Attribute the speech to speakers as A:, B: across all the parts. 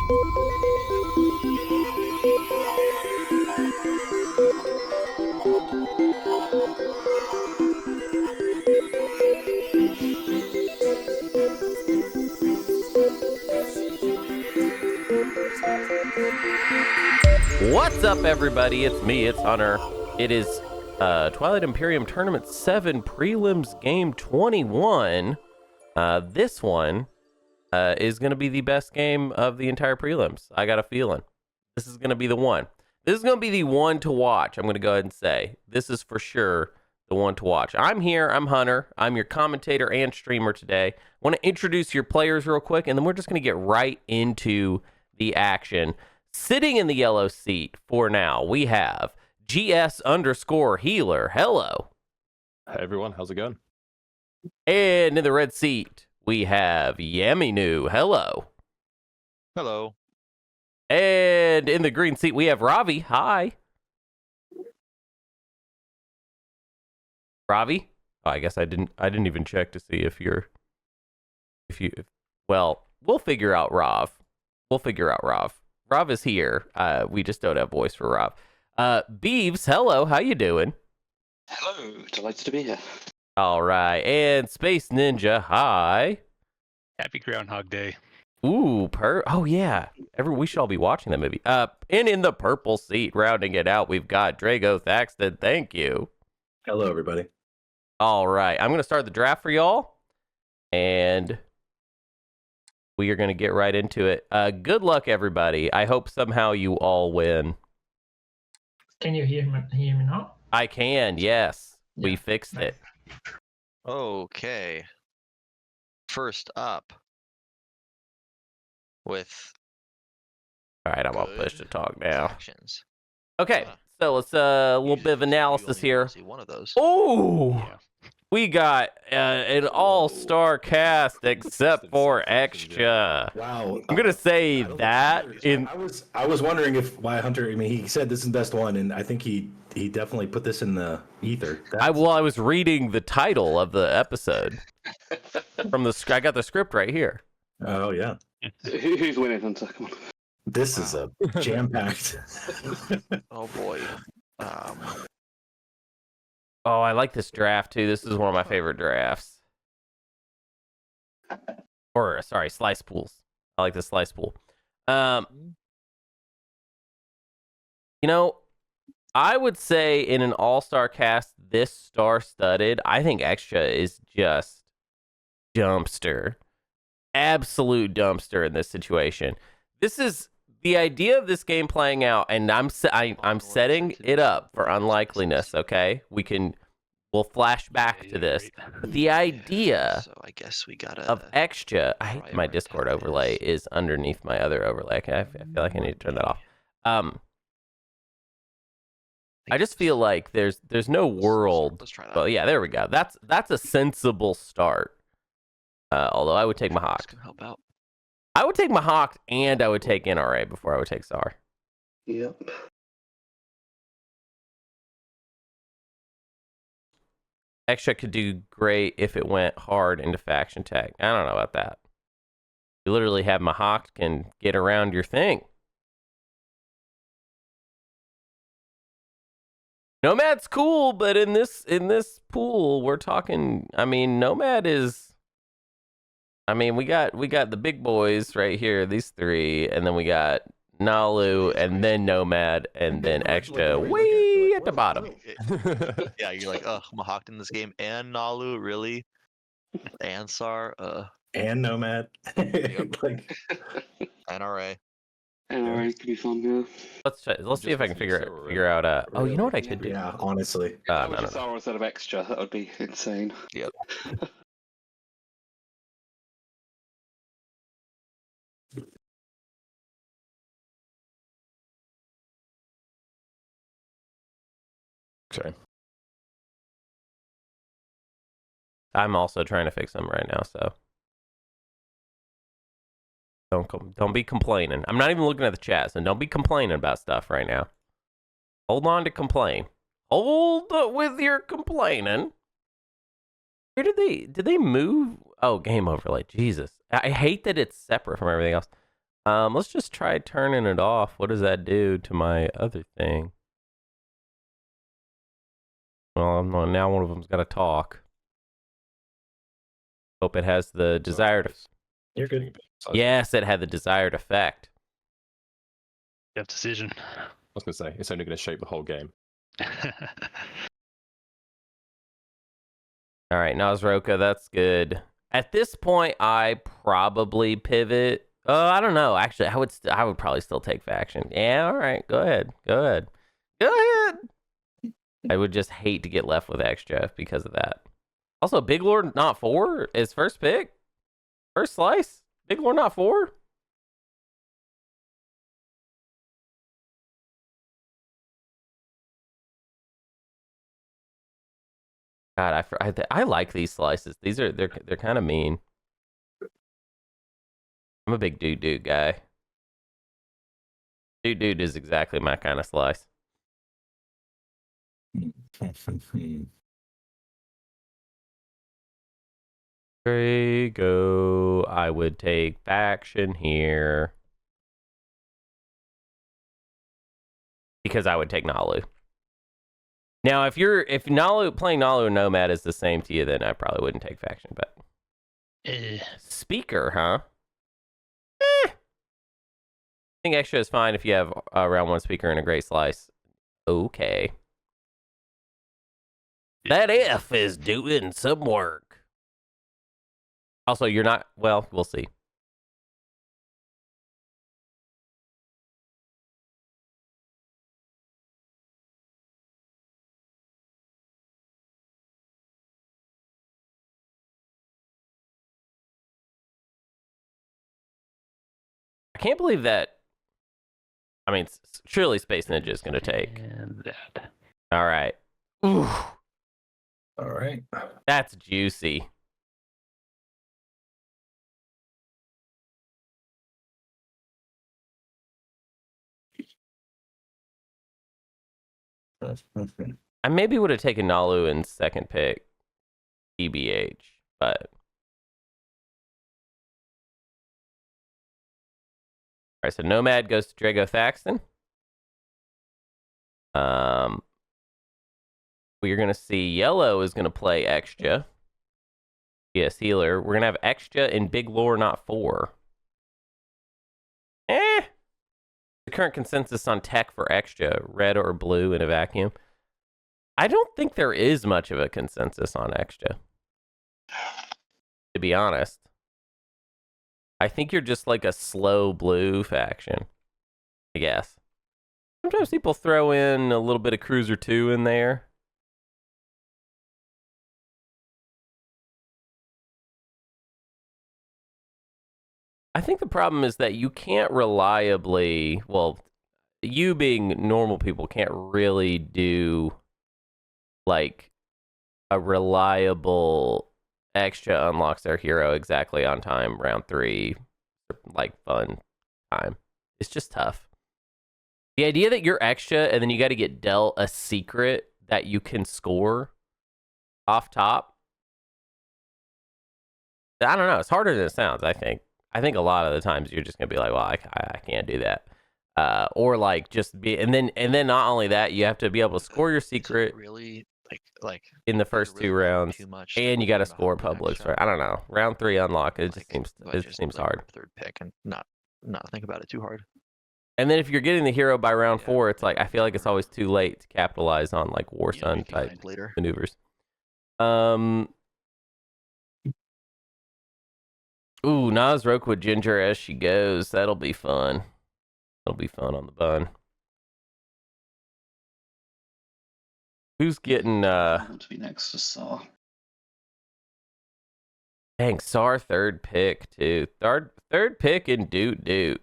A: What's up, everybody? It's me, it's Hunter. It is Twilight Imperium Tournament 7 Prelims Game 21. This one is going to be the best game of the entire Prelims. I got a feeling. This is going to be the one. This is going to be the one to watch. I'm going to go ahead and say. This is for sure the one to watch. I'm here. I'm Hunter. I'm your commentator and streamer today. I want to introduce your players real quick, and then we're just going to get right into the action. Sitting in the yellow seat for now, we have GS_healer. Hello.
B: Hi, everyone. How's it going?
A: And in the red seat, we have Yaminoo. Hello.
C: Hello.
A: And in the green seat, we have Ravi. Hi. Ravi? Oh, I guess I didn't even check to see if well, we'll figure out Rav. Rav is here. We just don't have voice for Rav. Beavs, hello. How you doing?
D: Hello. Delighted to be here.
A: All right. And Space Ninja, hi.
E: Happy Groundhog Day.
A: Ooh, oh yeah. We should all be watching that movie. And in the purple seat, rounding it out, we've got Drago Thaxton. Thank you.
F: Hello, everybody.
A: All right. I'm going to start the draft for y'all. And we are going to get right into it. Good luck, everybody. I hope somehow you all win.
G: Can you hear me now?
A: I can, yes.
G: Yeah.
A: We fixed it.
C: Okay. First up with
A: All right, I'm all push to talk now.
C: actions.
A: Okay, so let's a little bit of analysis here.
C: See one of those.
A: Oh,
E: Yeah.
A: we got an all-star cast except for Xxcha.
F: Wow.
A: I'm gonna say that
F: I was wondering why Hunter. I mean, he said this is the best one, and I think he definitely put this in the ether.
A: I was reading the title of the episode from the. I got the script right here.
F: Oh yeah.
D: Who's winning, Hunter? Come on.
F: This is a jam-packed.
C: Oh boy.
A: Oh, I like this draft too. This is one of my favorite drafts. Or sorry, slice pools. I like the slice pool. You know, I would say in an all-star cast this star-studded, I think Xxcha is just dumpster. Absolute dumpster in this situation. This is the idea of this game playing out, and I'm setting it up for unlikeliness. Okay, we'll flash back to this. But the idea
C: So I guess we gotta
A: of Xxcha, my Discord
C: prioritize.
A: overlay is underneath my other overlay. I feel like I need to turn that off. I just feel like there's no world.
C: Let's try that.
A: Well, yeah, there we go. That's a sensible start. Although I would take
C: This
A: Mahact.
C: can help out.
A: I would take Mahact and I would take NRA before I would take Saar.
D: Yep.
A: Xxcha could do great if it went hard into faction tag. I don't know about that. You literally have Mahact can get around your thing. Nomad's cool, but in this pool, we're talking. I mean, Nomad is. I mean, we got the big boys right here, these three, and then we got Naalu, and then Nomad, and then Xxcha way at the bottom.
C: Yeah, you're like, Mahact in this game and Naalu, really? And Saar,
F: And Nomad. Like,
C: NRA.
D: Anyway, it could be fun, yeah.
A: Let's see if I can figure out. Oh, you know what I could do?
F: yeah, honestly.
A: No.
D: Saar instead of Xxcha, that would be insane.
C: Yep.
B: Okay.
A: I'm also trying to fix them right now, so don't be complaining. I'm not even looking at the chat, so don't be complaining about stuff right now. Hold on to complain. Hold with your complaining. Where did they move? Oh, game overlay. Jesus, I hate that it's separate from everything else. Let's just try turning it off. What does that do to my other thing? Well, now one of them's got to talk. Hope it has the desired.
F: You're good.
A: Yes, it had the desired effect.
E: Tough decision.
B: I was going to say, it's only going to shape the whole game.
A: All right, Naaz-Rokha, that's good. At this point, I probably pivot. I don't know. Actually, I would probably still take faction. Yeah, all right. Go ahead. I would just hate to get left with Xxcha because of that. Also, Big Lord not 4 is first pick. First slice. Big Lord not 4. God, I like these slices. They're kind of mean. I'm a big dude guy. Dude is exactly my kind of slice. Drago, I would take faction here because I would take Naalu. Now, if Naalu playing Naalu and Nomad is the same to you, then I probably wouldn't take faction. But speaker, huh? I think Xxcha is fine if you have a round 1 speaker and a great slice. Okay. That F is doing some work. Also, you're not, well, we'll see. I can't believe that. I mean, surely Space Ninja is going to take.
E: And that.
A: All right. Ooh,
F: All right.
A: that's juicy. I maybe would have taken Naalu in second pick, TBH, but. All right, so Nomad goes to Drago Thaxton. We're going to see Yellow is going to play Xxcha. Yes, healer. We're going to have Xxcha in Big Lore, not 4. The current consensus on tech for Xxcha, red or blue in a vacuum. I don't think there is much of a consensus on Xxcha, to be honest. I think you're just like a slow blue faction, I guess. Sometimes people throw in a little bit of Cruiser 2 in there. I think the problem is that you can't reliably, well, you being normal people can't really do like a reliable Xxcha unlocks their hero exactly on time, round 3, like fun time. It's just tough. The idea that you're Xxcha and then you got to get dealt a secret that you can score off top. I don't know. It's harder than it sounds, I think. I think a lot of the times you're just going to be like, well, I can't do that. Or like just be, and then not only that, you have to be able to score your secret
C: Really like
A: in the first
C: really
A: 2 rounds,
C: too much
A: and you got to
C: to
A: score
C: hold
A: Publix.
C: Xxcha.
A: Right? I don't know. Round 3 unlock. It just
C: Like,
A: seems hard.
C: Third pick and not think about it too hard.
A: And then if you're getting the hero by round
C: Yeah,
A: 4, it's like I
C: yeah,
A: feel like it's always too late to capitalize on like War
C: You
A: Sun
C: can
A: type
C: find later.
A: maneuvers. Ooh, Naaz-Rokha with Ginger as she goes. That'll be fun. That'll be fun on the bun. Who's getting
D: I want to be next to Saar.
A: dang, Saar third pick too. Third pick in Doot.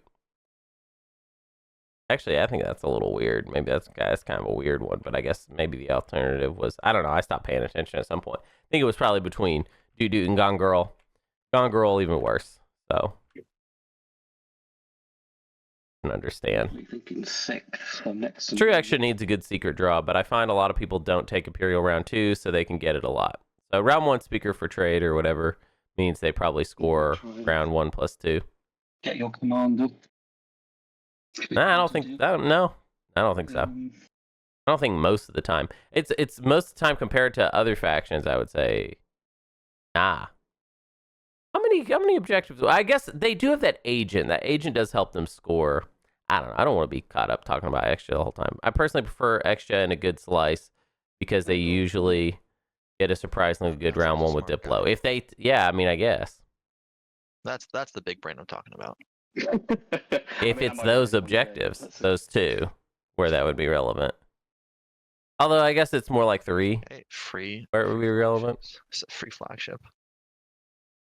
A: Actually, I think that's a little weird. Maybe that's kind of a weird one, but I guess maybe the alternative was, I don't know, I stopped paying attention at some point. I think it was probably between Doot and Gone Girl. Gone Girl even worse. So I can understand.
D: I'm thinking 6. So next to
A: True Action needs a good secret draw, but I find a lot of people don't take Imperial round 2, so they can get it a lot. So round 1 speaker for trade or whatever means they probably score round 1 plus 2.
D: Get your commander.
A: Nah, I don't think. I don't know. I don't think so. I don't think most of the time. It's most of the time compared to other factions. I would say, nah. How many objectives? I guess they do have that agent. That agent does help them score. I don't know. I don't want to be caught up talking about Xxcha the whole time. I personally prefer Xxcha and a good slice because they usually get a surprisingly good round one with
C: Smart
A: Diplo.
C: guy.
A: If they, yeah, I mean, I guess
C: That's the big brain I'm talking about.
A: if it's those objectives, those two, where that would be relevant. Although I guess it's more like 3
C: Hey, free.
A: where it would be relevant.
C: It's a free flagship.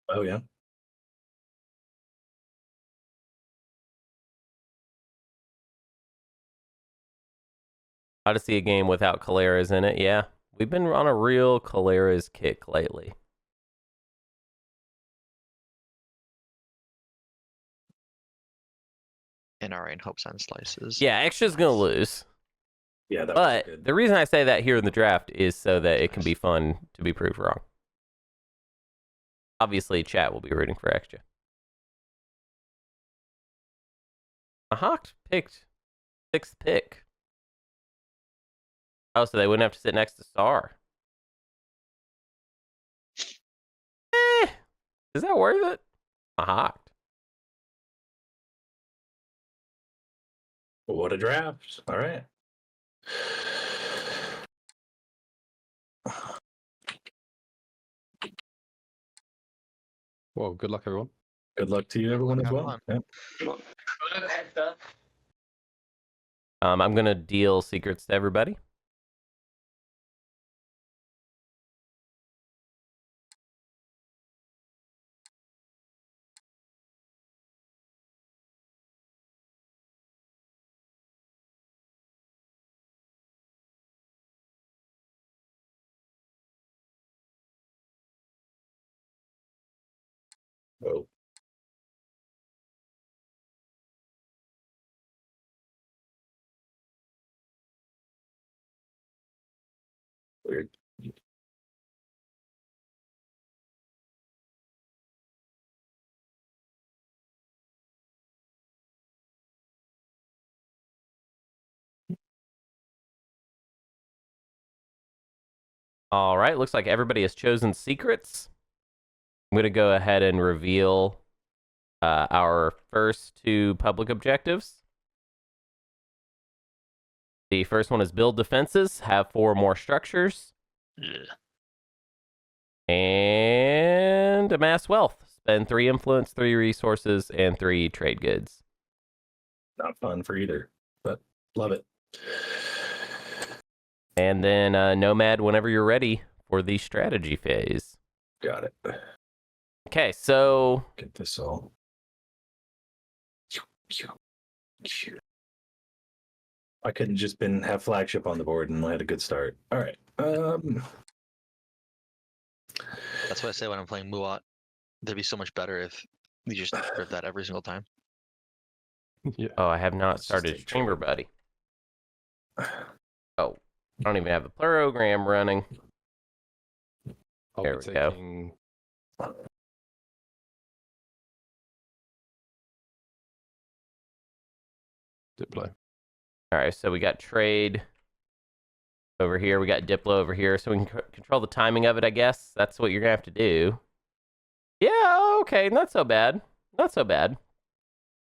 F: Oh yeah.
A: How to see a game without Caleras in it? Yeah, we've been on a real Caleras kick lately.
C: NRA and hopes and slices.
A: Yeah, Xxcha's gonna lose.
F: Yeah, that was
A: But
F: good.
A: the reason I say that here in the draft is so that it can be fun to be proved wrong. Obviously, chat will be rooting for Xxcha. Mahact picked 6th pick. Oh, so they wouldn't have to sit next to Saar. Is that worth it? Mahact.
F: What a draft. All right.
B: Well, good luck, everyone.
F: Good luck to you, everyone, as
C: Have
F: well.
C: fun.
F: Yep.
A: I'm gonna deal secrets to everybody.
F: Oh. Weird.
A: All right, looks like everybody has chosen secrets. I'm gonna go ahead and reveal our first 2 public objectives. The first one is build defenses, have 4 more structures,
E: Yeah.
A: and amass wealth. Spend 3 influence, 3 resources, and 3 trade goods.
F: Not fun for either, but love it.
A: And then Nomad whenever you're ready for the strategy phase.
F: Got it.
A: Okay, so
F: Get this all. I couldn't just have flagship on the board and I had a good start. All right.
C: That's what I say when I'm playing Muat. They'd be so much better if you just rip that every single time.
B: Yeah.
A: oh, I have not
F: Let's just
A: started
F: take
A: Chamber
F: trade.
A: Buddy. Oh, I don't even have the program running.
B: I'll
A: There
B: be
A: we go.
B: taking... Diplo.
A: All right, so we got trade over here. We got Diplo over here, so we can control the timing of it, I guess. That's what you're going to have to do. Yeah, okay, not so bad. Not so bad.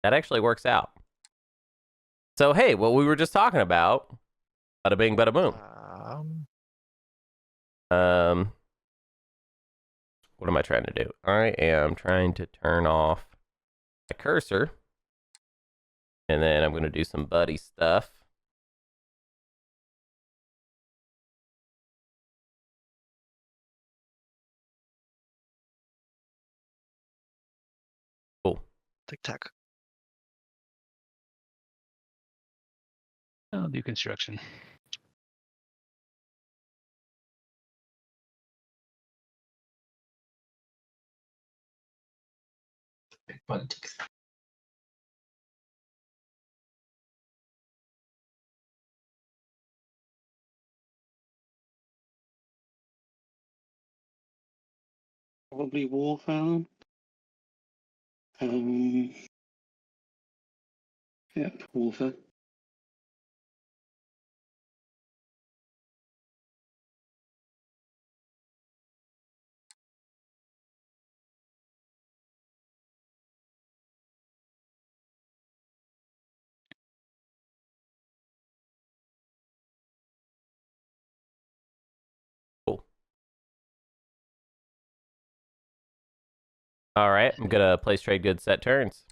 A: That actually works out. So, hey, what we were just talking about, bada bing, bada boom. What am I trying to do? I am trying to turn off my cursor. And then I'm going to do some buddy stuff. Cool.
C: Tic tac.
E: I'll do construction.
G: Politics.
D: Probably Warfare. Um, Yep, Wolfer.
A: Cool. All right, I'm gonna place trade goods, set turns.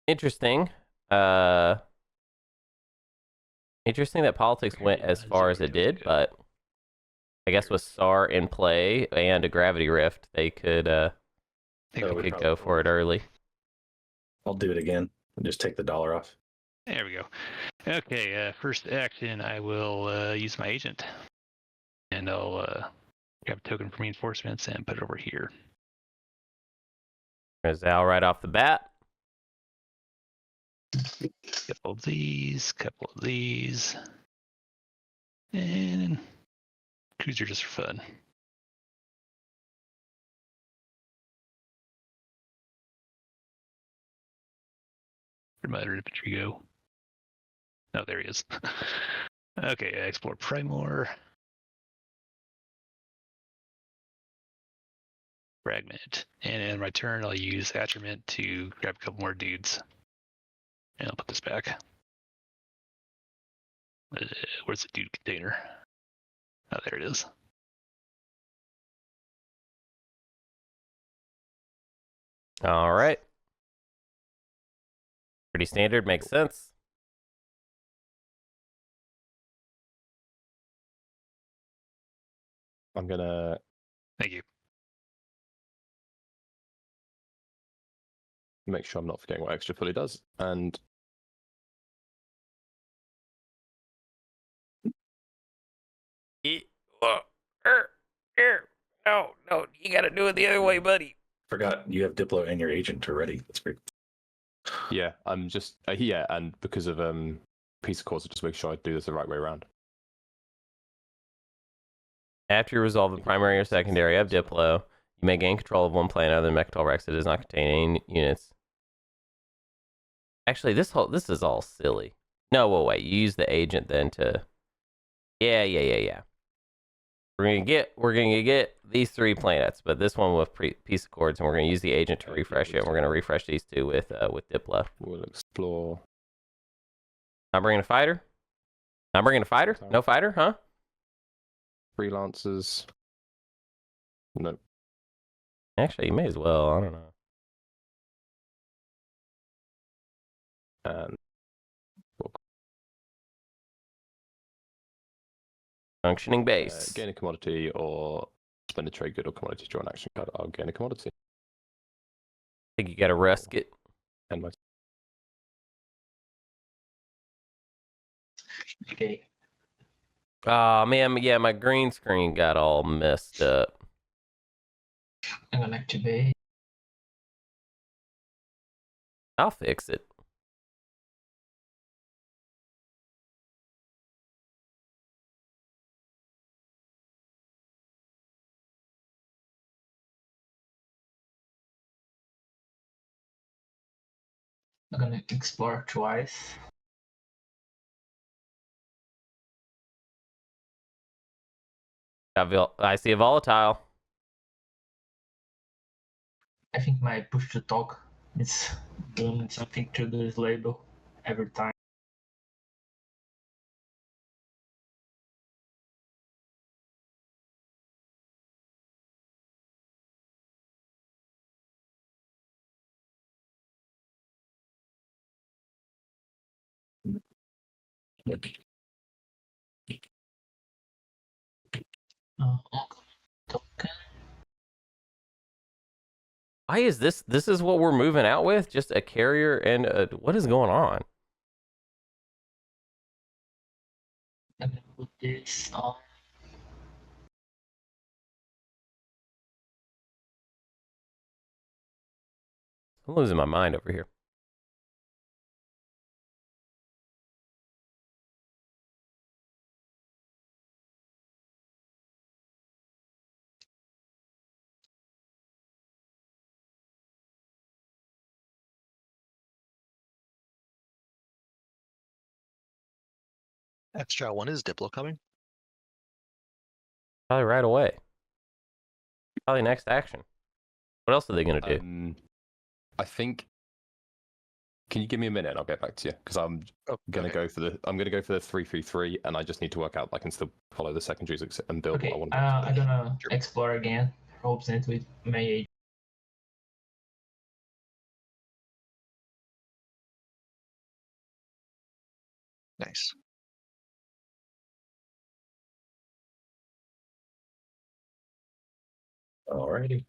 A: Interesting. Interesting that politics went as far as it did, but I guess with Saar in play and a gravity rift, they could
E: Think
F: Oh,
E: we
F: we
A: could
E: could-
A: go for it early.
F: I'll do it again and just take the dollar off.
E: There we go. Okay, first action, I will use my agent. And I'll grab a token from reinforcements and put it over here.
A: There's Al right off the bat.
E: Couple of these, couple of these. And cruiser just for fun. Where'd my other infantry go? Oh, there he is. Okay, explore Primor. Fragment. And in my turn, I'll use Attrament to grab a couple more dudes. And I'll put this back. Where's the dude container? Oh, there it is.
A: All right. Pretty standard, makes sense.
B: I'm gonna
E: Thank you.
B: make sure I'm not forgetting what Xxcha fully does, and
A: No, you gotta do it the other way, buddy.
F: Forgot you have Diplo and your agent already. That's great.
B: yeah, I'm just yeah, and because of piece of course, just make sure I do this the right way around.
A: After you resolve the primary or secondary of Diplo, you may gain control of one planet other than Mechatol Rex that does not contain any units. Actually, this is all silly. No, well, wait. You use the agent then to. Yeah. We're gonna get these 3 planets, but this one with piece of cords, and we're gonna use the agent to refresh it. And we're gonna refresh these 2 with Diplo.
B: We'll explore.
A: I'm bringing a fighter. No fighter, huh?
B: Freelancers. No.
A: Actually, you may as well. I don't know.
B: And
A: Functioning base.
B: gain a commodity or spend a trade good or commodity, draw an action card. I'll gain a commodity.
A: I think you gotta risk it.
B: And my
G: Okay.
A: Oh man, yeah, my green screen got all messed up.
G: I'm gonna activate.
A: I'll fix it.
G: I'm gonna explore twice.
A: I see a volatile.
G: I think my push to talk is doing something to this label every time. Token.
A: Why is this? This is what we're moving out with? Just a carrier and a. What is going on?
G: I'm gonna put this on.
A: I'm losing my mind over here.
C: Xxcha, when is Diplo coming?
A: Probably right away. Probably next action. What else are they gonna do?
B: I think. Can you give me a minute and I'll get back to you? Because I'm gonna go for the 3-3-3, and I just need to work out I can still follow the secondaries and build
G: Okay,
B: what I want.
G: I'm gonna
C: Sure.
G: explore again. Hopes it with my agent.
C: Nice.
F: Alrighty.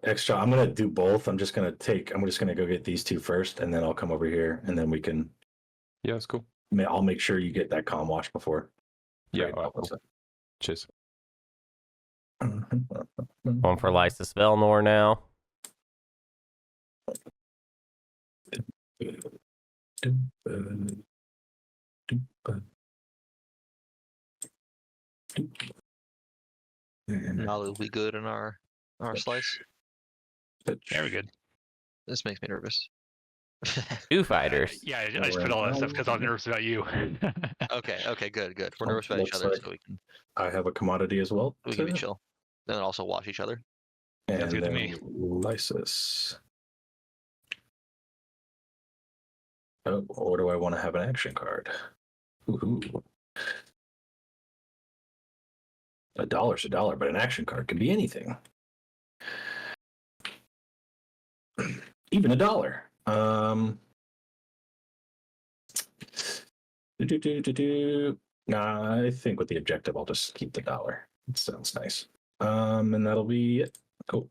F: Extra. I'm gonna do both. I'm just gonna go get these two first, and then I'll come over here, and then we can.
B: Yeah, that's cool.
F: I'll make sure you get that comm watch before.
B: Yeah,
F: Great.
B: all right, cool. Cheers.
A: Going for Lysis Velnor now.
C: Naalu, we good in our slice?
E: Very good.
C: This makes me nervous.
A: 2 fighters.
E: Yeah, I just put all that stuff because I was nervous about you.
C: Okay, good. We're nervous about each
F: Looks
C: other,
F: like
C: so we can
F: I have a commodity as well.
C: be chill. Then also watch each other.
F: And
E: Sounds good to
F: then
E: me.
F: Lysis. Oh, or do I want to have an action card? Ooh. $1's $1, but an action card can be anything. Even $1. Nah, I think with the objective, I'll just keep the $1. It sounds nice. And that'll be it. Cool.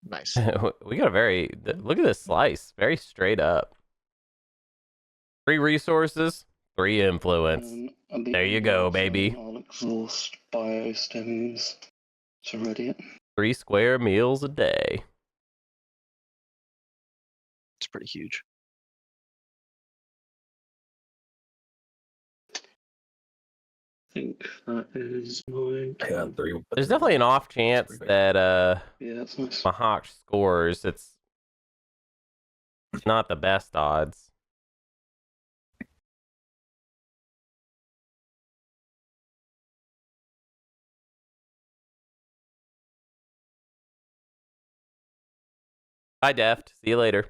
C: Nice.
A: We got look at this slice. Very straight up. 3 resources, 3 influence.
D: At the
A: There you
D: end
A: go,
D: of,
A: baby.
D: I'll exhaust biostems to ready it.
A: 3 square meals a day.
C: It's pretty huge.
D: I think that is mine.
F: Yeah, 3.
A: There's definitely an off chance that
D: Yeah, that's nice.
A: Mahact scores. It's not the best odds. Bye, Deft. See you later.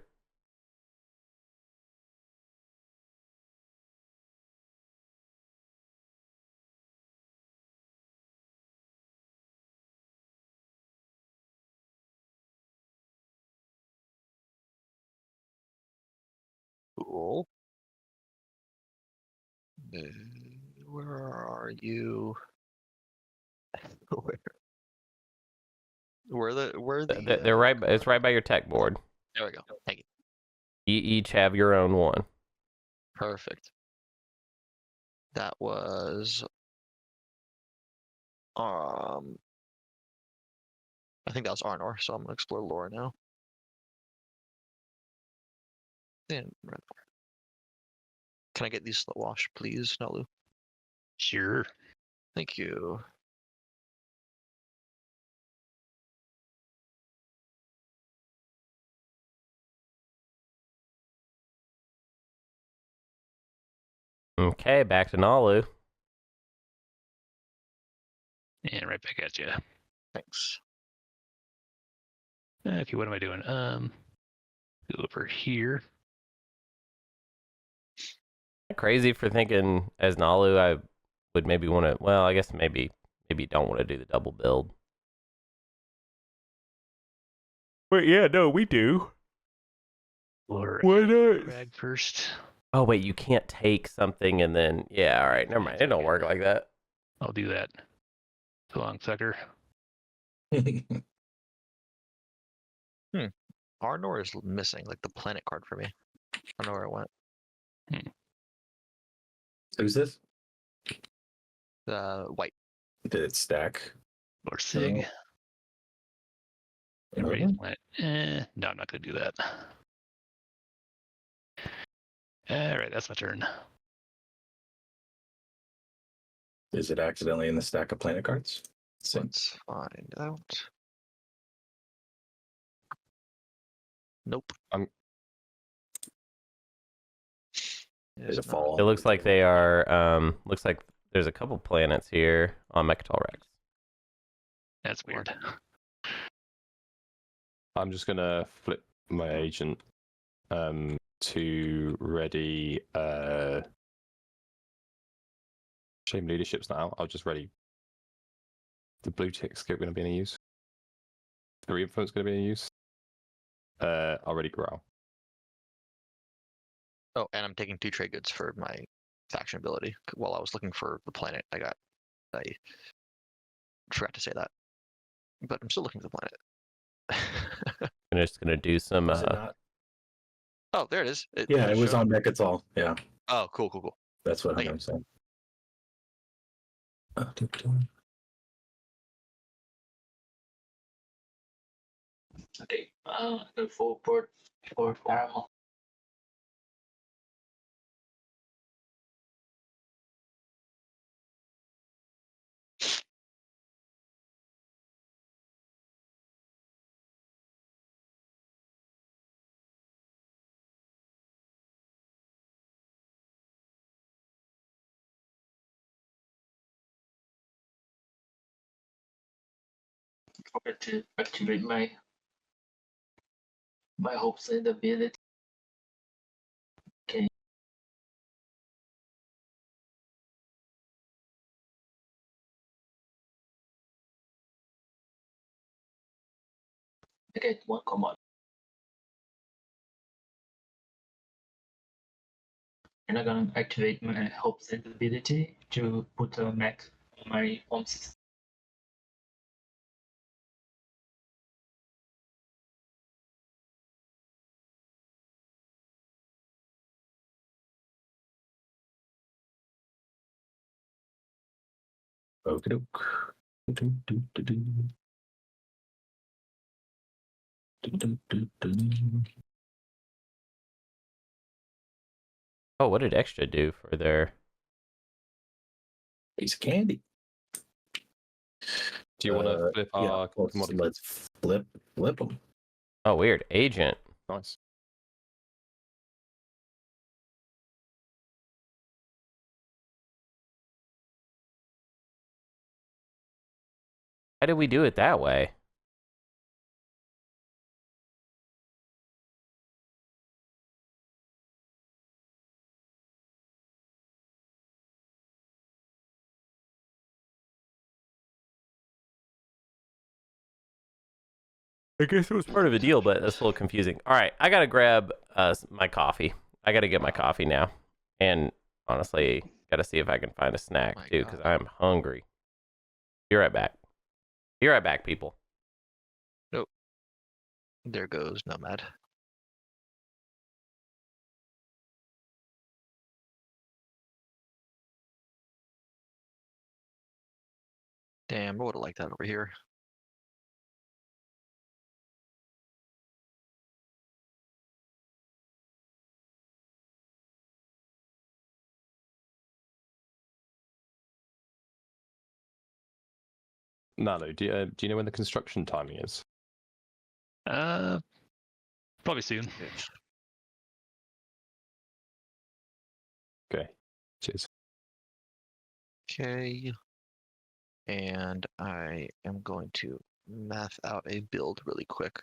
C: Cool. Where are you? Where the
A: They're right. It's right by your tech board.
C: There we go. Thank you.
A: You each have your own one.
C: Perfect. That was I think that was Arnor, so I'm gonna explore lore now. And can I get these slow wash, please, Naalu?
E: Sure.
C: Thank you.
A: Okay, back to Naalu.
E: And right back at you.
C: Thanks.
E: Okay, what am I doing? Go over here.
A: Crazy for thinking as Naalu, I would maybe want to. Well, I guess maybe don't want to do the double build. Wait, yeah, no, we do.
E: Or
A: Why not?
E: Crag first.
A: Oh wait, you can't take something and then yeah. All right, never mind. It don't work like that.
E: I'll do that. So long, sucker.
C: Arnor is missing, like the planet card for me. I don't know where it went.
F: Who's this?
C: White.
F: Did it stack?
E: Or Sig.
F: No.
E: Everybody's planet. No, I'm not going to do that. All right, that's my turn.
F: Is it accidentally in the stack of planet cards?
C: Let's find out. Nope.
F: There's a
C: It's not.
F: fall.
A: It looks like they are. Looks like there's a couple planets here on Mechatol Rex.
E: That's weird.
B: I'm just gonna flip my agent to ready. Shame leadership's not out. I'll just ready. The blue tick's going to be in use. The reinforcement's going to be in use. I'll ready Growl.
C: Oh, and I'm taking 2 trade goods for my faction ability. While I was looking for the planet, I forgot to say that. But I'm still looking for the planet.
A: I'm just gonna do some.
F: Is it not?
C: Oh, there it is.
F: Yeah, it was
C: showed-
F: on Mechatol. Yeah,
C: Oh, cool.
F: that's what
C: Thank
F: I'm saying.
G: Okay, go forward for Paramount. Forget to activate my hopes and ability. Okay. I get 1 command. And I'm gonna activate my hopes and ability to put a mech on my home system.
A: Oh, what did Xxcha do for their?
F: Piece of candy.
B: Do you want to flip our commodity?
F: Let's flip them.
A: Oh, weird. Agent.
B: Nice.
A: Why did we do it that way? I guess it was part of the deal, but that's a little confusing. All right, I gotta grab my coffee. I gotta get my coffee now, and honestly, gotta see if I can find a snack
C: My
A: too, because
C: God.
A: I'm hungry. Be right back. Be right back, people.
C: There goes Nomad. Damn, I would have liked that over here.
B: Naalu, do you know when the construction timing is?
E: Probably soon.
B: Okay. Cheers.
C: Okay. And I am going to math out a build really quick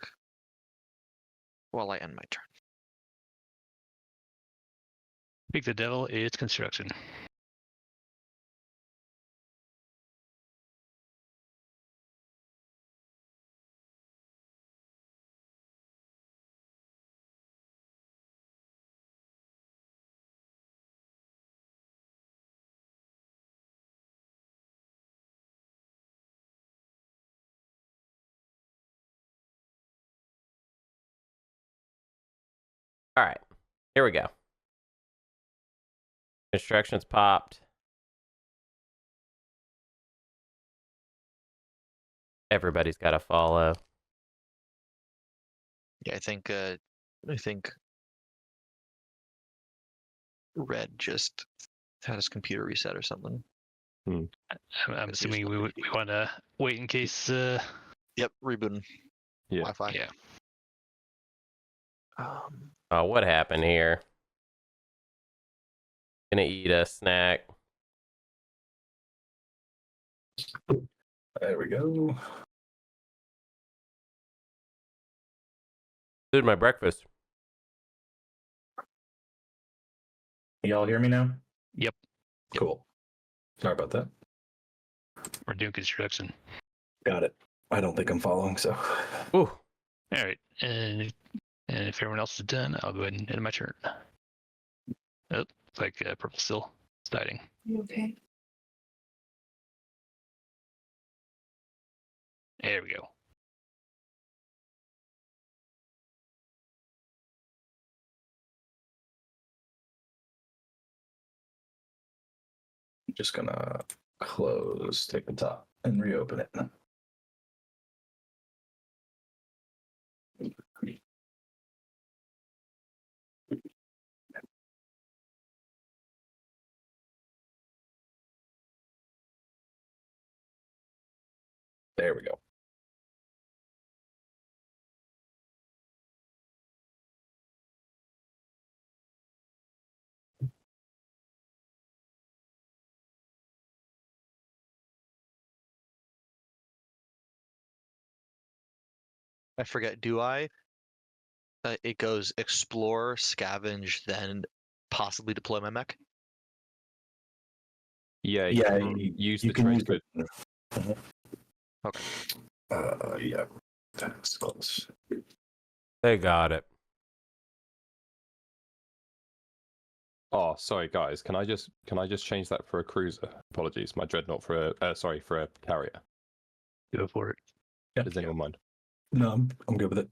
C: while I end my turn.
E: Pick the devil, it's construction.
A: All right, here we go. Instructions popped. Everybody's got to follow.
C: Yeah, I think Red just had his computer reset or something.
E: I'm
C: Because
E: assuming we want to wait in case.
C: Yep, rebooting
B: Yeah.
C: Wi-Fi.
E: Yeah.
A: Oh, what happened here? Gonna eat a snack.
F: There we go.
A: Dude, my breakfast.
F: Y'all hear me now?
E: Yep.
F: Cool. Sorry about that.
E: We're doing construction.
F: Got it. I don't think I'm following, so.
A: Ooh.
E: All right, and if everyone else is done, I'll go ahead and end my turn. Oh, looks like purple's still starting.
H: You okay?
E: There we go.
F: I'm just gonna close, take the top, and reopen it. There we go.
C: I forget. Do I? It goes explore, scavenge, then possibly deploy my mech.
B: Yeah,
F: Yeah,
B: use
F: you
B: the
F: can
B: trade
F: use
B: good.
F: it.
C: Okay.
F: Yeah, that's close.
A: They got it.
B: Oh, sorry guys. Can I just change that for a cruiser? Apologies, my dreadnought for a carrier.
E: Go for it.
B: Does anyone mind?
F: No, I'm good with it.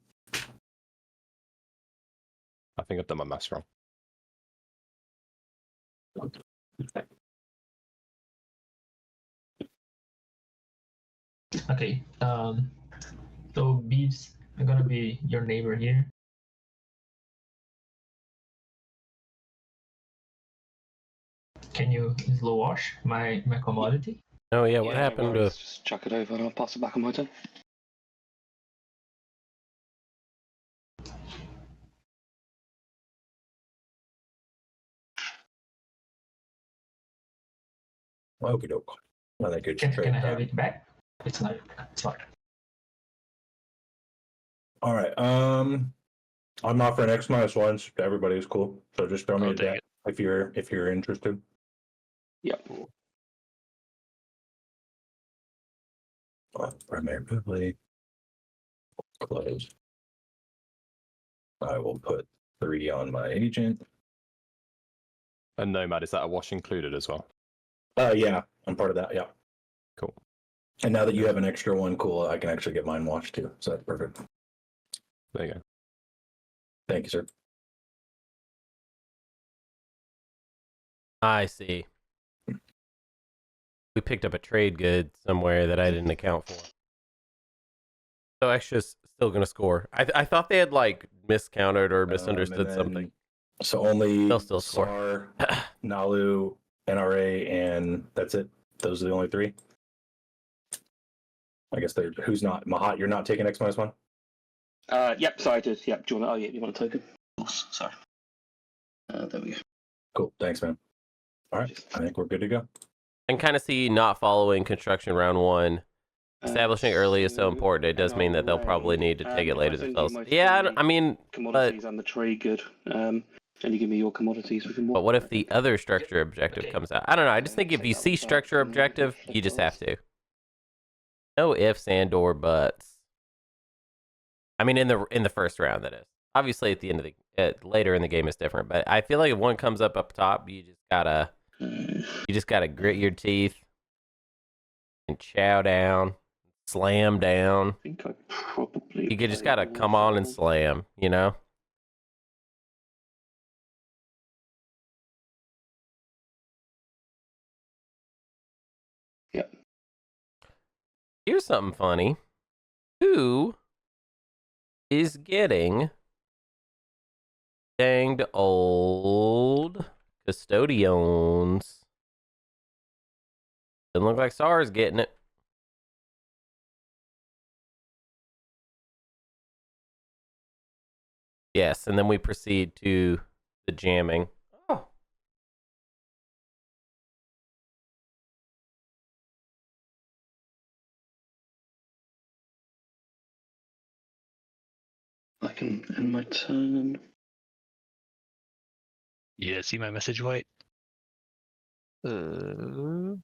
B: I think I've done my maths wrong.
G: Okay. So Beavs are gonna be your neighbor here. Can you slow wash my commodity?
A: Oh yeah, what
D: Yeah, no
A: happened
D: worries.
A: to?
D: Just chuck it over and I'll pass it back on my turn.
F: Okie doke. I think it's
G: Can I have
F: trade.
G: it back? It's not. It's fine.
F: All right. I'm offering X-1s to everybody who's cool. So just throw me
E: I'll
F: a
E: take
F: deck if you're interested.
D: Yep.
F: Primarily close. I will put 3 on my agent.
B: And Nomad, is that a wash included as well?
F: Yeah, I'm part of that. Yeah.
B: Cool.
F: And now that you have an extra one, cool, I can actually get mine washed too. So that's perfect.
B: There you go.
F: Thank you, sir.
A: I see. We picked up a trade good somewhere that I didn't account for. So Xxcha's still gonna score. I thought they had like miscounted or misunderstood
F: And then-
A: something.
F: So only
A: They'll still score.
F: Saar, Naalu, NRA, and that's it. Those are the only 3. I guess they're who's not Mahact. You're not taking X-1.
D: Yep, sorry, I did. Yep, do you want you want a token? Sorry. There we go.
F: Cool. Thanks, man. All right. I think we're good to go.
A: I can kind of see not following construction round 1. Establishing early is so important. It does mean that they'll probably need to take it later themselves. Yeah, I mean,
D: commodities and the trade good. And you give me your commodities. We can walk.
A: but what if the other structure objective comes out? I don't know. I just think if you see structure objective, you just have to. No ifs and or buts. I mean, in the first round, that is. Obviously, at the end of the later in the game is different. But I feel like if one comes up top, you just gotta grit your teeth and chow down, slam down.
D: I think I probably.
A: You just gotta come on and slam. You know. here's something funny. Who is getting danged old custodians? Doesn't look like Saar's getting it. Yes, and then we proceed to the jamming. Oh.
D: I can end my turn.
E: Yeah, see my message, White? And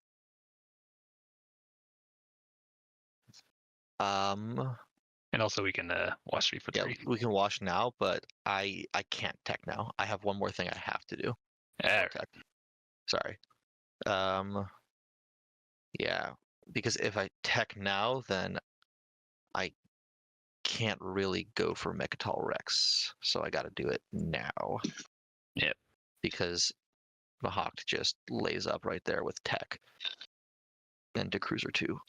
E: also we can watch 3 for 3.
C: Yeah, we can wash now, but I can't tech now. I have one more thing I have to do.
E: Alright.
C: Tech. Sorry. Yeah, because if I tech now, then I can't really go for Mechatol Rex, so I got to do it now.
E: Yep.
C: Because Mahact just lays up right there with tech into Cruiser 2.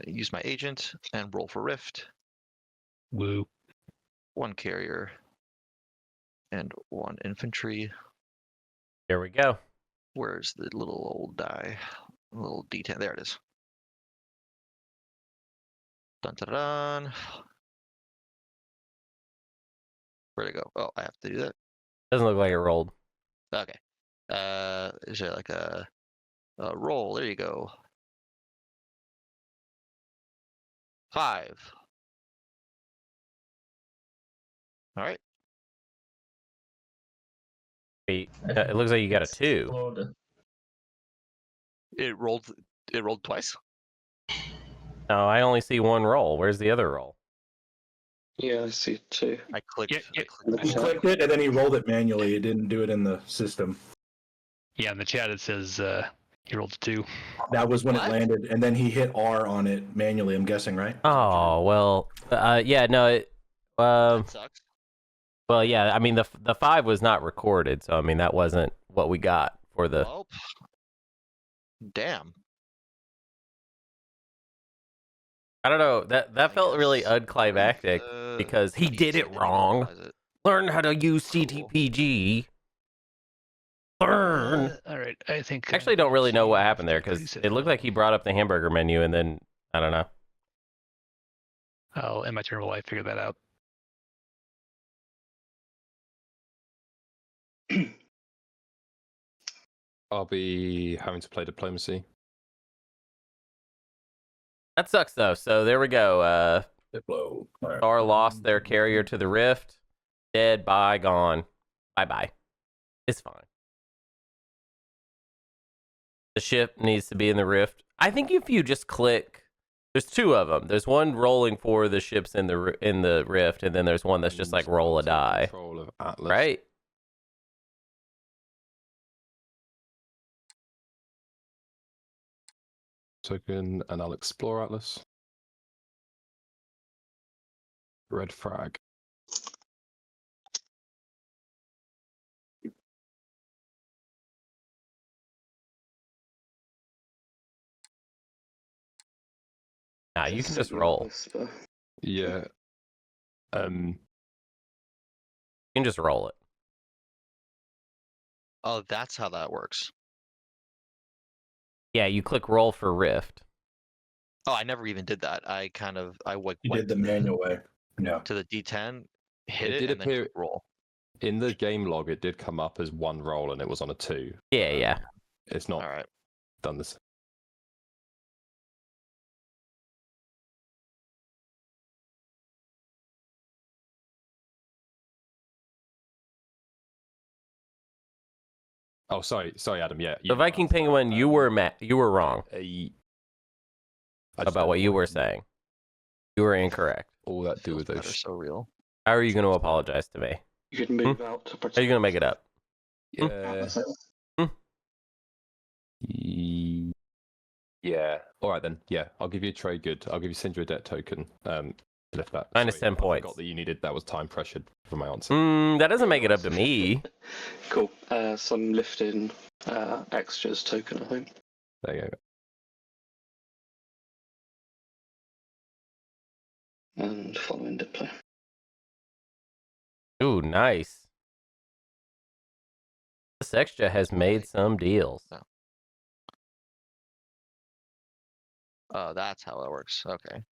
C: Use my agent and roll for Rift.
E: Woo.
C: 1 carrier and 1 infantry.
A: Here we go.
C: Where's the little old die? Little D10. There it is. Dun dun dun. Where'd it go? Oh, I have to do that.
A: Doesn't look like it rolled.
C: Okay. Is there like a roll? There you go. 5. All right.
A: Wait, it looks like you got a 2.
G: Explode.
C: It rolled. It rolled twice.
A: No, I only see 1 roll. Where's the other roll?
D: Yeah, I see 2.
C: I clicked.
E: Yeah, yeah.
C: I clicked
F: He clicked it and then he rolled it manually. It didn't do it in the system.
E: Yeah, in the chat it says he rolled a 2.
F: That was when
C: What?
F: it landed, and then he hit R on it manually. I'm guessing, right?
A: Oh, well, yeah, no,
C: That sucks.
A: well, yeah, I mean, the 5 was not recorded, so, I mean, that wasn't what we got for the...
C: Well, damn.
A: I don't know, that felt really
C: guess
A: unclimactic, because he did it wrong. Learn how to use CTPG. Learn.
E: Alright, I think...
A: I actually don't really know what happened there, because it looked like he brought up the hamburger menu, and then, I don't know.
E: I'll end my turn while I figure that out.
B: I'll be having to play diplomacy.
A: That sucks, though, so there we go.
F: Diplo. All right.
A: Saar lost their carrier to the Rift. Dead, bye, gone. Bye-bye. It's fine. The ship needs to be in the Rift. I think if you just click, there's 2 of them. There's one rolling for the ships in the Rift, and then there's one that's just like roll a die.
B: Control of Atlas.
A: Right?
B: Token, and I'll explore Atlas. Red frag.
A: Nah, you can just roll.
B: Yeah.
A: You can just roll it.
C: Oh, that's how that works.
A: Yeah, you click roll for Rift.
C: Oh, I never even did that. I went
F: You did the manual way. Yeah.
C: to the D10, hit
B: It
C: it,
B: did
C: and then
B: appear-
C: click roll.
B: In the game log, it did come up as 1 roll, and it was on a 2.
A: Yeah, yeah.
B: It's not
C: All right.
B: done this. Oh, sorry, Adam. Yeah,
A: The Viking Penguin, you were wrong
B: about
A: about what you were saying. You were incorrect.
B: All that do
C: Feels
B: with
C: better,
B: those.
C: so real.
A: How are you going to apologize to me?
D: You can move out to protect.
A: How are you going to make it up?
B: Yeah. Yeah. All right then. Yeah, I'll give you a trade good. I'll send you a debt token. To lift that.
A: Minus 10
B: I
A: points.
B: forgot that you needed. That was time pressured for my answer.
A: That doesn't make it up to me.
D: Cool. So I'm lifting Xxcha's token, I think.
B: There you go.
D: And following Diplo.
A: Ooh, nice. This Xxcha has made some deals.
C: Oh, that's how it works. Okay.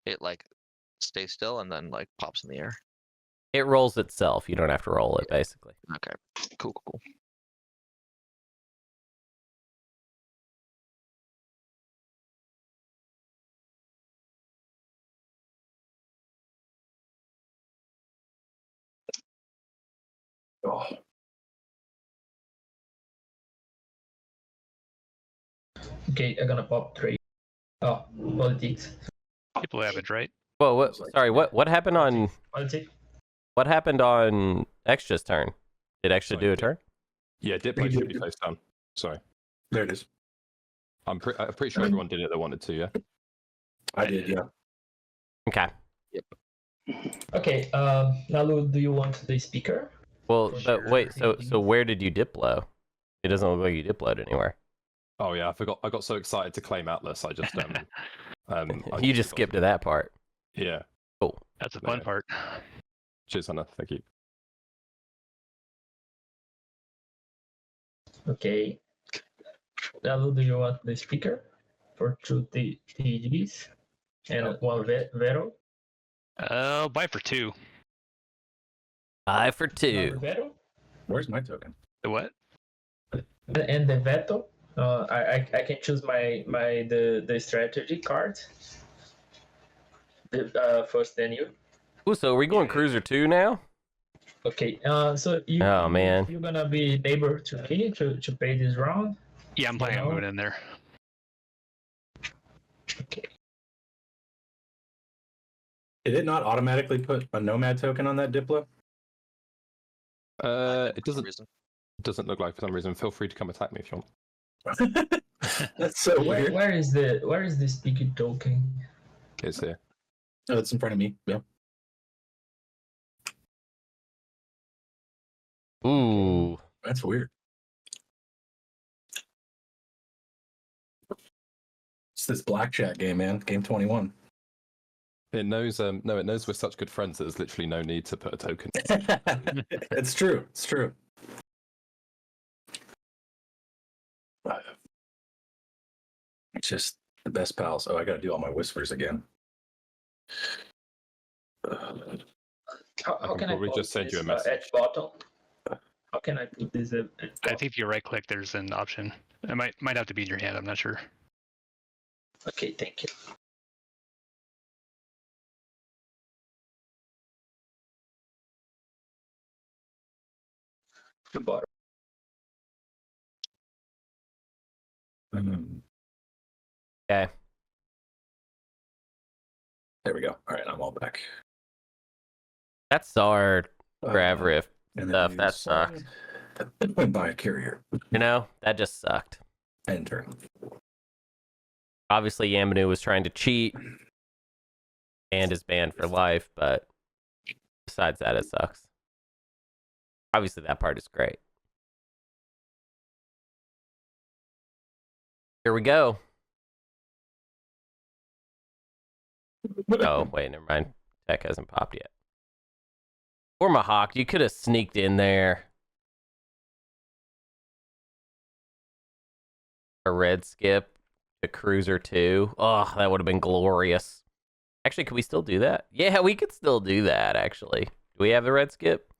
C: It like stays still and then like pops in the air.
A: It rolls itself. You don't have to roll it, basically.
C: Okay. Cool, cool, cool.
F: Oh,
G: Okay, I'm gonna pop 3. Oh, politics.
E: People average, right?
A: Whoa, what? Sorry, what happened on
G: Politics.
A: Xxcha's turn? Did Xxcha
B: Sorry,
A: do a turn?
B: Yeah, Diplo should be face down. Sorry.
F: there it is.
B: I'm pretty sure everyone did it that wanted to, yeah?
F: I did, yeah.
A: Okay.
G: Okay, Naalu, do you want the speaker?
A: Well,
G: For
A: but
G: sure.
A: wait. So where did you Diplo? It doesn't look like you Diploed anywhere.
B: Oh yeah, I forgot. I got so excited to claim Atlas, I just I
A: You just
B: forgot
A: skipped to that part.
B: Yeah.
A: Cool.
E: That's the fun
B: Yeah.
E: part.
B: Cheers, Hannah. Thank you.
G: Okay. Naalu, do you want the speaker for 2 TGs and 1 Vero?
E: Oh, buy for 2.
A: 5 for
G: Another
A: 2.
G: Vero?
F: Where's my token?
E: The what?
G: And the veto, I can choose the strategy card. The first menu.
A: Ooh, so are we going Cruiser 2 now?
G: Okay. So
A: Oh, man.
G: you're gonna be neighbor to me to pay this round.
E: Yeah, I'm planning on
G: No.
E: moving in there.
G: Okay.
F: Did it not automatically put a Nomad token on that Diplo?
B: It doesn't look like for some reason. Feel free to come attack me if you want.
F: That's so weird.
G: Where is the speaker token?
B: It's here.
F: Oh, it's in front of me. Yeah.
A: Ooh.
F: That's weird. It's this blackjack game, man. Game 21.
B: It knows. No, it knows we're such good friends that there's literally no need to put a token.
F: It's true. It's true. It's just the best pals. Oh, I got to do all my whispers again.
G: How
B: can
G: can I
B: probably
G: put
B: just send you a
G: this,
B: message.
G: at bottom? How can I put this at
E: I
G: bottom?
E: think if you right click, there's an option. It might have to be in your hand. I'm not sure.
G: Okay, thank you. The bottom.
A: Okay.
F: There we go. All right, I'm all back.
A: That's Saar Gravriff
F: And then
A: stuff.
F: use,
A: That sucked.
F: It went by a carrier.
A: You know, that just sucked.
F: Enter.
A: Obviously, Yaminoo was trying to cheat and is banned for life, but besides that, it sucks. Obviously, that part is great. Here we go. Oh, wait, never mind. Tech hasn't popped yet. Or Mahact, you could have sneaked in there. A red skip to Cruiser 2. Oh, that would have been glorious. Actually, could we still do that? Yeah, we could still do that, actually. Do we have the red skip?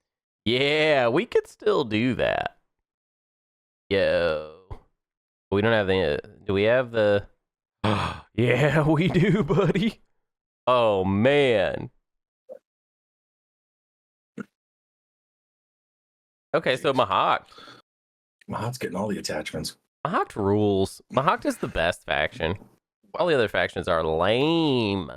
A: Yeah, we could still do that. Yo. We don't have the... Do we have the... Yeah, we do, buddy. Oh, man. Okay, so Mahact.
F: Mahact's getting all the attachments.
A: Mahact rules. Mahact is the best faction. All the other factions are lame.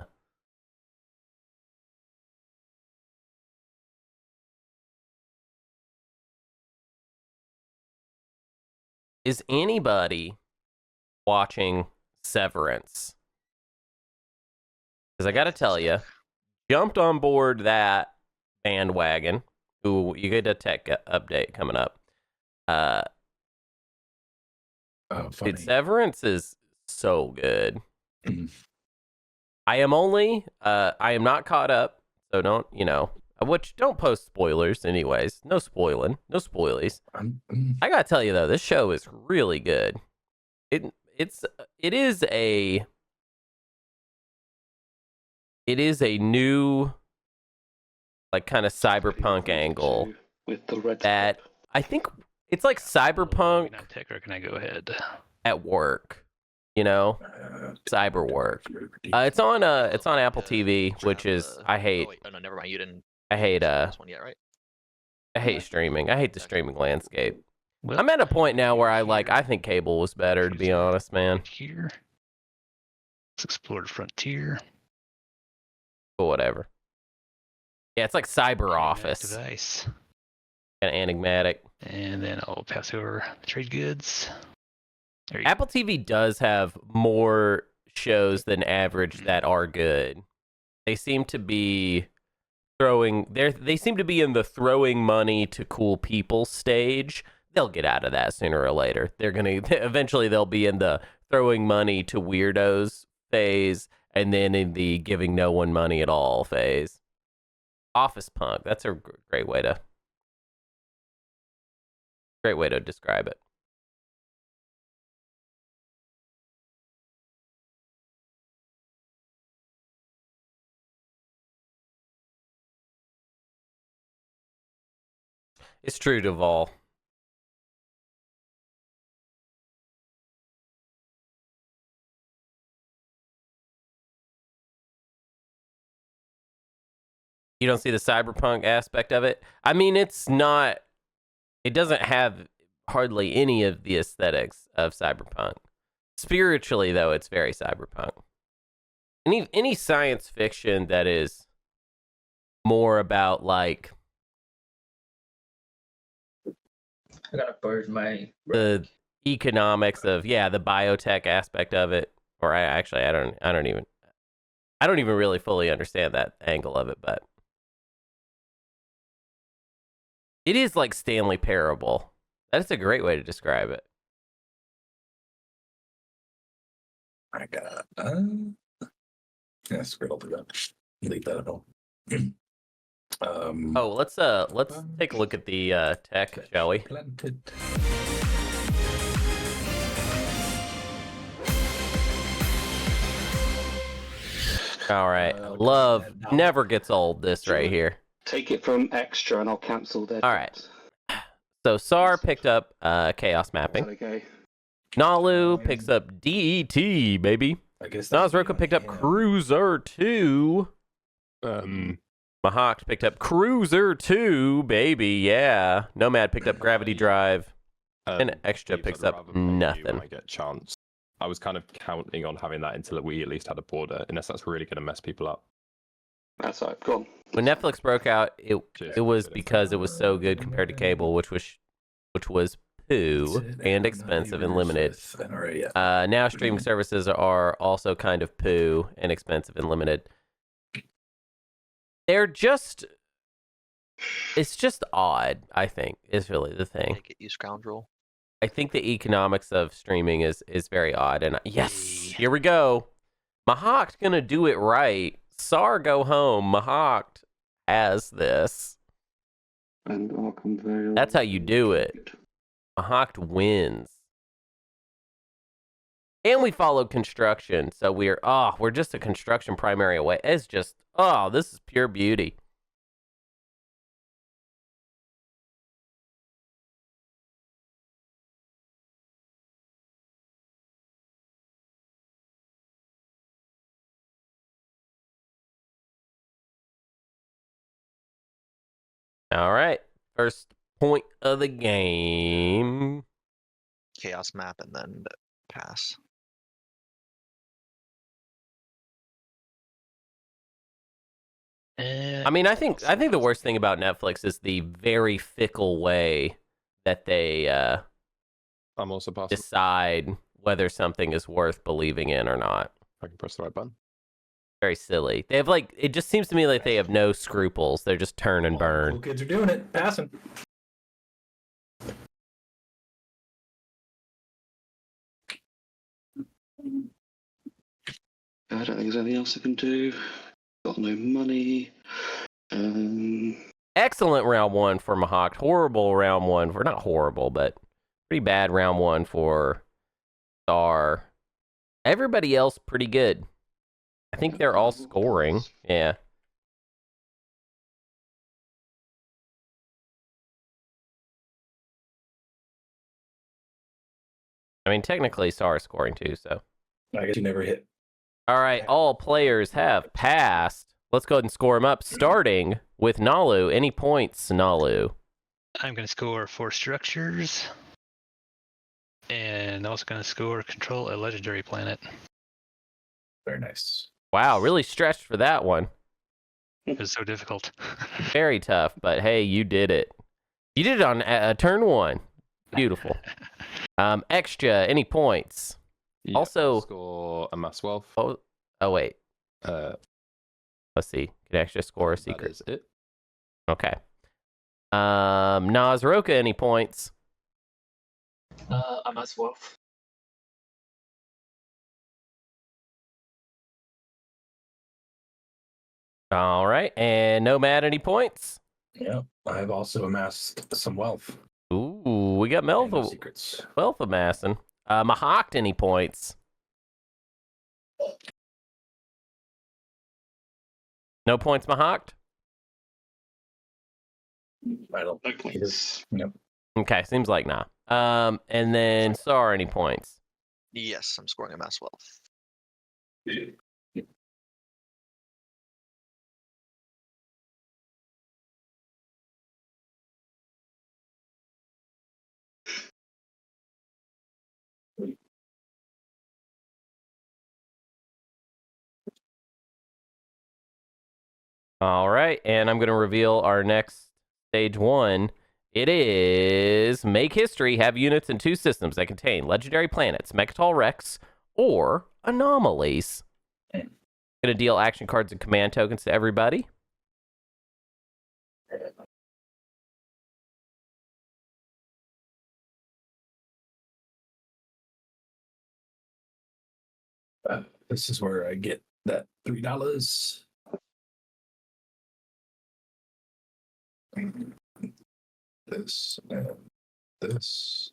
A: Is anybody watching Severance? Because I got to tell you, jumped on board that bandwagon. Ooh, you get a tech update coming up.
F: Oh, funny.
A: Dude, Severance is so good.
F: Mhm.
A: I am not caught up, so don't, don't post spoilers anyways. No spoiling, no spoilies. I gotta tell you though, this show is really good. It is a new, like, kind of cyberpunk angle
D: with the red
A: that I think it's like cyberpunk
E: Not tech, or can I go ahead?
A: at work, cyber work. It's on Apple TV, which is I hate.
C: Oh, wait, no, never mind. You didn't.
A: I hate
C: This one yet, right?
A: I hate streaming. I hate the streaming landscape.
E: Well,
A: I'm at a point now where I think cable was better, to be honest, man.
E: Here. Let's explore the frontier.
A: But whatever. Yeah, it's like Cyber Office.
E: Device.
A: Kind of enigmatic.
E: And then I'll pass over the trade goods. There you go.
A: Apple TV does have more shows than average that are good. They seem to be they seem to be in the throwing money to cool people stage. They'll get out of that sooner or later. Eventually they'll be in the throwing money to weirdos phase, and then in the giving no one money at all phase. Office punk. That's a great way to describe it. It's true, Duvall. You don't see the cyberpunk aspect of it? I mean, it doesn't have hardly any of the aesthetics of cyberpunk. Spiritually, though, it's very cyberpunk. Any science fiction that is more about, like,
G: I gotta purge my
A: the economics of the biotech aspect of it, or I don't even really fully understand that angle of it, but it is like Stanley Parable. That's a great way to describe it.
F: I got scribbled it up. Leave that at home.
A: Let's take a look at the tech, shall we?
F: Planted.
A: All right. Love never gets old, this right here.
D: Take it from Xxcha and I'll cancel their
A: All right.
D: jobs.
A: So Saar picked up chaos mapping.
D: Okay.
A: Naalu picks up DET, baby.
F: I guess
A: Naaz-Rokha picked up Cruiser 2. Mahact picked up Cruiser 2, baby, yeah. Nomad picked up Gravity Drive. And Xxcha picks up nothing.
B: When I get chance. I was kind of counting on having that until we at least had a border, unless that's really going to mess people up.
D: That's all right. Go on.
A: When Netflix broke out, it was because it was so good compared to cable, which was poo and expensive and limited. Now streaming services are also kind of poo and expensive and limited. It's just odd, I think, is really the thing.
C: Take it, you scoundrel.
A: I think the economics of streaming is very odd. And yes, here we go. Mahact gonna do it right. Saar, go home. Mahact has this.
D: And Arkham Vale.
A: That's how you do it. Mahact wins. And we followed construction, so we're just a construction primary away. It's just, this is pure beauty. All right, first point of the game.
C: Chaos map and then pass.
A: I mean, I think the worst thing about Netflix is the very fickle way that they
B: I'm also passing.
A: decide whether something is worth believing in or not.
B: I can press the right button.
A: Very silly. They have it just seems to me like they have no scruples. They're just turn and burn.
F: Cool kids are doing it. Passing.
D: I don't think there's anything else I can do. Got no money.
A: Excellent round one for Mahact. Horrible round one for, not horrible, but pretty bad round one for Saar. Everybody else pretty good. I think they're all scoring. Yeah. I mean, technically Saar is scoring too, so.
F: I guess you never hit.
A: All right, all players have passed. Let's go ahead and score them up, starting with Naalu. Any points, Naalu?
E: I'm going to score 4 structures. And also going to score control a legendary planet.
F: Very nice.
A: Wow, really stretched for that one.
E: It was so difficult.
A: Very tough, but hey, you did it. You did it on turn 1. Beautiful. Xxcha, any points?
B: Yeah,
A: Also-
B: score a mass wealth.
A: Oh wait. Let's see. Can Xxcha score a
B: That
A: secret?
B: is it.
A: Okay. Naaz-Rokha, any points?
G: I'm as well.
A: All right. And Nomad, any points?
F: Yeah, I've also amassed some wealth.
A: Ooh, we got
F: and no
A: wealth
F: secrets.
A: amassing. Mahact, any points? No points, Mahact?
F: I don't.
D: No points.
F: Yep.
A: Okay, seems like nah. And then Saar, any points?
C: Yes, I'm scoring a mass wealth.
A: All right, and I'm going to reveal our next stage 1. It is make history, have units in 2 systems that contain legendary planets, Mechatol Rex, or anomalies. Going to deal action cards and command tokens to everybody.
F: This is where I get that $3. This and this.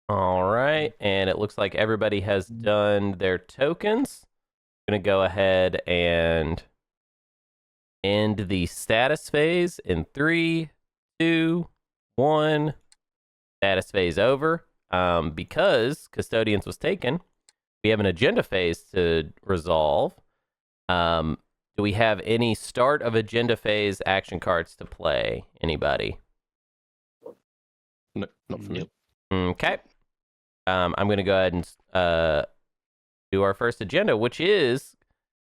A: All right, and it looks like everybody has done their tokens. I'm going to go ahead and end the status phase in 3, 2, 1. Status phase over. Because Custodians was taken, we have an agenda phase to resolve. Do we have any start of agenda phase action cards to play? Anybody?
B: No, not for me.
A: Okay. I'm going to go ahead and do our first agenda, which is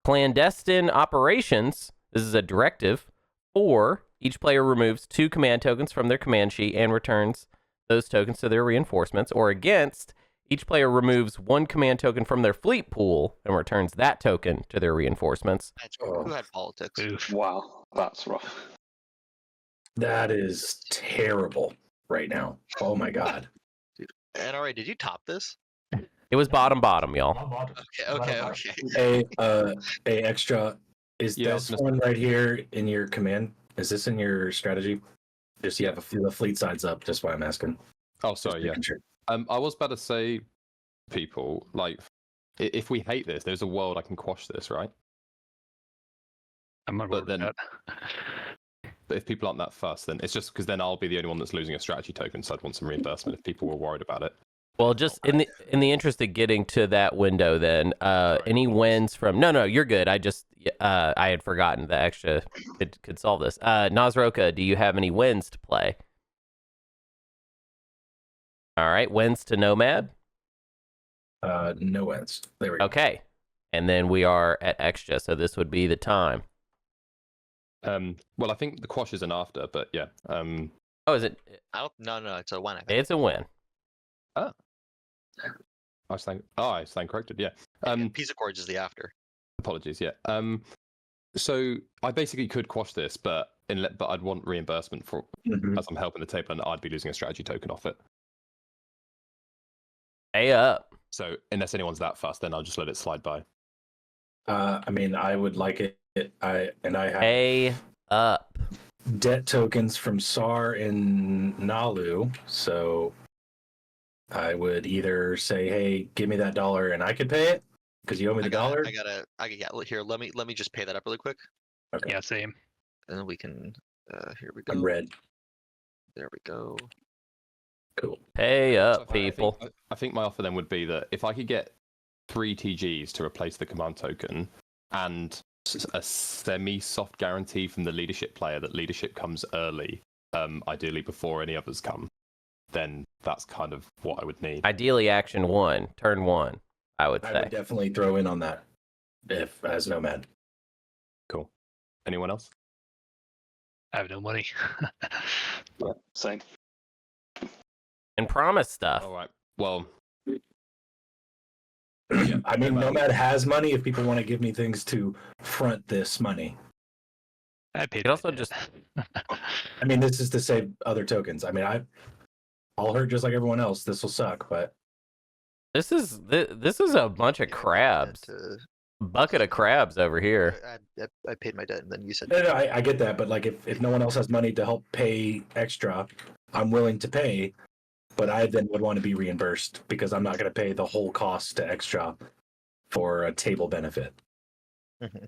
A: clandestine operations. This is a directive. Or each player removes 2 command tokens from their command sheet and returns those tokens to their reinforcements. Or against, each player removes 1 command token from their fleet pool and returns that token to their reinforcements.
C: Who had politics?
E: Oof.
D: Wow, that's rough.
F: That is terrible right now. Oh my god.
C: NRA, did you top this?
A: It was bottom, y'all.
C: Okay.
F: Hey, Xxcha, is
B: Yeah, I
F: this
B: was
F: one right here in your command? Is this in your strategy? Just you have the fleet sides up. Just why I'm asking.
B: Oh, sorry.
F: Just
B: Yeah.
F: making sure.
B: I was about to say, people, like, if we hate this, there's a world I can quash this, right?
E: I'm on
B: But
E: board with
B: then-
E: that.
B: But if people aren't that fussed, then it's just because then I'll be the only one that's losing a strategy token, so I'd want some reimbursement if people were worried about it.
A: Well, just in the interest of getting to that window, then any wins from no, you're good. I had forgotten that Xxcha could solve this. Naaz-Rokha, do you have any wins to play? All right, wins to Nomad.
F: No ends. There we go.
A: Okay, and then we are at Xxcha, so this would be the time.
B: Well, I think the quash is an after, but yeah.
A: Oh, is it?
C: No, it's a 1. I think.
A: It's a win.
B: I stand corrected. Yeah.
C: Piece of Cords is the after.
B: Apologies. Yeah. So I basically could quash this, but I'd want reimbursement for
F: Mhm.
B: as I'm helping the table, and I'd be losing a strategy token off it.
A: Pay up.
B: So unless anyone's that fast, then I'll just let it slide by.
F: I mean, I would like it. I have
A: Pay up.
F: debt tokens from Saar and Naalu, so I would either say, "Hey, give me that $1 and I could pay it because you owe me the $1."
C: Yeah, here, let me just pay that up really quick.
F: Okay.
E: Yeah, same.
C: And then we can, here we go.
F: I'm red.
C: There we go.
F: Cool.
A: Pay
B: So
A: up, people.
B: I think my offer then would be that if I could get 3 TGs to replace the command token and a semi-soft guarantee from the leadership player that leadership comes early, ideally before any others come, then that's kind of what I would need.
A: Ideally, action 1, turn 1, I would
F: I
A: say.
F: would definitely throw in on that if as Nomad.
B: Cool. Anyone else?
E: I have no money.
D: Yeah, same.
A: And promise stuff.
B: All right. Well,
F: I mean, Nomad has money if people want to give me things to front this money.
E: I paid.
A: You could also just
F: I mean, this is to save other tokens. I mean, I'll hurt just like everyone else. This will suck, but
A: this is a bunch of crabs. Bucket of crabs over here.
C: I paid my debt, and then you said.
F: no, I get that. But like, if no one else has money to help pay extra, I'm willing to pay. But I then would want to be reimbursed because I'm not going to pay the whole cost to Xxcha for a table benefit.
C: Mhm.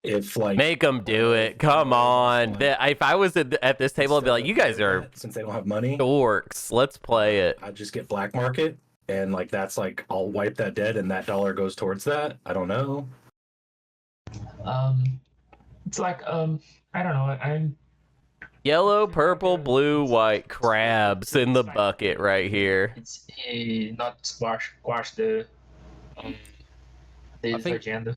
F: If like
A: Make them do it. Come on. If I was at this table, I'd be like, you guys are
F: since they don't have money,
A: dorks. Let's play it.
F: I just get black market and like that's like I'll wipe that debt and that $1 goes towards that. I don't know.
G: It's like I don't know. I'm
A: Yellow, purple, blue, white crabs in the bucket right here.
G: it's not squash the this
B: think-
G: agenda.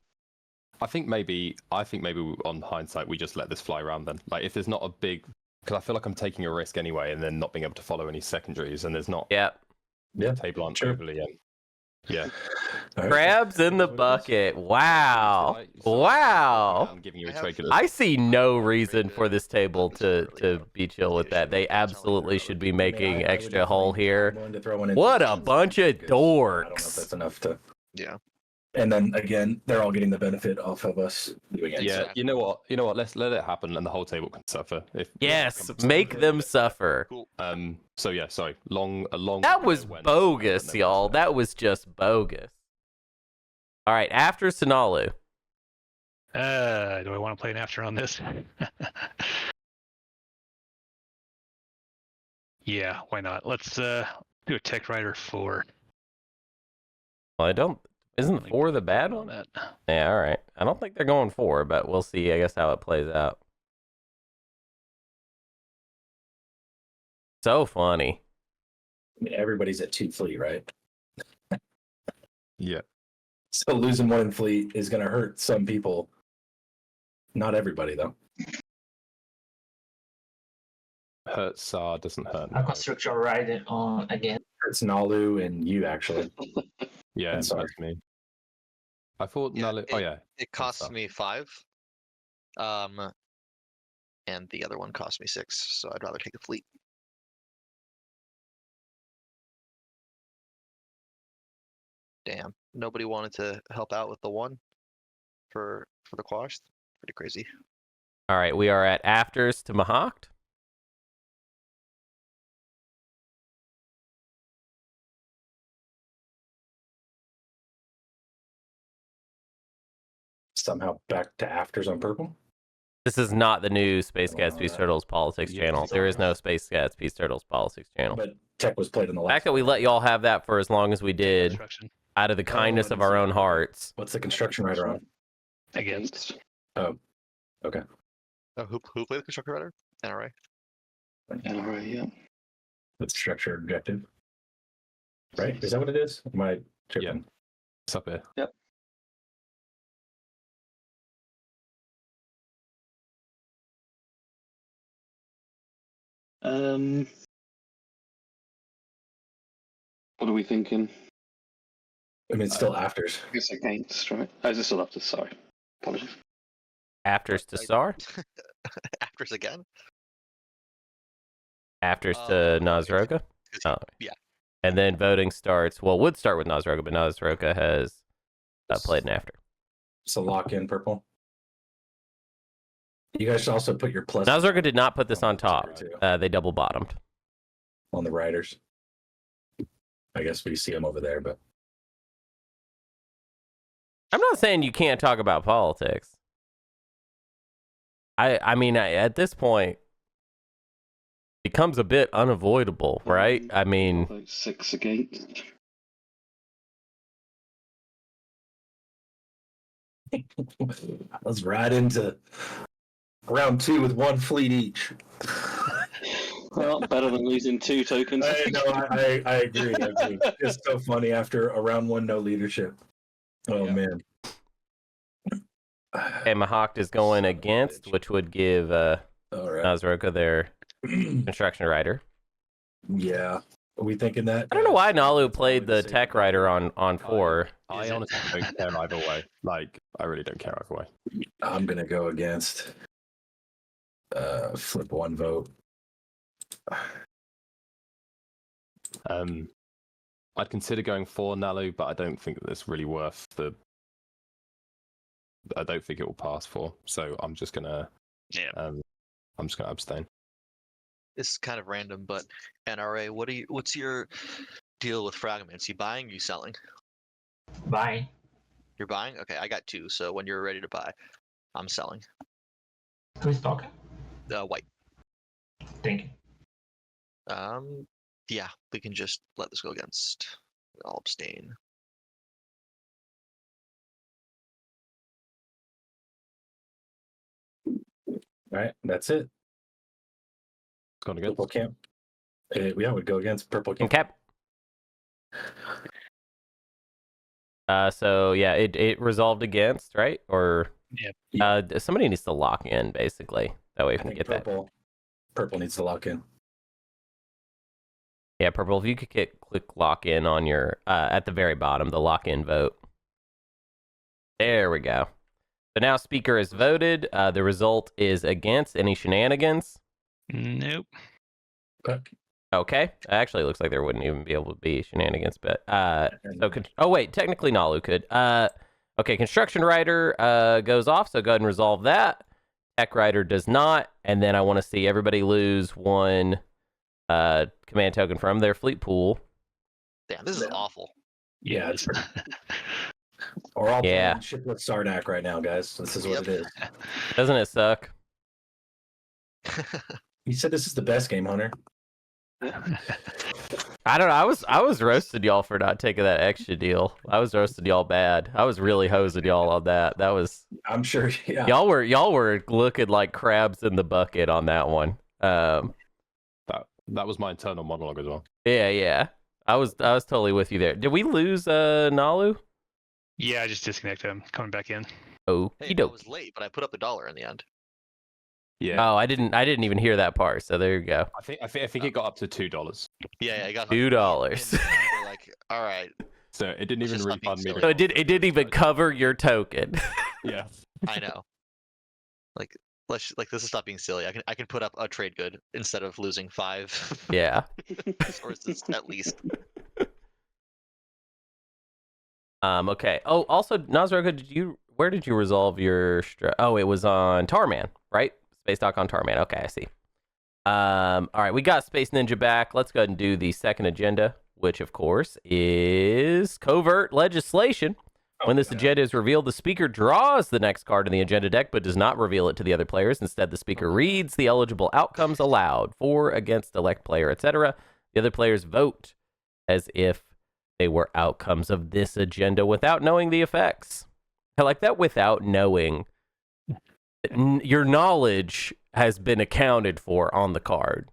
B: I think maybe on hindsight we just let this fly around then. Like if there's not a big, because I feel like I'm taking a risk anyway, and then not being able to follow any secondaries, and there's not
A: Yep.
F: Yeah,
B: table aren't
F: sure.
B: overly. Yeah.
F: All right.
A: Crabs in the bucket. Wow. Wow.
B: I'm giving you a
C: I have-
B: trade.
A: I see no reason for this table to be chill with that. They absolutely should be making
F: I would
A: extra hull
F: definitely-
A: here.
F: I'm willing to throw one in
A: What a
F: just
A: bunch of
F: because I don't know if
A: dorks.
F: that's enough to.
C: Yeah.
F: And then again, they're all getting the benefit off of us doing it.
B: Yeah, you know what? Let's let it happen, and the whole table can suffer. If
A: Yes, make them suffer.
C: Cool.
B: So yeah, sorry. A long.
A: That was
B: when-
A: bogus,
B: when
A: y'all. That was just bogus. All right, after Naalu.
E: Do I want to play an after on this? Yeah, why not? Let's do a Tech Rider 4.
A: Well, I don't. Isn't 4 the bad
E: on
A: one?
E: that.
A: Yeah, all right. I don't think they're going 4, but we'll see. I guess how it plays out. So funny.
F: I mean, everybody's at 2 fleet, right?
B: Yeah.
F: So losing 1 in fleet is going to hurt some people. Not everybody, though.
B: Hurt Saar doesn't hurt.
G: A construction ride on again.
F: Hurts Naalu and you, actually.
B: Yeah,
F: I'm sorry.
B: that's me. I thought
C: Yeah,
B: Naalu. Oh yeah.
C: It costs me 5. And the other one cost me 6, so I'd rather take a fleet. Damn. Nobody wanted to help out with the one for the quash. Pretty crazy.
A: All right, we are at afters to Mahact.
F: Somehow back to afters on purple.
A: This is not the new Space Cats Peace Turtles Politics
F: Yeah,
A: channel.
F: it's
A: There
F: all
A: is no Space Cats Peace Turtles Politics channel.
F: But tech was played in the
A: The
F: last.
A: fact that we let y'all have that for as long as we did,
E: Construction.
A: out of the kindness
F: I
A: of
F: didn't
A: our
F: see
A: own
F: that.
A: hearts.
F: What's the construction rider on?
E: Against.
F: Okay.
C: Oh, who played the constructor rider? NRA.
D: NRA, yeah.
F: That's structure objective. Right? Is that what it is? Am I tripping?
B: It's up here.
D: What are we thinking?
F: I mean, it's still afters.
D: I guess against, right? Oh, is this still after? Sorry. Apologies.
A: Afters to Saar.
C: Actors again?
A: Afters to Naaz-Rokha. Oh.
C: Yeah.
A: And then voting starts. Well, would start with Naaz-Rokha, but Naaz-Rokha has played an after.
F: So lock in purple. You guys should also put your plus.
A: Naaz-Rokha did not put this on top.
F: too,
A: They double bottomed.
F: on the riders. I guess we see them over there, but
A: I'm not saying you can't talk about politics. I mean, at this point, it becomes a bit unavoidable, right? I mean,
D: About 6 against.
F: let's ride into round 2 with 1 fleet each.
D: Well, better than losing 2 tokens.
F: I know. I agree. I agree. It's so funny after a round 1 no leadership. Oh man.
A: okay, Mahact is going against, which would give
F: All right.
A: Naaz-Rokha their construction rider.
F: Yeah. Are we thinking that?
A: I don't know why Naalu played the tech rider on 4.
B: I honestly don't care either way. Like, I really don't care either way.
F: I'm gonna go against. Flip 1 vote.
B: I'd consider going for Naalu, but I don't think that it's really worth the. I don't think it will pass for. So I'm just gonna.
E: Yeah.
B: I'm just gonna abstain.
C: It's kind of random, but NRA, what's your deal with fragments? You buying, you selling?
G: Bye.
C: You're buying? Okay, I got 2, so when you're ready to buy, I'm selling.
G: Who's talking?
C: White.
G: Thank you.
C: Yeah, we can just let this go against. I'll abstain.
F: All right, that's it.
B: Gone against.
F: Purple camp. Yeah, would go against purple camp.
A: Cap. So yeah, it resolved against, right? Or somebody needs to lock in basically. That way we
F: I
A: can
F: think
A: get that.
F: Purple needs to lock in.
A: Yeah, purple. If you could click lock in on your at the very bottom, the lock in vote. There we go. So now speaker is voted. The result is against. Any shenanigans?
E: Nope.
A: Okay. Actually, it looks like there wouldn't even be able to be shenanigans, but oh wait, technically Naalu could. Okay, construction rider goes off, so go ahead and resolve that. Tech rider does not, and then I want to see everybody lose 1 command token from their fleet pool.
C: Damn, this is awful.
F: Yeah, it's we're all playing shiplet Sardak right now, guys. This is what it is.
A: Doesn't it suck?
F: You said this is the best game, Hunter.
A: I don't know. I was roasting y'all for not taking that Xxcha deal. I was roasting y'all bad. I was really hosing y'all on that. That was.
F: I'm sure. Yeah.
A: Y'all were looking like crabs in the bucket on that one.
B: That was my internal monologue as well.
A: Yeah. I was totally with you there. Did we lose Naalu?
E: Yeah, I just disconnected him. Coming back in.
A: Oh,
C: Hey, I was late, but I put up $1 in the end.
B: Yeah.
A: Oh, I didn't even hear that part. So there you go.
B: I think it got up to $2.
C: Yeah, I got
A: $2.
C: We're like, all right.
B: So it didn't even
C: It's just not
B: refund me.
C: being
A: So it didn't even cover your token.
B: Yeah.
C: I know. Like, this is stop being silly. I can put up a trade good instead of losing 5.
A: Yeah.
C: Resources at least.
A: Okay. Oh, also, Naaz-Rokha, where did you resolve your? Oh, it was on Tarman, right? Space Dock on Tarman. Okay, I see. All right, we got Space Ninja back. Let's go ahead and do the second agenda, which of course is covert legislation. When this agenda is revealed, the speaker draws the next card in the agenda deck, but does not reveal it to the other players. Instead, the speaker reads the eligible outcomes aloud: for, against, elect player, etc. The other players vote as if they were outcomes of this agenda without knowing the effects. I like that, without knowing. Your knowledge has been accounted for on the card.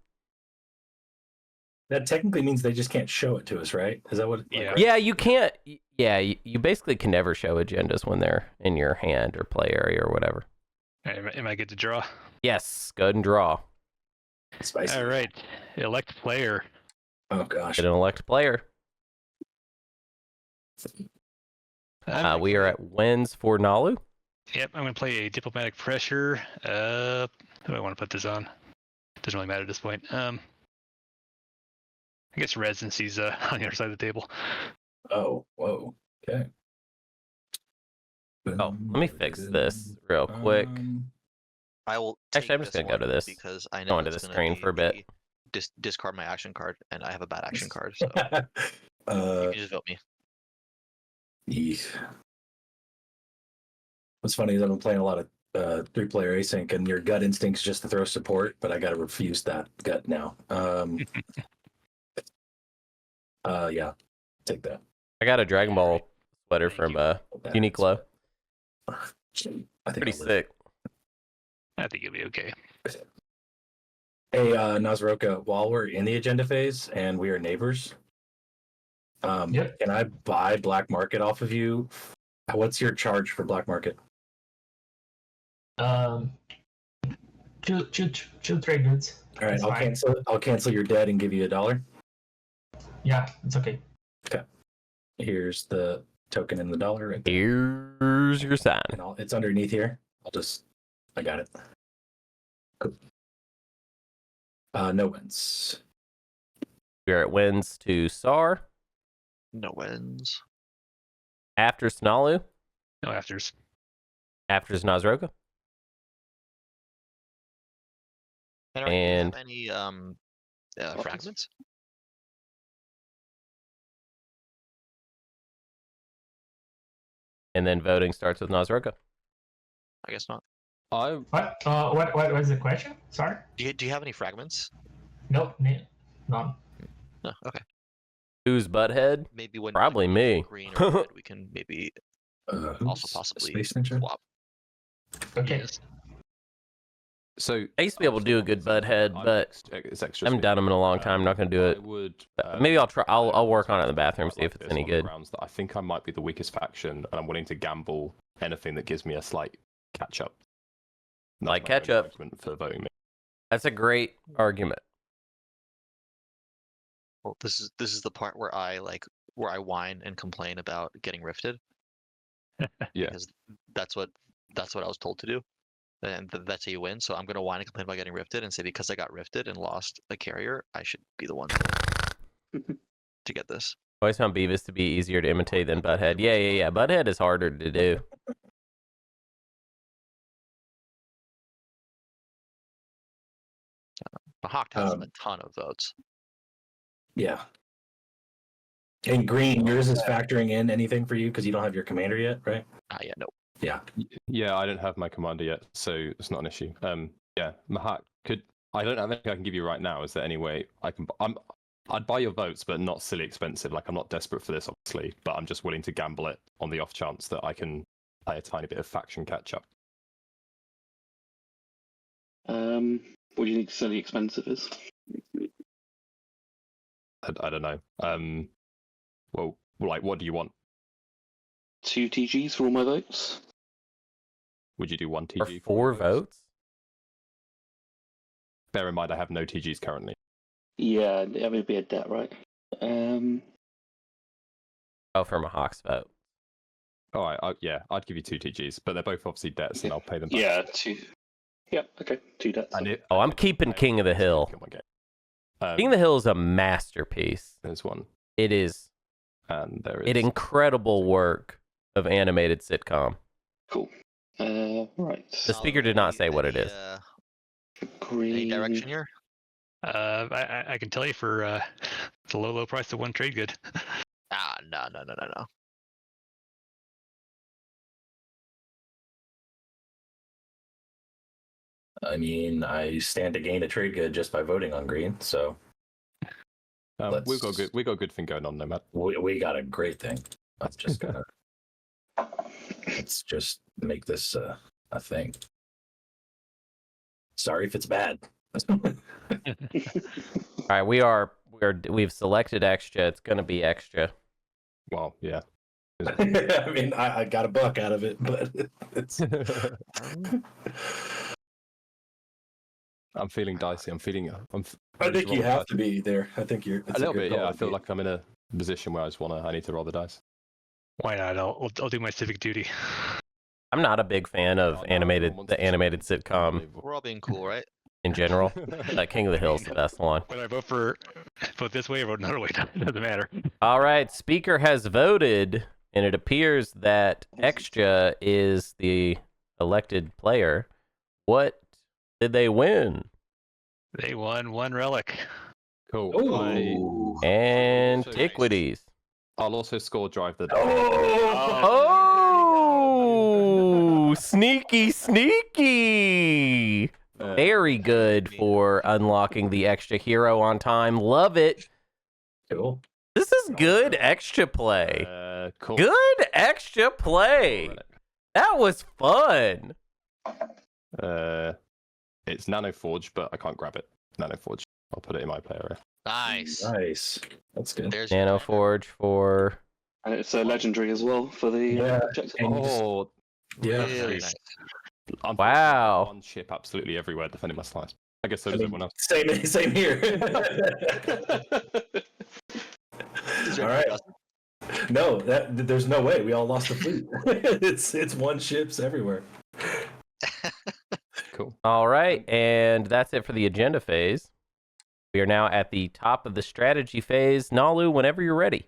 F: That technically means they just can't show it to us, right? Is that what?
E: Yeah.
A: Yeah, you can't. Yeah, you basically can never show agendas when they're in your hand or play area or whatever.
E: Am I good to draw?
A: Yes, go ahead and draw.
F: Spicy.
E: All right. Elect player.
F: Oh gosh.
A: Get an elect player. We are at wins for Naalu.
E: Yep, I'm going to play a diplomatic pressure. Who do I want to put this on? Doesn't really matter at this point. I guess residency's on the other side of the table.
F: Oh, whoa. Okay.
A: Oh, let me fix this real quick.
C: I will.
A: Actually, I'm
C: take
A: just gonna go to
C: one
A: this.
C: because I
A: Go
C: know
A: into
C: it's
A: the
C: gonna
A: screen
C: be
A: for a bit.
C: the discard my action card, and I have a bad action card, so you can just vote me.
F: Yeesh. What's funny is I've been playing a lot of 3-player async, and your gut instinct's just to throw support, but I gotta refuse that gut now. Yeah, take that.
A: I got a Dragon Ball sweater
E: Thank
A: from
E: you.
A: Uniqlo.
F: I think
A: Pretty
F: I'll live.
A: sick.
E: I think you'll be okay.
F: Hey, Naaz-Rokha, while we're in the agenda phase and we are neighbors,
G: Yep.
F: can I buy black market off of you? What's your charge for black market?
G: Two trade goods.
F: All right,
G: It's
F: I'll
G: fine.
F: cancel your debt and give you $1.
G: Yeah, it's okay.
F: Here's the token in the dollar right there.
A: Here's your sign.
F: And it's underneath here. I got it. Cool. No wins.
A: Spirit wins to Saar.
C: No wins.
A: After Naalu.
E: No afters.
A: After Naaz-Rokha.
C: And do you have any fragments?
A: And then voting starts with Naaz-Rokha.
C: I guess not.
G: What? What was the question? Sorry.
C: Do you have any fragments?
G: Nope. None.
C: No. Okay.
A: Who's butthead?
C: Maybe when
A: Probably
C: when
A: me.
C: green or red, we can maybe also
F: Who's
C: possibly
F: Space Ninja?
C: swap.
G: Okay.
E: Yes.
B: So
A: I used to be able to do a good butthead, but
B: it's extra.
A: I haven't done them in a long time. I'm not going to do
B: I
A: it.
B: would.
A: Maybe I'll try. I'll work on it in the bathroom, see if it's
B: this
A: any
B: on the
A: good.
B: grounds that I think I might be the weakest faction, and I'm willing to gamble anything that gives me a slight catch up. And that's
A: Like
B: my
A: catch
B: only
A: up.
B: argument for voting me.
A: That's a great argument.
C: Well, this is the part where I whine and complain about getting rifted.
B: Yeah.
C: Because that's what I was told to do, and that's how you win. So I'm gonna whine and complain about getting rifted and say because I got rifted and lost a carrier, I should be the one to get this.
A: I always found Beavs to be easier to imitate than Butthead. Yeah. Butthead is harder to do.
C: Mahact has a ton of votes.
F: Yeah. And green, yours is factoring in anything for you because you don't have your commander yet, right?
C: Yeah, no.
F: Yeah.
B: Yeah, I don't have my commander yet, so it's not an issue. Yeah, Mahact I don't have anything I can give you right now. Is there any way I can? I'd buy your votes, but not silly expensive. Like I'm not desperate for this, obviously, but I'm just willing to gamble it on the off chance that I can play a tiny bit of faction catch up.
D: What do you think silly expensive is?
B: I don't know. Well, like, what do you want?
D: 2 TGs for all my votes.
B: Would you do 1
A: Or
B: TG?
A: 4 votes?
B: Bear in mind, I have no TGs currently.
D: Yeah, that would be a debt, right?
A: Oh, for Mahacht's vote.
B: All right, yeah, I'd give you 2 TGs, but they're both obviously debts, and I'll pay them back.
D: Yeah, 2. Yep, okay, 2 debts.
A: I'm keeping King of the Hill. King of the Hill is a masterpiece.
B: There's one.
A: It is.
B: And there is.
A: It incredible work of animated sitcom.
D: Cool. Right.
A: The speaker did not say what it is.
D: Green.
C: Any direction here?
E: I can tell you for the low price of one trade good.
C: No.
F: I mean, I stand to gain a trade good just by voting on green, so
B: we got a good thing going on, Nomad.
F: we got a great thing. Let's just make this a thing. Sorry if it's bad.
A: All right, we've selected Xxcha. It's gonna be Xxcha.
B: Well, yeah.
F: I mean, I got a buck out of it, but it's.
B: I'm feeling dicey.
F: I think you have to be there. I think you're
B: a little bit. Yeah, I feel like I'm in a position where I need to roll the dice.
E: Why not? I'll do my civic duty.
A: I'm not a big fan of the animated sitcom.
C: We're all being cool, right?
A: in general. King of the Hill's the best one.
E: Whether I vote this way or vote another way, doesn't matter.
A: All right, Speaker has voted, and it appears that Xxcha is the elected player. What did they win?
E: They won 1 relic.
B: Cool.
F: Ooh.
A: Antiquities.
B: I'll also score drive the.
A: Oh, sneaky, sneaky. Very good for unlocking the Xxcha hero on time. Love it.
F: Cool.
A: This is good Xxcha play.
B: Cool.
A: Good Xxcha play. That was fun.
B: It's Nano Forge, but I can't grab it. Nano Forge. I'll put it in my player area.
C: Nice.
F: Nice. That's good.
C: There's your
A: Nano
C: timer.
A: Forge for.
D: And it's a legendary as well for the
F: Yeah,
D: objective.
F: and you just-
B: Oh,
F: Yeah.
C: Really nice.
B: I'm
A: Wow.
B: one ship absolutely everywhere defending my slice. I guess so
F: I
B: does
F: mean,
B: everyone else.
F: same here. All right. No, there's no way. We all lost the fleet. it's one ships everywhere.
B: Cool.
A: All right, and that's it for the agenda phase. We are now at the top of the strategy phase. Naalu, whenever you're ready.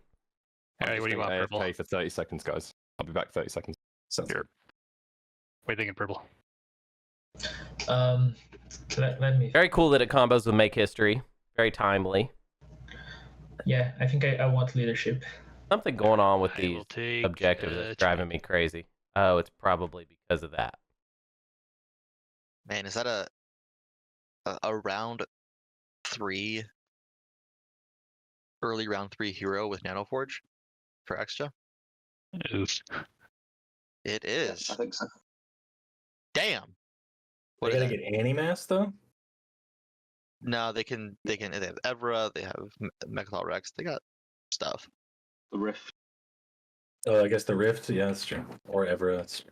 E: All right, what do you want, Purple?
B: AFK for 30 seconds, guys. I'll be back 30 seconds.
F: Sounds
E: Sure. What do you thinking, Purple?
G: Let me.
A: Very cool that it combos with Make History. Very timely.
G: Yeah, I think I want leadership.
A: Something going on with
E: I
A: these
E: will take,
A: objectives that's driving me crazy. Oh, it's probably because of that.
C: Man, is that a round 3, early round 3 hero with Nano Forge for Xxcha?
E: Oof.
C: It is.
D: I think so.
C: Damn.
F: What
C: What is
F: gotta
C: that?
F: get Animass though?
C: No, they have Evra, they have Mechalol Rex, they got stuff.
D: The Rift.
F: Oh, I guess the Rift. Yeah, that's true. Or Evra. That's true.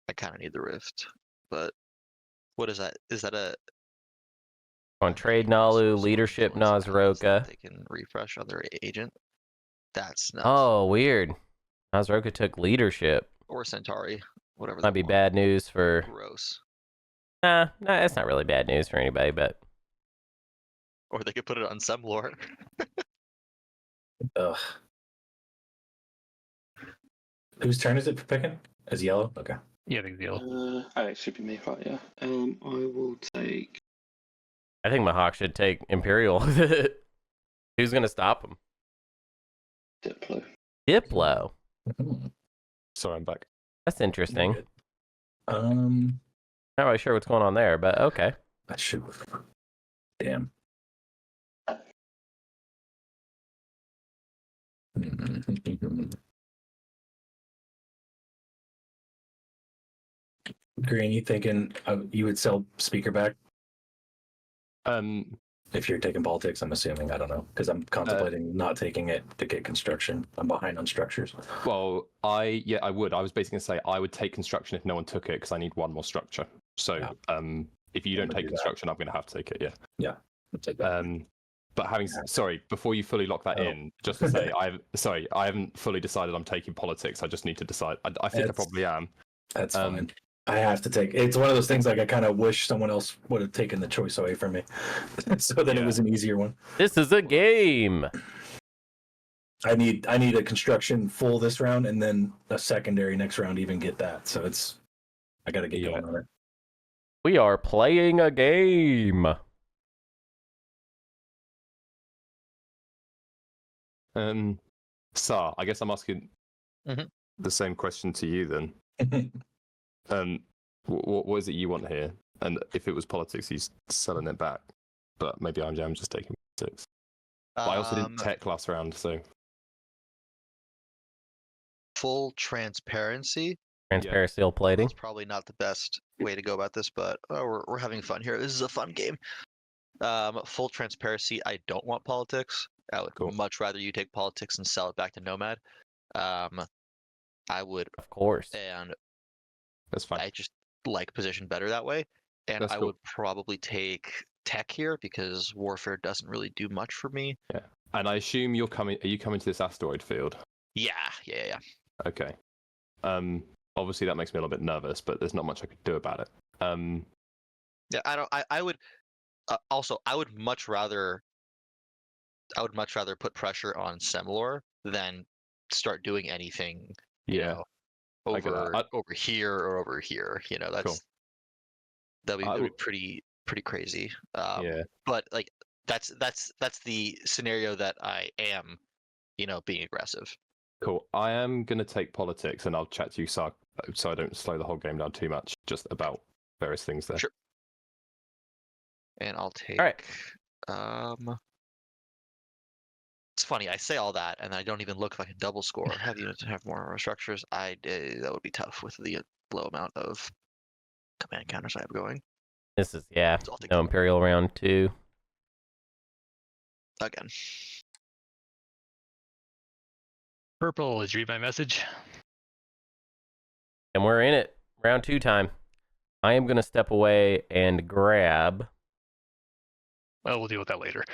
C: I kind of need the Rift, but what is that? Is that a
A: On trade Naalu,
C: resource
A: leadership
C: influence that means that
A: Naaz-Rokha.
C: they can refresh other agent? That's nuts.
A: Oh, weird. Naaz-Rokha took leadership.
C: Or Centauri, whatever.
A: Might
C: they
A: be
C: want.
A: bad news for.
C: Gross.
A: Nah, it's not really bad news for anybody, but
C: Or they could put it on Semlor.
F: Ugh. Whose turn is it for picking? Is yellow? Okay.
E: Yeah, I think the
D: Oh, it should be me, right? Yeah. I will take.
A: I think Mahact should take Imperial. Who's gonna stop him?
D: Diplo.
A: Diplo.
B: Sorry, I'm back.
A: That's interesting.
F: Good.
A: Not really sure what's going on there, but okay.
F: That should. Damn. Green, you thinking you would sell speaker back if you're taking politics? I'm assuming. I don't know because I'm contemplating not taking it to get construction. I'm behind on structures.
B: Well, I would. I was basically going to say I would take construction if no one took it because I need one more structure. So, if you don't
F: gonna
B: take
F: do that.
B: construction, I'm going to have to take it.
F: I'll take that.
B: But sorry, before you fully lock that
F: Oh.
B: in, just to say, I haven't fully decided I'm taking politics. I just need to decide. I think I
F: That's-
B: probably am.
F: That's fine. I have to take. It's one of those things like I kind of wish someone else would have taken the choice away from me, so then it was an easier one.
A: This is a game.
F: I need a construction full this round and then a secondary next round to even get that. So I got to get going on it.
A: We are playing a game.
B: Saar, I guess I'm asking
C: Mhm.
B: the same question to you then. What is it you want here? And if it was politics, he's selling it back. But maybe I'm just taking politics. But I also didn't tech last round, so
C: Full transparency.
A: Transparent plating.
C: It's probably not the best way to go about this, but we're having fun here. This is a fun game. Full transparency. I don't want politics. I would
B: Cool.
C: much rather you take politics and sell it back to Nomad. I would,
A: Of course.
C: and
B: that's fine.
C: I just like position better that way. And
B: That's
C: I
B: cool.
C: would probably take tech here because warfare doesn't really do much for me.
B: And I assume you're coming. Are you coming to this asteroid field?
C: Yeah.
B: Okay. Obviously that makes me a little bit nervous, but there's not much I could do about it.
C: Yeah, I don't. I would. Also, I would much rather put pressure on Semlor than start doing anything. You
B: Yeah.
C: know,
B: I get that.
C: over here or over here. You know,
B: Cool.
C: that'd be pretty crazy.
B: Yeah.
C: But like that's the scenario that I am, being aggressive.
B: Cool. I am going to take politics, and I'll chat to you, Saar, so I don't slow the whole game down too much, just about various things there.
C: Sure. And I'll take.
A: All right.
C: It's funny. I say all that, and I don't even look if I can double score. Have units have more structures. That would be tough with the low amount of command counters I have going.
A: This is
C: So I'll take
A: no
C: that.
A: Imperial round 2.
C: Again.
E: Purple, did you read my message?
A: And we're in it. Round 2 time. I am going to step away and grab.
E: Well, we'll deal with that later.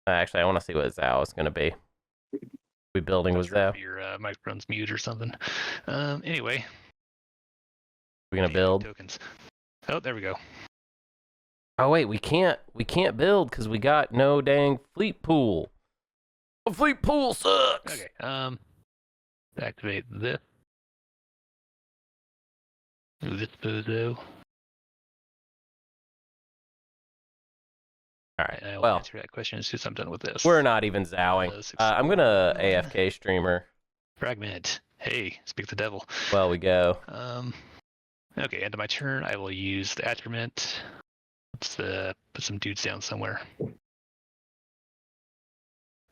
A: Actually, I want to see what Zhao is going to be. We building with Zhao.
E: Your microphone's mute or something. Anyway.
A: We're going to build.
E: Tokens. Oh, there we go.
A: Oh wait, we can't build because we got no dang fleet pool. The fleet pool sucks.
E: Okay. Activate this. Move this bozo.
A: All right.
E: And I'll
A: Well,
E: answer that question as soon as I'm done with this.
A: we're not even Zowing. I'm gonna AFK streamer.
E: Fragment. Hey, speak the devil.
A: Well, we go.
E: Okay, end of my turn. I will use the attribute. Let's put some dudes down somewhere.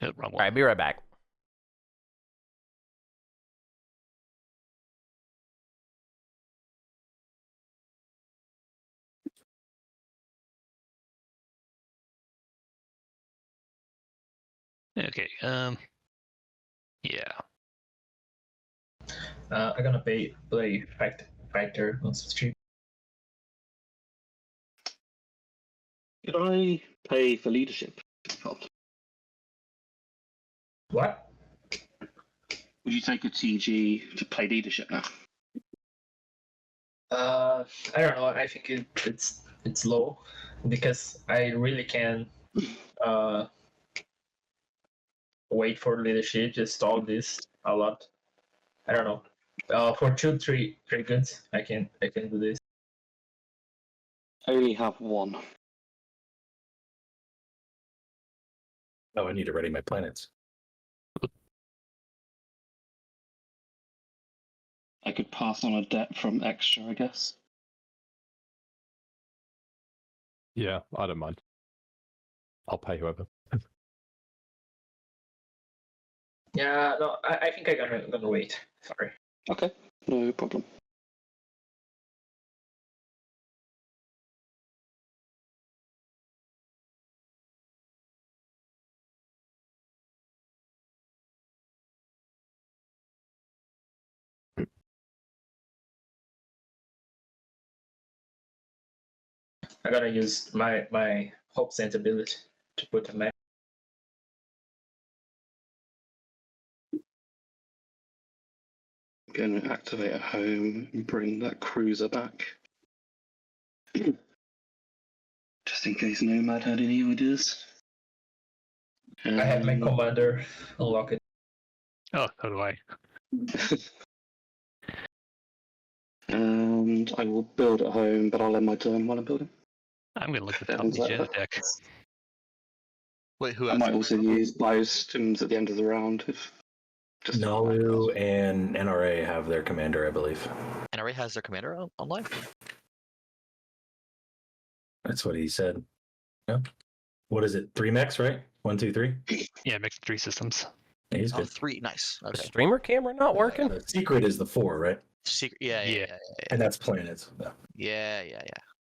E: Oh, wrong one.
A: All right, be right back.
E: Okay. Yeah.
G: I'm gonna play fighter on stream.
D: Could I pay for leadership?
G: What?
D: Would you take a TG to play leadership now?
G: I don't know. I think it's low because I really can wait for leadership. Just stall this a lot. I don't know. For 2-3 goods, I can do this.
D: I only have one.
F: Oh, I need to ready my planets.
D: I could pass on a debt from Xxcha, I guess.
B: Yeah, I don't mind. I'll pay whoever.
G: Yeah, no, I think I'm gonna wait. Sorry.
D: Okay, no problem.
G: I'm gonna use my hope sense ability to put a map.
D: I'm going to activate a home and bring that cruiser back. Just in case Nomad had any ideas.
G: I have my commander unlocked.
E: Oh, so do I.
D: And I will build at home, but I'll end my turn while I'm building.
E: I'm gonna look at the top of the agenda deck.
C: Wait, who
D: I
C: has
D: might
C: it?
D: also use biostims at the end of the round if just
F: Naalu and NRA have their commander, I believe.
C: NRA has their commander online?
F: That's what he said. Yeah. What is it? 3 mechs, right? 1, 2, 3.
E: Yeah, mixed 3 systems.
F: Yeah, he's
C: Oh,
F: good.
C: 3. Nice.
A: The
C: Okay.
A: streamer camera not working?
F: The secret is the 4, right?
C: Secret. Yeah.
F: And that's planets. Yeah.
C: Yeah.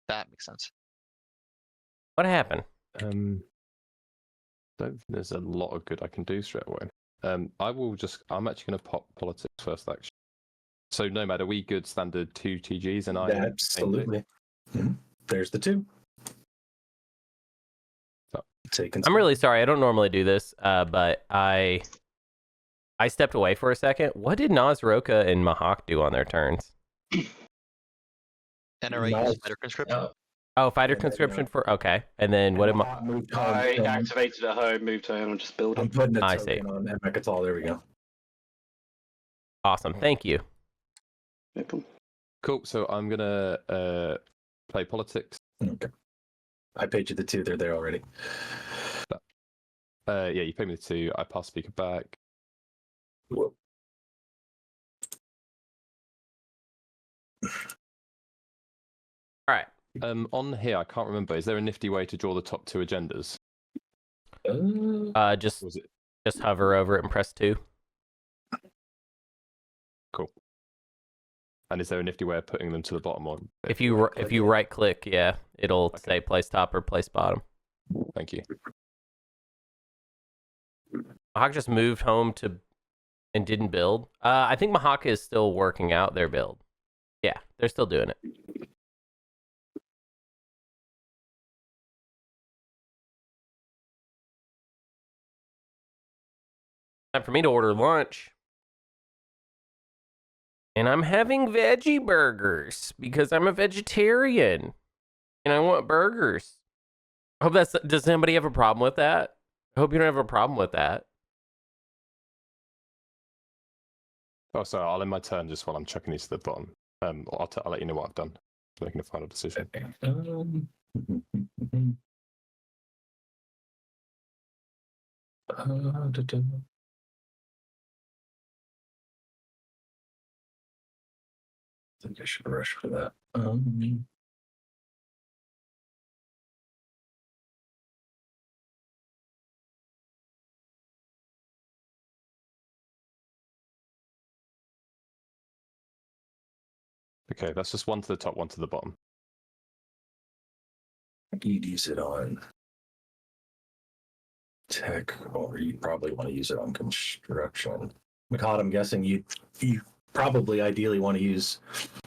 C: That makes sense.
A: What happened?
B: Don't think there's a lot of good I can do straight away. I'm actually going to pop politics first, actually. So, Nomad, are we good standard 2 TGs and I?
F: Absolutely. There's the 2.
A: I'm really sorry. I don't normally do this, but I stepped away for a second. What did Naaz-Rokha and Mahact do on their turns?
C: NRA
F: Nice.
C: uses better conscript.
A: Oh, fighter
F: And then,
A: conscription for okay. And then what am I?
F: Mahact moved home,
D: I
F: so
D: activated at home, moved home, and just build
F: I'm
D: it.
F: putting a
A: I see.
F: token on Mechatol. There we go.
A: Awesome. Thank you.
D: No problem.
B: Cool. So I'm gonna play politics.
F: Okay. I paid you the 2. They're there already.
B: Yeah, you paid me the 2. I pass speaker back.
F: Whoa.
A: All right.
B: On here, I can't remember. Is there a nifty way to draw the top 2 agendas?
A: Just
B: Was it
A: hover over it and press 2.
B: cool? And is there a nifty way of putting them to the bottom one?
A: If you right click, yeah, it'll say place top or place bottom.
B: Thank you.
A: Mahact just moved home and didn't build. I think Mahact is still working out their build. Yeah, they're still doing it. Time for me to order lunch. And I'm having veggie burgers because I'm a vegetarian and I want burgers. I hope does anybody have a problem with that? I hope you don't have a problem with that.
B: Oh, sorry. I'll end my turn just while I'm chucking these to the bottom. I'll let you know what I've done. Making a final decision.
F: I think I should rush for that.
B: Okay, that's just 1 to the top, 1 to the bottom.
F: You'd use it on tech, or you probably want to use it on construction. McCall, I'm guessing you probably ideally want to use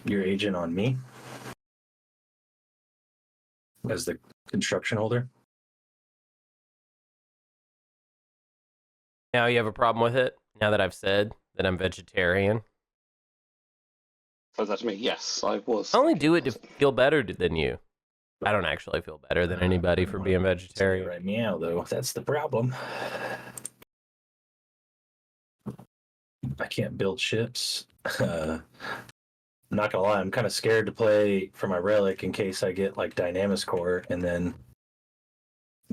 F: your agent on me as the construction holder.
A: Now you have a problem with it? Now that I've said that I'm vegetarian?
D: So that's me. Yes, I was.
A: I only do it to feel better than you. I don't actually feel better than anybody for being vegetarian.
F: Right meow, though. That's the problem. I can't build ships. I'm not gonna lie, I'm kind of scared to play for my relic in case I get like Dynamis Core and then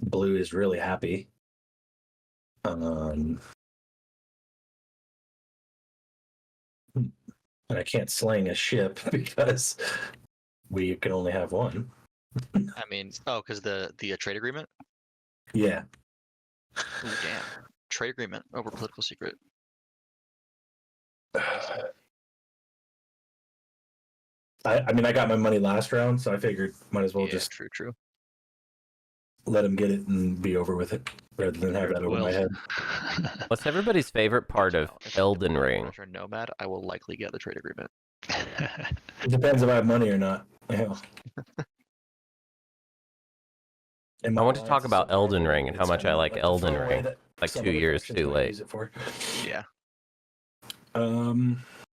F: blue is really happy. And I can't sling a ship because we can only have one.
C: I mean, because the trade agreement.
F: Yeah.
C: Ooh, damn. Trade agreement over political secret.
F: I mean, I got my money last round, so I figured might as well
C: Yeah,
F: just
C: true.
F: let him get it and be over with it rather than have that over my head.
A: What's everybody's favorite part of Elden Ring?
C: After Nomad, I will likely get the trade agreement.
F: It depends if I have money or not. Yeah.
A: I want to talk about Elden Ring and how much I like Elden Ring. Like 2 years too late.
C: Yeah.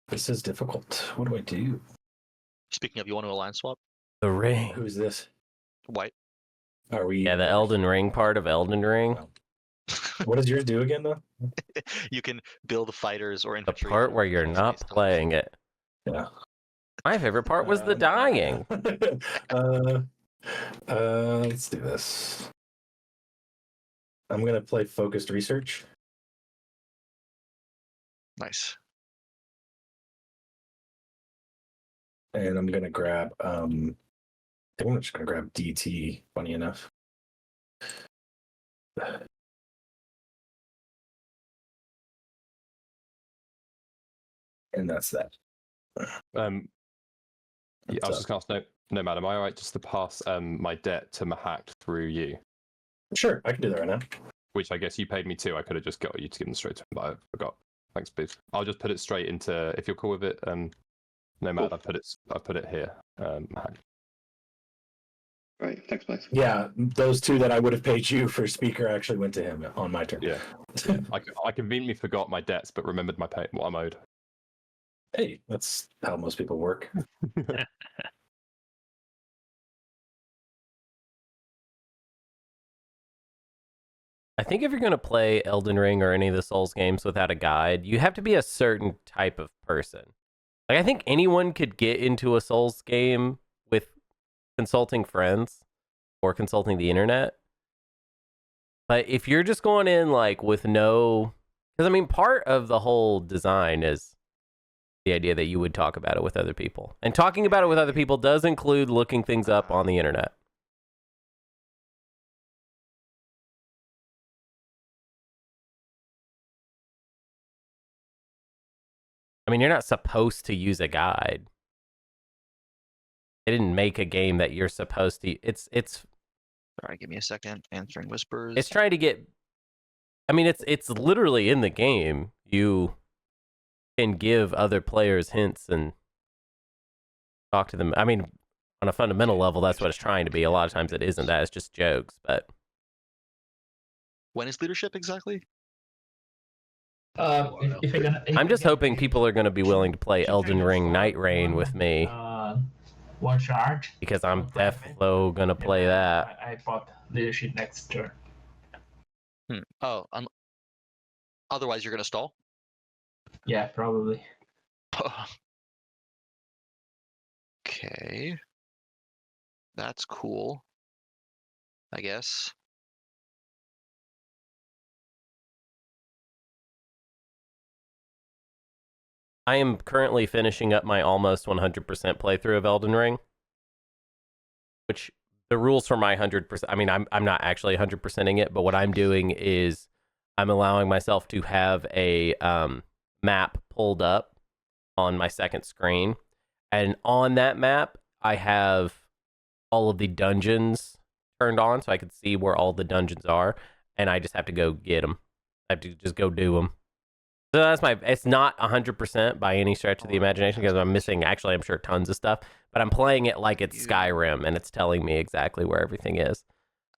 F: This is difficult. What do I do?
C: Speaking of, you want to alliance swap?
A: The ring.
F: Who's this?
C: White.
F: Are we?
A: Yeah, the Elden Ring part of Elden Ring.
F: What does yours do again, though?
C: You can build fighters or
A: The
C: infantry.
A: part where you're not playing it.
F: Yeah.
A: My favorite part was the dying.
F: Let's do this. I'm gonna play focused research.
C: Nice.
F: And I'm gonna grab I think I'm just gonna grab DT, funny enough. And that's that.
B: Yeah, I was just going to ask, Nomad, am I alright just to pass my debt to Mahact through you?
F: Sure, I can do that right now.
B: Which I guess you paid me too. I could have just got you to give them straight to him, but I forgot. Thanks, Beavs. I'll just put it straight into, if you're cool with it, Nomad,
D: Cool.
B: I put it here, Mahact.
D: Right, thanks, both.
F: Yeah, those 2 that I would have paid you for speaker actually went to him on my turn.
B: Yeah. I conveniently forgot my debts, but remembered what I'm owed.
F: Hey, that's how most people work.
A: I think if you're going to play Elden Ring or any of the Souls games without a guide, you have to be a certain type of person. Like, I think anyone could get into a Souls game with consulting friends or consulting the internet. But if you're just going in like with no, because I mean, part of the whole design is the idea that you would talk about it with other people. And talking about it with other people does include looking things up on the internet. I mean, you're not supposed to use a guide. They didn't make a game that you're supposed to. It's
C: Sorry, give me a second. Answering whispers.
A: it's trying to get. I mean, it's literally in the game. You can give other players hints and talk to them. I mean, on a fundamental level, that's what it's trying to be. A lot of times, it isn't that. It's just jokes. But
C: When is leadership exactly?
G: If you're gonna,
A: I'm just hoping people are going to be willing to play
G: if
A: Elden
G: you're
A: Ring
G: gonna
A: Night
G: start
A: Rain with me,
G: one shard.
A: because I'm
G: one fragment,
A: definitely going to
G: and
A: play
G: then
A: that.
G: I bought leadership next turn.
C: Oh, otherwise you're gonna stall.
G: Yeah, probably.
C: Okay, that's cool. I guess.
A: I am currently finishing up my almost 100% playthrough of Elden Ring, which the rules for my 100%, I mean, I'm not actually 100%ing it, but what I'm doing is I'm allowing myself to have a map pulled up on my second screen. And on that map, I have all of the dungeons turned on so I can see where all the dungeons are. And I just have to go get them. I have to just go do them. So that's it's not 100% by any stretch of the imagination because I'm missing, actually, I'm sure, tons of stuff. But I'm playing it like it's Skyrim and it's telling me exactly where everything is.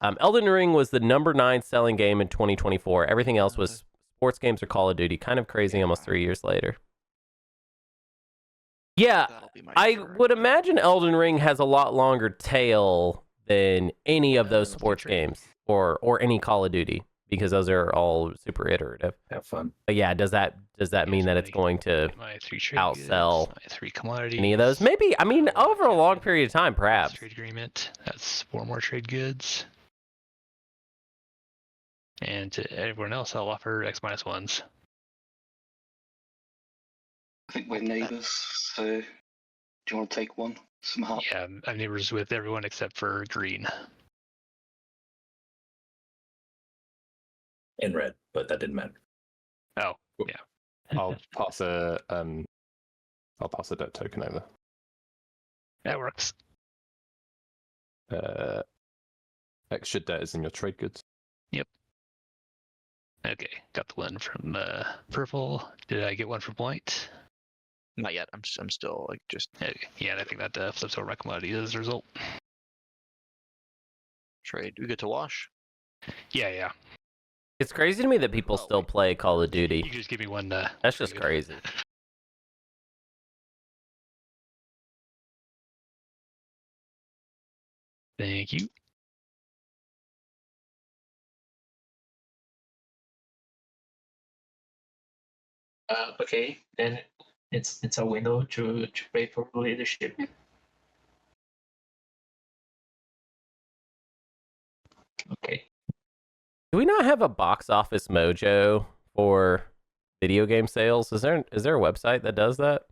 A: Elden Ring was the number 9 selling game in 2024. Everything else was sports games or Call of Duty. Kind of crazy almost 3 years later. Yeah,
C: That'll be my
A: I
C: turn.
A: would imagine Elden Ring has a lot longer tail than any of those sports games or any Call of Duty because those are all super iterative.
F: Have fun.
A: But yeah, does that mean that it's going to
E: My 3 trade
A: outsell
E: goods, my 3 commodities.
A: any of those? Maybe. I mean, over a long period of time, perhaps.
E: Trade agreement. That's 4 more trade goods. And to everyone else, I'll offer X-1s.
D: I think we're neighbours, so do you want to take one? Some help?
E: Yeah, I'm neighbors with everyone except for green.
F: In red, but that didn't matter.
E: Oh,
B: I'll pass a debt token over.
E: that works.
B: Extra debt is in your trade goods.
E: Okay, got the one from purple. Did I get one from white?
C: Not yet. I'm still like just
E: Okay. Yeah, and I think that flips over my commodities as a result.
C: trade. We get to wash.
E: Yeah.
A: It's crazy to me that people still play Call of
E: You
A: Duty.
E: can just give me one.
A: That's just
E: trade good.
A: crazy.
E: Thank you.
G: Okay, then it's a window to pay for leadership. Okay.
A: Do we not have a box office mojo for video game sales? Is there a website that does that?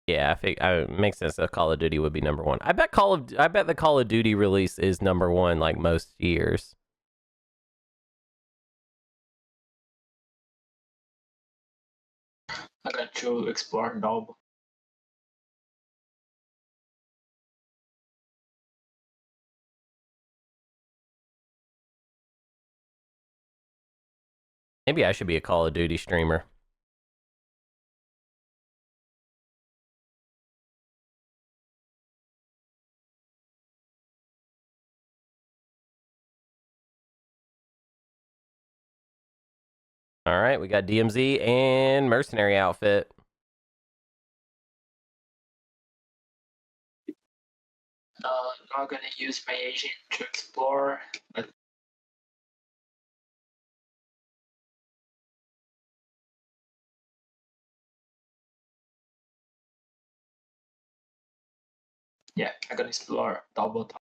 A: Yeah, I think it makes sense that Call of Duty would be number 1. I bet the Call of Duty release is number 1 like most years.
G: I got to explore Nob.
A: Maybe I should be a Call of Duty streamer. All right, we got DMZ and mercenary outfit.
G: not gonna use my agent to explore. But yeah, I'm gonna explore double top.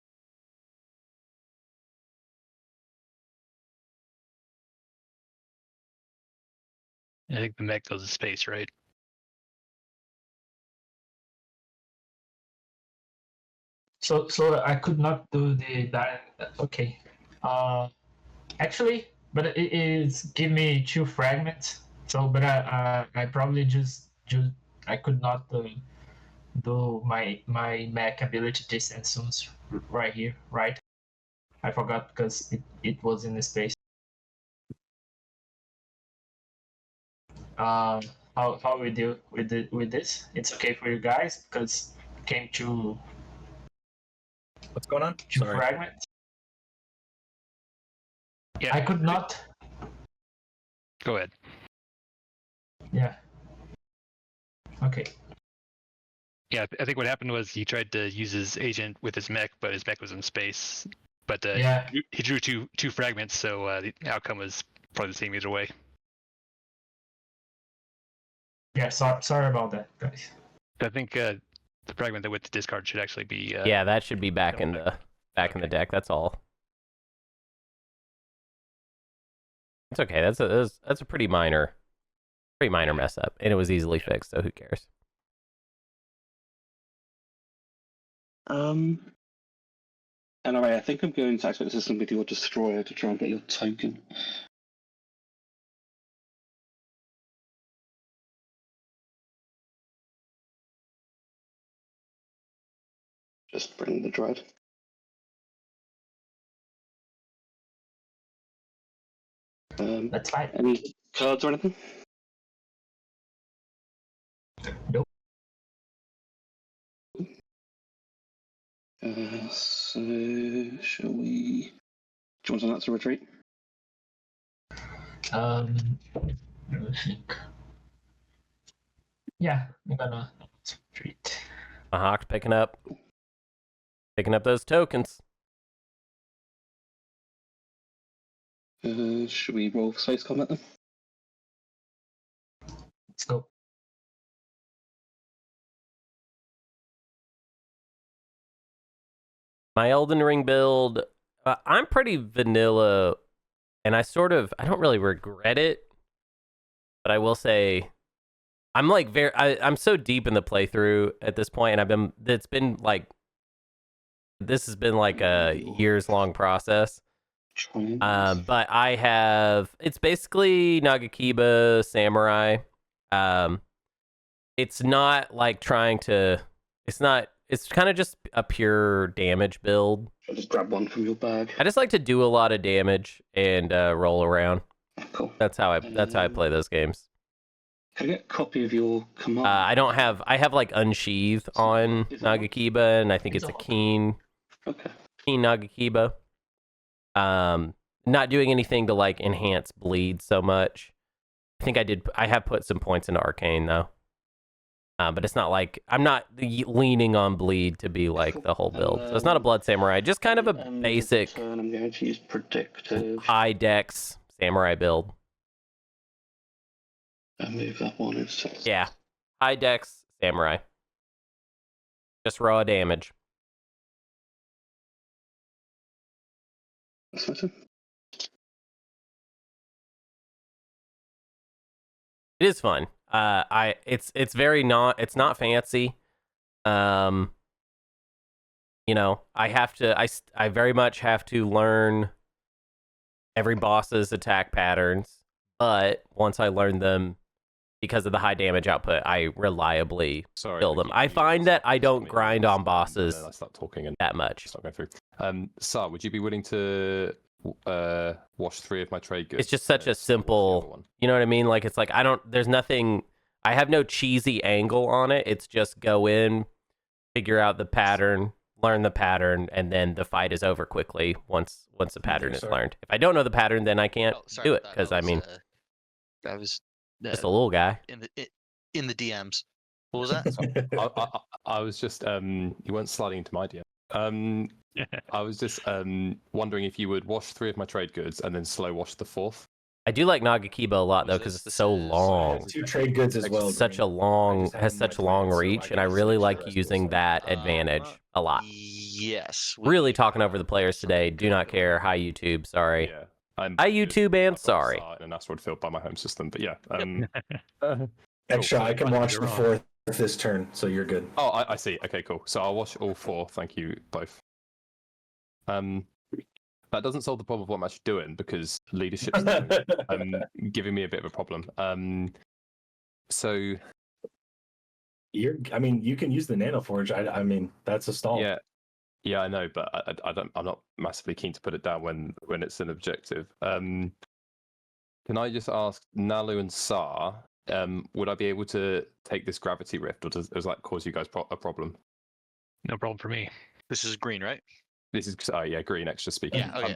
E: I think the mech goes to space, right?
G: So I could not do the that. Okay. Actually, but it is give me 2 fragments. So, but I probably just I could not do my mech ability distance zones right here, right? I forgot because it was in the space. How we deal with this? It's okay for you guys because came to
F: What's going on?
G: 2
F: Sorry.
G: fragments.
E: Yeah.
G: I could not.
E: Go ahead.
G: Yeah. Okay.
E: Yeah, I think what happened was he tried to use his agent with his mech, but his mech was in space. But
G: Yeah.
E: he drew two fragments, so the outcome was probably the same either way.
G: Yeah. Sorry about that, guys.
E: I think the fragment that went to discard should actually be.
A: Yeah, that should be back in the in the deck. That's all. It's okay. That's a pretty minor mess up, and it was easily fixed. So who cares?
D: Anyway, I think I'm going to activate the system with your destroyer to try and get your token. Just bring the dread.
G: That's fine.
D: Any cards or anything?
G: Nope.
D: So shall we? Do you want that to retreat?
G: Let me think. Yeah, I'm gonna retreat.
A: Mahact picking up those tokens.
D: Should we roll for space combat then?
G: Let's go.
A: My Elden Ring build, I'm pretty vanilla, and I don't really regret it, but I will say, I'm like I'm so deep in the playthrough at this point, and this has been like a years-long process. But it's basically Nagakiba Samurai. It's not like it's kind of just a pure damage build.
D: I'll just grab one from your bag.
A: I just like to do a lot of damage and roll around.
D: Cool.
A: That's how I play those games.
D: Can I get a copy of your command?
A: I have like Unsheath on Nagakiba, and I think it's a Keen Nagakiba. Not doing anything to like enhance bleed so much. I have put some points into Arcane though. But it's not like I'm not leaning on bleed to be like the whole build. So it's not a blood samurai, just kind of a basic
D: I'm going to use predictive.
A: high dex samurai build.
D: I'll move that one instead.
A: Yeah, high dex samurai. Just raw damage.
D: That's fine.
A: It is fun. It's not fancy. You know, I very much have to learn every boss's attack patterns, but once I learn them, because of the high damage output, I reliably kill them. I find that I don't grind on bosses
B: I start talking and
A: that much.
B: start going through. Saar, would you be willing to wash 3 of my trade goods?
A: It's just such a simple, you know what I mean? Like, it's like, I have no cheesy angle on it. It's just go in, figure out the pattern, learn the pattern, and then the fight is over quickly once the pattern is learned. If I don't know the pattern, then I can't do it, because I mean,
C: I was
A: just a little guy.
C: in the DMs. What was that?
B: I was just you weren't sliding into my DM. I was just wondering if you would wash 3 of my trade goods and then slow wash the 4th.
A: I do like Nagakiba a lot though
C: What
A: because
C: is
A: it's
C: this?
A: so
C: This is,
A: long.
F: 2 trade goods as well.
A: Such a
F: Green. I
A: long
F: just have
A: has
F: them in
A: such
F: my
A: long
F: plans, so
A: reach,
F: I
A: and I
F: can
A: really
F: search the
A: like
F: rest of
A: using
F: this.
A: that advantage a lot.
C: Yes.
A: Really talking over the players
C: some
A: today. Do not
C: good
A: care.
C: one.
A: Hi YouTube. Sorry.
B: Yeah. I'm
A: Hi YouTube and sorry.
B: In an asteroid field by my home system, but yeah.
F: Xxcha, I can
E: Cool.
F: watch the
E: You're
F: 4th this turn, so you're good.
B: Oh, I see. Okay, cool. So I'll watch all 4. Thank you both. That doesn't solve the problem of what I'm actually doing because leadership's giving me a bit of a problem. So
F: I mean, you can use the Nanoforge. I mean, that's a stall.
B: yeah, I know, but I'm not massively keen to put it down when it's an objective. Can I just ask Naalu and Saar, would I be able to take this gravity rift, or does that cause you guys a problem?
E: No problem for me.
C: This is green, right?
B: This is green Xxcha speaking.
C: Yeah. Okay.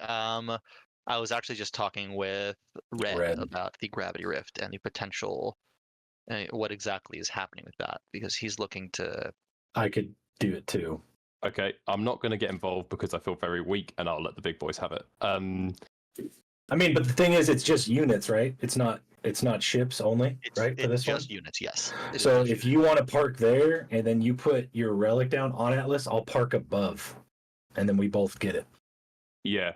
C: I was actually just talking with Red about the gravity rift and the potential, what exactly is happening with that, because he's looking to.
F: I could do it too.
B: Okay, I'm not going to get involved because I feel very weak, and I'll let the big boys have it.
F: I mean, but the thing is, it's just units, right? It's not ships only, right? For
C: It's
F: this one.
C: just units, yes. It
F: So
C: is
F: if you want to park there and then you put your relic down on Atlas, I'll park above, and then we both get it.
B: Yeah.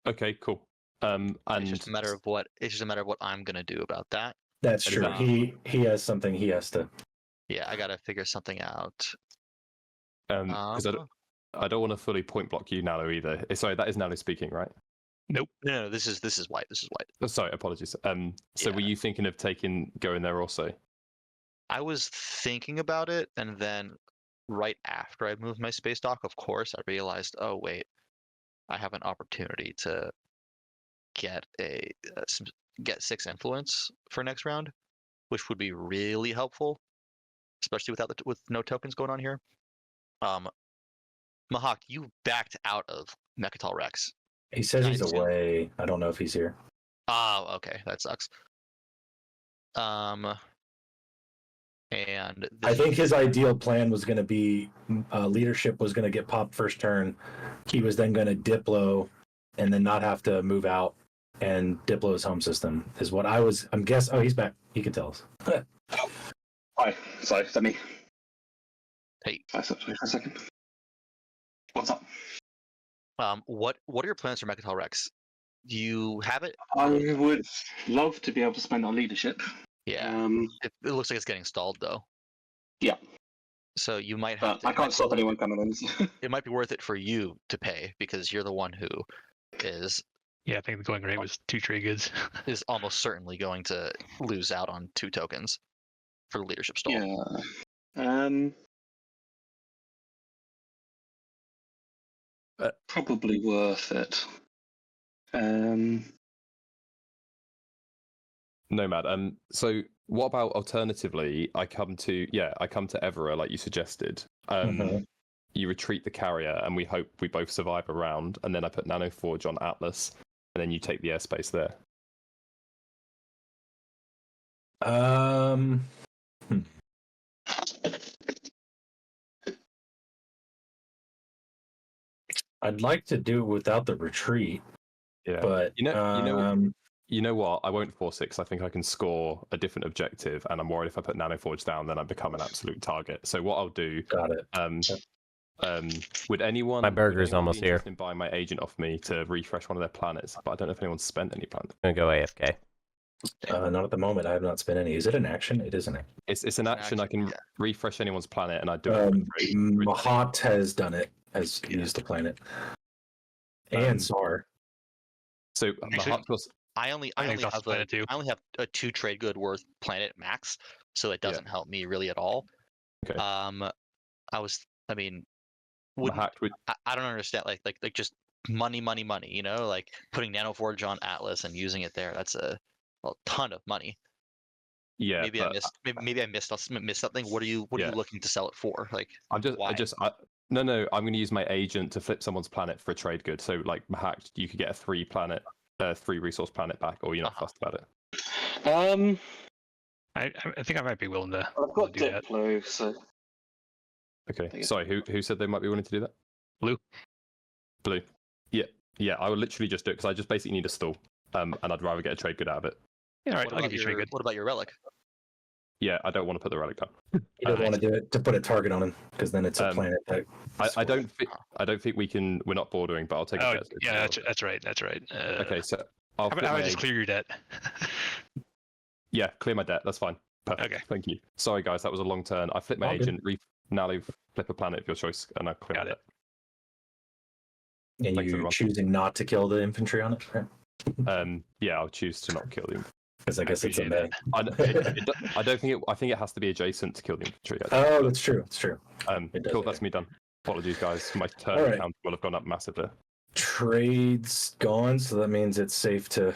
B: Okay. Cool. And
C: it's just a matter of what I'm gonna do about that.
F: That's true. He has something he has to.
C: Yeah, I gotta figure something out.
B: Because I don't want to fully point block you, Naalu, either. Sorry, that is Naalu speaking, right?
E: Nope.
C: No, this is white. This is white.
B: Oh, sorry, apologies. So were you thinking of going there also?
C: I was thinking about it, and then right after I moved my space dock, of course, I realized, oh wait, I have an opportunity to get get 6 influence for next round, which would be really helpful, especially with no tokens going on here. Mahact, you backed out of Mechatol Rex.
F: He says he's away. I don't know if he's here.
C: Oh, okay, that sucks. And
F: I think his ideal plan was going to be leadership was going to get popped first turn. He was then going to Diplo and then not have to move out and Diplo his home system is what I'm guessing. Oh, he's back. He can tell us.
D: Hi, sorry, is that me?
C: Hey.
D: Sorry, for a second. What's up?
C: What are your plans for Mechatol Rex? Do you have it?
D: I would love to be able to spend on leadership.
C: Yeah. It looks like it's getting stalled though.
D: Yeah.
C: So you might have to.
D: I can't stop anyone coming in.
C: It might be worth it for you to pay because you're the one who is.
E: Yeah, I think the going rate was 2 trade goods.
C: Is almost certainly going to lose out on 2 tokens for the leadership stall.
D: Yeah. Probably worth it.
B: Nomad. So what about alternatively? I come to Evera like you suggested. You retreat the carrier, and we hope we both survive a round, and then I put Nanoforge on Atlas, and then you take the airspace there.
F: I'd like to do it without the retreat.
B: Yeah,
F: but
B: you know what? I won't force it because I think I can score a different objective, and I'm worried if I put Nanoforge down, then I become an absolute target. So what I'll do.
F: Got it.
B: Would anyone?
A: My burger's almost here.
B: In buying my agent off me to refresh one of their planets, but I don't know if anyone's spent any planets.
A: I'm gonna go AFK.
F: Not at the moment. I have not spent any. Is it an action? It is an action.
B: It's an action. I can refresh anyone's planet, and I do
F: it.
B: it.
F: Mahact has done it. Has used the planet. And Saar.
B: So
C: I only have a 2 trade good worth planet max, so it doesn't help me really at all.
B: Okay.
C: I don't understand like just money, you know, like putting Nanoforge on Atlas and using it there. That's a ton of money.
B: Yeah.
C: Maybe I missed something. What are you looking to sell it for? Like I'm
B: going to use my agent to flip someone's planet for a trade good. So like Mahact, you could get a 3 resource planet back, or you're not fussed about it.
E: I think I might be willing to.
D: I've got
E: do that.
D: Diplo, so.
B: Okay. Sorry, who said they might be willing to do that?
E: Blue.
B: Blue. Yeah, I will literally just do it because I just basically need a stall. And I'd rather get a trade good out of it.
E: Yeah, all right,
C: What
E: I'll
C: about
E: give you trade good.
C: What about your relic?
B: Yeah, I don't want to put the relic down.
F: You don't want to do it to put a target on him because then it's a planet that.
B: I don't think we can. We're not bordering, but I'll take
E: Oh,
B: a bet.
E: yeah, that's right. That's right.
B: Okay, so
E: How
B: I'll
E: about
B: flip
E: I
B: my
E: just clear your debt?
B: Yeah, clear my debt. That's fine. Perfect.
E: Okay.
B: Thank you. Sorry, guys, that was a long turn. I flip my
F: All good.
B: agent. Naalu, flip a planet of your choice, and I clear
E: Got
B: my
E: it.
B: debt.
F: And
B: Thanks,
F: you
B: everyone.
F: choosing not to kill the infantry on it, right?
B: Yeah, I'll choose to not kill the.
F: Because I guess it's a
E: appreciate
F: May.
B: I don't think it. I think it has to be adjacent to kill the infantry.
F: Oh, that's true. It's true. It does,
B: Cool.
F: okay.
B: That's me done. Apologies, guys. My turn
F: All right.
B: count will have gone up massively.
F: Trade's gone, so that means it's safe to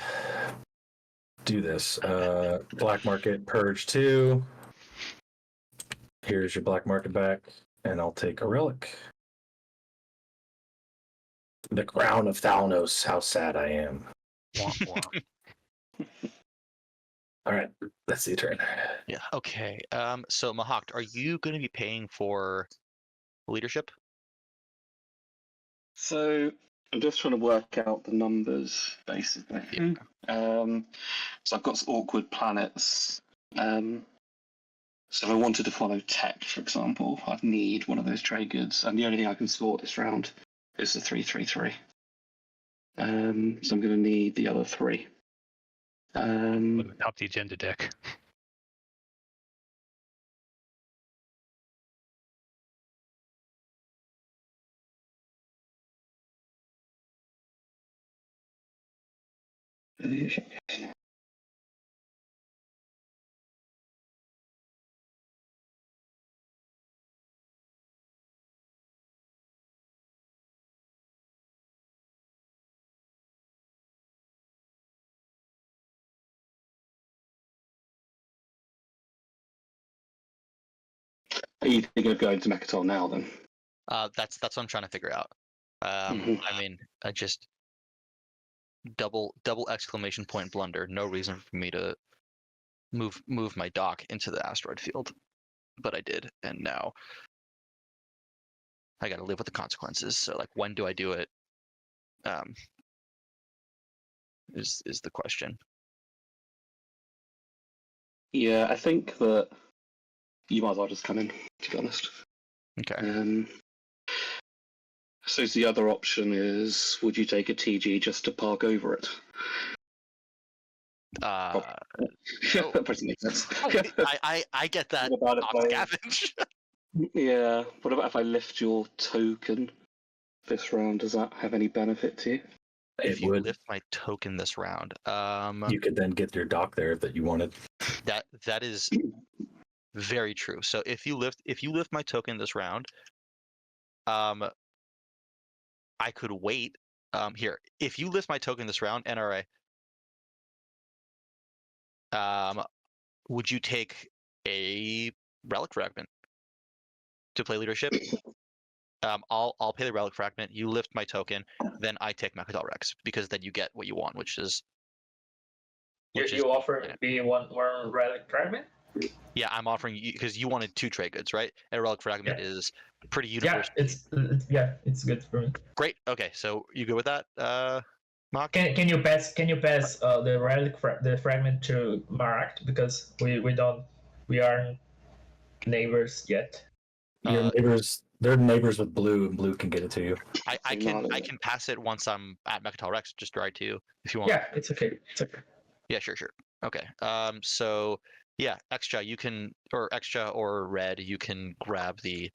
F: do this. Black market purge 2. Here's your black market back, and I'll take a relic. The crown of Thalnos. How sad I am. All right, that's the turn.
C: Yeah. Okay. So Mahact, are you going to be paying for leadership?
D: So I'm just trying to work out the numbers, basically. So I've got some awkward planets. So if I wanted to follow tech, for example, I'd need one of those trade goods, and the only thing I can sort this round is the 333. So I'm going to need the other 3.
E: Top the agenda deck.
D: Are you thinking of going to Mechatol now, then?
C: That's what I'm trying to figure out.
D: Mhm.
C: I mean, I just double exclamation point blunder. No reason for me to move my dock into the asteroid field, but I did, and now I got to live with the consequences. So, like, when do I do it? Is the question.
D: Yeah, I think that you might as well just come in, to be honest.
C: Okay.
D: So the other option is, would you take a TG just to park over it?
C: No.
D: That doesn't make sense.
C: I get that
D: What about
C: off
D: if I-
C: scavenge.
D: Yeah. What about if I lift your token this round? Does that have any benefit to you?
C: If
F: It
C: you
F: would.
C: lift my token this round,
F: You could then get your dock there that you wanted.
C: that is very true. So if you lift my token this round, I could wait. Here, if you lift my token this round, NRA, would you take a relic fragment to play leadership? I'll pay the relic fragment. You lift my token, then I take Mechatol Rex because then you get what you want, which is.
G: You offer me one relic fragment?
C: Yeah, I'm offering you because you wanted 2 trade goods, right? And a relic fragment is pretty universal.
G: Yeah, it's good for me.
C: Great. Okay, so you good with that, Mark?
G: Can you pass the relic the fragment to Mahact because we aren't neighbors yet.
F: Your neighbors, they're neighbors with Blue, and Blue can get it to you.
C: I can pass it once I'm at Mechatol Rex. Just right to you if you want.
G: Yeah, it's okay. It's okay.
C: Yeah, sure. Okay. So yeah, Xxcha, you can, or Xxcha or Red, you can grab the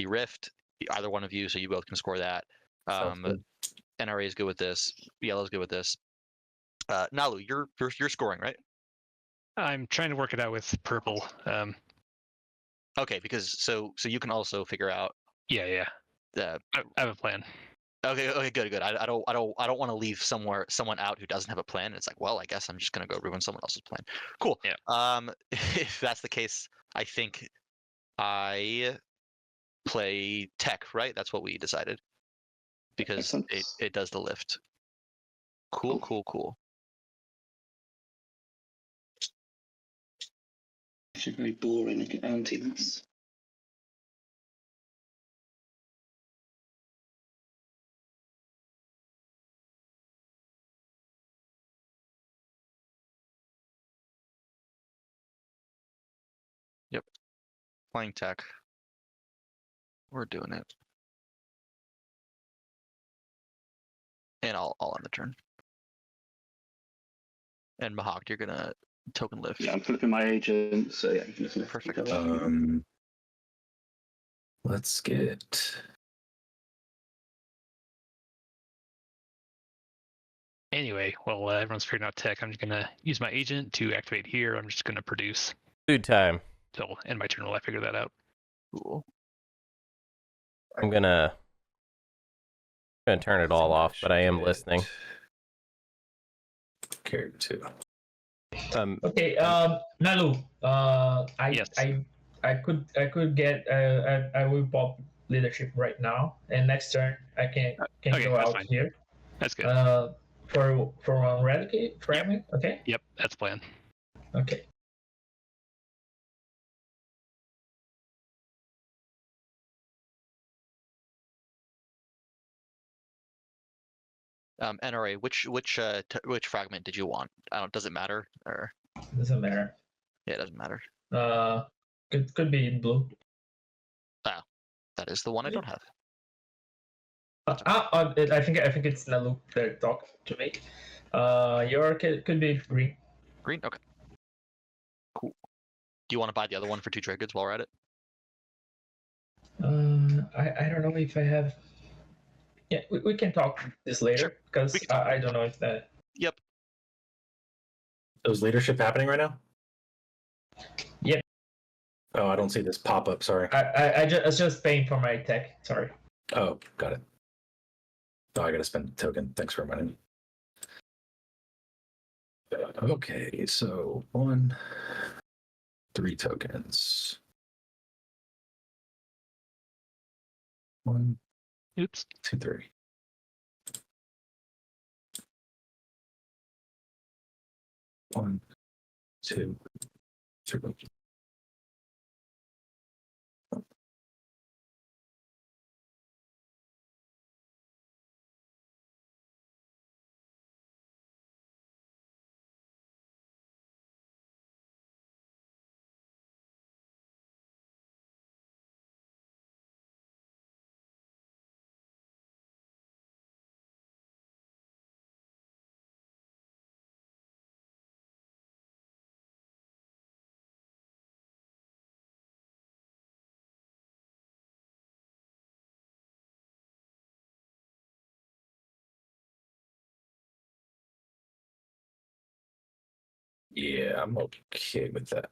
C: rift. Either one of you, so you both can score that. NRA is good with this. Yellow's good with this. Naalu, you're scoring, right?
E: I'm trying to work it out with purple.
C: Okay, because so you can also figure out.
E: Yeah. I have a plan.
C: Okay, good. I don't want to leave someone out who doesn't have a plan. It's like, well, I guess I'm just gonna go ruin someone else's plan. Cool.
E: Yeah.
C: If that's the case, I think I play tech, right? That's what we decided. Because it does the lift. Cool.
D: Actually, very boring anti-mass.
C: Playing tech. We're doing it. And I'll end the turn. And Mahact, you're gonna token lift.
D: Yeah, I'm flipping my agent, so yeah, you can just lift.
C: Perfect.
F: Let's get.
E: Anyway, while everyone's figuring out tech, I'm just gonna use my agent to activate here. I'm just gonna produce.
A: Food time.
E: So end my turn while I figure that out.
C: Cool.
A: I'm gonna turn it all off, but I am listening.
F: Carry 2.
G: Okay, Naalu.
E: Yes.
G: I could get. I will pop leadership right now, and next turn I can
E: Okay,
G: go
E: that's
G: out
E: fine.
G: here.
E: That's good.
G: For one eradicate fragment. Okay.
E: Yep, that's plan.
G: Okay.
C: NRA, which fragment did you want? I don't. Does it matter? Or
G: Doesn't matter.
C: yeah, it doesn't matter.
G: Could be in blue.
C: That is the one I don't have.
G: I think it's Naalu that talked to me. Your could be green.
C: Green. Okay. Cool. Do you want to buy the other one for 2 trade goods while we're at it?
G: I don't know if I have. Yeah, we can talk this later
C: Sure.
G: because
C: We can talk.
G: I don't know if that.
C: Yep.
F: Is leadership happening right now?
G: Yep.
F: Oh, I don't see this pop up. Sorry.
G: I just paying for my tech. Sorry.
F: Oh, got it. Oh, I gotta spend a token. Thanks for reminding me. Okay, so 1, 3 tokens. 1,
E: Oops.
F: 2, 3. One, 2, 3. Yeah, I'm okay with that.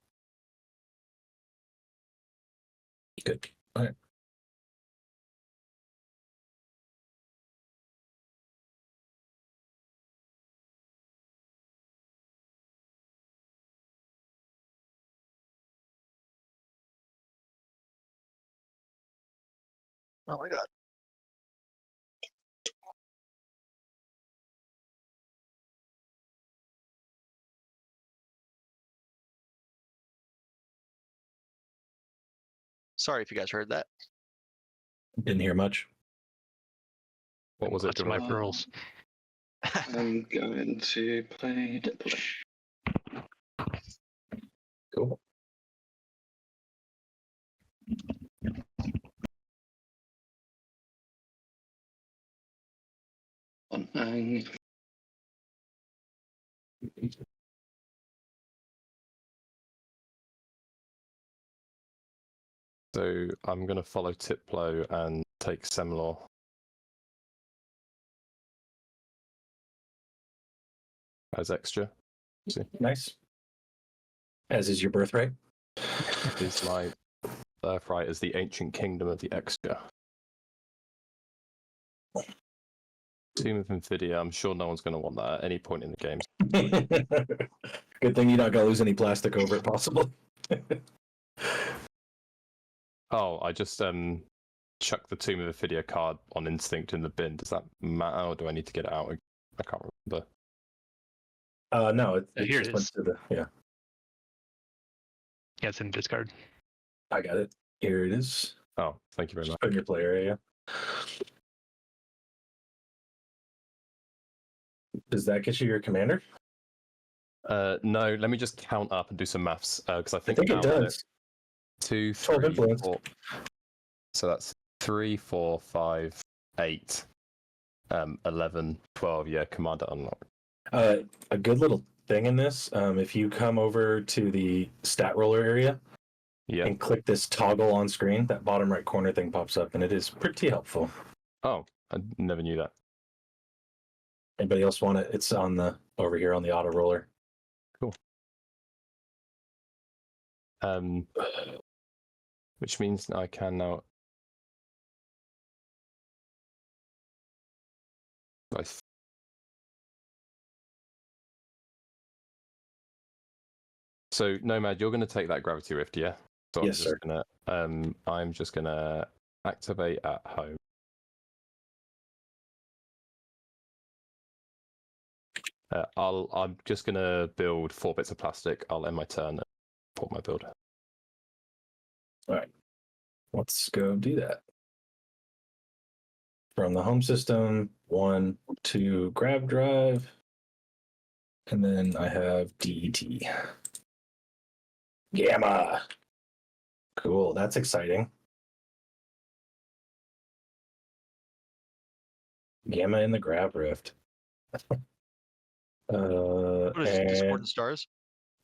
F: Good. All right.
C: Oh my god. Sorry if you guys heard that.
F: Didn't hear much.
B: What was it?
E: That's my
D: Wow.
E: pearls.
D: I'm going to play Diplo.
F: Cool.
D: On
B: So I'm going to follow Tiplo and take Semlor. As extra.
F: Nice. As is your birthright.
B: Is my birthright as the ancient kingdom of the Xxcha. Team of Infidia, I'm sure no one's going to want that at any point in the game.
F: Good thing you're not going to lose any plastic over it, possible.
B: Oh, I just chucked the Tomb of Infidia card on instinct in the bin. Does that matter, or do I need to get it out? I can't remember.
F: No, it
E: Here
F: just
E: it
F: went
E: is.
F: to the, yeah,
E: Yeah, it's in discard.
F: I got it. Here it is.
B: Oh, thank you very much.
F: Just put in your play area. Does that get you your commander?
B: No, let me just count up and do some maths because I
F: I
B: think
F: think it
B: out of
F: does.
B: 2,
F: 12
B: 3,
F: influence.
B: 4. So that's 3, 4, 5, 8, 11, 12. Yeah, commander unlocked.
F: A good little thing in this, if you come over to the stat roller area
B: Yeah.
F: and click this toggle on screen, that bottom right corner thing pops up, and it is pretty helpful.
B: Oh, I never knew that.
F: Anybody else want it? It's on the over here on the auto roller.
B: Cool. Which means I can now. So Nomad, you're going to take that gravity rift, yeah? So
F: Yes, sir.
B: I'm just gonna activate at home. I'm just gonna build 4 bits of plastic. I'll end my turn and put my build.
F: All right, let's go do that. From the home system, 1, 2, grab drive, and then I have DET. Gamma. Cool, that's exciting. Gamma in the grab rift.
C: What is this, Discord
F: And
C: and Stars?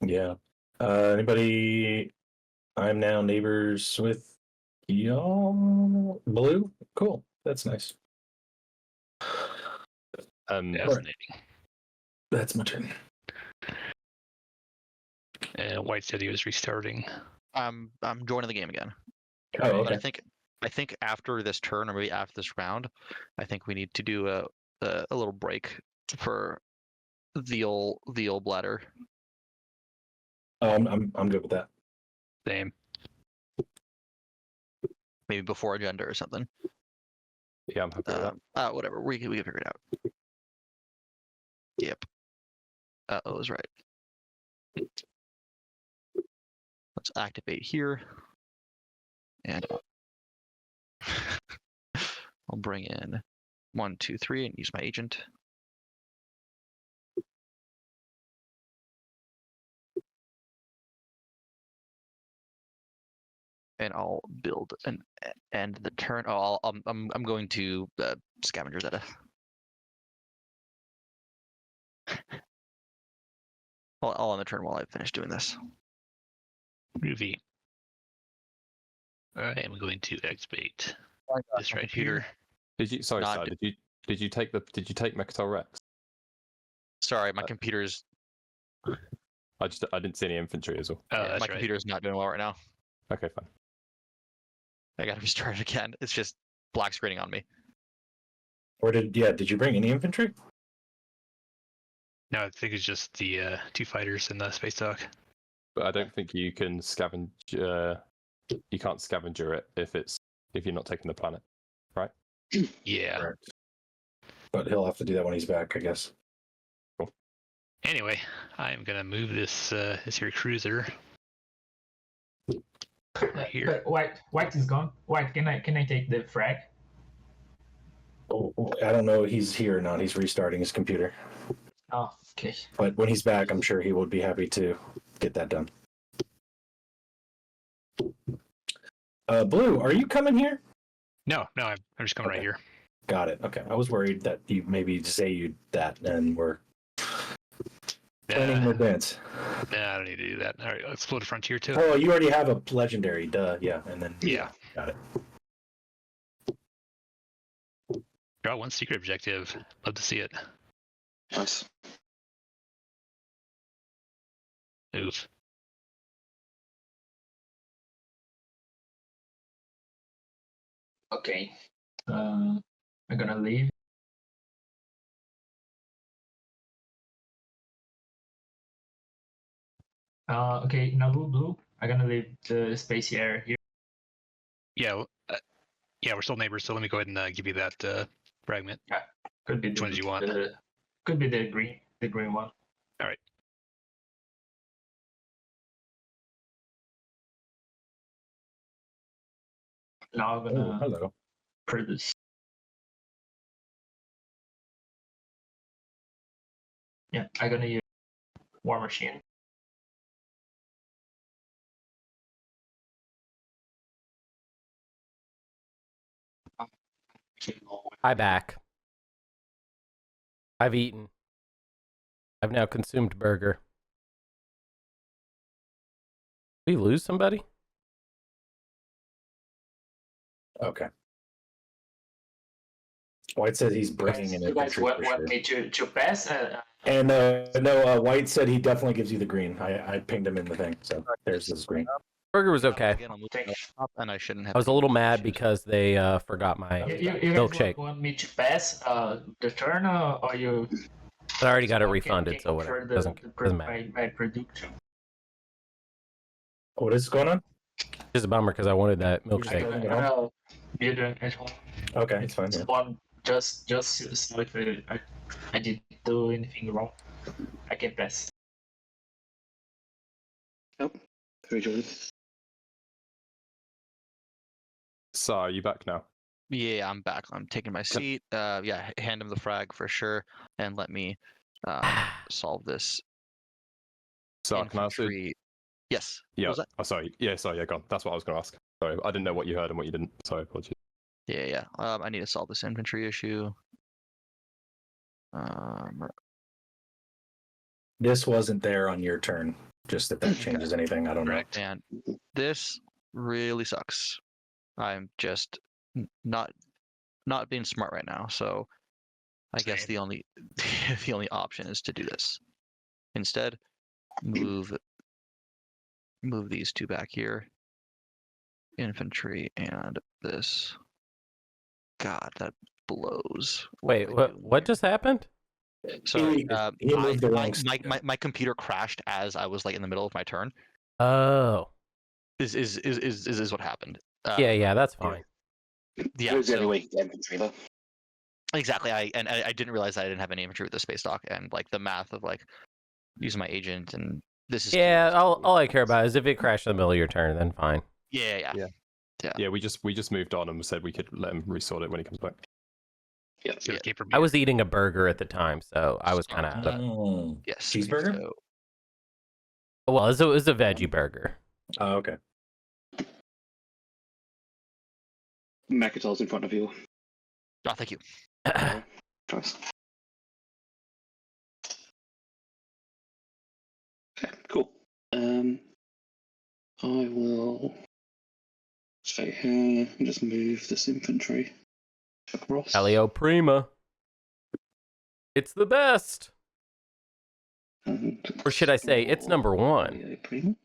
F: yeah. Anybody? I'm now neighbors with y'all. Blue? Cool. That's nice.
E: Fascinating.
F: That's my turn.
E: White said he was restarting.
C: I'm joining the game again.
F: Oh,
C: But
F: okay.
C: I think after this turn, or maybe after this round, I think we need to do a little break for the old bladder.
F: Oh, I'm good with that.
E: Same.
C: Maybe before agenda or something.
B: Yeah, I'm happy with that.
C: Whatever. We can figure it out. Yep. I was right. Let's activate here. And I'll bring in 1, 2, 3 and use my agent. And I'll build an end the turn. Oh, I'm going to Scavenger Zeta. I'll end the turn while I finish doing this.
E: Groovy. All right, I'm going to activate this right here.
B: Did you? Sorry,
C: Not-
B: Saar, Did you take Mechatol Rex?
C: Sorry, my computer's
B: I didn't see any infantry as well.
E: Oh,
C: my
E: that's right.
C: computer's not doing well right now.
B: Okay, fine.
C: I gotta restart it again. It's just black screening on me.
F: Or did you bring any infantry?
E: No, I think it's just the 2 fighters in the space dock.
B: But I don't think you can scavenge. You can't scavenger it if you're not taking the planet, right?
E: Yeah.
F: Correct. But he'll have to do that when he's back, I guess.
E: Anyway, I'm gonna move this this here cruiser here.
G: But white is gone. White, can I take the frag?
F: Oh, I don't know if he's here or not. He's restarting his computer.
G: Oh, okay.
F: But when he's back, I'm sure he would be happy to get that done. Blue, are you coming here?
E: No, I'm just coming right
F: Okay.
E: here.
F: Got it. Okay. I was worried that you maybe say you that and we're planning in advance.
E: Nah, I don't need to do that. All right, let's explode a frontier too.
F: Oh, you already have a legendary. Duh. Yeah. And then.
E: Yeah.
F: Got it.
E: Draw 1 secret objective. Love to see it.
D: Nice.
E: Move.
G: Okay. I'm gonna leave. Okay, Naalu, blue. I'm gonna leave the space area here.
E: Yeah, yeah, we're still neighbors, so let me go ahead and give you that fragment.
G: Could be
E: Which one did you want?
G: Could be the green one.
E: All right.
G: Now I'm gonna
F: hello.
G: produce. Yeah, I'm gonna use War Machine.
A: Hi back. I've eaten. I've now consumed burger. Did we lose somebody?
F: Okay. White said he's bringing in
G: You guys
F: infantry
G: want,
F: for
G: want
F: sure.
G: me to pass?
F: And no, White said he definitely gives you the green. I pinged him in the thing, so there's his green.
A: Burger was okay.
C: Again, I'm looking up and I shouldn't have.
A: I was a little mad
C: issues.
A: because they forgot my
G: You guys
A: milkshake.
G: want me to pass the turn, or you?
A: But I already got it
G: can-
A: refunded,
G: can
A: so whatever.
G: confirm
A: Doesn't matter.
G: my prediction.
F: What is going on?
A: Just a bummer because I wanted that
F: I
A: milkshake.
F: don't know.
G: Build at home.
F: Okay, it's fine. Yeah.
G: Spawn just so if I didn't do anything wrong, I can pass.
D: Three Jordan.
B: Saar, are you back now?
C: Yeah, I'm back. I'm taking my seat. Yeah, hand him the frag for sure, and let me solve this.
B: Saar, can I also?
C: infantry. Yes. What
B: Yeah.
C: was that?
B: Oh, sorry. Yeah, sorry. Yeah, go on. That's what I was going to ask. Sorry, I didn't know what you heard and what you didn't. Sorry, apologies.
C: Yeah. I need to solve this infantry issue.
F: This wasn't there on your turn. Just if that changes anything, I don't know.
C: And this really sucks. I'm just not being smart right now. So I guess the only the only option is to do this. Instead, move these two back here. Infantry and this. God, that blows.
A: Wait,
C: am I doing
A: what
C: here?
A: just happened?
C: Sorry,
F: He moved the wrong
C: my computer crashed as I was like in the middle of my turn.
A: Oh.
C: Is what happened.
A: Yeah, that's fine.
C: Yeah,
D: It was the
C: so-
D: only way to get infantry though.
C: Exactly. I didn't realize I didn't have any infantry with the space dock, and like the math of like using my agent and this is
A: Yeah, all I care about is if it crashed in the middle of your turn, then fine.
C: yeah.
B: Yeah, we just moved on and said we could let him resort it when he comes back.
D: Yeah.
E: So it came from
A: I was eating a burger at the time, so I was kind of out of it.
F: Oh,
C: Yes.
F: cheeseburger?
C: So,
A: Well, it was a veggie burger.
F: oh, okay.
D: Mechatol's in front of you.
C: oh, thank you.
D: Choice. Okay, cool. I will stay here and just move this infantry across.
A: Elio Prima. It's the best.
D: And
A: Or should I say, it's number one.
D: Yeah, Prima.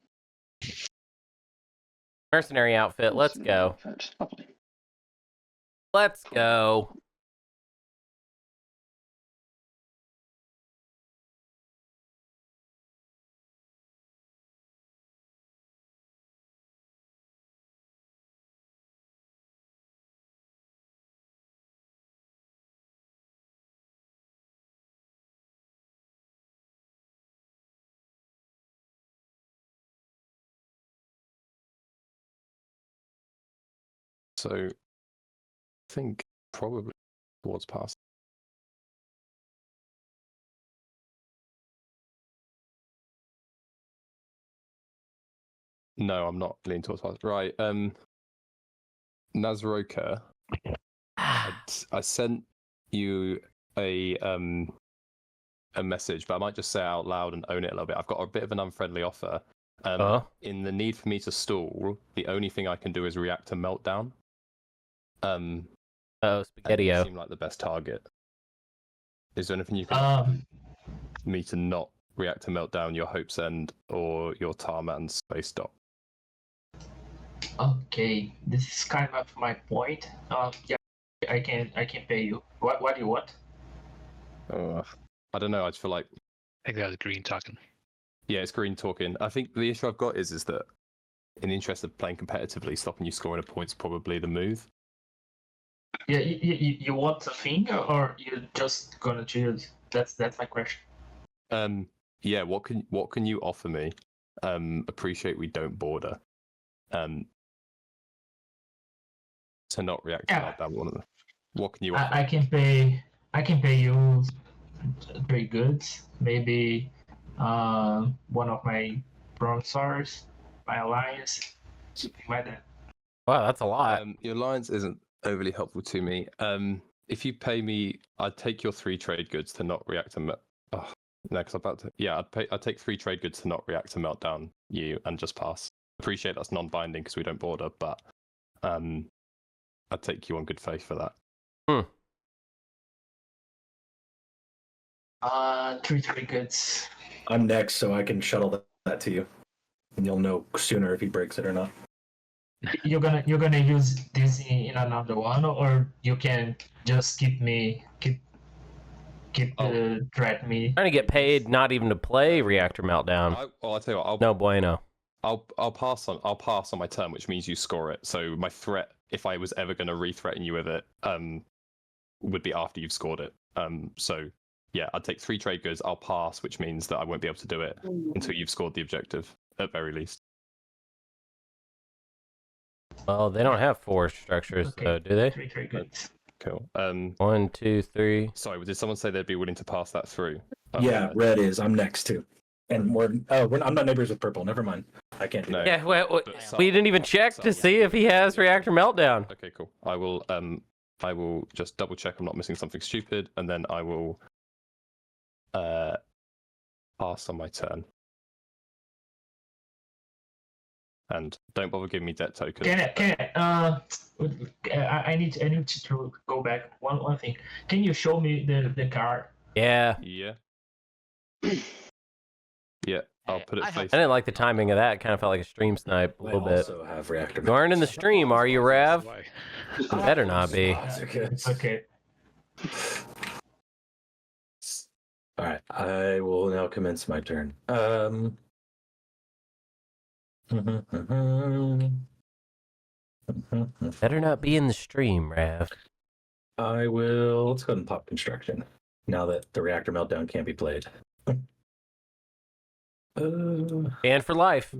A: Mercenary outfit, let's go.
D: Perfect. Lovely.
A: Let's go.
B: So, I think probably towards past. No, I'm not leaning towards past. Right. Naaz-Rokha, I sent you a message, but I might just say it out loud and own it a little bit. I've got a bit of an unfriendly offer. In the need for me to stall, the only thing I can do is react to meltdown.
A: Oh,
B: and
A: Spaghetti-O.
B: you seem like the best target. Is there anything you can do me to not react to meltdown, your Hope's End, or your Tarman space dock?
G: Okay, this is kind of my point. Yeah, I can pay you. What do you want?
B: I don't know. I just feel like
E: I think that was Green talking.
B: yeah, it's green talking. I think the issue I've got is that in the interest of playing competitively, stopping you scoring a point's probably the move.
G: Yeah, you want a thing, or you just gonna choose? That's my question.
B: Yeah, what can you offer me? Appreciate we don't border. To not react to
G: Yeah.
B: that one of them. What can you offer?
G: I can pay you 3 goods, maybe one of my Bronzars, my alliance, something like that.
A: Wow, that's a lot.
B: Your alliance isn't overly helpful to me. If you pay me, I'd take your 3 trade goods to not react to. Oh, no, because I'm about to. Yeah, I'd take 3 trade goods to not react to meltdown you and just pass. Appreciate that's non-binding because we don't border, but I'd take you on good faith for that.
G: 3 goods.
F: I'm next, so I can shuttle that to you, and you'll know sooner if he breaks it or not.
G: You're gonna use this in another one, or you can just keep the threat me.
A: Trying to get paid not even to play Reactor Meltdown.
B: I'll tell you what.
A: No bueno.
B: I'll pass on my turn, which means you score it. So my threat, if I was ever going to re-threaten you with it, would be after you've scored it. So yeah, I'd take 3 trade goods. I'll pass, which means that I won't be able to do it until you've scored the objective, at very least.
A: Well, they don't have 4 structures,
G: Okay.
A: though, do they?
G: 3 goods.
B: Cool.
A: 1, 2, 3.
B: Sorry, did someone say they'd be willing to pass that through?
F: Yeah, red is. I'm next too, and I'm not neighbors with purple. Never mind. I can't do
B: No.
F: that.
A: Yeah, well,
B: But
A: we didn't even check to see if he has Reactor Meltdown.
B: Okay, cool. I will just double check I'm not missing something stupid, and then I will pass on my turn. And don't bother giving me debt tokens.
G: I need to go back one thing. Can you show me the card?
A: Yeah.
B: Yeah. Yeah, I'll put it
A: I
B: face.
A: didn't like the timing of that. It kind of felt like a stream snipe a little
F: I
A: bit.
F: also have reactor.
A: You aren't in the stream, are you, Rav?
E: Why?
A: Better not be.
G: It's okay.
F: All right, I will now commence my turn.
A: Better not be in the stream, Rav.
F: I will. Let's go ahead and pop construction now that the reactor meltdown can't be played.
A: And for life.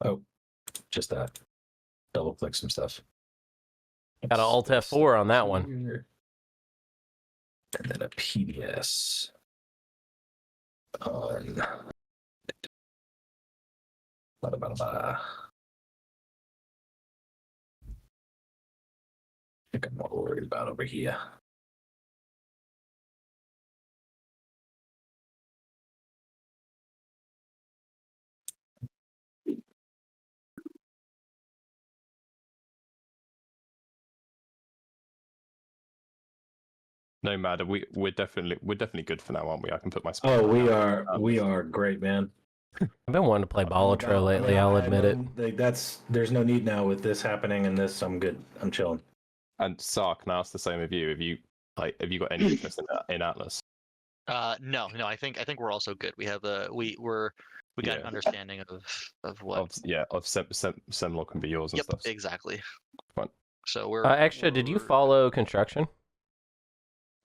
F: Oh, just that. Double click some stuff.
A: Got an Alt F4 on that one.
F: And then a PBS on. I think I'm more worried about over here.
B: Nomad, we're definitely good for now, aren't we? I can put my.
F: Oh, we are great, man.
A: I've been wanting to play Bolotro lately, I'll admit it.
F: There's no need now with this happening and this. I'm good. I'm chilling.
B: And Saar, can I ask the same of you? Have you got any interest in Atlas?
C: No. I think we're also good. We have we got an understanding of what.
B: Of Semlor can be yours and
C: Yep,
B: stuff.
C: exactly.
B: Fine.
C: So we're.
A: Xxcha, did you follow construction?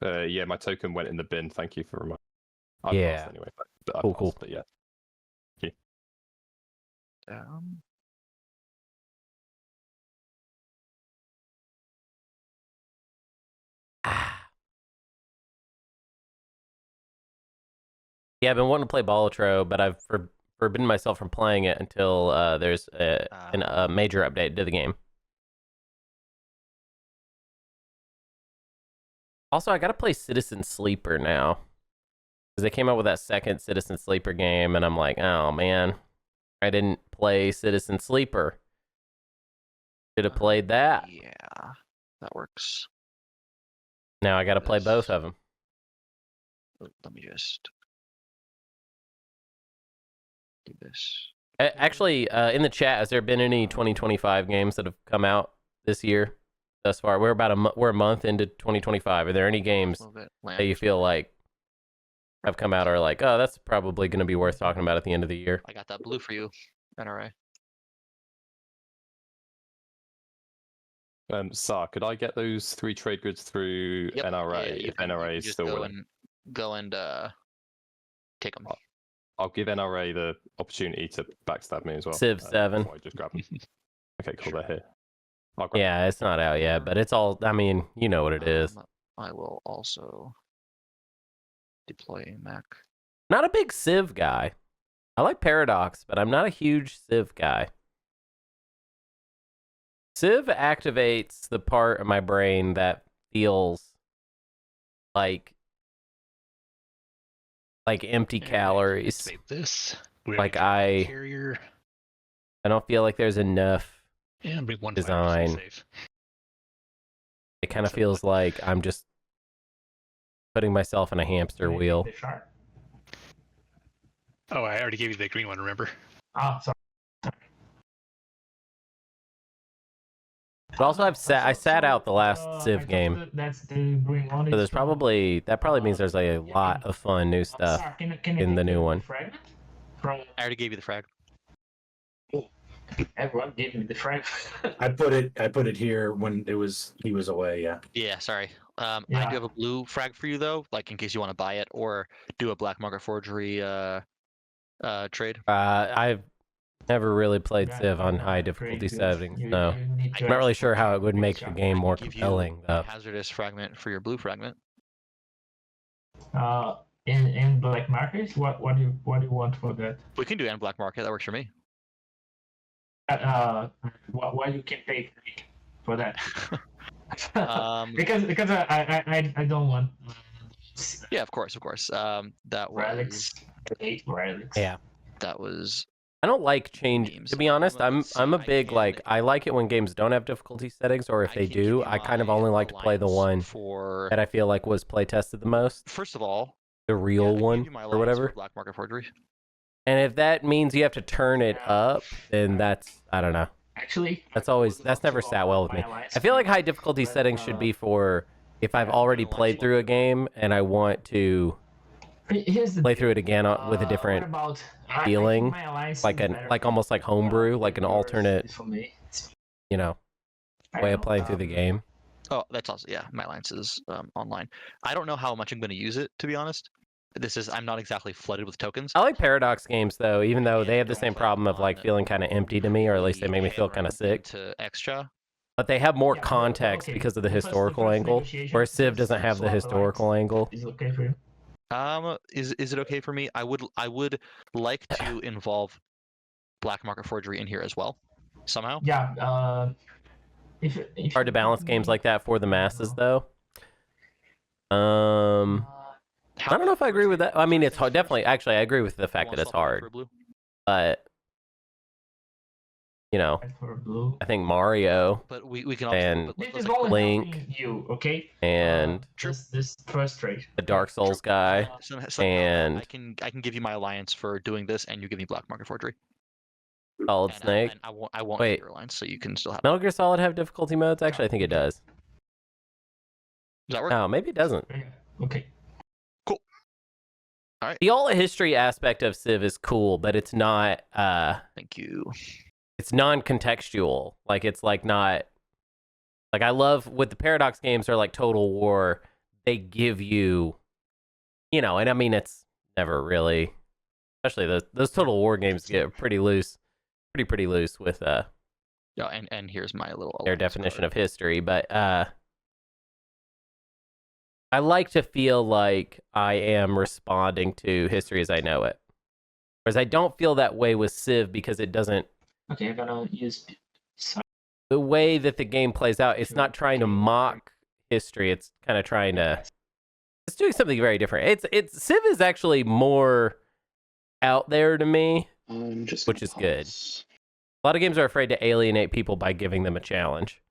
B: Yeah, my token went in the bin. Thank you for reminding.
A: Yeah.
B: Anyway, but I
A: Cool,
B: passed,
A: cool.
B: But yeah.
A: Yeah, I've been wanting to play Bolotro, but I've forbidden myself from playing it until there's a major update to the game. Also, I gotta play Citizen Sleeper now. Because they came out with that second Citizen Sleeper game, and I'm like, oh man, I didn't play Citizen Sleeper. Should have played that.
C: Yeah, that works.
A: Now I gotta play both of them.
C: Let me just do this.
A: Actually, in the chat, has there been any 2025 games that have come out this year thus far? We're a month into 2025. Are there any games that you feel like have come out or like, oh, that's probably going to be worth talking about at the end of the year?
C: I got that blue for you, NRA.
B: Saar, could I get those 3 trade goods through
C: Yep,
B: NRA
C: yeah,
B: if NRA is
C: just
B: still
C: go
B: willing?
C: Go and take them.
B: I'll give NRA the opportunity to backstab me as well.
A: Civ 7.
B: before I just grab them. Okay, cool. They're here.
A: Yeah, it's not out yet, but it's all, I mean, you know what it is.
C: I will also deploy a Mac.
A: Not a big Civ guy. I like Paradox, but I'm not a huge Civ guy. Civ activates the part of my brain that feels like empty calories.
E: Activate this. We
A: Like
E: already tried carrier.
A: I don't feel like there's enough.
E: And bring one
A: design.
E: safe.
A: It kind of feels like I'm just putting myself in a hamster wheel.
G: The shark.
E: Oh, I already gave you the green one, remember?
G: Ah, sorry.
A: But also, I sat out the last Civ game,
G: That's the green one.
A: so there's probably means there's a lot of fun new stuff.
G: Saar, can
A: in the new one.
G: Fragment? From
C: I already gave you the frag.
G: everyone gave me the fragment.
F: I put it here when he was away. Yeah.
C: Yeah, sorry. I
G: Yeah.
C: do have a blue frag for you though, like in case you want to buy it or do a black market forgery trade.
A: I've never really played
G: Yeah,
A: Civ on
G: yeah,
A: high
G: great,
A: difficulty
G: good.
A: settings.
G: You-
A: No,
G: you need to
A: I'm not really
G: ask
A: sure
G: for
A: how it would
G: green
A: make the
G: shark.
A: game more
C: Give you
A: compelling,
C: a
A: though.
C: hazardous fragment for your blue fragment.
G: In black markets, what do you want for that?
C: We can do it in black market. That works for me.
G: What you can pay for that?
C: Um,
G: because I don't want
C: yeah, of course. That
G: relics.
C: was
G: I hate relics.
A: Yeah.
C: that was
A: I don't like change.
C: Games.
A: To be honest, I'm
C: Let's see,
A: a
C: I
A: big
C: can-
A: I like it when games don't have difficulty settings, or if
C: I
A: they
C: can give
A: do,
C: you
A: I kind of
C: my
A: only like to play the
C: alliance
A: one
C: for.
A: that I feel like was play tested the most,
C: First of all,
A: the real
C: yeah, I can give
A: one
C: you my
A: or
C: alliance
A: whatever.
C: for black market forgery.
A: And if that means you have to turn it up, then that's I don't know.
G: Actually,
A: That's never sat well with me. I feel like high difficulty settings should be for if I've already played through a game and I want to
G: here's the
A: play through it again with a different feeling, like almost like homebrew, like an alternate,
G: for me.
A: way of playing through the game.
C: Oh, that's also my alliance is online. I don't know how much I'm going to use it, to be honest. I'm not exactly flooded with tokens.
A: I like Paradox games though, even though they have the
C: Don't
A: same
C: plan
A: problem of like
C: on
A: feeling kind of empty to me, or at least they make me feel kind of sick.
C: To Xxcha.
A: But they have more
G: Yeah,
A: context
G: okay.
A: because of the
G: The first
A: historical angle,
G: negotiation,
A: whereas Civ
G: let's
A: doesn't have the
G: swap
A: historical angle.
G: Is it okay for you?
C: Is it okay for me? I would like to involve black market forgery in here as well, somehow.
G: Yeah. If
A: Hard to
G: you
A: balance
G: give
A: games
G: me-
A: like that for the masses though.
C: How
A: I don't know if I agree with that. I mean, it's hard.
C: first?
A: Definitely, actually, I agree with the
C: You
A: fact
C: wanna
A: that it's
C: swap red for
A: hard.
C: blue?
A: But
G: for blue.
A: I think Mario
C: But we can also.
A: And
C: but
G: This
C: let's
G: is
C: like,
G: only
A: Link
G: helping you, okay?
A: and
G: This first trade.
A: the Dark Souls guy.
C: somehow
A: and-
C: I can give you my alliance for doing this, and you give me black market forgery.
A: Solid
C: And,
A: Snake.
C: and I won't
A: Wait.
C: get your alliance, so you can still have.
A: Metal Gear Solid have difficulty modes? Actually, I think it does.
C: Does that work?
A: No, maybe it doesn't.
G: Yeah, okay.
A: The alt history aspect of Civ is cool, but it's not.
C: Thank you.
A: It's non-contextual. Like it's like not. Like I love with the Paradox games or like Total War, they give you, and I mean it's never really, especially those Total War games get pretty loose, pretty loose with
C: Yeah, and here's my little.
A: their definition of history, but I like to feel like I am responding to history as I know it. Whereas I don't feel that way with Civ because it doesn't,
G: Okay, I'm gonna use.
A: the way that the game plays out, it's not trying to mock history. It's kind of trying to, it's doing something very different. Civ is actually more out there to me.
D: Just
A: Which is good. A lot of games are afraid to alienate people by giving them a challenge.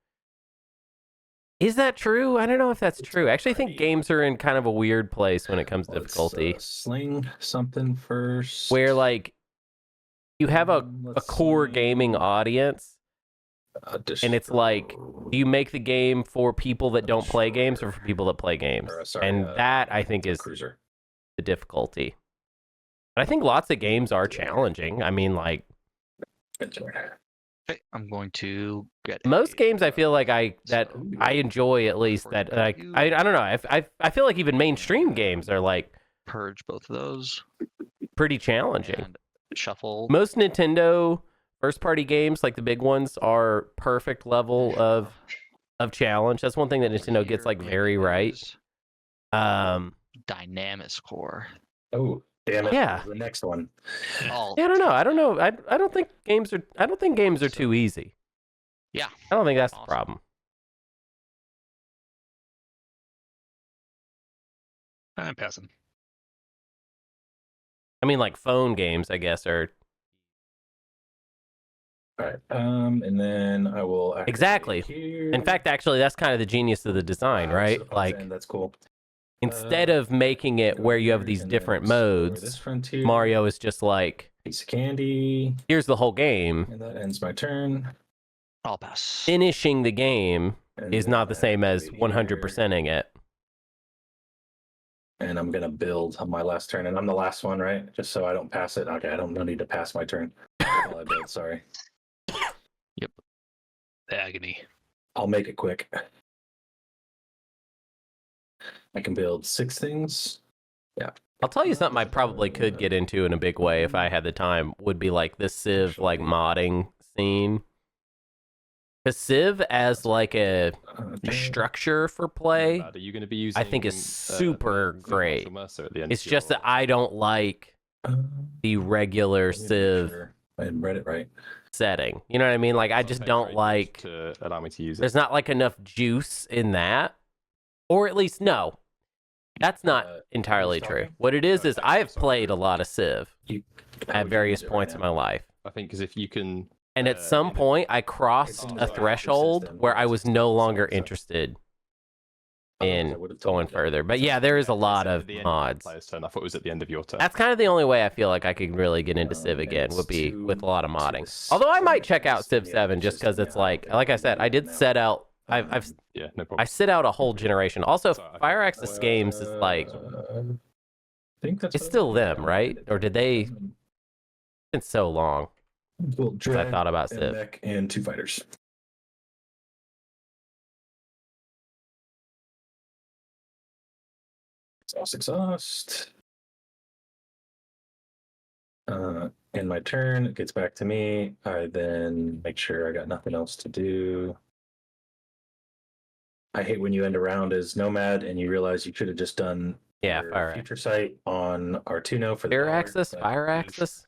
A: Is that true? I don't know if that's true. I actually think games are in kind of a weird place when it comes to difficulty.
F: Sling something first.
A: Where like you have a
F: Let's
A: core
F: see.
A: gaming audience, and it's like, do you make the game for people that don't play games or for people that play games? And that I think is
F: Cruiser.
A: the difficulty. But I think lots of games are challenging. I mean, like
C: Okay, I'm going to get
A: most
C: a-
A: games, I feel like I enjoy at least
C: For
A: that. Like
C: you.
A: I don't know. I feel like even mainstream games are like
C: purge both of those
A: pretty challenging.
C: and shuffle.
A: Most Nintendo first party games, like the big ones, are perfect level of challenge. That's one thing that Nintendo gets like very right.
C: Is
A: Yeah,
C: Dynamis core.
F: Oh, damn it.
A: Yeah.
F: The next one.
C: All
A: I don't know. I don't think games are too easy.
C: Yeah.
A: I don't think that's the
C: Awesome.
A: problem.
E: I'm passing.
A: I mean, like phone games, I guess, are
F: All right. And then I will activate
A: exactly.
F: here.
A: In fact, actually, that's kind of the genius of the design,
F: So
A: right?
F: the pause
A: Like,
F: end, that's cool.
A: instead of making it
F: go
A: where you have
F: here
A: these
F: and then
A: different
F: explore
A: modes,
F: this frontier.
A: Mario is just like,
F: Piece of candy,
A: here's the whole game.
F: and that ends my turn.
C: I'll pass.
A: Finishing the game
F: And
A: is
F: then
A: not the same as
F: activate here.
A: 100%ing it.
F: And I'm gonna build on my last turn, and I'm the last one, right? Just so I don't pass it. Okay, I don't need to pass my turn. While I build, sorry.
E: Agony.
F: I'll make it quick. I can build 6 things. Yeah.
A: I'll tell you something I probably could get into in a big way if I had the time, would be like this Civ like modding scene. Because Civ as like a structure for play,
B: Nomad, are you going to be using?
A: I think is super
B: Field
A: great.
B: Marshal Mercer at the end
A: It's
B: of
A: just
B: your-
A: that I don't like the regular
F: let me make
A: Civ
F: sure I read it right.
A: setting. You know what I mean? Like I
B: It's
A: just
B: not
A: don't
B: very
A: like,
B: to allow me to use it.
A: there's not like enough juice in that. Or at least, no. That's not entirely
F: who's
A: true.
F: talking?
A: What it is
B: Thaxton,
A: I've
B: sorry.
A: played a lot of Civ at various points in my life.
B: I think because if you can,
A: And at some
B: in a-
A: point, I crossed
F: It's
A: a
F: like
A: threshold
F: system,
A: where I was no longer
F: so-
A: interested
F: Otherwise, I
A: in
F: would've told
A: going
F: you.
A: further. But yeah, there is a lot
B: at
A: of
B: the end
A: mods.
B: Of the player's turn. I thought it was at the end of your turn.
A: That's kind of the only way I feel like I could really get into Civ
F: and
A: again,
F: it's
A: would be
F: two
A: with a lot of
F: to
A: modding.
F: the
A: Although I might
F: seven,
A: check out Civ
F: yeah,
A: 7
F: it's
A: just
F: just,
A: because it's
F: yeah,
A: like I said, I did
F: now.
A: set out. I've
B: Yeah, no
A: I
B: problem.
A: sit out a whole generation. Also,
B: Sorry, I
A: Fire
B: can't-
A: Access Games is like,
F: I think that's
A: it's
F: what I
A: still
F: did.
A: them, right? Or did they? It's so long
F: Well,
A: since I thought about
F: and
A: Civ.
F: mech and 2 fighters. Exhaust. In my turn, it gets back to me. I then make sure I got nothing else to do. I hate when you end a round as Nomad and you realize you should have just done
A: Yeah,
F: your
A: Fire
F: future sight on Artuno for the
A: Fire
F: dollar,
A: Access,
F: but
A: Fire
F: it
A: Access.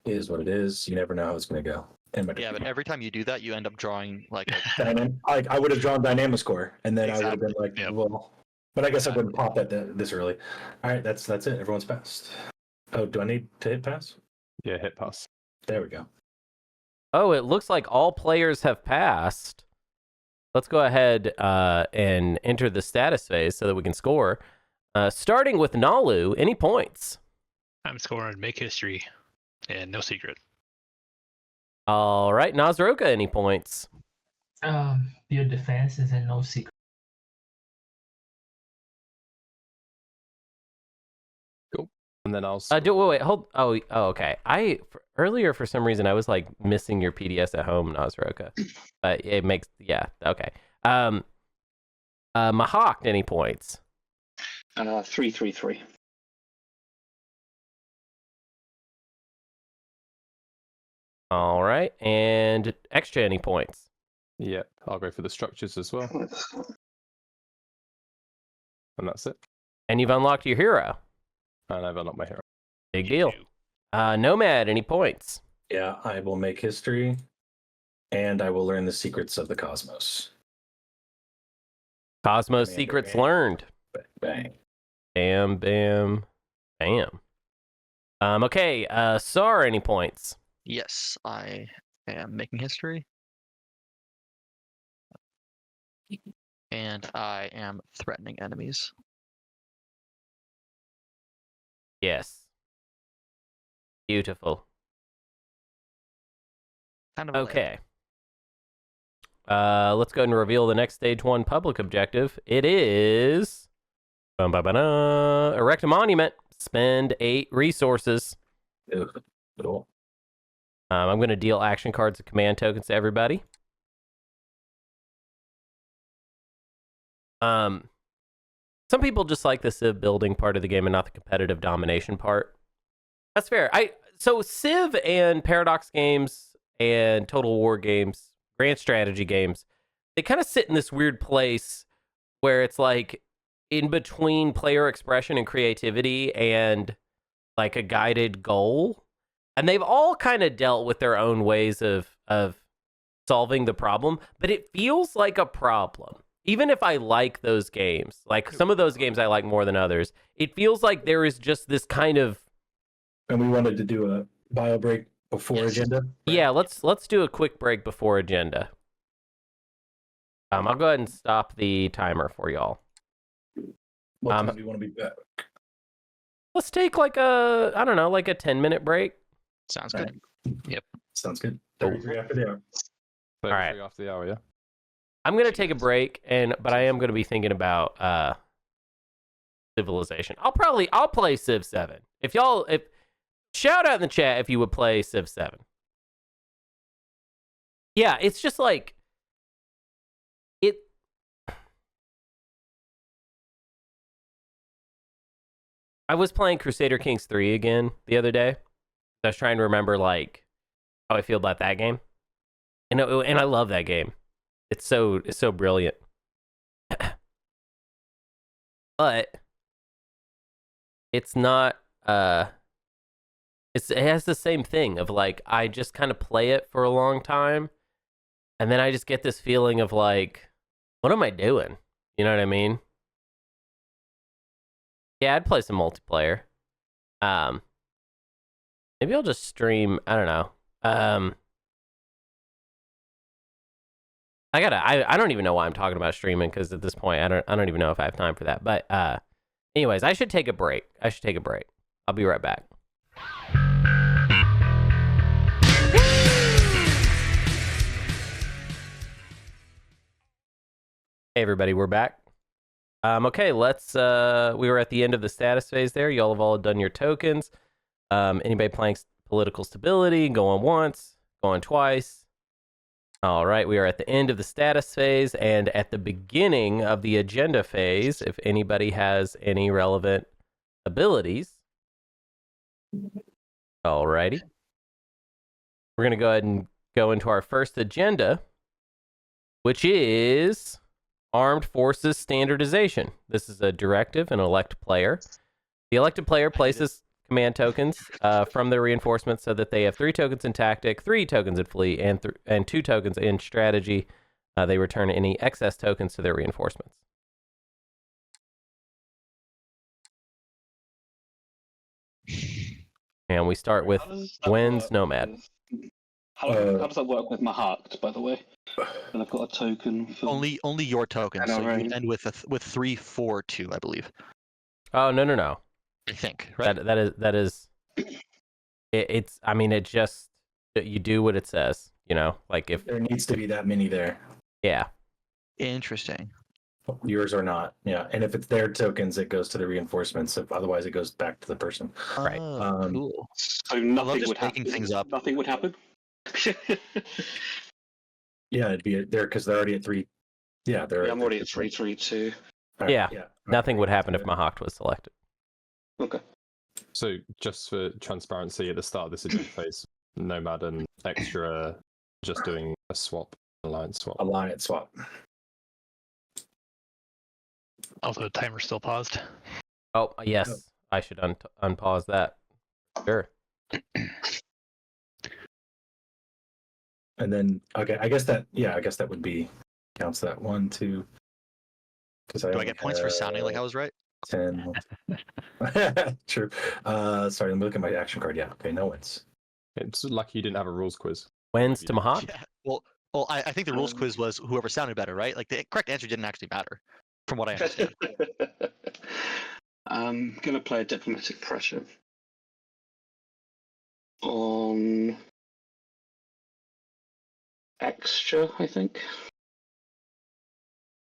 F: is what it is. You never know how it's going to go. And my
C: Yeah, but every time you do that, you end up drawing like a
F: I would have drawn Dynamiscore, and then I would have been like,
E: Yep.
F: well, but I guess I wouldn't pop that this early. All right, that's it. Everyone's passed. Oh, do I need to hit pass?
B: Yeah, hit pass.
F: There we go.
A: Oh, it looks like all players have passed. Let's go ahead and enter the status phase so that we can score. Starting with Naalu, any points?
E: I'm scoring make history, and no secret.
A: All right, Naaz-Rokha, any points?
G: Build defenses and no secret.
B: And then I'll.
A: Wait, hold. Oh, okay. Earlier for some reason I was like missing your PDS at home, Naaz-Rokha. But it makes okay. Mahact, any points?
D: 3-3-3.
A: All right, and Xxcha, any points?
B: Yeah, I'll go for the structures as well, and that's it.
A: And you've unlocked your hero.
B: And I've unlocked my hero.
A: Big deal. Nomad, any points?
F: Yeah, I will make history, and I will learn the secrets of the cosmos.
A: Cosmos
F: Commander
A: secrets
F: game.
A: learned.
F: Bang.
A: Bam, bam, bam. Okay, Saar, any points?
C: yes. I am making history, and I am threatening enemies.
A: Yes. Beautiful.
C: Kind of a layup.
A: Okay. Let's go ahead and reveal the next stage 1 public objective. It is erect a monument. Spend 8 resources.
F: Ugh, cool.
A: I'm going to deal action cards and command tokens to everybody. Some people just like the Civ building part of the game and not the competitive domination part. That's fair. So Civ and Paradox games and Total War games, grand strategy games, they kind of sit in this weird place where it's like in between player expression and creativity and like a guided goal. And they've all kind of dealt with their own ways of solving the problem, but it feels like a problem. Even if I like those games, like some of those games I like more than others, it feels like there is just this kind of.
F: And we wanted to do a bio break before agenda.
A: Yeah, let's do a quick break before agenda. I'll go ahead and stop the timer for y'all.
F: What time do you want to be back?
A: Let's take like a 10-minute break.
C: Sounds good.
G: Yep.
F: Sounds good. 33 after the hour.
B: 33
A: right.
B: after the hour, yeah.
A: I'm gonna take a break, but I am gonna be thinking about Civilization. I'll play Civ 7. If shout out in the chat if you would play Civ 7. Yeah, it's just like it. I was playing Crusader Kings 3 again the other day. I was trying to remember like how I feel about that game, and I love that game. It's so brilliant. But it's not it has the same thing of like I just kind of play it for a long time and then I just get this feeling of like, what am I doing? You know what I mean? Yeah, I'd play some multiplayer. Maybe I'll just stream, I don't know. I don't even know why I'm talking about streaming because at this point I don't even know if I have time for that. But anyways, I should take a break. I'll be right back. Hey everybody, we're back. Okay, let's we were at the end of the status phase there. Y'all have all done your tokens. Anybody playing political stability, going once, going twice. All right, we are at the end of the status phase and at the beginning of the agenda phase. If anybody has any relevant abilities. All righty. We're going to go ahead and go into our first agenda, which is Armed Forces Standardization. This is a directive and elect player. The elected player places command tokens from their reinforcements so that they have 3 tokens in tactic, 3 tokens in fleet, and 2 tokens in strategy. They return any excess tokens to their reinforcements. And we start with Gwen's Nomad.
D: How does that work with Mahact, by the way? And I've got a token for...
C: Only your tokens.
D: I know,
C: So you
D: right?
C: end with 3, 4, 2, I believe.
A: Oh, no.
C: I think, right?
A: That is it's I mean it just you do what it says, you know, like if
F: There needs to be that many there.
A: yeah.
C: Interesting.
F: Yours are not. Yeah. And if it's their tokens, it goes to the reinforcements. If otherwise it goes back to the person.
A: Right.
C: Oh, cool.
D: So
C: I love
D: nothing
C: just
D: would
C: making
D: happen.
C: things up.
D: Nothing would happen.
F: Yeah, it'd be there because they're already at 3. Yeah,
D: I'm already at 332.
A: Yeah. Nothing would happen if Mahact was selected.
D: Okay.
B: So just for transparency, at the start of this agenda phase, Nomad and Xxcha are just doing a swap, alliance swap.
F: Alliance swap.
E: Also, timer's still paused.
A: Oh, yes. I should unpause that. Sure.
F: And then okay, I guess that would be counts that 1, 2.
C: Do I get points for sounding like I was right?
F: 10. True. Sorry, let me look at my action card. Yeah. Okay, no wins.
B: It's lucky you didn't have a rules quiz.
A: Wins to Mahact?
C: Yeah. Well, I think the rules quiz was whoever sounded better, right? Like the correct answer didn't actually matter, from what I understand.
D: I'm going to play a diplomatic pressure on Xxcha, I think.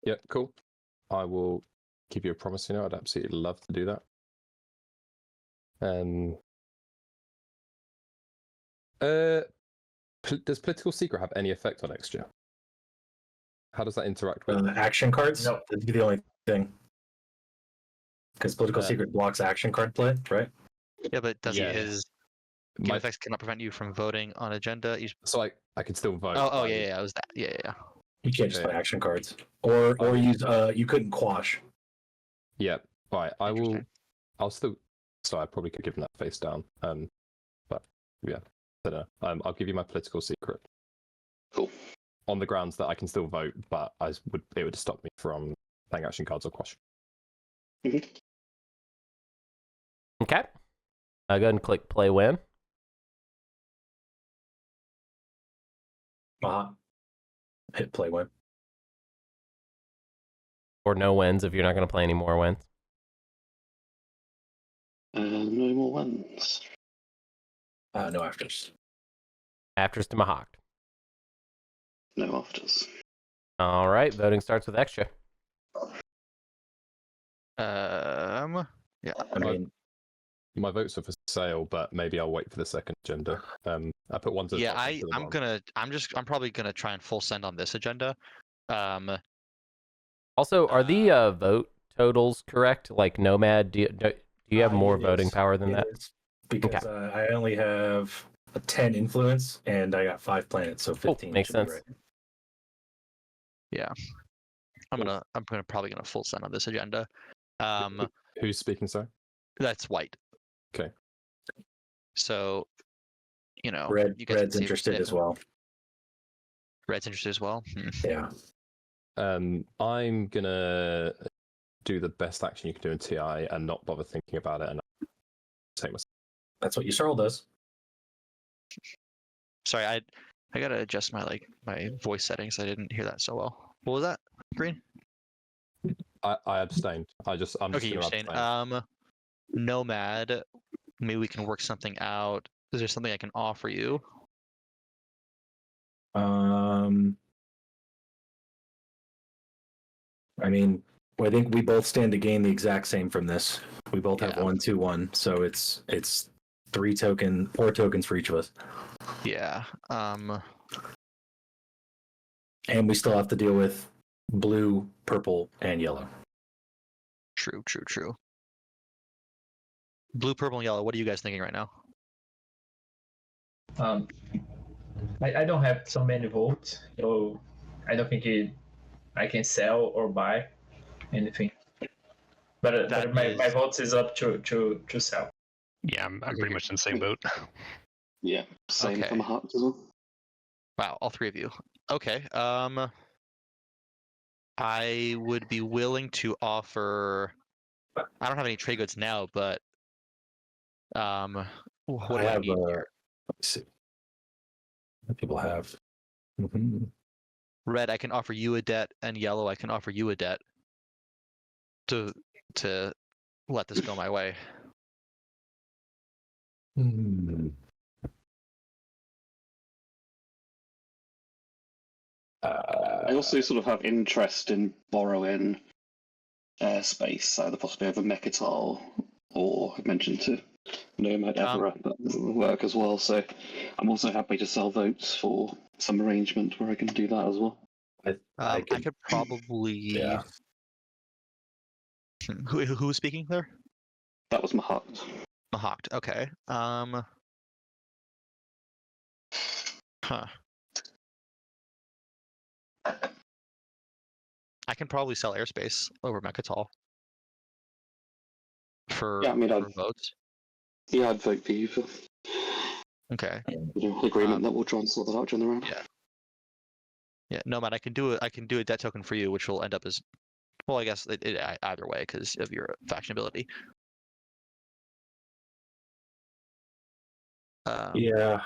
B: Yeah, cool. I will give you a promise, I'd absolutely love to do that. Does Political Secret have any effect on Xxcha? How does that interact with
F: Action cards?
G: No.
F: That'd be the only thing. Because Political Secret blocks action card play, right?
C: Yeah, but doesn't
B: Yeah.
C: his game effects cannot prevent you from voting on agenda?
B: So I can still vote.
C: Oh, yeah, it was that. Yeah.
F: You can't just
B: Okay.
F: play action cards. Or use you couldn't quash.
B: Yeah, right.
C: Interesting.
B: I'll still. So I probably could give him that face down. But yeah, I don't know. I'll give you my Political Secret.
D: Cool.
B: on the grounds that I can still vote, but it would stop me from playing action cards or question.
A: Okay. Go ahead and click play win.
F: Hit play win.
A: Or no wins if you're not going to play any more wins.
D: No more wins.
F: No afters.
A: Afters to Mahact.
D: No afters.
A: All right. Voting starts with Xxcha.
C: Yeah.
F: I mean,
B: My votes are for sale, but maybe I'll wait for the second agenda. I put one to the
C: Yeah,
B: top, one to the bottom.
C: I'm probably gonna try and full send on this agenda.
A: Also, are the vote totals correct? Like Nomad, do you have more voting power than that?
F: Because I only have a 10 influence, and I got 5 planets, so 15.
A: Makes
F: should be
A: sense.
F: right.
C: Yeah. I'm probably gonna full send on this agenda.
B: Who's speaking, sorry?
C: That's white.
B: Okay.
C: So, you know,
F: Red's
C: you guys can see
F: interested as well.
C: Red's interested as well.
F: Yeah.
B: I'm gonna do the best action you can do in TI and not bother thinking about it and take myself.
F: That's what Yisrael does.
C: Sorry, I gotta adjust my my voice settings. I didn't hear that so well. What was that, Green?
B: I abstained. I'm just
C: Okay, you're
B: gonna
C: saying
B: abstain.
C: Nomad. Maybe we can work something out. Is there something I can offer you?
F: I mean, I think we both stand to gain the exact same from this. We both have 1, 2, 1, so it's 4 tokens for each of us.
C: Yeah.
F: And we still have to deal with blue, purple, and yellow.
C: True. Blue, purple, and yellow. What are you guys thinking right now?
G: I don't have so many votes, so I don't think I can sell or buy anything. But my votes is up to sell.
E: Yeah, I'm pretty much in the same boat.
D: Yeah, same
C: Okay.
D: for Mahact as well.
C: Wow, all three of you. Okay. I would be willing to offer. I don't have any trade goods now, but what do I need here?
F: Let's see. What people have.
C: Red, I can offer you a debt, and yellow, I can offer you a debt to let this go my way.
D: I also sort of have interest in borrowing airspace, so the possibility of a Mechatol, or I mentioned to Nomad Evera, that will work as well. So I'm also happy to sell votes for some arrangement where I can do that as well.
C: I could probably.
F: Yeah.
C: Who was speaking there?
D: That was Mahact.
C: Mahact. Okay. Huh. I can probably sell airspace over Mechatol for votes.
D: Yeah, I'd vote for you for
C: Okay.
D: agreement that we'll try and sort that out during the round.
C: Yeah, Nomad, I can do a debt token for you, which will end up as, well, I guess either way because of your faction ability.
F: Yeah.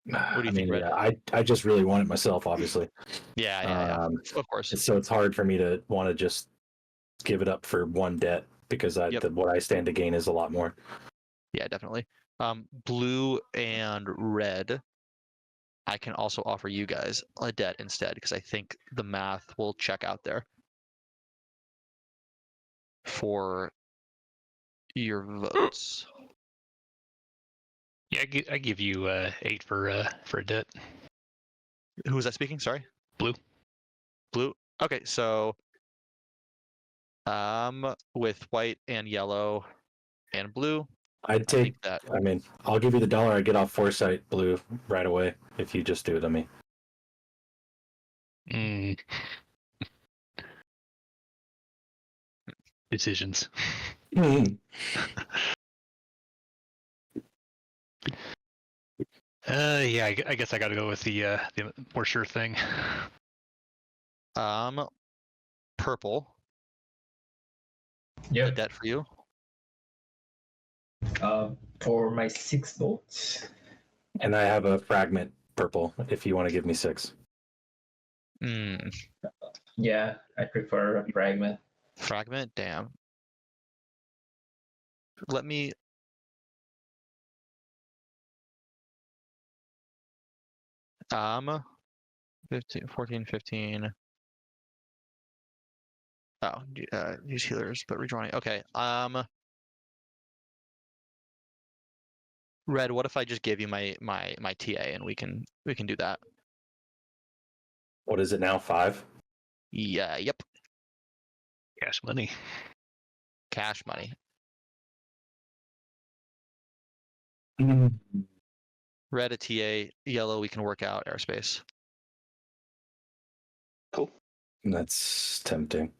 C: What do you think, Red?
F: Yeah, I just really want it myself, obviously.
C: Yeah. Of course.
F: So it's hard for me to want to just give it up for one debt because what I stand to gain is a lot more.
C: Yeah, definitely. Blue and red, I can also offer you guys a debt instead because I think the math will check out there for your votes.
E: Yeah, I give you 8 for a debt.
C: Who was that speaking? Sorry.
E: Blue.
C: Okay, so with white and yellow and blue,
F: I'd take that. I mean, I'll give you the $1 I get off Foresight Blue right away if you just do it on me.
E: Decisions. Yeah, I guess I got to go with the more sure thing.
C: Purple.
G: Yeah.
C: A debt for you.
G: For my 6 votes.
F: And I have a fragment purple if you want to give me 6.
G: Yeah, I prefer a fragment.
C: Fragment. Damn. Let me. 15, 14, 15. Oh, use healers, but redrawing. Okay. Red, what if I just give you my TA and we can do that?
F: What is it now? 5?
C: Yeah. Yep.
E: Cash money.
C: Cash money. Red a TA. Yellow we can work out airspace.
D: Cool.
F: That's tempting.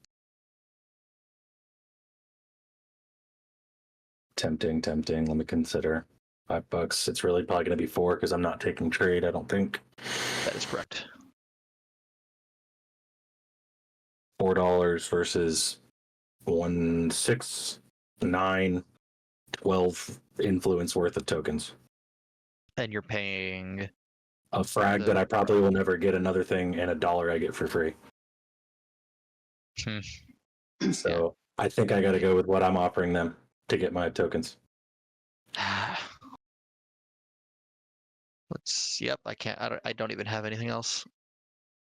F: Tempting. Let me consider. $5. It's really probably going to be 4 because I'm not taking trade, I don't think.
C: That is correct.
F: $4 versus 1, 6, 9, 12 influence worth of tokens.
C: And you're paying
F: A frag that I probably will never get another thing, and $1 I get for free. So I think I got to go with what I'm offering them to get my tokens.
C: Yep, I can't. I don't even have anything else.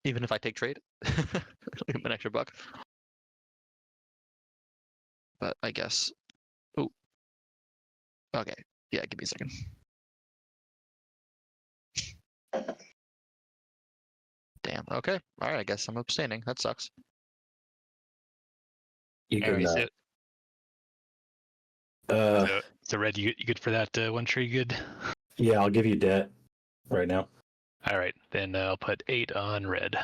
C: Even if I take trade, an extra $1. But I guess. Oh. Okay. Yeah, give me a second. Damn. Okay. All right. I guess I'm abstaining. That sucks.
F: You can.
E: So Red, you good for that one tree? Good.
F: Yeah, I'll give you debt right now.
E: All right, then I'll put 8 on Red.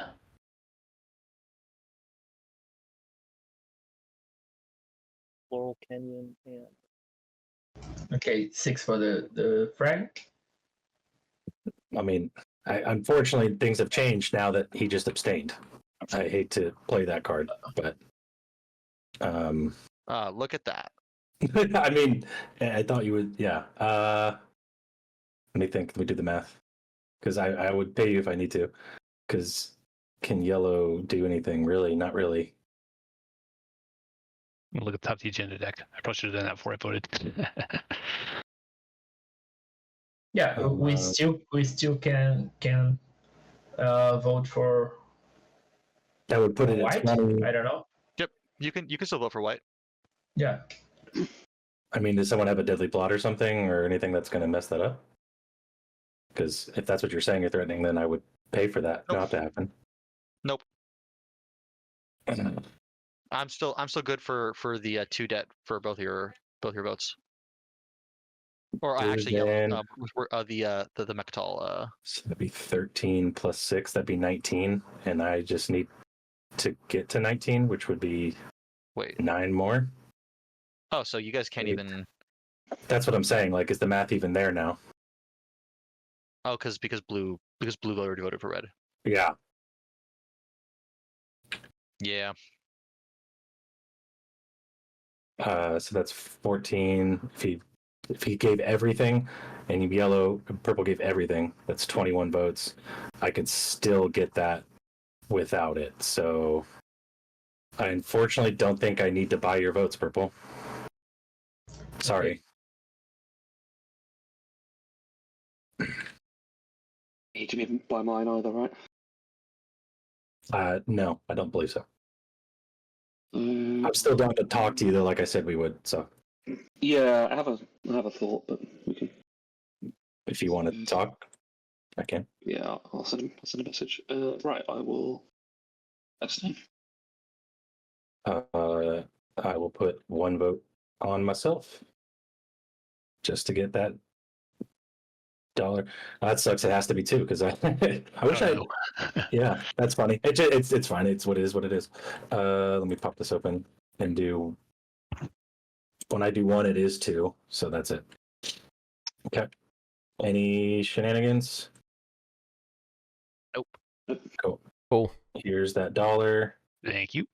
H: Laurel Canyon and
G: Okay, 6 for the frag.
F: I mean, unfortunately, things have changed now that he just abstained. I hate to play that card, but
C: Look at that.
F: I mean, I thought you would. Yeah. Let me think. Let me do the math. Because I would pay you if I need to. Because can yellow do anything? Really? Not really.
E: Look at the top of the agenda deck. I probably should have done that before I voted.
G: Yeah, we still can vote for.
F: That would put it
G: white.
F: at 20.
G: I don't know.
C: Yep. You can still vote for white.
G: Yeah.
F: I mean, does someone have a deadly plot or something, or anything that's going to mess that up? Because if that's what you're saying, you're threatening, then I would pay for that not to happen.
C: Nope. I'm still good for the 2 debt for both your votes. Or actually, yellow. The Mechatol.
F: So that'd be 13 plus 6. That'd be 19, and I just need to get to 19, which would be 9 more.
C: Oh, so you guys can't even.
F: That's what I'm saying. Like, is the math even there now?
C: Oh, because blue already voted for red.
F: Yeah.
C: Yeah.
F: So that's 14. If he gave everything, and purple gave everything, that's 21 votes. I could still get that without it. So I unfortunately don't think I need to buy your votes, purple. Sorry.
D: Need to be by mine either, right?
F: No, I don't believe so. I'm still down to talk to you, though, like I said we would. So
D: yeah, I have a thought, but we can.
F: If you want to talk, I can.
D: Yeah, I'll send a message. Right, I will abstain.
F: I will put 1 vote on myself just to get that $1. That sucks. It has to be 2 because I wish I. Yeah, that's funny. It's fine. It's what it is. What it is. Let me pop this open and do. When I do 1, it is 2. So that's it. Okay. Any shenanigans?
C: Nope.
F: Cool.
A: Cool.
F: Here's that $1,
E: Thank you.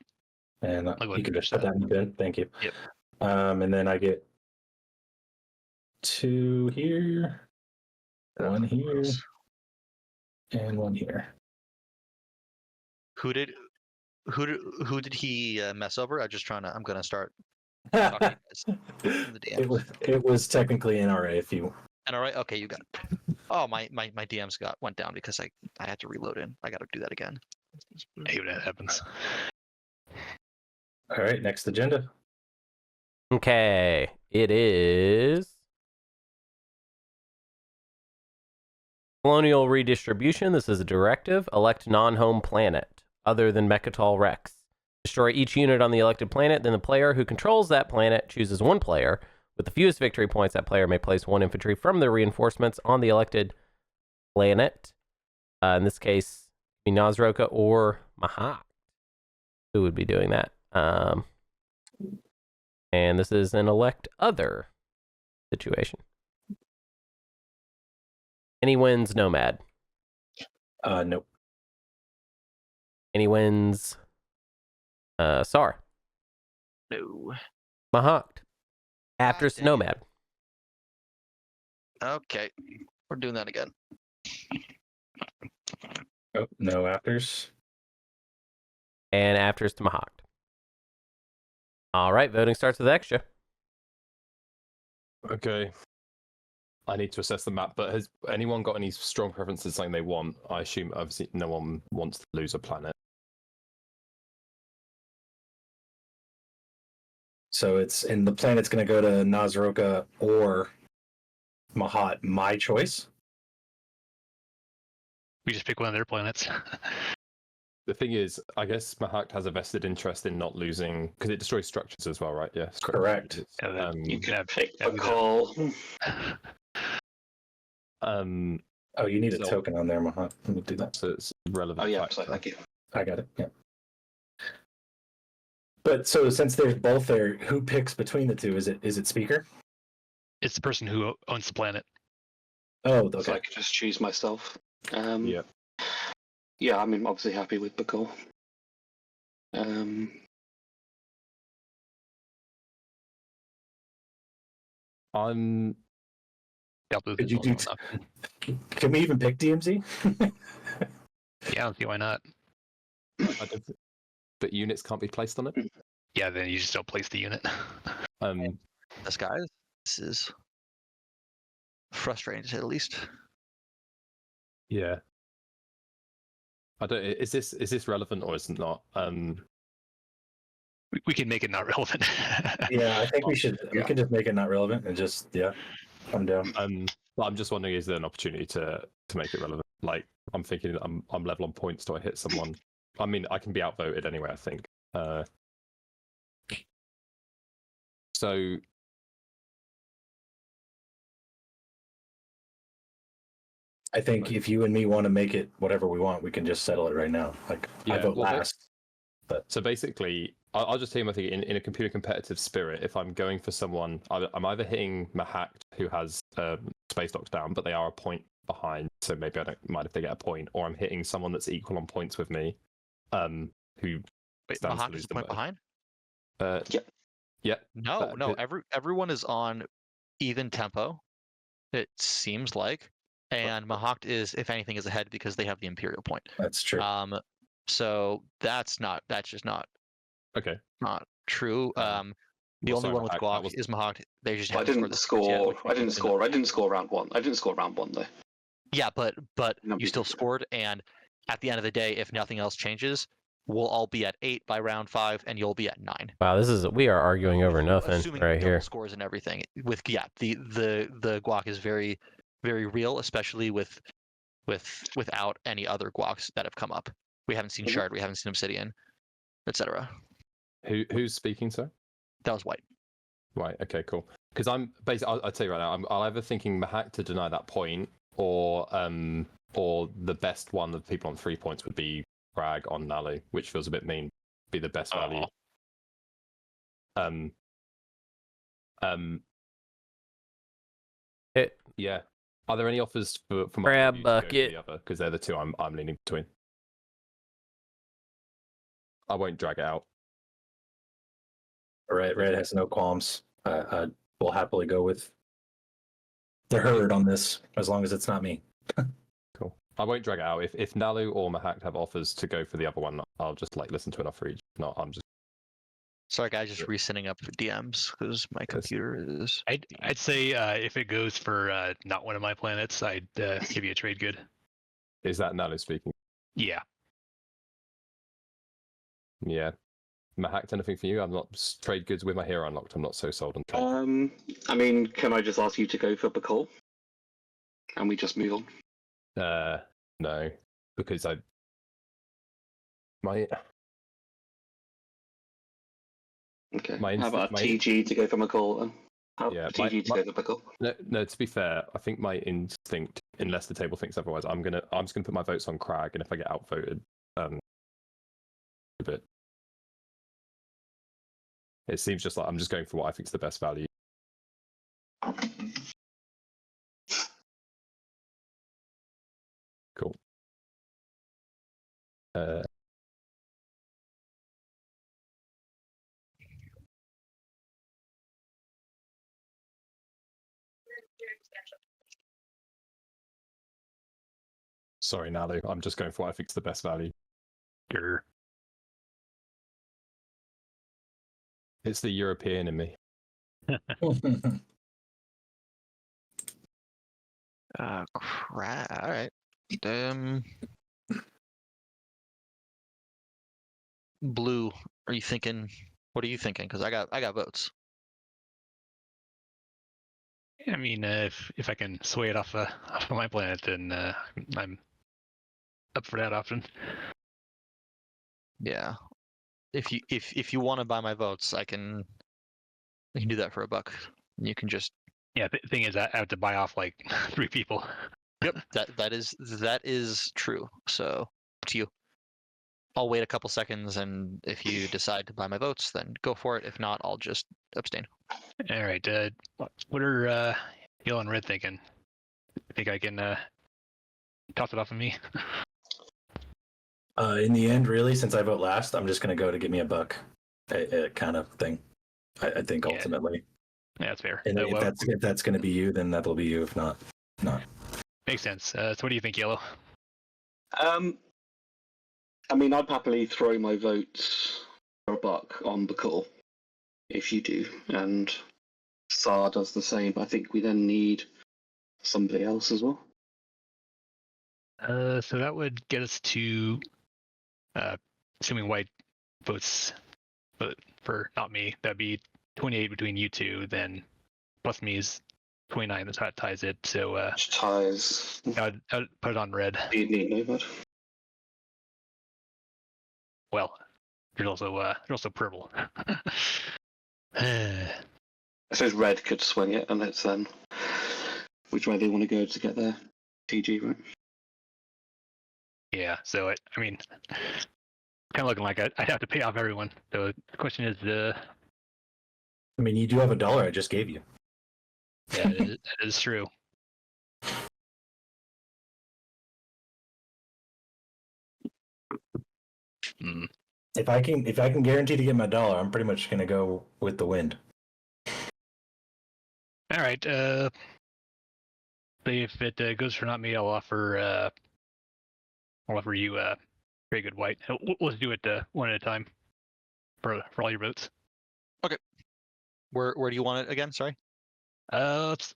F: and
E: I'll go ahead
F: you can
E: and
F: just
E: finish
F: put that in the bin. Thank you.
E: Yep.
F: And then I get 2 here, 1 here,
C: gross.
F: and 1 here.
C: Who did he mess over? I'm gonna start talking to you guys. The DMs.
F: It was technically NRA if you.
C: And all right, okay, you got it. Oh, my DMs went down because I had to reload in. I got to do that again.
E: I hate when that happens.
F: All right, next agenda.
A: Okay, it is colonial redistribution. This is a directive. Elect non-home planet other than Mechatol Rex. Destroy each unit on the elected planet. Then the player who controls that planet chooses one player. With the fewest victory points, that player may place 1 infantry from their reinforcements on the elected planet. In this case, Naaz-Rokha or Mahact, who would be doing that. And this is an elect other situation. Any wins Nomad?
F: Nope.
A: Any wins Saar?
C: No.
A: Mahact? After
C: dang.
A: Nomad.
C: Okay, we're doing that again.
F: Oh, no afters.
A: And afters to Mahact. All right, voting starts with Xxcha.
B: Okay. I need to assess the map, but has anyone got any strong preferences saying they want? I assume obviously no one wants to lose a planet.
F: So the planet's going to go to Naaz-Rokha or Mahact. My choice.
E: We just pick one of their planets.
B: The thing is, I guess Mahact has a vested interest in not losing because it destroys structures as well, right? Yes.
F: Correct.
E: Yeah, that- you can have
D: Pick
E: have
D: the
E: that.
D: call.
F: Oh, you need a
B: So-
F: token on there, Mahact. Let me do that.
B: So it's relevant.
D: Oh yeah,
B: factor.
D: so thank you.
F: I got it. Yeah. But so since there's both there, who picks between the two? Is it speaker?
E: It's the person who owns the planet.
F: Oh,
D: So I
F: okay.
D: could just choose myself.
B: Yeah.
D: Yeah, I mean, obviously happy with the call.
B: I'm
E: Yeah, I'll do
F: Could
E: this
F: you
E: one
F: do?
E: enough.
F: Can we even pick DMZ?
E: Yeah, I don't see why not.
B: I don't think, but units can't be placed on it.
E: Yeah, then you just don't place the unit.
C: This guys, this is frustrating to say the least.
B: Yeah. I don't. Is this relevant or is it not?
E: We can make it not relevant.
F: Yeah, I think we should. We
D: Yeah.
F: can just make it not relevant and just I'm down.
B: But I'm just wondering, is there an opportunity to make it relevant? Like, I'm thinking I'm level on points. Do I hit someone? I mean, I can be outvoted anyway. I think. So.
F: I think if you and me want to make it whatever we want, we can just settle it right now. Like I vote
B: well,
F: last.
B: So basically, I'll just tell you my thing. In a computer competitive spirit, if I'm going for someone, I'm either hitting Mahact, who has space docks down, but they are a point behind, so maybe I don't mind if they get a point, or I'm hitting someone that's equal on points with me, who
C: Wait,
B: stands to
C: Mahact
B: lose
C: is a
B: the
C: point
B: most.
C: behind?
B: Yeah.
C: No,
B: But-
C: no. Everyone is on even tempo. It seems like, and Mahact is, if anything, is ahead because they have the Imperial point.
F: That's true.
C: So that's just not
B: Okay.
C: true. The
B: Well,
C: only
B: sorry,
C: one with
B: Mahact, that
C: Guac
B: was-
C: is Mahact. They just
D: I
C: haven't
D: didn't
C: scored the points yet,
D: score.
C: which
D: I didn't
C: means-
D: score. I didn't score round one. I didn't score round one though.
C: Yeah, but
D: No,
C: you
D: we
C: still
D: did.
C: scored, and at the end of the day, if nothing else changes, we'll all be at 8 by round 5, and you'll be at 9.
A: Wow, we are arguing over nothing
C: Assuming
A: right
C: double
A: here.
C: scores and everything. With the guac is very, very real, especially without any other guacs that have come up. We haven't seen
D: Mhm.
C: Shard, we haven't seen Obsidian, etc.
B: Who's speaking, sir?
C: That was white.
B: Right. Okay. Cool. Because I'm basically, I'll tell you right now, I'm either thinking Mahact to deny that point, or the best one of people on 3 points would be Bragg on Naalu, which feels a bit mean. Be the best value.
A: It,
B: Yeah. Are there any offers for my
A: Crab
B: review to go for
A: bucket.
B: the other? Because they're the two I'm leaning between. I won't drag it out.
F: Red has no qualms. I will happily go with the herd on this, as long as it's not me.
B: Cool. I won't drag it out. If Naalu or Mahact have offers to go for the other one, I'll just like listen to an offer each. If not, I'm just.
C: Sorry, guys, just resending up DMs because my computer is.
E: I'd say if it goes for not one of my planets, I'd give you a trade good.
B: Is that Naalu speaking?
E: Yeah.
B: Yeah. Mahact, anything for you? I'm not trade goods with my hero unlocked. I'm not so sold on trade.
D: I mean, can I just ask you to go for Bacall? And we just move on?
B: No, because I
D: Okay.
B: My
D: How about
B: my-
D: TG to go for McCall then?
B: Yeah,
D: TG to go for Bacall.
B: no. To be fair, I think my instinct, unless the table thinks otherwise, I'm just gonna put my votes on Crag, and if I get outvoted, a bit. It seems just like I'm just going for what I think is the best value. Cool. Sorry, Naalu. I'm just going for what I think is the best value.
E: Sure.
B: It's the European in me.
C: Crap. All right. Blue. Are you thinking? What are you thinking? Because I got votes.
E: I mean, if I can sway it off of my planet, then I'm up for that option.
C: Yeah. If you want to buy my votes, I can do that for $1. You can just.
E: Yeah. The thing is, I have to buy off like 3 people.
C: Yep. that is true. So up to you. I'll wait a couple seconds, and if you decide to buy my votes, then go for it. If not, I'll just abstain.
E: All right. What are yellow and red thinking? Think I can toss it off of me?
F: In the end, really, since I vote last, I'm just going to go to give me $1 kind of thing. I think ultimately.
E: Yeah, that's fair.
F: And if that's going to be you, then that'll be you. If not, not.
E: Makes sense. So what do you think, Yellow?
D: I mean, I'd happily throw my vote for $1 on Bacall, if you do, and Saar does the same. I think we then need somebody else as well.
E: So that would get us to, assuming white votes for not me, that'd be 28 between you two. Then plus me is 29. That ties it. So
D: Which ties.
E: I'd put it on red.
D: You need Nomad.
E: Well, there's also purple.
D: I suppose red could swing it, and it's then which way they want to go to get there. TG, right?
E: Yeah. So I mean, kind of looking like I'd have to pay off everyone. So the question is,
F: I mean, you do have $1 I just gave you.
E: yeah, that is true. Mm.
F: If I can guarantee to get my $1, I'm pretty much going to go with the wind.
E: All right. If it goes for not me, I'll offer you very good white. Let's do it one at a time for all your votes.
C: Okay. Where do you want it again? Sorry.
E: Let's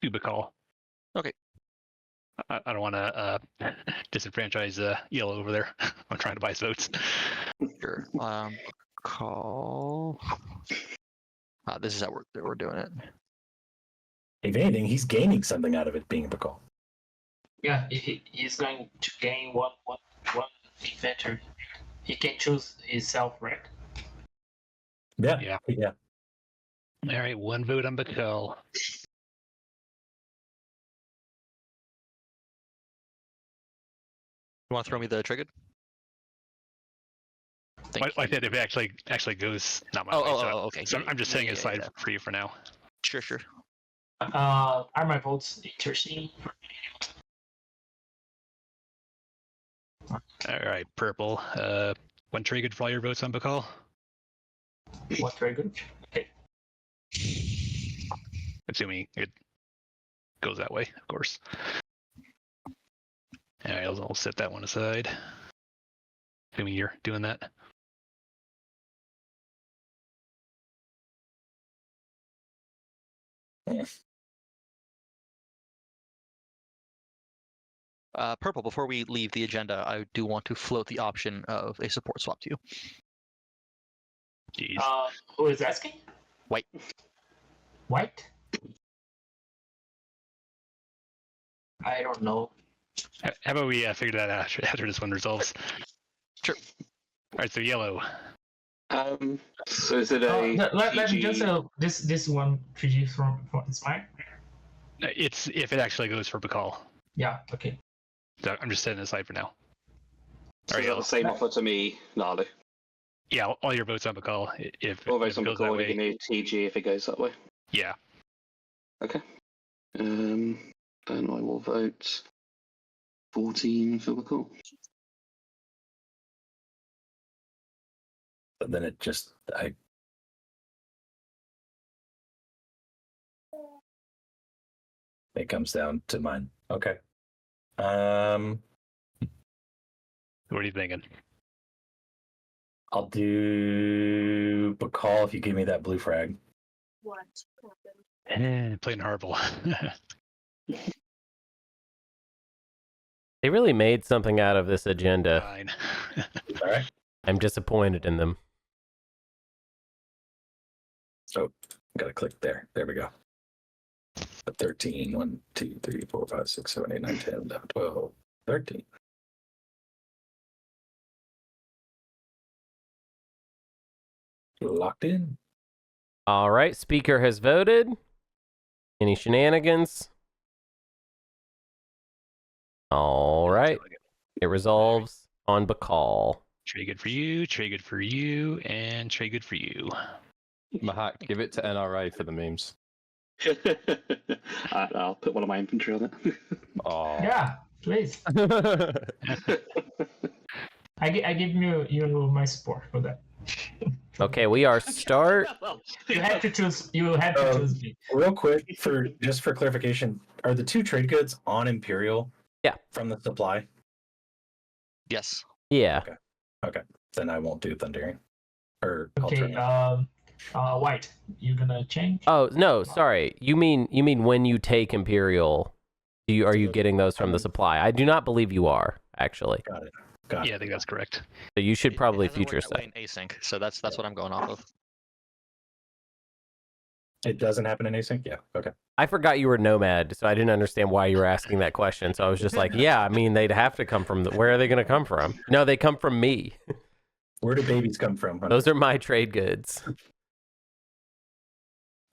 E: do Bacall.
C: Okay.
E: I don't want to disenfranchise Yellow over there. I'm trying to buy his votes.
C: Sure. Call. This is how we're doing it.
F: If anything, he's gaining something out of it being a Bacall.
G: Yeah, he's going to gain one inventor. He can choose himself, right?
F: Yeah.
E: All right, one vote on Bacall.
C: You want to throw me the trigger?
E: I said if it actually goes, not my way.
C: Okay.
E: So I'm just setting it aside
C: yeah.
E: for you for now.
C: Sure.
G: Are my votes interesting?
E: All right, purple. One trade good for all your votes on Bakal.
G: What very good. Okay.
E: Assuming it goes that way, of course. All right, I'll set that one aside. Assuming you're doing that.
C: Purple, before we leave the agenda, I do want to float the option of a support swap to you.
E: Jeez.
G: Who is asking?
C: White.
G: White? I don't know.
E: How about we figure that out after this one resolves?
C: Sure.
E: All right, so yellow.
D: So is it a
G: Let me
D: TG?
G: just this one 3G from it's mine.
E: It's if it actually goes for Bakal.
G: Yeah. Okay.
E: So I'm just setting it aside for now.
D: So
E: Alright,
D: is that the same offer to me, Naalu?
E: Yeah, all your votes on Bakal. If
D: All
E: if
D: votes
E: it
D: on
E: goes
D: the
E: that
D: call, you
E: way,
D: give me TG if it goes that way.
E: yeah.
D: Okay. Then I will vote 14 for the call.
F: But then it just it comes down to mine. Okay.
E: What are you thinking?
F: I'll do Bacall if you give me that blue frag.
H: What happened?
E: Playing Harble.
A: They really made something out of this agenda.
E: Fine.
F: All right.
A: I'm disappointed in them.
F: So gotta click there. There we go. 13, 1, 2, 3, 4, 5, 6, 7, 8, 9, 10, 11, 12, 13. Locked in.
A: All right, speaker has voted. Any shenanigans? All right. It resolves on Bacall.
E: Trade good for you, trade good for you, and trade good for you.
B: Mahact, give it to NRA for the memes.
D: I'll put one of my infantry on it.
B: Oh.
G: Yeah. Please. I give you my support for that.
A: Okay, we are start.
G: You have to choose. You have to choose me.
F: Real quick, for clarification, are the two trade goods on Imperial?
A: Yeah.
F: From the supply?
C: Yes.
A: Yeah.
F: Okay. Then I won't do Thundering. Or
G: Okay.
F: alternate.
G: White. You gonna change?
A: Oh no, sorry. You mean when you take Imperial, are you getting those from the supply? I do not believe you are, actually.
F: Got it.
E: Yeah, I think that's correct.
A: So you should probably
C: It hasn't
A: future
C: worked that
A: set.
C: way in async, so that's what I'm going off of.
F: It doesn't happen in async? Yeah. Okay.
A: I forgot you were Nomad, so I didn't understand why you were asking that question. So I was just like, yeah, I mean, they'd have to come from. Where are they going to come from? No, they come from me.
F: Where do babies come from? Hunter?
A: Those are my trade goods.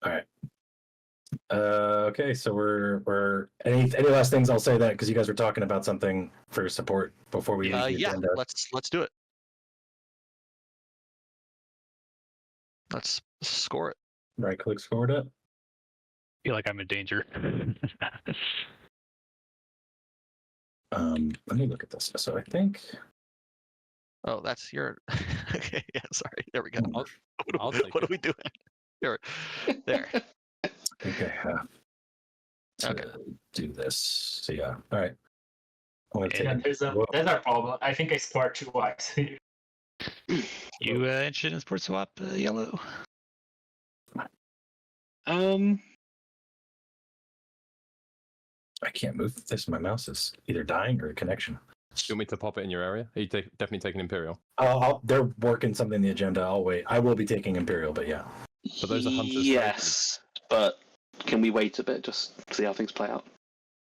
F: All right. Okay, so we're any last things I'll say that because you guys were talking about something for support before we leave the
C: Yeah.
F: agenda.
C: Let's do it. Let's score it.
F: Right click scored up.
E: Feel like I'm in danger.
F: Let me look at this. So I think
C: Oh, that's your. Okay. Yeah. Sorry. There we go.
B: I'll take
C: What are we doing? Here. There.
F: I think I have to
C: Okay.
F: do this. So yeah. All right. I'm gonna
G: Yeah,
F: take
G: there's a problem. I think I scored 2 whites.
E: You interested in sports swap, yellow?
F: I can't move this. My mouse is either dying or a connection.
B: Do you want me to pop it in your area? Are you definitely taking Imperial?
F: They're working something in the agenda. I'll wait. I will be taking Imperial, but yeah.
B: But those are hunters.
D: Yes, but can we wait a bit just see how things play out?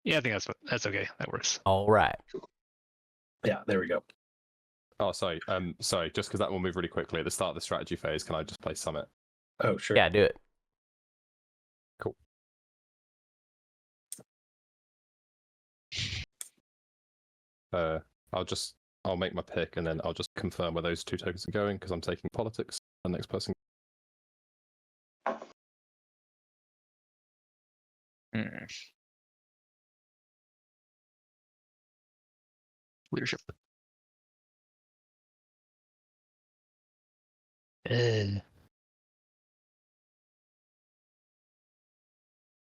E: Yeah, I think that's okay. That works.
A: All right.
F: Yeah, there we go.
B: Oh, sorry. Sorry. Just because that will move really quickly at the start of the strategy phase, can I just play Summit?
F: Oh, sure.
A: Yeah, do it.
B: Cool. I'll make my pick and then I'll just confirm where those 2 tokens are going because I'm taking politics. The next person
C: Leadership.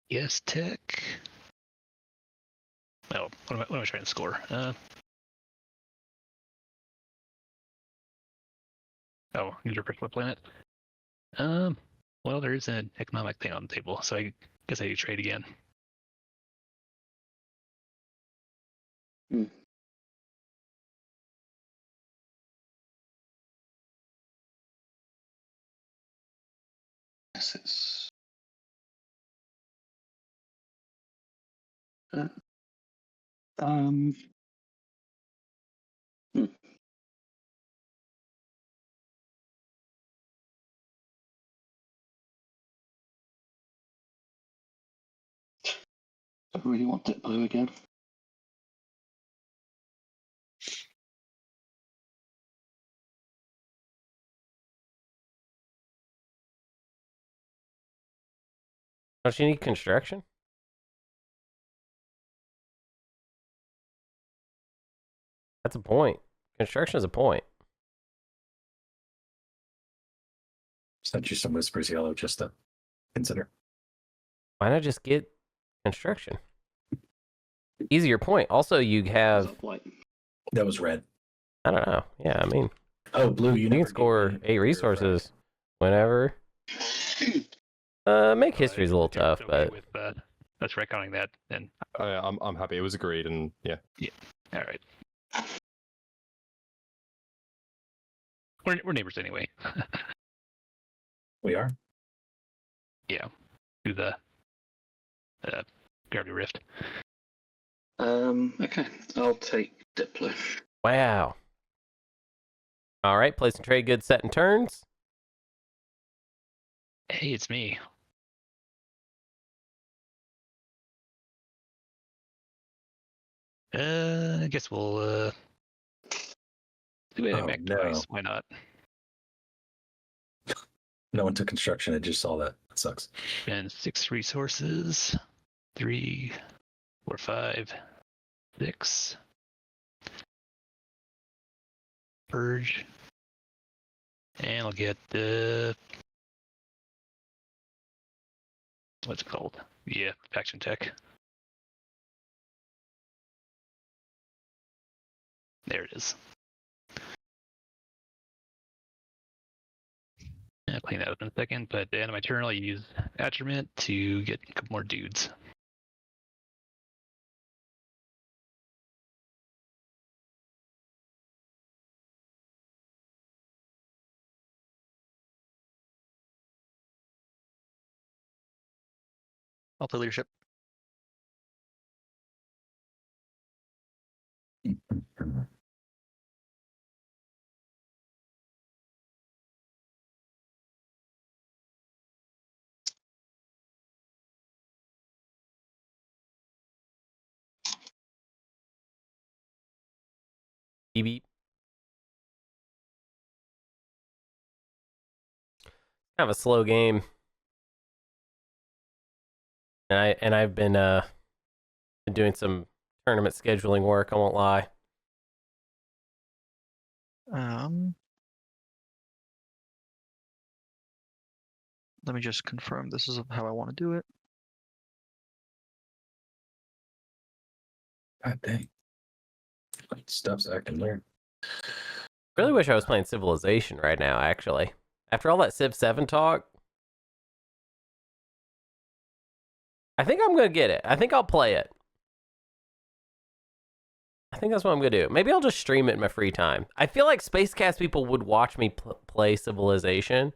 E: Yes, tech. Oh, what am I trying to score? Oh, use your particular planet. Well, there is an economic thing on the table, so I guess I do trade again.
D: Yes, it's. Hmm. I really want it blue again.
A: Don't you need construction? That's a point. Construction is a point.
F: Sent you some whispers yellow just to consider.
A: Why not just get construction? Easier point. Also, you have.
F: That was red.
A: I don't know. Yeah, I mean.
F: Oh, blue. You
A: can score 8 resources whenever. Make history's a little tough,
E: Okay
A: but.
E: with us retconning that, then.
B: Oh, yeah, I'm happy. It was agreed, and yeah.
E: All right. We're neighbors anyway.
F: We are.
E: Yeah. Do the gravity rift.
D: Okay, I'll take Diplo.
A: Wow. All right, place and trade goods set in turns.
E: Hey, it's me. I guess we'll do it back twice. Why not?
F: No one took construction. I just saw that. That sucks.
E: Spend 6 resources. 3, 4, 5, 6. Purge. And I'll get the what's it called? Yeah, faction tech. There it is. I'll clean that up in a second, but at the end of my turn, I'll use attribute to get a couple more dudes.
C: I'll play leadership.
A: Beep beep. Kind of a slow game. And I've been doing some tournament scheduling work, I won't lie.
C: Let me just confirm this is how I want to do it.
F: God dang. Stuff's acting weird.
A: Really wish I was playing Civilization right now, actually. After all that Civ 7 talk, I think I'm going to get it. I think I'll play it. I think that's what I'm going to do. Maybe I'll just stream it in my free time. I feel like Spacecast people would watch me play Civilization,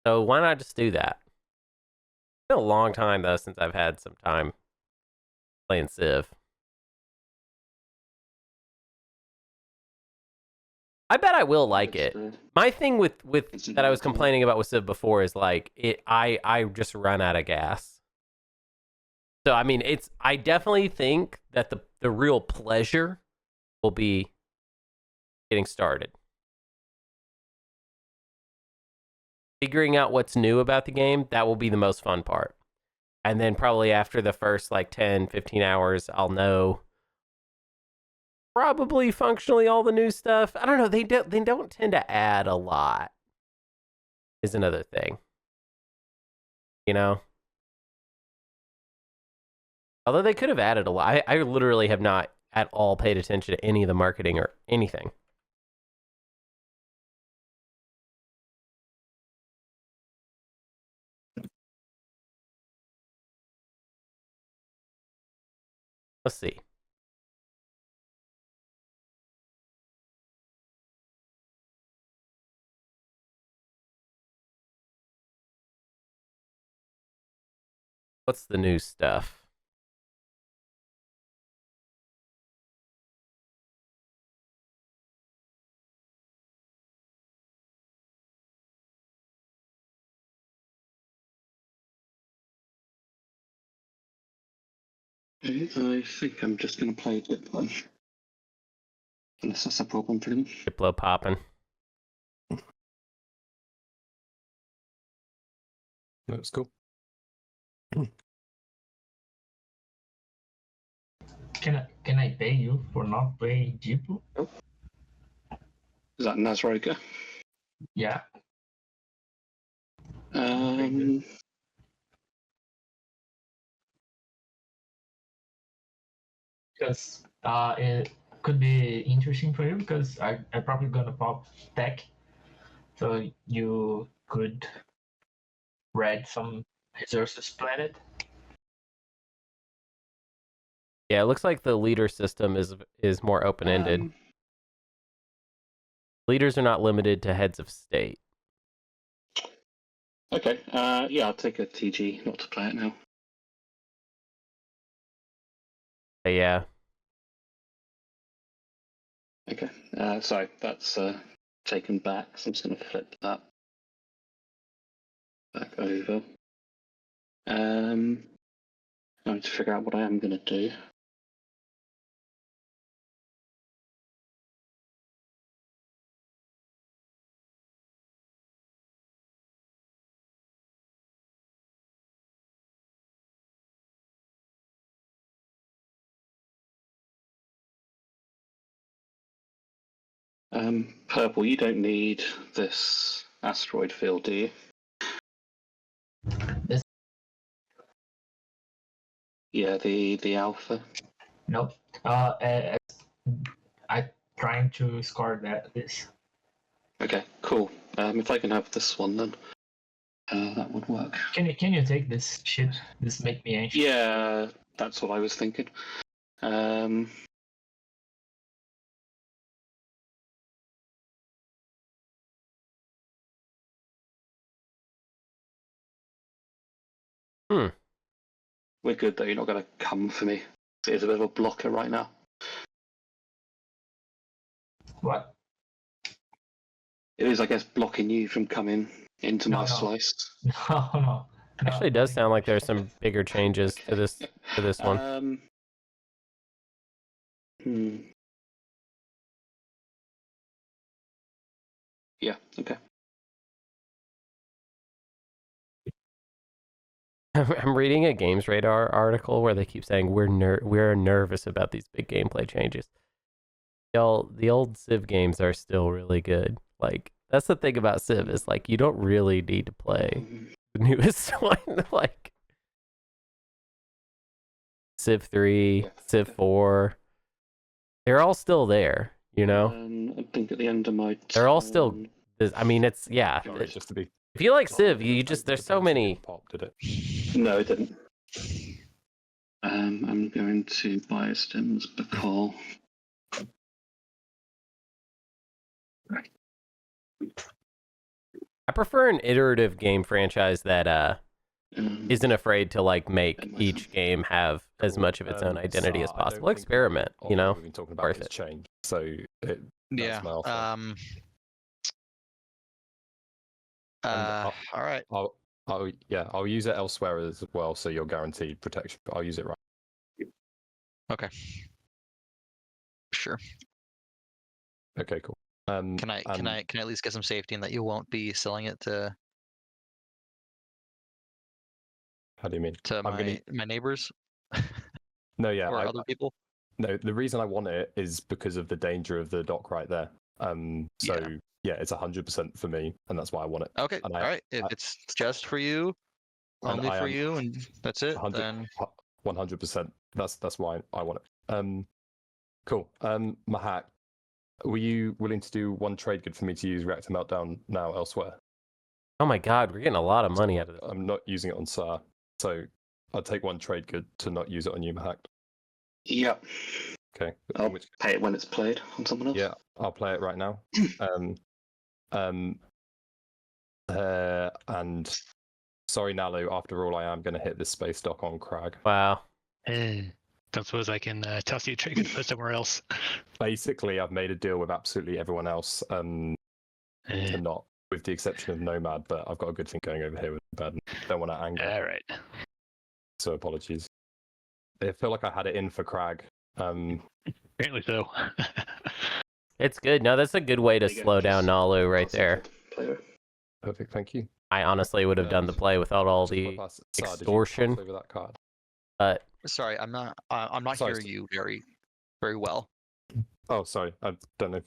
A: so why not just do that? It's been a long time, though, since I've had some time playing Civ. I bet I will like it. My thing with that I was complaining about with Civ before is like I just run out of gas. So I mean, I definitely think that the real pleasure will be getting started. Figuring out what's new about the game, that will be the most fun part. And then probably after the first like 10, 15 hours, I'll know probably functionally all the new stuff. I don't know. They don't tend to add a lot. Is another thing. You know? Although they could have added a lot. I literally have not at all paid attention to any of the marketing or anything. Let's see. What's the new stuff?
D: I think I'm just going to play Diplo. Unless that's a problem for them.
A: Diplo popping.
B: That's cool.
G: Can I pay you for not playing Diplo?
D: Is that Naaz-Rokha?
G: Yeah. Because it could be interesting for you because I'm probably gonna pop tech, so you could read some resources planet.
A: Yeah, it looks like the leader system is more open-ended. Leaders are not limited to heads of state.
D: Okay, yeah, I'll take a TG not to play it now.
A: Yeah.
D: Okay, so that's taken back, so I'm just going to flip that back over. I need to figure out what I am going to do. Purple, you don't need this asteroid field, do you?
G: This
D: Yeah, the alpha.
G: nope. I'm trying to score this.
D: Okay, cool. If I can have this one, then that would work.
G: Can you take this shit? This make me anxious.
D: Yeah, that's what I was thinking. We're good though, you're not going to come for me. It is a bit of a blocker right now.
G: What?
D: It is, I guess, blocking you from coming into my slice.
G: No.
A: Actually, it does sound like there's some bigger changes to this one.
D: Yeah, okay.
A: I'm reading a Games Radar article where they keep saying we're nervous about these big gameplay changes. The old Civ games are still really good. Like, that's the thing about Civ is like you don't really need to play the newest one. Like Civ 3, Civ 4, they're all still there. You know,
D: I think at the end of my
A: they're all still. I mean, it's yeah.
B: Just to be.
A: If you like Civ, you just there's so many.
B: Pop, did it?
D: No, it didn't. I'm going to Biostims Bacall.
A: I prefer an iterative game franchise that isn't afraid to like make each game have as much of its own identity as possible. Experiment, you know,
B: we've been talking about
A: worth
B: this
A: it.
B: change. So
C: Yeah.
B: my offer.
C: All right.
B: I'll use it elsewhere as well, so you're guaranteed protection. But I'll use it right.
C: Okay. Sure.
B: Okay, cool.
C: Can I at least get some safety in that you won't be selling it to
B: How do you mean?
C: to my neighbors
B: No, yeah,
C: or other people?
B: No, the reason I want it is because of the danger of the dock right there. So yeah, it's 100% for me, and that's why I want it.
C: Okay,
B: And
C: all right. If it's just for you, only for you, and that's it,
B: 100,
C: then
B: 100%. That's why I want it. Cool. Mahact, were you willing to do one trade good for me to use Reactor Meltdown now elsewhere?
A: Oh my God, we're getting a lot of money out of this.
B: I'm not using it on Saar, so I'll take one trade good to not use it on you, Mahact.
D: Yep.
B: Okay.
D: I'll pay it when it's played on someone else.
B: Yeah, I'll play it right now. And sorry, Naalu. After all, I am going to hit this space dock on Crag.
A: Wow.
E: Don't suppose I can toss you a trade for somewhere else.
B: Basically, I've made a deal with absolutely everyone else to not, with the exception of Nomad, but I've got a good thing going over here with Bad. Don't want to anger.
E: All right.
B: So apologies. I feel like I had it in for Crag.
E: Apparently so.
A: It's good. No, that's a good way to
D: There you go.
A: slow down Naalu right
D: Awesome.
A: there.
D: Player.
B: Perfect, thank you.
A: I honestly would have done the play without all the
B: Saar, did you
A: extortion.
B: pass over that card?
A: But
C: sorry, I'm not
B: Sorry,
C: hearing you very well.
B: Oh, sorry. I don't know.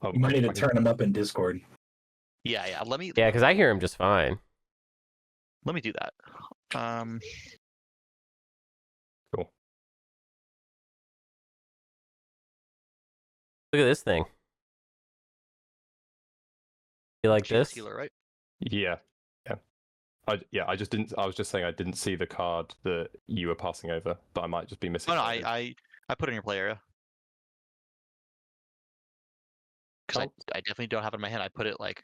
B: Oh,
F: You might need to
B: I can-
F: turn them up in Discord.
C: Yeah. Let me
A: yeah, because I hear him just fine.
C: let me do that.
B: Cool.
A: Look at this thing. You like
C: Chance
A: this?
C: healer, right?
B: Yeah. I just didn't. I was just saying I didn't see the card that you were passing over, but I might just be missing.
C: Oh no,
B: something.
C: I put it in your play area. Because
B: Oh.
C: I definitely don't have it in my hand. I put it like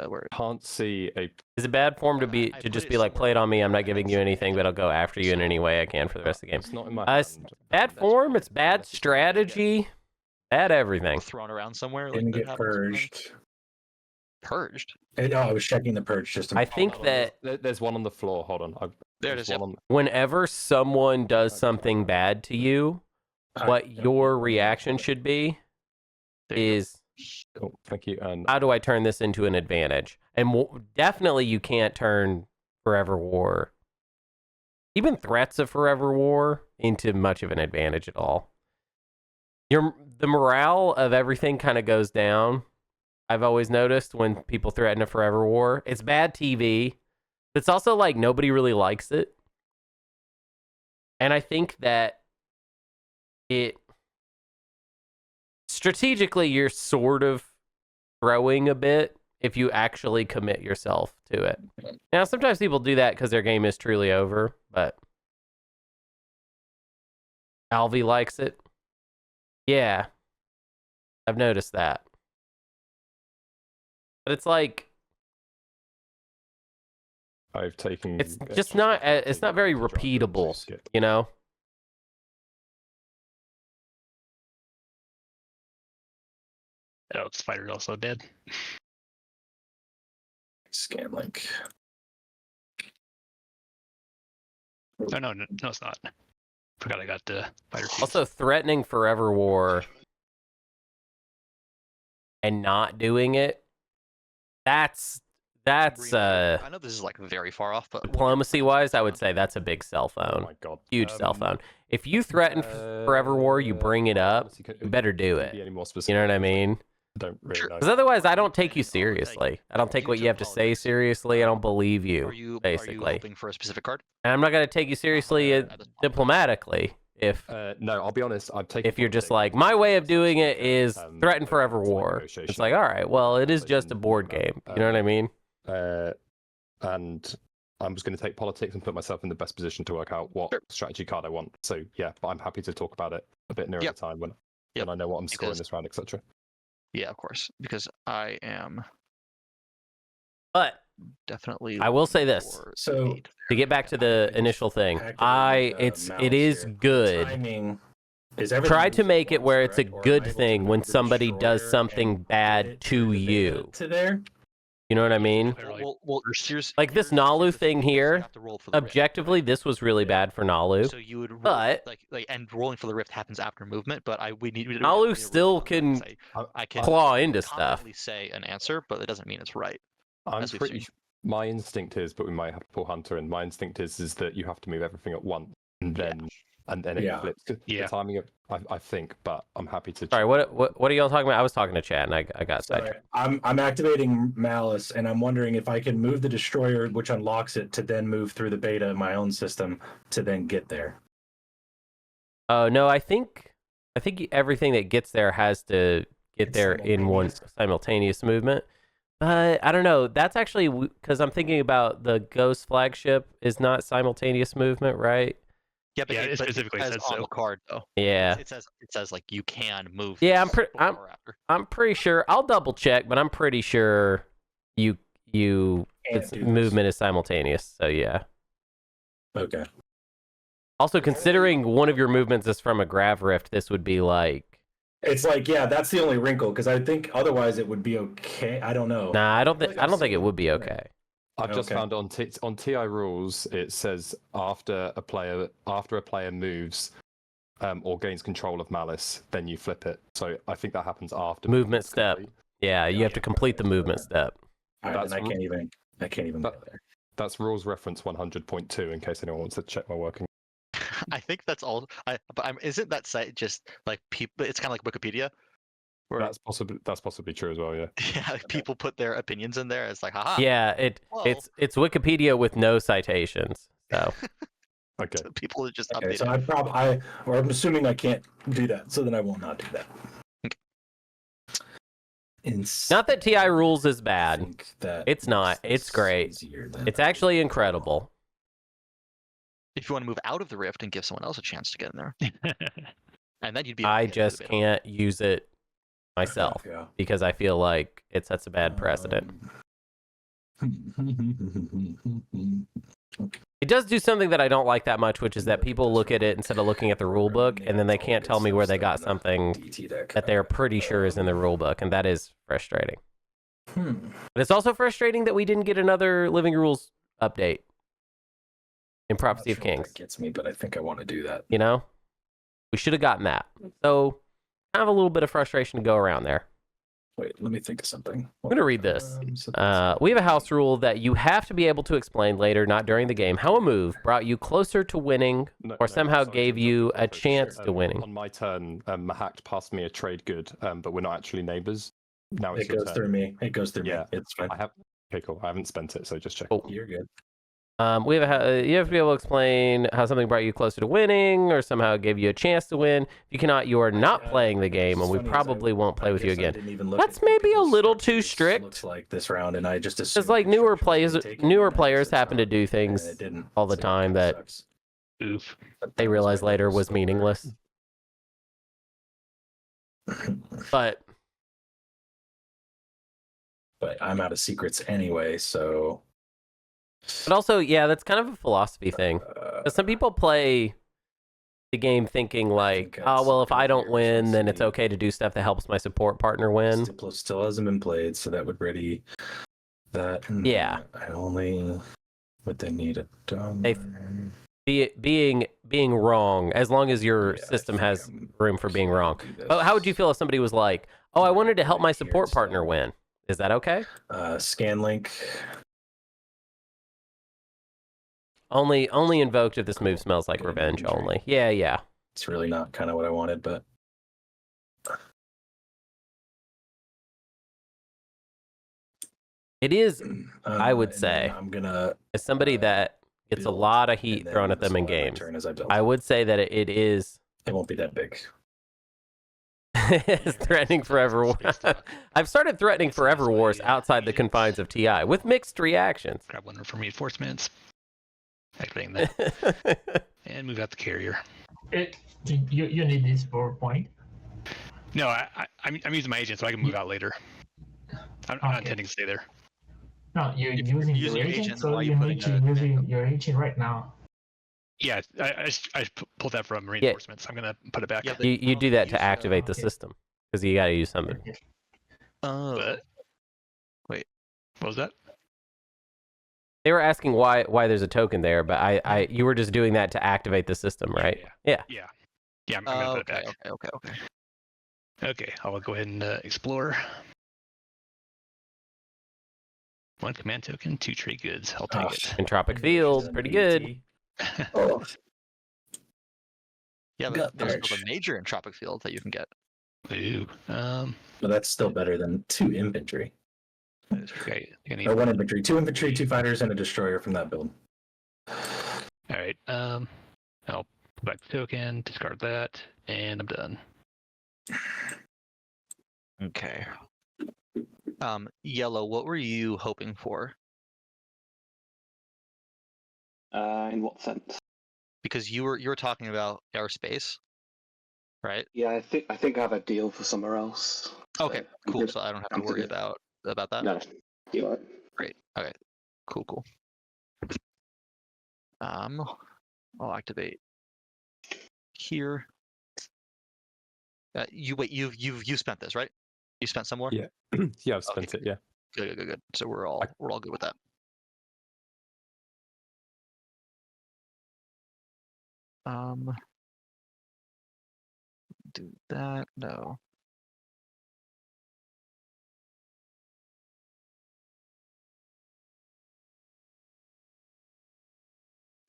C: where
B: Can't see a.
A: Is it bad form to
C: I put
A: just
C: it
A: be like,
C: somewhere
A: play it on me? I'm not
C: and
A: giving
C: it's
A: you
C: in
A: anything,
C: the
A: but I'll go after you in any way I can for the rest of the game.
B: It's not in my
A: It's
B: hand.
A: bad form. It's bad strategy. Bad everything.
C: thrown around somewhere.
F: Didn't
C: that
F: get
C: happens sometimes.
F: purged.
C: Purged.
F: No, I was checking the purge system.
A: I think that
B: There's one on the floor. Hold on.
C: There it
B: there's
C: is, yep.
B: one on-
A: whenever someone does something bad to you, what your reaction should be
C: There you go.
A: is,
B: Oh, thank you. And
A: how do I turn this into an advantage? And definitely you can't turn Forever War, even threats of Forever War, into much of an advantage at all. The morale of everything kind of goes down. I've always noticed when people threaten a Forever War. It's bad TV, but it's also like nobody really likes it. And I think that strategically, you're sort of throwing a bit if you actually commit yourself to it. Now, sometimes people do that because their game is truly over, but Alvi likes it. Yeah, I've noticed that. But it's like,
B: I've taken.
A: it's just not, it's not very repeatable, you know?
E: Oh, Spider's also dead.
F: Scan link.
E: Oh no, it's not. Forgot I got the Spider.
A: Also, threatening Forever War and not doing it, that's
C: I know this is like very far off, but
A: diplomacy wise, I would say that's a big cell
B: Oh
A: phone.
B: my god.
A: Huge cell phone. If you threaten Forever War, you bring it up, you better do it.
B: Be any more
A: You
B: specific?
A: know what I mean?
B: I don't really know.
A: Because otherwise, I don't take you seriously. I don't take what you have to say seriously. I don't believe
C: are
A: you,
C: you
A: basically.
C: hoping for a specific card?
A: And I'm not going to take you seriously diplomatically if
B: No, I'll be honest. I've taken.
A: you're just like, my way of doing it is threaten Forever War. It's like, all right, well, it is just a board game. You know what I mean?
B: And I'm just going to take politics and put myself in the best position to work out what strategy card I want. So yeah, but I'm happy to talk about it a bit nearer the time when I know what I'm scoring
C: Because-
B: this round, etc.
C: Yeah, of course, because I am
A: But
C: definitely.
A: I will say this.
C: for
F: So-
C: aid.
A: to get back to the initial thing,
F: Activating,
A: it is
F: mouse here.
A: good.
F: Timing. Is everything
A: Try to
F: moves
A: make
F: at
A: it where
F: once,
A: it's a
F: correct? Or am I
A: good
F: able to
A: thing
F: move
A: when
F: the
A: somebody does
F: destroyer
A: something
F: and
A: bad
F: get it
A: to
F: the
A: you.
F: beta to there?
A: You know what I mean?
C: Well,
A: Like this Naalu thing here, objectively, this was really bad for Naalu.
C: So you would roll,
A: but-
C: and rolling for the rift happens after movement, but we need to.
A: Naalu
C: we need to
A: still
C: roll
A: can
C: I can
A: claw into stuff.
C: confidently say an answer, but it doesn't mean it's right.
B: I'm
C: As we've
B: pretty.
C: seen.
B: My instinct is, but we might have to pull Hunter in. My instinct is that you have to move everything at once, and then it
F: Yeah.
B: flips.
E: Yeah.
B: The timing of, I think, but I'm happy to.
A: Sorry, what are y'all talking about? I was talking to chat and I got
F: Sorry,
A: sidetracked.
F: I'm activating Malice, and I'm wondering if I can move the destroyer, which unlocks it, to then move through the beta of my own system to then get there.
A: Oh no, I think everything that gets there has to get there in one simultaneous movement. But I don't know. That's actually because I'm thinking about the Ghost flagship is not simultaneous movement, right?
C: Yeah, but
E: Yeah,
C: it
E: it specifically
C: says
E: says
C: on
E: so.
C: the card though.
A: Yeah.
C: It says like you can move.
A: Yeah,
C: before or after.
A: I'm pretty sure. I'll double check, but I'm pretty sure its
F: do this.
A: movement is simultaneous. So yeah.
F: Okay.
A: Also, considering one of your movements is from a Grav Rift, this would be like.
F: It's like, yeah, that's the only wrinkle, because I think otherwise it would be okay. I don't know.
A: Nah, I don't think it would be okay.
B: I've just
F: Okay.
B: found on TI rules it says after a player moves or gains control of Malice, then you flip it. So I think that happens after
A: Movement
B: it's
A: step.
B: complete.
A: Yeah, you have to complete the movement step.
F: All right,
B: That's
F: then I can't even
B: that-
F: get there.
B: That's rules reference 100.2 in case anyone wants to check my working.
C: I think that's all. Isn't that site just like people? It's kind of like Wikipedia. Where,
B: That's possibly true as well. Yeah.
C: yeah, like people put their opinions in there. It's like, haha.
A: Yeah, it's Wikipedia with no citations. So
B: Okay.
C: So people just
F: Okay,
C: update
F: so
C: it.
F: I'm assuming I can't do that, so then I will not do that.
A: not that TI rules is bad. It's not. It's great. It's actually incredible.
C: If you want to move out of the rift and give someone else a chance to get in there, and then you'd be.
A: I
C: okay
A: just
C: with it.
A: can't use it myself
F: Yeah.
A: because I feel like it sets a bad precedent. It does do something that I don't like that much, which is that people look at it instead of looking at the rule book, and then they can't tell me where they got something that they're pretty sure is in the rule book, and that is frustrating. But it's also frustrating that we didn't get another Living Rules update in Prophecy of Kings.
F: That gets me, but I think I want to do that.
A: You know, we should have gotten that. So, kind of a little bit of frustration to go around there.
F: Wait, let me think of something.
A: I'm going to read this. We have a house rule that you have to be able to explain later, not during the game, how a move brought you closer to winning or somehow
B: sorry,
A: gave
B: to
A: you
B: interrupt
A: a
B: you, but,
A: chance to winning.
B: On my turn, Mahact passed me a trade good, but we're not actually neighbors. Now it's
F: It
B: your
F: goes
B: turn.
F: through me. It goes through
B: Yeah.
F: me. It's fine.
B: I have. Okay, cool. I haven't spent it, so just check.
A: Cool.
F: You're good.
A: We have you have to be able to explain how something brought you closer to winning or somehow gave you a chance to win. If you cannot, you are not playing the game, and we probably won't play with you again. That's maybe a little too strict.
F: Looks like this round, and I just
A: Because
F: assumed
A: like
F: the
A: newer
F: instructions would take it,
A: players
F: and it's
A: happen to
F: not,
A: do
F: and
A: things
F: it didn't.
A: all the
F: So it
A: time
F: kinda
A: that
F: sucks.
E: Oof.
F: But
A: they
F: that was
A: realized
F: my
A: later
F: lowest
A: was
F: score.
A: meaningless. But
F: But I'm out of secrets anyway, so.
A: also, yeah, that's kind of a philosophy thing. 'Cause some people play the game thinking like,
F: think
A: oh well, if I don't
F: that's
A: win, then it's
F: see.
A: okay to do stuff that helps my support partner win.
F: Still hasn't been played, so that would ready that. and
A: Yeah.
F: I only. But they need it done.
A: Being wrong, as long as your
F: Yeah, I
A: system
F: think
A: has
F: I'm
A: room for being
F: okay to
A: wrong.
F: do this.
A: But how would you feel if somebody was like, oh, I wanted to help my
F: Right here,
A: support partner
F: so-
A: win? Is that okay?
F: Scan link.
A: Only invoked if this move smells like
F: Good
A: revenge
F: injury.
A: only. Yeah.
F: It's really not kind of what I wanted, but.
A: It is I would
F: and
A: say,
F: then I'm gonna.
A: as somebody that gets a
F: build,
A: lot of
F: and
A: heat
F: then
A: thrown at them in
F: this will end my
A: games.
F: turn as I build.
A: I would say that it is
F: It won't be that big.
A: it's threatening forever. I've started threatening forever wars outside the confines of TI with mixed reactions.
E: Grab one for reinforcements. Activating that. And move out the carrier.
G: You need this for point.
E: No, I'm using my agent so I can move out later. I'm not
G: Okay.
E: intending to stay there.
G: No, you're
C: If you're
G: using
C: using
G: your
C: your
G: agent,
C: agent,
G: so
C: why are you
G: you
C: putting
G: need to
C: a-
G: using your agent right now.
E: Yeah, I just pulled that from reinforcements. I'm gonna put it back.
C: Yeah, but-
A: You do that to
C: Use,
A: activate the
G: okay.
A: system because you got to use something.
C: Oh,
E: But
C: wait.
E: What was that?
A: They were asking why there's a token there, but you were just doing that to activate the system, right? Yeah.
E: Yeah, I'm gonna put it
C: okay,
E: back.
C: okay.
E: Okay, I'll go ahead and explore. 1 command token, 2 trade goods. I'll take it.
A: Entropic Field, pretty good.
F: Oh,
C: Yeah,
F: Gut
C: but there's
F: punch.
C: still the major entropic field that you can get.
E: Ooh.
F: but that's still better than 2 infantry.
E: Okay.
F: Or 1 infantry, 2 infantry, 2 fighters, and a destroyer from that build.
E: All right. I'll put back the token, discard that, and I'm done.
C: Okay. Yellow, what were you hoping for?
D: In what sense?
C: Because you were talking about airspace, right?
D: Yeah, I think I have a deal for somewhere else. so
C: Okay,
D: I'm
C: cool.
D: good.
C: So I don't have
D: I'm
C: to worry
D: good.
C: about that.
D: No, you're right.
C: Great. Okay. Cool. I'll activate here. You spent this, right? You spent some more?
B: Yeah. Yeah, I've spent it. Yeah.
C: Good. So we're all good with that. Do that. No.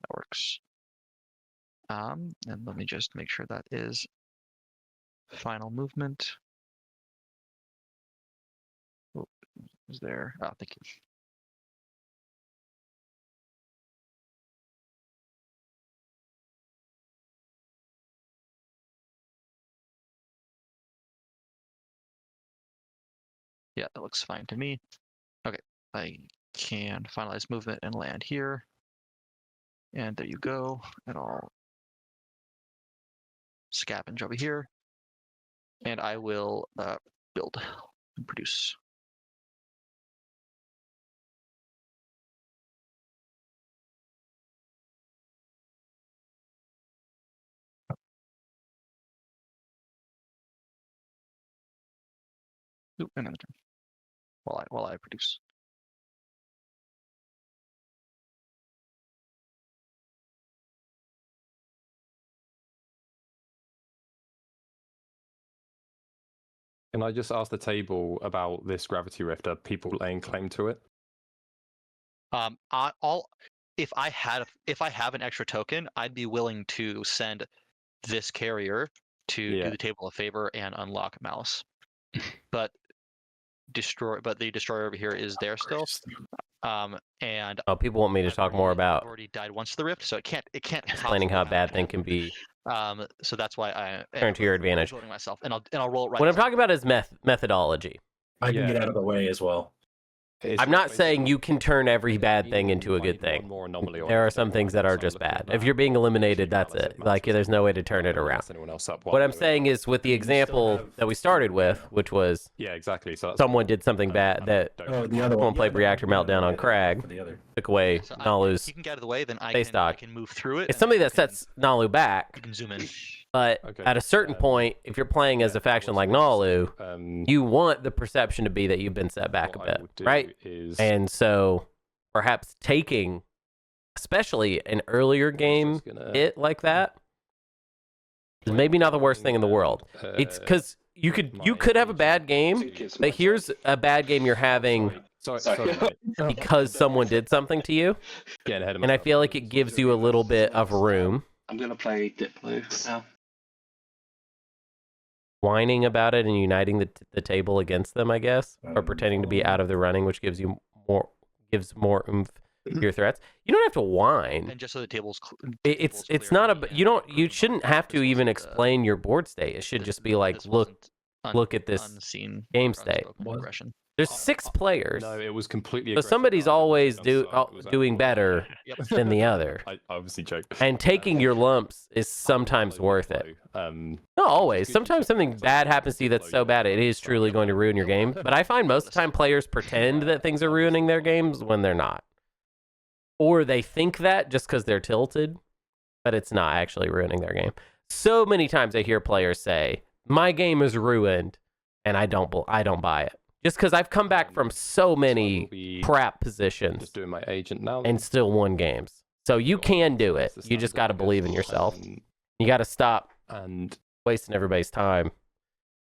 C: That works. And let me just make sure that is final movement. Oh, is there? Oh, thank you. Yeah, that looks fine to me. Okay, I can finalize movement and land here. And there you go. And I'll scavenge over here. And I will build and produce. Oop, another turn. While I produce.
B: Can I just ask the table about this gravity rift? Are people laying claim to it?
C: If I have an extra token, I'd be willing to send this carrier to do the table a favor and unlock Mouse. But the destroyer over here is there still. And
A: People want me to talk more
C: I've
A: about
C: already died once to the rift, so it can't
A: explaining how a bad thing can be.
C: So that's why I
A: Turn to your advantage.
C: voting myself, and I'll roll it right.
A: What I'm talking about is methodology.
F: I can get out of the way as well.
A: I'm not saying you can turn every bad thing into a good thing. There are some things that are just bad. If you're being eliminated, that's it. Like, there's no way to turn it around. What I'm saying is, with the example that we started with, which was
B: exactly. So
A: someone did something bad that
F: The other
A: someone
F: one
A: played Reactor Meltdown on Crag,
F: For the other.
A: took away
C: So
A: Naalu's
C: if he can get out of the way, then I
A: space dock.
C: can move through it.
A: It's
C: and
A: something
C: you
A: that
C: can-
A: sets Naalu
C: You
A: back,
C: can zoom in.
A: but at a certain point, if you're playing as a faction like Naalu, you want the perception to be that you've been set back a bit, right? And so perhaps taking, especially an earlier game hit like that, is maybe not the worst thing in the world. It's because you could have a bad game, but here's a bad game you're having
B: Sorry.
A: because someone did something to you,
B: Getting ahead of
A: and I
B: myself.
A: feel like it gives you a little bit of room.
D: I'm gonna play Diplo now.
A: Whining about it and uniting the table against them, I guess, or pretending to be out of the running, which gives more oomph to your threats. You don't have to whine.
C: And just so the table's
A: It's not a you shouldn't have to even explain your board state. It should just be like, look at this
C: unseen
A: game
C: or
A: state.
C: unspoken aggression.
A: There's 6 players,
B: No, it was completely.
A: so
B: aggressive.
A: somebody's always
B: It was
A: doing better
C: Yep.
A: than the other.
B: I obviously joke.
A: And taking your lumps is sometimes worth it. Not always. Sometimes something bad happens to you that's so bad it is truly going to ruin your game. But I find most of the time players pretend that things are ruining their games when they're not. Or they think that just because they're tilted, but it's not actually ruining their game. So many times I hear players say, "My game is ruined," and I don't buy it. Just because I've come back from so many crap positions
B: Just doing my agent now.
A: and still won games. So you can do it. You just got to believe in yourself. You got to stop
B: And
A: wasting everybody's time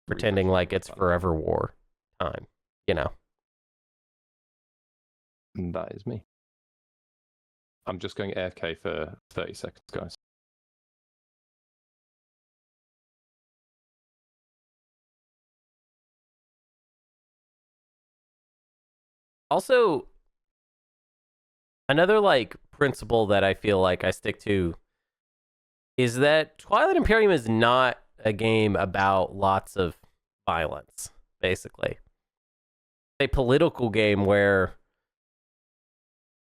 A: pretending like it's forever war time, you know.
B: And that is me. I'm just going AFK for 30 seconds, guys.
A: Also, another like principle that I feel like I stick to is that Twilight Imperium is not a game about lots of violence, basically. It's a political game where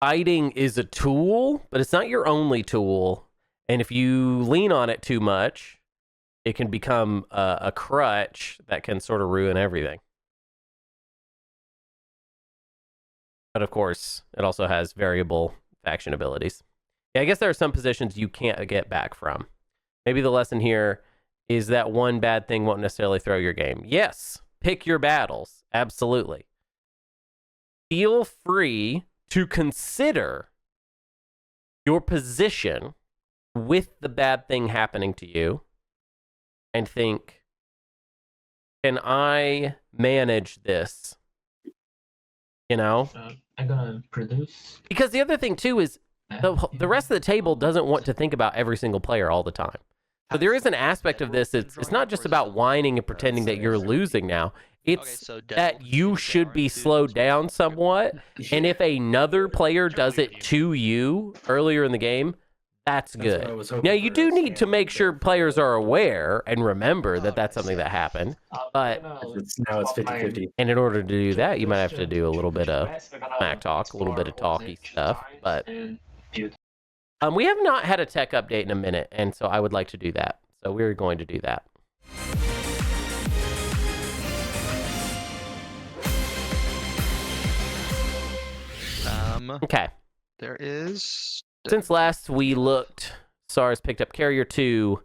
A: fighting is a tool, but it's not your only tool. And if you lean on it too much, it can become a crutch that can sort of ruin everything. But of course, it also has variable faction abilities. Yeah, I guess there are some positions you can't get back from. Maybe the lesson here is that one bad thing won't necessarily throw your game. Yes, pick your battles. Absolutely. Feel free to consider your position with the bad thing happening to you and think, can I manage this? You know?
G: I'm gonna produce.
A: Because the other thing, too, is the rest of the table doesn't want to think about every single player all the time. So there is an aspect of this. It's not just about whining and pretending that you're losing now. It's that you should be slowed down somewhat. And if another player does it to you earlier in the game, that's good. Now, you do need to make sure players are aware and remember that that's something that happened. But
F: Now it's 50-50.
A: and in order to do that, you might have to do a little bit of smack talk, a little bit of talky stuff. But we have not had a tech update in a minute, and so I would like to do that. So we're going to do that. Okay.
C: There is.
A: Since last we looked, Saar's picked up Carrier 2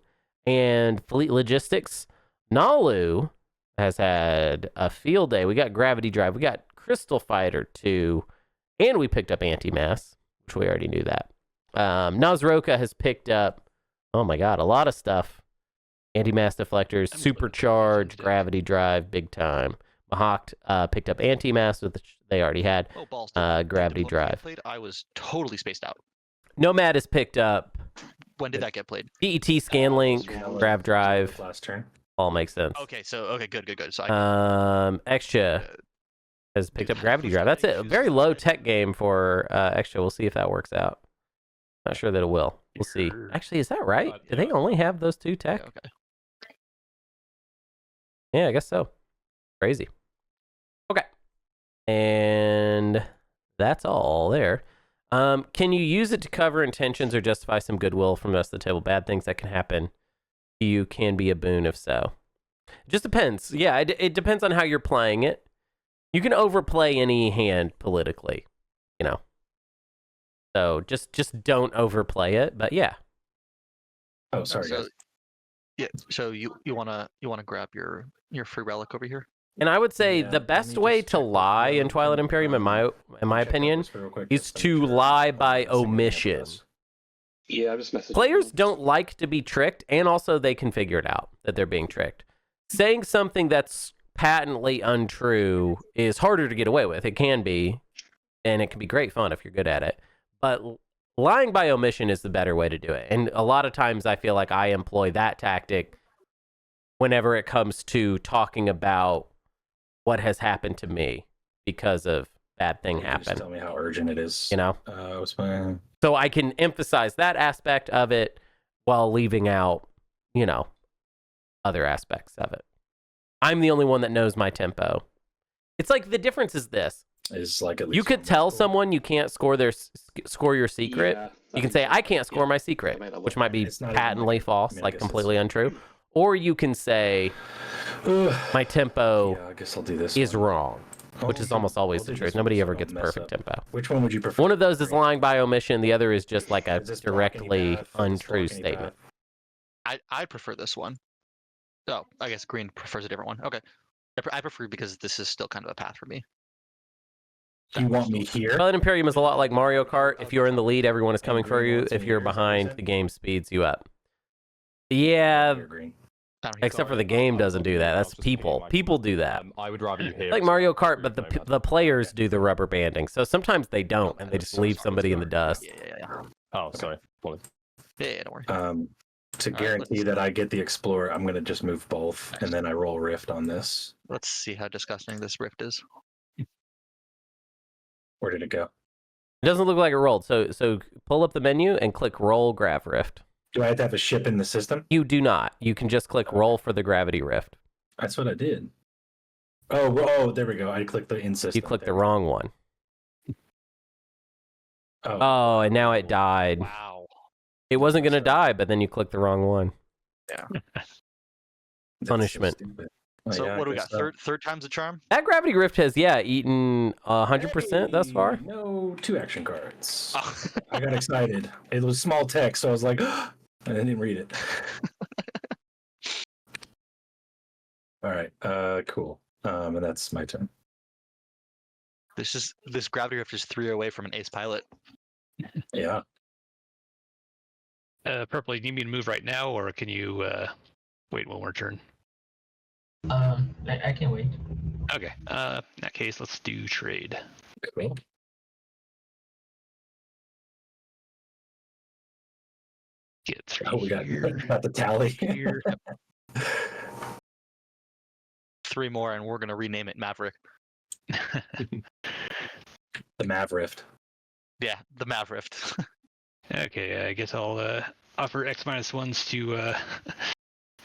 A: and Fleet Logistics. Naalu has had a field day. We got Gravity Drive. We got Crystal Fighter 2. And we picked up Anti-Mass, which we already knew that. Naaz-Rokha has picked up, oh my god, a lot of stuff. Anti-Mass Deflectors, Supercharge, Gravity Drive, big time. Mahact picked up Anti-Mass, which they already had. Gravity Drive.
C: I was totally spaced out.
A: Nomad has picked up.
C: When did that get played?
A: DET Scanlink, Grav Drive.
F: Last turn.
A: All makes sense.
C: Okay, good. So
A: Xxcha has picked up Gravity Drive. That's it. A very low tech game for Xxcha. We'll see if that works out. Not sure that it will. We'll see. Actually, is that right? Do they only have those two tech?
C: Yeah, okay.
A: Yeah, I guess so. Crazy. Okay. And that's all there. Can you use it to cover intentions or justify some goodwill from the rest of the table? Bad things that can happen to you can be a boon if so. It just depends. Yeah, it depends on how you're playing it. You can overplay any hand politically, you know. So just don't overplay it, but yeah.
F: Oh, sorry.
C: So, yeah. So you wanna grab your free relic over here?
A: And I would say the best way to lie in Twilight Imperium, in my opinion, is to lie by omission.
D: Yeah, I'm just messaging.
A: Players don't like to be tricked, and also they can figure it out that they're being tricked. Saying something that's patently untrue is harder to get away with. It can be, and it can be great fun if you're good at it. But lying by omission is the better way to do it. And a lot of times I feel like I employ that tactic whenever it comes to talking about what has happened to me because of bad thing happened.
F: Just tell me how urgent it is.
A: You know?
F: So
A: I can emphasize that aspect of it while leaving out, you know, other aspects of it. I'm the only one that knows my tempo. It's like the difference is this.
F: Is like at least
A: you could tell someone you can't score your secret.
D: Yeah,
A: You can say, I can't score my secret, which might be patently false, like completely untrue. Or you can say, my tempo
F: I guess I'll do this
A: is
F: one.
A: wrong, which is almost always the truth. Nobody ever gets perfect tempo.
F: Which one would you prefer?
A: One of those is lying by omission. The other is just like a
F: Is this block any
A: directly
F: path? Is this block
A: untrue
F: any
A: statement.
F: path?
C: I prefer this one. Oh, I guess green prefers a different one. Okay. I prefer because this is still kind of a path for me.
F: You want me here?
A: Twilight Imperium is a lot like Mario Kart. If you're in the lead, everyone is coming for you. If you're behind, the game speeds you up. Yeah,
F: Green.
C: I don't hear
A: Except for
B: Sorry,
A: the game
B: I've
A: doesn't
B: got
A: do
B: you.
A: that.
B: I
A: That's
B: was just thinking
A: people.
B: my
A: People
B: command.
A: do that.
B: I would rather you hear
A: Like
B: us
A: Mario
B: agree
A: Kart,
B: with
A: but
B: Nomad.
A: the players do the rubber banding. So sometimes they don't, and they just
B: Sorry,
A: leave
B: sorry,
A: somebody in the
B: sorry.
A: dust.
C: Yeah.
B: Oh, sorry. Apologies.
C: Yeah, don't worry.
F: To
C: Alright,
F: guarantee
C: let's-
F: that I get the Explorer, I'm gonna just move both, and then I roll Rift on this.
C: Let's see how disgusting this rift is.
F: Where did it go?
A: It doesn't look like it rolled. So pull up the menu and click Roll Grav Rift.
F: Do I have to have a ship in the system?
A: You do not. You can just click Roll for the Gravity Rift.
F: That's what I did. Oh, there we go. I clicked the in system.
A: You clicked the
F: There.
A: wrong one.
F: Oh,
A: Oh, and now it died.
C: Wow.
A: It wasn't going to
F: Sorry.
A: die, but then you clicked the wrong one.
F: that's so
A: punishment.
F: stupid. Oh,
C: So
F: yeah,
C: what do
F: I
C: we
F: guess
C: got?
F: so.
C: Third time's a charm?
A: That Gravity Rift has, eaten 100% thus far.
F: Hey, no, 2 action cards.
C: Oh.
F: I got excited. It was small text, so I was like, and I didn't read it. All right, cool. And that's my turn.
C: This gravity rift is 3 away from an ace pilot.
F: Yeah.
E: Purple, do you need me to move right now, or can you wait one more turn?
G: I can wait.
E: Okay. In that case, let's do trade.
F: Cool.
E: Get 3
F: Oh, we got
E: here.
F: the tally.
E: Here.
C: 3 more, and we're gonna rename it Maverick.
F: The Mav Rift.
C: Yeah, the Mav Rift.
E: Okay, I guess I'll offer X-1s to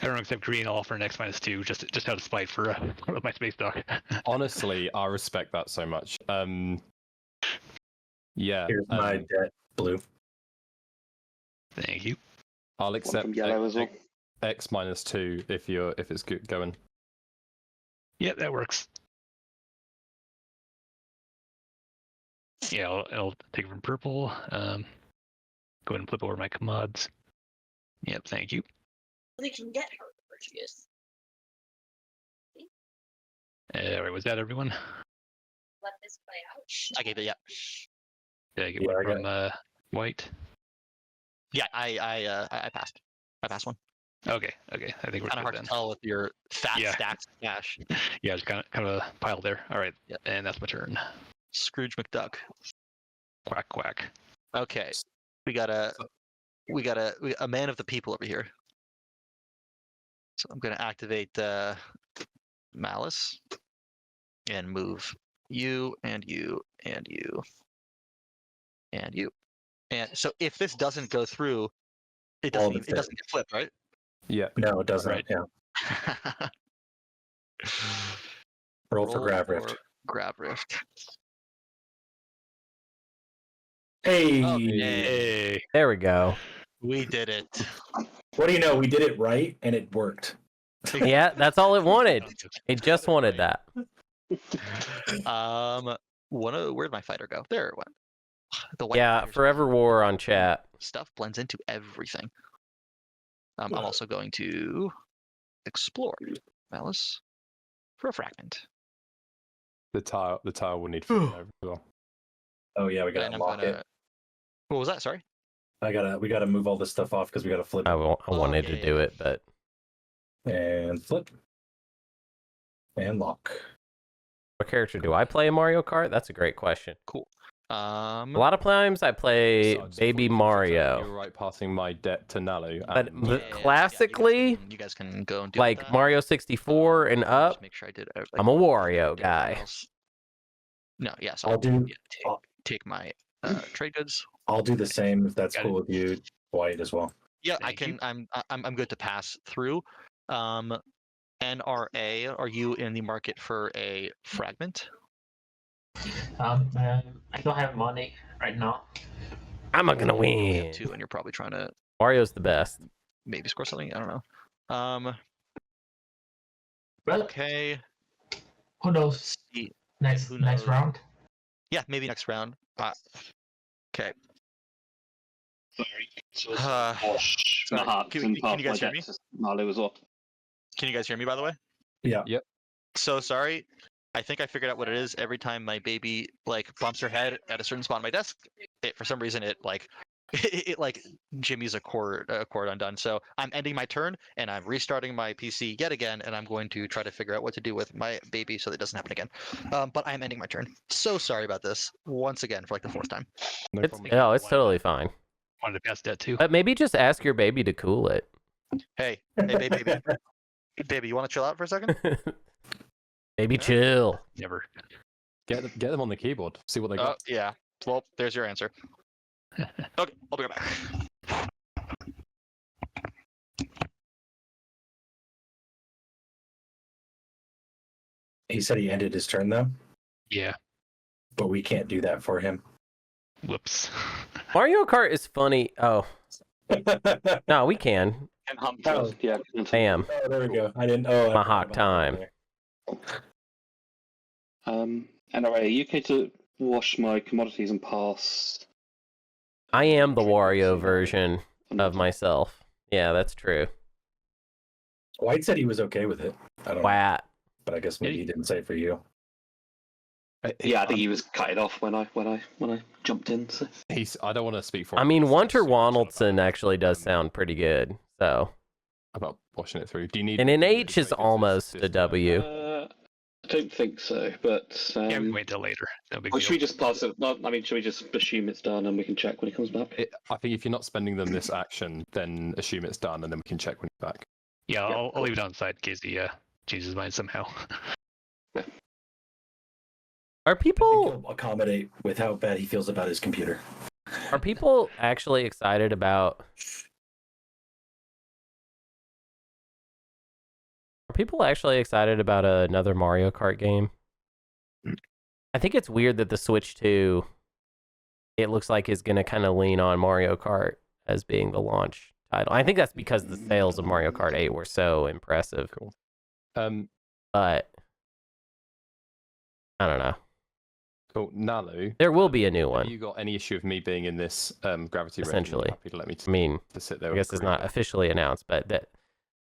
E: everyone except green. I'll offer an X-2 just out of spite for my space dock.
B: Honestly, I respect that so much. Yeah.
F: Here's my debt, blue.
E: Thank you.
B: I'll
D: One
B: accept
D: from yellow as well.
B: X-2 if it's good going.
E: Yeah, that works. Yeah, I'll take it from purple. Go ahead and flip over my commods. Yep, thank you.
H: They can get her purchase.
E: All right, was that everyone?
H: Let this play out.
C: I gave it, yeah.
E: Did I get
F: Yeah,
E: one
F: I got
E: from white?
C: Yeah, I passed. I passed one.
E: Okay. I think we're
C: Kind of
E: good
C: hard
E: then.
C: to tell with your fat
E: Yeah.
C: stacks of cash.
E: Yeah, just kind of a pile there. All right,
C: Yep.
E: and that's my turn.
C: Scrooge McDuck.
E: Quack quack.
C: Okay, we got a man of the people over here. So I'm gonna activate Malice and move you and you and you and you. And so if this doesn't go through, it
F: All
C: doesn't
F: of
C: it doesn't get flipped, right?
B: Yeah.
F: No, it doesn't.
E: Right.
F: Yeah. Roll for Grav Rift.
C: Grav Rift.
F: Hey.
C: Okay.
E: Hey.
A: There we go.
C: We did it.
F: What do you know? We did it right, and it worked.
A: Yeah, that's all it wanted. It just wanted that.
C: Where'd my fighter go? There it went. The white
A: Yeah,
C: fighter's
A: Forever War on chat.
C: stuff blends into everything. I'm also going to explore Malice for a fragment.
B: The tile will need flipping over as well.
F: Oh yeah, we gotta
C: And I'm
F: unlock it.
C: What was that? Sorry.
F: We gotta move all this stuff off because we gotta flip
A: I wanted to
C: yeah,
A: do
C: yeah.
A: it, but
F: and flip and lock.
A: what character do I play in Mario Kart? That's a great question.
C: Cool.
A: A lot of times I play
B: Besides,
A: Baby
B: you were
A: Mario,
B: right passing my debt to Naalu.
A: but
B: and-
C: Yeah,
A: classically,
C: you guys can go and do
A: like Mario 64 and up,
C: Make sure I did.
A: I'm a Wario guy.
C: No, yeah. So
F: I'll do.
C: take my trade goods.
F: I'll do the same if that's
E: Got
F: cool with you, White, as well.
C: Yeah,
E: Thank
C: I
E: you.
C: can. I'm good to pass through. NRA, are you in the market for a fragment?
G: I don't have money right now.
A: I'm not gonna
C: You
A: win.
C: have 2, and you're probably trying to
A: Mario's the best.
C: maybe score something. I don't know.
G: Well,
C: Okay.
G: who knows?
C: See-
G: Next
C: Who
G: next
C: knows?
G: round.
C: Yeah, maybe next round. Okay.
D: Sorry. So
C: Sorry,
D: Mahact
C: can
D: and
C: you
D: half my
C: guys hear
D: debt
C: me?
D: to Naalu as well.
C: Can you guys hear me, by the way?
F: Yeah.
C: So sorry. I think I figured out what it is. Every time my baby like bumps her head at a certain spot on my desk, for some reason it like like Jimmy's a chord undone. So I'm ending my turn and I'm restarting my PC yet again, and I'm going to try to figure out what to do with my baby so that it doesn't happen again. But I'm ending my turn. So sorry about this once again for like the 4th time.
B: No
A: It's
B: problem.
A: no, it's totally fine.
E: Wanted to pass that too.
A: But maybe just ask your baby to cool it.
C: Hey, baby, baby, you want to chill out for a second?
A: Baby, chill.
E: Never.
B: Get them on the keyboard. See what they
C: Oh
B: got.
C: yeah. Well, there's your answer. Okay, I'll be right back.
F: He said he ended his turn though,
E: Yeah.
F: but we can't do that for him.
E: Whoops.
A: Mario Kart is funny. Oh, no, we can.
D: And Hunt,
F: Oh.
D: yeah.
A: Bam.
F: Oh, there we go. I didn't. Oh, I
A: Mahact
F: forgot about
A: time.
D: Anyway, are you okay to wash my commodities and pass?
A: I am the Wario version of myself. Yeah, that's true.
F: White said he was okay with it. I don't know,
A: Wow.
F: but I guess maybe he didn't say for you.
D: Yeah, I think he was cutting off when I jumped in. So.
B: I don't want to speak for
A: I
B: him,
A: mean,
B: but he
A: Wunter
B: said so much
A: Wonaldson
B: about,
A: actually does sound pretty good. So,
B: about washing it through. Do you need?
A: and an
B: do you need
A: H
B: to
A: is
B: make it
A: almost
B: this
A: a W.
D: I don't think so, but
E: Yeah, we can wait till later. No big
D: or
E: deal.
D: should we just pass it? No, I mean, should we just assume it's done and we can check when he comes back?
B: I think if you're not spending them this action, then assume it's done, and then we can check when he's back.
E: Yeah,
D: Yeah,
E: I'll
D: cool.
E: leave it on side in case he changes his mind somehow.
A: Are
F: I think
A: people
F: he'll accommodate with how bad he feels about his computer.
A: actually excited about? Are people actually excited about another Mario Kart game? I think it's weird that the Switch 2, it looks like is going to kind of lean on Mario Kart as being the launch title. I think that's because the sales of Mario Kart 8 were so impressive.
B: Cool.
A: But I don't know.
B: Cool. Naalu,
A: There will be a new
B: have
A: one.
B: you got any issue of me being in this gravity rating?
A: Essentially.
B: Happy to let me
A: I mean,
B: to sit there.
A: I
B: with
A: guess it's
B: Korea?
A: not officially announced, but that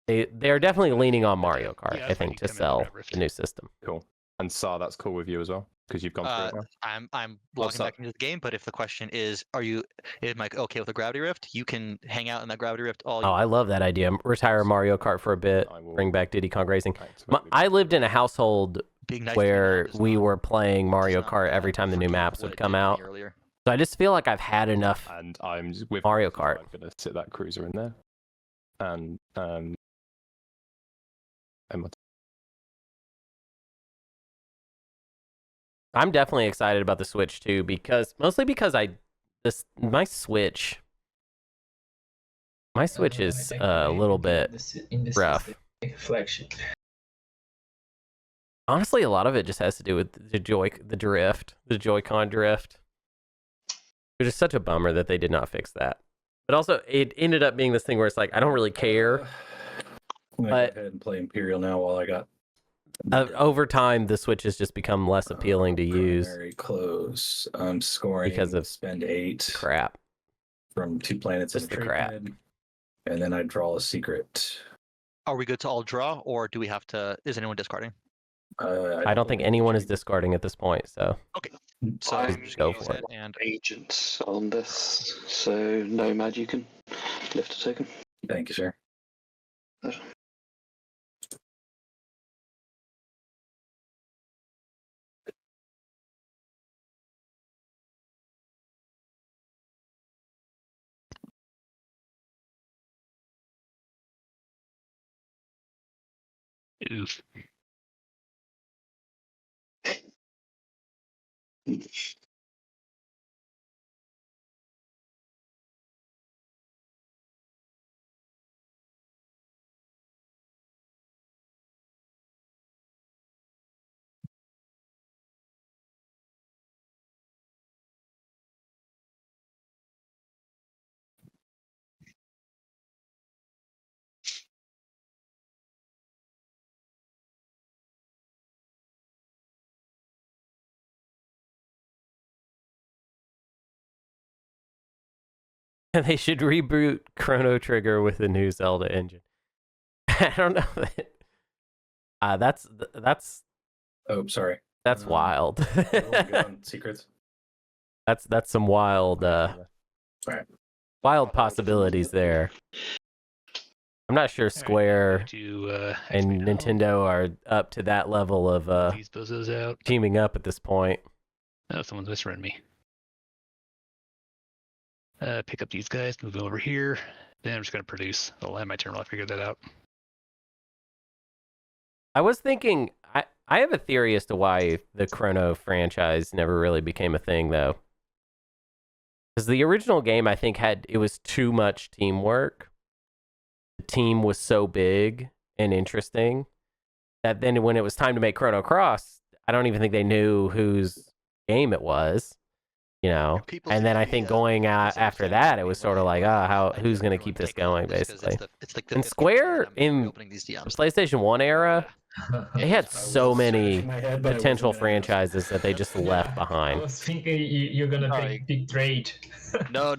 A: they are definitely leaning on Mario Kart,
E: Yeah,
A: I
E: that's
A: think,
E: fine.
A: to
E: Come in
A: sell
E: whatever.
A: the new system.
B: Cool. And Saar, that's cool with you as well, because you've gone through it now.
C: I'm
B: What's
C: logging back
B: up?
C: into the game, but if the question is, is Mike okay with the gravity rift? You can hang out in that gravity rift all.
A: Oh, I love that idea. Retire Mario Kart for a bit,
B: I will
A: bring back Diddy Kong Racing.
B: activate
A: I lived in a household
C: being nice
A: where we were playing
C: does
A: Mario
C: not,
A: Kart every time the new
C: forgive
A: maps
C: what
A: would
C: it
A: come
C: did to me
A: out.
C: earlier.
A: So I just feel like I've had enough.
B: And I'm with
A: Mario
B: so
A: Kart.
B: I'm gonna sit that cruiser in there, and
A: I'm definitely excited about the Switch too, mostly because my Switch is a little bit rough.
G: Flagship.
A: Honestly, a lot of it just has to do with the Joy-Con drift. Which is such a bummer that they did not fix that. But also, it ended up being this thing where it's like, I don't really care.
F: I'm gonna
A: But-
F: go ahead and play Imperial now while I got
A: Over time, the Switch has just become less appealing to use.
F: Very close. I'm scoring
A: Because of
F: spend 8
A: Crap.
F: from 2 planets
A: Just
F: and a
A: the crap.
F: trinket, and then I draw a secret.
C: Are we good to all draw, or do we have to? Is anyone discarding?
A: I don't think anyone is discarding at this point, so
C: So
D: I'm
A: just go for it.
C: And
D: agent on this, so Nomad, you can lift a token.
F: Thank you, sir.
E: Oof.
A: they should reboot Chrono Trigger with the new Zelda engine. I don't know. That's
F: Oh, sorry.
A: wild.
F: Good on secrets.
A: That's some wild.
F: Alright.
A: wild possibilities there. I'm not sure Square and Nintendo are up to that level of
E: These bozos out.
A: teaming up at this point.
E: Oh, someone's misread me. Pick up these guys, move them over here. Then I'm just gonna produce. I'll end my turn while I figure that out.
A: I was thinking, I have a theory as to why the Chrono franchise never really became a thing, though. Because the original game, I think, it was too much teamwork. The team was so big and interesting that then when it was time to make Chrono Cross, I don't even think they knew whose game it was, you know.
C: People
A: And then I
C: seem to
A: think
C: be,
A: going after
C: misunderstanding
A: that, it was sort of like, who's going to
C: everyone
A: keep this
C: take on
A: going,
C: this 'cause
A: basically.
C: It's like the
A: And
C: 50th
A: Square
C: time I'm
A: in
C: opening these
A: the
C: DMs.
A: PlayStation 1 era, they had
G: I
A: so
G: was
A: many
F: scratching my head, but I
A: potential
F: wasn't gonna ask.
A: franchises that they just left
G: I
A: behind.
G: was thinking you're gonna
C: Sorry.
G: take big trade.
C: No.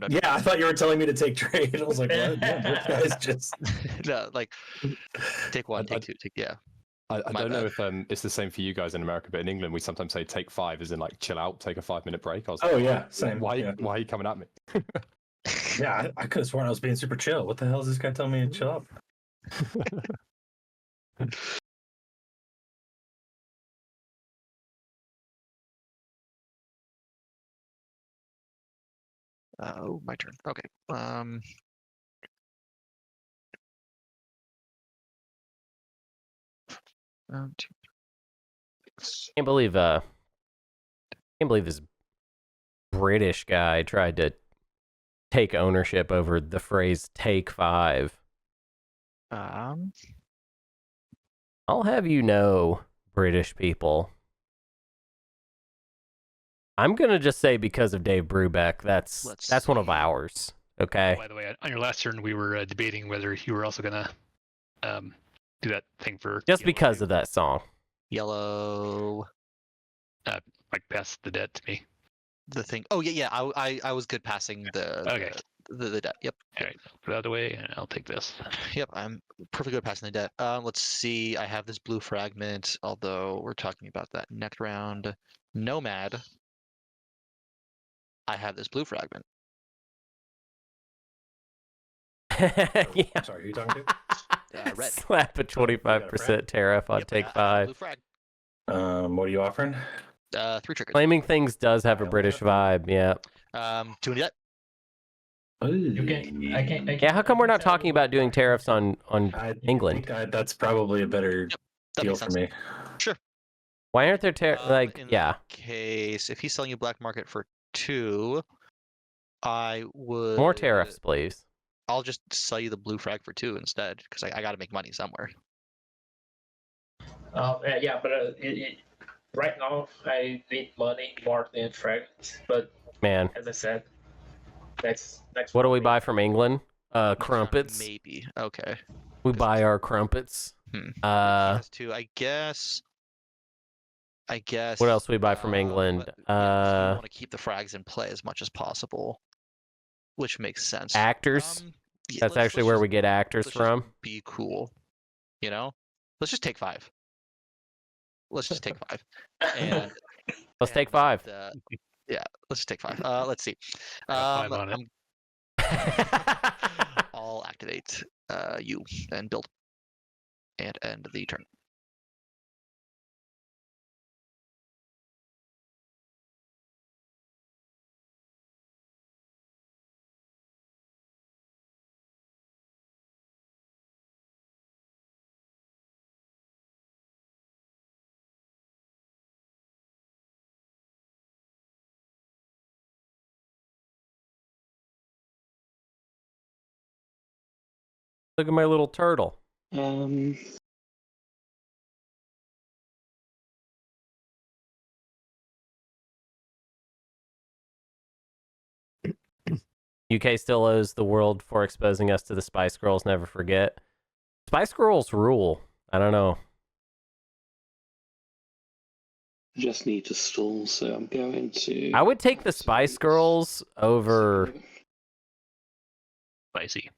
F: Yeah, I thought you were telling me to take trade. I was like, what? No, this guy's just.
C: No, like take one,
B: I-
C: take two, take yeah.
B: I
C: My
B: don't know
C: bad.
B: if it's the same for you guys in America, but in England we sometimes say take 5 as in like chill out, take a 5-minute break. I was like,
F: Oh yeah, same.
B: why
F: Yeah,
B: are you coming at me?
F: yeah I could have sworn I was being super chill. What the hell is this guy telling me to chill out?
C: Oh, my turn. Okay. Two, six.
A: Can't believe this British guy tried to take ownership over the phrase "take 5."
C: Um,
A: I'll have you know, British people, I'm gonna just say because of Dave Brubeck, that's one of ours. Okay.
E: By the way, on your last turn, we were debating whether you were also gonna do that thing for
A: Just
E: yellow
A: because
E: too.
A: of that song.
C: yellow.
E: Like pass the debt to me.
C: The thing. Oh yeah. I was good passing the
E: Okay.
C: the debt. Yep.
E: All right, put it out of the way, and I'll take this.
C: Yep. I'm perfectly good passing the debt. Let's see. I have this blue fragment. Although we're talking about that next round. Nomad. I have this blue fragment.
A: Yeah.
F: I'm sorry, who are you talking to?
C: Red.
A: Slap a 25% tariff on
C: Yep,
A: take
C: I have
A: 5.
C: Blue frag.
F: What are you offering?
C: 3 triggers.
A: Claiming things does have a British vibe, yeah.
C: 2 in the debt.
G: You can. I can.
A: Yeah, how come we're not talking about doing tariffs on
F: I
A: England?
F: think that's probably a better
C: That
F: deal
C: makes
F: for
C: sense.
F: me.
A: Why aren't there tariffs?
C: In
A: Yeah.
C: that case, if he's selling you black market for 2, I would
A: More tariffs, please.
C: I'll just sell you the blue frag for 2 instead, because I got to make money somewhere.
G: Yeah, but right now I need money more than fragments. But
A: Man,
G: as I said, next.
A: what do we buy from England? Crumpets.
C: Maybe. Okay.
A: We buy our crumpets.
C: He
A: Uh,
C: has 2. I guess.
A: what else we buy from England?
C: you want to keep the frags in play as much as possible, which makes sense.
A: Actors.
C: Yeah,
A: That's
C: let's
A: actually where
C: just-
A: we get actors
C: let's just
A: from.
C: Be cool, you know. Let's just take 5. Let's just take 5. And
A: Let's take 5.
C: yeah, let's just take 5. Let's see.
E: Got 5 on it.
C: I'll activate you and build and end the turn.
A: Look at my little turtle. UK still owes the world for exposing us to the Spice Girls. Never forget. Spice Girls rule. I don't know.
D: Just need to stall, so I'm going to.
A: I would take the Spice Girls over
E: Spicy.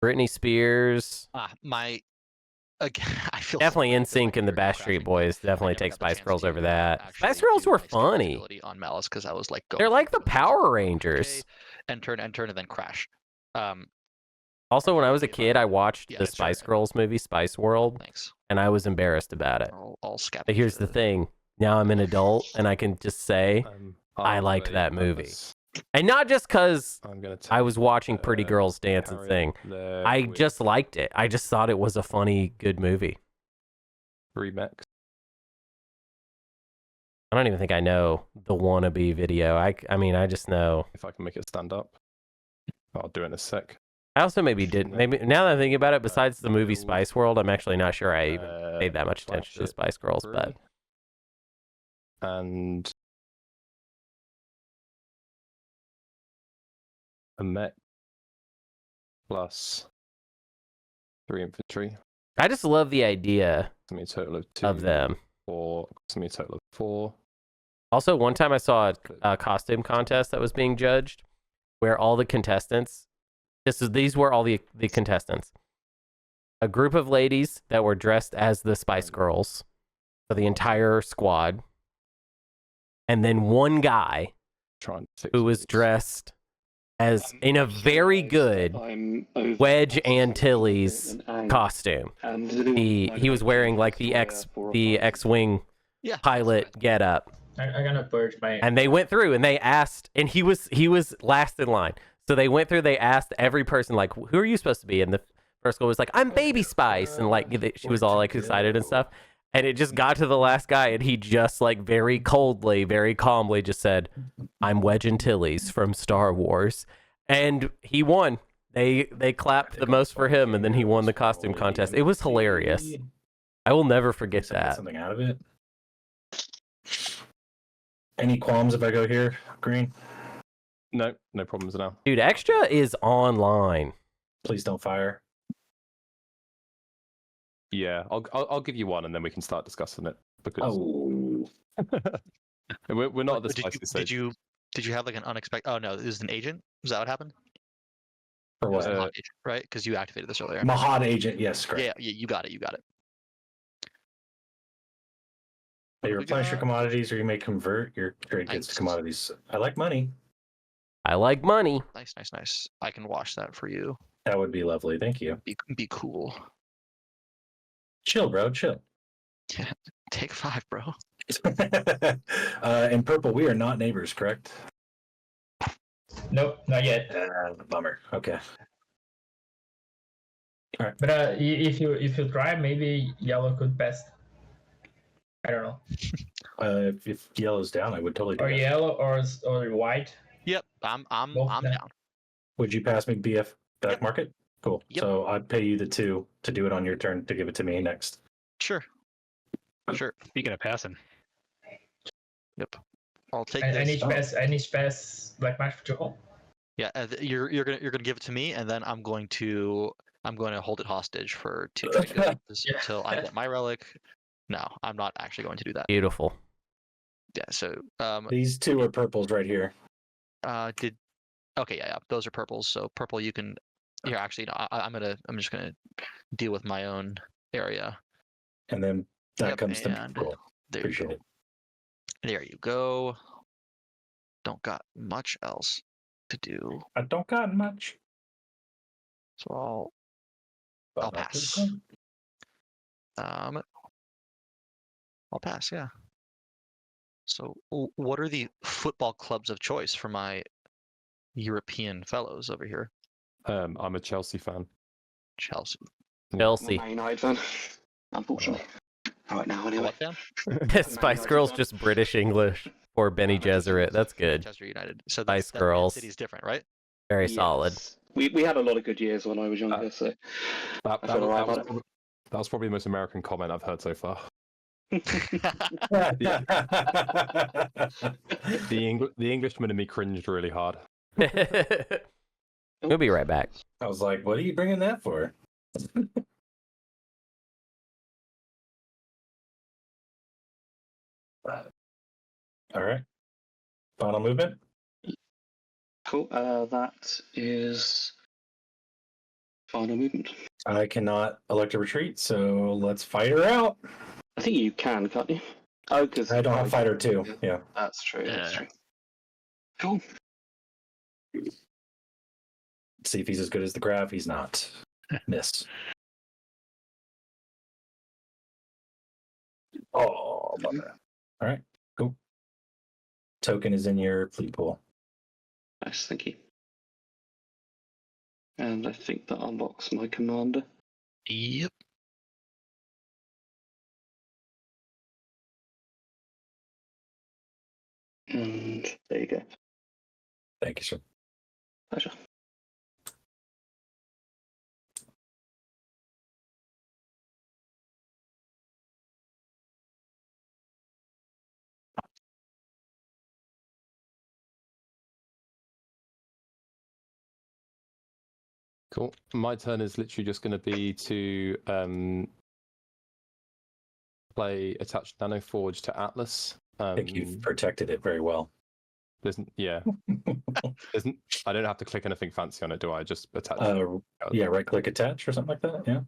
A: Britney Spears.
C: My again, I feel
A: Definitely
C: so bad
A: NSYNC and the
C: because,
A: Backstreet
C: choreographing,
A: Boys
C: but I
A: definitely
C: never
A: take
C: got the
A: Spice
C: chance
A: Girls
C: to
A: over that.
C: actually
A: Spice Girls
C: do
A: were
C: my stand-up
A: funny.
C: ability on Malice because I was like, going
A: They're like the
C: for it,
A: Power
C: okay,
A: Rangers.
C: and turn, and then crash.
A: Also, when I was a kid, I watched
C: Yeah,
A: the
C: sure.
A: Spice Girls movie, Spice World,
C: Thanks.
A: and I was embarrassed about it.
C: I'll scavenge.
A: But here's the thing. Now I'm an adult, and I can just say I liked that movie. And not just because I was watching pretty girls dance and sing. I just liked it. I just thought it was a funny, good movie.
B: Remix.
A: I don't even think I know the wannabe video. I mean, I just know.
B: If I can make it stand up, I'll do it in a sec.
A: I also maybe didn't. Maybe now that I'm thinking about it, besides the movie Spice World, I'm actually not sure I even paid that much attention to the Spice Girls. But
B: and a mech plus 3 infantry.
A: I just love the idea
B: To me, a total of 2
A: of them.
B: 4. To me, a total of 4.
A: Also, one time I saw a costume contest that was being judged, where all the contestants. These were all the contestants. A group of ladies that were dressed as the Spice Girls for the entire squad. And then one guy who was dressed as in a very good Wedge Antilles costume. He was wearing like the X-wing pilot getup.
G: I'm gonna purge my.
A: And they went through and they asked, and he was last in line. So they went through, they asked every person, like, who are you supposed to be? And the first girl was like, I'm Baby Spice. And like, she was all like excited and stuff. And it just got to the last guy, and he just like very coldly, very calmly just said, I'm Wedge Antilles from Star Wars. And he won. They clapped the most for him, and then he won the costume contest. It was hilarious. I will never forget that.
F: Something out of it. Any qualms if I go here, Green?
B: No problems now.
A: Dude, Xxcha is online.
F: Please don't fire.
B: Yeah, I'll give you one, and then we can start discussing it because we're not at the spicy stage.
C: Did you have like an unexpected? Oh no, this is an agent. Is that what happened?
F: For
C: It was
F: what?
C: a Mahact agent, right? Because you activated this earlier.
F: Mahact agent, yes, correct.
C: Yeah, you got it. You got it.
F: You replenish your commodities, or you may convert your trade goods to commodities. I like money.
A: I like money.
C: Nice. I can wash that for you.
F: That would be lovely. Thank you.
C: Be cool.
F: Chill, bro. Chill.
C: Take 5, bro.
F: In purple, we are not neighbors, correct?
G: Nope, not yet.
F: Bummer. Okay. All right.
G: But if you try, maybe yellow could pass. I don't know.
F: If yellow's down, I would totally do
G: Or
F: that.
G: yellow or white.
C: Yep, I'm
G: Both
C: down.
F: Would you pass me BF back
C: Yep.
F: market? Cool.
C: Yep.
F: So I'd pay you the 2 to do it on your turn to give it to me next.
C: Sure.
E: Speaking of passing,
C: Yep. I'll take
G: I
C: this.
G: need to pass black magic to home.
C: Yeah, you're gonna give it to me, and then I'm going to hold it hostage for 2 trade goods
G: Yeah.
C: until I get my relic. No, I'm not actually going to do that.
A: Beautiful.
C: Yeah. So
F: These 2 are purples right here.
C: okay, yeah, those are purples. So purple, you can. Here, actually, no, I'm just gonna deal with my own area.
F: And then that
C: Yep,
F: comes to me.
C: and
F: Cool.
C: There
F: Appreciate
C: you go. There you go. Don't got much else to do,
F: I don't got much.
C: so I'll pass. I'll pass. Yeah. So, what are the football clubs of choice for my European fellows over here?
B: I'm a Chelsea fan.
C: Chelsea.
A: Chelsea.
D: Man United fan, unfortunately. Right now, anyway.
C: What fan?
A: Spice Girls just British English for Benny Gesserit. That's good.
C: Manchester United. So
A: Spice
C: that
A: Girls.
C: city's different, right?
A: Very
D: Yes.
A: solid.
D: We had a lot of good years when I was younger, so
B: That
D: I feel alright
B: was,
D: about
B: that was probably the most American comment I've heard so far.
D: it.
B: The Englishman in me cringed really hard.
A: We'll be right back.
F: I was like, what are you bringing that for? All right. Final movement.
D: Cool. That is Final movement.
F: I cannot elect a retreat, so let's fight her out.
D: I think you can, can't you? Oh, because
F: I don't have fighter 2. Yeah.
D: That's true. That's
E: Yeah.
D: true. Cool.
F: See if he's as good as the graph. He's not. Miss. Oh, bummer. All right, cool. Token is in your fleet pool.
D: Nice, thank you. And I think that unlocks my commander.
E: Yep.
D: And there you go.
F: Thank you, sir.
D: Pleasure.
B: Cool. My turn is literally just going to be to play attach Nano Forge to Atlas.
F: I think you've protected it very well.
B: Yeah. I don't have to click anything fancy on it, do I? Just attach.
F: Yeah, right click attach or something like that. Yeah.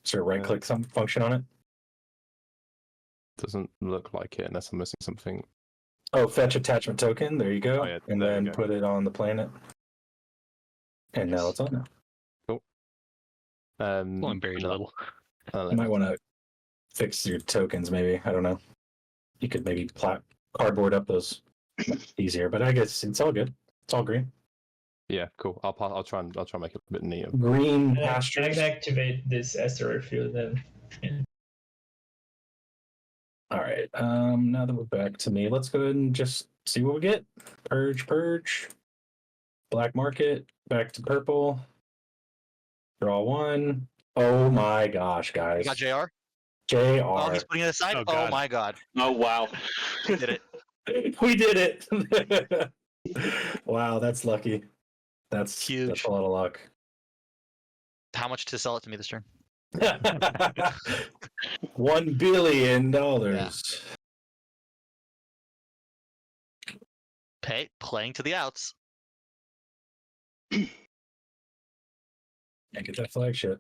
F: Is there a right click some function on it?
B: Doesn't look like it unless I'm missing something.
F: Oh, fetch attachment token. There you go.
B: Oh, yeah,
F: and
B: there we
F: then
B: go.
F: put it on the planet. And now it's on now.
B: Cool.
E: Well, I'm buried a little.
F: You might want to fix your tokens, maybe. I don't know. You could maybe cardboard up those easier, but I guess it's all good. It's all green.
B: Yeah, cool. I'll try and make it a bit neater.
F: Green
G: Can I
F: pastures.
G: activate this asteroid field then?
F: All right. Now that we're back to me, let's go ahead and just see what we get. Purge. Black market. Back to purple. Draw 1. Oh my gosh,
C: You
F: guys.
C: got JR?
F: JR.
C: Oh, he's putting it aside?
E: Oh,
C: Oh,
E: God.
C: my god.
D: Oh, wow.
C: We did it.
F: We did it. Wow, that's lucky. That's
C: Huge.
F: That's a lot of luck.
C: How much to sell it to me this turn?
F: $1 billion.
C: Playing to the outs.
F: Yeah, get that flagship.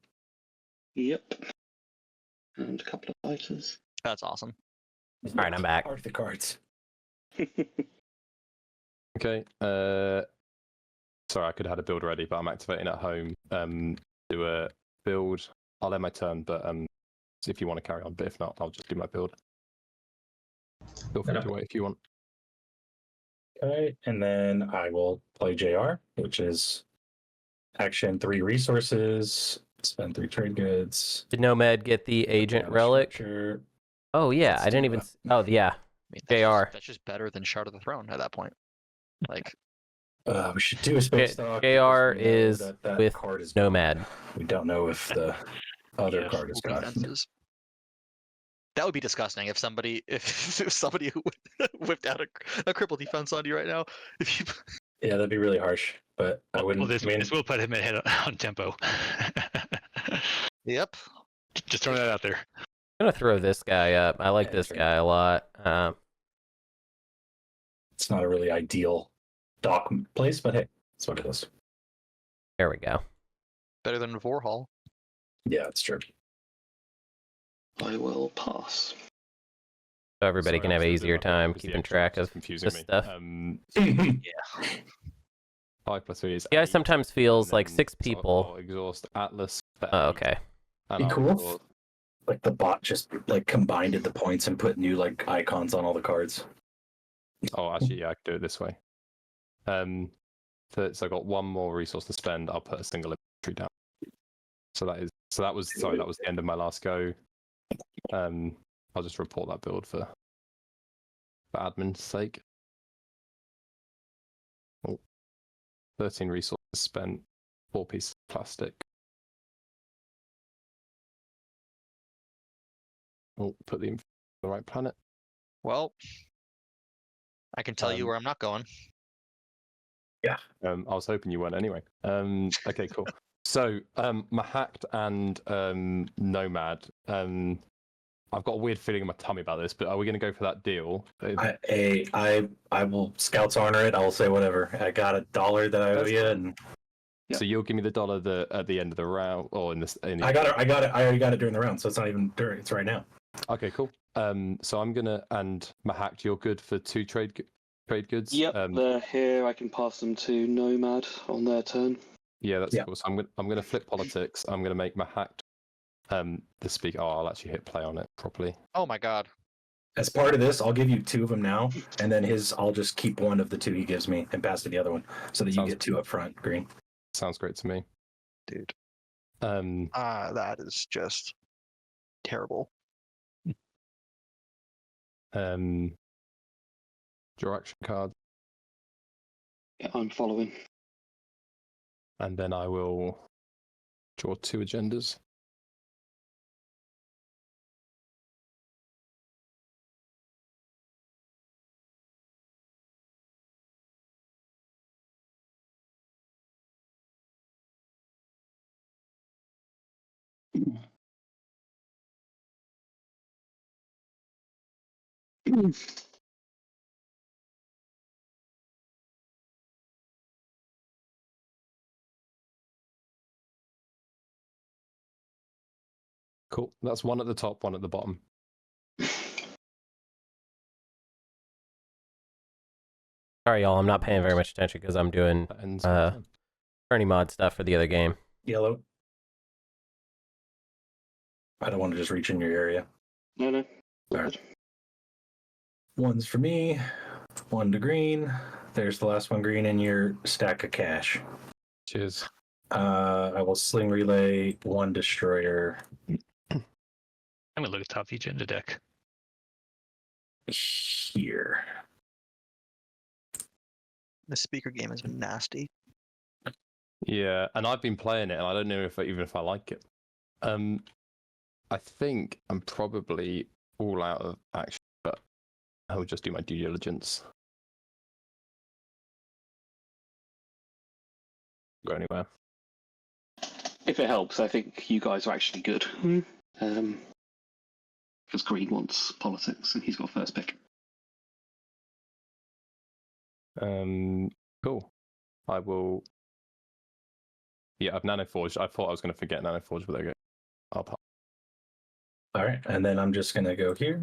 D: Yep. And a couple of fighters.
C: That's awesome.
A: All right, I'm back.
F: Park the cards.
B: Okay. Sorry, I could have had a build ready, but I'm activating at home. Do a build. I'll end my turn, but if you want to carry on, but if not, I'll just do my build. Feel free to wait if you want.
F: Okay, and then I will play JR, which is action 3 resources, spend 3 trade goods.
A: Did Nomad get the agent relic?
F: Sure.
A: Oh yeah,
F: Let's
A: I didn't
F: do
A: even.
F: that.
A: Oh yeah,
C: I mean, that's
A: JR.
C: That's just better than Shard of the Throne at that point. Like,
F: We should do a space stock.
A: JR
F: because we know
A: is
F: that
A: with
F: card is
A: Nomad.
F: gone. We don't know if the other
E: Yeah.
F: card is
C: full
F: gone.
C: defenses. That would be disgusting if somebody who whipped out a cripple defense on you right now. If you
F: Yeah, that'd be really harsh. But I wouldn't.
E: Well, this,
F: I mean,
E: this will put him ahead on tempo.
C: Yep.
E: Just throwing that out there.
A: I'm gonna throw this guy up. I like
F: Yeah,
A: this
F: sure.
A: guy a lot.
F: it's not a really ideal dock place, but hey, that's what it is.
A: There we go.
C: Better than Vorhal.
F: Yeah, it's true.
D: I will pass.
A: So everybody
B: Sorry,
A: can
B: I
A: have
B: was
A: an
B: gonna do
A: easier
B: my build,
A: time
B: because the
A: keeping
B: extra
A: track
B: was
A: of
B: confusing
A: this
B: me.
A: stuff.
B: 5 + 3 is
A: Yeah,
B: 8,
A: sometimes feels
B: and
A: like
B: then
A: 6
B: so
A: people.
B: I'll exhaust Atlas. For
A: Oh,
B: 8,
A: okay.
B: and
F: Be
B: I'll
F: cool.
B: exhaust-
F: Like the bot just like combined the points and put new like icons on all the cards.
B: Oh, actually, yeah, I could do it this way. So I got 1 more resource to spend. I'll put a single inventory down. That was the end of my last go. I'll just report that build for admin's sake. Oh, 13 resources spent, 4 pieces of plastic. Oh, put the info on the right planet.
C: Well, I can tell you where I'm not going.
B: I was hoping you weren't anyway. Okay, cool. So, Mahact and Nomad. I've got a weird feeling in my tummy about this, but are we going to go for that deal?
F: I will Scouts honor it. I'll say whatever. I got $1 that I owe you, and
B: So you'll give me the dollar at the end of the round, or in this.
F: I got it. I already got it during the round, so it's not even during. It's right now.
B: Okay, cool. So I'm gonna and Mahact, you're good for 2 trade goods.
D: Yep, they're here. I can pass them to Nomad on their turn.
B: Yeah, that's cool. So I'm gonna flip politics. I'm gonna make Mahact the speaker. Oh, I'll actually hit play on it properly.
C: Oh my god.
F: As part of this, I'll give you 2 of them now, and then I'll just keep 1 of the 2 he gives me and pass to the other one, so that you get 2 up front. Green.
B: Sounds great to me,
C: Dude.
B: That
C: is just terrible.
B: Draw action card,
D: Yeah, I'm following.
B: and then I will draw 2 agendas. Cool. That's 1 at the top, 1 at the bottom.
A: Sorry, y'all. I'm not paying very much attention because I'm doing
B: That ends my turn.
A: tourney mod stuff for the other game.
F: Yellow. I don't want to just reach in your area.
D: No.
F: All right. 1's for me. 1 to green. There's the last 1 green in your stack of cash.
B: Cheers.
F: I will sling relay 1 destroyer
E: I'm gonna look at top of the agenda deck.
F: here.
C: The speaker game has been nasty.
B: Yeah, and I've been playing it, and I don't know even if I like it. I think I'm probably all out of action, but I will just do my due diligence. Go anywhere.
D: If it helps, I think you guys are actually good. Because Green wants politics, and he's got first pick.
B: Cool. I will. Yeah, I've nanoforged. I thought I was going to forget nanoforged, but there you go. I'll pass.
F: All right, and then I'm just gonna go here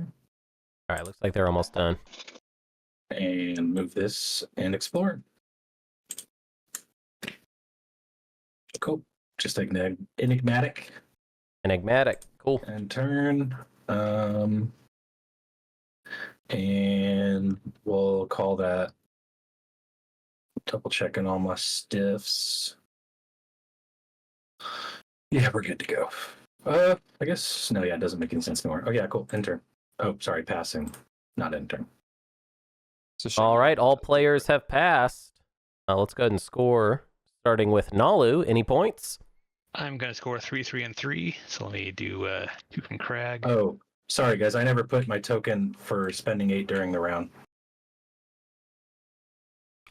A: All right, looks like they're almost done.
F: and move this and explore. Cool. Just enigmatic
A: Enigmatic. Cool.
F: and turn. And we'll call that. Double checking all my stiffs. Yeah, we're good to go. I guess no. Yeah, it doesn't make any sense anymore. Oh yeah, cool. Enter. Oh, sorry, passing, not enter.
B: It's a shame.
A: All right, all players have passed. Let's go ahead and score. Starting with Naalu. Any points?
E: I'm gonna score 3, 3, and 3. So let me do 2 from Crag.
F: Oh, sorry guys, I never put my token for spending 8 during the round.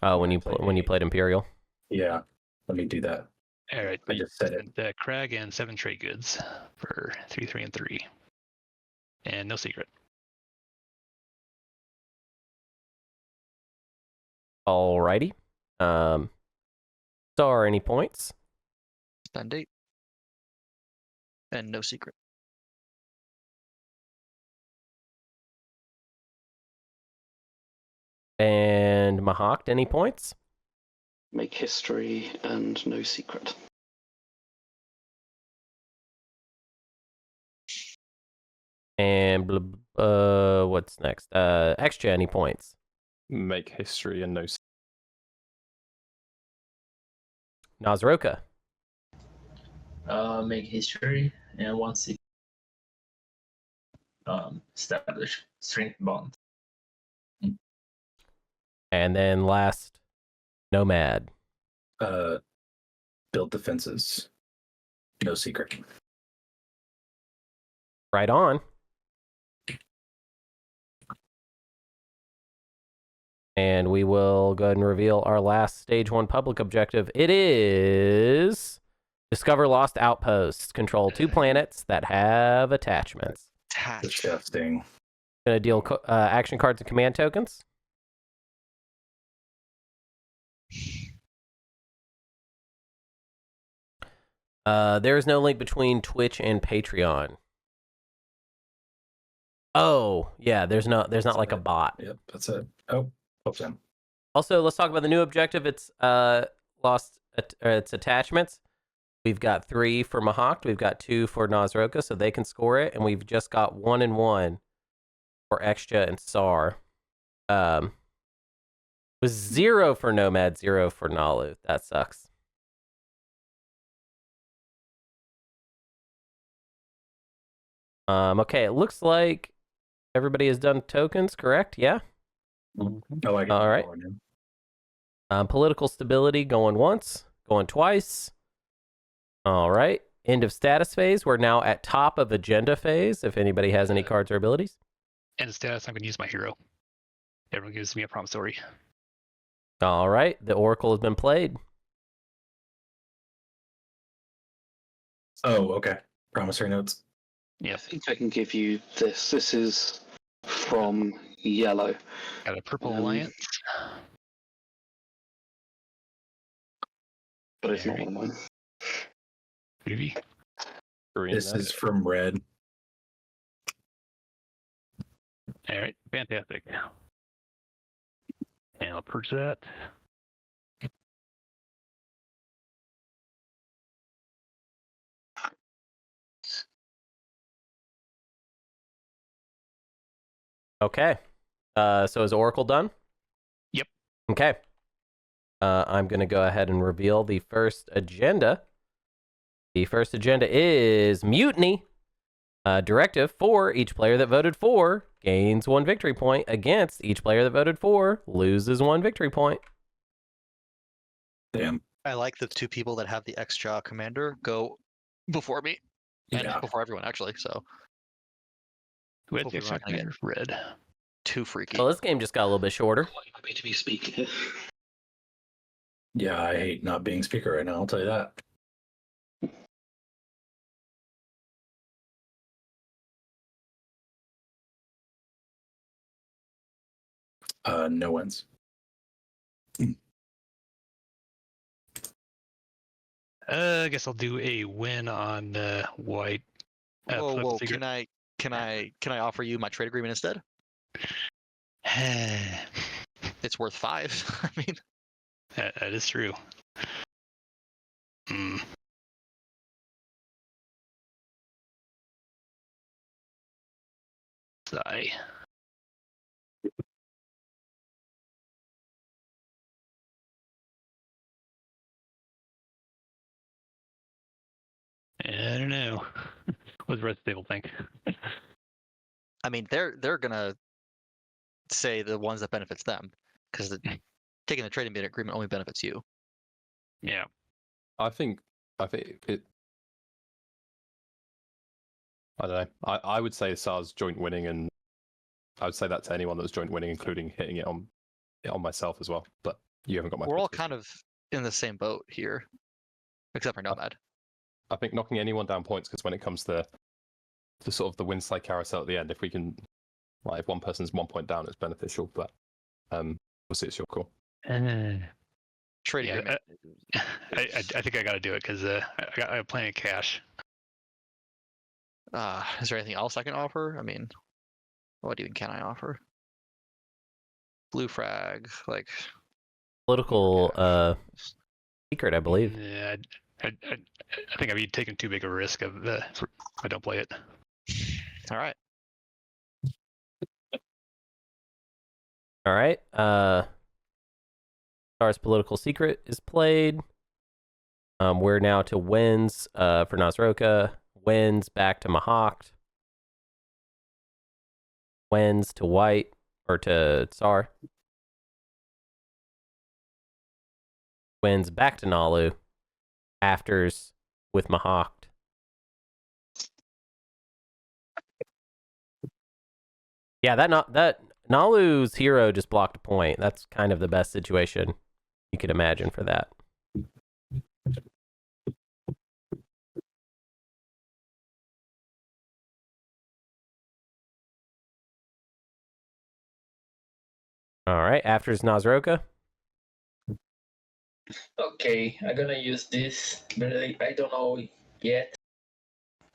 A: Oh, when you played Imperial.
F: Yeah, let me do that.
E: All right,
F: I just said it.
E: Crag and 7 trade goods for 3, 3, and 3, and no secret.
A: All righty. Saar, any points?
C: Spend 8. And no secret.
A: And Mahact, any points?
D: Make history and no secret.
A: And what's next? Xxcha, any points?
B: Make history and no.
A: Naaz-Rokha.
G: Make history and 1 secret. Establish strength bond.
A: And then last, Nomad.
F: Build defenses. No secret.
A: Right on. And we will go ahead and reveal our last stage 1 public objective. It is discover lost outposts. Control 2 planets that have attachments.
F: Disgusting.
A: Gonna deal action cards and command tokens. There is no link between Twitch and Patreon. Oh, yeah, there's not like a bot.
F: Yep, that's it. Oh, hope in.
A: Also, let's talk about the new objective. It's its attachments. We've got 3 for Mahact. We've got 2 for Naaz-Rokha, so they can score it, and we've just got 1 and 1 for Xxcha and Saar. Was 0 for Nomad, 0 for Naalu. That sucks. Okay, it looks like everybody has done tokens, correct? Yeah?
F: Oh, I
A: All right. Political stability going once, going twice. All right. End of status phase. We're now at top of agenda phase, if anybody has any cards or abilities.
E: End of status, I'm going to use my hero. Everyone gives me a promissory.
A: All right. The Oracle has been played.
F: Oh, okay. Promissory notes.
D: I think I can give you this. This is from Yellow.
E: Got a purple alliance.
D: But if you want mine.
E: Maybe.
B: Green
F: This
B: there.
F: is from Red.
E: All right, fantastic. And I'll purge that.
A: Okay. So is Oracle done?
E: Yep.
A: Okay. I'm going to go ahead and reveal the first agenda. The first agenda is Mutiny. Directive for each player that voted for gains 1 victory point. Against each player that voted for loses 1 victory point.
F: Damn.
C: I like the 2 people that have the Xxcha commander go before me. And
F: Yeah.
C: before everyone, actually. So
E: Who had the
C: hopefully we're not
E: extra
C: gonna get
E: red?
C: too freaky.
A: Well, this game just got a little bit shorter.
D: Quite happy to be speaking.
F: Yeah, I hate not being speaker right now, I'll tell you that. No wins.
E: I guess I'll do a win on white.
C: Whoa,
E: political
C: whoa!
E: secret.
C: Can I offer you my trade agreement instead? It's worth 5. I mean,
E: That is true. Hmm. Sigh. I don't know. What does the rest of the table think?
C: I mean, they're gonna say the ones that benefits them, because taking the trading agreement only benefits you.
E: Yeah.
B: I think it. I don't know. I would say Saar's joint winning, and I would say that to anyone that's joint winning, including hitting it on myself as well. But you haven't got my.
C: We're all
B: position.
C: kind of in the same boat here, except for Nomad.
B: I think knocking anyone down points, because when it comes to sort of the win slide carousel at the end, if we can, like, if one person's 1 point down, it's beneficial. But obviously it's your call.
C: Trading
E: Yeah,
C: agreement.
E: I think I got to do it because I got plenty of cash.
C: Is there anything else I can offer? I mean, what even can I offer? Blue frag, like
A: Political secret, I believe.
E: Yeah, I think I'd be taking too big a risk if I don't play it.
C: all right.
A: All right. Saar's political secret is played. We're now to wins for Naaz-Rokha. Wins back to Mahact. Wins to white or to Saar. Wins back to Naalu. Afters with Mahact. Yeah, that Naalu's hero just blocked a point. That's kind of the best situation you could imagine for that. All right, after is Naaz-Rokha.
G: Okay, I'm gonna use this, but I don't know yet.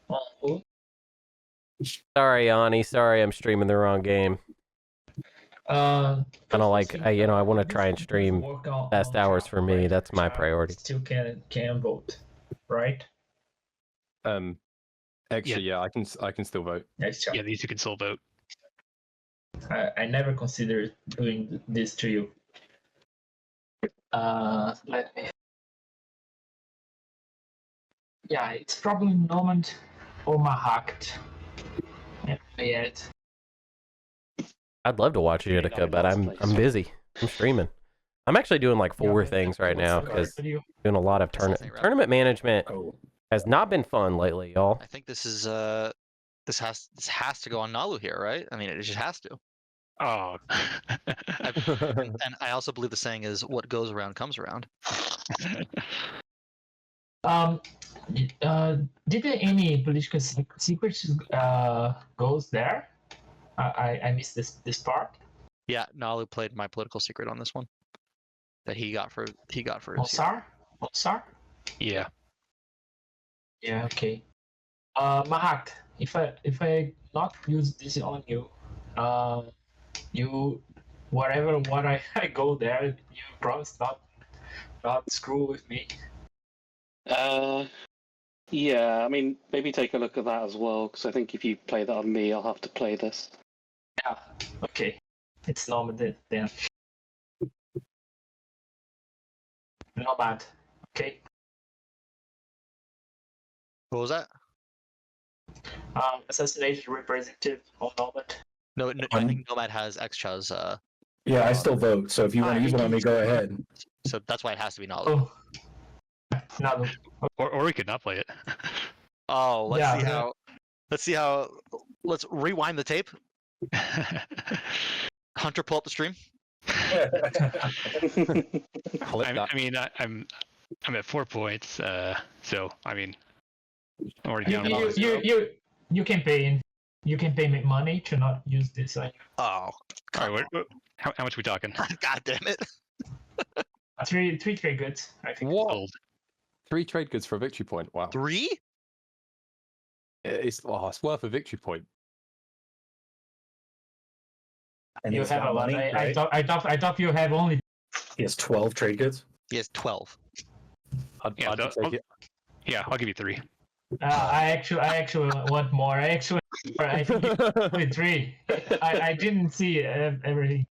G: On who?
A: Sorry, Ani. Sorry, I'm streaming the wrong game.
G: I
A: don't like- I wanna try and stream best hours for me. That's my priority.
G: Still can vote, right?
B: Xxcha, yeah, I can still vote.
G: Next
E: Yeah, these you can still vote.
G: I never considered doing this to you. Let me. Yeah, it's probably Nomad or Mahact. Yeah, yet.
A: I'd love to watch Utica, but I'm busy. I'm streaming. I'm actually doing like 4 things right now because doing a lot of tournament management
F: Oh,
A: has not been fun lately, y'all.
C: I think this is this has to go on Naalu here, right? I mean, it just has to.
E: Oh.
C: And I also believe the saying is, "What goes around comes around."
G: Did there any political secrets goes there? I missed this part.
C: Yeah, Naalu played my political secret on this one. That he got for
G: On Saar? On Saar?
E: Yeah.
G: Yeah. Okay. Mahact, if I not use this on you, you whatever what I go there, you promise not screw with me.
D: Yeah, I mean, maybe take a look at that as well, because I think if you play that on me, I'll have to play this.
G: Yeah. Okay. It's Nomad then. Nomad. Okay.
C: What was that?
G: Assassination representative on Nomad.
C: No, I think Nomad has Xxcha's.
F: yeah, I still vote. So if you want to use it on me, go ahead.
C: So that's why it has to be Naalu.
G: Oh. Naalu.
E: Or we could not play it.
C: Oh, let's
G: Yeah,
C: see
G: yeah.
C: how. Let's see how. Let's rewind the tape. Hunter, pull up the stream.
E: I'm at 4 points. So I mean, I'm already down.
G: You can pay in. You can pay me money to not use this.
C: Oh,
E: All right, how much are we talking?
C: God damn it!
G: Three trade goods. I think.
B: What? 3 trade goods for a victory point. Wow.
C: 3?
B: It's worth a victory point.
F: And
G: You
F: he's
G: have
F: got
G: a lot.
F: money,
G: I
F: right?
G: thought you have only.
F: He has 12 trade goods.
C: He has 12.
B: I'd
E: Yeah,
B: take it.
E: Yeah, I'll give you 3.
G: I actually want more. I think only 3. I didn't see everything.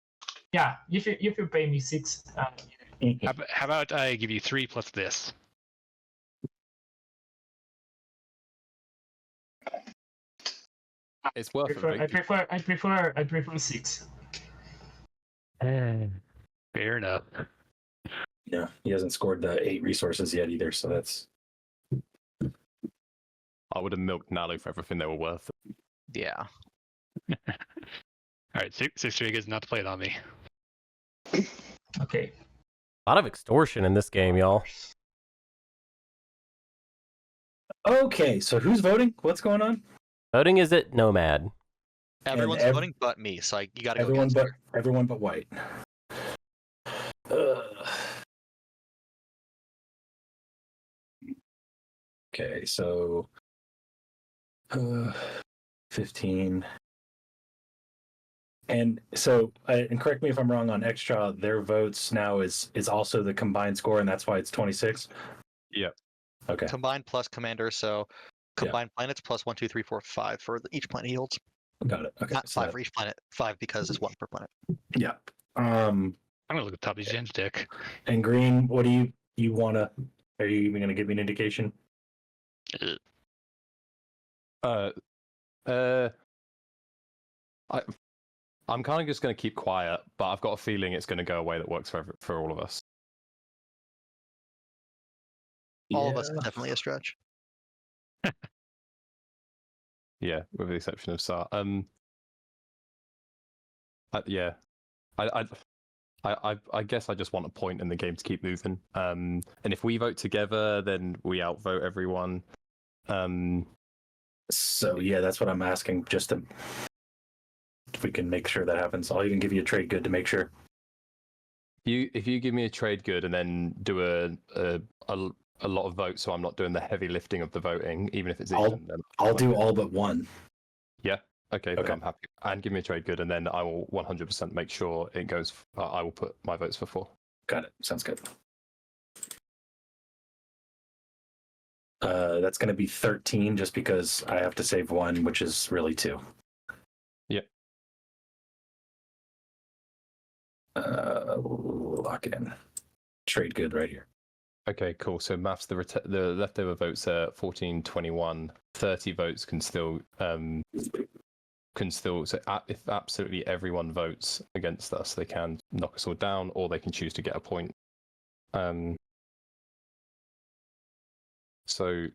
G: Yeah, if you pay me 6.
E: How about I give you 3 plus this?
B: It's worth a
G: I
B: victory.
G: prefer 6.
E: Fair enough.
F: Yeah, he hasn't scored the 8 resources yet either, so that's.
B: I would have milked Naalu for everything they were worth.
C: Yeah.
E: All right, 6 triggers not to play it on me.
G: Okay.
A: A lot of extortion in this game, y'all.
F: Okay, so who's voting? What's going on?
A: Voting is at Nomad.
C: Everyone's voting but me, so you gotta go against her.
F: Everyone but White. Okay, so 15. And so, and correct me if I'm wrong on Xxcha, their votes now is also the combined score, and that's why it's 26.
B: Yep.
F: Okay.
C: Combined plus commander, so combined planets plus 1, 2, 3, 4, 5 for each planet yields.
F: Got it. Okay.
C: Not
F: so
C: 5 for each planet. 5 because it's 1 per planet.
F: Yeah.
E: I'm gonna look at the top of these gens, Dick.
F: And Green, what do you wanna? Are you even gonna give me an indication?
B: I'm kind of just going to keep quiet, but I've got a feeling it's going to go away that works for all of us.
C: All of us is definitely a stretch.
B: Yeah, with the exception of Saar. I guess I just want a point in the game to keep moving. And if we vote together, then we outvote everyone.
F: So yeah, that's what I'm asking. Just to, if we can make sure that happens, I'll even give you a trade good to make sure.
B: if you give me a trade good and then do a lot of votes, so I'm not doing the heavy lifting of the voting, even if it's even, then
F: I'll do
B: okay.
F: all but one.
B: Yeah. Okay, then
F: Okay.
B: I'm happy. And give me a trade good, and then I will 100% make sure it goes. I will put my votes for 4.
F: Got it. Sounds good. That's going to be 13 just because I have to save 1, which is really 2.
B: Yep.
F: Lock it in. Trade good right here.
B: Okay, cool. So maths, the leftover votes are 14, 21, 30 votes can still so if absolutely everyone votes against us, they can knock us all down, or they can choose to get a point. So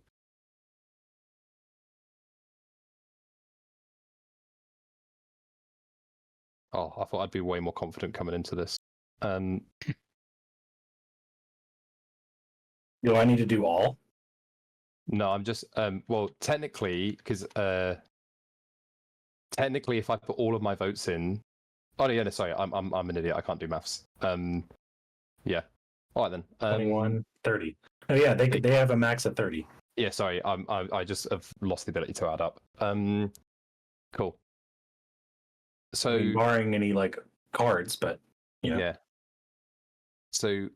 B: I thought I'd be way more confident coming into this.
F: Do I need to do all?
B: No, I'm just well, technically, because technically, if I put all of my votes in, oh yeah, no, sorry, I'm an idiot. I can't do maths. Yeah. All right then.
F: 21, 30. Oh yeah, they have a max of 30.
B: Yeah, sorry, I just have lost the ability to add up. Cool. So
F: I mean, barring any like cards, but you know.
B: Yeah. So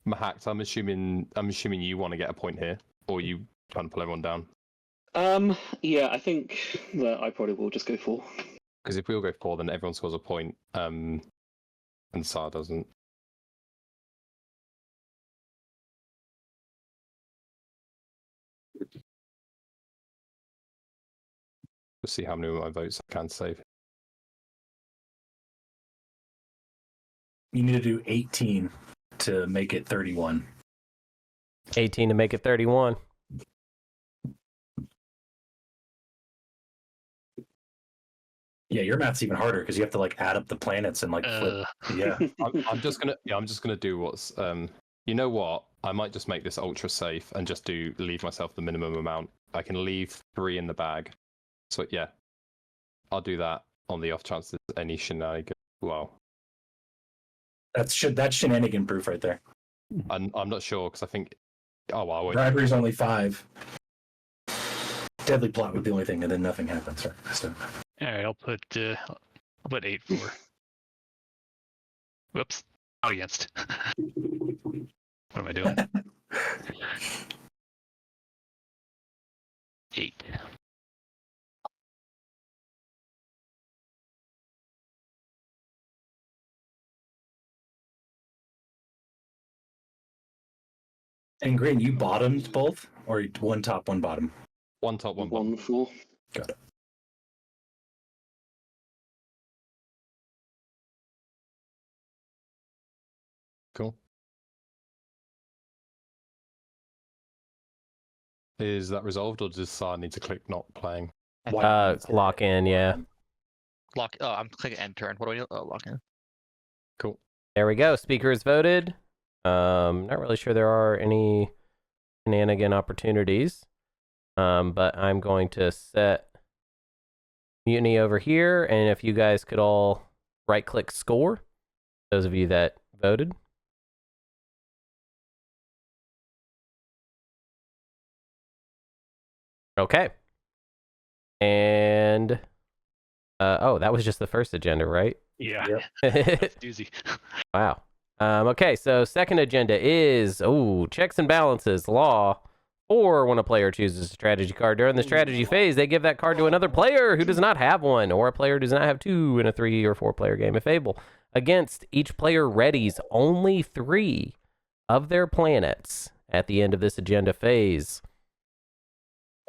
B: Mahact, I'm assuming you want to get a point here, or you trying to pull everyone down?
D: Yeah, I think that I probably will just go 4.
B: Because if we all go 4, then everyone scores a point, and Saar doesn't. We'll see how many of my votes I can save.
F: You need to do 18 to make it 31.
A: 18 to make it 31.
F: Yeah, your math's even harder because you have to like add up the planets and like flip. Yeah.
B: I'm just gonna do what's you know what? I might just make this ultra safe and just leave myself the minimum amount. I can leave 3 in the bag. So yeah, I'll do that on the off chance there's any shenanigans. Well,
F: That's shenanigan proof right there.
B: I'm not sure because I think
F: Bribery's only 5. Deadly plot was the only thing, and then nothing happens. Right? So.
E: All right, I'll put 8 for. Whoops, out against. What am I doing? 8.
F: And Green, you bottomed both, or 1 top, 1 bottom?
B: 1 top, 1 bottom.
D: 1 4.
F: Got it.
B: Cool. Is that resolved, or does Saar need to click not playing?
A: Lock in, yeah.
C: Lock. Oh, I'm clicking end turn. What do I do? Oh, lock in.
B: Cool.
A: There we go. Speaker is voted. Not really sure there are any shenanigan opportunities. But I'm going to set Mutiny over here, and if you guys could all right-click score, those of you that voted. Okay. And that was just the first agenda, right?
E: Yeah,
F: Yep.
E: that's doozy.
A: Wow. Okay, so second agenda is checks and balances law. Or when a player chooses a strategy card during the strategy phase, they give that card to another player who does not have one, or a player who does not have 2 in a 3 or 4 player game if able. Against each player readies only 3 of their planets at the end of this agenda phase.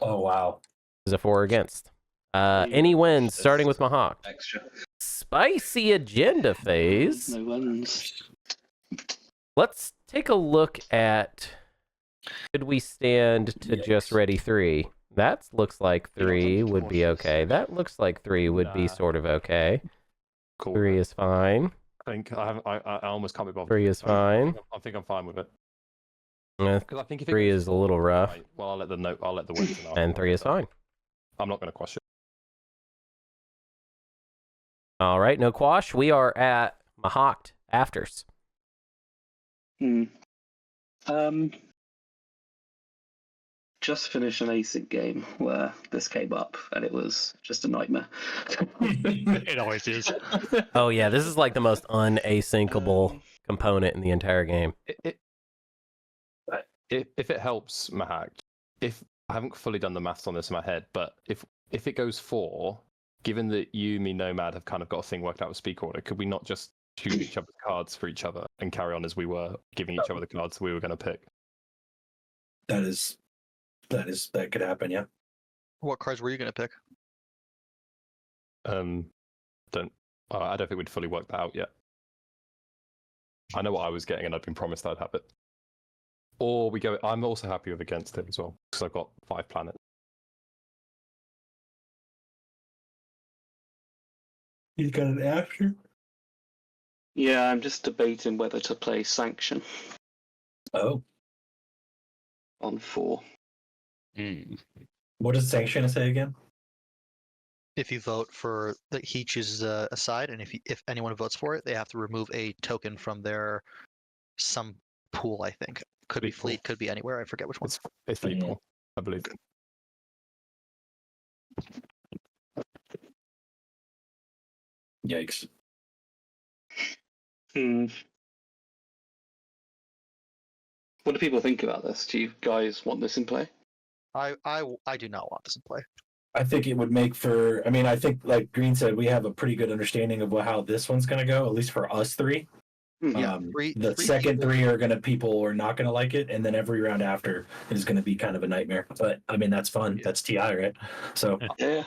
F: Oh, wow.
A: Is a 4 or against. Any wins, starting with Mahact.
D: Xxcha.
A: Spicy agenda phase.
D: No wins.
A: Let's take a look at, could we stand to just ready 3? That looks like 3 would be okay. That looks like 3 would be sort of okay.
B: Cool.
A: 3 is fine.
B: I think I almost can't be bothered.
A: 3 is fine.
B: I think I'm fine with it.
A: 'Cause
B: I think if
A: 3 is a little rough.
B: Right, well, I'll let the wins know.
A: And 3 is fine.
B: I'm not going to question.
A: All right, no quash. We are at Mahact afters.
D: Hmm. Just finished an async game where this came up, and it was just a nightmare.
E: It always is.
A: Oh yeah, this is like the most unasyncable component in the entire game.
B: If it helps, Mahact, if I haven't fully done the maths on this in my head, but if it goes 4, given that you, me, Nomad have kind of got a thing worked out with speak order, could we not just choose each other's cards for each other and carry on as we were giving each other the cards we were going to pick?
F: That could happen, yeah.
C: What cards were you going to pick?
B: I don't think we'd fully worked that out yet. I know what I was getting, and I've been promised I'd have it. Or we go. I'm also happy with against it as well because I've got 5 planets.
F: He's got an after.
D: Yeah, I'm just debating whether to play Sanction
F: Oh,
D: on 4.
F: what does Sanction say again?
C: If you vote for, he chooses a side, and if anyone votes for it, they have to remove a token from their some pool. I think could be fleet, could be anywhere. I forget which one.
B: It's people, I believe.
F: Yikes.
D: What do people think about this? Do you guys want this in play?
C: I do not want this in play.
F: I think it would make for. I mean, I think like Green said, we have a pretty good understanding of how this one's going to go. At least for us 3.
C: Yeah,
F: The second 3 are going to people are not going to like it, and then every round after is going to be kind of a nightmare. But I mean, that's fun.
C: Yeah.
F: That's TI, right? So
D: Yeah.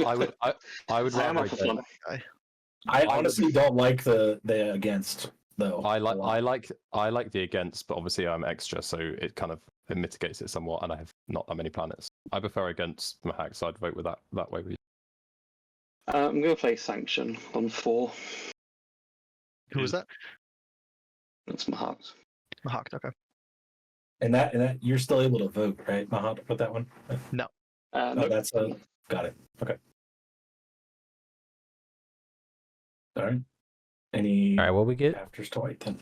B: I would
D: I am
B: rather
D: up for fun.
F: I honestly don't like the against though.
B: I like the against, but obviously I'm Xxcha, so it kind of mitigates it somewhat, and I have not that many planets. I prefer against Mahact, so I'd vote with that way.
D: I'm going to play Sanction on 4.
C: Who was that?
D: That's Mahact.
C: Mahact. Okay.
F: And that you're still able to vote, right, Mahat, with that one?
C: No.
F: Oh,
D: Nope.
F: that's got it. Okay. All right. Any
A: All right, what we get?
F: afters to white then?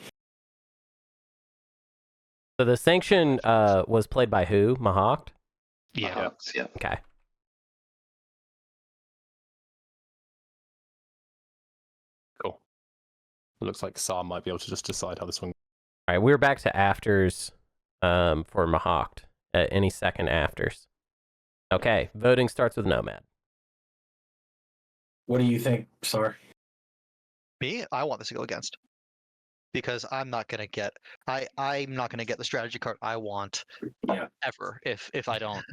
A: So the sanction was played by who? Mahact?
E: Yeah.
D: Mahact, yeah.
A: Okay.
B: Cool. It looks like Saar might be able to just decide how this one.
A: All right, we're back to afters for Mahact. Any second afters. Okay, voting starts with Nomad.
F: What do you think, Saar?
C: Me, I want this to go against, because I'm not gonna get I'm not gonna get the strategy card I want
F: Yeah.
C: ever if I don't.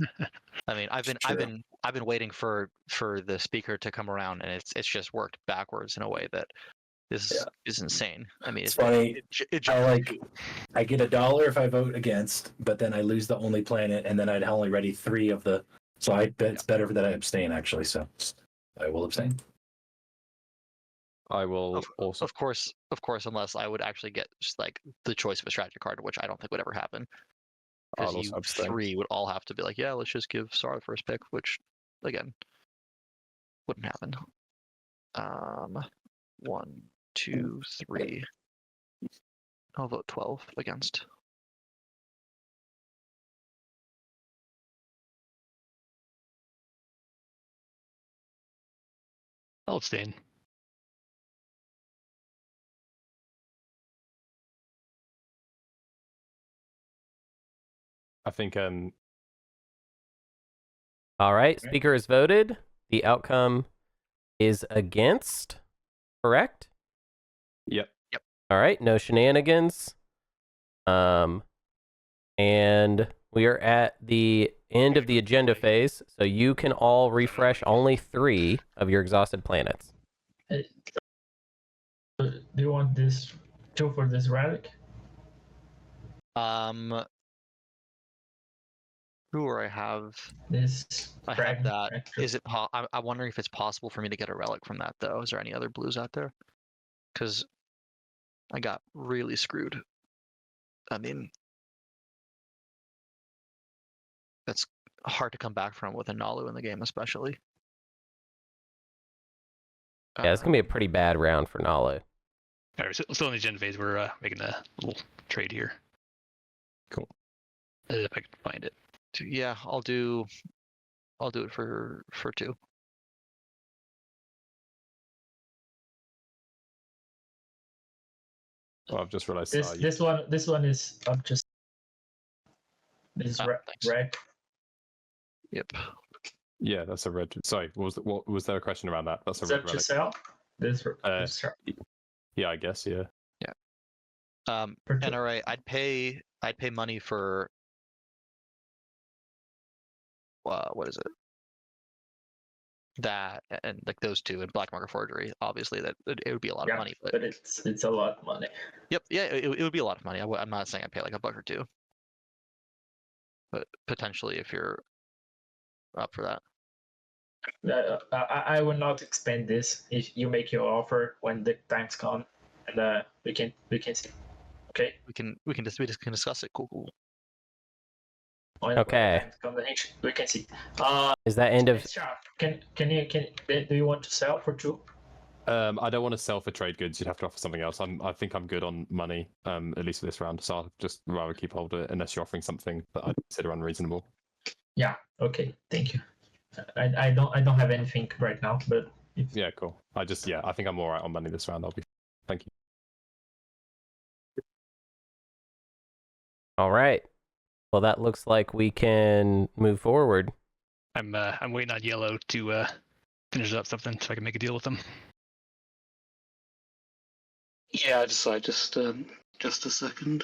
C: I mean, I've been waiting for the speaker to come around, and it's just worked backwards in a way that is insane. I mean,
F: It's funny.
C: It
F: I get $1 if I vote against, but then I lose the only planet, and then I'd only ready 3 of the. So I bet it's better that I abstain actually. So I will abstain.
B: I will also.
C: Of course, unless I would actually get just like the choice of a strategy card, which I don't think would ever happen.
B: I'll
C: Because
B: also
C: you
B: abstain.
C: 3 would all have to be like, yeah, let's just give Saar the first pick, which again wouldn't happen. 1, 2, 3. I'll vote 12 against.
E: I'll abstain.
B: I think
A: All right, speaker has voted. The outcome is against, correct?
B: Yep.
A: All right, no shenanigans. And we are at the end of the agenda phase, so you can all refresh only 3 of your exhausted planets.
G: Do you want this 2 for this relic?
C: Who I have?
G: This
C: I have
G: fragment
C: that.
G: extra?
C: Is it? I'm wondering if it's possible for me to get a relic from that, though. Is there any other blues out there? Because I got really screwed. I mean, that's hard to come back from with a Naalu in the game, especially.
A: Yeah, it's going to be a pretty bad round for Naalu.
E: All right, so still in the gen phase. We're making a little trade here.
B: Cool.
E: If I can find it.
C: Yeah, I'll do it for 2.
B: Well, I've just realised.
G: This one is just this is
C: thanks.
G: red.
C: Yep.
B: Yeah, that's a red. Sorry, what was there a question around that? That's a
G: Is
B: red
G: that to
B: relic.
G: sell? This
B: Yeah, I guess. Yeah.
G: For two.
C: NRA, I'd pay money for what is it? That and like those 2 and black market forgery. Obviously, that it would be a lot of money, but
G: it's a lot of money.
C: yep, yeah, it would be a lot of money. I'm not saying I'd pay like $1 or 2, but potentially if you're up for that.
G: I will not expand this if you make your offer when the time's come, and we can see. Okay.
C: We can discuss it. Cool.
G: When
A: Okay.
G: the time's come, we can see.
A: Is that end of?
G: Xxcha, do you want to sell for 2?
B: I don't want to sell for trade goods. You'd have to offer something else. I think I'm good on money, at least for this round. So I'll just rather keep hold of it unless you're offering something that I consider unreasonable.
G: Yeah. Okay. Thank you. I don't have anything right now, but
B: Yeah, cool. I think I'm all right on money this round. Thank you.
A: All right. Well, that looks like we can move forward.
E: I'm waiting on yellow to finish up something so I can make a deal with them.
D: Yeah, just a second.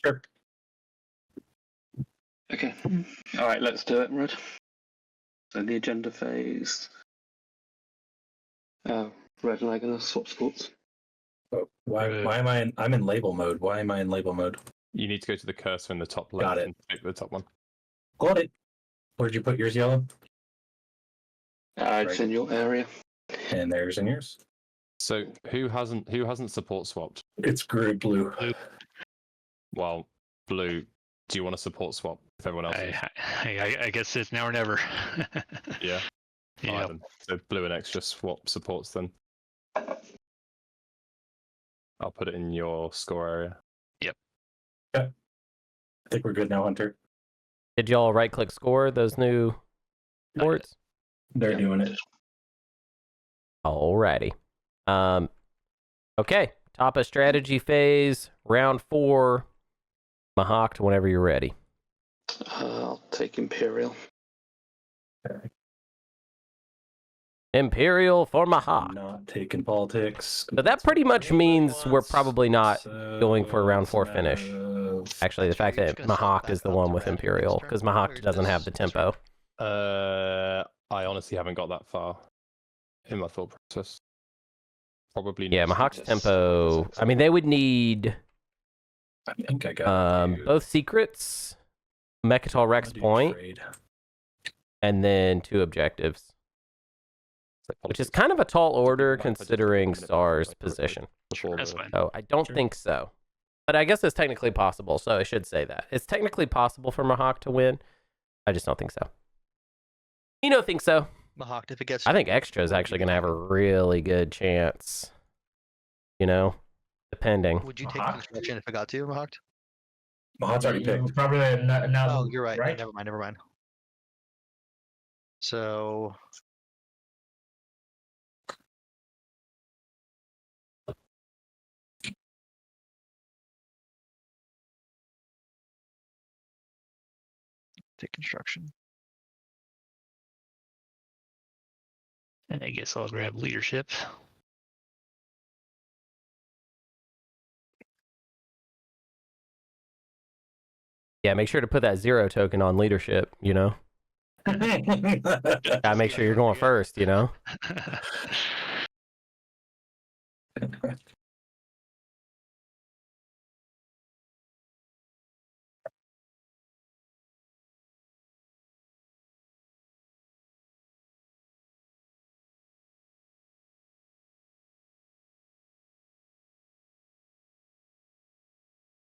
F: Sure.
D: Okay. All right, let's do it, Red. So the agenda phase. Red and I gonna swap sports.
F: Oh, why am I I'm in label mode. Why am I in label mode?
B: You need to go to the cursor in the top left
F: Got it.
B: and pick the top one.
F: Got it. Where'd you put yours, yellow?
D: It's in your area.
F: And there's in yours.
B: So who hasn't support swapped?
F: It's group blue.
B: Well, blue. Do you want to support swap if everyone else is?
E: I guess it's now or never.
B: Yeah.
E: Yeah.
B: Alright then. So blue and Xxcha swap supports then. I'll put it in your score area.
F: I think we're good now, Hunter.
A: Did y'all right-click score those new boards?
F: They're doing it.
A: Alrighty. Okay. Top of strategy phase, round 4. Mahact, whenever you're ready.
D: I'll take Imperial.
A: Imperial for Mahact.
F: Not taking politics.
A: So that pretty much means we're probably not going for a round 4 finish. Actually, the fact that Mahact is the one with Imperial, because Mahact doesn't have the tempo.
B: I honestly haven't got that far in my thought process. Probably.
A: Yeah, Mahact's tempo. I mean, they would need
F: I think I got
A: both secrets, Mechatol Rex point, and then 2 objectives. Which is kind of a tall order considering Saar's position.
E: That's fine.
A: Oh, I don't think so. But I guess it's technically possible, so I should say that. It's technically possible for Mahact to win. I just don't think so. Thinks so.
C: Mahact, if it gets.
A: I think Xxcha is actually going to have a really good chance. Depending.
C: Would you take construction if it got to you, Mahact?
F: Mahact's already picked.
G: Probably now.
C: Oh, you're right. Never mind. So Take construction.
E: And I guess I'll grab leadership.
A: Yeah, make sure to put that 0 token on leadership, you know? Gotta make sure you're going first, you know?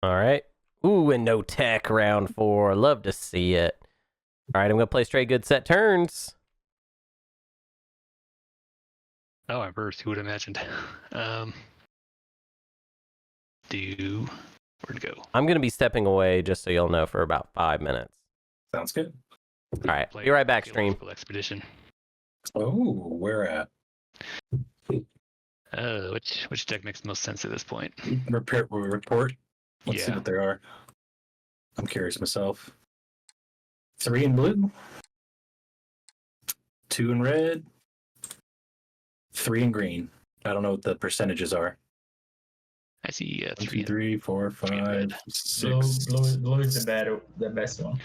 A: All right. Ooh, and no tech round 4. Love to see it. All right, I'm going to play straight good set turns.
E: Oh, I'm first. Who would have imagined? Where'd it go?
A: I'm going to be stepping away, just so you'll know, for about 5 minutes.
F: Sounds good.
A: All right, be right back, stream.
E: Expedition.
F: Oh, where at?
E: Which deck makes the most sense at this point?
F: Report. Let's see what there are. I'm curious myself. 3 in blue. 2 in red. 3 in green. I don't know what the percentages are.
E: I see
F: 1, 2, 3, 4, 5, 6.
G: Blue is the best one.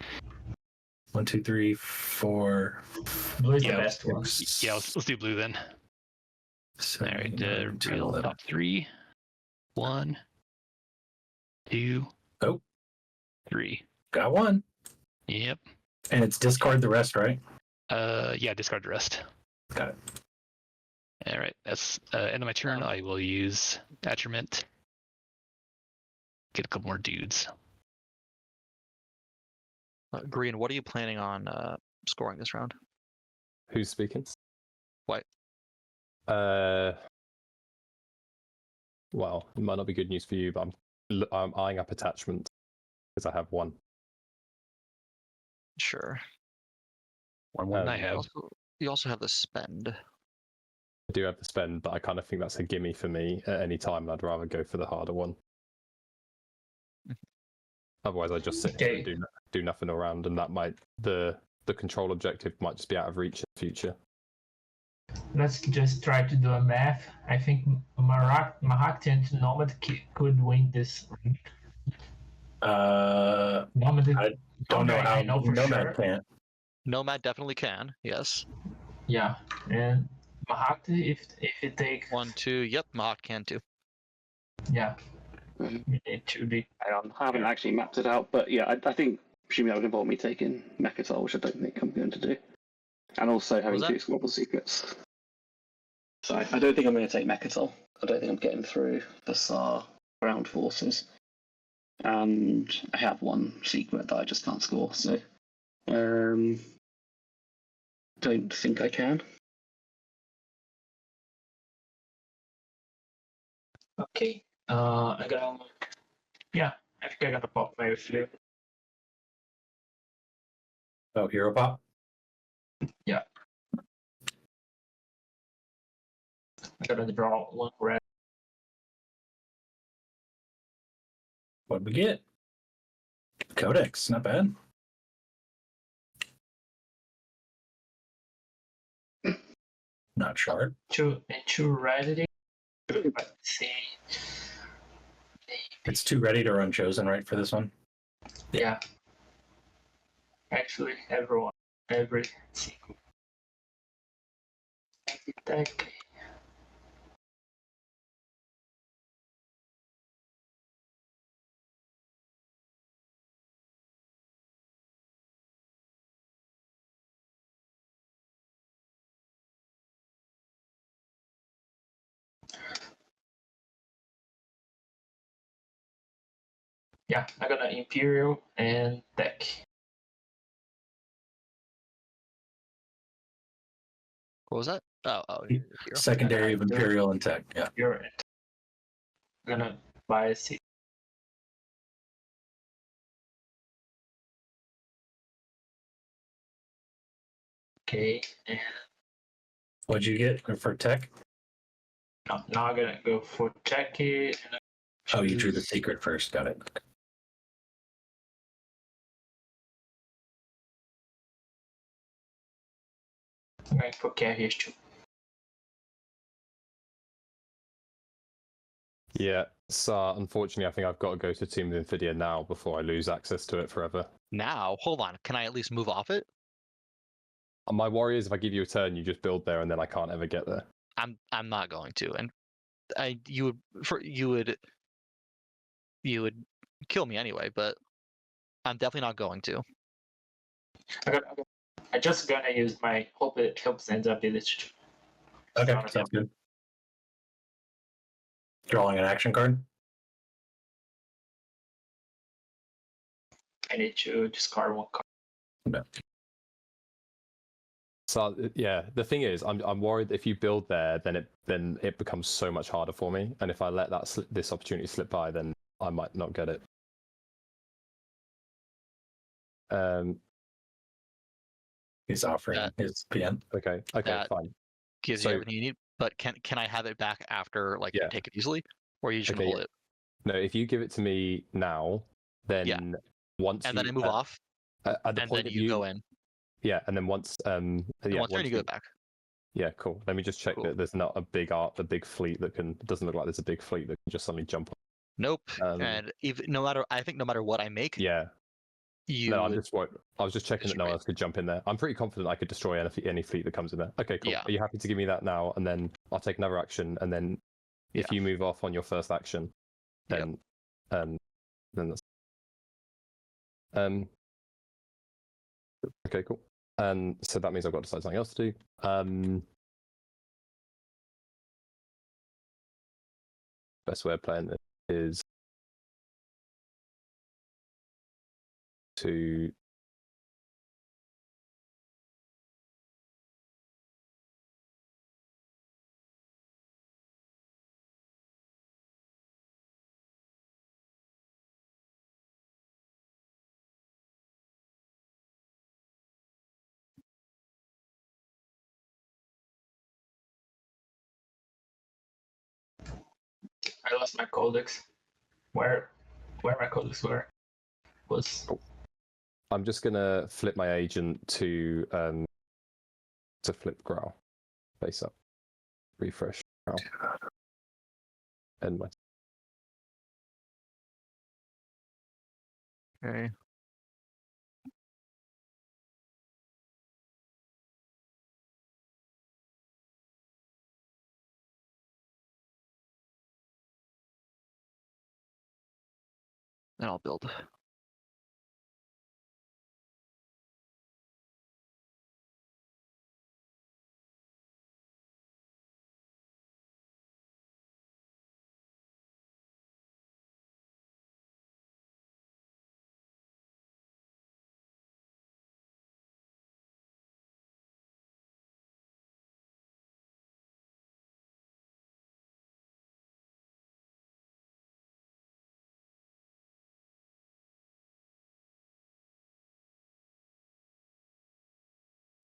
F: 1, 2, 3, 4.
G: Blue is the best one.
E: Yeah, let's do blue then.
F: 7,
E: All right,
F: 8, 9, 10,
E: real
F: 11.
E: top 3. 1, 2.
F: Oh.
E: 3.
F: Got 1.
E: Yep.
F: And it's discard the rest, right?
E: Yeah, discard the rest.
F: Got it.
E: All right, that's end of my turn. I will use Attrament. Get a couple more dudes.
C: Green, what are you planning on scoring this round?
B: Who's speaking?
C: White.
B: Well, it might not be good news for you, but I'm eyeing up attachment because I have 1.
C: Sure.
E: One I have.
C: You also have the spend.
B: I do have the spend, but I kind of think that's a gimme for me at any time, and I'd rather go for the harder one. Otherwise, I just sit here and do nothing around, and that might the control objective might just be out of reach in the future.
G: Let's just try to do a math. I think Mahact and Nomad could win this. Nomad,
F: I don't know how
G: I know for
F: Nomad
G: sure.
F: can't.
C: Nomad definitely can. Yes.
G: Yeah, and Mahact, if it takes
C: 1, 2. Yep, Mahact can too.
G: Yeah. We need to be.
D: I haven't actually mapped it out, but yeah, I think presumably that would involve me taking Mechatol, which I don't think I'm going to do, and also having 2 Squabble Secrets. So I don't think I'm going to take Mechatol. I don't think I'm getting through the Saar ground forces, and I have 1 secret that I just can't score. So don't think I can.
G: Okay. I gotta. Yeah, I think I gotta pop my flip.
F: Oh, Hero Pop?
G: Yeah. I gotta draw 1 red.
F: What'd we get? Codex, not bad. Not shard.
G: 2 red. Let's see.
F: It's too ready to run Chosen, right, for this one?
G: Yeah. Actually, every single deck. Yeah, I got an Imperium and deck.
C: What was that? Oh.
F: Secondary of Imperial and Tech, yeah.
G: You're it. I'm gonna buy a seat. Okay, and
F: What'd you get for Tech?
G: now I'm gonna go for Jackie. And
F: Oh, you drew the secret first, got it.
G: I'm going for carriers too.
B: Yeah, so unfortunately, I think I've got to go to Team of Infidia now before I lose access to it forever.
C: Now, hold on. Can I at least move off it?
B: My worry is if I give you a turn, you just build there, and then I can't ever get there.
C: I'm not going to, and you would kill me anyway, but I'm definitely not going to.
G: Okay. I'm just gonna use my hope it helps ends ability.
F: Okay,
G: Honestly.
F: sounds good. Drawing an action card.
G: I need to discard one card.
F: No.
B: So yeah, the thing is, I'm worried if you build there, then it becomes so much harder for me, and if I let this opportunity slip by, then I might not get it.
F: He's offering
C: That-
F: his PN.
B: Okay,
C: That-
B: fine.
C: Gives
B: So-
C: you everything you need, but can I have it back after like
B: Yeah.
C: you take it easily, or you just
B: Okay,
C: gonna hold it
B: No, if you give it to me now, then once
C: and
B: you
C: then I move off,
B: at the
C: and
B: point
C: then
B: of
C: you go in.
B: Yeah, and then once
C: And once turn, you go back.
B: Yeah, cool. Let me just check
C: Cool.
B: that there's not a big fleet that can. It doesn't look like there's a big fleet that can just suddenly jump.
C: Nope.
B: Um,
C: And even I think no matter what I make,
B: Yeah.
C: you
B: No, I'm just worried. I was just checking that no
C: disagree.
B: one else could jump in there. I'm pretty confident I could destroy any fleet that comes in there. Okay, cool.
C: Yeah.
B: Are you happy to give me that now? And then I'll take another action, and then if
C: Yeah.
B: you move off on your first action,
C: Yep.
B: then that's okay, cool. So that means I've got to decide something else to do. Best way of playing this is to
G: I lost my codex. Where my codex was.
B: I'm just gonna flip my agent to flip Growl face up, refresh Growl, and my
C: Okay. Then I'll build.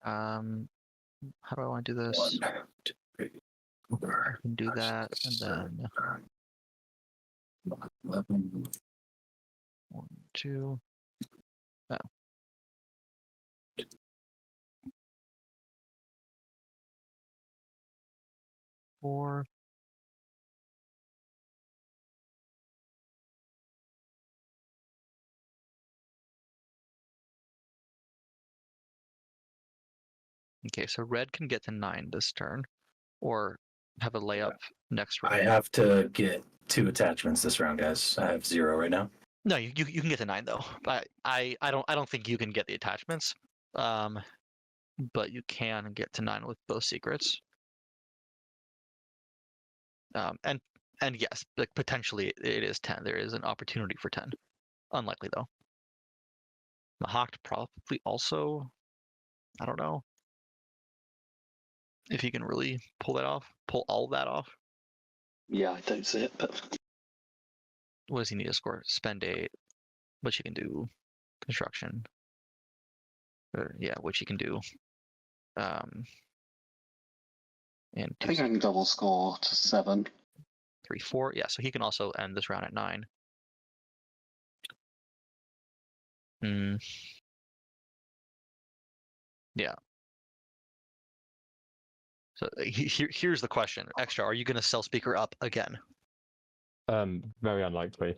C: How do I want to do this?
F: 1, 2, 3, 4,
C: I can do
F: 5,
C: that,
F: 6,
C: and
F: 7,
C: then
F: 11.
C: 1, 2. Oh. Four. Okay, so red can get to 9 this turn, or have a layup next round.
F: I have to get 2 attachments this round, guys. I have 0 right now.
C: No, you can get to 9 though. I don't think you can get the attachments. But you can get to 9 with both secrets. And yes, like potentially it is 10. There is an opportunity for 10. Unlikely though. Mahact probably also. I don't know if he can really pull that off. Pull all of that off.
D: Yeah, I don't see it, but
C: What does he need to score? Spend 8, which he can do. Construction. Yeah, which he can do. And
D: I
C: 2,
D: think I can double score to 7.
C: 3, 4. Yeah, so he can also end this round at 9. Yeah. So here's the question. Xxcha, are you going to sell speaker up again?
B: Very unlikely,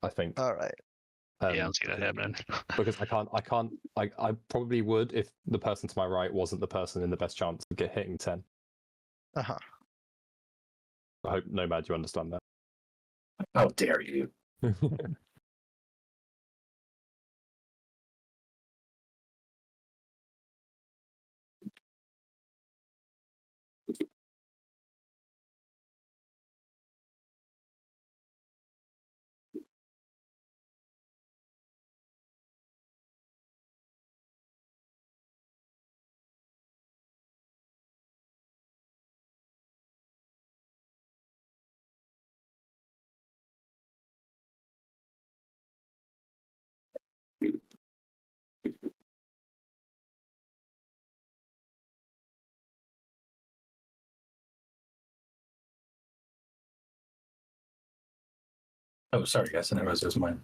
B: I think.
C: All right.
E: Yeah, I don't see that happening.
B: Because I probably would if the person to my right wasn't the person in the best chance of hitting 10.
C: Uh-huh.
B: I hope, Nomad, you understand that.
F: How dare you? Oh, sorry, guys. I know it was just mine.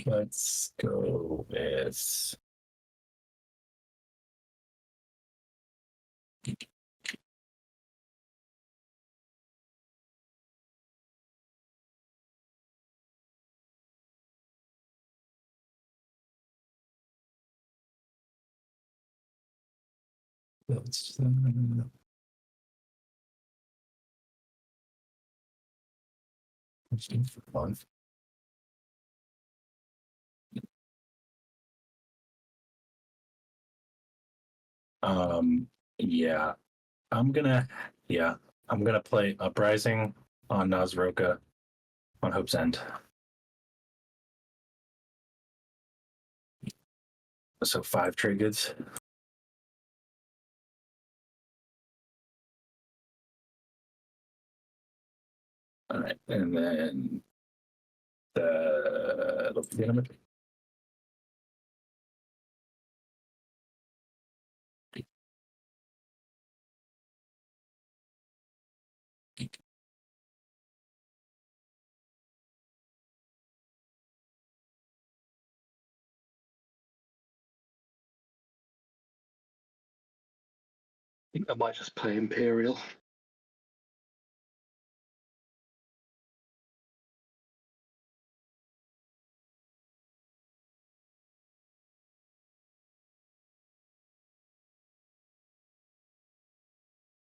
F: Let's go with let's for fun. Yeah, I'm gonna play Uprising on Naaz-Rokha on Hope's End. So 5 trade goods. All right, and then the
D: I think I might just play Imperial.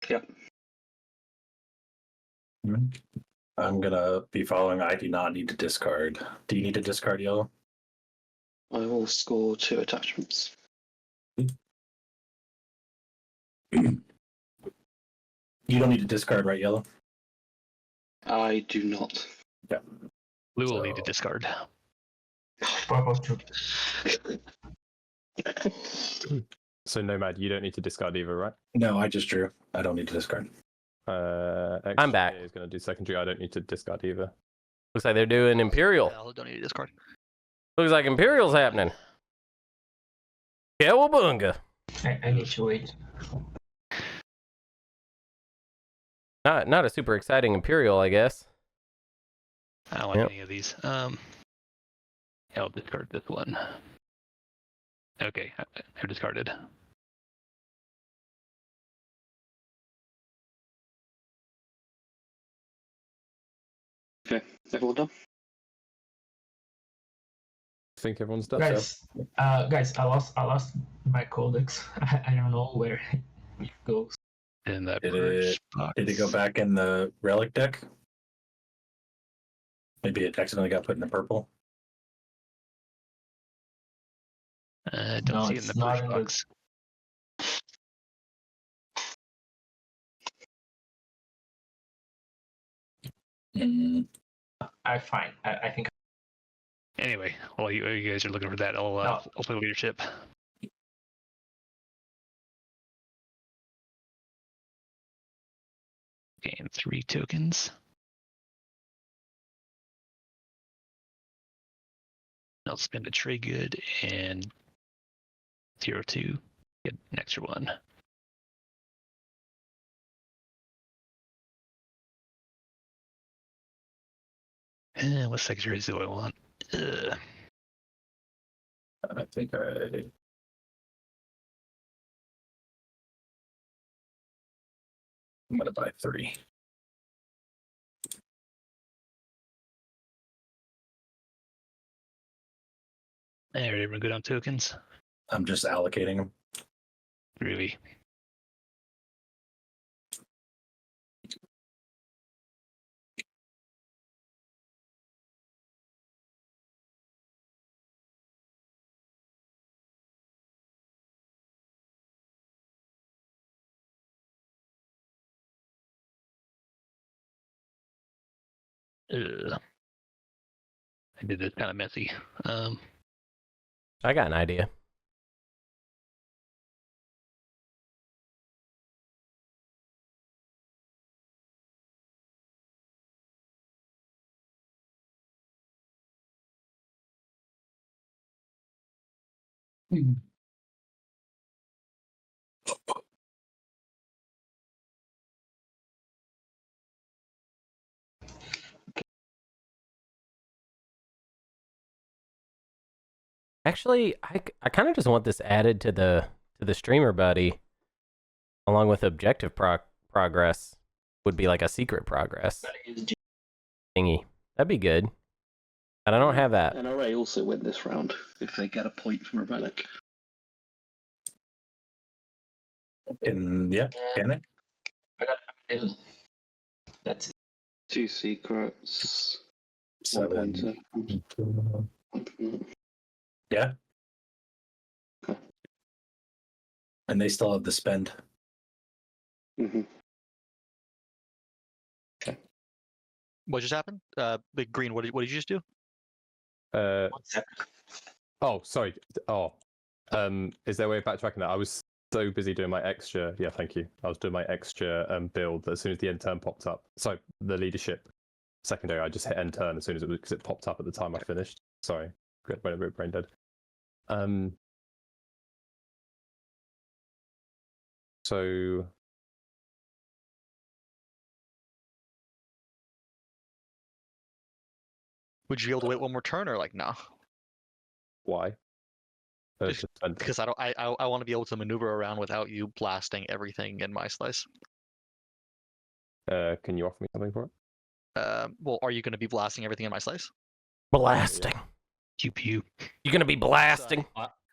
D: Yep.
F: I'm gonna be following. I do not need to discard. Do you need to discard yellow?
D: I will score 2 attachments.
F: You don't need to discard, right, yellow?
D: I do not.
F: Yeah.
E: Blue will need to discard.
G: Purple too.
B: So Nomad, you don't need to discard either, right?
F: No, I just drew. I don't need to discard.
A: I'm back.
B: Is going to do secondary. I don't need to discard either.
A: Looks like they're doing Imperial.
C: Well, don't need to discard.
A: Looks like Imperial's happening. Cowabunga.
G: I need to wait.
A: Not a super exciting Imperial, I guess.
E: I don't like
A: Yep.
E: any of these. I'll discard this one. Okay, I've discarded.
D: Okay, everyone done?
B: I think everyone's done.
G: Guys, I lost my codex. I don't know where it goes.
E: In that
F: Did
E: purge box.
F: Did it go back in the relic deck? Maybe it accidentally got put in the purple.
E: Don't
G: No,
E: see it in the
G: it's not
E: purge
G: in the-
E: box.
G: I think.
E: Anyway, while you guys are looking for that, I'll play leadership. Gain 3 tokens. I'll spend a trade good and 0-2. Get an extra one. What secretaries do I want?
F: I think I'm gonna buy 3.
E: Alright, everyone good on tokens?
F: I'm just allocating them.
E: Really? I did this kind of messy.
A: I got an idea. Actually, I kind of just want this added to the streamer buddy, along with objective progress. Would be like a secret progress thingy. That'd be good. And I don't have that.
D: NRA also win this round if they get a point from a relic.
F: Can it?
G: I got it. That's it.
D: 2 secrets. 1
F: 7.
D: pointer.
F: Yeah.
D: Okay.
F: And they still have the spend.
D: Mm-hmm.
C: What just happened? Big Green, what did you just do?
B: Oh, sorry. Oh, is there a way of backtracking that? I was so busy doing my Xxcha. Yeah, thank you. I was doing my Xxcha build that as soon as the end turn popped up. So the leadership secondary, I just hit end turn as soon as it was because it popped up at the time I finished. Sorry, went a bit brain dead. So
C: Would you be able to wait one more turn, or like no?
B: why?
C: Just because I want to be able to maneuver around without you blasting everything in my slice.
B: Can you offer me something for it?
C: Well, are you going to be blasting everything in my slice?
A: Blasting.
E: Pew pew.
A: You're gonna be blasting.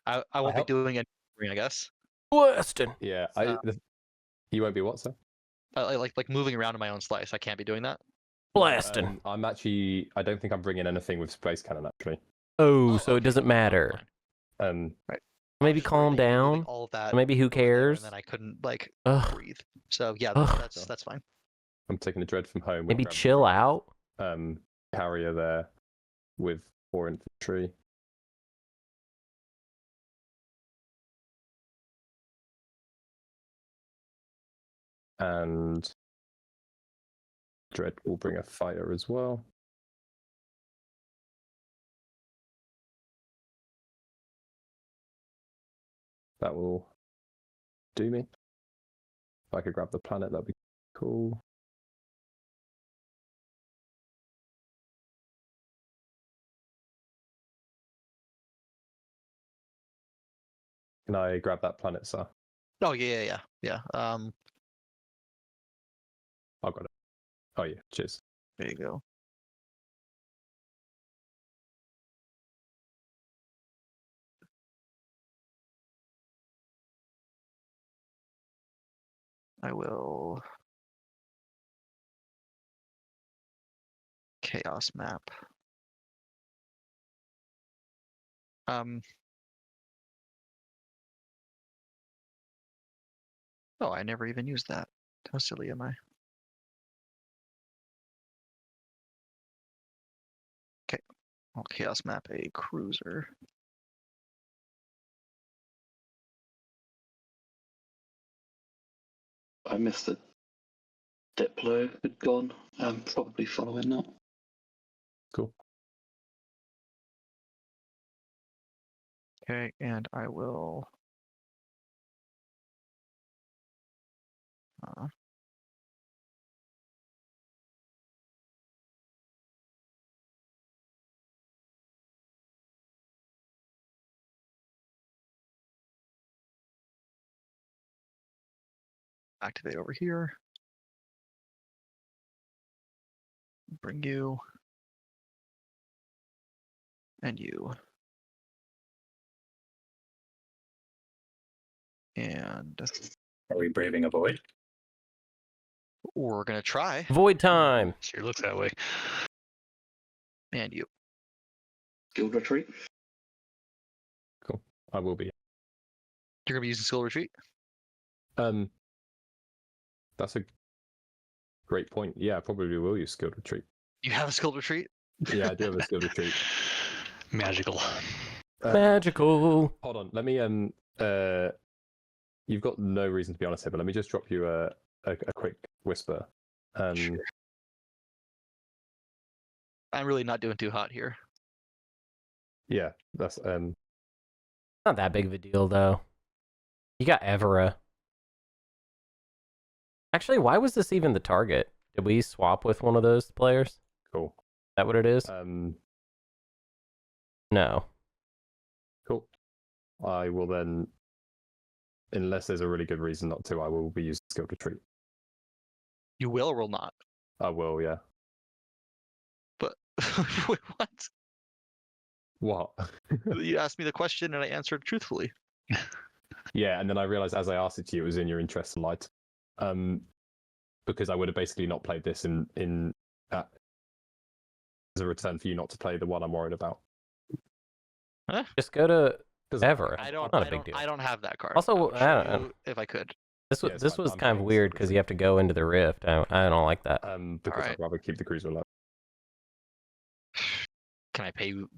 C: I won't be doing any, I guess.
A: Blasting.
B: Yeah, you won't be what, sir?
C: Like moving around in my own slice. I can't be doing that.
A: Blasting.
B: I'm actually. I don't think I'm bringing anything with space cannon actually.
A: Oh, so it doesn't matter.
C: Right.
A: Maybe
C: Just
A: calm
C: worried that moving
A: down.
C: all of that
A: Maybe who
C: over there,
A: cares?
C: And then I couldn't like
A: Ugh.
C: breathe. So yeah,
A: Ugh.
C: that's fine.
B: I'm taking the dread from home.
A: Maybe
B: We'll grab
A: chill out.
B: carrier there with 4 infantry. And dread will bring a fire as well. That will do me. If I could grab the planet, that'd be cool. Can I grab that planet, sir?
C: Oh yeah.
B: I've got it. Oh yeah, cheers.
C: There you go. I will chaos map. Oh, I never even used that. How silly am I? Okay, I'll chaos map a cruiser.
D: I missed the Diplo had gone. I'm probably following that.
B: Cool.
C: Okay, and I will. Activate over here. Bring you. And you. And
F: Are we braving a void?
C: we're gonna try.
A: Void time.
E: Sure looks that way.
C: And you.
D: Guild retreat.
B: Cool. I will be.
C: You're gonna be using skill retreat?
B: That's a great point. Yeah, I probably will use skilled retreat.
C: You have a skill retreat?
B: Yeah, I do have a skilled retreat.
E: Magical.
A: Magical.
B: Hold on, let me you've got no reason to be honest here, but let me just drop you a quick whisper.
C: Sure. I'm really not doing too hot here.
B: Yeah, that's
A: Not that big of a deal, though. You got Evera. Actually, why was this even the target? Did we swap with one of those players?
B: cool.
A: Is that what it is? No.
B: Cool. I will then, unless there's a really good reason not to, I will be using skilled retreat.
C: You will or will not?
B: I will, yeah.
C: But wait, what?
B: What?
C: You asked me the question and I answered truthfully.
B: Yeah, and then I realized as I asked it to you, it was in your interest and light. Because I would have basically not played this in as a return for you not to play the one I'm worried about.
A: Just go to
B: Doesn't matter.
A: Evera.
C: I don't.
A: Not a
C: I
A: big
C: don't.
A: deal.
C: I don't have that card.
A: Also,
C: I would
A: I
C: show
A: don't-
C: you if I could.
A: This was
B: Yeah, it's
A: this
B: fine.
A: was
B: I'm
A: kind of
B: playing
A: weird
B: skilled
A: because you have to go into the rift. I don't like that.
B: Because
C: Alright.
B: I'd rather keep the cruiser alive.
C: Can I pay you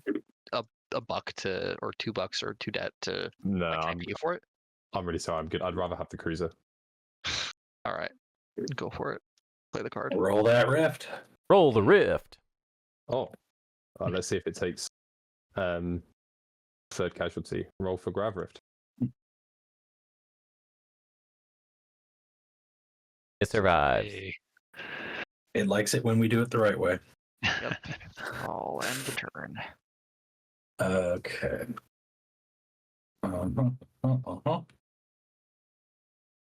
C: a buck to, or $2 or 2 debt to?
B: No,
C: Like, can I pay you for it?
B: I'm really sorry. I'm good. I'd rather have the cruiser.
C: All right, go for it. Play the card.
F: Roll that rift.
A: Roll the rift.
B: Oh, let's see if it takes third casualty. Roll for Grav Rift.
A: It survives.
E: Hey.
F: It likes it when we do it the right way.
C: I'll end the turn.
F: Okay. Uh-huh.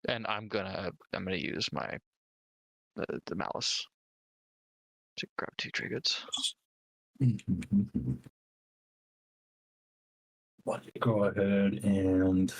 C: And I'm gonna use my the malice to grab 2 trade goods.
F: Why don't you go ahead and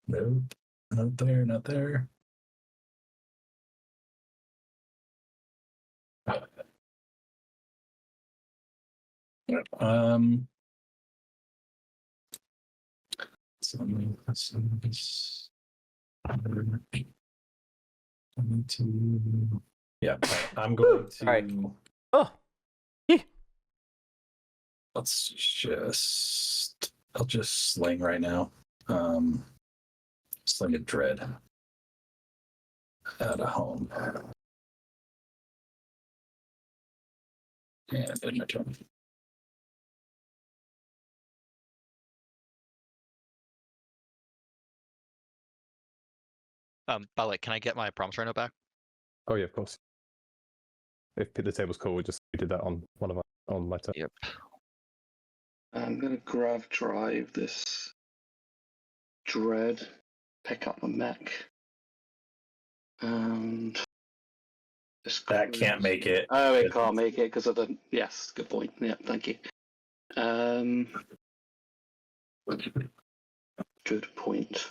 F: no, not there, not there. Um, yeah, I'm going to.
A: Alright. Oh,
F: Let's just. I'll just sling right now. Sling a dread out of home. And in my turn.
C: By the way, can I get my promise rhino back?
B: Oh yeah, of course. If the table's cool, we did that on on my turn.
C: Yep.
D: I'm gonna grav drive this dread, pick up my mech, and this
F: That can't make it.
D: Oh, it can't make it because of the. Yes, good point. Yeah, thank you. Good point.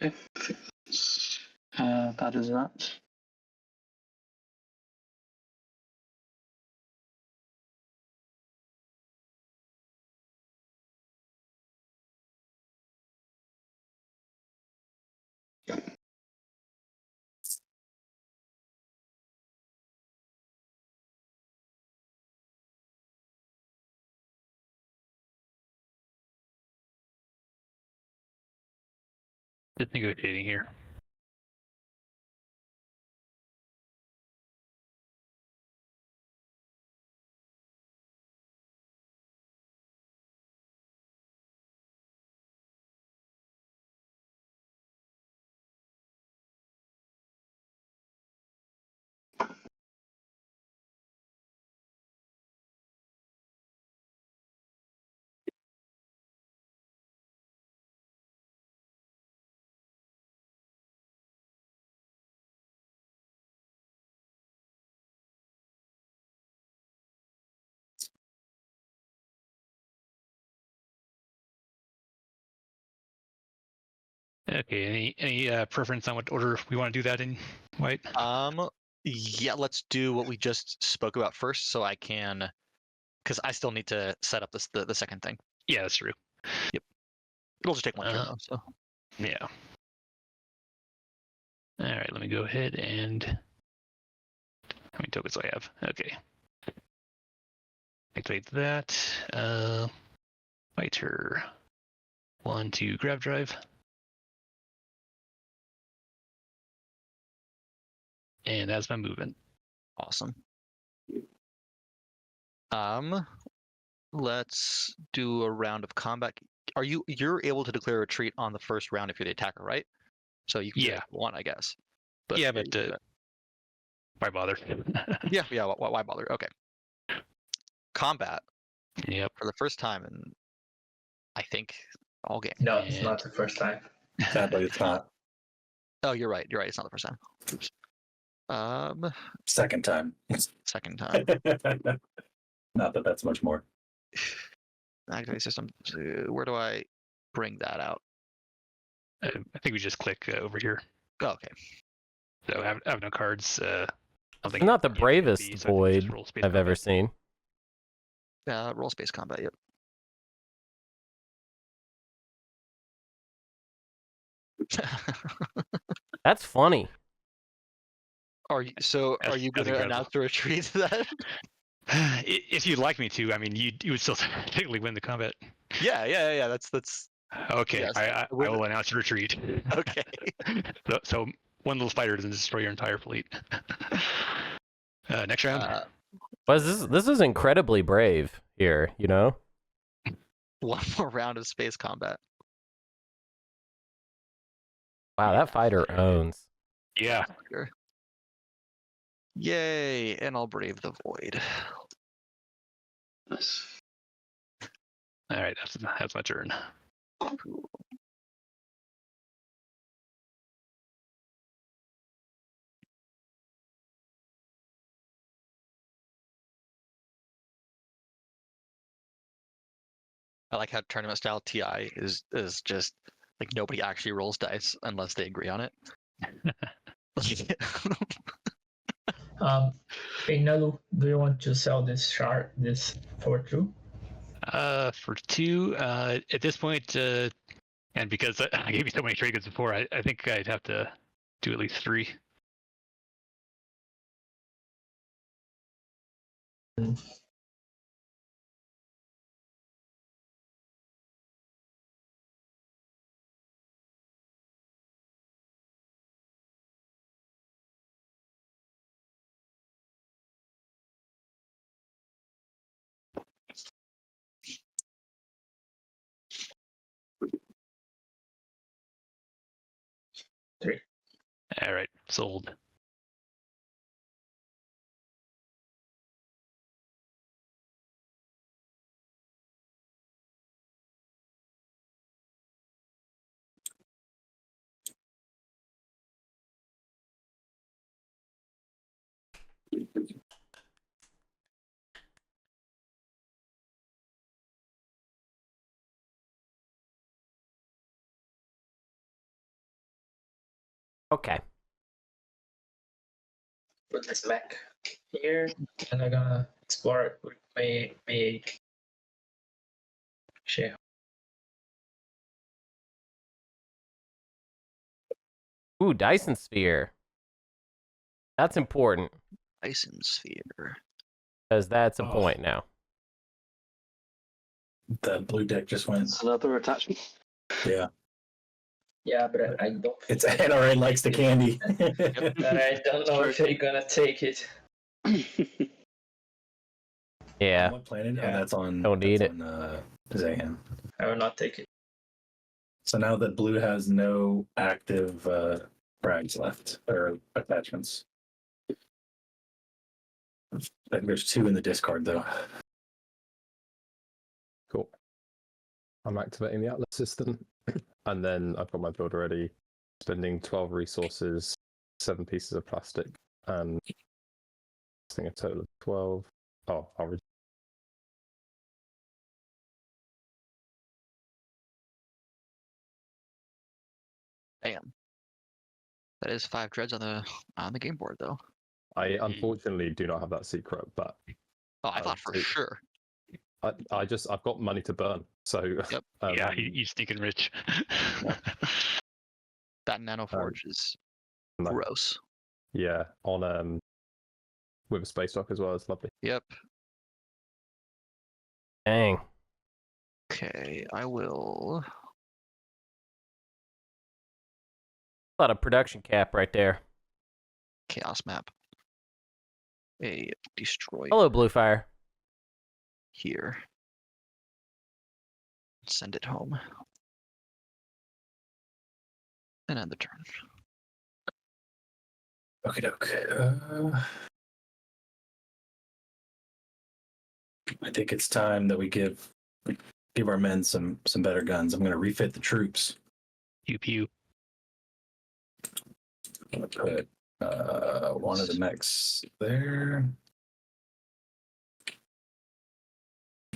D: Okay, I think that is that.
E: Just negotiating here. Okay, any preference on what order we want to do that in, White?
C: Yeah, let's do what we just spoke about first, so I can, because I still need to set up this the second thing.
E: Yeah, that's true.
C: It'll just take one turn though. So
E: Yeah. All right, let me go ahead and how many tokens do I have? Okay. Activate that. Fighter. 1 to grab drive. And that's my movement.
C: awesome. Let's do a round of combat. You're able to declare a retreat on the first round if you're the attacker, right? So you can do
E: Yeah.
C: it if you want, I guess.
E: Yeah,
C: you
E: but
C: can do that.
E: why bother?
C: yeah. Why bother? Okay. Combat
E: Yep.
C: for the first time in, I think, all game.
G: No, it's not the first time.
F: Sadly, it's not.
C: Oh, you're right. You're right. It's not the first time. Oops.
F: Second time.
C: Second time.
F: Not that that's much more.
C: Activate system. Where do I bring that out?
E: I think we just click over here.
C: Oh, okay.
E: So I have no cards. I don't think
A: Not the
E: you can
A: bravest
E: be, so I think we just
A: void
E: roll space
A: I've ever
E: combat.
A: seen.
C: Roll space combat. Yep.
A: That's funny.
C: Are you
E: That's
C: going to
E: incredible.
C: announce the retreat then?
E: If you'd like me to, I mean, you would still technically win the combat.
C: Yeah. That's
E: Okay,
C: Yes,
E: I will announce your retreat.
C: okay.
E: So one little spider doesn't destroy your entire fleet. Next round.
A: Well, this is incredibly brave here, you know?
C: One more round of space combat.
A: Wow, that fighter owns.
E: Yeah.
C: Sure. Yay! And I'll brave the void.
D: Nice.
E: All right, that's my turn.
C: Cool. I like how tournament style TI is just like nobody actually rolls dice unless they agree on it.
G: Hey Naalu, do you want to sell this shard for 2?
E: For 2, at this point, and because I gave you so many trade goods before, I think I'd have to do at least 3. All right, sold.
A: Okay.
G: Put this mech here, and I'm gonna explore it with my mage. Share.
A: Ooh, Dyson Sphere. That's important,
C: Dyson sphere.
A: because that's a
F: Oh.
A: point now.
F: The blue deck just went.
D: It's another attachment.
F: Yeah.
G: Yeah, but I don't.
F: It's NRA likes the candy.
G: But I don't know if you're gonna take it.
A: Yeah.
F: On what planet?
G: Yeah.
F: Oh, that's on.
A: Don't need
F: that's
A: it.
F: On, Zahan.
G: I will not take it.
F: So now that blue has no active frags left or attachments. I think there's 2 in the discard though.
B: Cool. I'm activating the Atlas system, and then I've got my build already. Spending 12 resources, 7 pieces of plastic, and I think a total of 12. Oh, I'll read.
C: Damn. That is 5 dreads on the game board though.
B: I unfortunately do not have that secret, but
C: Oh, I thought for
B: see.
C: sure.
B: I've got money to burn, so
C: Yep.
E: Yeah, you stinking rich.
C: That nano forge is
B: no.
C: gross.
B: Yeah, on with a space dock as well. It's lovely.
C: Yep.
A: Dang.
C: Okay, I will.
A: A lot of production cap right there.
C: Chaos map. A destroy
A: Hello, Bluefire.
C: here. Send it home. And end the turn.
F: Okay, doke. I think it's time that we give our men some better guns. I'm going to refit the troops.
E: Pew pew.
F: I'm going to put one of the mechs there.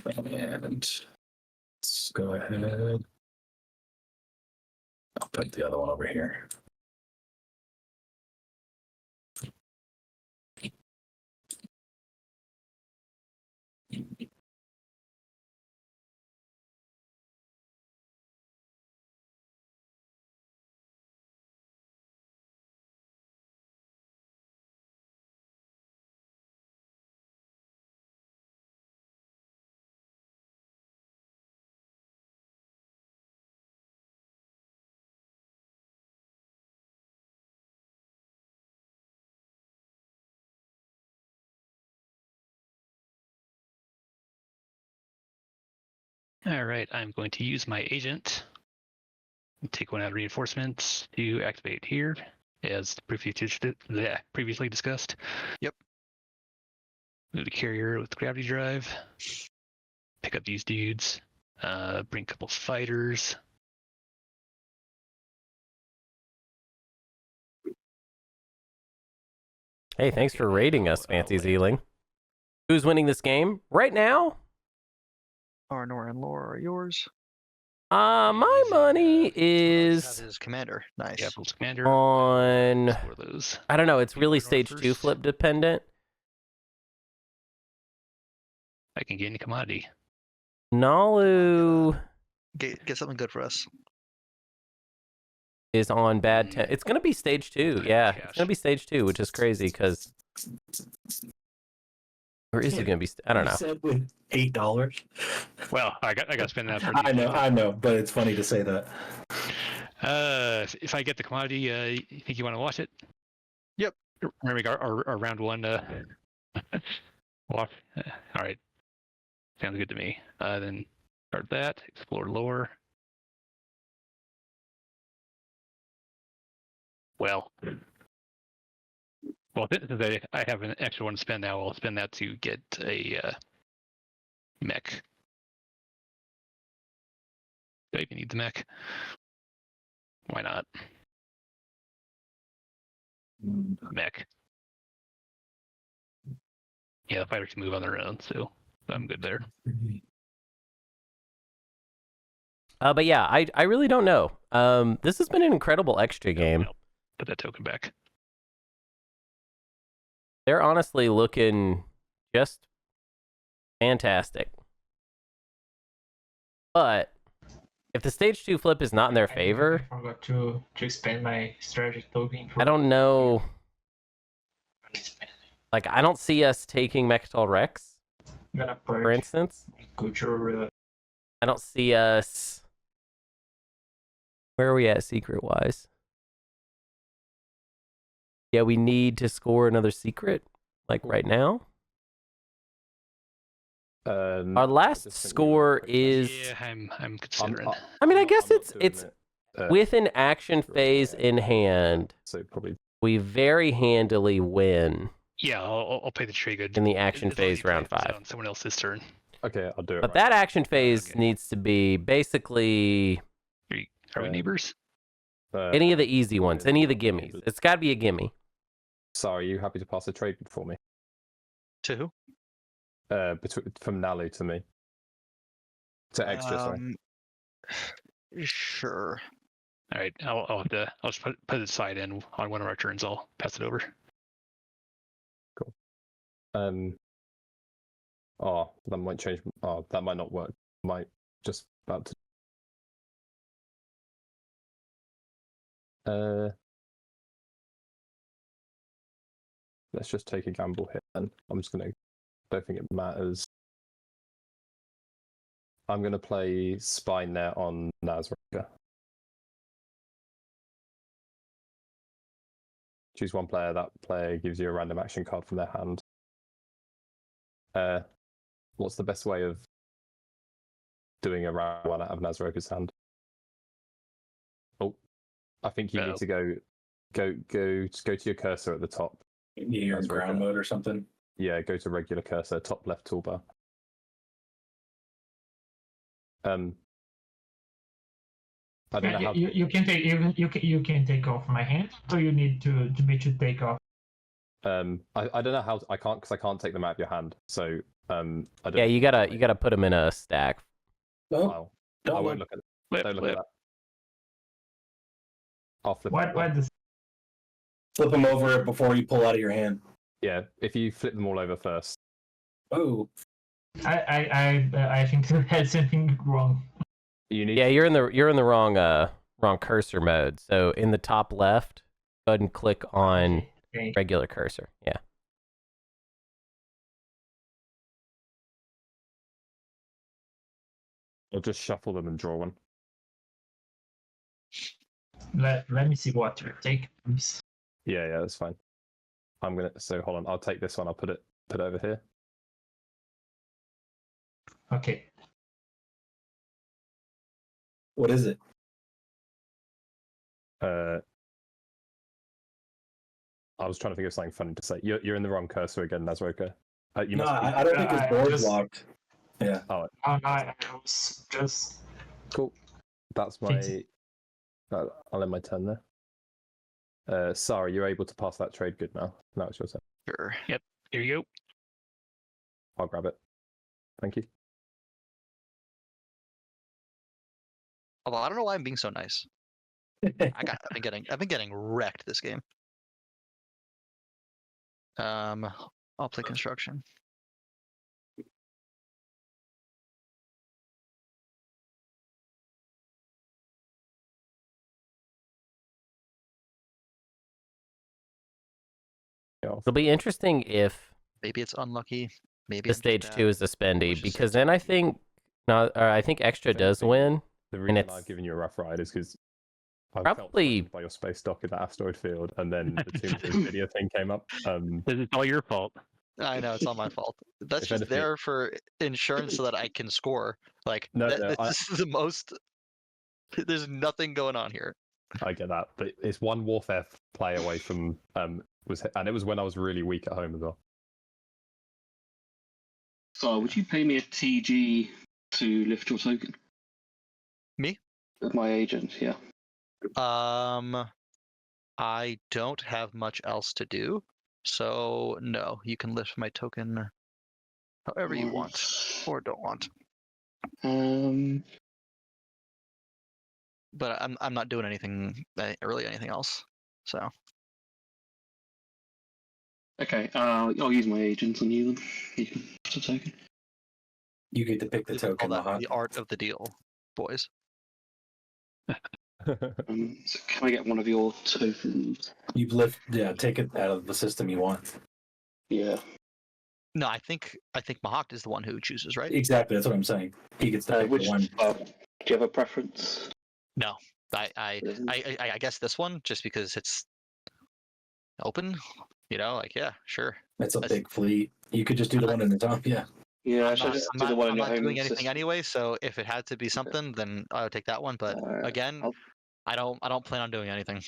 F: And let's go ahead. I'll put the other one over here.
E: All right, I'm going to use my agent. Take one out of reinforcements to activate here, as previously discussed.
C: Yep.
E: Move the carrier with gravity drive. Pick up these dudes. Bring a couple fighters.
A: Hey, thanks for raiding us, Fancy Zeeling. Who's winning this game? Right now?
C: Arnor and Laura are yours.
A: My money is
C: His commander. Nice.
E: Yeah, Pulse Commander.
A: on...
E: Explore those.
A: I don't know, it's
E: You
A: really
E: want
A: stage
E: Arnor
A: 2
E: first?
A: flip dependent.
E: I can get any commodity.
A: Naalu
C: Get something good for us.
A: is on bad 10. It's going to be stage 2, yeah. It's going to be stage 2, which is crazy, because... Or is it going to be... I don't know.
F: You said with $8.
E: Well, I got to spend that for.
F: I know, but it's funny to say that.
E: If I get the commodity, you think you want to watch it?
C: Yep.
E: Remember our round 1 walk. All right. Sounds good to me. Then start that. Explore lore. Well, since I have an extra one to spend now, I'll spend that to get a mech. Do I even need the mech? Why not? Mech. Yeah, the fighters can move on their own, so I'm good there.
A: But yeah, I really don't know. This has been an incredible extra game.
E: put that token back.
A: They're honestly looking just fantastic. But if the stage 2 flip is not in their favor,
G: I forgot to expand my strategy token.
A: I don't know. Like, I don't see us taking Mechatol Rex,
G: I'm gonna
A: for
G: purge
A: instance.
G: culture.
A: I don't see us. Where are we at secret wise? Yeah, we need to score another secret, like right now. Our last score is.
E: Yeah, I'm considering.
A: I mean, I guess
B: I'm not
A: it's
B: doing it.
A: with an action phase in hand.
B: So probably
A: We very handily win
E: Yeah, I'll play the trade good
A: in the action
E: as long as
A: phase
E: you play
A: round
E: it
A: 5.
E: on someone else's turn.
B: okay. I'll do it.
A: But
B: right
A: that
B: now.
A: action phase
E: Okay.
A: needs to be basically
E: Are we neighbors?
A: any of the easy ones, any of the gimmies. It's got to be a gimme.
B: Saar, are you happy to pass a trade for me?
C: To who?
B: From Naalu to me. To Xxcha, sorry.
C: Sure.
E: All right, I'll just put it aside, and on one of our turns, I'll pass it over.
B: Oh, that might change. Oh, that might not work. Might just about to. Let's just take a gamble here. Then I'm just gonna. Don't think it matters. I'm gonna play Spine there on Naaz-Rokha. Choose one player. That player gives you a random action card from their hand. What's the best way of doing a round one out of Naaz-Rokha's hand? Oh, I think you need to go to your cursor at the top.
F: You're in ground mode or something.
B: Yeah, go to regular cursor, top left toolbar. I don't know how.
G: You can take you can take off my hand, so you need to me to take off.
B: I don't know how I can't because I can't take them out of your hand. So I don't.
A: Yeah, you gotta put them in a stack.
F: Oh,
B: I won't look at it. Don't look at that. I'll flip.
G: What does
F: flip them over before you pull out of your hand.
B: Yeah, if you flip them all over first.
F: Oh,
G: I think you had something wrong.
B: You need.
A: Yeah, you're in the wrong cursor mode. So in the top left, go ahead and click on
G: Okay.
A: regular cursor. Yeah.
B: I'll just shuffle them and draw one.
G: Let me see what you take, please.
B: Yeah, that's fine. I'm gonna. So hold on. I'll take this one. I'll put it over here.
G: Okay.
F: what is it?
B: I was trying to think of something funny to say. You're in the wrong cursor again, Naaz-Rokha. You
F: No,
B: must be...
F: I don't think his board's
G: just-
F: locked. Yeah.
B: Oh,
G: I was just
B: cool. That's my. I'll end my turn there. Saar, you're able to pass that trade good now. Now it's your turn.
C: Sure.
E: Here you go.
B: I'll grab it. Thank you.
C: Although I don't know why I'm being so nice. I've been getting wrecked this game. I'll play construction.
A: It'll be interesting if
C: Maybe it's unlucky. Maybe
A: the
C: I'm just
A: stage
C: bad.
A: 2 is a spendy,
C: Which is
A: because then I think Xxcha does win.
B: The reason
A: it's-
B: I've given you a rough ride is because I
A: Probably-
B: felt threatened by your space dock in the asteroid field, and then the Tombstone video thing came up.
E: It's all your fault.
C: I know it's all my fault. That's
B: If
C: just
B: anything-
C: there for insurance so that I can score. Like
B: No,
C: this is the most. There's nothing going on here.
B: I get that, but it's one warfare play away from and it was when I was really weak at home as well.
D: So, would you pay me a TG to lift your token?
C: Me?
D: With my agent, yeah.
C: I don't have much else to do, so no. You can lift my token however you want or don't want. But I'm not doing anything really anything else. So
D: Okay, I'll use my agent on you then. You can put a token.
F: You get to pick the
C: we call
F: token,
C: that
F: Mahact.
C: the art of the deal, boys.
D: So can I get one of your tokens?
F: Take it out of the system you want.
D: Yeah.
C: No, I think Mahact is the one who chooses, right?
F: Exactly, that's what I'm saying. He gets to pick
D: Which
F: the one.
D: do you have a preference?
C: No, I guess this one just because it's open. You know, like yeah, sure.
F: It's a big fleet. You could just do the one in the top, yeah.
D: Yeah,
C: I'm
D: should I
C: not,
D: just
C: I'm
D: do the
C: not,
D: one
C: I'm
D: in your
C: not
D: home
C: doing anything
D: system?
C: anyway. So if it had to be something, then I would take that one. But again,
D: I'll-
C: I don't plan on doing anything.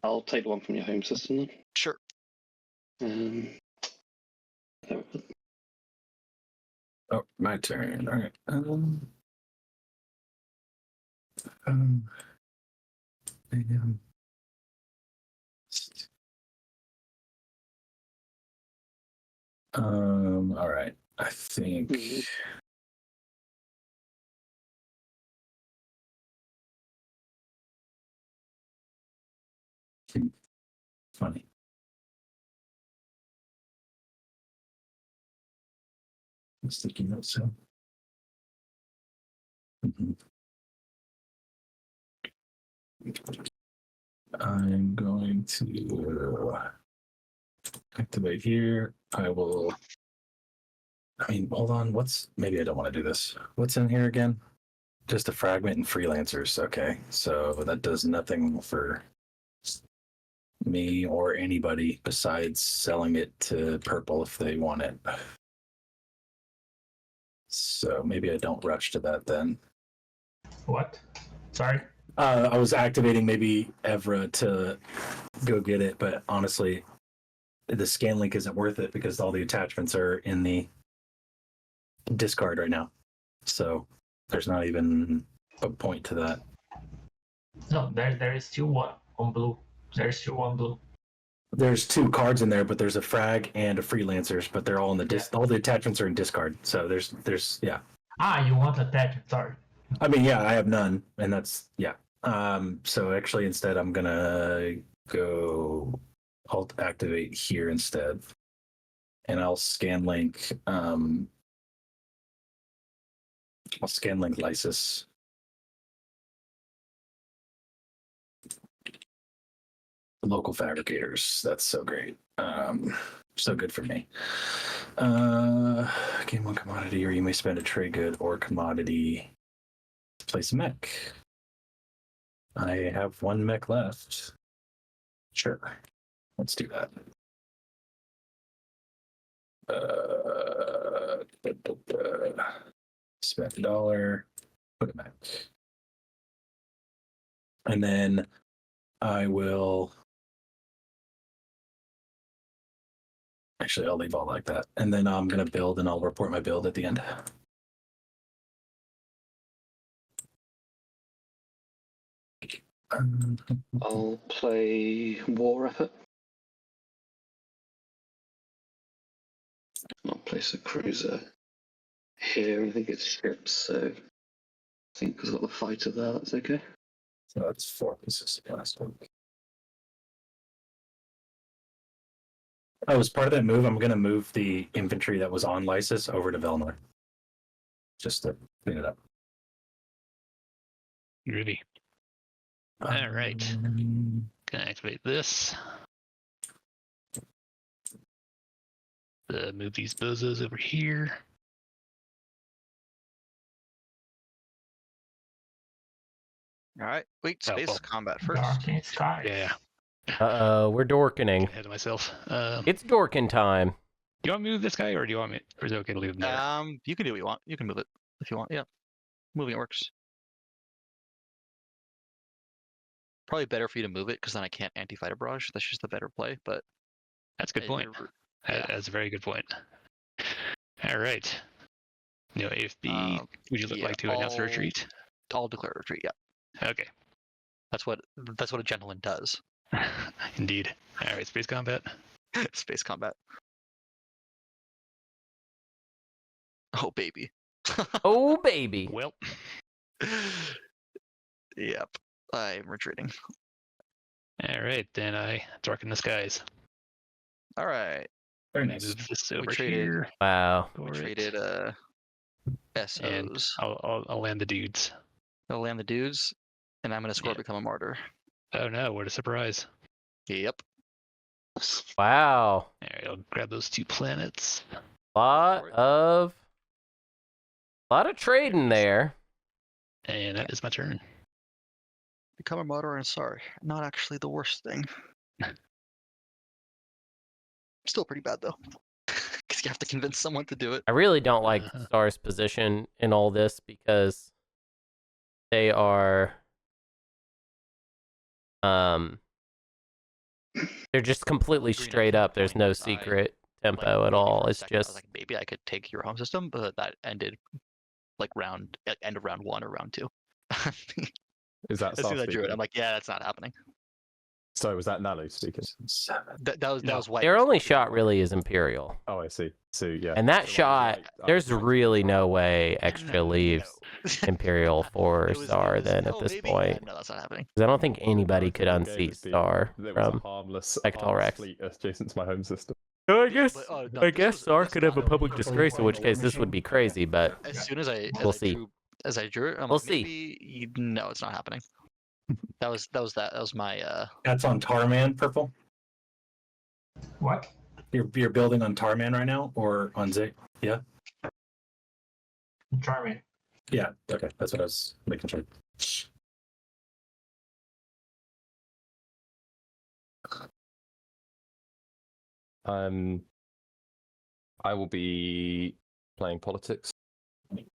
D: I'll take the one from your home system then.
C: Sure.
D: There we go.
F: Oh, my turn. All right. All right. I think. Funny. Sticky notes. So. I'm going to activate here. Hold on. Maybe I don't want to do this. What's in here again? Just a fragment and freelancers. Okay. So that does nothing for me or anybody besides selling it to purple if they want it. So maybe I don't rush to that then.
G: What? Sorry.
F: I was activating maybe Evra to go get it, but honestly, the scan link isn't worth it because all the attachments are in the discard right now. So there's not even a point to that.
G: No, there is still one on blue. There's still one blue.
F: There's 2 cards in there, but there's a frag and a freelancers, but they're all in the all the attachments are in discard. So there's yeah.
G: You want attachment? Sorry.
F: I mean, yeah, I have none, and that's yeah. So actually, instead, I'm gonna go alt activate here instead, and I'll scan link. I'll scan link Lysis. Local fabricators. That's so great. So good for me. Gain 1 commodity, or you may spend a trade good or commodity to place a mech. I have 1 mech left. Sure. Let's do that. Spend $1, put it back. And then I will. Actually, I'll leave all like that. And then I'm going to build and I'll report my build at the end.
D: I'll play War Effort. I'll place a cruiser here. I think it's ships, so I think because I've got the fighter there, that's okay.
F: So that's 4 pieces last week. Oh, as part of that move, I'm going to move the infantry that was on Lysis over to Velnor. Just to clean it up.
E: Groovy. All right. Gonna activate this. Move these bozos over here.
C: All right. Wait, space
E: well.
C: combat first.
G: Dark in sky.
E: Yeah.
A: We're dorkening.
E: Ahead of myself.
A: It's dorking time.
E: Do you want me to move this guy, or do you want me? Or is it okay to leave him there?
C: You can do what you want. You can move it if you want. Yeah, moving it works. Probably better for you to move it because then I can't anti-fighter barrage. That's just the better play. But
E: That's a good point.
C: Yeah.
E: That's a very good point. All right. No AFB. Would you like to announce a retreat?
C: I'll declare a retreat. Yeah.
E: Okay.
C: That's what a gentleman does.
E: Indeed. All right. Space combat.
C: Space combat. Oh baby.
A: Oh baby.
E: Well.
C: Yep. I'm retreating.
E: All right, then I darken the skies.
C: All right.
F: Very
E: Let me
F: nice.
E: move this over
C: traded-
E: here.
A: Wow.
C: We
E: for it,
C: traded
E: and
C: SOs.
E: I'll land the dudes.
C: I'll land the dudes, and I'm gonna score
E: Yeah.
C: become a martyr.
E: Oh no! What a surprise!
C: Yep.
A: Wow.
E: All right, I'll grab those 2 planets.
A: Lot
C: for it.
A: of trading there.
E: And that is my turn.
C: Become a martyr and Saar. Not actually the worst thing. Still pretty bad though. Because you have to convince someone to do it.
A: I really don't like
E: Uh-huh.
A: Star's position in all this because they are they're just completely
C: Green
A: straight
C: up
A: up. There's no
C: points,
A: secret
C: Like,
A: tempo at
C: maybe
A: all.
C: for a
A: It's
C: second, I was
A: just
C: like, maybe I could take your home system, but that ended like end of round 1 or round 2.
B: Is that
C: As soon as I drew it,
B: speaking?
C: I'm like, yeah, that's not happening.
B: So was that Naalu speaking?
F: 7.
C: That was
E: No.
C: white.
A: their only
C: speaking.
A: shot really is Imperial.
B: Oh, I see. So yeah.
A: And that
B: So I was
A: shot,
B: right. I
A: there's
B: was right.
A: really no way Xxcha
C: No.
A: leaves Imperial for
C: It was-
A: Saar
C: it was,
A: then at
C: "Oh,
A: this
C: maybe?"
A: point.
C: Yeah, no, that's not happening.
A: 'Cause I don't think anybody
B: Most
A: could
B: of the game
A: unseat
B: has been-
A: Star
B: There was a
A: from.
B: harmless
A: Spectral Rex.
B: fleet adjacent to my home system.
A: I
C: Yeah,
A: guess
C: but, oh, no,
A: I
C: this
A: guess
C: was-
A: Star
C: this
A: could have a
C: got-
A: public disgrace, in which case this would be crazy, but
C: As soon as I
A: We'll see.
C: as I drew it, I'm
A: We'll
C: like,
A: see.
C: maybe no, it's not happening. That was my
F: That's on Tarman, purple.
G: What?
F: You're building on Tarman right now, or on Zig? Yeah.
G: Charming.
F: Yeah. Okay, that's what I was making sure.
B: I will be playing politics.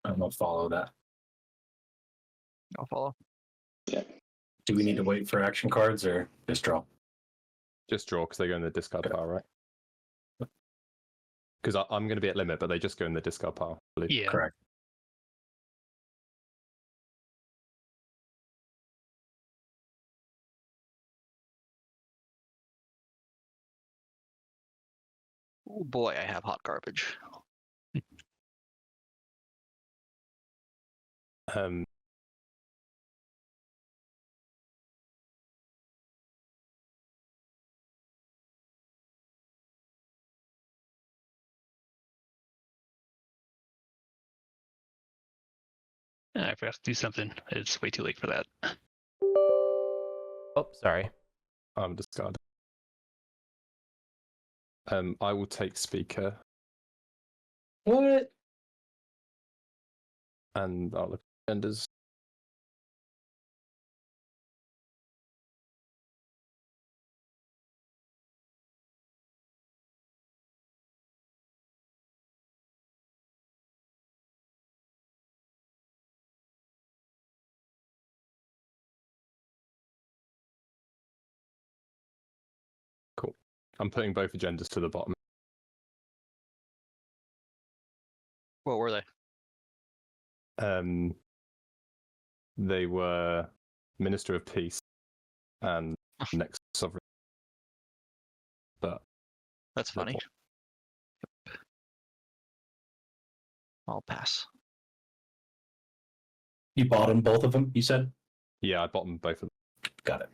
F: I'm gonna follow that.
C: I'll follow.
F: Do we need to wait for action cards or just draw?
B: Just draw because they go in the discard pile, right? Because I'm going to be at limit, but they just go in the discard pile. I believe.
E: Yeah.
F: Correct.
C: Oh boy, I have hot garbage.
B: Um,
E: I forgot to do something. It's way too late for that.
A: oh, sorry.
B: I'm discarding. I will take speaker
F: What?
B: and I'll look at genders. Cool. I'm putting both agendas to the bottom.
C: What were they?
B: They were Minister of Peace and Next Sovereign. But
C: That's
B: no
C: funny.
B: point.
C: I'll pass.
F: You bought them, both of them, you said?
B: Yeah, I bottom both of them.
F: Got it.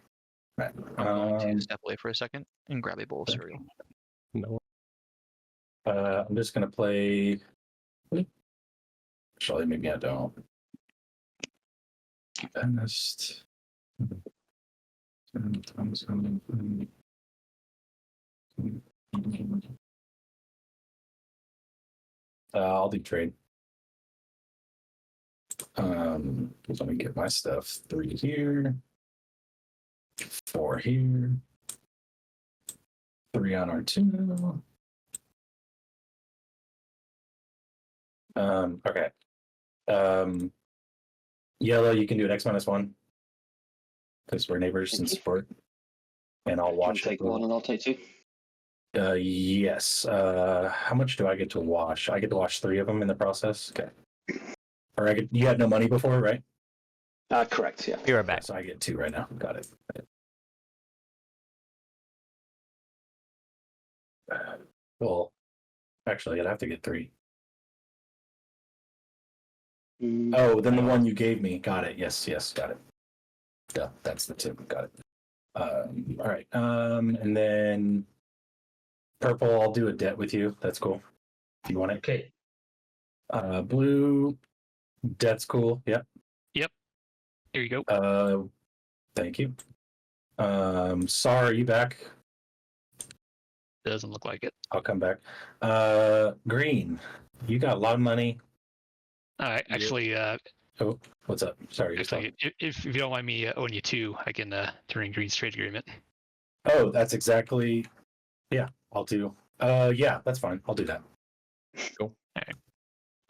F: Right.
C: I'm going to step away for a second and grab a bowl of
F: okay.
C: cereal.
B: No.
F: I'm just gonna play. Actually, maybe I don't. Best. I'll do trade. Let me get my stuff. 3 here. 4 here. 3 on R2. Okay. Yellow, you can do an X-1 because we're neighbors and support. And I'll watch
D: take
F: it.
D: 1 and I'll take 2.
F: Yes. How much do I get to wash? I get to wash 3 of them in the process. Okay. Or you had no money before, right?
D: Correct, yeah.
A: Be right back.
F: So I get 2 right now. Got it. Well, actually, I'd have to get 3. Oh, then the one you gave me. Got it. Yes, got it. Yeah, that's the 2. Got it. All right. And then purple, I'll do a debt with you. That's cool. If you want it.
G: Okay.
F: Blue, debt's cool. Yep.
E: Here you go.
F: Thank you. Saar, are you back?
E: Doesn't look like it.
F: I'll come back. Green, you got a lot of money.
E: Actually,
F: Oh, what's up? Sorry. you're
E: actually, if you don't mind me owing you 2, I can turn in Green's trade agreement.
F: Oh, that's exactly. Yeah, I'll do. Yeah, that's fine. I'll do that.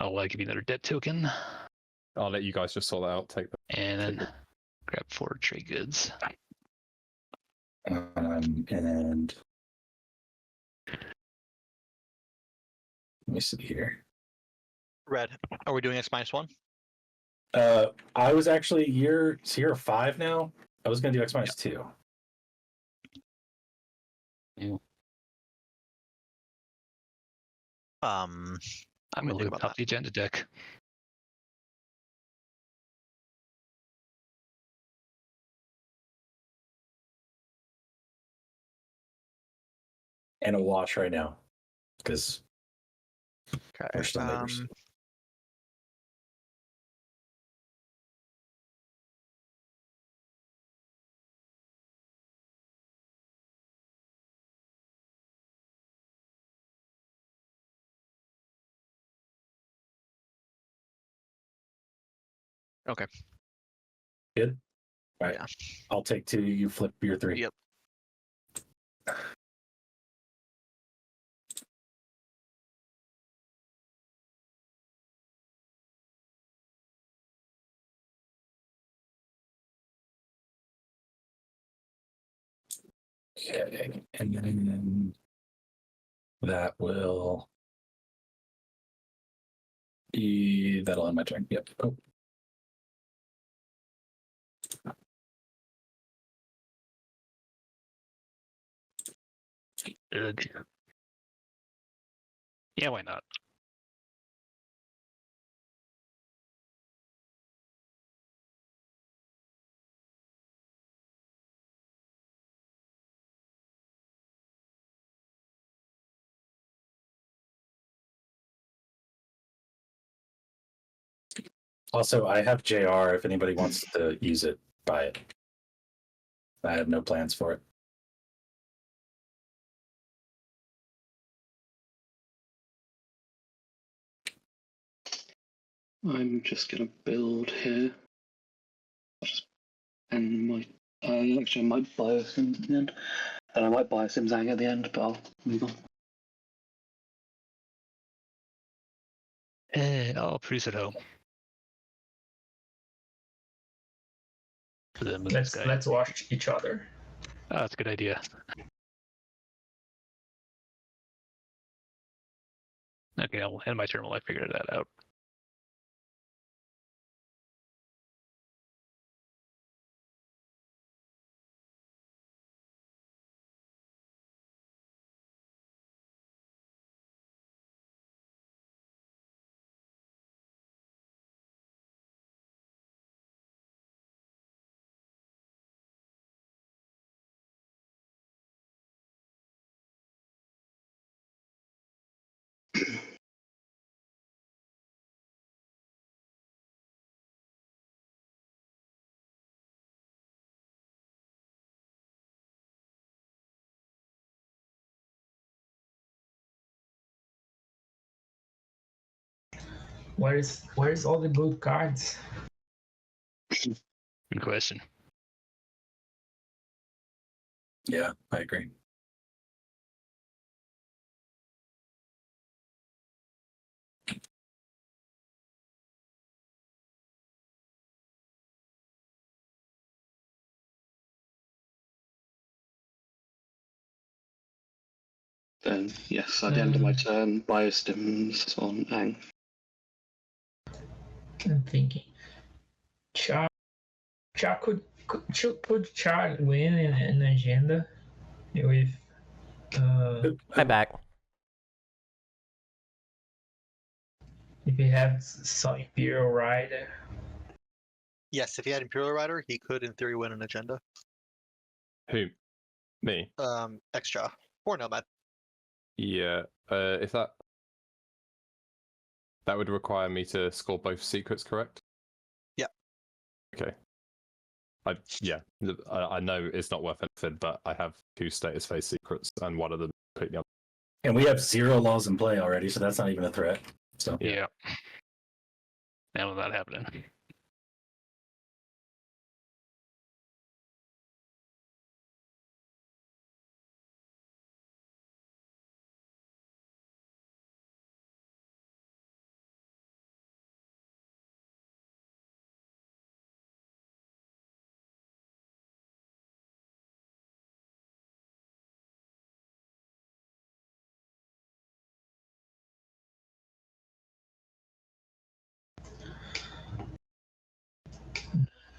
E: I'll give you another debt token,
B: I'll let you guys just sort that out. Take that.
E: and then grab 4 trade goods.
F: And let me see here.
C: Red. Are we doing X-1?
F: I was actually you're 5 now. I was gonna do X-2.
C: Um,
E: I'm
C: me
E: gonna
C: think
E: look
C: about
E: up
C: that.
E: the agenda deck.
F: And a wash right now, because
C: okay.
F: we're still neighbors.
C: Okay.
F: Good. All right.
C: Yeah.
F: I'll take 2. You flip your 3.
C: Yep.
F: Okay. And then that will be that'll end my turn. Yep. Oh.
E: Ugh. Yeah, why not?
F: Also, I have JR. If anybody wants to use it, buy it. I have no plans for it.
D: I'm just gonna build here. And my actually I might buy a sim at the end. And I might buy a Simzang at the end, but I'll move on.
E: I'll produce at home. Then move this guy.
G: Let's watch each other.
E: Oh, that's a good idea. Okay, I'll end my turn while I figure that out.
G: Where's all the good cards?
E: Good question.
F: Yeah, I agree.
D: Then yes, at the end of my turn, biostims on Ang.
G: I'm thinking. Char could Char win in an agenda with
A: I'm back.
G: if he had some Imperial Rider.
C: Yes, if he had Imperial Rider, he could, in theory, win an agenda.
B: Who? Me?
C: Xxcha or Nomad.
B: Yeah. If that would require me to score both secrets, correct?
C: Yeah.
B: Okay. I know it's not worth anything, but I have 2 status phase secrets, and one of them completely.
F: And we have 0 laws in play already, so that's not even a threat. So
B: Yeah.
E: Now that happening.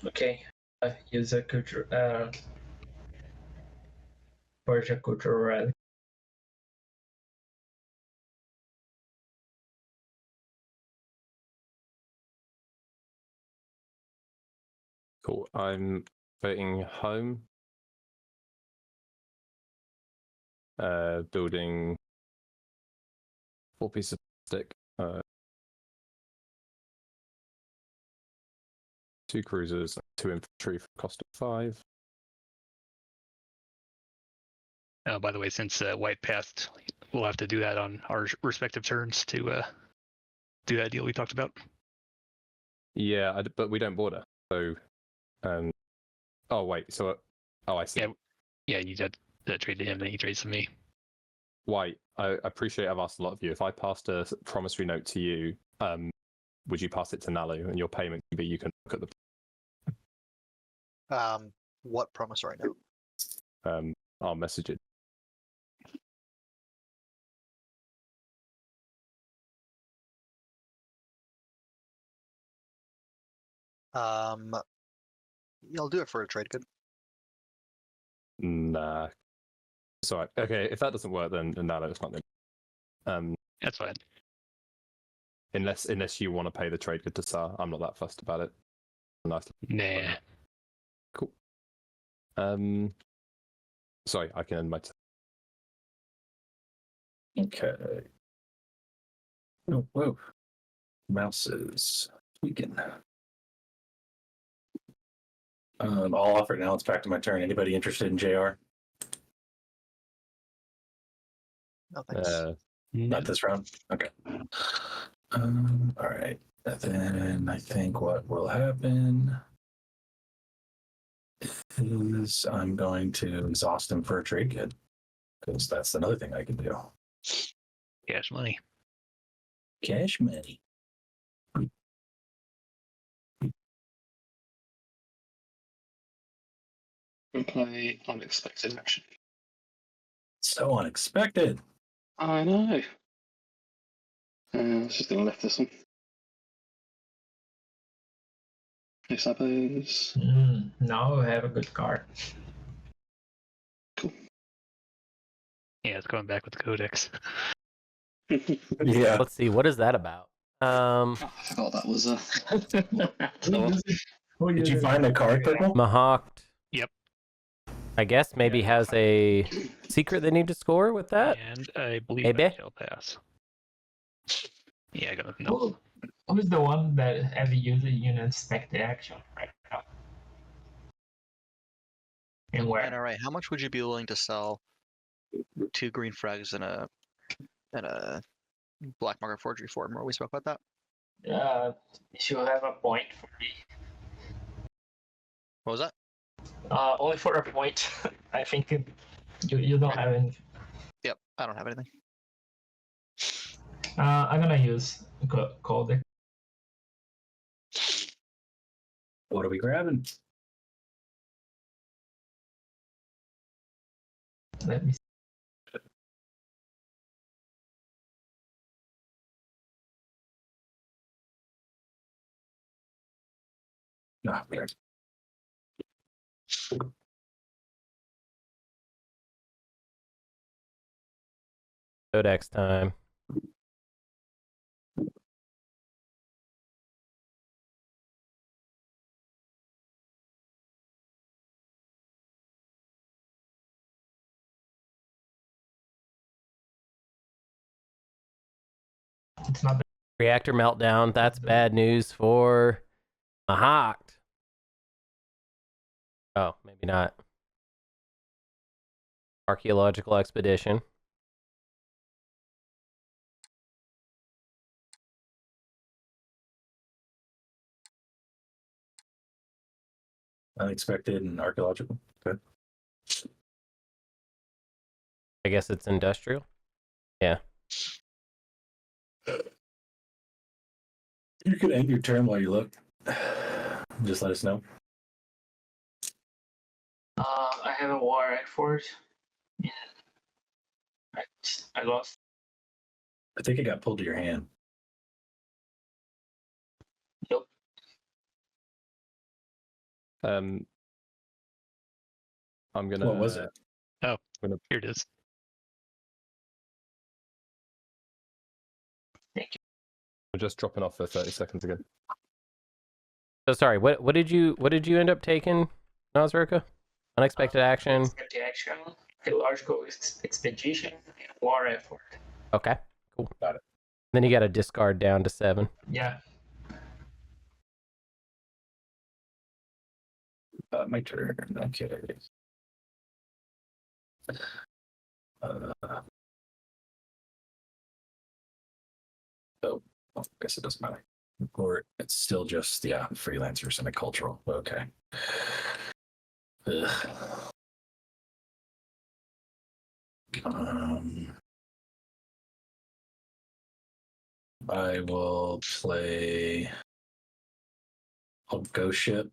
G: Okay. Use a culture. Forge a cultural relic.
B: Cool. I'm voting home. Building 4 pieces of stick. 2 cruisers, 2 infantry for cost of 5.
E: By the way, since White passed, we'll have to do that on our respective turns to do that deal we talked about.
B: Yeah, but we don't border. So, oh wait, so I see.
E: Yeah, you did trade to him, then he trades to me.
B: White, I appreciate I've asked a lot of you. If I passed a promissory note to you, would you pass it to Naalu, and your payment can be you can look at
C: Um, what promissory note?
B: I'll message it.
C: I'll do it for a trade good.
B: Nah. Sorry. Okay, if that doesn't work, then Naalu, it's fine.
E: That's fine.
B: Unless you want to pay the trade good to Saar, I'm not that fussed about it. Nice.
E: Nah.
B: Cool. Sorry, I can end my.
F: okay. Oh, whoa. Mouse is tweaking. I'll offer it now. It's back to my turn. Anybody interested in JR?
C: No thanks.
F: Not this round. Okay. All right. Then I think what will happen is I'm going to exhaust him for a trade kit, because that's another thing I can do.
E: Cash money.
F: Cash money.
D: And play unexpected action.
F: So unexpected.
D: I know. Let's just left this one. I suppose.
G: Now I have a good card.
D: Cool.
E: Yeah, it's going back with the Codex.
F: Yeah.
A: Let's see, what is that about?
D: I forgot that was
F: Did you find a card, Purple?
A: Mahact.
E: Yep.
A: I guess maybe has a secret they need to score with that.
E: And I believe
A: Maybe.
E: I shall pass. Yeah, I got nothing else.
G: Who's the one that have used the unexpected action right now? And where?
C: And all right, how much would you be willing to sell 2 green frags and a black market forgery for? Remember we spoke about that?
G: She'll have a point for me.
C: What was that?
G: Only for a point. I think you don't have any.
C: Yep, I don't have anything.
G: I'm gonna use Codex.
F: What are we grabbing?
G: Let me see.
F: No, okay.
A: Codex time.
G: It's not.
A: Reactor meltdown. That's bad news for Mahact. Oh, maybe not. Archaeological expedition.
F: Unexpected and archaeological. Okay.
A: I guess it's industrial. Yeah.
F: You can end your turn while you look. Just let us know.
G: I have a war effort. Yeah. I lost.
F: I think it got pulled to your hand.
G: Yep.
B: I'm gonna.
F: What was it?
E: Oh,
B: gonna-
E: here it is.
B: We're just dropping off for 30 seconds again.
A: So sorry. What did you end up taking, Naaz-Rokha? Unexpected action.
G: Unexpected action, archaeological expedition, and war effort.
A: Okay. Cool.
F: Got it.
A: Then you got to discard down to 7.
G: Yeah.
F: My turn. Okay. Oh, I guess it doesn't matter. Or it's still just freelancer semi-cultural. Okay. Ugh. I will play. I'll Ghost Ship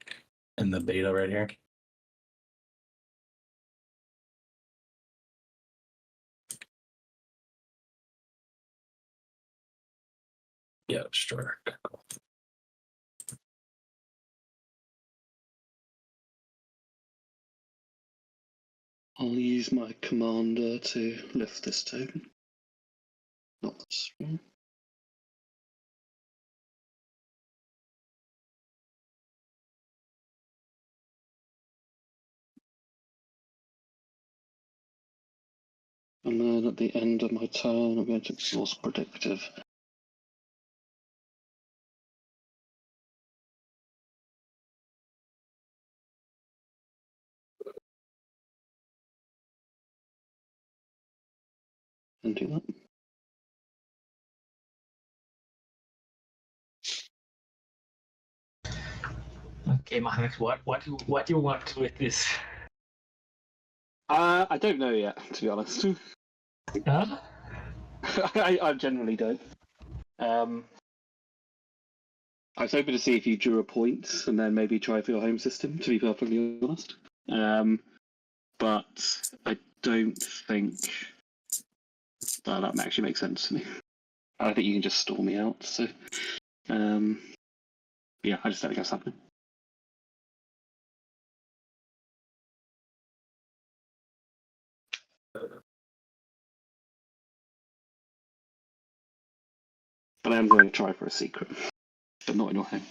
F: in the beta right here. Yeah, Destroyer. Okay, cool.
D: I'll use my commander to lift this token. Not this one. And then at the end of my turn, I'm going to exhaust predictive. And do that.
G: Okay, Mahact, what you want with this?
D: I don't know yet, to be honest.
G: Huh?
D: I generally don't. I was hoping to see if you drew a point and then maybe try for your home system, to be perfectly honest. But I don't think that actually makes sense to me. I think you can just stall me out, so yeah, I just don't think that's happening. But I am going to try for a secret, but not in your home.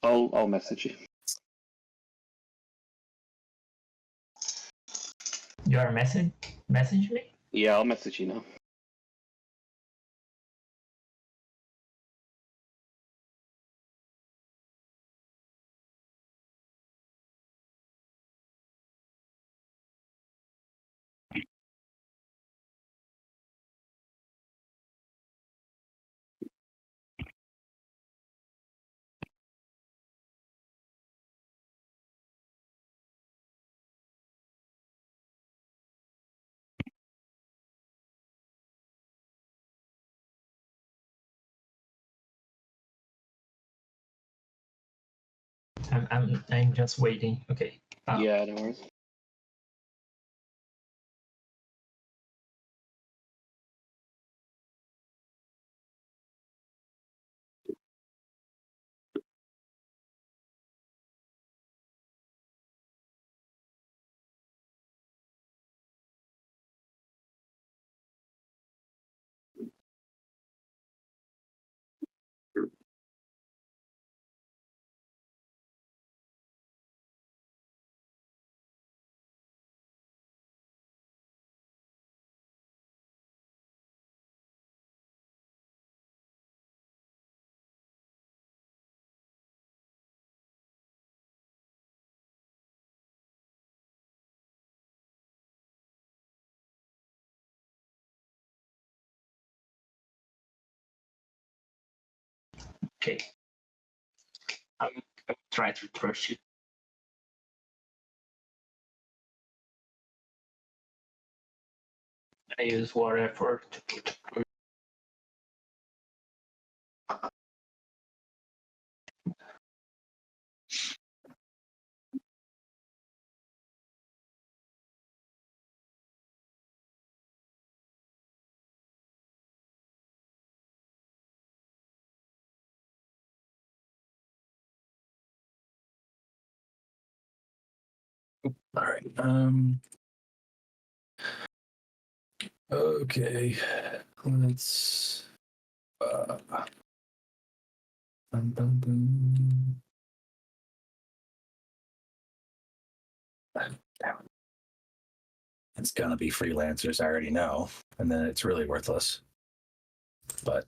D: I'll message you.
G: You are message me?
D: Yeah, I'll message you now.
G: I'm just waiting. Okay.
D: Yeah, no worries.
G: Okay. I'm trying to trust you. I use war effort to put.
F: All right. Okay. Let's. Bum, bum, bum. Damn it. It's gonna be freelancers, I already know, and then it's really worthless. But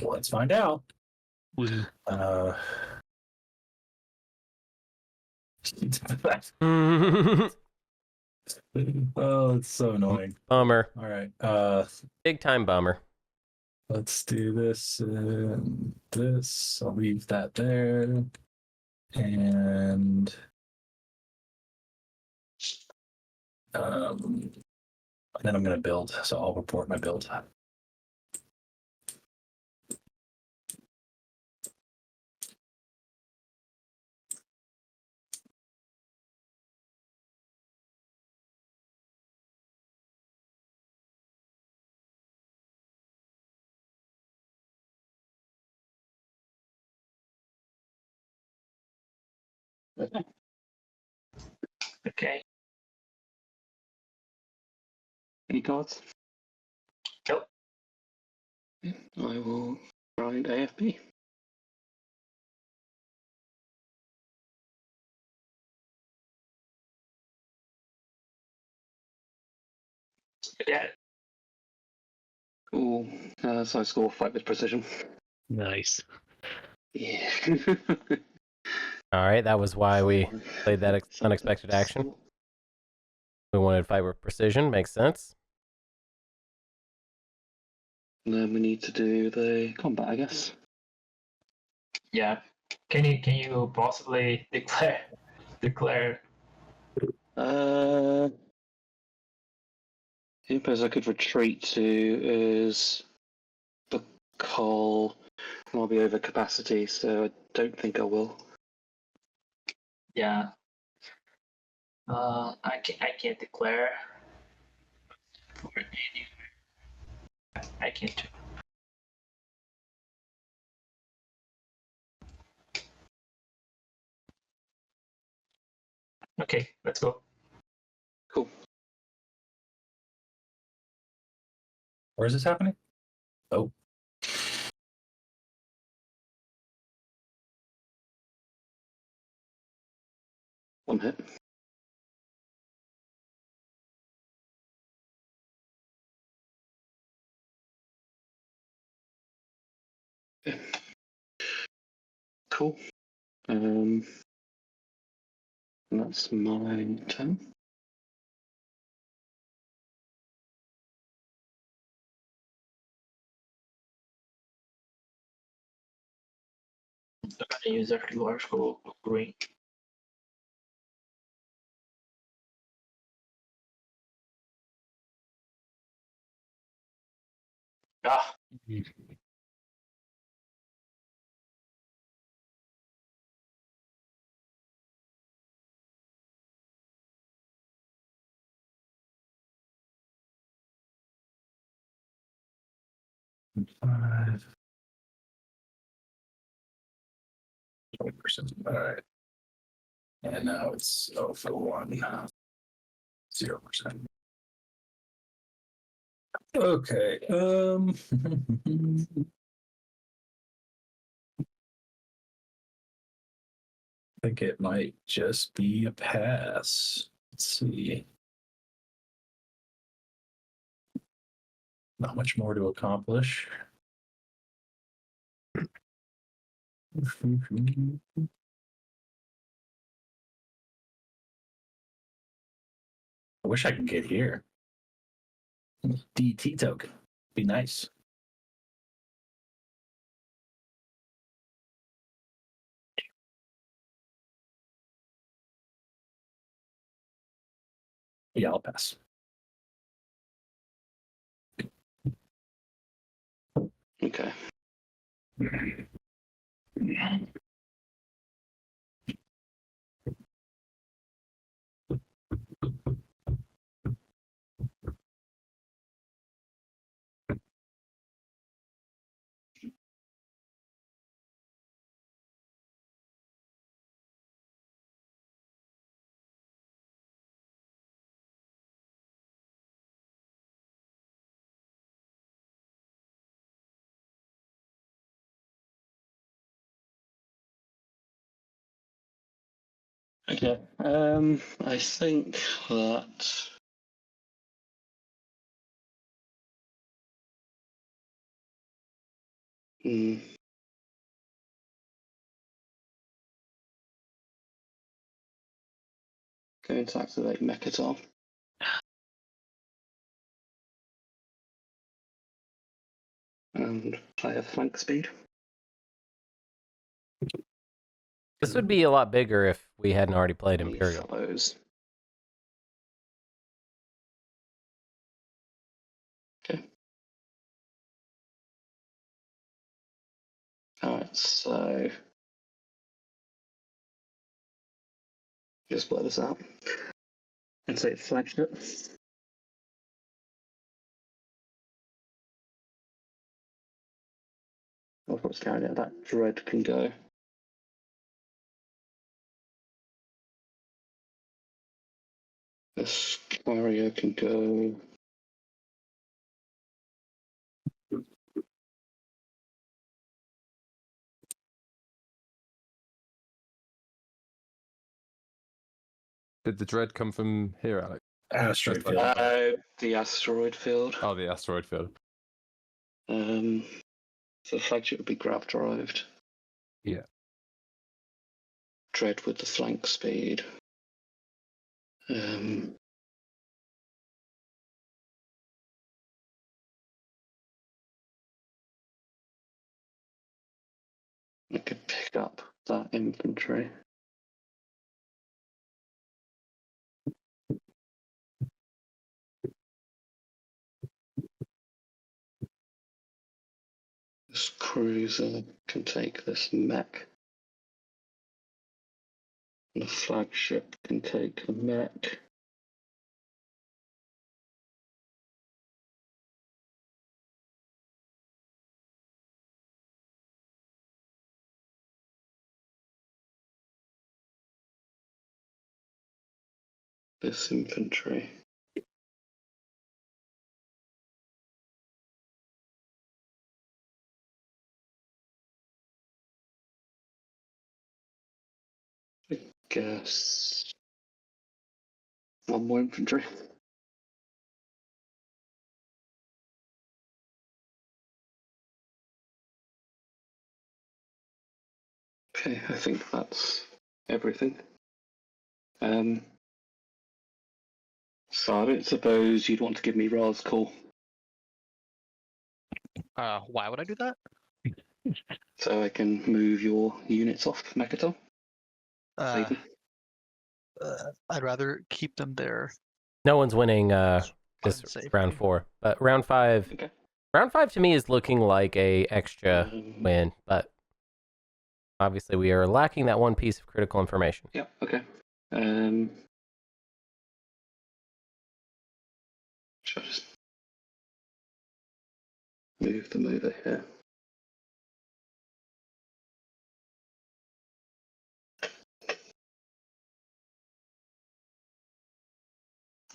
F: let's find out.
E: Woo.
F: Oh, it's so annoying.
A: Bummer.
F: All right.
A: Big time bummer.
F: Let's do this and this. I'll leave that there. And then I'm gonna build, so I'll report my build.
G: Okay.
D: Any cards?
G: Nope.
D: I will grind AFP.
G: Yeah.
D: Cool. So I score 5 with precision.
E: Nice.
D: Yeah.
A: All right, that was why we played that unexpected action. We wanted to fight with precision. Makes sense.
D: And then we need to do the combat, I guess.
G: Yeah. Can you possibly declare?
D: The place I could retreat to is the call. I'll be over capacity, so I don't think I will.
G: Yeah. I can't declare for any. I can't. Okay, let's go.
D: Cool.
F: Where is this happening? Oh.
D: One hit. Okay. Cool. And that's my turn.
G: I'm gonna use archaeological green. Ah,
F: Five. 20%. All right. And now it's 0 for 1. 0%. Okay. I think it might just be a pass. Let's see. Not much more to accomplish. I wish I could get here. DT token. Be nice. Yeah, I'll pass.
D: Okay. Okay. I think that. Hmm. Going to activate Mechatol. And play a flank speed.
A: This would be a lot bigger if we hadn't already played
D: He
A: Imperium.
D: follows. Okay. Alright, so just blur this out. And say it's flagship. Of course, carried out, that dread can go. This carrier can go.
B: Did the dread come from here, Alex?
F: Asteroid
B: That's like-
F: field.
D: The asteroid field.
B: Oh, the asteroid field.
D: So flagship would be grav derived.
B: Yeah.
D: Dread with the flank speed. I could pick up that infantry. This cruiser can take this mech. And the flagship can take the mech. This infantry. I guess one more infantry. Okay, I think that's everything. So I don't suppose you'd want to give me Ra's call.
C: Why would I do that?
D: So I can move your units off Mechatol.
C: I'd rather keep them there.
A: No one's winning this
C: Unsafely.
A: round 4, but round 5.
D: Okay.
A: Round 5 to me is looking like a Xxcha win, but obviously we are lacking that one piece of critical information.
D: Yeah, okay. Should I just move them over here?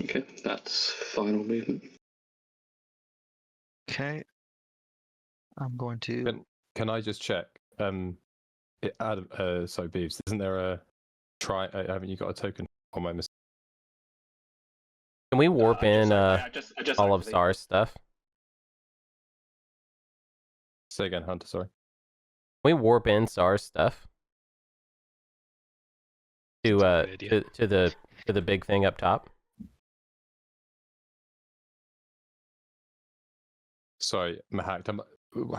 D: Okay, that's final movement.
C: Okay. I'm going to.
B: Can I just check? Sorry, Beavs, isn't there a haven't you got a token on my mistake?
A: Can we warp in
D: I just
A: all of
D: activated-
A: Saar's stuff?
B: Say again, Hunter, sorry.
A: Can we warp in Saar's stuff to
E: Sounds like a good idea.
A: to the big thing up top?
B: Sorry, Mahact,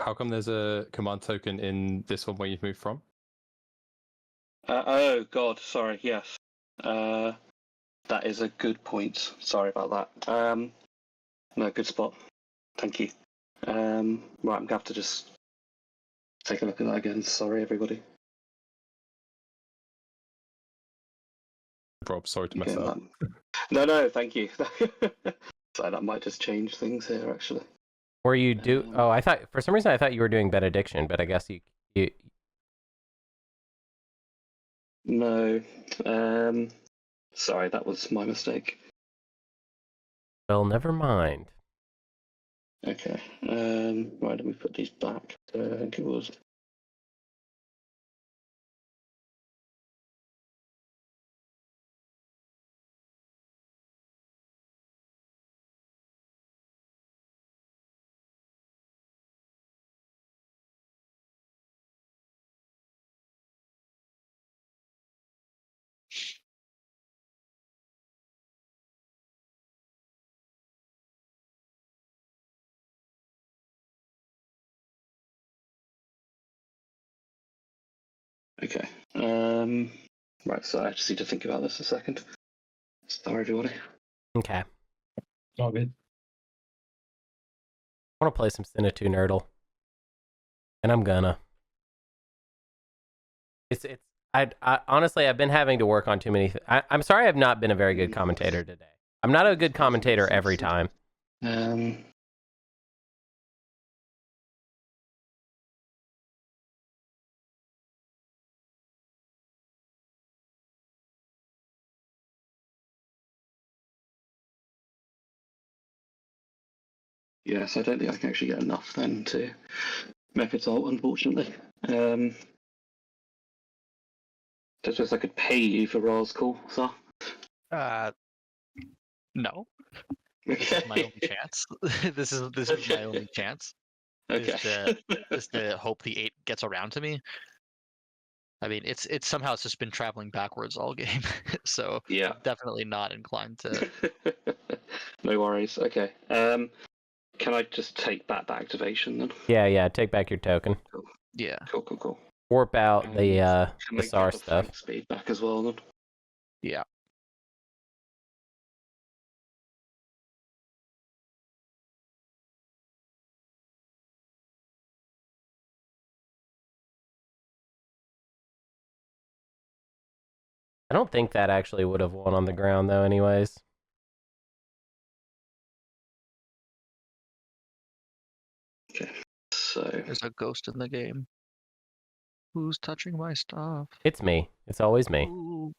B: how come there's a command token in this one where you've moved from?
D: oh God, sorry. Yes. That is a good point. Sorry about that. No, good spot. Thank you. Right, I'm going to have to just take a look at that again. Sorry, everybody.
B: Rob, sorry to mess
D: Okay,
B: it up.
D: No, thank you. So that might just change things here, actually.
A: Or you do? Oh, I thought for some reason I thought you were doing benediction, but I guess you.
D: No. Sorry, that was my mistake.
A: Well, never mind.
D: Okay. Right, let me put these back. I think it was. Okay. Right, so I just need to think about this a second. Sorry, everybody.
A: Okay.
F: All good.
A: I want to play some Sinatu Nerdle, and I'm gonna. It's. I honestly, I've been having to work on too many. I'm sorry, I've not been a very good commentator today. I'm not a good commentator every time.
D: Yes, I don't think I can actually get enough then to make it all, unfortunately. I suppose I could pay you for Ra's call, so.
C: No. This is my only chance. this is my only chance.
D: Okay.
C: Is to hope the 8 gets around to me. I mean, it's somehow it's just been traveling backwards all game, so
D: Yeah.
C: definitely not inclined to.
D: No worries. Okay. Can I just take back the activation then?
A: Yeah. Take back your token.
C: Yeah.
D: Cool.
A: Warp out the
D: Can I
A: Saar
D: get the
A: stuff.
D: flank speed back as well then?
C: Yeah.
A: I don't think that actually would have won on the ground though. Anyways.
D: Okay. So.
C: There's a ghost in the game. Who's touching my stuff?
A: It's me. It's always me.
C: Ooh.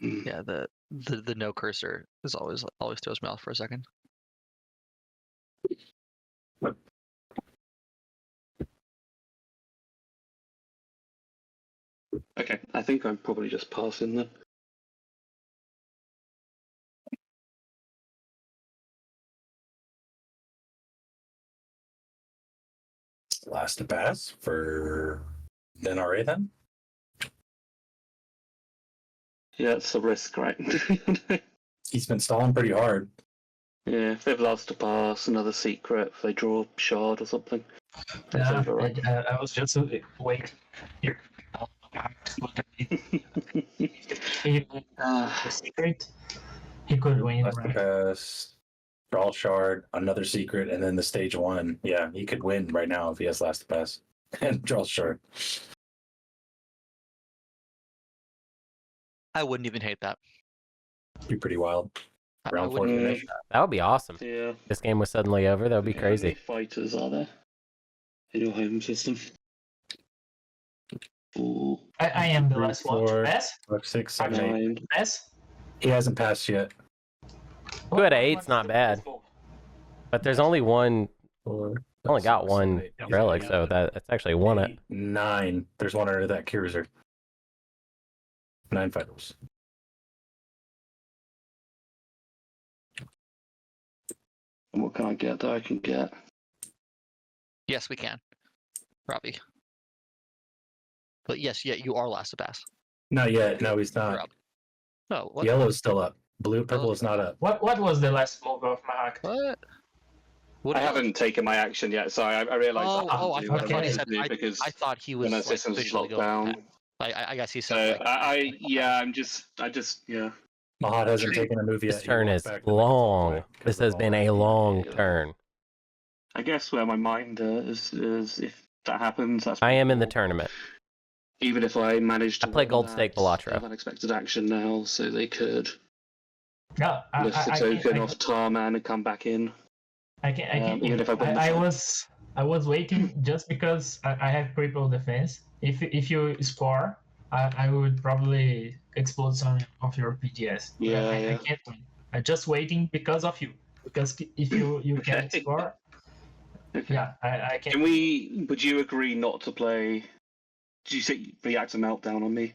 C: Yeah, the no cursor is always throws me off for a second.
D: Okay, I think I'm probably just passing then.
F: Last to pass for NRA then?
D: Yeah, it's a risk, right?
F: He's been stalling pretty hard.
D: Yeah, if they've last to pass, another secret, if they draw shard or something. That's
G: Yeah,
D: over, right?
G: I was just wait here. Look at me. The secret, he could win,
F: Last to
G: right?
F: pass, draw shard, another secret, and then the stage 1. Yeah, he could win right now if he has last to pass and draw shard.
C: I wouldn't even hate that.
F: Be pretty wild.
C: I
F: Round 4
C: wouldn't even
F: finish.
C: hate that.
A: That would be awesome.
D: Yeah.
A: This game was suddenly over. That would be
D: How many
A: crazy.
D: fighters are there in your home system? 4,
G: I am the
F: 3,
G: last one to
F: 4,
G: pass.
F: 5, 6, 7, 8.
D: 9.
G: Pass.
F: He hasn't passed yet.
A: 2 out of 8's not bad. But there's only one.
F: 4,
A: I only got
F: 6,
A: one
F: 7, 8,
A: relic, so that's actually one.
F: 8, 9. There's one under that cruiser. 9 fighters.
D: And what can I get that I can get?
C: Yes, we can. Robbie. But yes, you are last to pass.
F: Not yet. No, he's
C: You're
F: not.
C: up. No, what?
F: Yellow is still up. Blue, purple
C: Oh.
F: is not up.
G: What was the last move of Mahact?
C: What? What
D: I
C: about-
D: haven't taken my action yet, so I realised
C: Oh,
D: I
C: oh, I
D: do
C: thought
D: what
G: okay.
D: I
C: he
D: wanted
C: said.
D: to do because
C: I thought he was
D: when our
C: like
D: system's
C: officially
D: locked
C: going.
D: down.
C: I guess he
D: So
C: said like.
D: yeah.
F: Mahat hasn't taken a move yet.
A: This
F: He
A: turn
F: walked
A: is
F: back to Mechatol
A: long.
F: quick 'cause
A: This
F: of
A: has
F: all
A: been
F: that.
A: a long
D: Yeah.
A: turn.
D: I guess where my mind is if that happens, that's
A: I am in the
D: cool.
A: tournament.
D: Even if I manage to
A: I play
D: win
A: Gold
D: that,
A: Stake Balatro.
D: have unexpected action now, so they could
G: No,
D: lift the token off Tarman and come back in.
G: I can.
D: Even if I win the
G: I
D: fight.
G: was waiting just because I have critical defense. If you score, I would probably explode some of your PGS. But
D: Yeah,
G: I
D: yeah.
G: can't win. I'm just waiting because of you. Because if you can't
D: Okay.
G: score,
D: Okay.
G: yeah, I can.
D: Would you agree not to play? Did you say react a meltdown on me?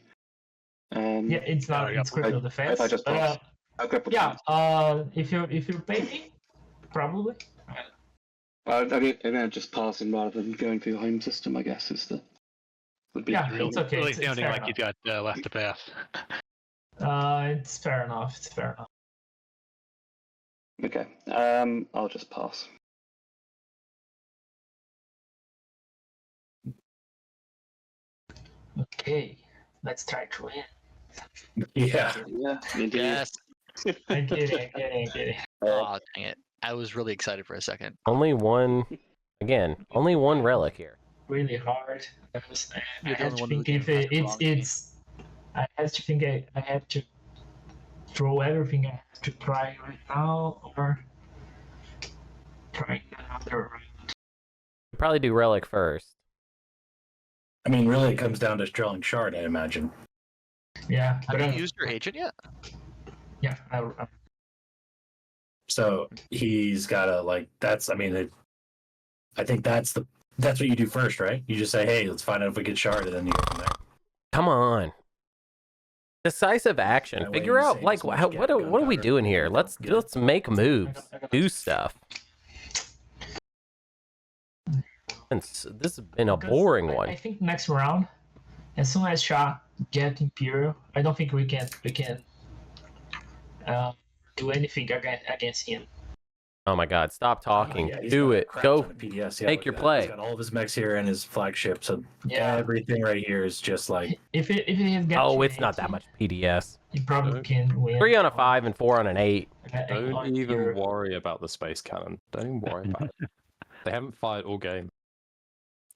G: Yeah, it's not.
E: yeah,
G: It's critical defense.
D: If I just
G: but,
D: pass. Okay,
G: yeah. If you pay me, probably.
D: I mean, just passing rather than going through your home system, I guess, would be.
G: Yeah,
E: Really,
G: it's okay.
E: really
G: It's
E: sounding
G: fair
E: like you got left to pass.
G: It's fair enough. It's fair enough.
D: Okay. I'll just pass.
G: Okay, let's try to win.
F: Yeah.
D: Yeah. Indeed.
C: Yes.
G: I'm kidding.
C: Oh, dang it! I was really excited for a second.
A: Only one, again, only one relic here.
G: Really hard. I
C: You're the
G: have
C: only
G: to
C: one who
G: think if
C: came
G: it's
C: across me.
G: I have to think I have to throw everything I have to try right now or try another round.
A: Probably do relic first.
F: I mean, really, it comes down to drilling shard, I imagine.
G: Yeah,
C: Have
G: but
C: you used your agent yet?
G: yeah,
F: So he's got to like. That's. I mean, I think that's what you do first, right? You just say, "Hey, let's find out if we get shard," and then you go from there.
A: Come on. Decisive action.
F: That way
A: Figure
F: you
A: out
F: save
A: like
F: as much
A: what are we
F: gunpowder.
A: doing here? Let's
F: Good.
A: make moves,
G: I got
A: do
G: this.
A: stuff. And this has been a
G: because
A: boring
G: I
A: one.
G: think next round, as soon as Shah get Imperial, I don't think we can do anything against him.
A: Oh my God! Stop talking.
F: Yeah, he's
A: Do
F: got a
A: it.
F: crap
A: Go.
F: ton of PDS.
A: make
F: look
A: your
F: at that.
A: play.
F: He's got all of his mechs here and his flagship, so
G: Yeah.
F: everything right here is just like.
G: If he has got
A: Oh, it's not that much PDS.
G: he probably can win.
A: 3 on a 5 and 4 on an 8.
B: Don't even worry about the space cannon. Don't even worry about it. They haven't fired all game.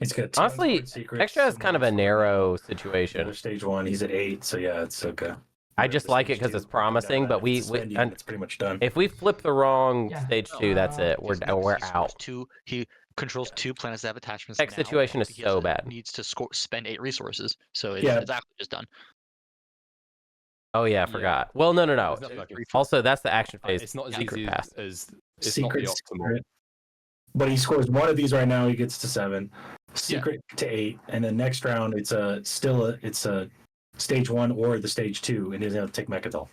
F: It's got
A: Honestly,
F: secrets,
A: Xxcha is kind of a narrow situation.
F: Another stage 1, he's at 8, so yeah, it's okay.
A: I just like it because it's promising, but we and
F: it's pretty much done.
A: if we flip the wrong
G: Yeah.
A: stage 2, that's it. We're
C: He
A: out.
C: scores he controls 2 planets that have attachments.
A: Next
C: now.
A: situation is
C: He
A: so bad.
C: Needs to spend 8 resources, so it's,
F: Yeah.
C: it's actually just done.
A: Oh yeah, I forgot. Well, no.
B: It's not like
A: Also, that's the action phase.
B: it's not as
A: secret
B: easy
A: pass.
B: as it's not the optimal.
F: But he scores one of these right now, he gets to 7. Secret to 8, and then next round it's a stage 1 or the stage 2, and he's gonna take Mechatol.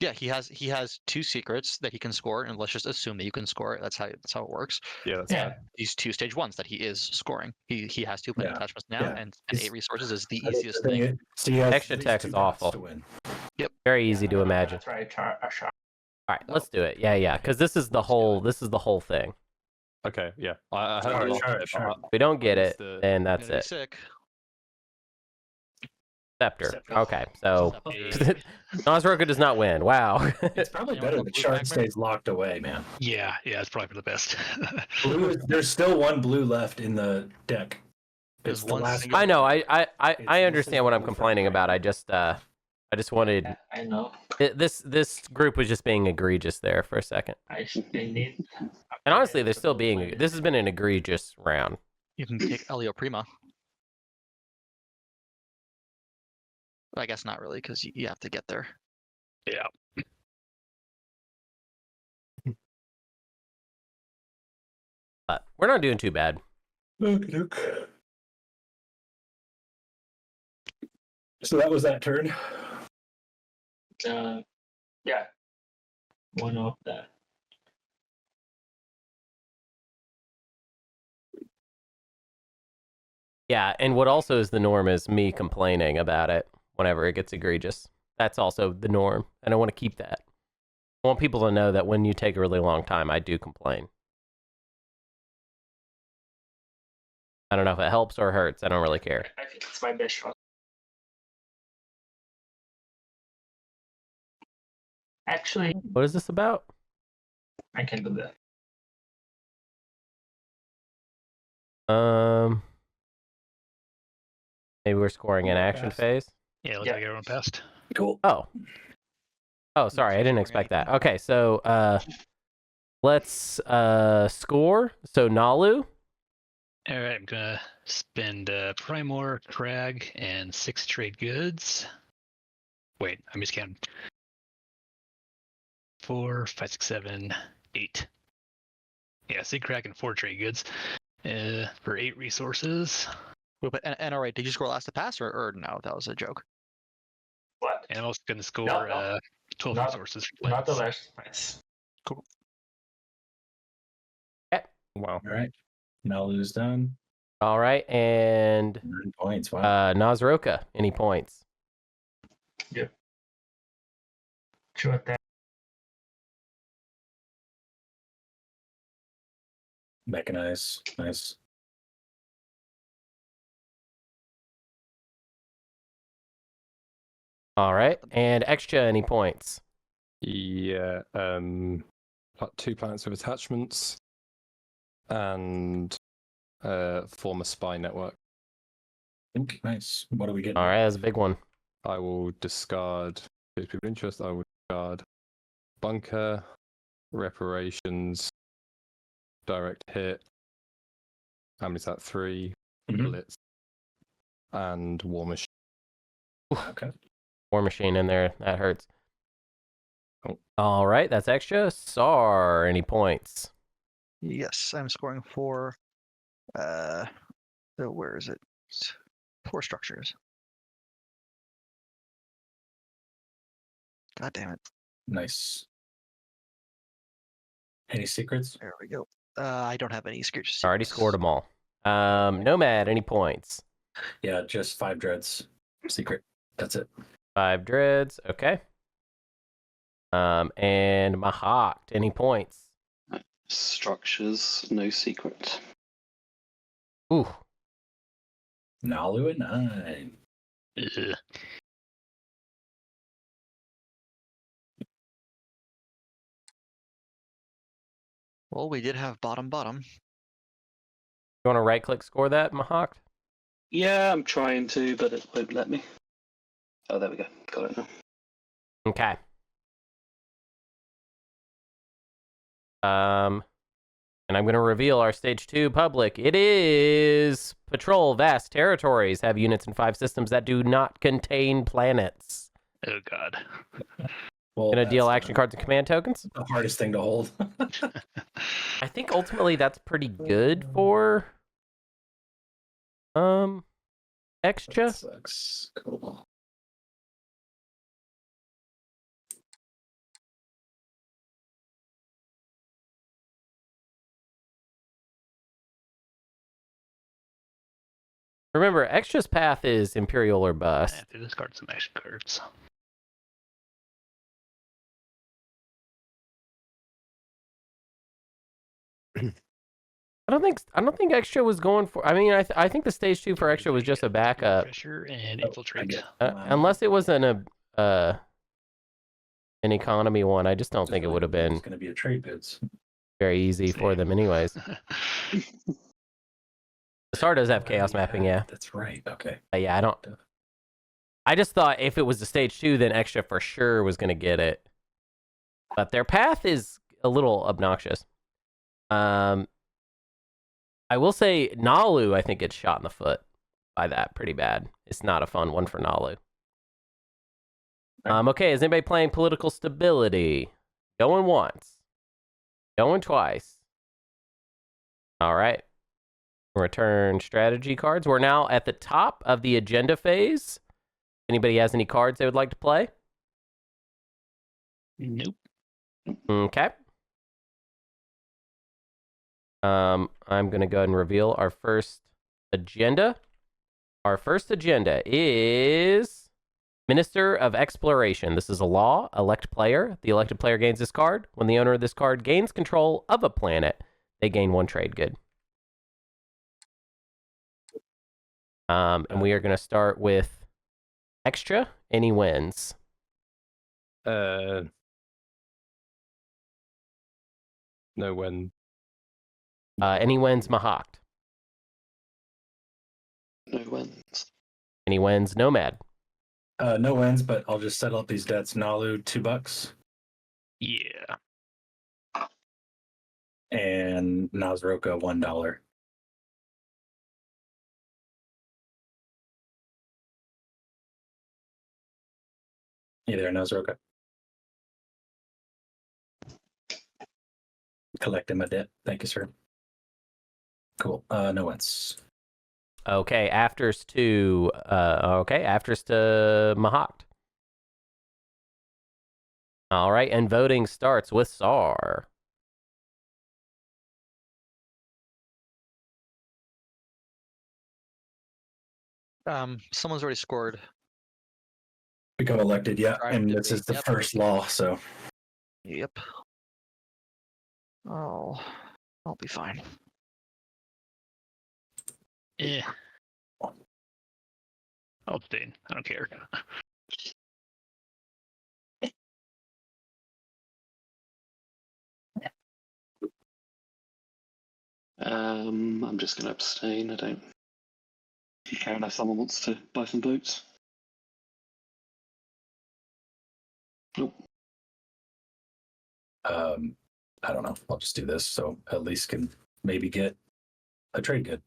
C: Yeah, he has 2 secrets that he can score, and let's just assume that you can score it. That's how it works.
B: Yeah, that's
G: Yeah.
C: These 2 stage 1s that he is scoring. He has 2 planet
F: Yeah.
C: attachments now,
F: Yeah.
C: and
F: It's-
C: 8 resources is the
F: I think
C: easiest
F: the
C: thing.
F: is- so he has
A: Extra
F: these
A: tech
F: 2
A: is
F: paths
A: awful.
F: to win.
A: Very easy to imagine.
G: Try a shot.
A: All right, let's do it. Yeah, because this is the whole thing.
B: okay. Yeah, I heard
F: Sure,
B: a lot
F: sure,
B: of it,
F: sure.
B: but
A: If we don't get it,
B: Understood.
A: then that's
C: Gonna be
A: it.
C: sick.
A: Scepter.
F: Scepter.
A: Okay, so
C: Scepter.
A: Naaz-Rokha does not win. Wow.
F: It's probably
C: You
F: better
C: want
F: that
C: blue
F: shard
C: fragment?
F: stays locked away, man.
E: Yeah, it's probably for the best.
F: There's still one blue left in the deck.
C: There's
F: It's the
C: one
F: last
C: single-
A: I know. I
F: It's
A: understand what I'm
F: missing
A: complaining
F: blue
A: about.
F: fragment.
A: I just wanted
G: Yeah, I know.
A: this group was just being egregious there for a second.
G: They need.
A: And honestly, they're still being. This has been an egregious round.
C: You can take Elio Prima. I guess not really, because you have to get there.
E: Yeah.
A: But we're not doing too bad.
F: So that was that turn.
G: Yeah. One of that.
A: Yeah, and what also is the norm is me complaining about it whenever it gets egregious. That's also the norm, and I want to keep that. I want people to know that when you take a really long time, I do complain. I don't know if it helps or hurts. I don't really care.
G: I think it's my best shot. Actually,
A: What is this about?
G: I can do that.
A: Maybe we're scoring an action phase.
E: Yeah, looks
G: Yeah.
E: like everyone passed.
F: Cool.
A: Oh, sorry, I didn't expect that. Okay, so let's score. So Naalu.
E: All right, I'm gonna spend Primor, Crag, and 6 trade goods. Wait, I'm just counting. 4, 5, 6, 7, 8. Yeah, 6 Crag and 4 trade goods. For 8 resources.
C: Wait, but NRA, did you score last to pass or no? That was a joke.
G: What?
E: And I'm also gonna score
G: No.
E: 12
G: Not-
E: resources for
G: Not the
E: plants.
G: last pass.
B: Wow.
F: All right. Nalu's done.
A: All right, and
F: 9 points. Wow.
A: Naaz-Rokha, any points?
G: Two attack.
F: Mechanize. Nice.
A: All right, and Xxcha, any points?
B: Yeah. 2 planets with attachments, and form a spy network.
F: Nice. What do we get?
A: All right, that's a big one.
B: I will discard. Gives people interest. I will discard bunker, reparations, direct hit. How many is that? 3
F: Mhm.
B: blitz, and war machine.
F: Okay.
A: War machine in there, that hurts.
B: Oh.
A: All right, that's Xxcha. Saar, any points?
C: Yes, I'm scoring 4. Where is it? 4 structures. God damn it!
F: Nice. Any secrets?
C: There we go. I don't have any secrets.
A: Already scored them all. Nomad, any points?
F: Yeah, just 5 dreads. Secret. That's it.
A: 5 dreads, okay. And Mahact, any points?
D: Structures, no secret.
A: Ooh,
F: Naalu at 9.
E: Ugh.
C: Well, we did have bottom.
A: you want to right-click score that, Mahact?
D: Yeah, I'm trying to, but it won't let me. Oh, there we go. Got it now.
A: Okay. And I'm going to reveal our stage 2 public. It is patrol vast territories, have units in 5 systems that do not contain planets.
E: Oh god.
F: Well,
A: Gonna deal
F: that's
A: action cards and command tokens.
F: the hardest thing to hold.
A: I think ultimately that's pretty good for Xxcha.
F: That sucks. Cool.
A: Remember, Xxcha's path is Imperial or
E: I
A: bust.
E: have to discard some action cards.
A: I don't think Xxcha was going for. I mean, I think the stage 2 for Xxcha was just a backup,
E: Pressure and
F: Oh,
E: infiltrate.
F: I get-
A: unless it was an economy one. I just don't think it would have been
F: It's going to be a trade bids.
A: very easy for them, anyways. Saar does have chaos mapping, yeah.
F: That's right. Okay.
A: Yeah, I don't. I just thought if it was the stage 2, then Xxcha for sure was going to get it. But their path is a little obnoxious. I will say Naalu, I think, gets shot in the foot by that pretty bad. It's not a fun one for Naalu. Okay, is anybody playing political stability? Going once. Going twice. All right. Return strategy cards. We're now at the top of the agenda phase. Anybody has any cards they would like to play?
E: Nope.
A: Okay. I'm going to go ahead and reveal our first agenda. Our first agenda is Minister of Exploration. This is a law. Elect player. The elected player gains this card. When the owner of this card gains control of a planet, they gain 1 trade good. And we are going to start with Xxcha. Any wins?
B: No when.
A: Any wins, Mahact.
D: No wins.
A: Any wins, Nomad.
F: No wins, but I'll just settle up these debts. Naalu, $2.
E: Yeah.
F: And Naaz-Rokha, $1. You there, Naaz-Rokha? Collecting my debt. Thank you, sir. Cool. No wins.
A: Okay, afters to Mahact. All right, and voting starts with Saar.
C: Someone's already scored.
F: Become elected, yeah.
C: Drive
F: And
C: to
F: this
C: me,
F: is the
C: yep.
F: first law, so
C: Yep. Oh, I'll be fine.
E: Eh. I'll abstain. I don't care.
D: I'm just going to abstain. I don't care unless someone wants to buy some votes. Nope.
F: I don't know. I'll just do this so at least can maybe get a trade good.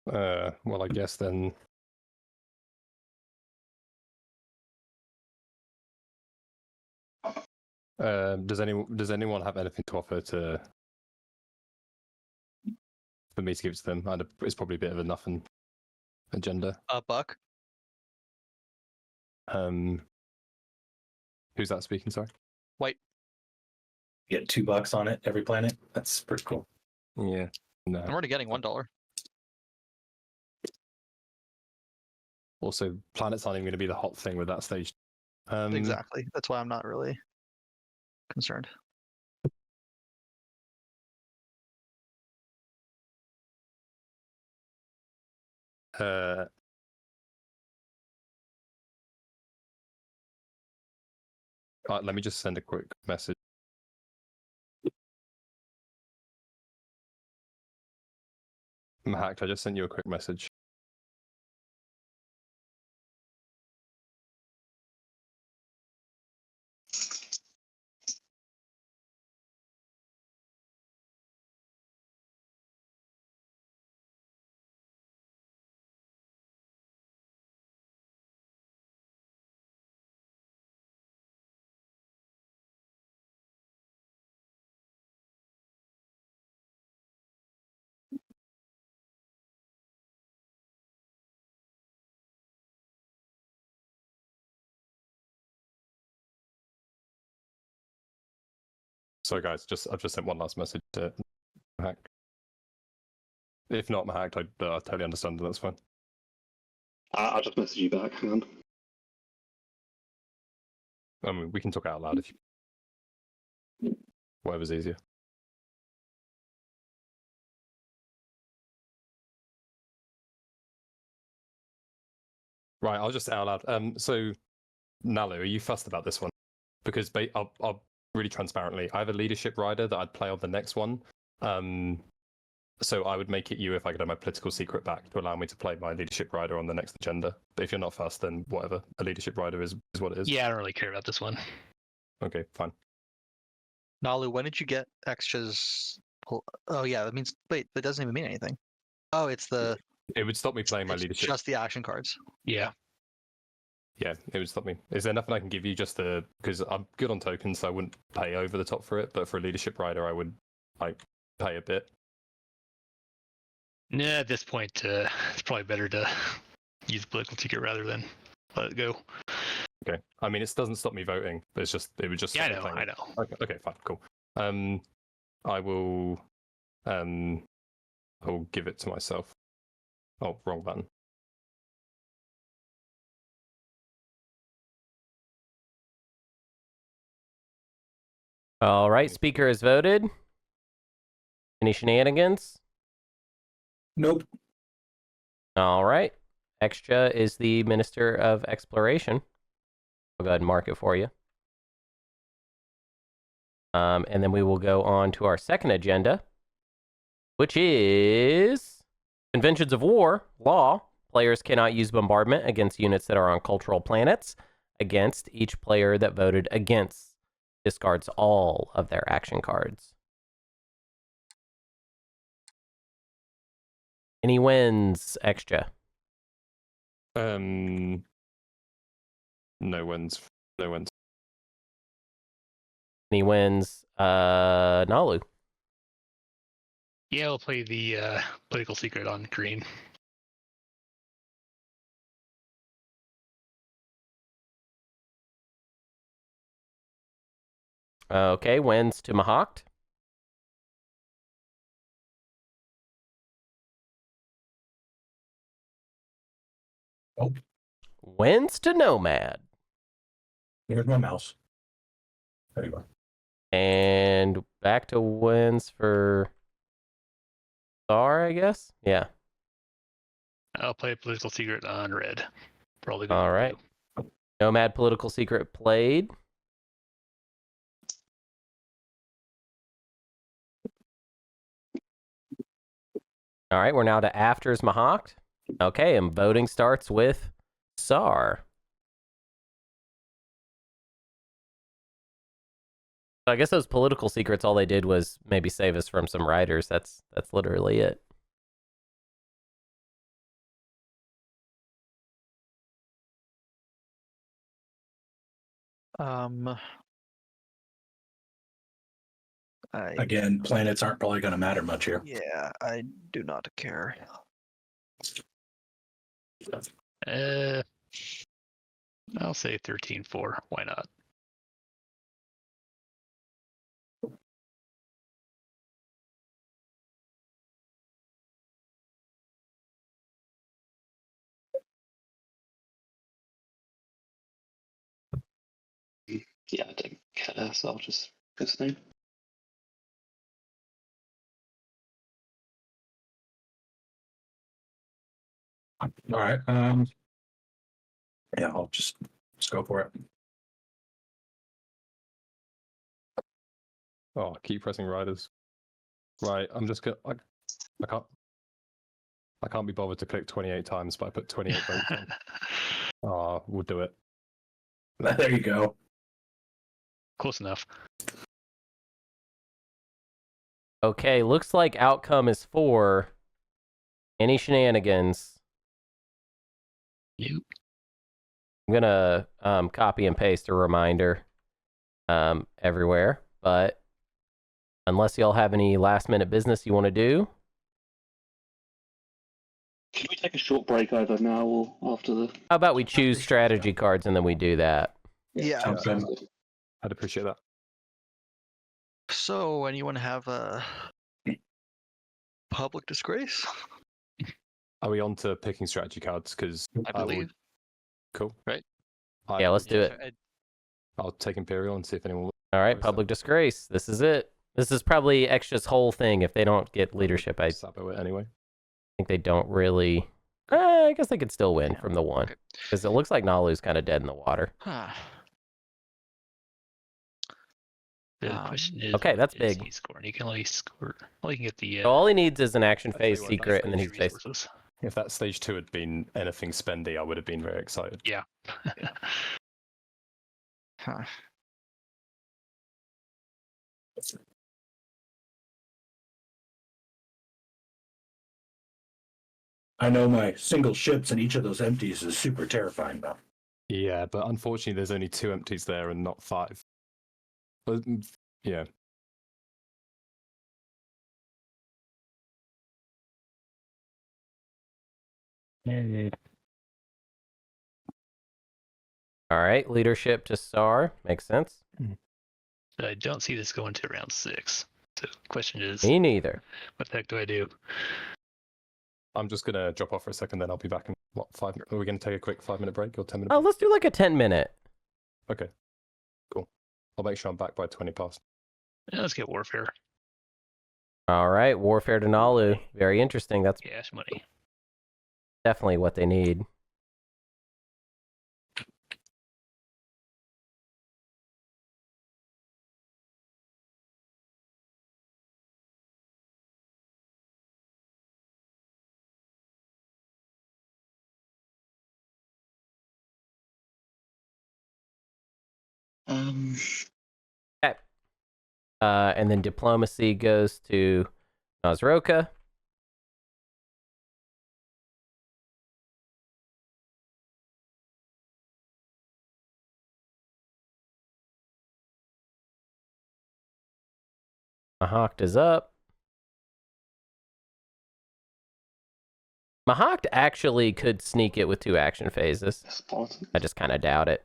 B: Well, I guess then. Does anyone have anything to offer for me to give to them? It's probably a bit of a nothing agenda.
C: Buck.
B: Who's that speaking? Sorry.
C: White.
F: Get $2 on it every planet. That's pretty cool.
B: Yeah. No.
C: I'm already getting $1.
B: Also, planets aren't even going to be the hot thing with that stage.
C: Exactly. That's why I'm not really concerned.
B: Let me just send a quick message. Mahact, I just sent you a quick message. So, guys, I've just sent one last message to Mahact. If not Mahact, I totally understand. That's fine.
D: I'll just message you back. Hang on.
B: I mean, we can talk out loud if you. Whatever's easier. Right, I'll just say out loud. So, Naalu, are you fussed about this one? Because I'll really transparently, I have a leadership rider that I'd play on the next one. So I would make it you if I could have my political secret back to allow me to play my leadership rider on the next agenda. But if you're not fussed, then whatever. A leadership rider is what it is.
E: Yeah, I don't really care about this one.
B: Okay, fine.
C: Naalu, when did you get Xxcha's? Oh yeah, that means wait, that doesn't even mean anything. Oh, it's the.
B: It would stop me playing my
C: It's
B: leadership.
C: just the action cards.
E: Yeah.
B: Yeah, it would stop me. Is there nothing I can give you just because I'm good on tokens, so I wouldn't pay over the top for it, but for a leadership rider, I would pay a bit.
E: Nah, at this point, it's probably better to use the political ticket rather than let it go.
B: Okay. I mean, it doesn't stop me voting, but it would just.
E: Yeah,
B: stop me playing
E: I
B: it.
E: know.
B: Okay, fine, cool. I will give it to myself. Oh, wrong button.
A: All right, speaker has voted. Any shenanigans?
F: Nope.
A: All right. Xxcha is the Minister of Exploration. I'll go ahead and mark it for you. And then we will go on to our second agenda, which is Conventions of War Law. Players cannot use bombardment against units that are on cultural planets. Against each player that voted against discards all of their action cards. Any wins, Xxcha?
B: No wins. No wins.
A: Any wins, Naalu?
E: Yeah, I'll play the political secret on green.
A: Okay, wins to Mahact.
F: Oh,
A: Wins to Nomad.
F: here's my mouse. There you go.
A: And back to wins for Saar, I guess? Yeah.
E: I'll play political secret on red. Probably.
A: All right. Nomad Political Secret played. All right, we're now to Afters Mahact. Okay, and voting starts with Saar. I guess those political secrets, all they did was maybe save us from some riders. That's literally it.
F: Again, planets aren't probably going to matter much here.
C: Yeah, I do not care.
E: I'll say 13-4. Why not?
D: Yeah, I don't care, so I'll just go Snow.
F: All right. Yeah, I'll just go for it.
B: Oh, keep pressing riders. Right, I'm just gonna. I can't be bothered to click 28 times, but I put 28 votes on. Ah, we'll do it.
F: There you go.
E: Close enough.
A: Okay, looks like outcome is 4. Any shenanigans?
E: You.
A: I'm gonna copy and paste a reminder everywhere, but unless y'all have any last minute business you want to do.
D: Can we take a short break either now or after the...
A: How about we choose strategy cards and then we do that?
C: Yeah.
F: Sounds good.
B: I'd appreciate that.
C: So, anyone have a public disgrace?
B: Are we on to picking strategy cards? Because
C: I believe.
B: Cool.
C: Right?
A: Yeah, let's do it.
B: I'll take Imperial and see if anyone.
A: All right,
B: Where's
A: public disgrace. This is it. This is probably Xxcha's whole thing. If they don't get leadership, I
B: Sabo it anyway.
A: think they don't really. I guess they could still win from the one.
C: Okay.
A: Because it looks like Naalu's kind of dead in the water.
C: Huh.
E: The question is,
A: okay, that's
E: what is
A: big.
E: he scoring? He can only score. Well, he can get the.
A: So all he needs is an action
B: I'll tell you
A: phase
B: what,
A: secret,
B: that's
A: and then he's faced.
E: resources.
B: If that stage 2 had been anything spendy, I would have been very excited.
E: Yeah.
C: Huh.
F: I know my single ships in each of those empties is super terrifying though.
B: Yeah, but unfortunately, there's only 2 empties there and not 5. But, yeah.
A: All right, leadership to Saar. Makes sense.
E: But I don't see this going to round 6. So the question is,
A: Me neither.
E: what the heck do I do?
B: I'm just going to drop off for a second, then I'll be back in, what, 5 minutes? Are we going to take a quick 5-minute break or 10-minute
A: Oh,
B: break?
A: let's do like a 10-minute.
B: Okay, cool. I'll make sure I'm back by 20 past.
E: Yeah, let's get Warfare.
A: All right, Warfare to Naalu. Very interesting. That's
E: Cash money.
A: definitely what they need. Okay. And then Diplomacy goes to Naaz-Rokha. Mahact is up. Mahact actually could sneak it with 2 action phases.
D: Yes, politics.
A: I just kind of doubt it.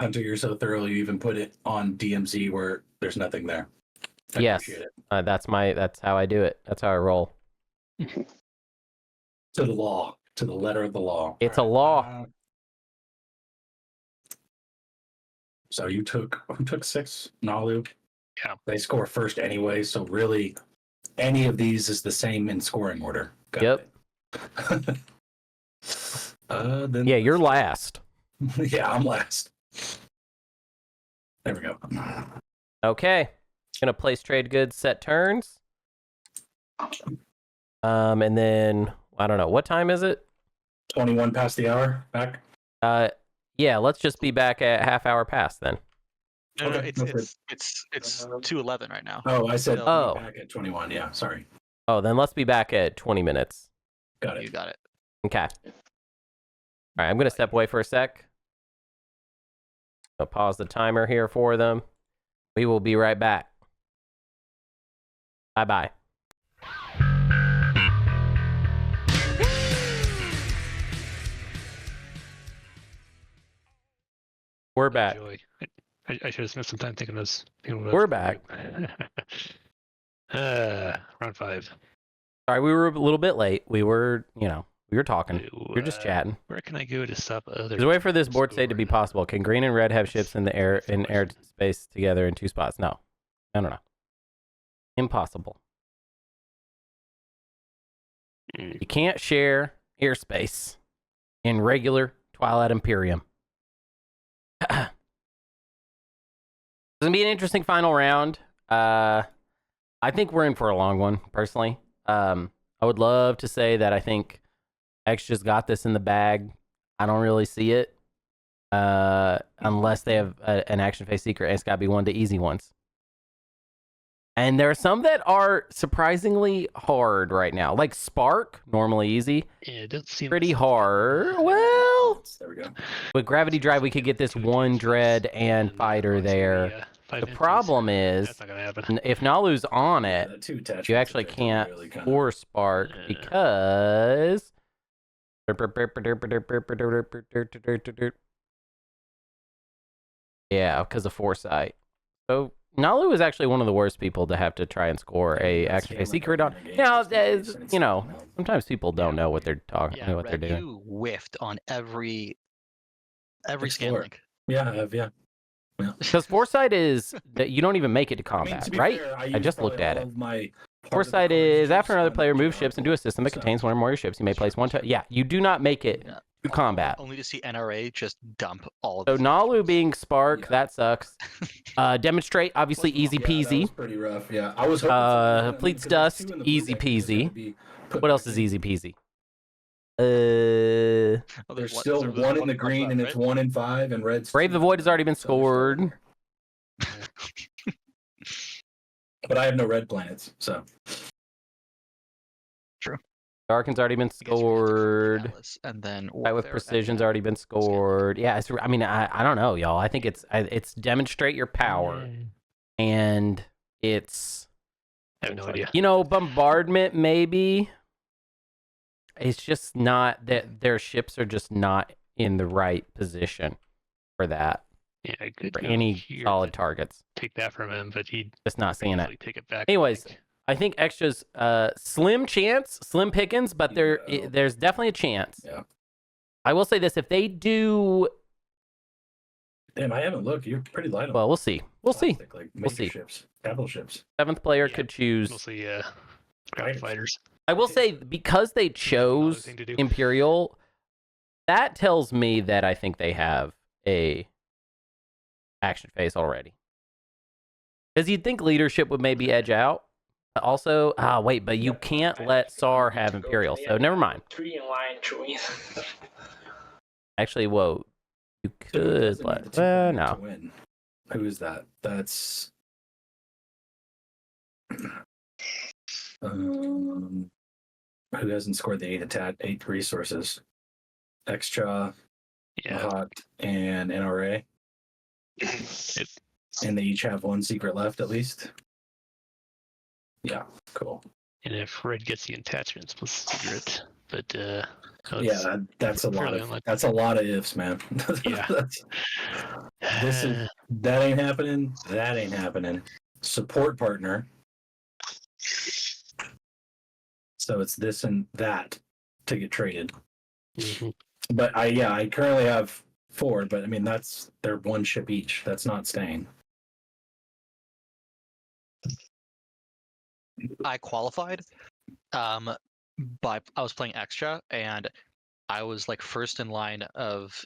F: Until you're so thorough, you even put it on DMZ where there's nothing there. I
A: Yes.
F: appreciate it.
A: That's how I do it. That's how I roll.
F: To the law, to the letter of the law.
A: It's a law.
F: So you took 6, Naalu.
E: Yeah.
F: They score first anyway, so really, any of these is the same in scoring order. Got
A: Yep.
F: it. Then
A: Yeah, you're last.
F: yeah, I'm last. There we go.
A: Okay. Gonna place trade goods, set turns. And then I don't know, what time is it?
F: 21 past the hour. Back.
A: Yeah, let's just be back at half hour past then.
C: No,
F: Okay, no problem.
C: it's 2:11 right now.
F: Oh, I said
A: Oh.
F: back at 21. Yeah, sorry.
A: Oh, then let's be back at 20 minutes.
F: Got
C: You
F: it.
C: got it.
A: Okay. All right, I'm gonna step away for a sec. I'll pause the timer here for them. We will be right back. Bye-bye. We're back.
E: Enjoy. I should have spent some time thinking of this.
A: We're back.
E: Round 5.
A: Sorry, we were a little bit late. We were talking. We were just chatting.
E: Where can I go to stop other?
A: There's a way for this board state to be
E: scoring?
A: possible. Can green and red have ships in the air space together in 2 spots? No. No. Impossible. You can't share airspace in regular Twilight Imperium. It's gonna be an interesting final round. I think we're in for a long one, personally. I would love to say that I think Xxcha's got this in the bag. I don't really see it. Unless they have an action phase secret, and it's got to be one of the easy ones. And there are some that are surprisingly hard right now. Like Spark, normally easy.
E: Yeah, it doesn't seem
A: Pretty hard. Well,
F: There we go.
A: with Gravity Drive, we could get this 1 Dread and Fighter there. The problem is,
E: That's not gonna happen.
A: if Naalu's on it,
F: The 2 attachments
A: you actually
F: are
A: can't
F: really kinda-
A: force Spark
E: Yeah.
A: because... Yeah, because of Foresight. So Naalu is actually one of the worst people to have to try and score a
F: Yeah,
A: action phase
F: it's game
A: secret on.
F: like a game,
A: Now,
F: just in case, and it's something else.
A: sometimes people don't know what they're talking,
C: Yeah,
A: what they're
C: Red,
A: doing.
C: you whiffed on every scan
F: Explore.
C: link.
F: Yeah, I have, yeah.
A: Because Foresight is that you don't even make it to
F: I mean,
A: combat,
F: to be
A: right?
F: fair,
A: I
F: use
A: just
F: probably
A: looked at
F: all
A: it.
F: of my part of the
A: Foresight
F: cards
A: is
F: just
A: after another
F: on
A: player
F: the
A: moves
F: general
A: ships into a system that
F: stuff.
A: contains one or more of your ships, you may place one. Yeah, you do not make it
C: Yeah.
A: to combat.
C: Only to see NRA just dump all of
A: So
C: these
A: Naalu
C: options.
A: being Spark,
F: Yeah.
A: that sucks. Demonstrate, obviously easy
F: Yeah, that
A: peasy.
F: was pretty rough. Yeah, I was hoping
A: Fleet's
F: because there's 2
A: Dust,
F: in the blue
A: easy
F: deck, you just
A: peasy.
F: gotta be put
A: What else
F: back
A: is
F: in.
A: easy peasy?
C: Oh,
F: There's
C: one-
F: still
C: there's
F: 1 in the
C: card
F: green,
C: left,
F: and it's
C: right?
F: 1 in 5, and red's
A: Brave
F: 2
A: the
F: in
A: Void has already been
F: so there's still
A: scored.
F: there. But I have no red planets, so
A: Darken's already been
C: I guess we have to prove
A: scored.
C: Dallas, and then
A: Fight with
C: Warfare, and
A: Precision's
C: then-
A: already been scored. Yeah, I mean, I don't know, y'all. I think it's demonstrate your power, and it's
E: I have no idea.
A: bombardment maybe. It's just not that their ships are just not in the right position for that,
E: Yeah, I could
A: for
E: go
A: any
E: here
A: solid
E: to
A: targets.
E: take that from him, but he'd
A: Just not seeing it.
E: easily take it back.
A: Anyways, I think Xxcha's slim chance, slim pickings, but
F: Yeah.
A: there's definitely a chance.
F: Yeah.
A: I will say this: if they do
F: Damn, I haven't looked. You're pretty light on.
A: Well, we'll see. We'll see.
F: plastic, like
A: We'll
F: major
A: see.
F: ships, capital ships.
A: 7th player
E: Yeah,
A: could choose.
E: Mostly ground fighters.
A: I will say, because they chose
E: thing to do.
A: Imperial, that tells me that I think they have a action phase already. Because you'd think leadership would maybe edge out. Also, wait, but you can't let Saar have Imperial, so never mind.
G: 3 in line to win.
A: Actually, whoa, you
F: Who
A: could
F: doesn't need
A: let.
F: the 2 player
A: No.
F: to win? Who is that? That's. Who hasn't scored the 8 attack, 8 resources? Xxcha,
E: Yeah.
F: Mahact, and NRA. And they each have 1 secret left, at least. Yeah, cool.
E: And if Red gets the attachments plus secret, but
F: Yeah, that's a lot
E: fairly
F: of
E: unlikely.
F: that's a lot of ifs, man.
E: Yeah.
F: This is that ain't happening. That ain't happening. Support partner. So it's this and that to get traded.
E: Mhm.
F: But I currently have 4, but I mean they're 1 ship each. That's not staying.
C: I qualified. I was playing Xxcha, and I was like first in line of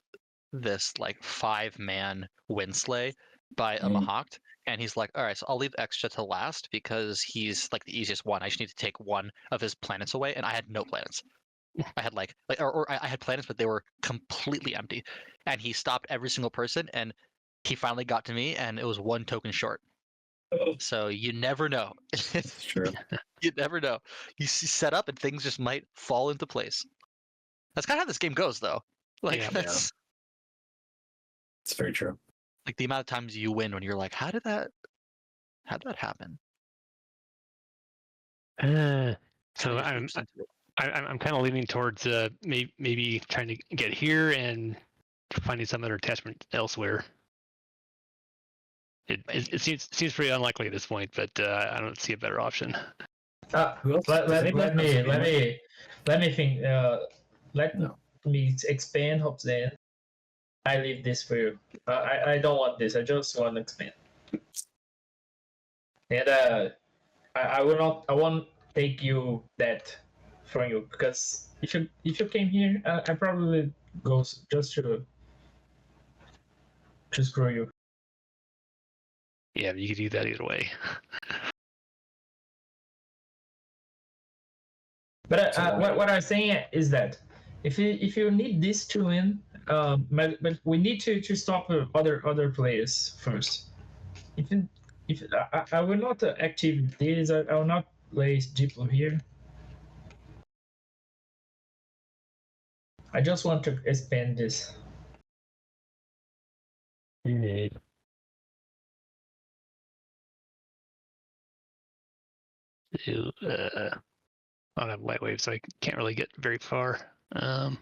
C: this like 5-man Winslay by a Mahact, and he's like, all right, so I'll leave Xxcha to last because he's like the easiest one. I just need to take 1 of his planets away, and I had no planets. I had I had planets, but they were completely empty. And he stopped every single person, and he finally got to me, and it was 1 token short. So you never know.
F: It's true.
C: You never know. You set up, and things just might fall into place. That's kind of how this game goes, though. Like
E: Yeah.
C: that's
F: It's very true.
C: like the amount of times you win when you're like, how did that happen?
E: So I'm kind of leaning towards maybe trying to get here and finding some other attachment elsewhere. It seems pretty unlikely at this point, but I don't see a better option.
F: Who else?
G: Let
F: Does
G: me
F: anyone
G: think. Let
F: No.
G: me expand. Hope then I leave this for you. I don't want this. I just want to expand. And I will not. I won't take you that from you because if you came here, I probably go just to screw you.
E: Yeah, you could do that either way.
G: But
F: So
G: what I'm saying is that if you need this to win, but we need to stop other players first. If I will not active this, I will not place Diplo here. I just want to expand this.
E: I don't have light wave, so I can't really get very far.
F: Should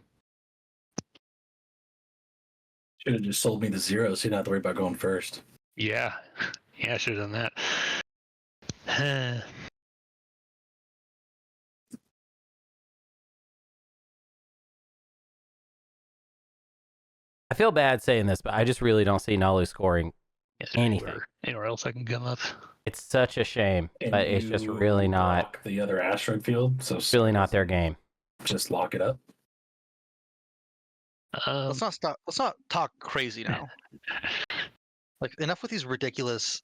F: have just sold me the 0, so you don't have to worry about going first.
E: Yeah, I should have done that.
A: I feel bad saying this, but I just really don't see Naalu scoring anything.
E: Anywhere else I can come up.
A: It's such a shame,
F: And
A: but it's just
F: you
A: really not
F: lock the other asteroid field. So
A: really not their game.
F: Just lock it up.
C: Let's not talk crazy now. Like enough with these ridiculous.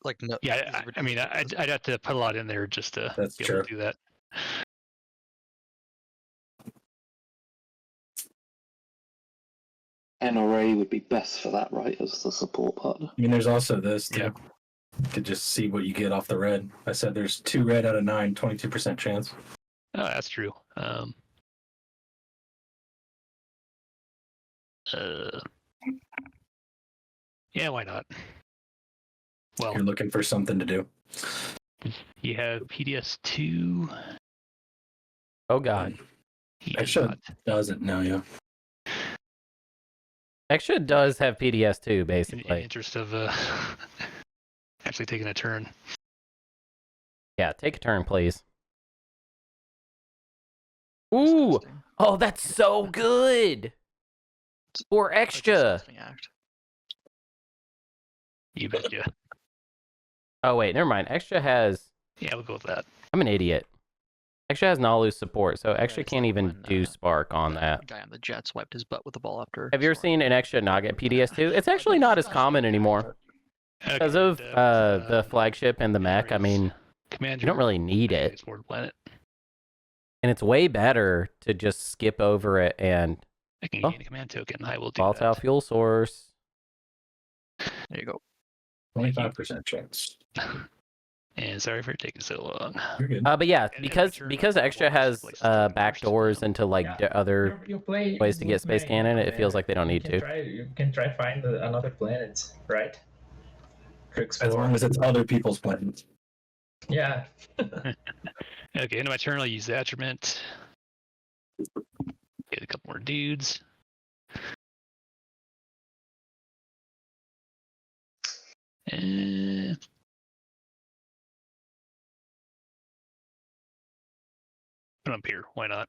C: Like no.
E: Yeah, I mean, I'd have to put a lot in there just to
F: That's
E: be able
F: true.
E: to do that.
D: NRA would be best for that, right, as the support partner.
F: I mean, there's also this too.
E: Yeah.
F: To just see what you get off the red. I said there's 2 red out of 9, 22% chance.
E: Oh, that's true. Yeah, why not? Well,
F: You're looking for something to do.
E: you have PDS 2.
A: Oh god.
E: He
F: I
E: does
F: should-
E: not.
F: Doesn't know you.
A: Xxcha does have PDS too,
E: In
A: basically.
E: interest of actually taking a turn.
A: Yeah, take a turn, please. Ooh! Oh, that's so good! For Xxcha!
C: Disgusting act.
E: You betcha.
A: Oh wait, never mind. Xxcha has.
E: Yeah, we'll go with that.
A: I'm an idiot. Xxcha has Naalu support, so Xxcha
C: it's
A: can't
C: like
A: even
C: when,
A: do Spark on that.
C: Guy on the Jets wiped his butt with the ball after.
A: Have you ever seen an Xxcha not get PDS2? It's actually not as common anymore because of the flagship and the mech. I mean,
E: Commander,
A: you don't really need it,
E: Explore the planet.
A: and it's way better to just skip over it and
E: I can gain a command token. I will do
A: volatile
E: that.
A: fuel source.
C: There you go.
F: 25% chance.
E: And sorry for taking so long.
F: You're good.
A: But yeah,
E: And
A: because
E: return
A: Xxcha has
E: places to the
A: backdoors
E: first,
A: into like
G: Yeah.
A: other
G: You play
A: ways to get
G: with
A: space
G: Meg,
A: cannon, it
G: and,
A: feels like they don't need to.
G: You can try find another planet, right? To
F: As
G: explore.
F: long as it's other people's plans.
G: Yeah.
E: Okay, end of my turn, I'll use the attribute. Get a couple more dudes. And put 'em up here. Why not?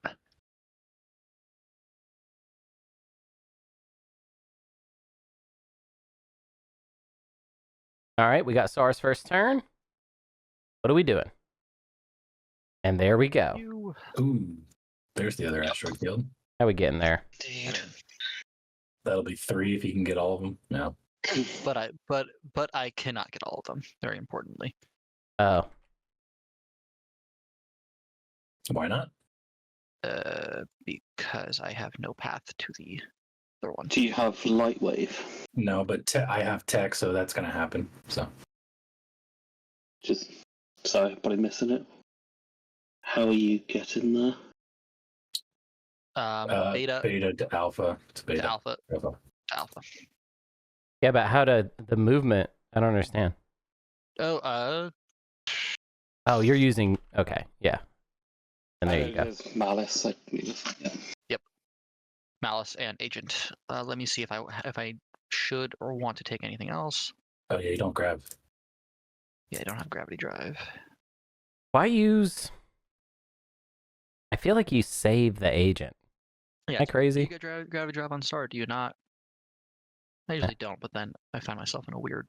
A: All right, we got Saar's first turn. What are we doing? And there we go.
F: Ooh. There's the other asteroid field.
A: How we getting there?
C: Indeed.
F: That'll be 3 if you can get all of them. No.
C: But I cannot get all of them. Very importantly.
A: Oh,
F: Why not?
C: Because I have no path to the other one.
D: Do you have Lightwave?
F: No, but I have tech, so that's going to happen. So
D: Just sorry, but I'm missing it. How are you getting there?
C: Beta
F: to alpha. It's beta.
C: to alpha.
F: Alpha.
C: To alpha.
A: yeah, but how to the movement? I don't understand.
C: Oh,
A: Oh, you're using okay, yeah. And there you go.
D: There's Malice. Yeah.
C: Malice and Agent. Let me see if I should or want to take anything else.
F: Oh, yeah, you don't grab.
C: Yeah, I don't have gravity drive.
A: Why use? I feel like you save the agent.
C: Yeah,
A: Am I
C: Do
A: crazy?
C: you get gravity drive on Saar? Do you not? I usually don't, but then I find myself in a weird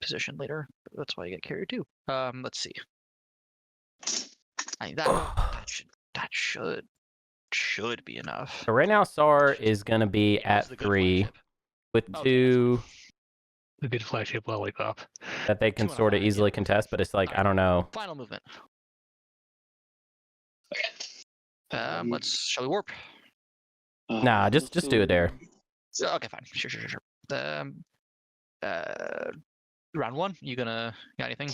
C: position later. That's why I get carried too. Let's see. I mean, that should be enough.
A: So right now, Saar is gonna be
C: Yeah, it's
A: at
C: the good
A: 3
C: flagship.
A: with
C: Okay.
A: 2
E: The good flagship lollipop.
A: that they can
C: 2 and a
A: sort of
C: 5,
A: easily
C: yeah.
A: contest, but it's like I don't know.
C: Final movement.
D: Okay.
C: Shall we warp?
A: Nah, just do it there.
C: Okay, fine. Sure. Round 1. You got anything?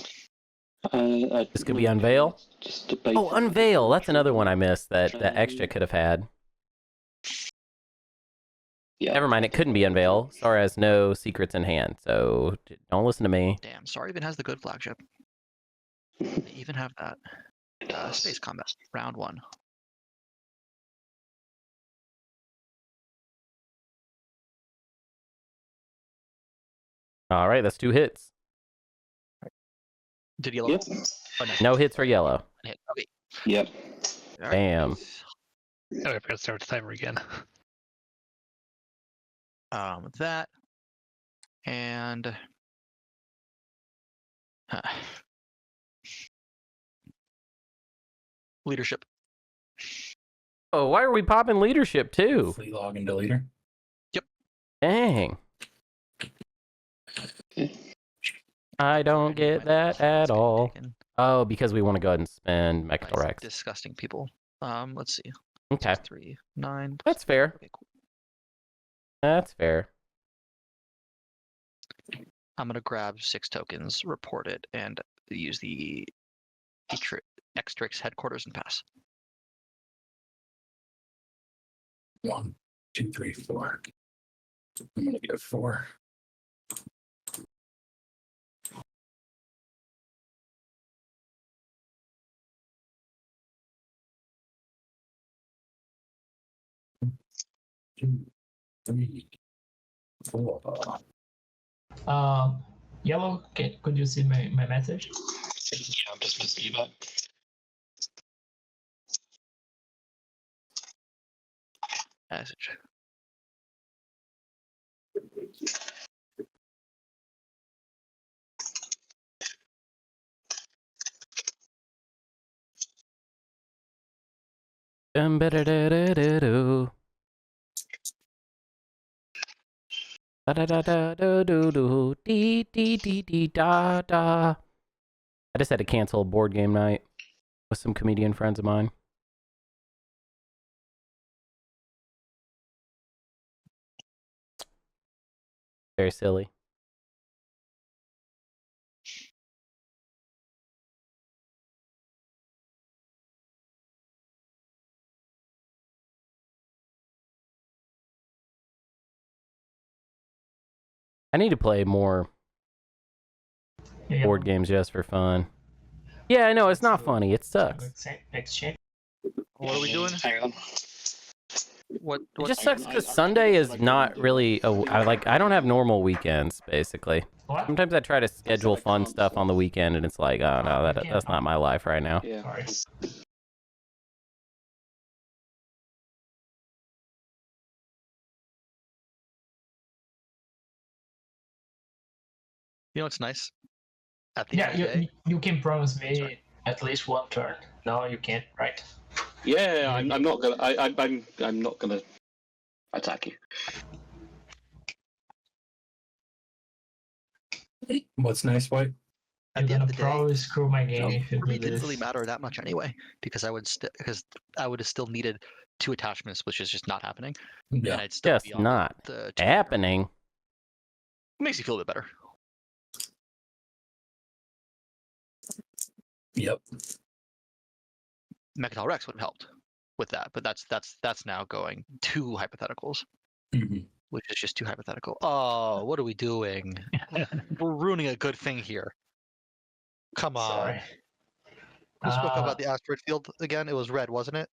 A: This could be Unveil.
D: Just debate.
A: Oh, Unveil. That's another one I missed that Xxcha could have had.
D: Yeah.
A: Never mind, it couldn't be Unveil. Saar has no secrets in hand, so don't listen to me.
C: Damn, Saar even has the good flagship. They even have that. Space combat. Round 1.
A: All right, that's 2 hits.
C: Did yellow?
D: Yep.
C: Oh, no.
A: No hits for yellow.
C: Hit. Okay.
D: Yep.
C: All right.
A: Damn.
E: Oh, I forgot to start the timer again.
C: That and leadership.
A: Oh, why are we popping leadership too?
F: Fleet log and deleter.
A: Dang. I don't get that at all. Oh, because we want to go ahead and spend
C: Nice,
A: Mechador X.
C: disgusting people. Let's see.
A: Okay,
C: 3, 9.
A: that's fair.
C: Okay, cool.
A: That's fair.
C: I'm gonna grab 6 tokens, report it, and use the Xtrix headquarters and pass.
F: 1, 2, 3, 4. I'm gonna get 4. Two, 3, 4.
G: Yellow, could you see my message?
B: Yeah, I'm just missing you back.
C: Message.
A: Dum-ba-da-da-da-da-do. Da-da-da-da-do-do-do. Dee-dee-dee-dee-da-da. I just had to cancel a board game night with some comedian friends of mine. Very silly. I need to play more
G: Yeah,
A: board games just for fun. Yeah, I know, it's not funny. It sucks.
G: Exchange.
C: What are we doing?
D: Hang on.
C: What?
A: It just sucks because Sunday is not really. I don't have normal weekends, basically.
G: What?
A: Sometimes I try to schedule fun stuff on the weekend, and it's like, oh no, that's not my life right now.
D: Yeah.
G: Sorry.
C: You know what's nice? At the
G: Yeah,
C: end of the day,
G: you can promise me
C: Sorry.
G: at least one turn. No, you can't, right?
D: Yeah, I'm not gonna. I'm not gonna attack you.
F: What's nice, White?
C: at
G: You're
C: the end
G: gonna
C: of the day,
G: probably screw my game if you
C: for me,
G: do
C: it didn't
G: this.
C: really matter that much anyway, because I would have still needed 2 attachments, which is just not happening,
F: Yeah.
C: and I'd still
A: Just
C: be on
A: not
C: the
A: happening.
C: Makes you feel a bit better.
F: Yep.
C: Mechanol Rex would have helped with that, but that's now going 2 hypotheticals,
F: Mhm.
C: which is just 2 hypothetical. Oh, what are we doing? We're ruining a good thing here. Come on.
G: Sorry.
C: Who spoke about the asteroid field again? It was red, wasn't it?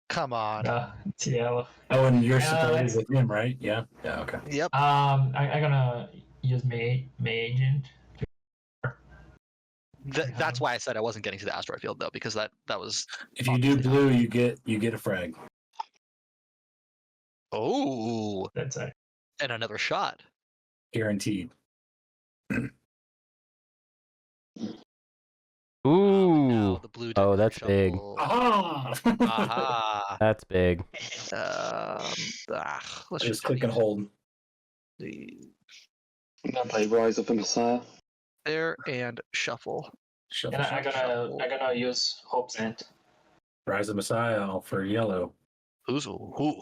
C: Come on.
G: It's yellow.
F: Oh, and you're
G: Yeah,
F: supporting
G: let's-
F: with him, right? Yeah. Yeah. Okay.
C: Yep.
G: I'm gonna use my agent.
C: That's why I said I wasn't getting to the asteroid field though, because that was.
F: If you do blue, you get a frag.
C: Oh,
G: That's it.
C: and another shot.
F: Guaranteed.
A: Ooh.
C: Now the blue.
A: Oh,
C: deck
A: that's big.
C: shuffle.
F: Ah!
C: Aha.
A: That's big.
C: Let's
F: Just click and hold.
D: I'm gonna play Rise of the Messiah.
C: there and shuffle.
F: Shuffle.
G: And I'm gonna use Hope's End.
F: Rise of Messiah for yellow.
C: Who's who?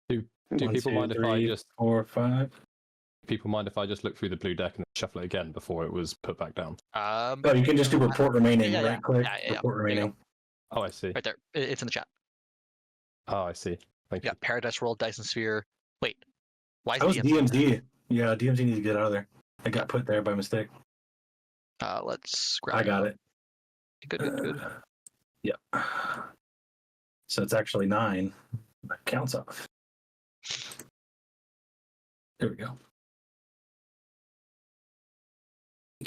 B: Do
F: 1,
B: people
F: 2,
B: mind if I
F: 3,
B: just
F: 4, 5?
B: people mind if I just look through the blue deck and shuffle it again before it was put back down?
F: Oh, you can just do report remaining.
C: Yeah,
F: Right click.
C: yeah.
F: Report
C: There you go.
F: remaining.
B: Oh, I see.
C: Right there. It's in the chat.
B: Oh, I see. Thank
C: Yeah,
B: you.
C: Paradise Roll, Dyson Sphere. Wait, why is
F: That was
C: DMZ?
F: DMZ. Yeah, DMZ needs to get out of there. It got put there by mistake.
C: Let's grab
F: I got it.
C: Good.
F: Yeah. So it's actually 9. That counts off. There we go.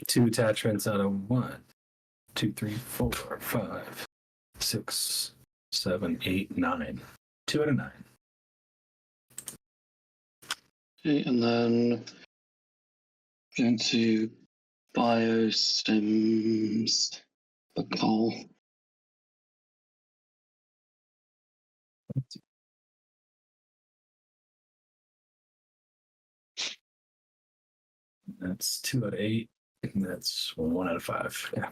F: 2 attachments out of 1, 2, 3, 4, 5, 6, 7, 8, 9. 2 out of 9.
D: Okay, and then going to Biosims, the call.
F: That's 2 out of 8. And that's 1 out of 5. Yeah.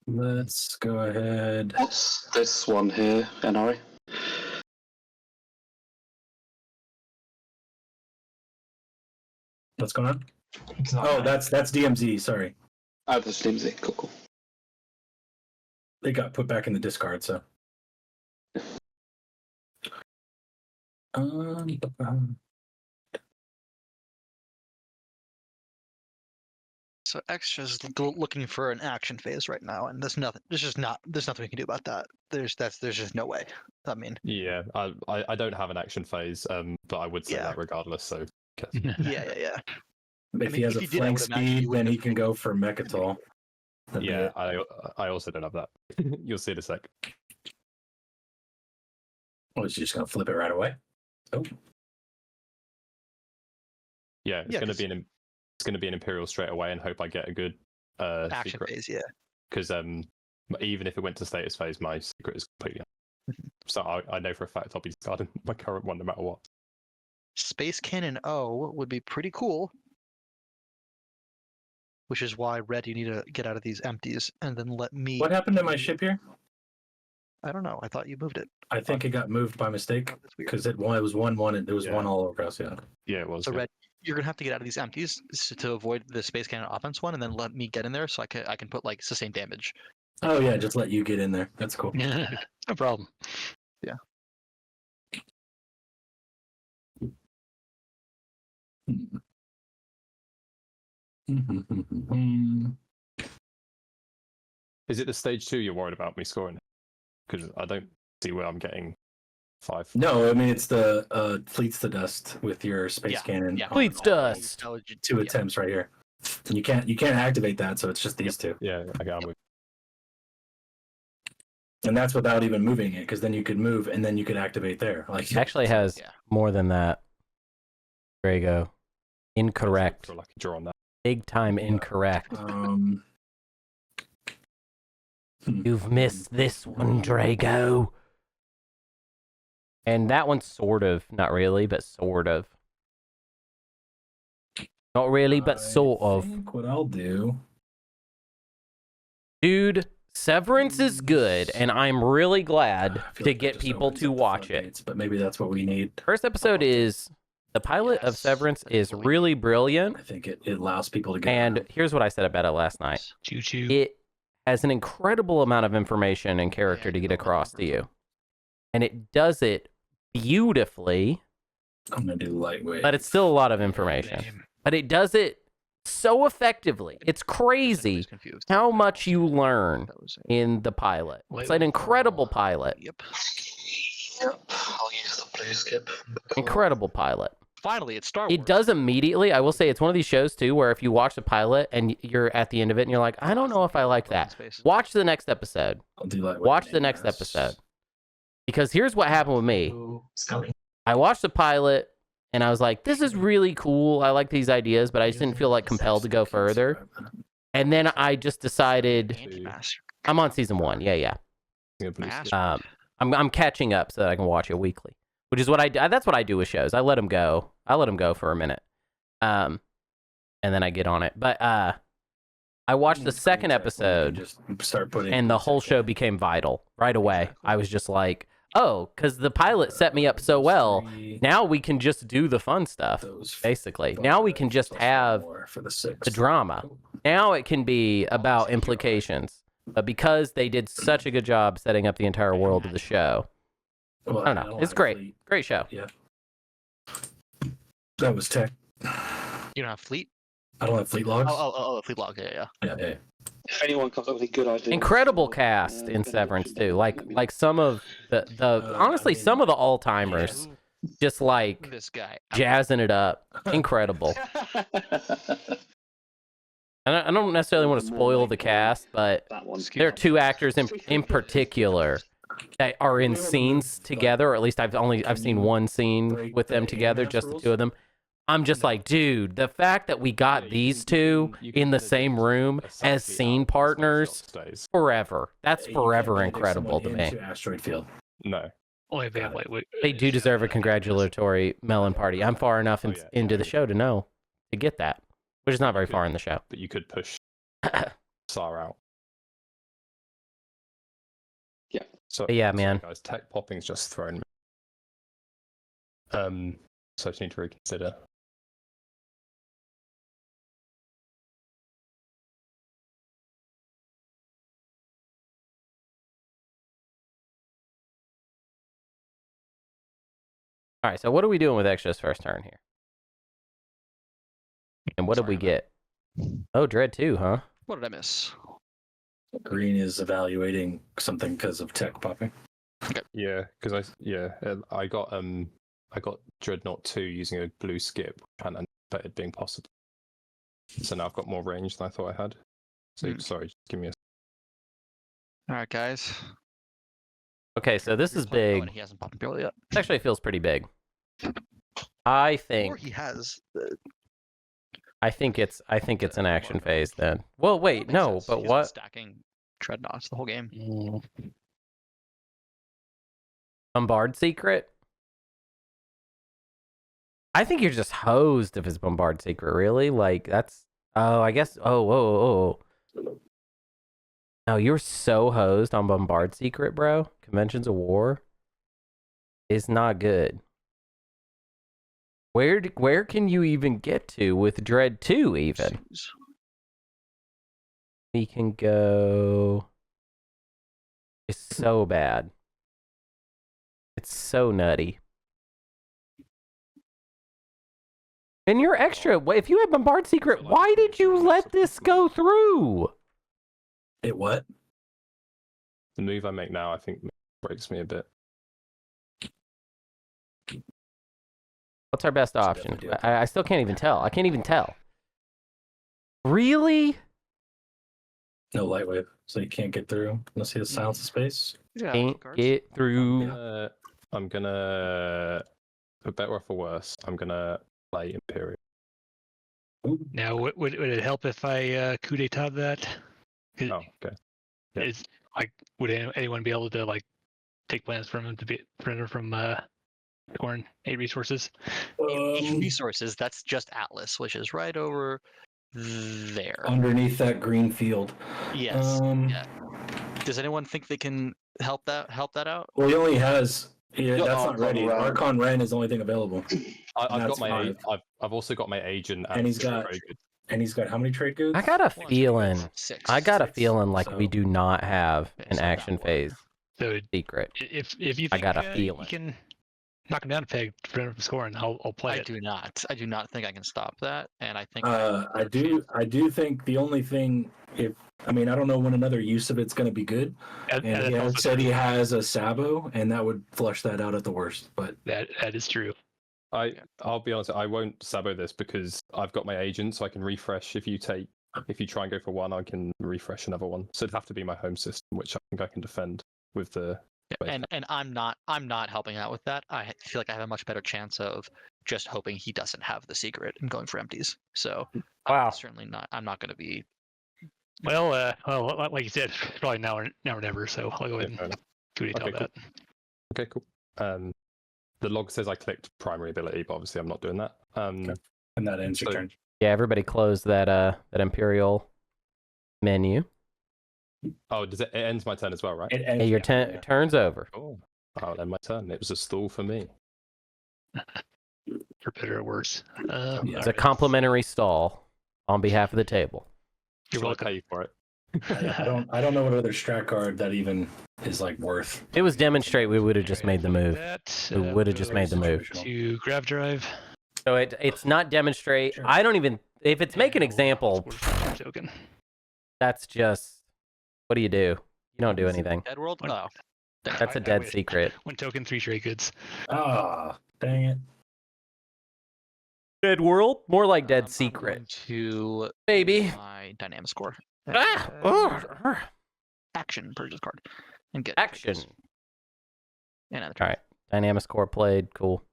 F: Let's go ahead.
D: What's this one here, NRA?
F: What's going on?
G: It's not
F: Oh,
G: mine.
F: that's DMZ. Sorry,
D: Oh, that's DMZ. Cool.
F: they got put back in the discard. So.
C: So Xxcha's looking for an action phase right now, and there's nothing. There's nothing we can do about that. There's just no way. I mean,
B: Yeah, I don't have an action phase, but I would say
C: Yeah.
B: that regardless. So
C: yeah.
F: If he has
C: if
F: a
C: he did, I
F: flank
C: would imagine he
F: speed,
C: would
F: then he
C: have-
F: can go for Mechatol. That'd be
B: yeah,
F: it.
B: I also don't have that. You'll see in a sec.
F: Oh, is she just gonna flip it right away? Oh,
B: Yeah, it's
C: Yeah,
B: gonna
C: 'cause-
B: be it's gonna be an Imperial straight away, and hope I get a good
C: Action
B: secret.
C: phase, yeah.
B: Because even if it went to status phase, my secret is completely. So I know for a fact I'll be discarding my current one no matter what.
C: Space Cannon O would be pretty cool. Which is why, Red, you need to get out of these empties and then let me.
F: what happened to my ship here?
C: I don't know. I thought you moved it.
F: I think it got moved by mistake
C: Oh, that's weird.
F: because it was 1-1 and there was
B: Yeah.
F: one all across. Yeah.
B: Yeah, it was.
C: So,
B: yeah.
C: Red, you're gonna have to get out of these empties to avoid the Space Cannon offense one, and then let me get in there so I can put like sustained damage.
F: Oh yeah, just let you get in there. That's cool.
E: Yeah, no problem.
B: Is it the stage 2 you're worried about me scoring? Because I don't see where I'm getting 5.
F: No, I mean it's the fleets to dust with your space cannon.
C: Yeah.
A: Fleets dust.
F: 2 attempts right here. And you can't activate that, so it's just these two.
B: Yeah, okay, I'm with.
F: And that's without even moving it, because then you could move and then you could activate there. Like
A: It actually has
C: Yeah.
A: more than that. Drago. Incorrect.
B: For a lucky draw on that.
A: Big time incorrect. You've missed this one, Drago. And that one's sort of, not really, but sort of. Not really, but sort
F: I
A: of.
F: think what I'll do.
A: Dude, Severance is good, and I'm really glad
F: I feel
A: to
F: like that
A: get
F: just
A: people
F: opens
A: to
F: up the
A: watch it.
F: floodgates, but maybe that's what we need.
A: First episode is, the pilot of
C: Yes,
A: Severance is
C: definitely.
A: really brilliant,
F: I think it allows people to get
A: and
F: around.
A: here's what I said about it last night.
E: Choo choo.
A: It has an incredible amount of information and character to get across to you. And it does it beautifully,
F: I'm gonna do lightweight.
A: but it's still a lot of information.
E: Same.
A: But it does it so effectively. It's crazy
C: Everybody's confused.
A: how much you learn
C: That was
A: in the pilot. It's
E: Wait,
A: an incredible pilot.
C: Yep.
G: I'll use the play skip.
A: Incredible pilot.
C: Finally, it's Star Wars.
A: It does immediately. I will say it's one of these shows too where if you watch the pilot and you're at the end of it and you're like, I don't know if I like that. Watch the next episode.
F: I'll do lightweight.
A: Watch the
F: name
A: next
F: mass.
A: episode. Because here's what happened with me.
G: Scully.
A: I watched the pilot and I was like, this is really cool. I like these ideas, but I just didn't feel like compelled to go further. And then I just decided
C: Anti-master.
A: I'm on season 1. Yeah.
B: Yeah, blue
C: Master.
B: skip.
A: I'm catching up so that I can watch it weekly, which is what I do. That's what I do with shows. I let them go. I let them go for a minute. And then I get on it. But I watched the second episode
F: Just start putting.
A: and the whole show became vital right away. I was just like, oh, because the pilot set me up so well. Now we can just do the fun stuff,
F: Those
A: basically. Now we can just have
F: for the 6th.
A: the drama. Now it can be about implications. But because they did such a good job setting up the entire world of the show,
F: Well,
A: I don't know. It's
F: have
A: great.
F: fleet.
A: Great show.
F: Yeah. That was tech.
C: You don't have fleet?
F: I don't have fleet logs.
C: Oh, fleet log. Yeah.
F: Yeah.
D: If anyone comes up with a good idea,
A: Incredible cast in Severance too. Like some of the honestly some of the all timers just like
C: This guy.
A: jazzing it up. Incredible. And I don't necessarily want to spoil the cast, but
D: that one.
A: there are 2 actors in particular that are in scenes together, or at least I've seen one scene with them together, just the 2 of them. I'm just like, dude, the fact that we got these 2 in the same room as scene partners forever. That's forever incredible to me.
F: Asteroid field.
B: No.
E: Only they have lightweight.
A: They do deserve a congratulatory melon party. I'm far enough
B: Oh, yeah.
A: into the show to get that, which is not very far in the show.
B: But you could push Saar out.
D: Yeah.
B: So
A: But yeah,
B: sorry,
A: man.
B: guys, tech popping's just thrown me. So I just need to reconsider.
A: All right, so what are we doing with Xxcha's first turn here? And what did we
C: Sorry,
A: get? Oh, Dread 2, huh?
C: What did I miss?
F: Green is evaluating something because of tech popping.
B: Yeah, because I got Dreadnought 2 using a blue skip, which I hadn't anticipated being possible. So now I've got more range than I thought I had. So sorry, just give me a.
C: All right, guys.
A: Okay, so this is
C: Oh,
A: big.
C: and he hasn't popped Imperial yet.
A: It actually feels pretty big. I
C: Or
A: think
C: he has.
A: I think it's an action phase then. Well, wait,
C: Makes
A: no,
C: sense.
A: but
C: He's been
A: what?
C: stacking Dreadnoughts the whole game.
A: Bombard secret? I think you're just hosed if it's bombard secret, really? Like that's I guess oh. No, you're so hosed on bombard secret, bro. Conventions of War is not good. Where can you even get to with Dread 2 even?
C: Jeez.
A: We can go. It's so bad. It's so nutty. And you're extra. If you had Bombard Secret, why did you let this go through?
F: It what?
B: The move I make now, I think, breaks me a bit.
A: What's our best
F: That's a
A: option?
F: good idea.
A: I still can't even tell. I can't even tell. Really?
F: No light wave, so you can't get through unless he has silence of space.
C: Yeah,
A: Can't
C: cards.
A: get through.
B: I'm gonna, for better or for worse, I'm gonna play Imperium.
E: Now, would it help if I coup d'etat that?
B: Oh, okay. Yeah.
E: Is like, would anyone be able to like take plans from him to be prevent him from scoring 8 resources?
C: Resources, that's just Atlas, which is right over there.
F: Underneath that green field.
C: Yes. Yeah. Does anyone think they can help that out?
F: Well, he only has. Yeah,
D: got
F: that's not
D: Archon
F: ready.
D: Ren.
F: Archon Ren is the only thing available,
B: I've
F: that's
B: got my,
F: five.
B: I've also got my agent,
F: and he's
B: very,
F: got.
B: very good.
F: And he's got how many trade goods?
A: I got a
C: One,
A: feeling.
C: 6.
A: I got a
F: Six,
A: feeling like we
F: so-
A: do not have
C: Okay,
A: an
C: so that
A: action
C: one.
A: phase
E: So
A: secret.
E: if you think
A: I got a
E: you
A: feeling.
E: can knock him down a peg to prevent him from scoring, I'll play
C: I
E: it.
C: do not. I do not think I can stop that, and I think
F: I do think the only thing, I don't know when another use of it's going to be good.
E: And
F: And he
E: that's
F: has
E: also
F: said he
E: true.
F: has a Sabo, and that would flush that out at the worst. But
E: That is true.
B: I'll be honest, I won't sabo this because I've got my agent, so I can refresh. If you try and go for one, I can refresh another one. So it'd have to be my home system, which I think I can defend with the.
C: and I'm not helping out with that. I feel like I have a much better chance of just hoping he doesn't have the secret and going for empties. So
A: Wow.
C: I'm not going to be.
E: Well, like you said, probably now or never. So I'll go ahead
B: fair
E: and
B: enough.
E: coup d'etat
B: Okay,
E: that.
B: Okay, cool. The log says I clicked primary ability, but obviously I'm not doing that.
F: and that ends your
B: So-
F: turn.
A: Yeah, everybody close that Imperial menu.
B: Oh, does it ends my turn as well, right?
F: It
A: Hey,
F: ends,
A: your
F: yeah.
A: turn's over.
B: Oh, I'll end my turn. It was a stall for me.
E: For better or worse.
F: Yeah.
A: It's a
E: alright.
A: complimentary stall on behalf of the table.
E: You're
B: Shall I
E: welcome.
B: pay for it?
F: I don't know what other strat card that even is like worth.
A: It was demonstrate. We would have just made the move.
E: That,
A: We would have just made the move.
E: to grab drive.
A: So it's not demonstrate.
F: Sure.
A: I don't even. If it's make an example,
E: Token.
A: that's just. What do? You don't do anything.
C: Dead World?
E: What?
C: No.
A: That's a
E: I
A: dead
E: wish.
A: secret.
E: 1 token, 3 trade goods.
F: Ah, dang it.
A: Dead world? More like dead
C: I'm
A: secret.
C: going to
A: Baby.
C: my dynamic score.
A: Ah! Ugh.
C: Action purchase card and get
A: Action.
C: And
A: All right. Dynamic score played. Cool.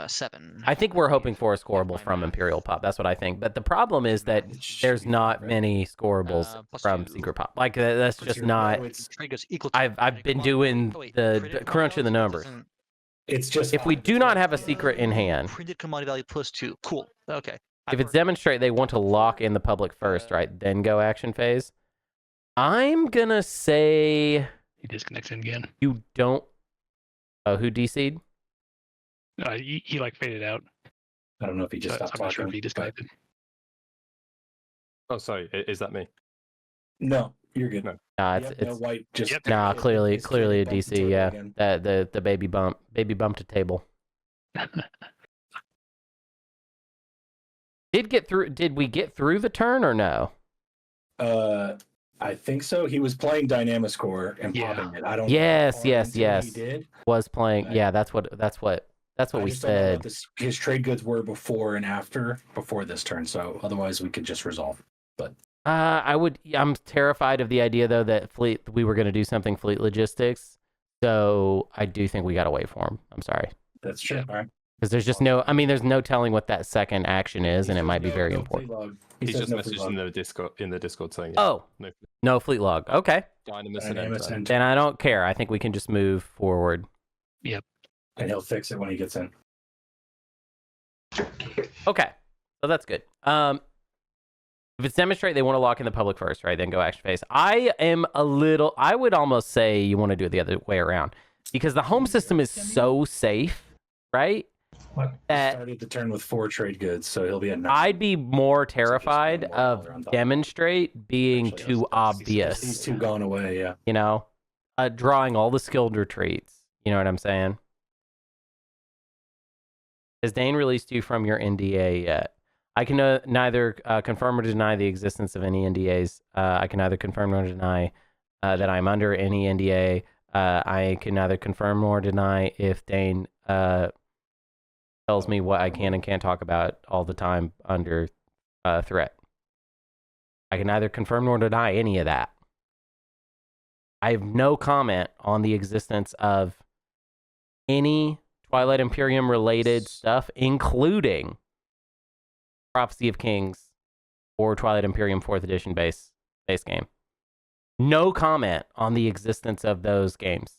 C: 7.
A: I think we're hoping for a scoreable from Imperial Pop. That's what I think. But the problem is that there's not many scoreables
C: plus
A: from
C: 2.
A: Secret Pop. Like that's just not.
C: Trade goes equal to
A: I've been
C: critical
A: doing
C: commodity- oh, wait,
A: the
C: critical
A: crunching the
C: commodity
A: numbers.
C: doesn't-
F: It's just
A: If we do not have a secret in hand,
C: Printed commodity value plus 2. Cool. Okay.
A: if it's demonstrate, they want to lock in the public first, right? Then go action phase. I'm gonna say
E: He disconnects in again.
A: you don't. Oh, who DC'd?
E: He like faded out.
F: I don't know if he just
E: So
F: stopped
E: I'm not sure
F: talking.
E: if he
F: but-
E: disconnected.
B: Oh, sorry. Is that me?
F: No, you're good.
B: No.
A: Nah,
F: Yep, no,
A: it's
F: white just.
E: Yep.
A: nah,
F: it-
A: clearly
F: it's
A: a
F: bumped into
A: DC.
F: it
A: Yeah,
F: again.
A: that the baby bumped a table. Did we get through the turn or no?
F: I think so. He was playing Dynamic Score and
E: Yeah.
F: popping it. I don't.
A: Yes,
F: know how far
A: yes,
F: into
A: yes.
F: He did.
A: Was playing?
F: Right.
A: Yeah, that's what
F: I
A: we
F: just don't know
A: said.
F: what his trade goods were before and before this turn. So otherwise, we could just resolve.
A: I'm terrified of the idea though that we were going to do something fleet logistics. So I do think we got to wait for him. I'm sorry.
F: That's true.
E: Yeah.
F: All right.
A: Because there's just no, I mean, there's no telling what that second action is, and it might be very
F: No
A: important.
F: fleet log.
B: He's
F: says
B: just
F: no fleet
B: messaged
F: log.
B: in the Discord saying,
A: Oh,
B: no,
A: no fleet log. Okay.
B: Dynamis
F: Dynamis
B: and
F: and-
A: Then I don't care. I think we can just move forward.
F: And he'll fix it when he gets in.
A: Okay. So that's good. If it's demonstrate, they want to lock in the public first, right? Then go action phase. I would almost say you want to do it the other way around because the home system is so safe, right?
G: What?
F: He
A: That
F: started the turn with 4 trade goods, so he'll be at 9.
A: I'd be more terrified
F: more
A: of
F: all around top.
A: demonstrate being
F: Actually,
A: too
F: These
A: obvious,
F: 2 gone away, yeah.
A: you know? Drawing all the skilled retreats. You know what I'm saying? Has Dane released you from your NDA yet? I can neither confirm or deny the existence of any NDAs. I can neither confirm nor deny that I'm under any NDA. I can neither confirm nor deny if Dane tells me what I can and can't talk about all the time under threat. I can neither confirm nor deny any of that. I have no comment on the existence of any Twilight Imperium related stuff, including Prophecy of Kings or Twilight Imperium 4th edition base game. No comment on the existence of those games.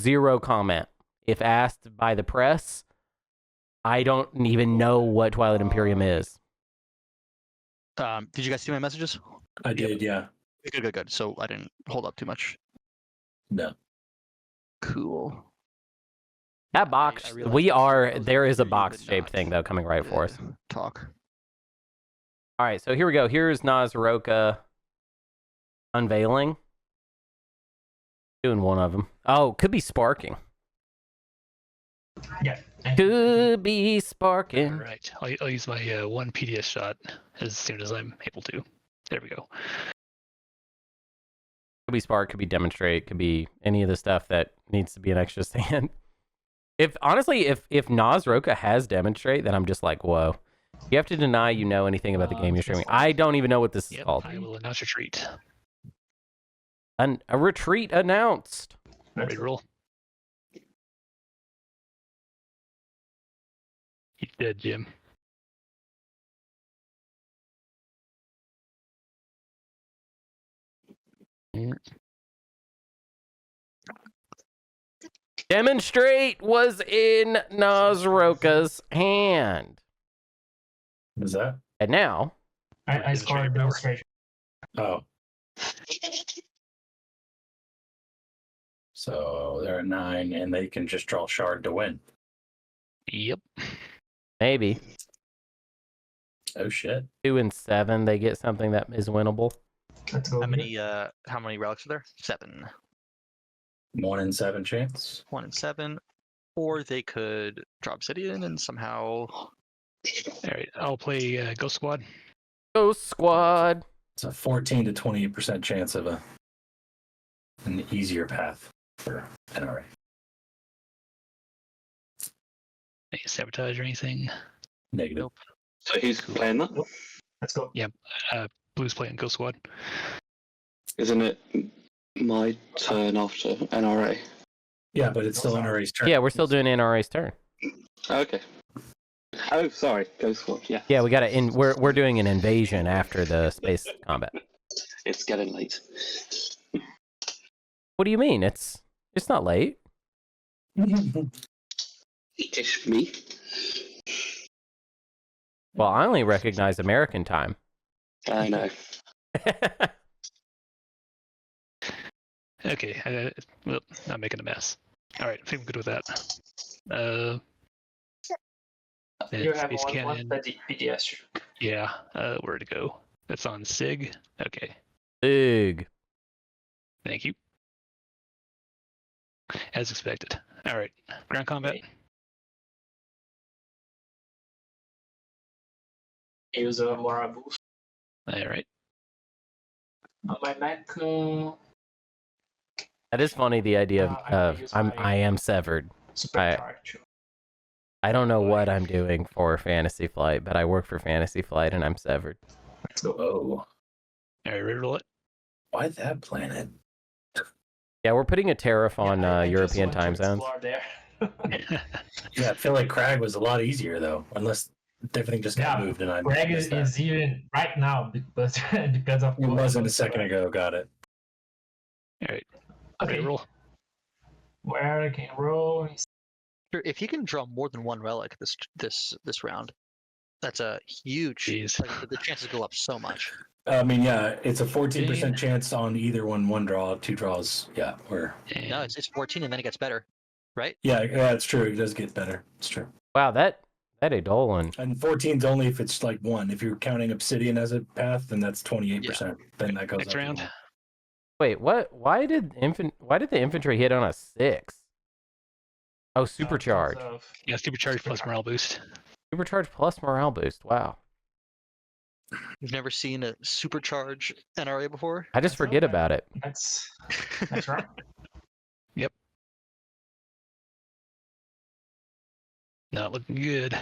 A: Zero comment. If asked by the press, I don't even know what Twilight Imperium is.
C: Did you guys see my messages?
F: I did, yeah.
C: Good. So I didn't hold up too much.
F: No.
C: Cool.
A: That box,
C: I realized
A: there is a
C: you
A: box
C: did
A: shaped
C: not.
A: thing though coming right for us.
C: Talk.
A: All right, so here we go. Here's Naaz-Rokha unveiling. Doing one of them. Oh, could be sparking.
G: Yeah.
A: Could be
E: All
A: sparking.
E: right. I'll use my one PDS shot as soon as I'm able to. There we go.
A: Could be spark, could be demonstrate, could be any of the stuff that needs to be an extra stand. If Naaz-Rokha has demonstrate, then I'm just like, whoa. You have to deny you know anything about the game you're streaming. I don't even know what this is
E: Yep,
A: called.
E: I will announce retreat.
A: A retreat announced.
E: Ready to roll. He's dead, Jim.
A: Demonstrate was in Naaz-Rokha's hand.
F: What is that?
A: And now,
G: I scored a demonstration.
F: Oh. So they're at 9, and they can just draw shard to win.
E: Yep.
A: maybe
F: Oh shit.
A: 2 and 7, they get something that is winnable.
G: Let's go.
C: How many relics are there? 7.
F: 1 in 7 chance.
C: 1 and 7. Or they could drop Obsidian and somehow.
E: All right. I'll play Ghost Squad.
A: Ghost Squad.
F: It's a 14 to 28% chance of an easier path for NRA.
E: Any sabotage or anything?
F: Negative.
C: Nope.
D: So who's playing that?
G: Let's go.
E: Blues playing Ghost Squad.
D: Isn't it my turn after NRA?
F: Yeah, but it's still NRA's turn.
A: Yeah, we're still doing NRA's turn.
D: Okay. Oh, sorry. Ghost Squad. Yeah.
A: Yeah, we got to. We're doing an invasion after the space combat.
D: It's getting late.
A: What do you mean? It's not late.
D: It's me.
A: Well, I only recognize American time.
D: I know.
E: Okay. Well, I'm making a mess. All right. I think I'm good with that.
G: You have
E: Space
G: one
E: Cannon.
G: PDS.
E: Yeah. Where to go? That's on SIG. Okay.
A: Big.
E: Thank you. As expected. All right. Ground combat.
G: Use a Mora boost.
E: All right.
G: On my Mac.
A: That is funny. The idea
G: I
A: of
G: use
A: I
G: my-
A: am severed.
G: Supercharge.
A: I don't know what I'm doing for Fantasy Flight, but I work for Fantasy Flight and I'm severed.
G: Let's go.
F: Oh,
E: All right. Ready to roll it.
F: why that planet?
A: Yeah, we're putting a tariff on
G: Yeah, I just
A: European
G: want to
A: time zones.
G: explore there.
F: Yeah, I feel like Crag was a lot easier though, unless everything just got
G: Yeah,
F: moved and I
G: Greg
F: missed that.
G: is even right now because of
F: It wasn't a
G: Columbus,
F: second
G: right?
F: ago. Got it.
E: All right.
G: Okay,
E: Ready, roll.
G: where I can roll.
C: Sure, if he can draw more than one relic this round, that's a huge.
E: Jeez.
C: Like, the chances go up so much.
F: I mean, yeah, it's a 14%
E: Dang.
F: chance on either one draw, 2 draws. Yeah, or
C: No,
E: And
C: it's 14, and then it gets better, right?
F: yeah, it's true. It does get better. It's true.
A: Wow, that Edolan.
F: And 14's only if it's like 1. If you're counting Obsidian as a path, then that's 28%. Then that goes
E: next
F: up to
E: round.
F: 1.
A: Wait, what? Why did the infantry hit on a 6? Oh, supercharge.
E: Yeah, supercharge plus morale boost.
A: Supercharge plus morale boost. Wow.
C: You've never seen a supercharge NRA before?
A: I just forget about it.
G: That's right.
E: Not looking good.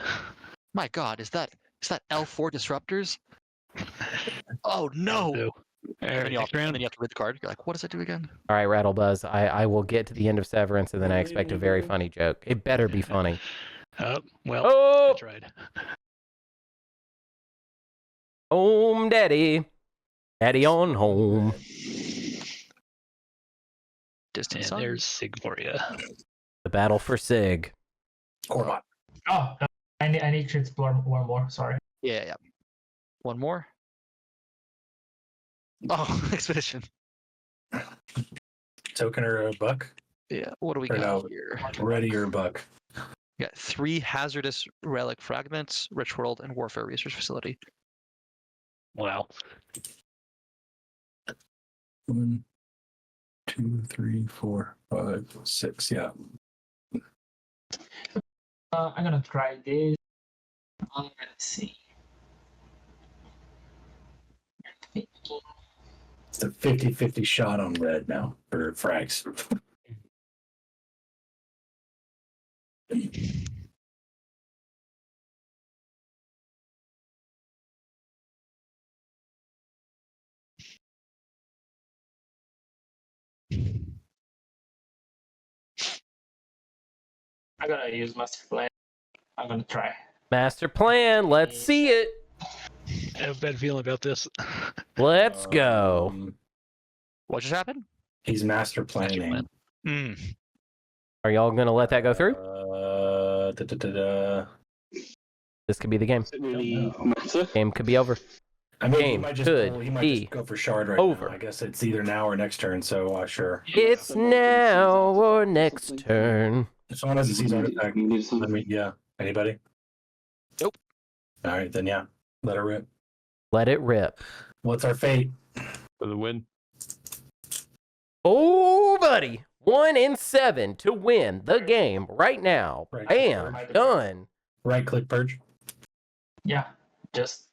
C: My God, is that L4 disruptors? Oh no!
E: So, all
C: And
E: right,
C: then, you have,
E: next
C: and
E: round.
C: then you have to read the card. You're like, what does it do again?
A: All right, Rattlebuzz. I will get to the end of Severance, and then I expect a very funny joke. It better be funny.
E: Oh, well,
A: Oh,
E: I tried.
A: home, daddy. Daddy on home.
C: Distant
E: And
C: sun.
E: there's Sig for you.
A: The battle for Sig.
F: Or not.
G: Oh, I need to explore one more. Sorry.
C: Yeah. One more. Oh, expedition.
F: Token or a buck?
C: Yeah. What do we
F: Or
C: got
F: no.
C: here?
F: Ready or a buck?
C: We got 3 hazardous relic fragments, rich world, and warfare research facility.
E: Wow.
F: 1, 2, 3, 4, 5, 6. Yeah.
G: I'm gonna try this. Let's see.
F: It's a 50-50 shot on red now for frags.
G: I'm gonna use master plan. I'm gonna try.
A: Master plan. Let's see it.
E: I have a bad feeling about this.
A: Let's go.
C: What just happened?
F: He's master planning.
E: plan.
C: Hmm.
A: Are y'all gonna let that go through? This could be the game.
D: Does it really matter?
A: Game could be over.
F: I mean, he
A: Game
F: might
A: could
F: just
A: be
F: just go for shard right
A: over.
F: now. I guess it's either now or next turn, so sure.
A: It's now or next turn.
F: If someone has a seize artifact,
D: You need
F: I
D: something.
F: mean, yeah. Anybody?
C: Nope.
F: All right, then yeah. Let her rip.
A: Let it rip.
F: What's our fate?
B: For the win.
A: Oh, buddy. 1 and 7 to win the game right now.
F: Right.
A: Bam. Done.
F: Right click purge.
G: Yeah, just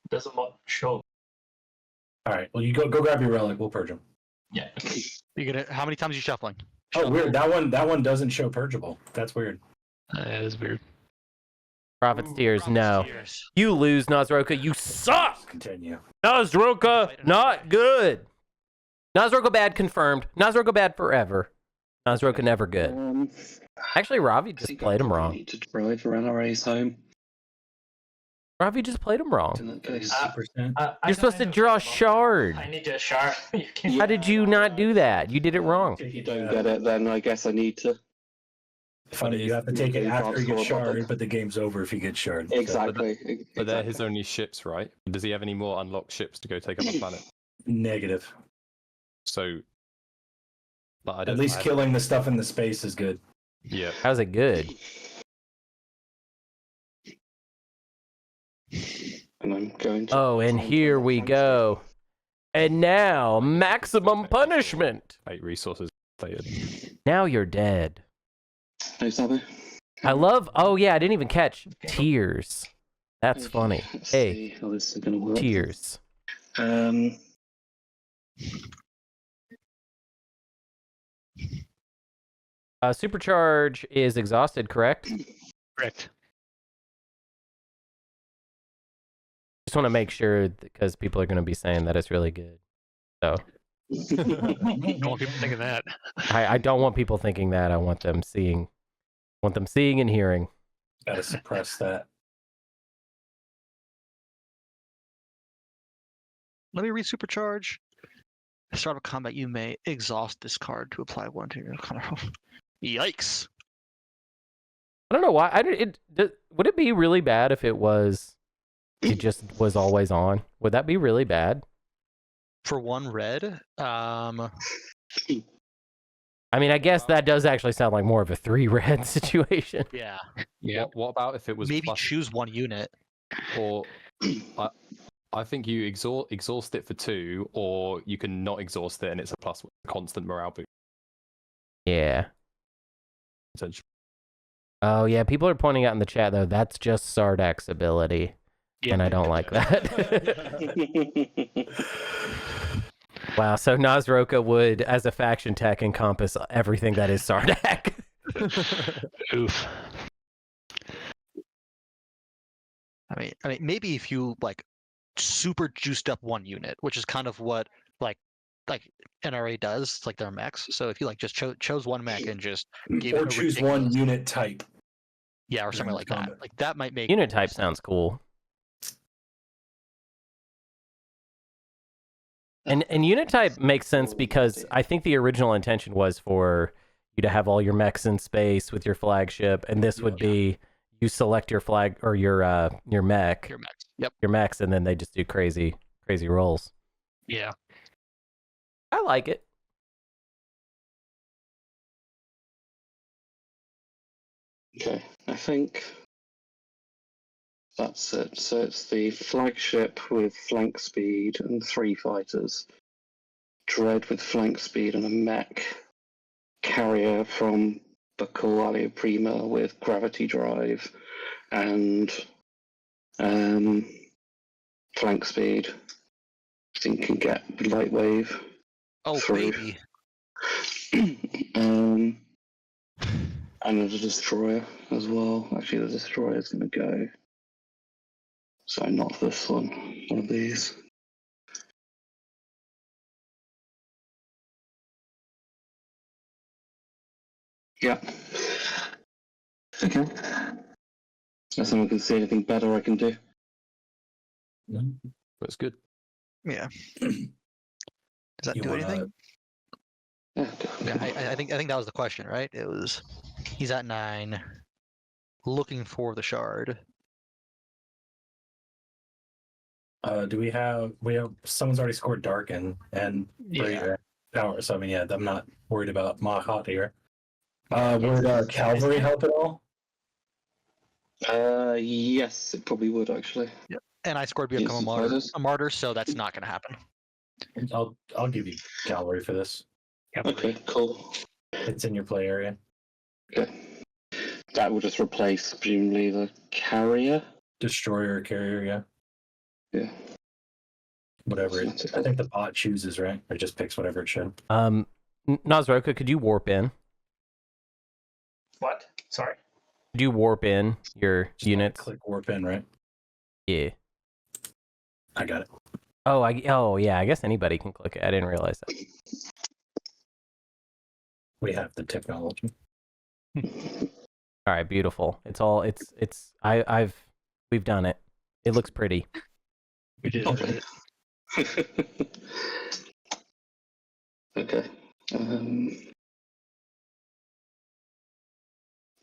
G: doesn't show.
F: All right. Well, you go grab your relic. We'll purge them.
G: Yeah.
C: You gonna? How many times are you shuffling?
F: Oh, weird. That one doesn't show purgeable. That's weird.
E: That is weird.
A: Prophet's Tears, no. You lose, Naaz-Rokha. You suck.
F: Continue.
A: Naaz-Rokha, not good. Naaz-Rokha bad confirmed. Naaz-Rokha bad forever. Naaz-Rokha never good. Actually, Ravi just played him
D: I
A: wrong.
D: need to drive around NRA's home
A: Ravi just played him wrong.
D: in that case.
F: 50%.
A: You're supposed to draw shard.
G: I need a shard. You can...
A: How did you not do that? You did it wrong.
D: If you don't get it, then I guess I need to.
F: Funny, you have to take it
D: You
F: after
D: can't
F: you get
D: score above
F: shard,
D: it.
F: but the game's over if you get shard. So,
D: Exactly.
B: But they're his
D: exactly.
B: only ships, right? Does he have any more unlocked ships to go take on the planet?
F: negative.
B: So, but I
F: At
B: don't,
F: least
B: I-
F: killing the stuff in the space is good.
B: Yeah.
A: How's it good?
D: And I'm going to.
A: Oh, and here we go. And now, maximum punishment.
B: 8 resources stated.
A: Now you're dead.
D: No, Sabu.
A: I love. Oh yeah, I didn't even catch tears. That's funny.
D: Let's
A: Hey,
D: see how this is going to work.
A: tears. Supercharge is exhausted, correct?
E: Correct.
A: Just want to make sure because people are going to be saying that it's really good. So
E: Don't want people thinking that.
A: I don't want people thinking that. I want them seeing and hearing.
F: Gotta suppress that.
C: Let me supercharge. Start of combat, you may exhaust this card to apply one to your control. Yikes!
A: I don't know why. Would it be really bad if it just was always on? Would that be really bad?
C: For 1 red,
A: I mean, I guess that does actually sound like more of a 3 red situation.
C: yeah.
E: Yeah.
B: What about if it was
C: Maybe
B: plus,
C: choose 1 unit.
B: or I think you exhaust it for 2, or you can not exhaust it and it's a plus constant morale boost.
A: Yeah.
B: Essentially.
A: Oh, yeah. People are pointing out in the chat, though, that's just Sardak's ability.
E: Yeah.
A: And I don't like that. Wow. So Naaz-Rokha would, as a faction tech, encompass everything that is Sardak.
E: Oof.
C: I mean, maybe if you like super juiced up 1 unit, which is kind of what like NRA does, it's like their mechs. So if you like just chose 1 mech and just gave
F: Or
C: it a
F: choose
C: ridiculous-
F: one unit type.
C: yeah, or something like that.
F: combat.
C: Like that might make
A: Unit type sounds cool. And unit type makes sense because I think the original intention was for you to have all your mechs in space with your flagship, and this would be you select your flag or your mech,
C: your mechs. Yep.
A: your mechs, and then they just do crazy rolls.
E: Yeah.
A: I like it.
D: Okay, I think that's it. So it's the flagship with flank speed and 3 fighters, Dread with flank speed and a mech, carrier from Bakul Ali Prima with gravity drive and flank speed. I think can get light wave.
C: Oh,
D: Through.
C: baby.
D: And there's a destroyer as well. Actually, the destroyer's going to go. So not this one. One of these. Yeah. Okay. If someone can see anything better I can do.
B: That's good.
C: Yeah. Does that
F: You
C: do
F: wanna-
C: anything?
D: Yeah,
C: Yeah, I think that was the question, right? It was he's at 9, looking for the shard.
F: Do we have someone's already scored Darken and
E: Yeah.
F: Power, so I mean I'm not worried about Mahact here. Would cavalry help at all?
D: yes, it probably would actually.
C: And I scored
D: Yes,
C: become
D: fighters.
C: a martyr, so that's not going to happen.
F: I'll give you cavalry for this.
D: Okay, cool.
F: It's in your play area.
D: Okay. That will just replace presumably the carrier.
F: Destroyer or carrier, yeah.
D: Yeah.
F: Whatever I think the bot chooses, right? Or just picks whatever it should.
A: Naaz-Rokha, could you warp in?
G: What? Sorry.
A: Could you warp in your
F: Just
A: units?
F: click warp in, right?
A: Yeah.
F: I got it.
A: Oh, yeah. I guess anybody can click it. I didn't realize that.
F: We have the technology.
A: All right, beautiful. We've done it. It looks pretty.
E: We did.
D: Okay. Okay.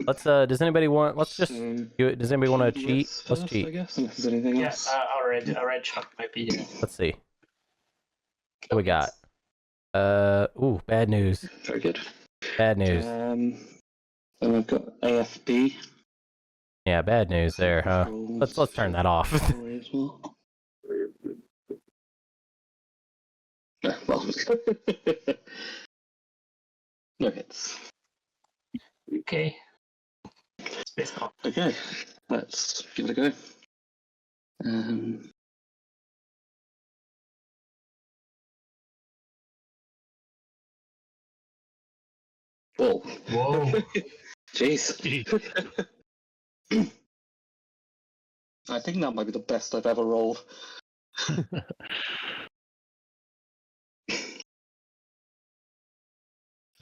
A: Let's does anybody want does anybody want to cheat?
D: Yes,
A: Let's
D: first,
A: cheat.
D: I guess, unless there's anything
G: Yeah,
D: else.
G: I read checked my PDF.
A: Let's see. What we got? Bad news.
D: Very good.
A: Bad news.
D: And I've got AFB.
A: Yeah, bad news there, huh? Let's turn that off.
D: As well. Yeah, well, no hits.
G: Okay. Space off.
D: Okay, let's give it a go. Whoa.
G: Whoa.
D: Jeez. I think that might be the best I've ever rolled.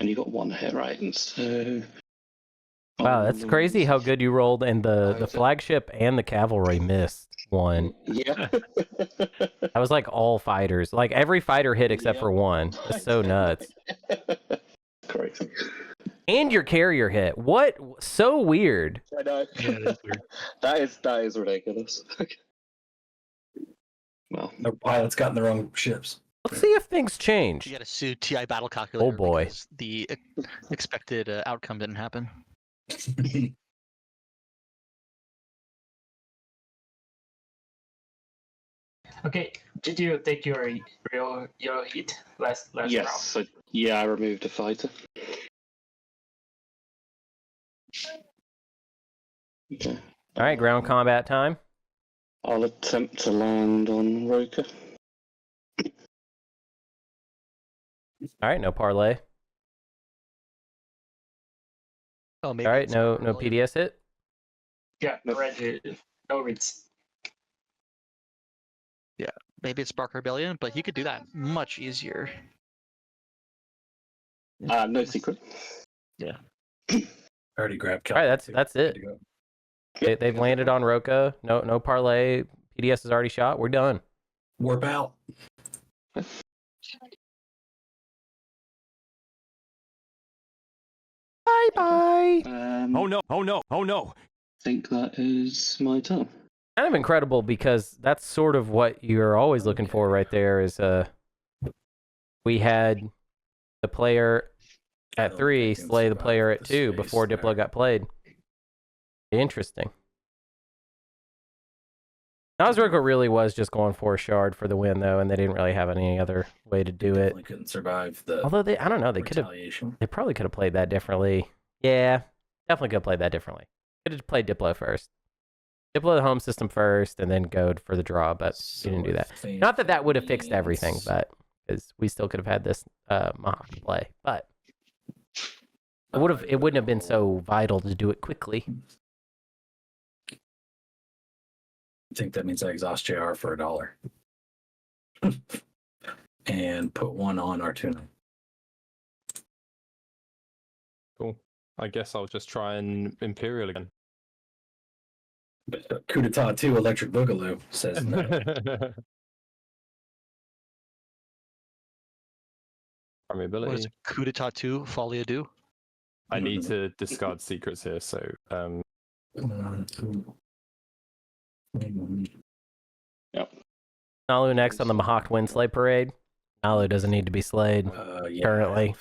D: only got one hit, right? And so.
A: Wow, that's crazy how good you rolled, and the flagship and the cavalry missed one.
D: Yeah.
A: That was like all fighters. Like every fighter hit except for one. That's so nuts.
D: Crazy.
A: And your carrier hit. What? So weird.
D: I know.
E: Yeah, it is weird.
D: That is ridiculous. Well,
F: Our pilots got in the wrong ships.
A: Let's see if things change.
I: You got to sue TI Battle Calculator.
A: Oh, boy.
I: Because the expected outcome didn't happen.
G: Okay, did you take your hit last
D: yes.
G: round?
D: So, yeah, I removed a fighter. Okay.
A: All right, ground combat time.
D: I'll attempt to land on Rokha.
A: All right, no parlay.
I: Oh, maybe
A: All right,
I: it's
A: no
I: not really-
A: PDS hit.
G: Yeah, no reads.
I: Maybe it's Spark Rebellion, but he could do that much easier.
D: No secret.
F: I already grabbed.
A: All right, that's it.
F: Good to go.
A: They've landed on Rokha. No parlay. PDS is already shot. We're done.
F: Warp out.
A: Bye bye.
D: Oh no! Oh no! Oh no! I think that is my turn.
A: Kind of incredible because that's sort of what you're always looking for right there. Is we had the player at 3 slay the player at 2 before Diplo got played. Interesting. Naaz-Rokha really was just going for a shard for the win, though, and they didn't really have any other way to do it.
F: Definitely couldn't survive the
A: Although I don't know, they could have,
F: retaliation.
A: they probably could have played that differently. Yeah, definitely could have played that differently. Could have played Diplo first. Diplo the home system first, and then go for the draw, but you didn't do that. Not that that would have fixed everything, but because we still could have had this Mahact play, but it wouldn't have been so vital to do it quickly.
F: I think that means I exhaust JR for $1. And put one on Artuna.
B: Cool. I guess I'll just try and Imperial again.
F: Coup d'etat 2 Electric Boogaloo says no.
B: Primary
I: What is
B: ability.
I: it? Coup d'etat 2, Folie à Deux?
B: I need to discard secrets here, so
A: Naalu next on the Mahact Windslay Parade. Naalu doesn't need to be slayed.
F: Yeah,
A: Currently.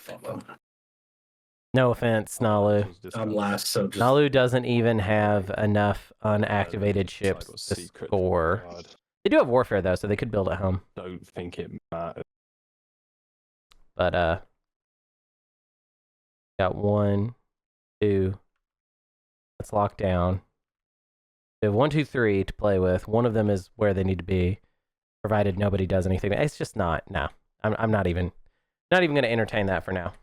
A: No offense, Naalu.
F: I'm last, so just
A: Naalu doesn't even have enough unactivated ships
B: Decide what
A: to
B: secret
A: score.
B: card.
A: They do have Warfare, though, so they could build at home.
B: Don't think it matters.
A: But, got 1, 2. Let's lock down. We have 1, 2, 3 to play with. One of them is where they need to be, provided nobody does anything. It's just not. No, I'm not even going to entertain that for now.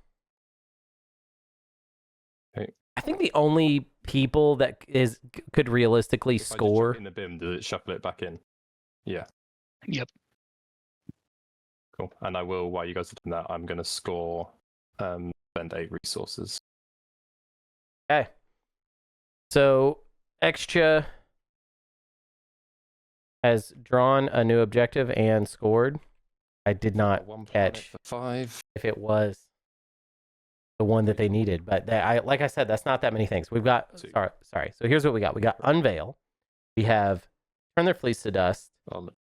B: Okay.
A: I think the only people that could realistically
B: If I just
A: score.
B: chuck it in the bin, does it shuffle it back in? Yeah.
E: Yep.
B: Cool. And I will, while you guys are doing that, I'm going to score spend 8 resources.
A: Okay. So Xxcha has drawn a new objective and scored. I did not
B: One planet
A: catch
B: for 5.
A: if it was the one that they needed, but like I said, that's not that many things. We've got sorry. So here's what we got. We got Unveil. We have Turn Their Fleece to Dust.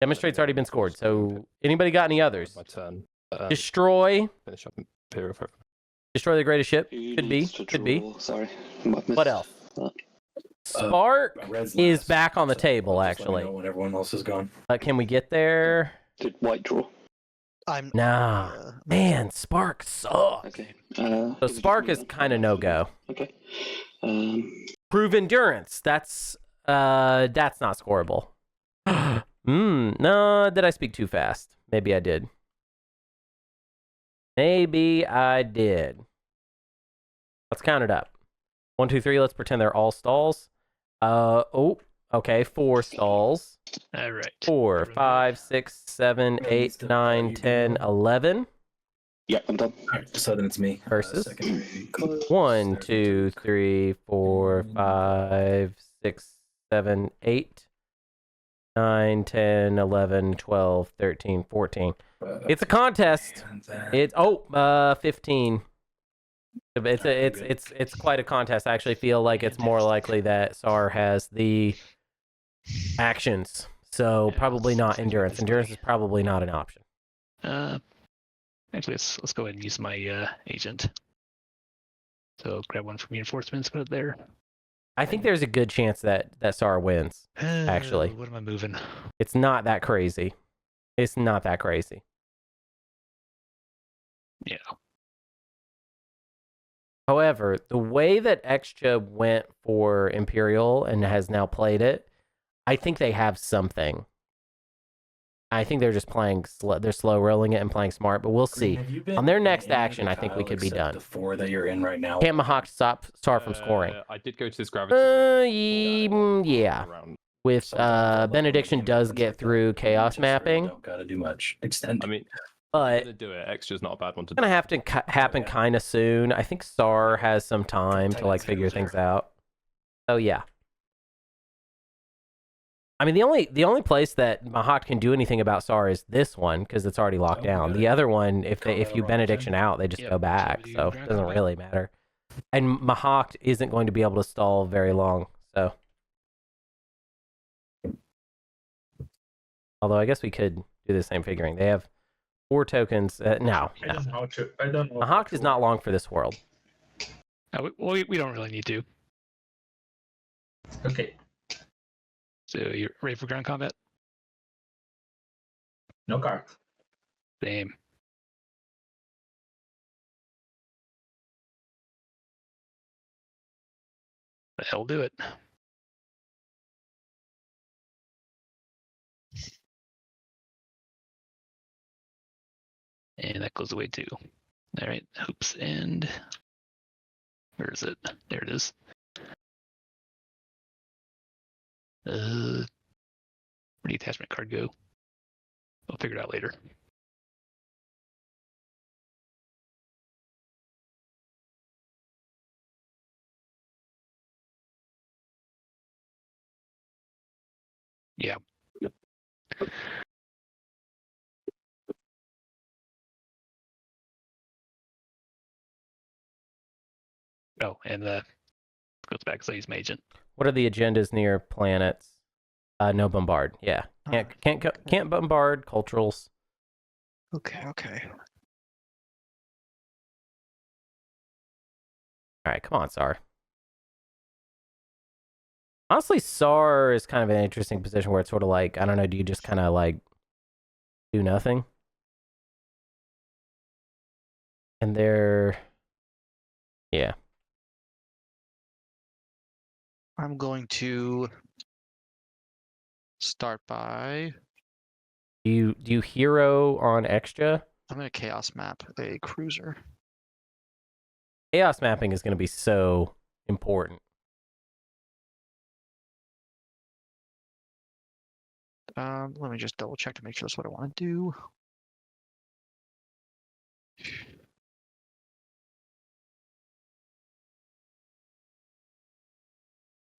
A: Demonstrate's already been scored. So anybody got any others?
B: My turn.
A: Destroy.
B: Finish up Imperial.
A: Destroy the greatest ship.
D: Who
A: Could be.
D: needs to
A: Could be.
D: draw? Sorry. Might miss
A: What else?
D: that.
A: Spark
F: Red's
A: is
F: last,
A: back on the
F: so
A: table,
F: just let me
A: actually.
F: know when everyone else is gone.
A: Can we get there?
D: Did White draw?
I: I'm
A: Nah. Man, Spark sucks.
D: Okay.
A: So Spark is kind of no-go.
D: Okay.
A: Prove Endurance. That's not scoreable. No, did I speak too fast? Maybe I did. Maybe I did. Let's count it up. 1, 2, 3. Let's pretend they're all stalls. Okay. 4 stalls.
E: All right.
A: 4, 5, 6, 7, 8, 9, 10, 11.
D: Yep, I'm done.
F: All right, so then it's me.
A: Versus?
F: Secondary close.
A: 1,
F: There we
A: 2,
F: go.
A: 3, 4, 5, 6, 7, 8, 9, 10, 11, 12, 13, 14. It's a contest.
F: And then-
A: It's 15. It's quite a contest. I actually feel like it's more likely that Saar has the actions. So
E: Yeah,
A: probably
E: let's
A: not
E: get
A: endurance.
E: this
A: Endurance
E: way.
A: is probably not an option.
E: Actually, let's go ahead and use my agent. So grab one from reinforcements, put it there.
A: I think there's a good chance that Saar wins. Actually.
E: What am I moving?
A: It's not that crazy. It's not that crazy.
E: Yeah.
A: However, the way that Xxcha went for Imperial and has now played it, I think they have something. I think they're just playing slow. They're slow rolling it and playing smart, but we'll see.
F: Have you been
A: On their
F: in
A: next
F: any of
A: action,
F: the
A: I think we
F: tile
A: could be
F: except
A: done.
F: The 4 that you're in right now.
A: Can't Mahact stop Saar from scoring?
B: I did go to this gravity.
A: Yeah.
B: Around.
A: With
F: Sometimes I love
A: Benediction
F: when
A: does
F: games
A: get
F: like that.
A: through chaos
F: Just really
A: mapping,
F: Don't gotta do much. Extend.
B: I mean,
A: but
B: to do it, Xxcha's not a bad one to
A: it's gonna
B: do.
A: have to happen
F: yeah.
A: kind of soon. I think Saar has some time to like
F: Titans
A: figure
F: goes
A: things
F: there.
A: out. So yeah. I mean, the only place that Mahact can do anything about Saar is this one because it's already locked
F: Oh,
A: down.
F: got
A: The
F: it.
A: other one, if
F: Colorado
A: you
F: Rock
A: benediction
F: Gym.
A: out, they just
E: Yep,
A: go back.
E: so we do
A: So it
E: ground
A: doesn't
E: combat.
A: really matter. And Mahact isn't going to be able to stall very long. So, although I guess we could do the same figuring. They have 4 tokens. No.
G: I don't know. I don't know.
A: Mahact is not long for this world.
E: We don't really need to.
G: Okay.
E: So you're ready for ground combat?
G: No card.
E: Same. I'll do it. And that goes away too. All right, hoops and where is it? There it is. Where'd the attachment card go? I'll figure it out later. Yeah. Oh, and goes back because I use my agent.
A: What are the agendas near planets? No bombard. Yeah, can't bombard culturals.
C: Okay.
A: All right, come on, Saar. Honestly, Saar is kind of an interesting position where it's sort of like, I don't know, do you just kind of like do nothing? And they're, yeah.
C: I'm going to start by.
A: Do you hero on Xxcha?
C: I'm going to chaos map a cruiser.
A: Chaos mapping is going to be so important.
C: Let me just double check to make sure that's what I want to do.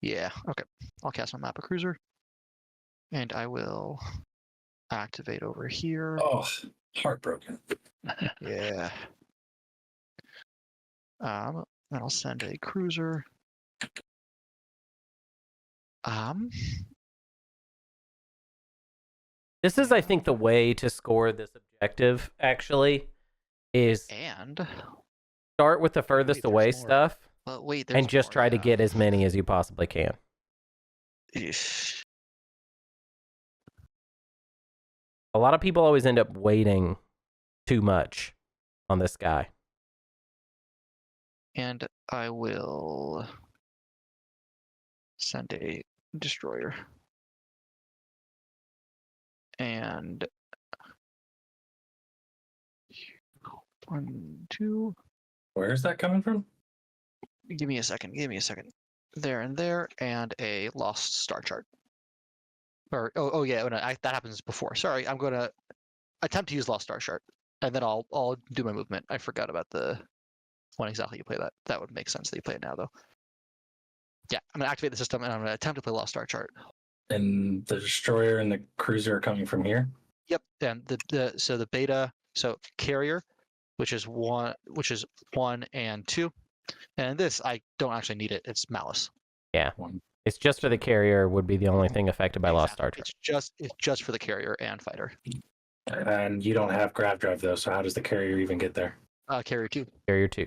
C: Yeah, okay. I'll cast my map a cruiser. And I will activate over here.
F: Oh, heartbroken.
C: Yeah. And I'll send a cruiser.
A: This is, I think, the way to score this objective, actually, is
C: And
A: start with the furthest
C: Wait,
A: away
C: there's more.
A: stuff
C: well, wait,
A: and
C: there's
A: just
C: more,
A: try to
C: yeah.
A: get as many as you possibly can.
C: Eesh.
A: A lot of people always end up waiting too much on this guy.
C: And I will send a destroyer. And 1, 2.
F: Where is that coming from?
C: Give me a second. There and there, and a lost star chart. Or oh yeah, no, that happens before. Sorry, I'm gonna attempt to use lost star chart.
I: and then I'll do my movement. I forgot about the when exactly you play that. That would make sense that you play it now, though. Yeah, I'm gonna activate the system, and I'm gonna attempt to play Lost Star chart.
F: And the destroyer and the cruiser are coming from here.
I: Yep, and the beta, so carrier, which is one and 2, and this I don't actually need it. It's Malice.
A: Yeah.
F: One.
A: It's just for the carrier would be the only thing affected by Lost Star Trek.
I: It's just for the carrier and fighter.
F: And you don't have grav drive though, so how does the carrier even get there?
I: Carrier 2.
A: Carrier 2.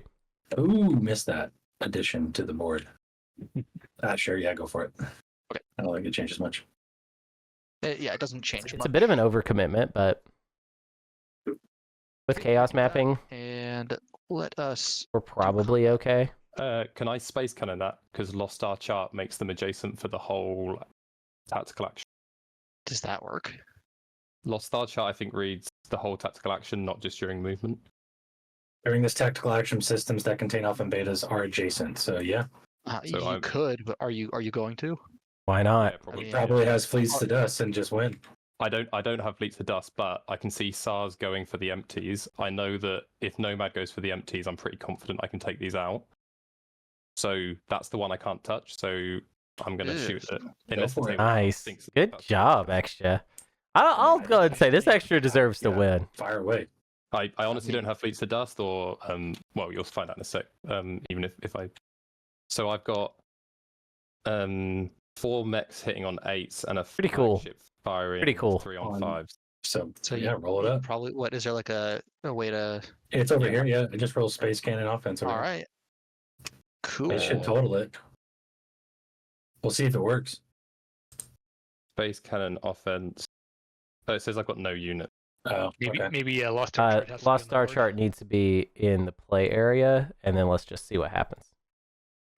F: Ooh, missed that addition to the board. Sure, yeah, go for it.
I: Okay.
F: I don't think it changes much.
I: Yeah, it doesn't change
A: It's
I: much.
A: a bit of an overcommitment, but with chaos mapping,
I: And let us.
A: we're probably okay.
B: Can I space cannon that? Because Lost Star chart makes them adjacent for the whole tactical action.
I: Does that work?
B: Lost Star chart, I think, reads the whole tactical action, not just during movement.
F: During this tactical action, systems that contain alpha and betas are adjacent. So yeah,
B: So
I: You
B: I'm-
I: could, but are you going to?
A: Why not?
B: Yeah, probably.
I: mean,
F: probably has fleets to dust and just win.
B: I don't have Fleets of Dust, but I can see SARS going for the empties. I know that if Nomad goes for the empties, I'm pretty confident I can take these out. So that's the one I can't touch. So I'm going to shoot it. Unless the
F: for it.
B: table
A: Nice.
B: thinks it's
A: Good
B: touched.
A: job, Xxcha. I'll go ahead and say this extra deserves to
F: Yeah.
A: win.
F: Fire away.
B: I honestly don't have Fleets of Dust, or well, you'll find out in a sec. Even if I, so I've got 4 mechs hitting on 8s and a
A: Pretty cool.
B: flagship firing
A: Pretty cool.
B: 3 on
F: On-
B: 5s.
F: So,
I: So
F: yeah, roll it
I: you
F: up.
I: Probably. What is there like a way to?
F: It's over here. Yeah, it just rolls space cannon offense. Over
I: All
F: here.
I: right. Cool.
F: It should total it. We'll see if it works.
B: Space cannon offense. Oh, it says I've got no unit.
F: Oh,
E: Maybe
F: okay.
E: Lost Star chart has to be
A: Lost
E: on the
A: Star
E: board.
A: chart needs to be in the play area, and then let's just see what happens.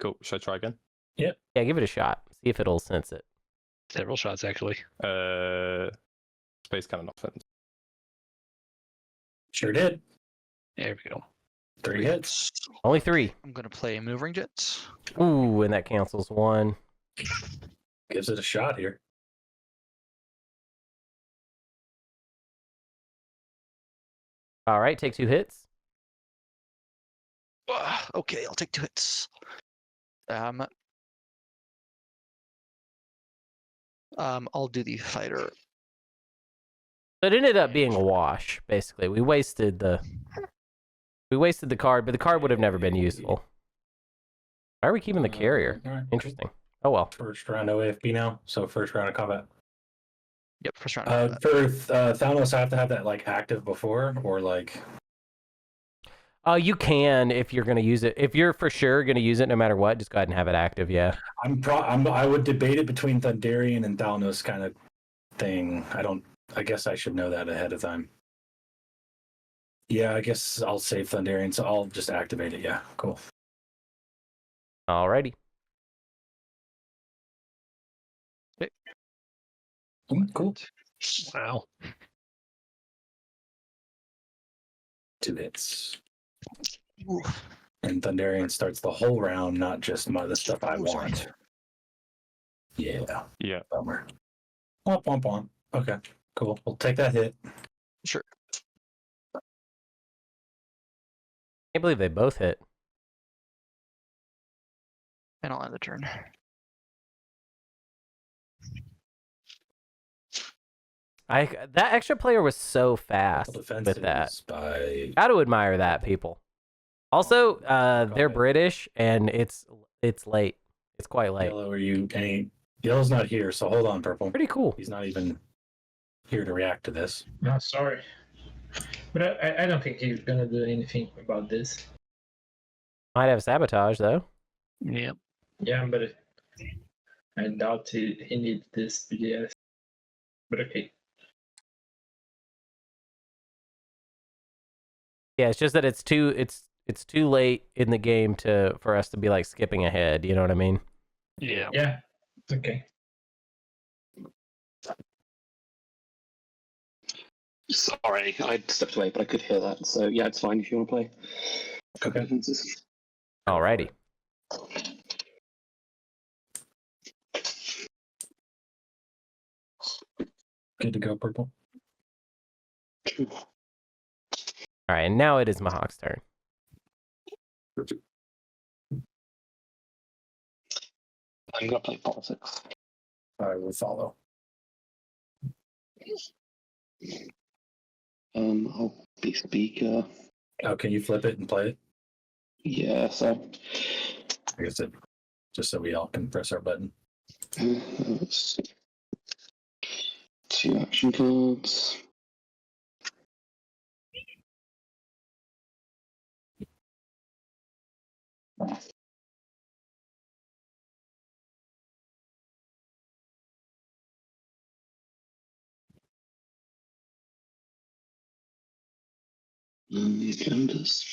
B: Cool. Should I try again?
A: Yeah, give it a shot. See if it'll sense it.
E: Several shots actually.
B: Space cannon offense.
F: Sure did.
E: There we go.
F: 3 hits.
A: Only 3.
I: I'm gonna play maneuvering jets.
A: Ooh, and that cancels 1.
F: Gives it a shot here.
A: All right, take 2 hits.
I: Okay, I'll take 2 hits. I'll do the fighter.
A: It ended up being a wash, basically. We wasted the card, but the card would have never been useful. Why are we keeping the carrier?
F: All right.
A: Interesting. Oh well.
F: First round OAFB now, so first round of combat.
I: Yep, first round.
F: For Thanos, I have to have that like active before, or like.
A: You can if you're gonna use it. If you're for sure gonna use it, no matter what, just go ahead and have it active. Yeah.
F: I would debate it between Thunderian and Thanos kind of thing. I guess I should know that ahead of time. Yeah, I guess I'll save Thunderian, so I'll just activate it. Yeah, cool.
A: Alrighty.
F: Cool.
E: Wow.
F: 2 hits. And Thunderian starts the whole round, not just the stuff I want. Yeah.
B: Yeah.
F: Bummer. Womp womp womp. Okay, cool. We'll take that hit.
I: Sure.
A: Can't believe they both hit.
I: And I'll end the turn.
A: That extra player was so fast with that.
F: Defenses by
A: Got to admire that, people. Also, they're British, and it's late. It's quite late.
F: Yellow. Yellow's not here, so hold on, Purple.
A: Pretty cool.
F: He's not even here to react to this.
G: No, sorry. But I don't think he's gonna do anything about this.
A: Might have sabotage though.
E: Yep.
G: Yeah, but I doubt he needs this BDS. But okay.
A: Yeah, it's just that it's too late in the game for us to be like skipping ahead. You know what I mean?
E: Yeah.
G: Yeah, it's okay.
D: Sorry, I stepped away, but I could hear that. So yeah, it's fine if you want to play.
F: Okay.
D: Defenses.
A: Alrighty.
F: Good to go, Purple.
A: All right, and now it is Mahawk's turn.
D: I'm gonna play politics.
F: I will follow.
D: I'll be speaker.
F: Oh, can you flip it and play it?
D: Yeah, so
F: I guess it just so we all can press our button.
D: let's see. 2 action cards. And the agendas.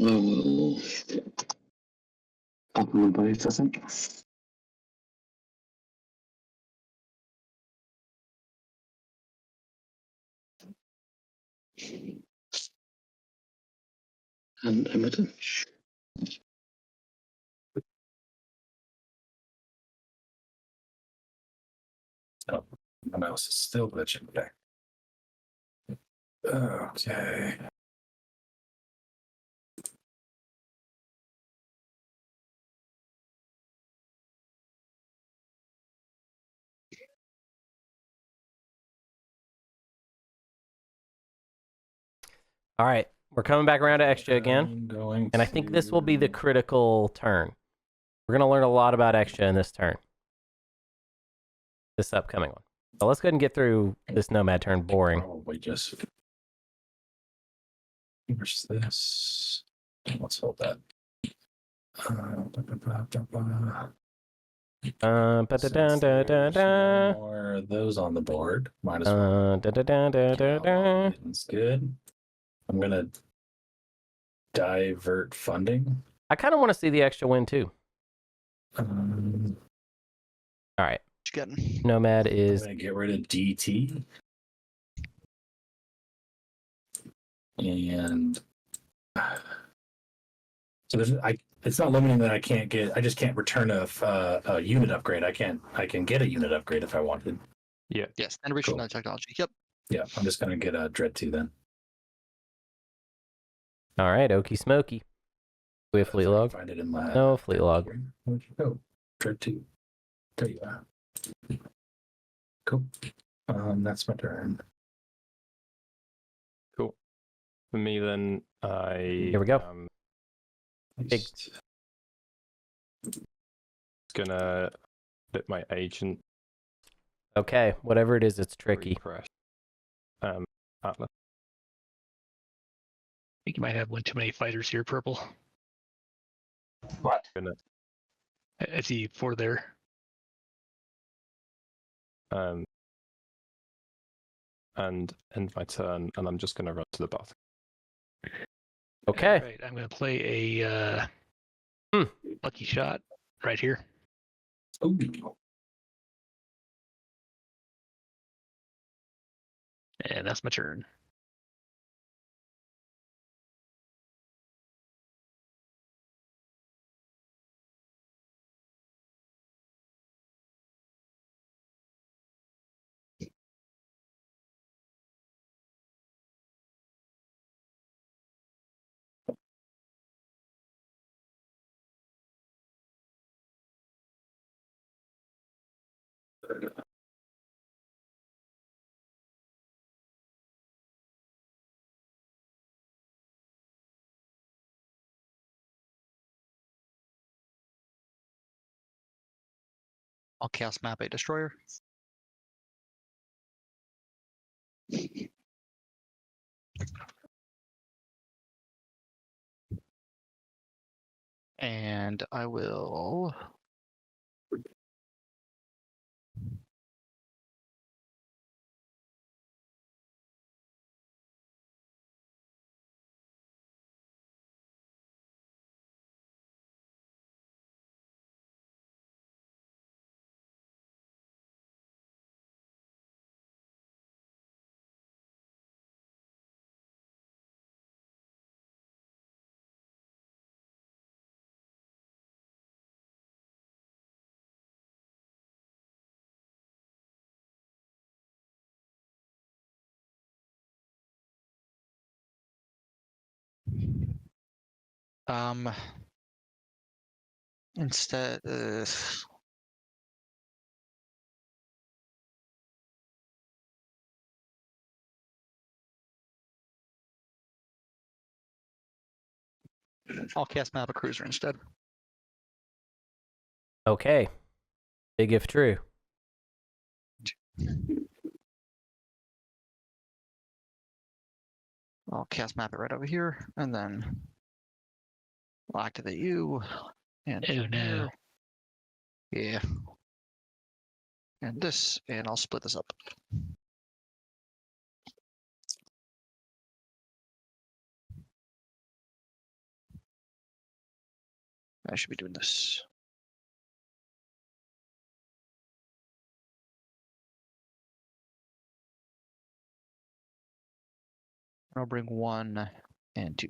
D: I will open them both, I think. And emitter.
F: Oh, my mouse is still glitching today. Okay.
A: All right, we're coming back around to Xxcha again,
F: I'm going
A: and I think this will be the critical turn. We're going to learn a lot about Xxcha in this turn, this upcoming one. So let's go ahead and get through this Nomad turn. Boring.
F: Probably just. Where's this? Let's hold that. More of those on the board. Might as well. It's good. I'm gonna divert funding.
A: I kind of want to see the Xxcha win too. All right,
I: What you getting?
A: Nomad
F: I'm
A: is
F: gonna get rid of DT. And so there's it's not limiting that I can't get. I just can't return a unit upgrade. I can get a unit upgrade if I wanted.
I: Yes, and reach
F: Cool.
I: another technology. Yep.
F: Yeah, I'm just gonna get a Dread 2 then.
A: all right. Okie smoky. We have fleet log.
F: Find it in my
A: No fleet log.
F: Where'd you go? Dread 2. There you are. Cool. That's my turn.
B: Cool. For me, then,
A: Here we go. Big.
B: Gonna let my agent
A: Okay, whatever it is, it's tricky.
B: refresh. Atlas.
E: I think you might have one too many fighters here, purple.
G: What?
E: I see 4 there.
B: And end my turn, and I'm just gonna run to the bath.
A: Okay.
E: All right, I'm going to play a lucky shot right here.
F: Oh,
E: And that's my turn.
I: I'll cast Map A Destroyer. And I will. Instead, I'll cast Map of Cruiser instead.
A: Okay. Big if true.
I: I'll cast Map it right over here, and then I'll activate you. And
E: Oh no.
I: yeah. And this, and I'll split this up. I should be doing this. I'll bring 1 and 2.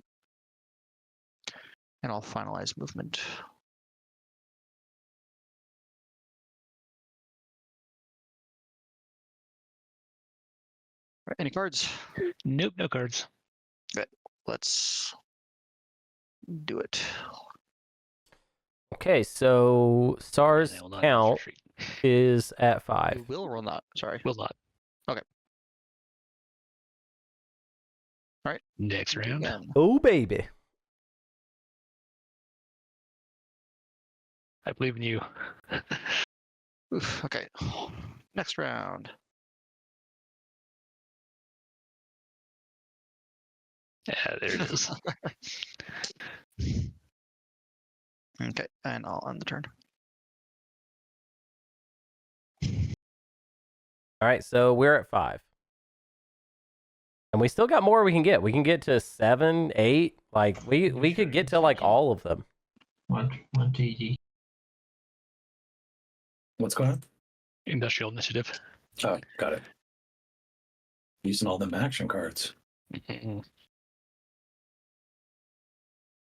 I: And I'll finalize movement. Right, any cards?
E: Nope, no cards.
I: Let's do it.
A: Okay, so Saar's
E: They will not
A: count
E: retreat.
A: is at 5.
I: You will or not? Sorry.
E: Will not.
I: Okay. All right.
E: Next round.
I: Again.
A: Oh, baby.
E: I believe in you.
I: Oof, okay. Next round.
E: Yeah, there it is.
I: Okay, and I'll end the turn.
A: All right, so we're at 5. And we still got more we can get. We can get to 7, 8. Like, we could get to, like, all of them.
G: One TD.
F: What's going on?
E: Industrial initiative.
F: Oh, got it. Using all them action cards.
E: Mhm.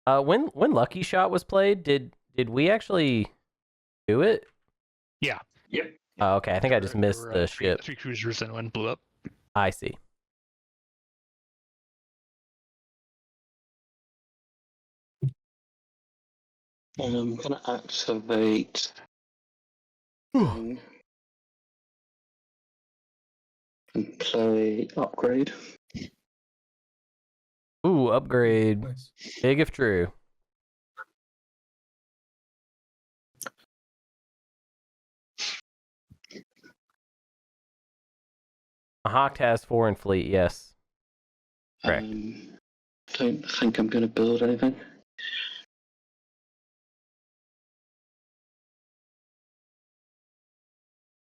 A: When Lucky Shot was played, did we actually do it?
E: Yeah.
G: Yep.
A: Oh, okay. I think I just
E: There
A: missed
E: were,
A: the
E: three-
A: ship.
E: 3 cruisers and 1 blew up.
A: I see.
D: I'm going to activate. And play upgrade.
A: Ooh, upgrade.
F: Nice.
A: Big if true. Mahact has 4 in fleet, yes. Correct.
D: Don't think I'm going to build anything.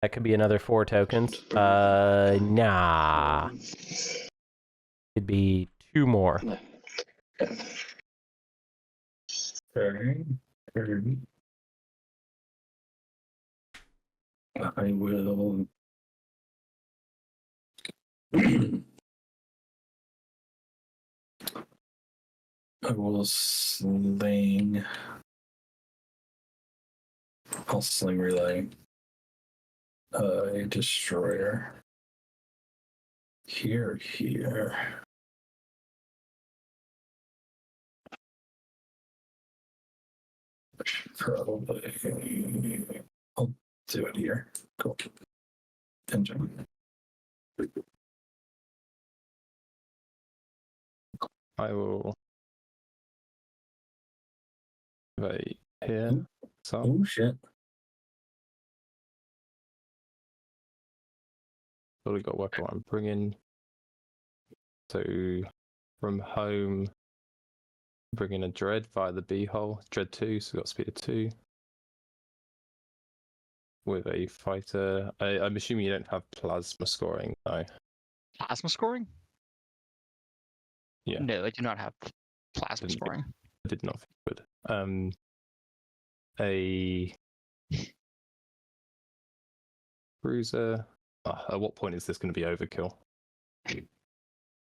A: That could be another 4 tokens. Nah. It'd be 2 more.
D: No.
F: Okay. I will. I will sling. I'll sling relay. A destroyer. Here. Probably. I'll do it here. Cool. Engine.
B: I will wait here. So
F: Oh shit.
B: probably got to work on what I'm bringing. So from home, Bring in a Dread via the B hole. Dread 2, so we've got speed of 2. With a fighter. I'm assuming you don't have plasma scoring, no.
I: Plasma scoring?
B: Yeah.
I: No, I do not have plasma
B: Didn't-
I: scoring.
B: I did not think it would. A cruiser. At what point is this going to be overkill?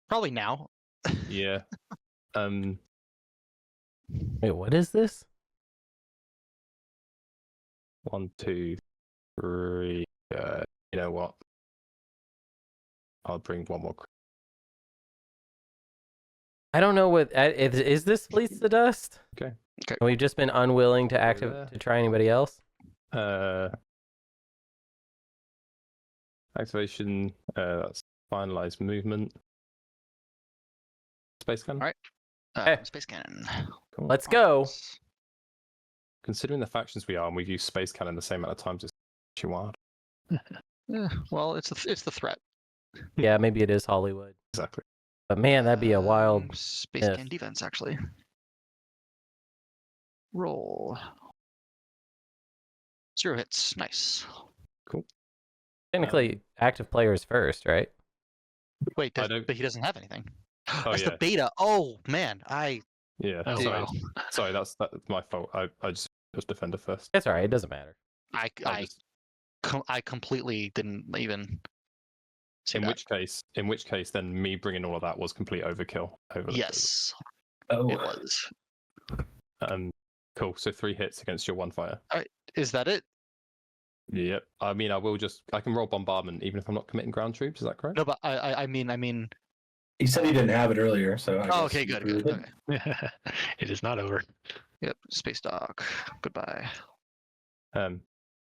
I: Probably now.
B: Yeah.
A: Wait, what is this?
B: 1, 2, 3. You know what? I'll bring one more.
A: I don't know what is this Fleets to Dust?
B: Okay.
I: Okay.
A: And we've just been unwilling to
B: there.
A: to try anybody else.
B: Activation. That's finalized movement. Space gun.
I: Alright.
A: Okay.
I: Space cannon.
B: Cool.
A: Let's go.
B: Considering the factions we are, and we've used space cannon the same amount of times as Chihuahua.
I: Yeah, well, it's the threat.
A: Yeah, maybe it is Hollywood.
B: Exactly.
A: But man, that'd be a wild.
I: Space
A: if.
I: cannon defense, actually. Roll. 0 hits. Nice.
A: Technically, active players first, right?
I: Wait,
B: I don't-
I: but he doesn't have anything.
B: Oh,
I: That's
B: yeah.
I: the beta. Oh man,
B: Yeah.
E: Oh,
B: sorry.
E: wow.
B: Sorry, that's my fault. I just was defender first.
A: That's all right. It doesn't matter.
I: I completely didn't even. See
B: In
I: that.
B: which case, then me bringing all of that was complete overkill.
I: Yes,
F: Oh,
I: it was.
B: Cool. So 3 hits against your 1 fire.
I: Is that it?
B: Yep. I mean, I can roll bombardment even if I'm not committing ground troops. Is that correct?
I: No, but I mean.
F: he said he didn't have it earlier, so. I
I: Oh,
F: guess
I: okay,
F: he
I: good.
F: approved it.
I: Okay.
E: It is not over.
I: Yep. Space dock. Goodbye.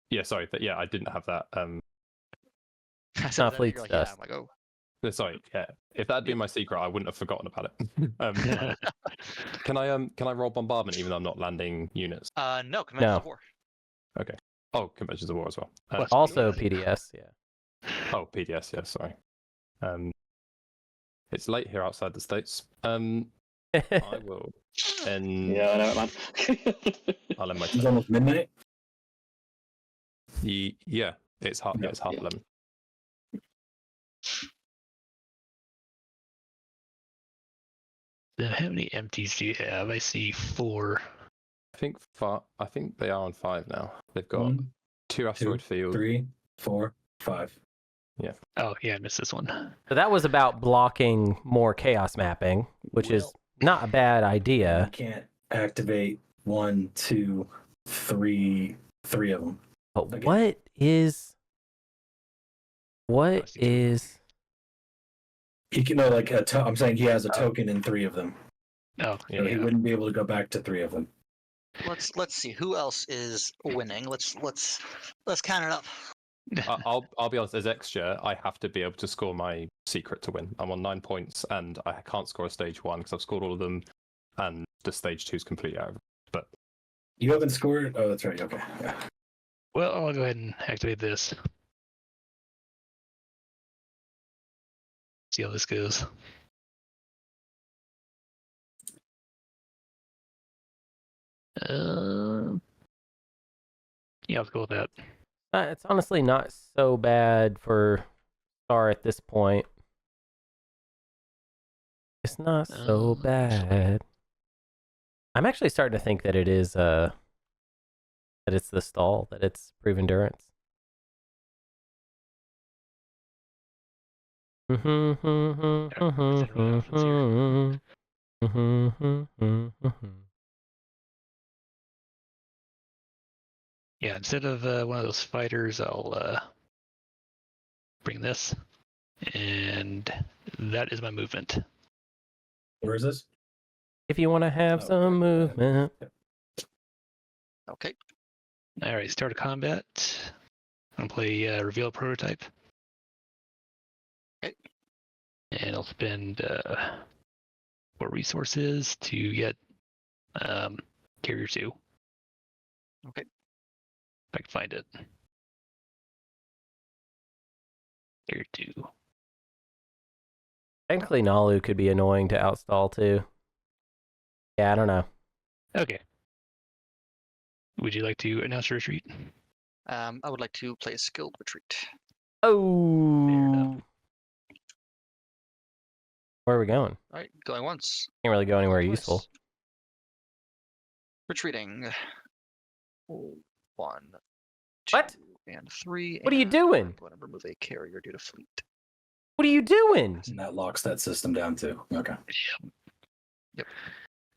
B: Yeah. Sorry. Yeah, I didn't have that.
I: I said
A: not
I: that,
A: Fleet's
I: you're like,
A: dust.
I: Yeah, I'm like, oh.
B: Sorry. Yeah. If that had been my secret, I wouldn't have forgotten about it. Can I roll bombardment even though I'm not landing units?
I: No, Conventions
A: No.
I: of War.
B: Oh, Conventions of War as well.
E: Plus-
A: Also, PDS. Yeah.
B: Oh, PDS. Yeah. Sorry. It's late here outside the States. I will end.
D: Yeah, I know it, man.
B: I'll end my
F: It's
B: turn.
F: almost midnight.
B: Yeah. It's half.
F: Yeah.
B: It's half
D: Yeah.
B: 11.
E: So how many empties do you have? I see 4.
B: I think they are on 5 now. They've got
F: 1,
B: 2 asteroid
F: 2,
B: fields.
F: 3, 4, 5.
E: Oh, yeah, I missed this one.
A: So that was about blocking more chaos mapping, which is not a bad
F: You
A: idea.
F: can't activate 1, 2, 3 of them.
A: But
F: Okay.
A: what is
F: He can know like I'm saying he has a token in 3 of them,
E: Oh,
F: so he
E: yeah.
F: wouldn't be able to go back to 3 of them.
I: Let's see who else is winning. Let's count it up.
B: I'll be honest. As Xxcha, I have to be able to score my secret to win. I'm on 9 points, and I can't score a stage 1 because I've scored all of them, and the stage 2 is completely out of it. But
F: You haven't scored. Oh, that's right. Okay. Yeah.
E: Well, I'll go ahead and activate this. See how this goes. Yeah, let's go with that.
A: it's honestly not so bad for Saar at this point. It's not so bad. I'm actually starting to think that it is that it's the stall, that it's prove endurance.
E: Yeah, instead of one of those fighters, I'll bring this. And that is my movement.
F: Where is this?
A: If you want to have
F: Oh,
A: some
F: okay.
A: movement.
I: Okay.
E: All right, start a combat. I'm gonna play reveal prototype.
I: Okay.
E: And I'll spend 4 resources to get carrier 2.
I: Okay.
E: If I can find it. Carrier 2.
A: Technically, Naalu could be annoying to outstall too. Yeah, I don't know.
E: Okay. Would you like to announce your retreat?
I: I would like to play a skilled retreat.
A: Oh. Where are we going?
I: All right, going once.
A: Can't really go anywhere
I: twice.
A: useful.
I: Retreating. 1,
A: What?
I: 2, and 3.
A: What are you
I: and
A: doing?
I: I'm going to remove a carrier due to fleet.
A: What are you doing?
F: And that locks that system down too. Okay.
E: All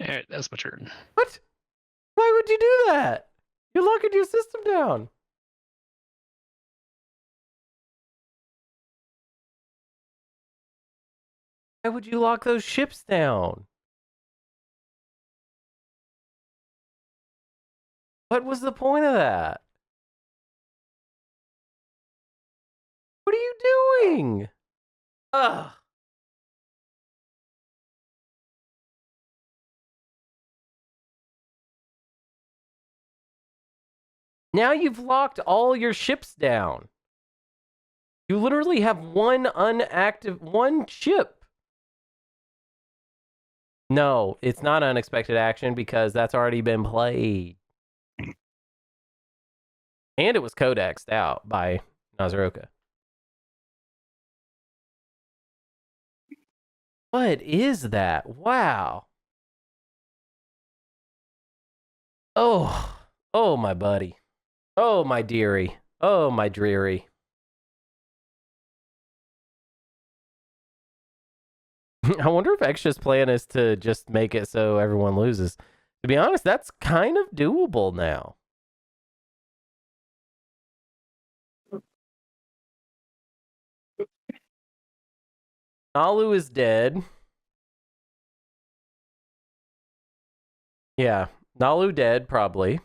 E: right, that's my turn.
A: What? Why would you do that? You're locking your system down. Why would you lock those ships down? What was the point of that? What are you doing? Ugh. Now you've locked all your ships down. You literally have one ship. No, it's not unexpected action because that's already been played. And it was codexed out by Naaz-Rokha. What is that? Wow. Oh, my buddy. Oh, my dearie. Oh, my dreary. I wonder if Xxcha's plan is to just make it so everyone loses. To be honest, that's kind of doable now. Naalu is dead. Yeah, Naalu dead, probably.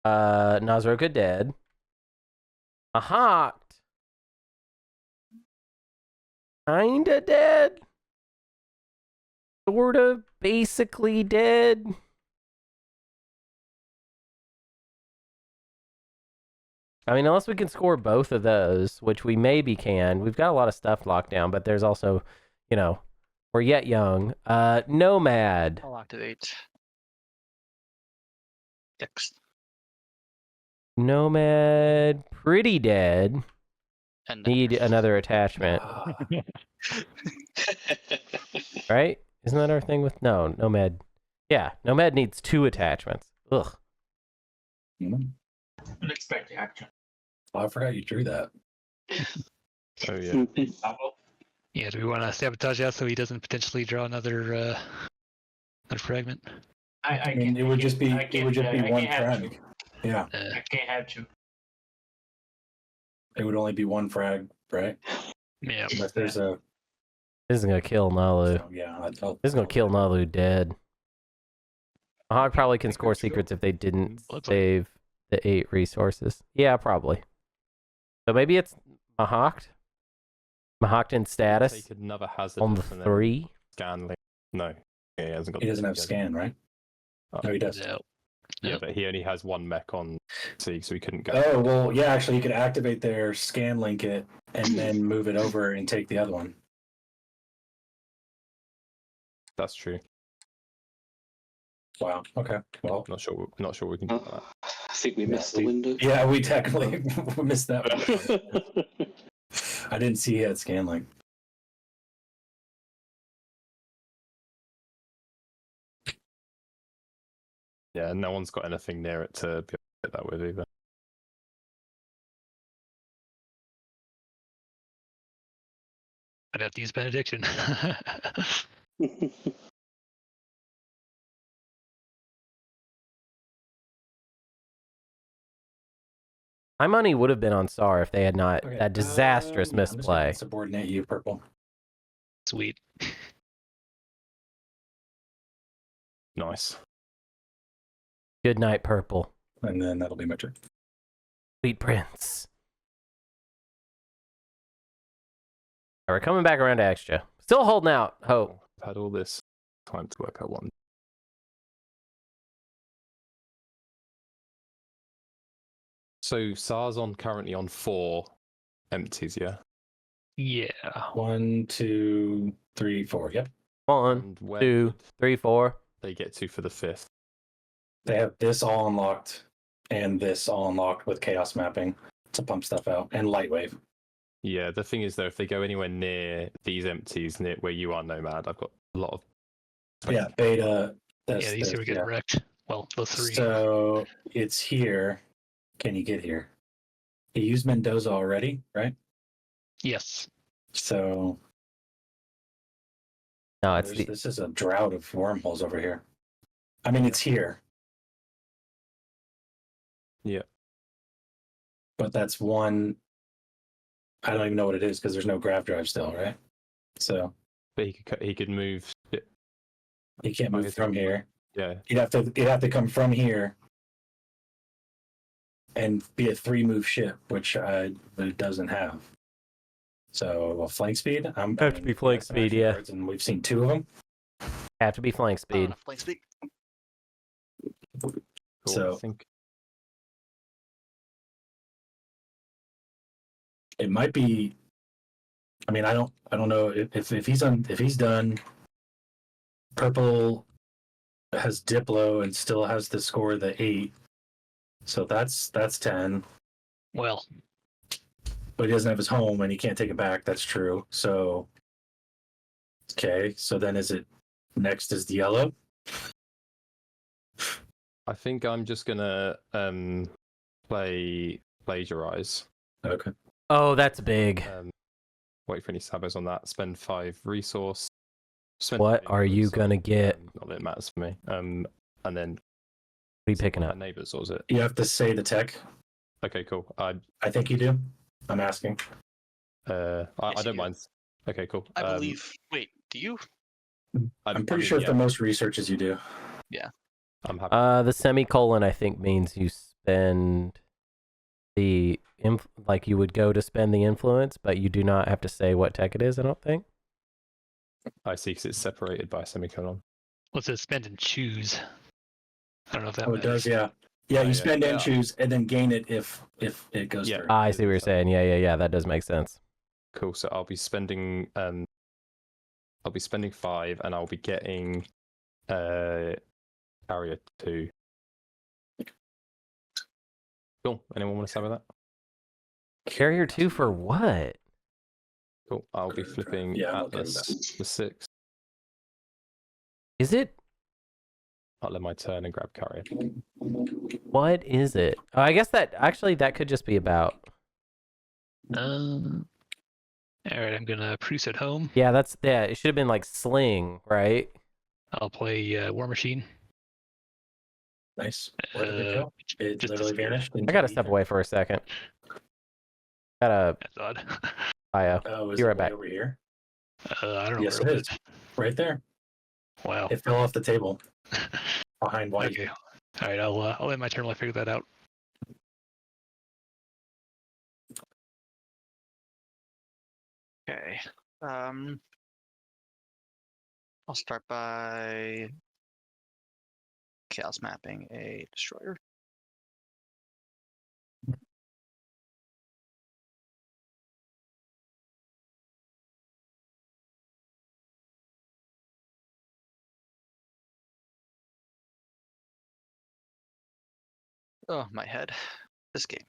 A: Naaz-Rokha dead. Mahact. Kinda dead. Sorta, basically dead. I mean, unless we can score both of those, which we maybe can. We've got a lot of stuff locked down, but there's also, you know, we're yet young. Nomad.
I: I'll activate. X.
A: Nomad, pretty dead.
I: And
A: Need another attachment. Right? Isn't that our thing with... No, Nomad. Yeah, Nomad needs 2 attachments. Ugh.
G: Unexpected action.
F: Oh, I forgot you drew that.
B: Oh yeah.
E: Yeah, do we want to sabotage that so he doesn't potentially draw another fragment?
F: I mean, it would just be one frag. Yeah,
G: I can't have to.
F: it would only be one frag, right?
E: Yeah.
F: Unless there's a
A: This is going to kill Naalu.
F: so, yeah. This
A: This is going to kill Naalu dead. Mahact probably can score secrets if they didn't
E: Looks like-
A: save the 8 resources. Yeah, probably. So maybe it's Mahact? Mahact in status
B: Take another hazard
A: on the
B: and then
A: 3?
B: Scan link. No, yeah, he hasn't got.
F: He doesn't have
B: he
F: scan, right? No, he does.
E: No.
B: Yeah,
E: Yep.
B: but he only has 1 mech on C, so he couldn't go.
F: Oh well, yeah. Actually, you could activate their scan link it and then move it over and take the other one.
B: That's true.
F: Wow. Okay. Well,
B: Not sure we can do that.
D: I think we missed the window.
F: yeah, we technically missed that one. I didn't see he had scan link.
B: Yeah, no one's got anything near it to be able to hit that with either.
E: I'd have to use benediction.
A: My money would have been on Saar if they had not
F: Okay,
A: that disastrous
F: yeah, I'm just gonna
A: misplay.
F: subordinate you, purple.
E: Sweet.
B: Nice.
A: Good night, purple.
F: And then that'll be my turn.
A: Sweet prince. All right, we're coming back around to Xxcha. Still holding out hope.
B: I've had all this time to work out one. So Saar's currently on 4 empties, yeah?
E: Yeah.
F: 1, 2, 3, 4. Yep.
A: 1,
B: And where
A: 2,
B: could
A: 3, 4.
B: they get to for the 5th?
F: They have this all unlocked and this all unlocked with chaos mapping to pump stuff out and lightwave.
B: Yeah, the thing is though, if they go anywhere near these empties, near where you are, Nomad, I've got a lot of.
F: Yeah, beta.
E: Yeah, these two are getting wrecked. Well, the three.
F: So it's here. Can you get here? You used Mendoza already, right?
E: Yes.
F: So
A: No, it's the
F: this is a drought of wormholes over here. I mean, it's here.
B: Yeah.
F: But that's one. I don't even know what it is because there's no grav drive still, right? So
B: But he could move.
F: he can't move from here.
B: Yeah.
F: You'd have to come from here and be a 3-move ship, which it doesn't have. So a flank speed.
A: Have to be flank speed, yeah.
F: And we've seen 2 of them.
A: have to be flank speed.
I: Flank speed.
B: Cool.
F: So-
B: I think
F: It might be. I mean, I don't know if he's done. Purple has Diplo and still has to score the 8. So that's 10.
E: Well,
F: But he doesn't have his home and he can't take it back. That's true. So okay. So then is it next is the yellow?
B: I think I'm just gonna play plagiarize.
F: Okay.
A: Oh, that's big.
B: Wait for any sabos on that. Spend 5 resource. Spend
A: What
B: 5
A: are you
B: neighbours,
A: gonna get?
B: Not that it matters for me. And then
A: What are you picking up?
B: Neighbors, or is it?
F: You have to say the tech.
B: Okay, cool.
F: I think you do. I'm asking.
B: I
C: Yes, you
B: don't
C: do.
B: mind. Okay, cool.
C: I believe. Wait, do you?
F: I'm pretty sure for most researches you do.
B: I'm happy.
A: The semicolon I think means you spend the like you would go to spend the influence, but you do not have to say what tech it is. I don't think.
B: I see, because it's separated by a semicolon.
E: what's it spend and choose? I don't know if that
F: Oh, it does. Yeah. Yeah.
B: Oh,
F: You
B: yeah.
F: spend and
B: Yeah.
F: choose, and then gain it if it goes
B: Yeah.
F: through.
A: I see what you're saying. Yeah. That does make sense.
B: Cool. So I'll be spending 5, and I'll be getting carrier 2. Cool. Anyone want to start with that?
A: Carrier 2 for what?
B: Cool. I'll be flipping
F: Yeah, I'm okay with
B: Atlas the 6.
A: Is it?
B: I'll let my turn and grab carrier.
A: What is it? Oh, I guess that could just be about.
E: All right, I'm gonna produce at home.
A: Yeah, it should have been like sling, right?
E: I'll play War Machine.
F: Nice. Where did it go? It
E: just
F: literally
E: disappeared.
F: vanished.
A: I gotta step away for a second. Gotta
E: That's odd.
A: bio.
F: Oh, is
A: Be
F: it
A: right
F: way
A: back.
F: over here?
E: I don't know.
F: Yes,
E: where
F: it is. Right there.
E: Wow.
F: It fell off the table behind white.
E: Okay. All right, I'll end my turn while I figure that out.
C: Okay. I'll start by chaos mapping a destroyer. Oh, my head. This game.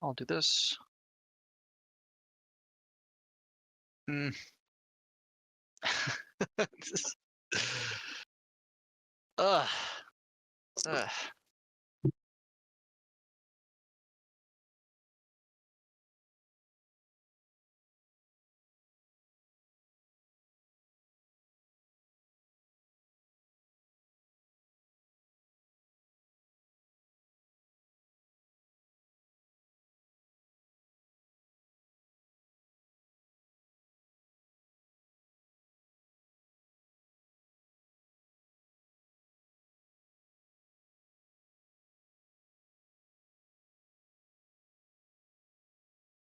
C: I'll do this. This- Ugh. Ugh.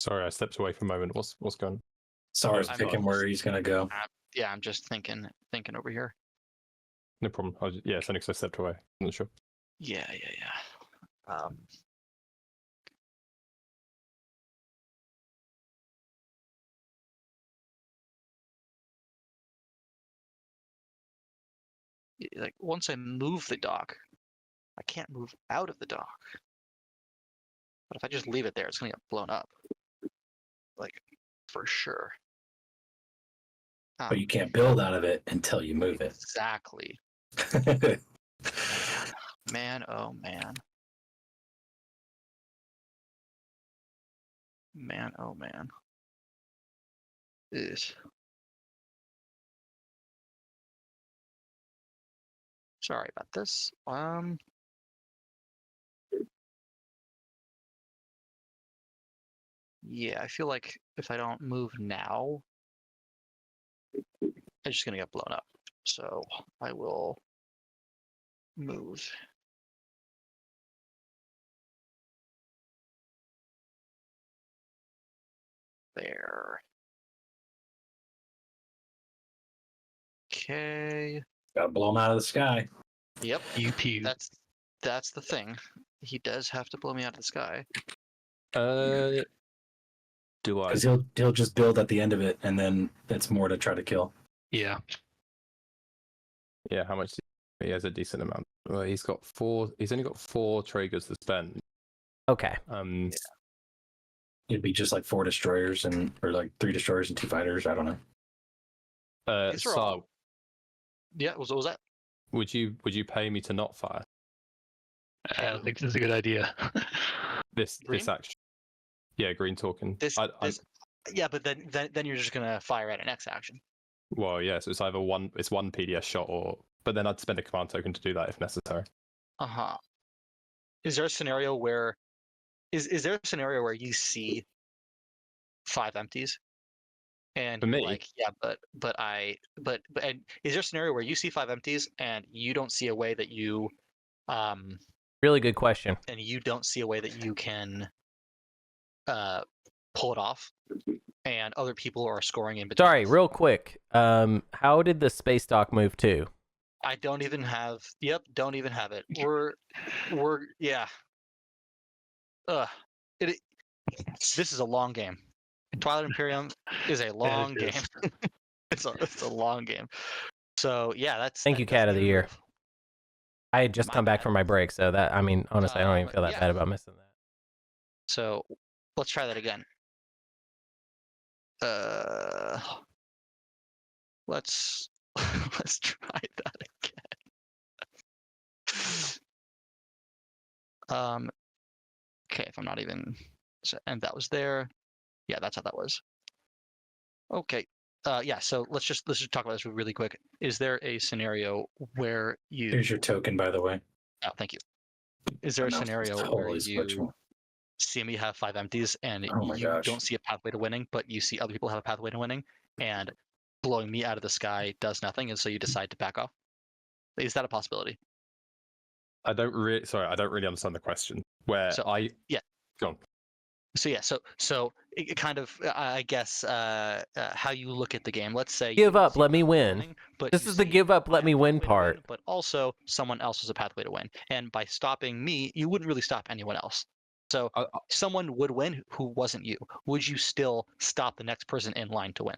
B: Sorry, I stepped away for a moment. What's going on?
F: Saar's
C: I'm
F: picking where
C: almost-
F: he's gonna go.
C: Yeah, I'm just thinking over here.
B: No problem. Yeah, it's only because I stepped away. I'm not sure.
C: Yeah. Like once I move the dock, I can't move out of the dock. But if I just leave it there, it's gonna get blown up. Like for sure.
F: But you can't build out of it until you move it.
C: Exactly. Man, oh man. Man, oh man. Ugh. Sorry about this. Yeah, I feel like if I don't move now, it's just gonna get blown up. So I will move. There. Okay.
F: Gotta blow him out of the sky.
C: Yep.
E: Pew pew.
C: That's the thing. He does have to blow me out of the sky.
B: Do I?
F: Because he'll just build at the end of it, and then it's more to try to kill.
E: Yeah.
B: Yeah, how much? He has a decent amount. Well, he's got 4. He's only got 4 triggers to spend.
A: Okay.
F: It'd be just like 4 destroyers or like 3 destroyers and 2 fighters. I don't know.
C: These are
B: Saar,
C: all- Yeah, what was that?
B: would you pay me to not fire
E: I don't think this is a good idea.
B: this
C: Green?
B: action? Yeah, green talking.
C: This yeah, but then you're just gonna fire at an X action.
B: Well, yeah, so it's either one PDS shot but then I'd spend a command token to do that if necessary.
C: Uh-huh. Is there a scenario where is there a scenario where you see 5 empties? And
B: For
C: you're
B: me?
C: like, yeah, but and is there a scenario where you see 5 empties and you don't see a way that you
A: Really good question.
C: and you don't see a way that you can pull it off, and other people are scoring in between?
A: Sorry, real quick. How did the space dock move to?
C: I don't even have. Yep, don't even have it. We're yeah. This is a long game. Twilight Imperium is a long
E: it
C: game.
E: is.
C: it's a long game. So yeah,
A: Thank you, Cat of the Year. I had just
C: My
A: come back
C: bad.
A: from my break, so that, I mean, honestly, I don't even feel that
C: yeah.
A: bad about missing that.
C: So let's try that again. Let's let's try that again. Okay, if I'm not even, and that was there. Yeah, that's how that was. Okay. Yeah. So let's just talk about this really quick. Is there a scenario where you?
F: Here's your token, by the way.
C: Oh, thank you. Is there a
F: No,
C: scenario
F: it's
C: where
F: totally
C: you
F: switchable.
C: see me have 5 empties and
F: Oh my
C: you
F: gosh.
C: don't see a pathway to winning, but you see other people have a pathway to winning, and blowing me out of the sky does nothing, and so you decide to back off? Is that a possibility?
B: I don't really understand the question. Where
C: So, yeah.
B: Go on.
C: So yeah, so it kind of, I guess, how you look at the game. Let's say
A: Give
C: you
A: up,
C: see
A: let me
C: a pathway to
A: win.
C: winning, but
A: This
C: you
A: is the
C: see
A: give up,
C: I
A: let
C: have
A: me
C: a
A: win
C: pathway to
A: part.
C: but also someone else has a pathway to win, and by stopping me, you wouldn't really stop anyone else. So someone would win who wasn't you. Would you still stop the next person in line to win?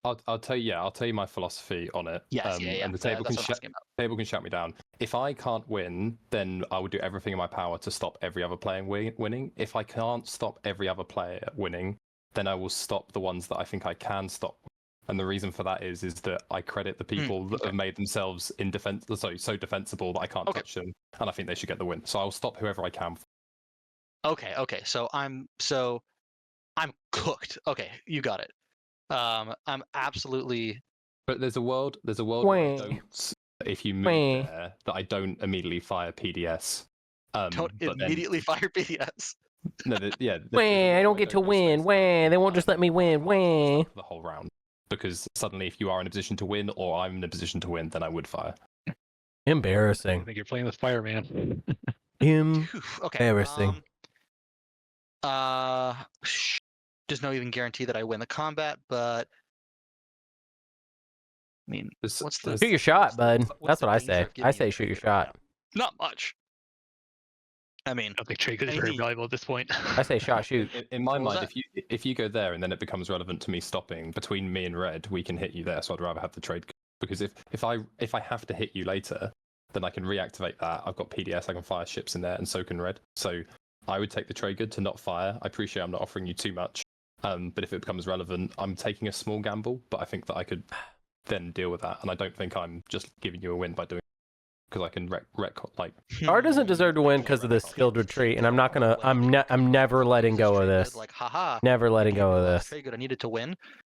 B: I'll tell you my philosophy on it.
C: Yes, yeah.
B: And the table
C: That's what I'm asking about.
B: table can shut me down. If I can't win, then I would do everything in my power to stop every other player winning. If I can't stop every other player winning, then I will stop the ones that I think I can stop. And the reason for that is that I credit the people that have made themselves so defensible that I can't touch them, and I think they should get the win. So I'll stop whoever I can.
C: Okay. So I'm cooked. Okay, you got it. I'm absolutely.
B: But there's a world where I don't, if you move there, that I don't immediately fire PDS.
C: Don't immediately fire PDS.
B: No, yeah.
A: Wah, I don't get to win. Wah, they won't just let me win. Wah.
B: The whole round, because suddenly, if you are in a position to win, or I'm in a position to win, then I would fire.
E: I
A: Embarrassing.
E: think you're playing with fire, man.
C: Okay.
A: Embarrassing.
I: there's no even guarantee that I win the combat, but I mean, what's the
A: Shoot your shot, bud.
I: what's
A: That's
I: the
A: what I
I: danger
A: say.
I: of giving
A: I
I: me
A: say
I: a
A: shoot your
I: trade right
A: shot.
I: now? Not much. I mean,
E: I don't think trade good is very
I: Any-
E: valuable at this point.
A: I say shot shoot.
B: In my
I: What was
B: mind, if you go there and then it becomes relevant to me stopping between me and red, we can hit you there. So I'd rather have the trade good. Because if I have to hit you later, then I can reactivate that. I've got PDS, I can fire ships in there, and so can red. So I would take the trade good to not fire. I appreciate I'm not offering you too much, but if it becomes relevant, I'm taking a small gamble. But I think that I could then deal with that, and I don't think I'm just giving you a win by doing. Because I can like.
A: Saar doesn't deserve to win because of this skilled retreat, and I'm not gonna. I'm never letting go of this.
I: Like, haha.
A: Never letting
I: gave me
A: go of
I: the last
A: this.
I: Trade good I needed to win.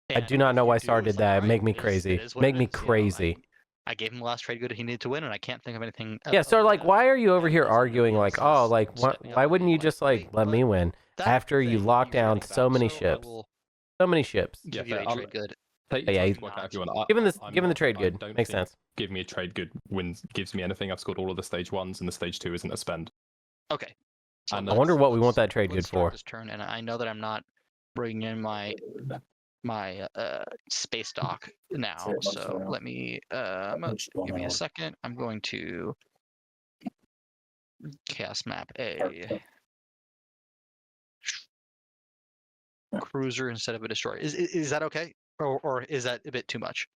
A: I
I: and
A: do not
I: if
A: know
I: you
A: why
I: do,
A: Saar
I: it's
A: did
I: like,
A: that.
I: alright,
A: Make me
I: it is
A: crazy.
I: what
A: Make
I: it
A: me
I: is, you know,
A: crazy.
I: I gave him the last trade good he needed to win, and I can't think of anything.
A: Yeah,
I: else
A: so
I: other
A: like,
I: than
A: why are you over here
I: that.
A: arguing like, oh, like, why wouldn't you just like let me win
I: That
A: after you
I: thing
A: lock
I: you're
A: down
I: forgetting
A: so
I: about,
A: many
I: so I
A: ships,
I: will
A: so many ships?
I: give
B: Yeah,
I: you a
B: fair.
I: trade good.
B: Take your
A: Yeah,
B: time
A: you-
B: to work out if you want.
A: Given the
B: I'm
A: trade
B: not-
A: good,
B: I don't
A: makes
B: think
A: sense.
B: Give me a trade good wins gives me anything. I've scored all of the stage 1s, and the stage 2 isn't a spend.
I: Okay. So
B: And
A: I wonder what we want
I: let's-
A: that trade
I: let's
A: good
I: start
A: for.
I: This turn, and I know that I'm not bringing in my space dock now.
F: it, let's
I: So
F: go.
I: let me give me a second. I'm going to cast map a cruiser instead of a destroyer. Is that okay, or is that a bit too much?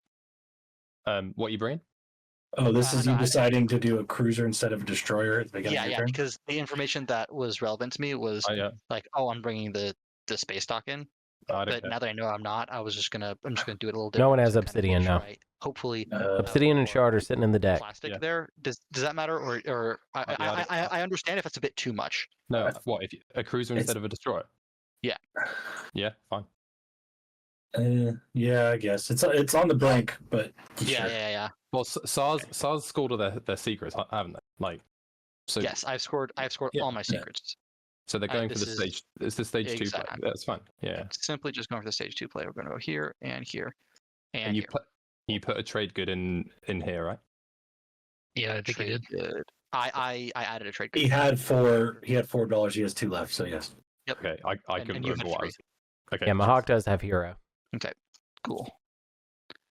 B: What are you bringing?
F: Oh, this is
I: no,
F: you
I: I-
F: deciding to do a cruiser instead of a destroyer at the beginning
I: Yeah,
F: of your
I: yeah.
F: turn?
I: Because the information that was relevant to me was like, oh, I'm bringing the space dock in.
B: I don't
I: But
B: care.
I: now that I know I'm not, I'm just gonna do it a little different.
A: No one has
I: to kind of
A: obsidian
I: make sure
A: now.
I: I hopefully
A: Obsidian and
I: more
A: shard are sitting in the deck.
I: plastic
B: Yeah.
I: there. Does that matter, or
B: yeah,
I: I understand if it's a bit too much.
B: No, what if a cruiser
F: It's-
B: instead of a destroyer?
I: Yeah.
B: Yeah, fine.
F: Yeah, I guess it's on the brink, but
I: Yeah,
F: sure.
I: yeah.
B: Well, SARS scored all their secrets, haven't they? Like, so
I: Yes, I've scored
B: Yeah,
I: all my
F: yeah.
I: secrets.
B: so they're going for the
I: this is-
B: stage. It's the stage 2 play.
I: Exactly.
B: That's fine. Yeah,
I: Simply just going for the stage 2 play. We're going to go here and here and
B: and you
I: here.
B: put a trade good in here, right?
E: Yeah, I think I
I: Trade
E: did.
I: good. I added a trade good.
F: He had $4. He has 2 left, so yes.
B: Okay, I
I: And
B: couldn't
I: you had
B: remember what I
I: 3.
B: was. Okay.
A: Yeah, Mahact does have hero.
I: Cool.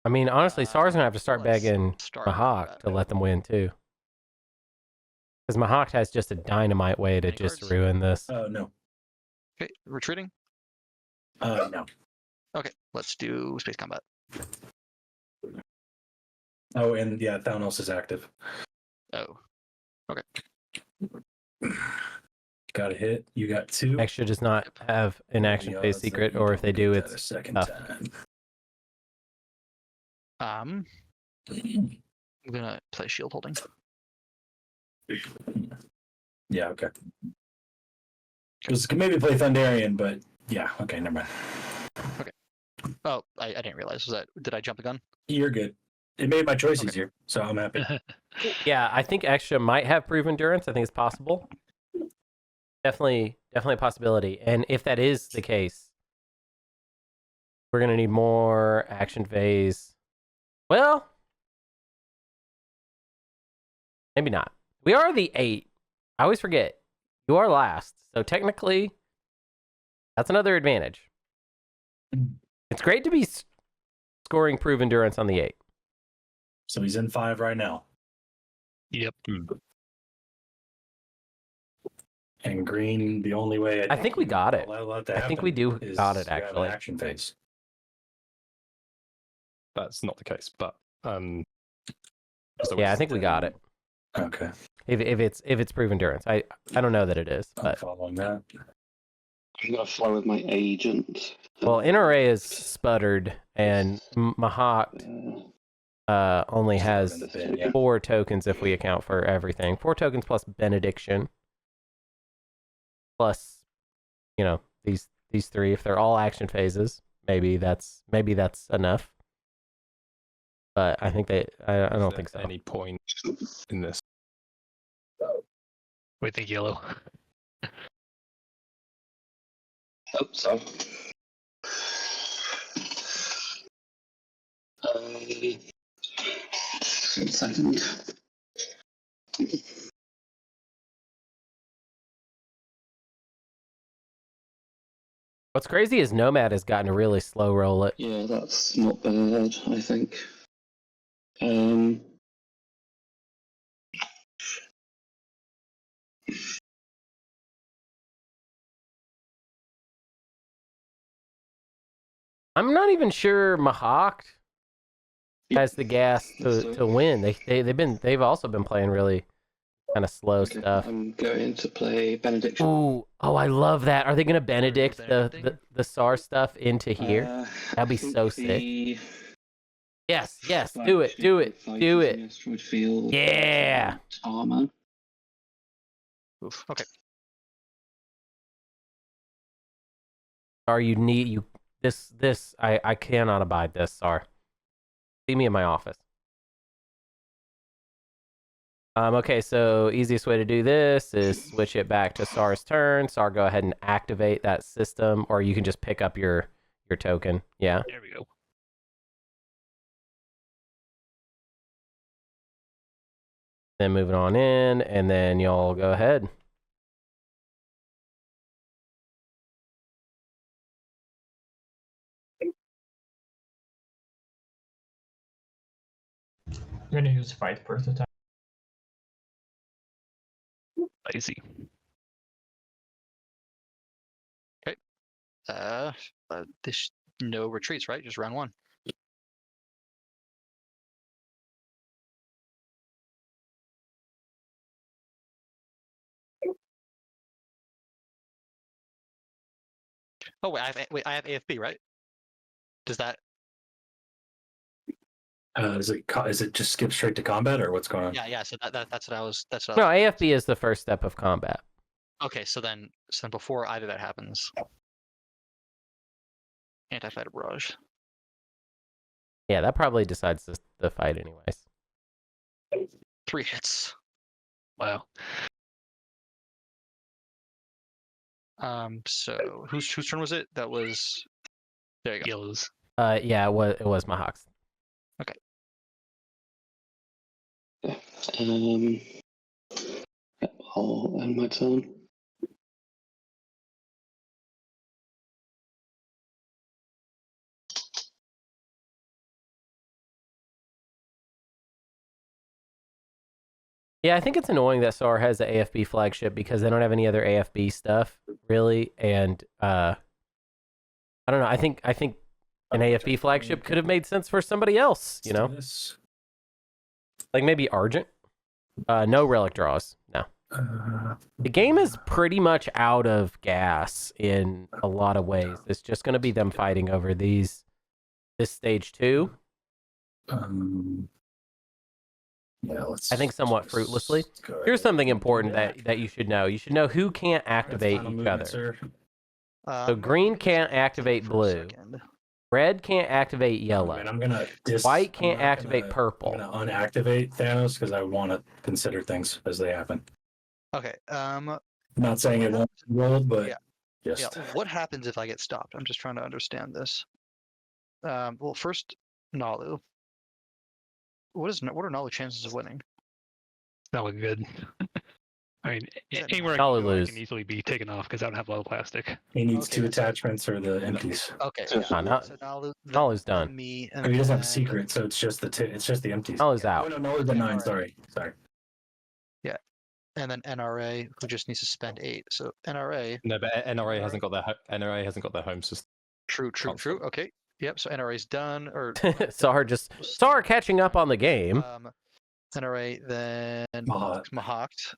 A: I mean, honestly, Saar's gonna have to start
I: let's
A: begging
I: start
A: Mahact
I: that.
A: to let them win too, because Mahact has just a dynamite way to
I: Any
A: just
I: cards?
A: ruin this.
F: No.
I: Okay, retreating.
F: No.
I: Okay, let's do space combat.
F: Oh, and yeah, Thanos is active.
I: Oh,
F: Got a hit. You got 2.
A: Xxcha does not have an action
F: The
A: phase
F: odds that
A: secret,
F: you
A: or if
F: don't
A: they do,
F: get that a
A: it's
F: second
A: tough.
F: time.
I: I'm gonna play shield holding.
F: Yeah, okay. Because maybe play Thunderian, but yeah, okay, never mind.
I: Oh, I didn't realize. Did I jump the gun?
F: You're good. It made my choice
I: Okay.
F: easier, so I'm happy.
A: Yeah, I think Xxcha might have proven endurance. I think it's possible. Definitely a possibility. And if that is the case, we're gonna need more action phase. Well, maybe not. We are the 8. I always forget. You are last, so technically, that's another advantage. It's great to be scoring prove endurance on the 8.
F: So he's in 5 right now.
E: Yep.
F: And green, the only way
A: I think we got it.
F: allow that to
A: I think we
F: happen
A: do
F: is
A: got it,
F: you have an
A: actually.
F: action phase.
B: That's not the case, but
A: Yeah, I think we got it.
F: Okay,
A: If it's prove endurance, I don't know that it is,
F: I'm
A: but
F: following that.
D: I'm gonna fly with my agent.
A: well, NRA is sputtered, and Mahact only has
F: In the bin, yeah.
A: 4 tokens if we account for everything. 4 tokens plus benediction, plus these 3. If they're all action phases, maybe that's enough. But I think I don't think so.
B: Any point in this?
E: Wait, think yellow.
D: Hope so. 1 second.
A: What's crazy is Nomad has gotten to really slow roll it.
D: Yeah, that's not bad, I think.
A: I'm not even sure Mahact has the gas to win. They've also been playing really kind of slow
D: Okay,
A: stuff.
D: I'm going to play Benediction.
A: Ooh, oh, I love that. Are they gonna Benedict
I: Benedicting?
A: the Saar stuff into here? That'd be
D: I think
A: so sick.
D: the
A: Yes, do it, do it, do it.
D: Asteroid field.
A: Yeah.
D: Armor.
I: Oof. Okay.
A: Saar, you need you. This I cannot abide this. Saar, see me in my office. Okay, so easiest way to do this is switch it back to Saar's turn. Saar, go ahead and activate that system, or you can just pick up your token. Yeah.
E: There we go.
A: Then moving on in, and then y'all go ahead.
G: I'm gonna use fight prototype.
E: Lazy.
I: This no retreats, right? Just round one. Oh wait, I have AFB, right? Does that?
F: Is it just skip straight to combat, or what's going on?
I: Yeah. So that's what I was. That's what.
A: No, AFB is the first step of combat.
I: Okay, so then before either that happens, anti-fighter barrage.
A: Yeah, that probably decides the fight anyways.
I: 3 hits.
E: Wow.
I: So whose turn was it? That was. There you go.
E: Yellows.
A: Yeah, it was Mahawk's.
D: I'll end my turn.
A: Yeah, I think it's annoying that Saar has the AFB flagship because they don't have any other AFB stuff really, and I don't know. I think an AFB flagship could have made sense for somebody else. You know, like maybe Argent. No relic draws. No. The game is pretty much out of gas in a lot of ways. It's just going to be them fighting over this stage 2.
F: Yeah,
A: I think somewhat fruitlessly. Here's something important that you should know. You should know who can't activate each other. So green can't activate blue. Red can't activate yellow.
F: I'm gonna
A: White can't activate purple.
F: I'm gonna unactivate Thanos because I want to consider things as they happen.
I: Okay.
F: Not saying it won't roll, but
I: Yeah.
F: just
I: What happens if I get stopped? I'm just trying to understand this. Well, first, Naalu. What are Naalu's chances of winning?
E: That look good. I mean,
I: Is that
E: anywhere I
A: Naalu
E: can go, I
A: lose.
E: can easily be taken off because I don't have low plastic.
F: he needs
I: Okay,
F: 2
I: that's it.
F: attachments or the empties.
I: Okay.
D: Yeah.
I: So
A: Naalu's
I: Naalu's
A: done.
I: Me,
F: I mean, he doesn't have a
I: then-
F: secret, so it's just the empties.
A: Naalu's
F: Oh
A: out.
F: no, the 9.
I: Alright.
F: Sorry.
I: And then NRA, who just needs to spend 8. So NRA,
B: No, but NRA hasn't got their home system.
I: true.
B: Console.
I: Okay. Yep. So NRA's done. Or
A: Saar catching up on the game.
I: NRA, then Mahact,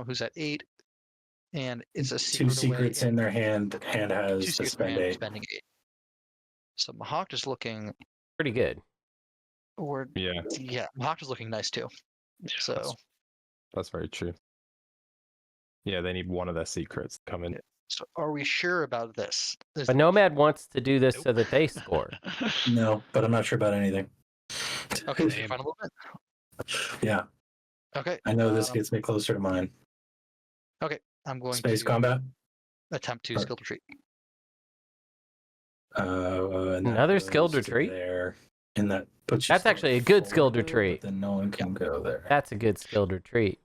I: who's at 8, and it's a
F: 2
I: secret away
F: secrets in their hand and
I: 2
F: has to
I: secrets in
F: spend
I: hand,
F: 8.
I: spending 8. So Mahact is looking,
A: Pretty good.
B: Yeah,
I: Mahact is looking nice too. So
B: that's very true. Yeah, they need one of their secrets to come in.
I: So are we sure about this?
A: But Nomad wants to do this so that they score.
F: No, but I'm not sure about anything.
I: Okay, so final movement.
F: Yeah,
I: Okay.
F: I know this gets me closer to mine.
I: I'm going
F: Space
I: to
F: combat.
I: attempt to skilled retreat.
F: And that
A: Another
F: goes
A: skilled
F: to
A: retreat?
F: there, and that puts you
A: That's actually a good skilled
F: forward,
A: retreat.
F: but then no one can go there.
A: That's a good skilled retreat.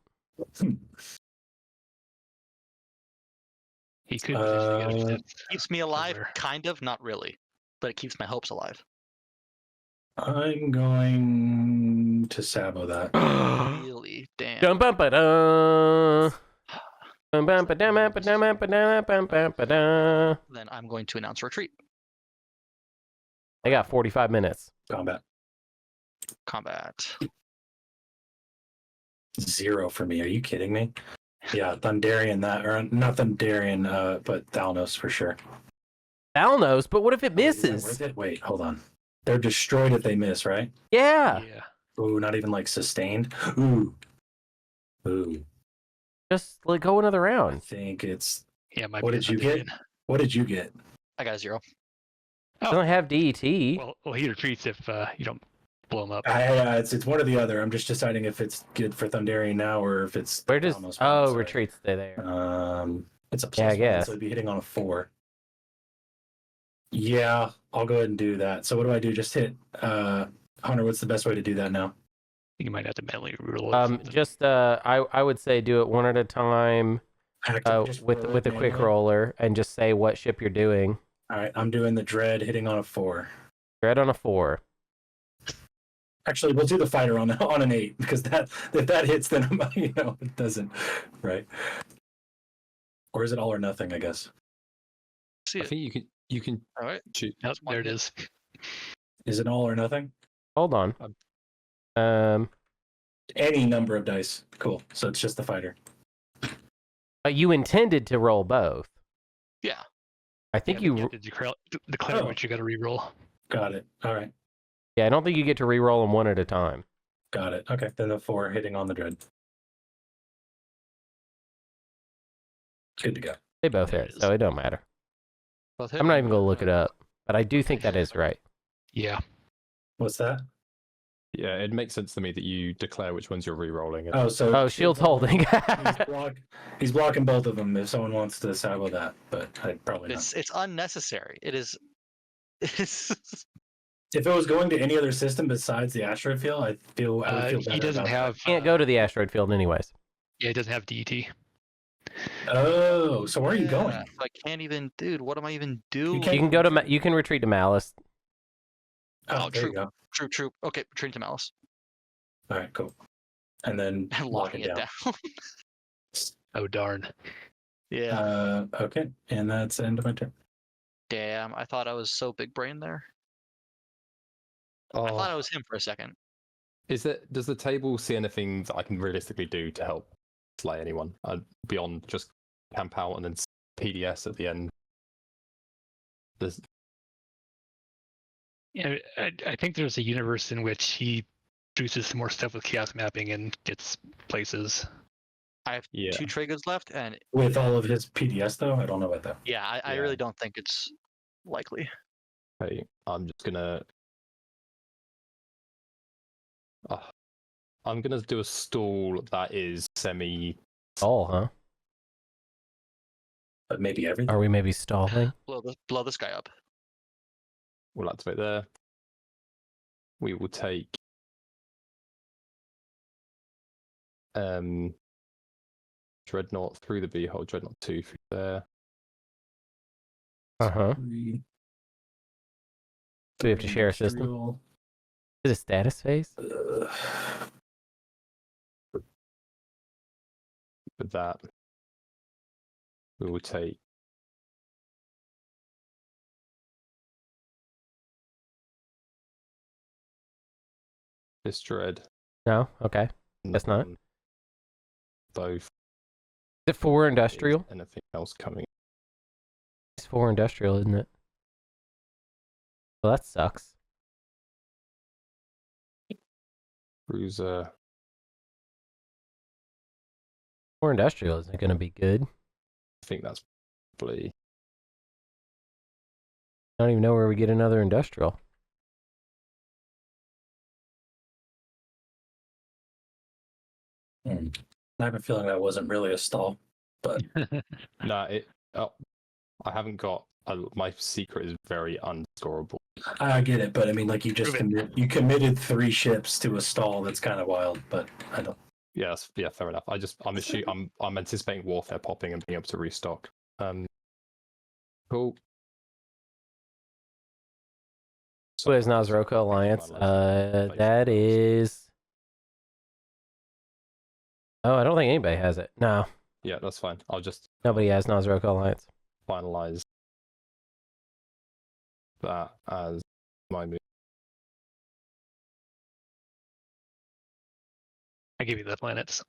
E: He could potentially get a fifth.
C: Keeps me alive,
E: somewhere.
C: kind of, not really, but it keeps my hopes alive.
F: I'm going to sabo that.
C: Really, damn.
A: Dum bum ba dum. Bum bum ba dum ba dum ba dum bum bum ba dum.
C: Then I'm going to announce retreat.
A: I got 45 minutes.
F: Combat.
C: Combat.
F: 0 for me. Are you kidding me? Yeah, Thunderian that, or not Thunderian, but Thalnos for sure.
A: Thalnos, but what if it
F: Where's
A: misses?
F: it? Wait, hold on. They're destroyed if they miss, right?
A: Yeah.
E: Yeah.
F: Ooh, not even like sustained. Ooh.
A: Just like go another
F: I
A: round.
F: think it's.
E: Yeah, it might
F: What
E: be
F: did you get?
E: Thunderian.
F: What did you get?
C: I got a 0.
E: Oh.
A: Doesn't have DET.
E: Well, he retreats if you don't blow him up.
F: It's one or the other. I'm just deciding if it's good for Thunderian now or if it's.
A: Where does
F: Thalnos
A: oh
F: sorry.
A: retreats stay there?
F: It's a
A: Yeah,
F: plus
A: I
F: 1,
A: guess.
F: so it'd be hitting on a 4. Yeah, I'll go ahead and do that. So what do I do? Just hit Hunter. What's the best way to do that now?
E: You might have to manually roll it.
A: Just I would say do it one at a time
F: Just
A: with
F: roll it
A: a quick
F: manually?
A: roller and just say what ship you're doing.
F: All right, I'm doing the Dread hitting on a 4.
A: Red on a 4.
F: Actually, we'll do the fighter on an 8 because if that hits, then it doesn't, right? Or is it all or nothing? I guess.
C: See
B: I
C: it.
B: think you can
C: All right.
B: shoot.
E: Nope, there it is.
F: Is it all or nothing?
A: Hold on.
F: Any number of dice. Cool. So it's just the fighter.
A: You intended to roll both.
C: Yeah.
A: I think
E: Yeah, but
A: you.
E: have to declare
F: Oh.
E: which you got to re-roll.
F: Got it. All right.
A: Yeah, I don't think you get to re-roll them one at a time.
F: Got it. Okay. Then the 4 hitting on the Dread. Good to go.
A: They both
E: There
A: hit,
E: it is.
A: so it don't matter.
C: Both hit?
A: I'm not even gonna look it up, but I do think that is right.
E: Yeah.
F: What's that?
B: Yeah, it makes sense to me that you declare which ones you're re-rolling.
F: Oh, so
A: Oh, shield's holding.
F: he's blocking both of them. If someone wants to sabo that, but I'd probably not.
C: It's unnecessary. It is. It's
F: If it was going to any other system besides the asteroid field, I would feel better.
E: He doesn't
F: about
E: have.
A: Can't go to the asteroid field anyways.
E: Yeah, he doesn't have DET.
F: that. Oh, so where are you going?
C: I can't even, dude. What am I even doing?
F: can't-
A: You can go to you can retreat to Malice.
C: Oh,
F: there
C: true.
F: you go.
C: True. Okay, retreating to Malice
F: All right, cool. And then
C: and
F: lock
C: locking
F: it
C: it
F: down.
C: down.
E: Oh darn.
C: Yeah.
F: Okay, and that's the end of my turn.
C: Damn. I thought I was so big brain there. I thought I was him for a second.
B: Does the table see anything that I can realistically do to help slay anyone beyond just camp out and then PDS at the end? There's
E: Yeah, I think there's a universe in which he produces some more stuff with chaos mapping and gets places.
C: I have
B: yeah.
C: 2 triggers left, and
F: With all of his PDS, though, I don't know about that.
C: yeah, I
B: Yeah.
C: really don't think it's likely.
B: Okay, I'm just gonna. I'm gonna do a stall that is semi.
A: Stall, huh?
F: But maybe everything.
A: Are we maybe stalling?
C: Blow this guy up.
B: We'll activate there. We will take. Dreadnought through the beehole. Dreadnought 2 through there.
A: Uh-huh.
F: Three,
A: Do we have to share a system?
F: industrial.
A: Is it status phase?
B: With that, we will take. This dread.
A: No? Okay. Guess not.
B: and Both.
A: Is it 4 industrial?
B: Is anything else coming?
A: It's 4 industrial, isn't it? Well, that sucks.
B: Cruiser.
A: 4 industrial isn't going to be good.
B: I think that's probably.
A: I don't even know where we get another industrial.
F: I have a feeling that wasn't really a stall, but
B: No, I haven't got. My secret is very unscorable.
F: I get it. But I mean, like you just you committed 3 ships to a stall. That's kind of wild. But I don't.
B: Yeah, fair enough. I'm anticipating warfare popping and being able to restock. Cool.
A: Who is Naaz-Rokha Alliance? That is. Oh, I don't think anybody has it. No,
B: Yeah, that's fine. I'll just
A: nobody has Naaz-Rokha Alliance.
B: finalize that as my move.
E: I give you the planets.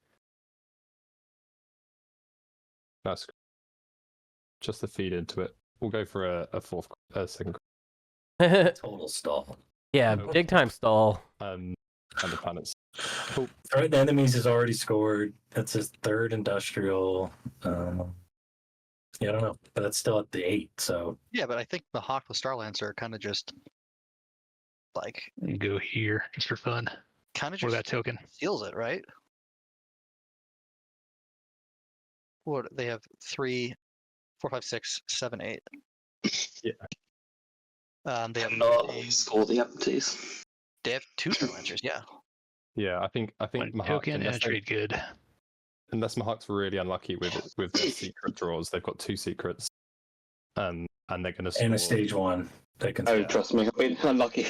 B: That's just the feed into it. We'll go for a second.
F: Total stall.
A: Yeah,
B: Nope.
A: big time stall.
B: And the planets. Cool.
F: Threat to enemies has already scored. That's his third industrial. Yeah, I don't know, but that's still at the 8. So
I: Yeah, but I think Mahact with Starlancer are kind of just like
E: You go here just for fun.
I: kind of
E: For
I: just
E: that token.
I: steals it, right? What they have 3, 4, 5, 6, 7, 8.
B: Yeah.
I: They have
D: Cannot score the empties.
I: they have 2 Starlancers, yeah.
B: Yeah, I think
E: One
B: Mahact,
E: token and a
B: unless,
E: trade good.
B: unless Mahact's really unlucky with their secret draws, they've got 2 secrets. And they're gonna score.
F: and a stage 1 they can.
D: Oh, trust me, I've been unlucky.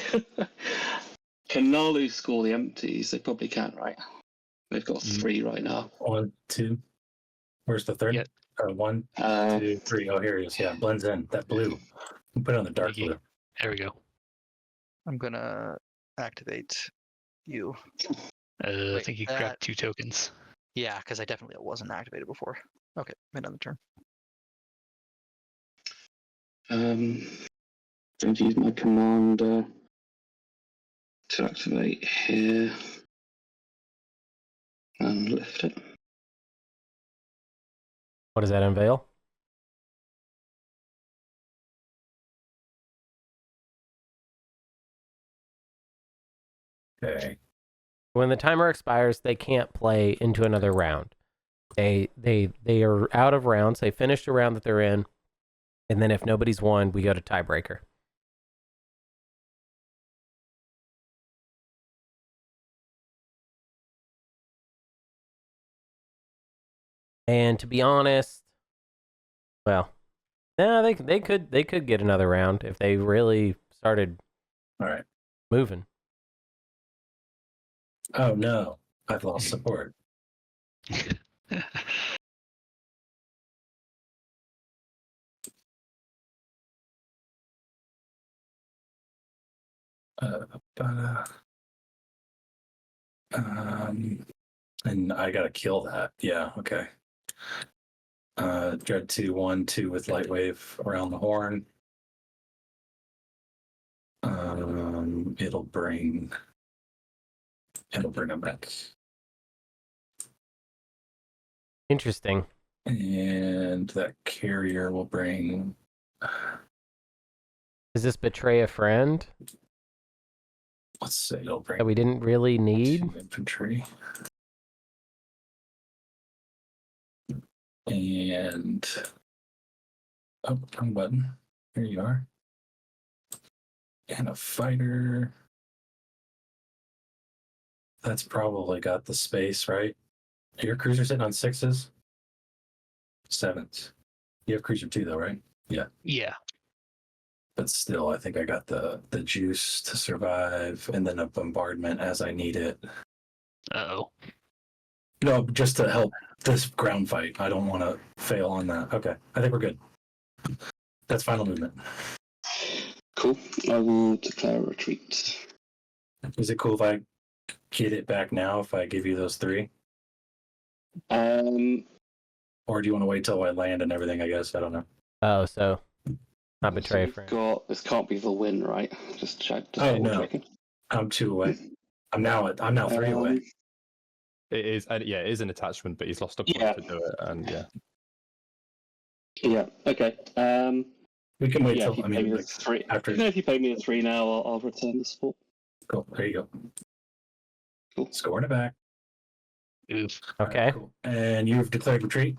D: Can Naalu score the empties? They probably can, right? They've got 3 right now.
F: 1, 2. Where's the third?
E: Yeah.
F: 1, 2, 3. Oh, here he is. Yeah, blends in. That blue. We'll put it on the dark blue.
E: There we go.
I: I'm gonna activate you.
E: I
I: Wait,
E: think you
I: that-
E: grabbed 2 tokens.
I: Yeah, because I definitely wasn't activated before. Okay, another turn.
D: Going to use my commander to activate here and lift it.
A: What does that unveil?
F: Okay.
A: When the timer expires, they can't play into another round. They are out of rounds. They finish the round that they're in, and then if nobody's won, we go to tiebreaker. And to be honest, well, no, they could get another round if they really started
F: All right.
A: moving.
F: Oh no, I've lost support. And I gotta kill that. Yeah, okay. Dread 2, 1, 2 with light wave around the horn. It'll bring them back.
A: Interesting.
F: And that carrier will bring.
A: Does this betray a friend
F: Let's say it'll bring
A: that we didn't really need?
F: 2 infantry. And wrong button. Here you are. And a fighter. That's probably got the space, right? Your cruiser sitting on 6s? 7s. You have cruiser 2 though, right? Yeah.
E: Yeah.
F: But still, I think I got the juice to survive and then a bombardment as I need it.
E: Uh-oh.
F: No, just to help this ground fight. I don't want to fail on that. Okay, I think we're good. That's final movement.
D: Cool. I will declare a retreat.
F: Is it cool if I get it back now if I give you those 3? Or do you want to wait till I land and everything, I guess? I don't know.
A: Oh, so not betray a
D: we've
A: friend.
D: this can't be the win, right? Just check. Just
F: Oh,
D: double
F: no.
D: checking.
F: I'm 2 away. I'm now 3 away.
B: It is, and yeah, it is an attachment, but he's lost a point
D: Yeah.
B: to do it, and yeah.
D: Yeah. Okay.
F: We can wait
D: Yeah.
F: till,
D: If you
F: I
D: pay
F: mean,
D: me the
F: like,
D: 3.
F: after.
D: If you pay me the 3 now, I'll return the support.
F: Cool, there you go.
D: Cool.
F: Score in the back.
E: Oof.
A: Okay.
F: Alright, cool. And you've declared retreat?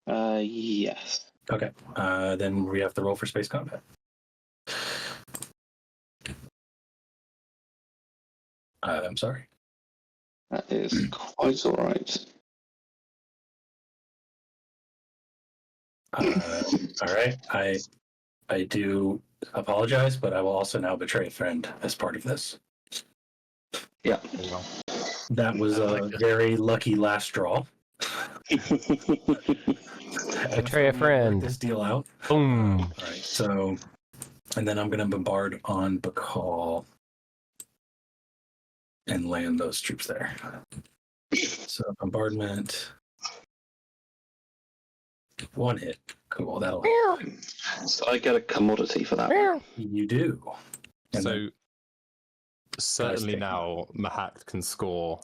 D: Yes.
F: Okay. Then we have to roll for space combat. I'm sorry.
D: That is quite all right.
F: All right. I do apologize, but I will also now betray a friend as part of this.
D: Yeah.
F: That was
E: I
F: a
E: like this.
F: very lucky last draw.
A: Betray a friend.
F: Work this deal out.
A: Boom.
F: All right. So, and then I'm going to bombard on Bacall and land those troops there. So bombardment. 1 hit. Cool. That'll hit.
D: So I get a commodity for that one.
F: You do. And
B: So
F: then-
B: certainly
F: take
B: now Mahact can score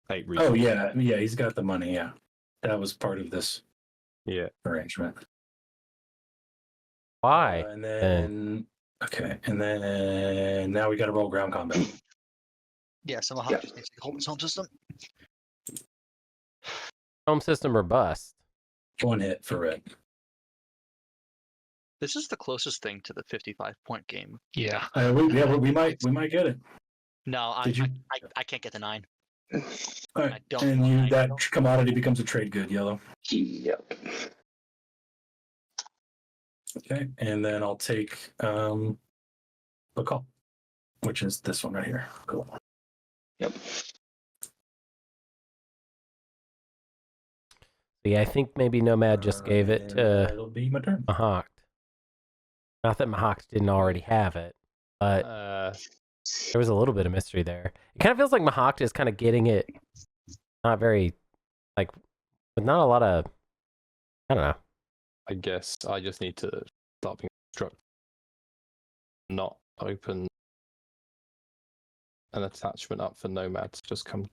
B: 8
F: oh
B: resources.
F: yeah, he's got the money. Yeah, that was part of this
B: Yeah.
F: arrangement.
A: Why?
F: And then okay, and then now we got to roll ground combat.
I: Yeah, so Mahact
D: Yeah.
I: just needs to hold his home system.
A: Home system or bust.
F: 1 hit for red.
I: This is the closest thing to the 55-point game.
E: Yeah.
F: We might get it.
I: No,
F: Did you?
I: I can't get the 9.
F: All right.
I: I don't.
F: And you
I: I
F: that
I: don't-
F: commodity becomes a trade good, yellow.
D: Yep.
F: Okay, and then I'll take the call, which is this one right here. Cool.
D: Yep.
A: Yeah, I think maybe Nomad just gave it to
F: It'll be my turn.
A: Mahact. Not that Mahact didn't already have it, but there was a little bit of mystery there. It kind of feels like Mahact is kind of getting it not very, like, with not a lot of, I don't know.
B: I guess I just need to start being struck, not open an attachment up for Nomad to just come.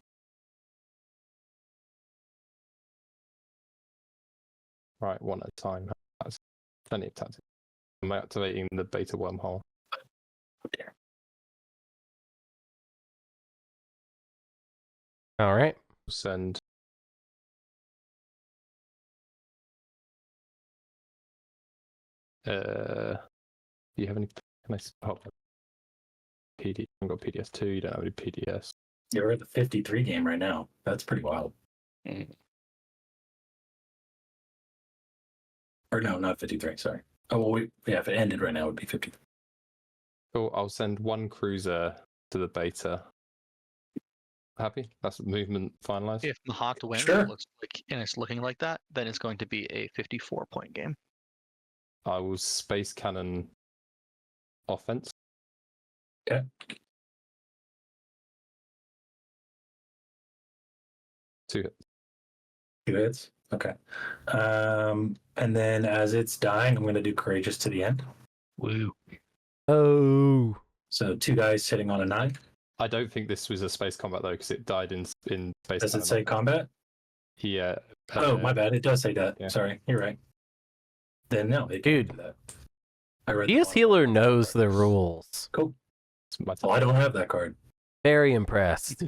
B: Right, one at a time. That's plenty of tactics. I'm activating the beta wormhole.
A: All right.
B: Send. Do you have any? Can I? Oh, PD. You haven't got PDS2. You don't have any PDS.
F: Yeah, we're at the 53 game right now. That's pretty wild. Or no, not 53. Sorry. Oh well, if it ended right now, it would be 50.
B: Cool. I'll send 1 cruiser to the beta. Happy? That's movement finalized.
I: If Mahact wins,
F: Sure.
I: it looks like, and it's looking like that, then it's going to be a 54-point game.
B: I will space cannon offense.
F: Okay.
B: 2 hits.
F: 2 hits. Okay. And then as it's dying, I'm going to do courageous to the end.
E: Woo.
A: Oh.
F: So 2 dice hitting on a 9.
B: I don't think this was a space combat though, because it died in space.
F: Does it
B: cannon.
F: say combat?
B: Yeah.
F: Oh, my bad. It does say that.
B: Yeah.
F: Sorry, you're right. Then no, it
A: Dude.
F: can't do that. I read the
A: PS
F: bottom
A: Healer
F: part.
A: knows the rules.
F: Cool.
B: It's my
F: Well, I don't have that card.
A: Very impressed.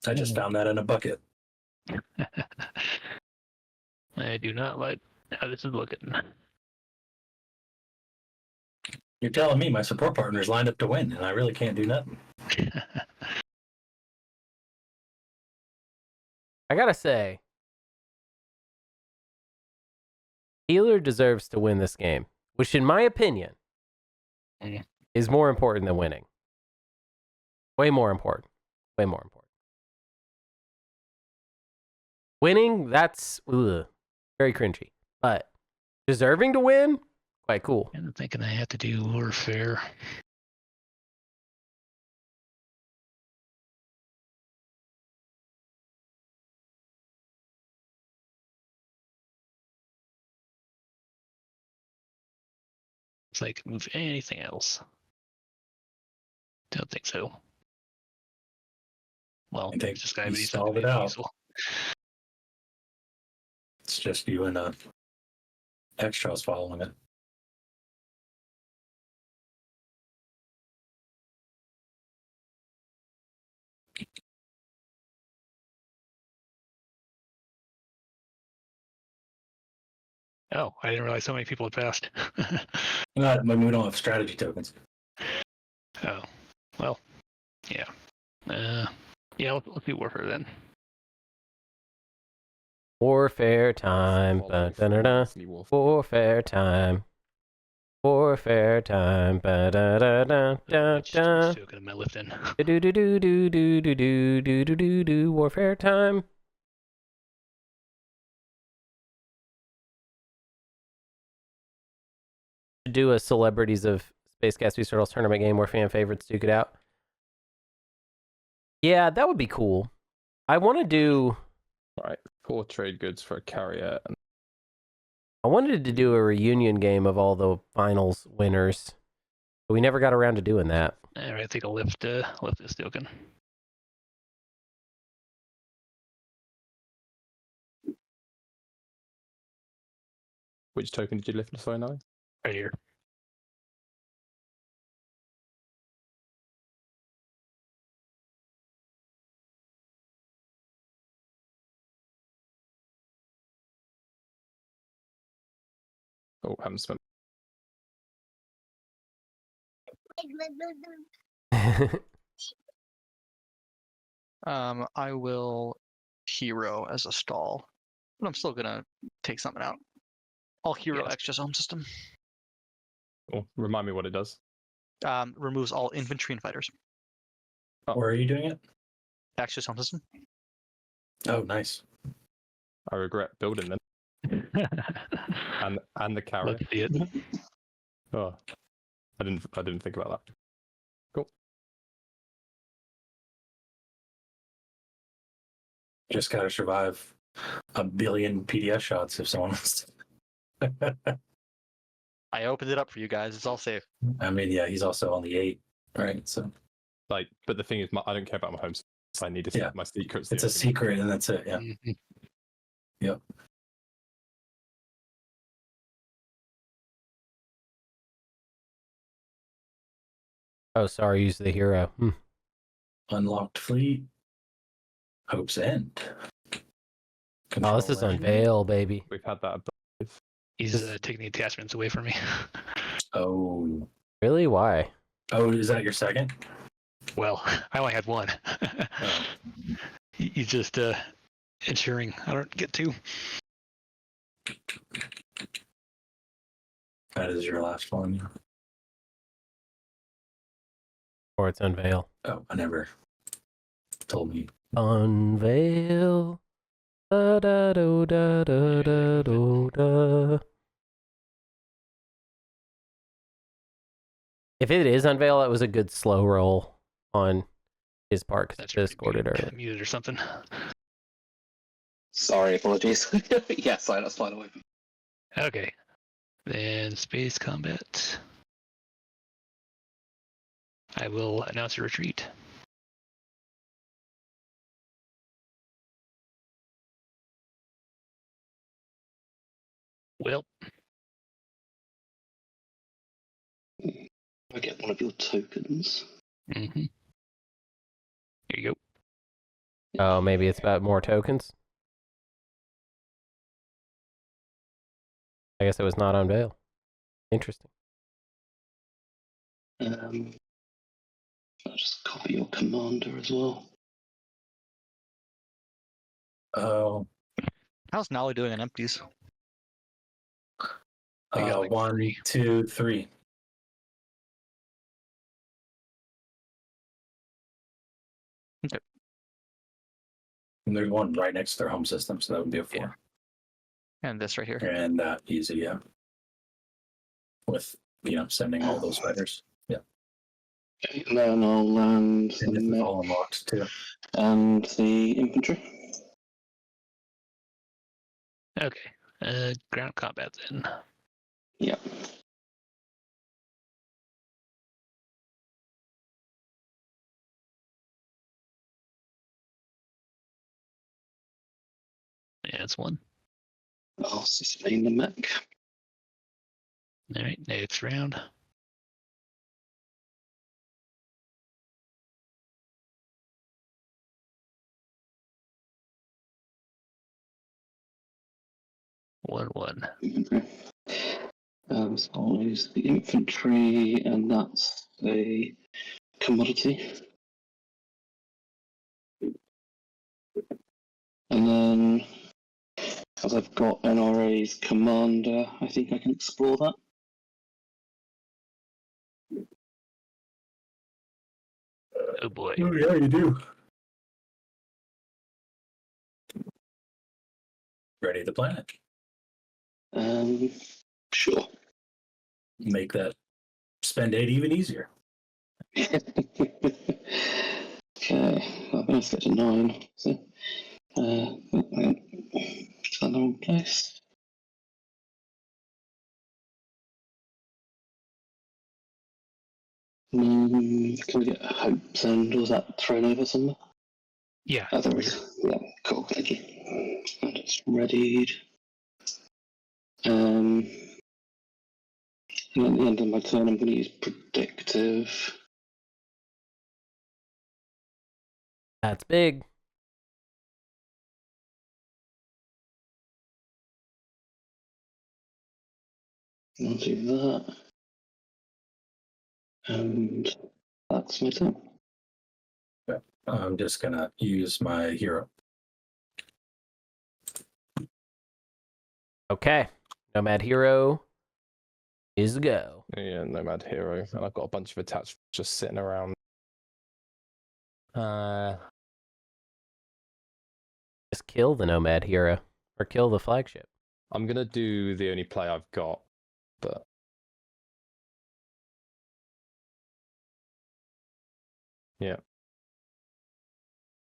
F: I just found that in a bucket.
E: I do not like how this is looking.
F: You're telling me my support partner's lined up to win, and I really can't do nothing.
A: I gotta say, Healer deserves to win this game, which in my opinion is more important than winning. Way more important. Way more important. Winning, that's very cringy. But deserving to win, quite cool.
E: I'm thinking I have to do warfare. It's like move anything else. Don't think so. Well,
F: I think
E: this guy
F: you
E: but he's not
F: stalled
E: gonna
F: it
E: be
F: out.
E: useful.
F: It's just you and Xxcha's following it.
E: Oh, I didn't realize so many people had passed.
F: Not, we don't have strategy tokens.
E: Oh, well, yeah. Yeah, let's do warfare then.
A: Warfare time. Ba-da-da-da.
B: Disney Warfare.
A: Warfare time. Warfare time. Ba-da-da-da-da-da.
E: Still gonna my lift in.
A: Do-do-do-do-do-do-do-do-do-do-do. Warfare time. Do a celebrities of Space Gas Booster Turtles tournament game where fan favorites duke it out. Yeah, that would be cool. I want to do.
B: Right, 4 trade goods for a carrier. And
A: I wanted to do a reunion game of all the finals winners, but we never got around to doing that.
E: Alright, I think I'll lift this token.
B: which token did you lift? Sorry, Naalu?
E: Right here.
B: Oh, haven't spent.
I: I will hero as a stall, but I'm still gonna take something out. I'll hero
E: Yes.
I: Xxcha's home system.
B: Oh, remind me what it does.
I: Removes all infantry and fighters.
F: Where are you doing it?
I: Xxcha's home system.
F: Oh, nice.
B: I regret building them and the carrier.
E: Love to see it.
B: Oh, I didn't think about that. Cool.
F: Just gotta survive a billion PDS shots if someone wants to.
I: I opened it up for you guys. It's all safe.
F: I mean, yeah, he's also on the 8, right? So
B: Like, but the thing is, I don't care about my home. So I need to see my secrets.
F: it's a secret, and that's it. Yeah.
E: Mhm.
F: Yep.
A: Oh, sorry, use the hero.
F: Unlocked fleet. Hope's End.
A: Oh, this is
F: Control End.
A: Unveil, baby.
B: We've had that.
E: He's taking the attachments away from me.
F: Oh.
A: Really? Why?
F: Oh, is that your second?
E: Well, I only had one. He's just ensuring I don't get two.
F: That is your last one.
A: Or it's Unveil.
F: Oh, I never told me.
A: Unveil. Da da do da da da do da. If it is Unveil, that was a good slow roll on his part because
E: That's
A: it discorded earlier.
E: muted or something.
D: Sorry, apologies. Yes, that's fine away.
E: Okay. Then space combat. I will announce a retreat. Well,
D: I get one of your tokens.
E: here you go.
A: Oh, maybe it's about more tokens? I guess it was not Unveil. Interesting.
D: I'll just copy your commander as well.
F: Oh,
I: How's Naalu doing on empties?
E: I got like
F: 1,
E: 3.
F: 2, 3.
I: Okay.
F: And there's one right next to their home system, so that would be a 4.
E: Yeah.
I: And this right here.
F: And easy, yeah. With, sending all those fighters. Yeah.
D: Okay, and then I'll land
F: And
D: the
F: this is
D: mech
F: all unlocked, too.
D: and the infantry.
E: Okay. Ground combat then.
D: Yeah.
E: Yeah, it's 1.
D: I'll sustain the mech.
E: All right, next round. One.
D: Okay. So I'll use the infantry, and that's a commodity. And then as I've got NRA's commander, I think I can explore that.
E: Oh boy.
F: Oh, yeah, you do. Ready to planet.
D: Sure.
F: Make that spend 8 even easier.
D: Okay, I managed to get to 9. So, it's on the wrong place. Can we get Hope's End? Was that thrown over somewhere?
E: Yeah.
D: Oh, there is. Yeah, cool, thank you. And it's readied. And at the end of my turn, I'm going to use Predictive.
A: That's big.
D: I'll do that. And that's my turn.
F: I'm just going to use my hero.
A: Okay. Nomad Hero is a go.
B: Yeah, Nomad Hero. And I've got a bunch of attachments just sitting around.
A: Just kill the Nomad Hero. Or kill the flagship.
B: I'm going to do the only play I've got, but... Yeah.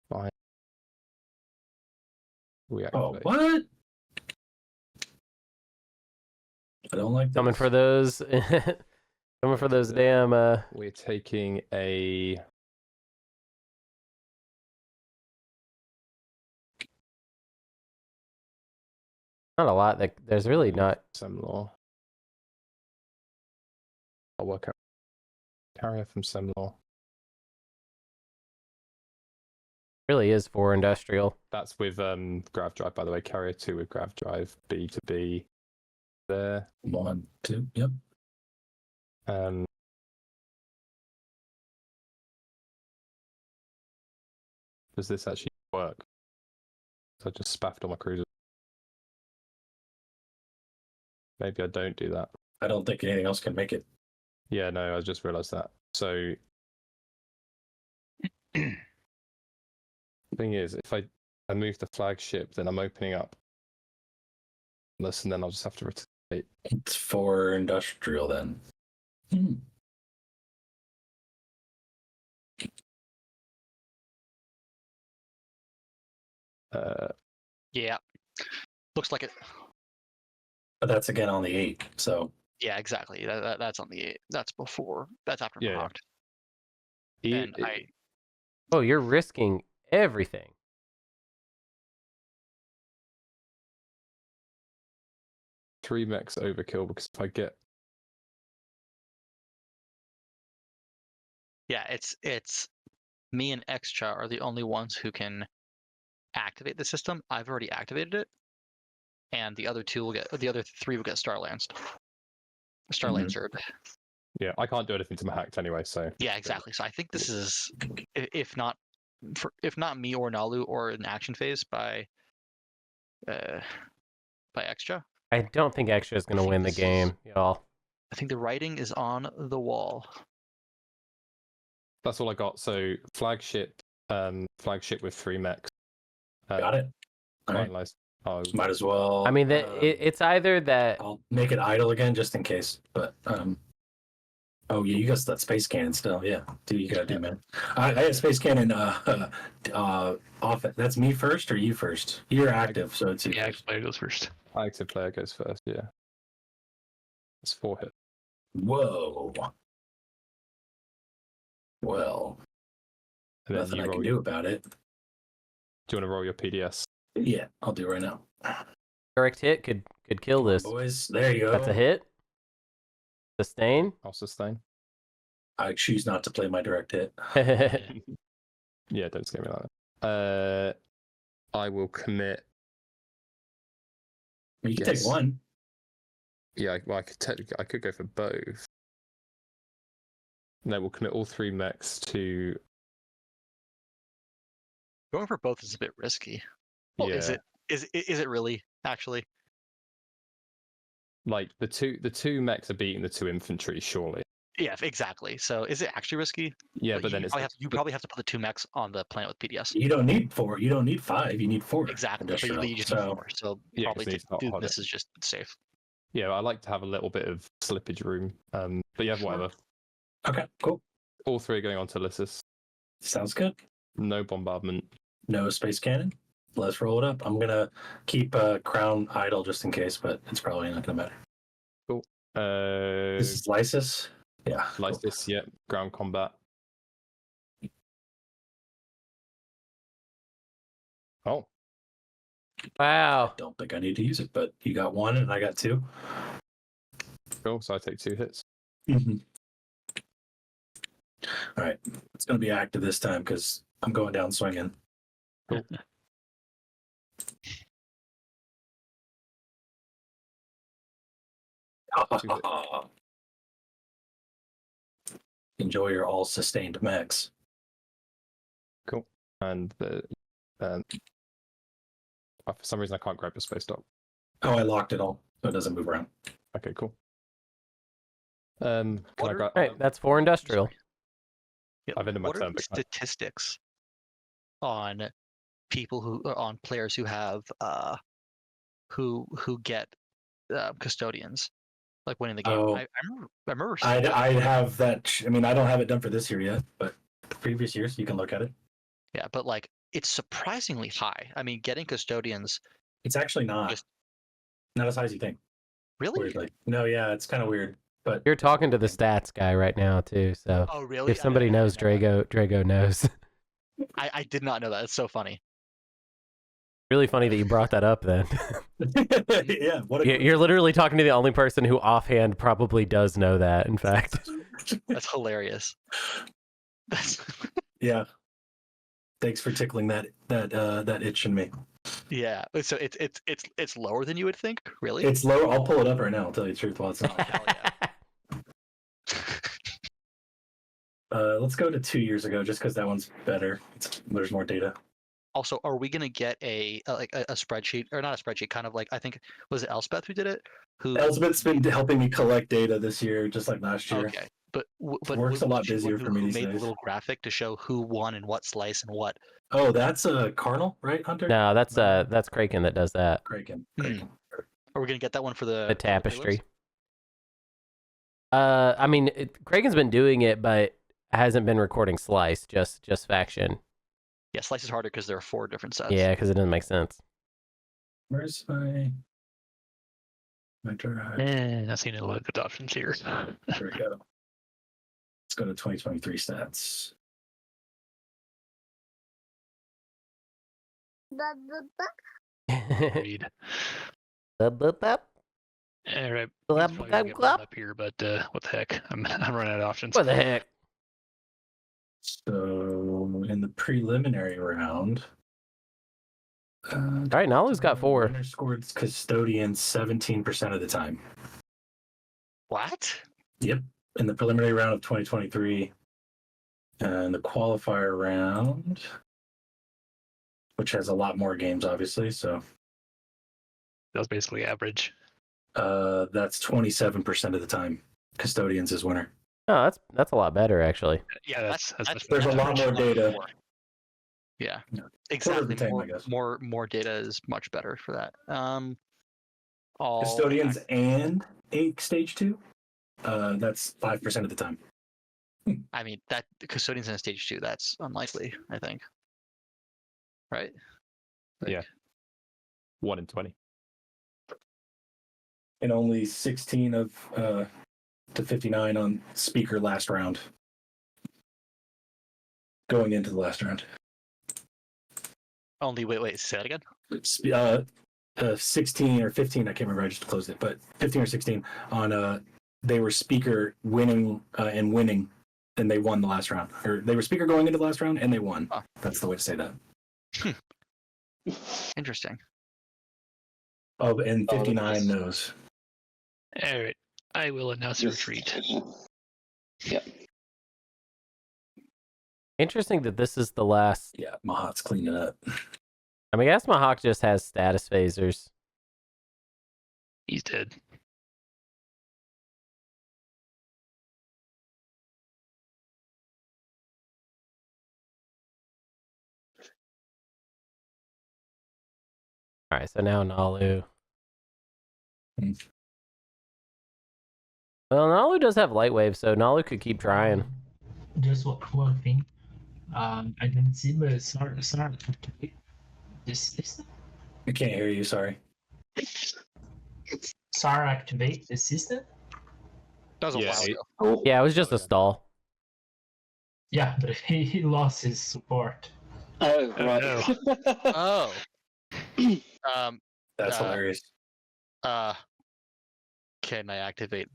B: Fine.
F: Oh, what? I don't like
A: Coming
F: this.
A: for those. Coming for those damn.
B: We're taking a.
A: Not a lot. There's really not.
B: Semlor. I'll work out. Carrier from Semlor.
A: Really is for industrial.
B: That's with Grav Drive, by the way. Carrier 2 with Grav Drive. B to B. There.
F: 1, 2, yep.
B: Does this actually work? So I just spaffed on my cruiser. Maybe I don't do that.
F: I don't think anything else can make it.
B: Yeah, no, I just realised that. So the thing is, if I move the flagship, then I'm opening up this, and then I'll just have to rotate.
F: It's for industrial then.
I: Yeah. Looks like it.
F: But that's again on the 8, so.
I: Yeah, exactly. That's on the 8. That's before. That's after
B: Yeah.
I: Mahact. And I.
A: Oh, you're risking everything.
B: Three mechs overkill, because if I get
I: Yeah, it's me and Xxcha are the only ones who can activate the system. I've already activated it, and the other 3 will get Starlanced. Starlancered.
B: yeah, I can't do anything to Mahact anyway, so
I: Yeah, exactly. So I think this is, if not me or Naalu or an action phase by Xxcha.
A: I don't think Xxcha is going to win the game, y'all.
I: I think the writing is on the wall.
B: that's all I got. So flagship with 3 mechs.
F: Got it. All right.
B: Finalized. Oh,
F: Might as well.
A: I mean, it's either that.
F: I'll make it idle again just in case. But oh yeah, you got that space cannon still. Yeah, do you gotta do, man. I had space cannon off. That's me first or you first? You're active, so it's you.
E: Yeah, player goes first.
B: active player goes first. Yeah, it's 4 hit.
F: Whoa. Well,
B: And then
F: nothing
B: you
F: I
B: roll
F: can do about it.
B: Do you want to roll your PDS?
F: Yeah, I'll do it right now.
A: Direct hit could kill this.
F: Boys, there you go.
A: That's a hit. Sustain.
B: I'll sustain.
F: I choose not to play my direct hit.
B: Yeah, don't scare me like that. I will commit.
F: You can
B: Yes.
F: take one.
B: Yeah, well, I could go for both. No, we'll commit all 3 mechs to.
I: Going for both is a bit risky. Well,
B: yeah.
I: is it? Is it really actually?
B: Like the two mechs are beating the 2 infantry, surely.
I: Yeah, exactly. So is it actually risky?
B: Yeah, but then
I: you probably have to put the 2 mechs on the planet with PDS.
F: You don't need 4. You don't need 5. You need 4.
I: Exactly, but
F: industrial.
I: you just need 4. So
B: Yeah, 'cause
I: probably
B: it's not hot.
I: this is just safe.
B: Yeah, I like to have a little bit of slippage room. But yeah, whatever.
F: Okay, cool.
B: All 3 are going on to Lysis.
F: Sounds good.
B: No bombardment.
F: No space cannon. Let's roll it up. I'm gonna keep Crown idle just in case, but it's probably not gonna matter.
B: Cool.
F: This is Lysis. Yeah.
B: Lysis, yeah. Ground combat. Oh,
A: Wow.
F: I don't think I need to use it, but you got 1 and I got 2.
B: cool. So I take 2 hits.
F: Mm-hmm. All right. It's gonna be active this time because I'm going down swinging.
B: Cool.
F: Enjoy your all sustained mechs.
B: Cool. And the for some reason I can't grab the space dock.
F: Oh, I locked it all, so it doesn't move around.
B: Okay, cool. Can I grab?
A: All right, that's 4 industrial.
I: Yeah,
B: I've ended my
I: what
B: turn,
I: are the
B: but
I: statistics on on players who have who get custodians, like winning the game?
F: Oh.
I: I remember seeing that.
F: I'd have that. I mean, I don't have it done for this year yet, but the previous years you can look at it.
I: Yeah, but like it's surprisingly high. I mean, getting custodians.
F: It's actually not as high as you think.
I: Really?
F: Weirdly. No, yeah, it's kind of weird. But
A: You're talking to the stats guy right now too, so
I: Oh, really?
A: if somebody knows Drago knows.
I: I did not know that. It's so funny.
A: Really funny that you brought that up then.
F: yeah, what
A: You're literally talking to the only person who offhand probably does know that, in fact.
I: That's hilarious.
F: Yeah. Thanks for tickling that itch in me.
I: Yeah. So it's lower than you would think, really?
F: It's low. I'll pull it up right now. I'll tell you the truth while it's not.
I: Hell yeah.
F: Let's go to 2 years ago, just because that one's better. There's more data.
I: Also, are we gonna get a spreadsheet, or not a spreadsheet? Kind of like, I think, was it Elspeth who did it?
F: Elspeth's been helping me collect data this year, just like last year.
I: Okay, but
F: Work's a lot busier for me
I: who
F: these
I: made
F: days.
I: the little graphic to show who won and what slice and what?
F: Oh, that's Carnal, right, Hunter?
A: No, that's Kraken that does that.
F: Kraken.
I: Are we gonna get that one for the
A: The tapestry. I mean, Kraken's been doing it, but hasn't been recording slice, just faction.
I: Yeah, slice is harder because there are 4 different sets.
A: Yeah, because it doesn't make sense.
F: Where's my drive?
E: I see no good options here.
F: There we go. Let's go to 2023 stats.
E: Read.
A: What
E: All right.
A: Glub,
E: That's why
A: glub,
E: we get
A: glub.
E: up here, but what the heck? I'm running out of options.
A: the heck?
F: So in the preliminary round,
A: All right, Naalu's got 4.
F: winner scored custodian 17% of the time.
I: What?
F: Yep. In the preliminary round of 2023, and the qualifier round, which has a lot more games, obviously. So
E: That was basically average.
F: that's 27% of the time. Custodians is winner.
A: Oh, that's a lot better actually.
E: Yeah, that's much
F: There's a
E: better.
F: lot more data.
I: Yeah,
F: Yeah.
I: exactly.
F: Time, I guess.
I: More data is much better for that.
F: Custodians and 8 stage 2. That's 5% of the time.
I: I mean, that custodians in stage 2, that's unlikely, I think. Right?
B: Yeah. 1 in 20.
F: And only 16 of to 59 on speaker last round. Going into the last round.
I: Only wait, say that again.
F: 16 or 15, I can't remember, I just closed it, but 15 or 16 on they were speaker winning and winning, and they won the last round. Or they were speaker going into the last round and they won.
I: Oh.
F: That's the way to say that.
I: Interesting.
F: Oh, and 59 knows.
E: All right. I will announce a retreat.
D: Yep.
A: Interesting that this is the last.
F: Yeah, Mahat's cleaning up.
A: I mean, I guess Mahact just has status phasers.
E: He's dead.
A: All right, so now Naalu. Well, Naalu does have light wave, so Naalu could keep trying.
G: Just one thing. I didn't see, but Saar activate this system.
F: I can't hear you. Sorry.
G: Saar activate the system.
I: That was a
B: Yeah,
I: while
B: it-
I: ago.
D: Oh,
A: Yeah, it was just a stall.
G: Yeah, but he lost his support.
D: oh
E: Oh,
D: right.
E: no.
I: Oh.
F: That's
I: Uh,
F: hilarious.
I: Can I activate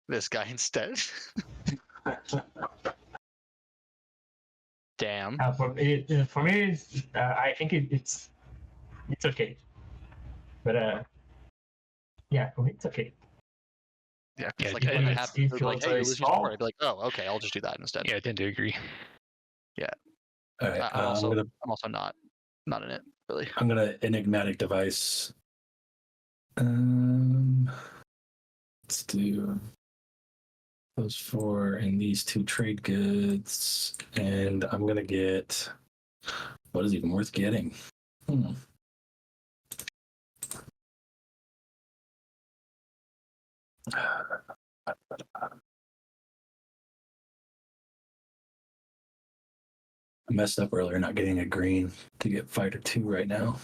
I: this guy instead? Damn.
G: For me, I think it's okay. But yeah, for me it's okay.
I: Yeah,
E: Yeah,
I: because like I
E: even
I: didn't
E: if
I: have
G: Steve
I: like,
G: feels
I: hey,
G: very
I: you lose your
G: small.
I: support. I'd be like, oh, okay, I'll just do that instead.
E: Yeah, I tend to agree.
F: All right.
I: I'm also
F: I'm
I: not in it really.
F: gonna enigmatic device. Let's do those 4 and these 2 trade goods, and I'm gonna get what is even worth getting. I messed up earlier not getting a green to get fighter 2 right now.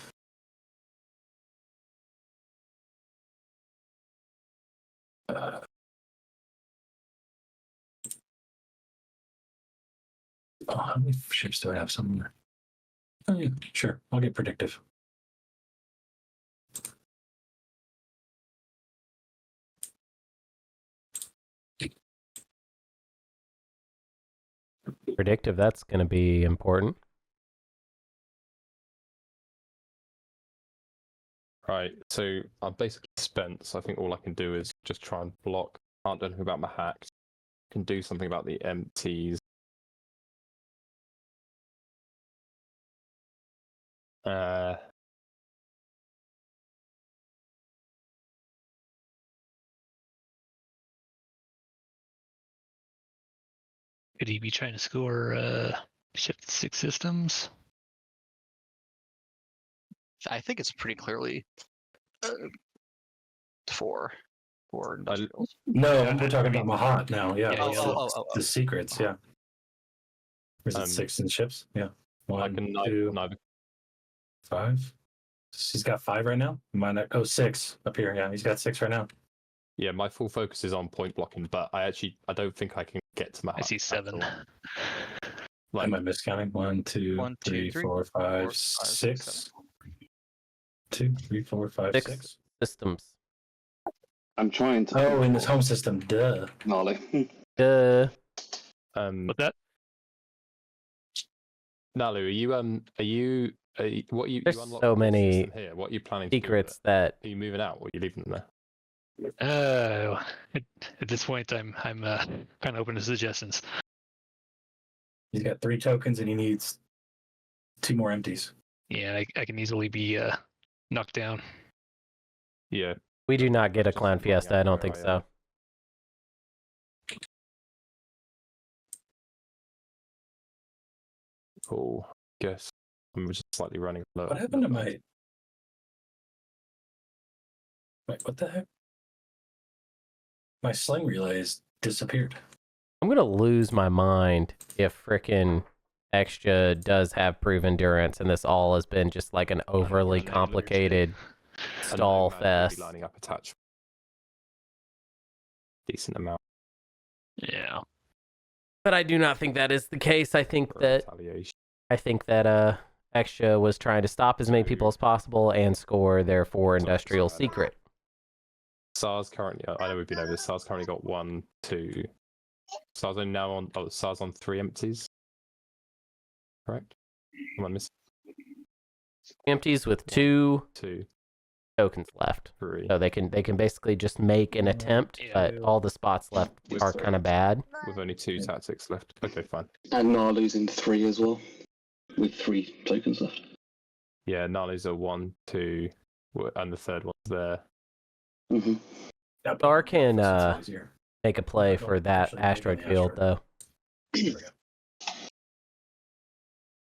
F: How many ships do I have somewhere? Oh, yeah, sure. I'll get predictive.
A: Predictive, that's going to be important.
B: Right, so I'm basically spent, so I think all I can do is just try and block. Can't do anything about Mahact. Can do something about the empties.
E: Could he be trying to score shift 6 systems?
I: I think it's pretty clearly four industrials.
F: No,
E: Yeah,
F: we're talking about Mahat now. Yeah,
E: Yeah,
F: that's
E: yeah.
F: the secrets. Yeah. Or is it
B: Um,
F: 6 in ships? Yeah.
B: I
F: 1,
B: can
F: 2,
B: neither
F: 5. He's got 5 right now. Mine, 6 up here. Yeah, he's got 6 right now.
B: Yeah, my full focus is on point blocking, but I don't think I can get to Mahact.
E: I see
B: at
E: 7.
B: all.
F: Am I miscounting? 1, 2,
I: 1, 2,
F: 3,
I: 3,
F: 4,
I: 4,
F: 5,
I: 5,
F: 6. 2, 3, 4, 5,
A: 6
F: 6.
A: systems.
D: I'm trying to.
F: Oh, in this home system. Duh.
D: Gnarly.
E: But that
B: Naalu, what you
A: There's
B: unlocked
A: so
B: this
A: many
B: system here? What are you planning to do with
A: Secrets
B: it?
A: that
B: Are you moving out or are you leaving them there?
E: at this point, I'm kind of open to suggestions.
F: He's got 3 tokens and he needs 2 more empties.
E: Yeah, I can easily be knocked down.
B: Yeah.
A: we do not get a
B: Just
A: clown
B: running
A: fiesta.
B: out
A: I don't
B: where
A: think
B: I
A: so.
B: am. Cool. Guess I'm just slightly running low.
F: What happened to my... Wait, what the heck? My sling relays disappeared.
A: I'm going to lose my mind if frickin' Xxcha does have proven endurance and this all has been just like an overly
E: Run that
A: complicated
B: And
A: stall
B: Nomad will be
A: fest.
B: lining up attach decent amount
E: Yeah.
A: But I do not think that is the case. I think
B: for
A: that
B: retaliation.
A: Xxcha was trying to stop as many people as possible and score their 4 industrial secret.
B: Saar's currently, I know we've been over this. Saar's currently got 1, 2. Saar's only now on. Oh, Saar's on 3 empties. Correct. Am I missing
A: Empties with 2
B: 2,
A: tokens left.
B: 3?
A: So they can basically just make an attempt,
E: Yeah.
A: but all the spots left are kind of bad.
B: With only 2 tactics left. Okay, fine.
D: And now losing 3 as well, with 3 tokens left.
B: Yeah, Naalu's a 1, 2, and the third one's there.
D: Hmm.
F: Yeah, but
A: Saar can
F: it's easier.
A: make a play
F: I
A: for
F: don't
A: that
F: actually believe in
A: asteroid
F: the
A: field,
F: asteroid.
A: though.
F: There we go.
A: So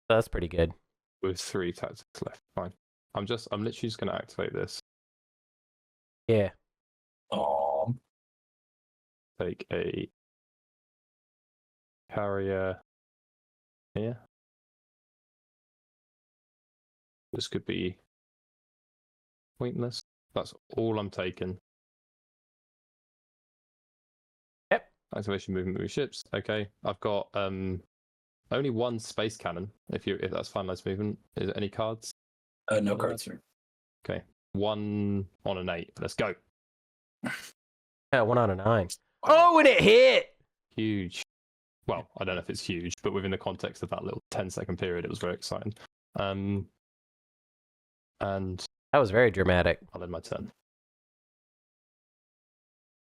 A: that's pretty good.
B: With 3 tactics left. Fine. I'm literally just gonna activate this.
A: Yeah.
F: Aw.
B: Take a carrier here. This could be pointless. That's all I'm taking.
A: Yep.
B: Activation movement with ships. Okay. I've got only 1 space cannon. If that's finalized movement. Is there any cards?
F: No cards, sir.
B: Okay. 1 on an 8. Let's go.
A: Yeah, 1 on a 9. Oh, and it hit!
B: Huge. Well, I don't know if it's huge, but within the context of that little 10-second period, it was very exciting. And
A: That was very dramatic.
B: I'll end my turn.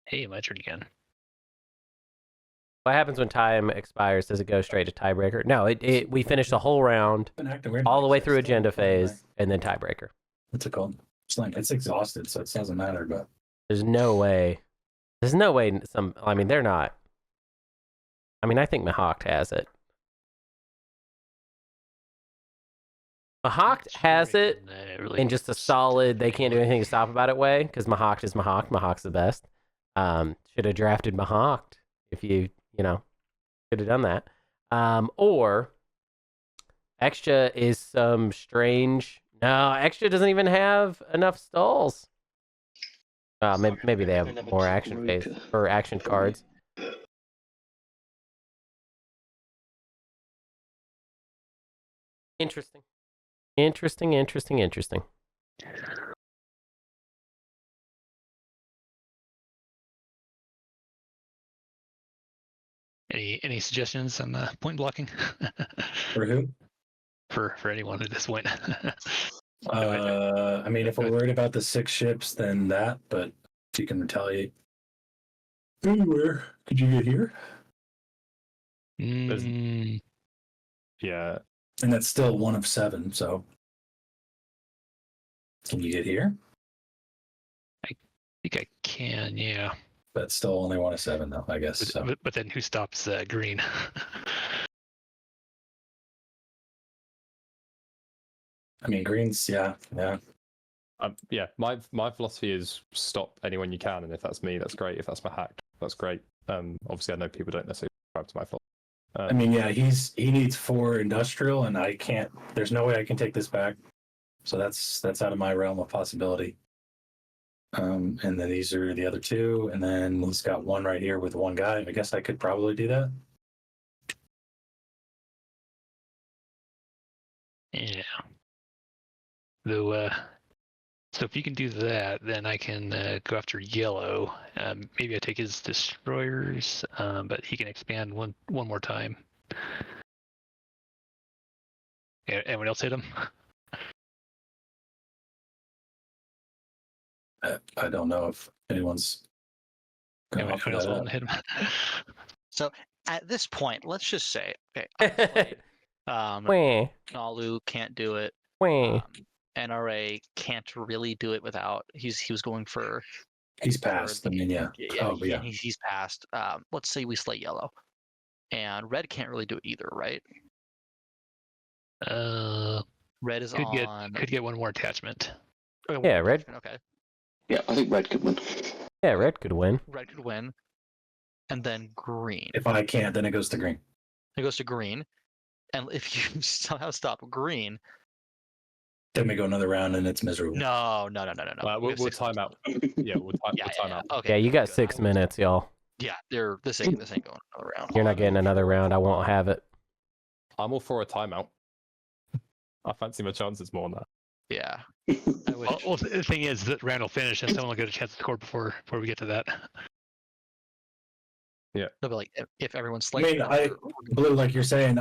E: Hey, my turn again.
A: What happens when time expires? Does it go straight to tiebreaker? No, we finish the whole round, all the way through agenda phase, and then tiebreaker.
F: What's it called? It's exhausted, so it doesn't matter, but
A: There's no way. There's no way I mean, they're not. I mean, I think Mahact has it. Mahact has it in just a solid, they can't do anything to stop about it way, because Mahact is Mahact. Mahact's the best. Should have drafted Mahact if you could have done that. Or Xxcha is some strange. No, Xxcha doesn't even have enough stalls. Maybe they have more action phase or action cards. Interesting.
E: Any suggestions on the point blocking?
F: for who?
E: for anyone at this point.
F: I mean, if we're worried about the 6 ships, then that. But if you can retaliate anywhere, could you get here?
B: Yeah.
F: And that's still 1 of 7. So can you get here?
E: I think I can, yeah.
F: That's still only 1 of 7, though. I guess. So.
E: But then who stops green?
F: I mean, greens, yeah.
B: Yeah, my philosophy is stop anyone you can, and if that's me, that's great. If that's Mahact, that's great. Obviously, I know people don't necessarily subscribe to my philosophy.
F: I mean, yeah, he needs 4 industrial, and I can't. There's no way I can take this back. So that's out of my realm of possibility. And then these are the other 2, and then he's got 1 right here with 1 guy. I guess I could probably do that.
E: Yeah. Though, so if you can do that, then I can go after yellow. Maybe I take his destroyers, but he can expand one more time. Anyone else hit him?
F: I don't know if anyone's going
E: Anyone
F: to
E: else
F: that
E: want to hit him?
C: So at this point, let's just say, okay,
A: Wah,
C: Naalu can't do it.
A: wah.
C: NRA can't really do it without. He was going for.
F: He's passed. I mean, yeah. Yeah.
C: He's passed. Let's say we slay yellow, and red can't really do it either, right? Red is
E: Could get one more attachment.
A: Yeah, red.
C: Okay.
D: Yeah, I think red could win.
A: Yeah, red could win.
C: Red could win, and then green.
F: If I can't, then it goes to green.
C: It goes to green, and if you somehow stop green.
F: Then we go another round and it's miserable.
C: No.
B: We'll time out. Yeah, we'll time out.
C: Okay.
A: Yeah, you got
C: good.
A: 6 minutes, y'all.
C: Yeah, this ain't going another round.
A: You're not getting another round. I won't have it.
B: I'm all for a timeout. I fancy my chances more than that.
C: Yeah. I wish.
E: Well, the thing is that round will finish and someone will get a chance to score before we get to that.
B: Yeah.
C: No, but like if everyone's
F: I
C: slaying.
F: mean, Blue, like you're saying,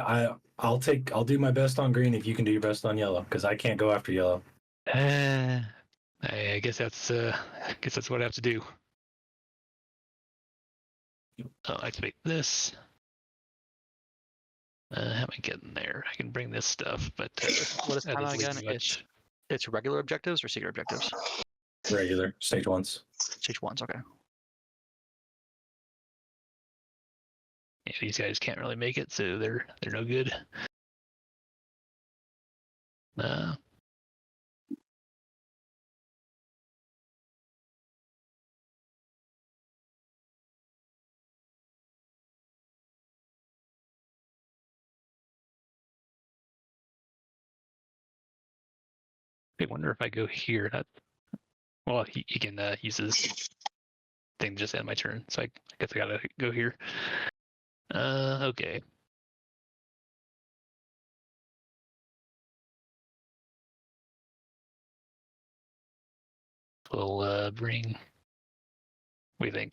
F: I'll do my best on green if you can do your best on yellow, because I can't go after yellow.
E: I guess that's what I have to do. I'll activate this. How am I getting there? I can bring this stuff, but
C: What is
E: that
C: timeout
E: doesn't leave
C: again?
E: me much.
I: It's regular objectives or secret objectives?
F: Regular stage ones.
I: Stage ones, okay.
E: Yeah, these guys can't really make it, so they're no good. I wonder if I go here. Well, he can use his thing to just end my turn, so I guess I gotta go here. Okay. We'll bring. What do you think?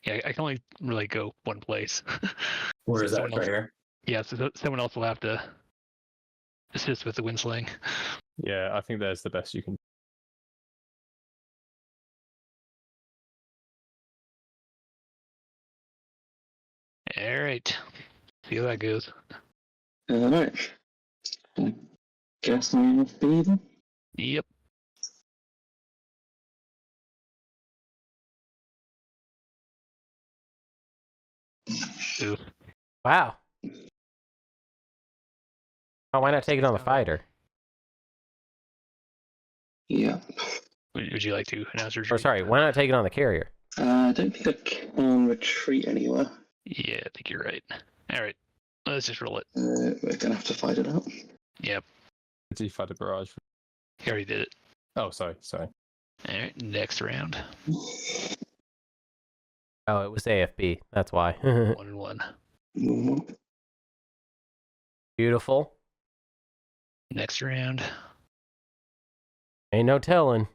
E: Yeah, I can only really go one place.
F: Where
E: So
F: is that?
E: someone
F: Right
E: else-
F: here.
E: Yeah, so someone else will have to assist with the windsling.
B: Yeah, I think there's the best you can.
E: All right. See how that goes.
D: Alright. Guess I'm Beavs.
E: Yep. Ooh.
A: Wow. Oh, why not take it on the fighter?
D: Yeah.
E: Would you like to announce your
A: Or sorry, why not take it on the carrier?
D: I don't think I can retreat anywhere.
E: Yeah, I think you're right. All right. Let's just roll it.
D: We're gonna have to fight it out.
E: Yep.
B: Did you fight a barrage?
E: He already did it.
B: Oh, sorry.
E: All right. Next round.
A: Oh, it was AFB. That's why.
E: 1-1.
D: Mhm.
A: Beautiful.
E: Next round.
A: Ain't no telling.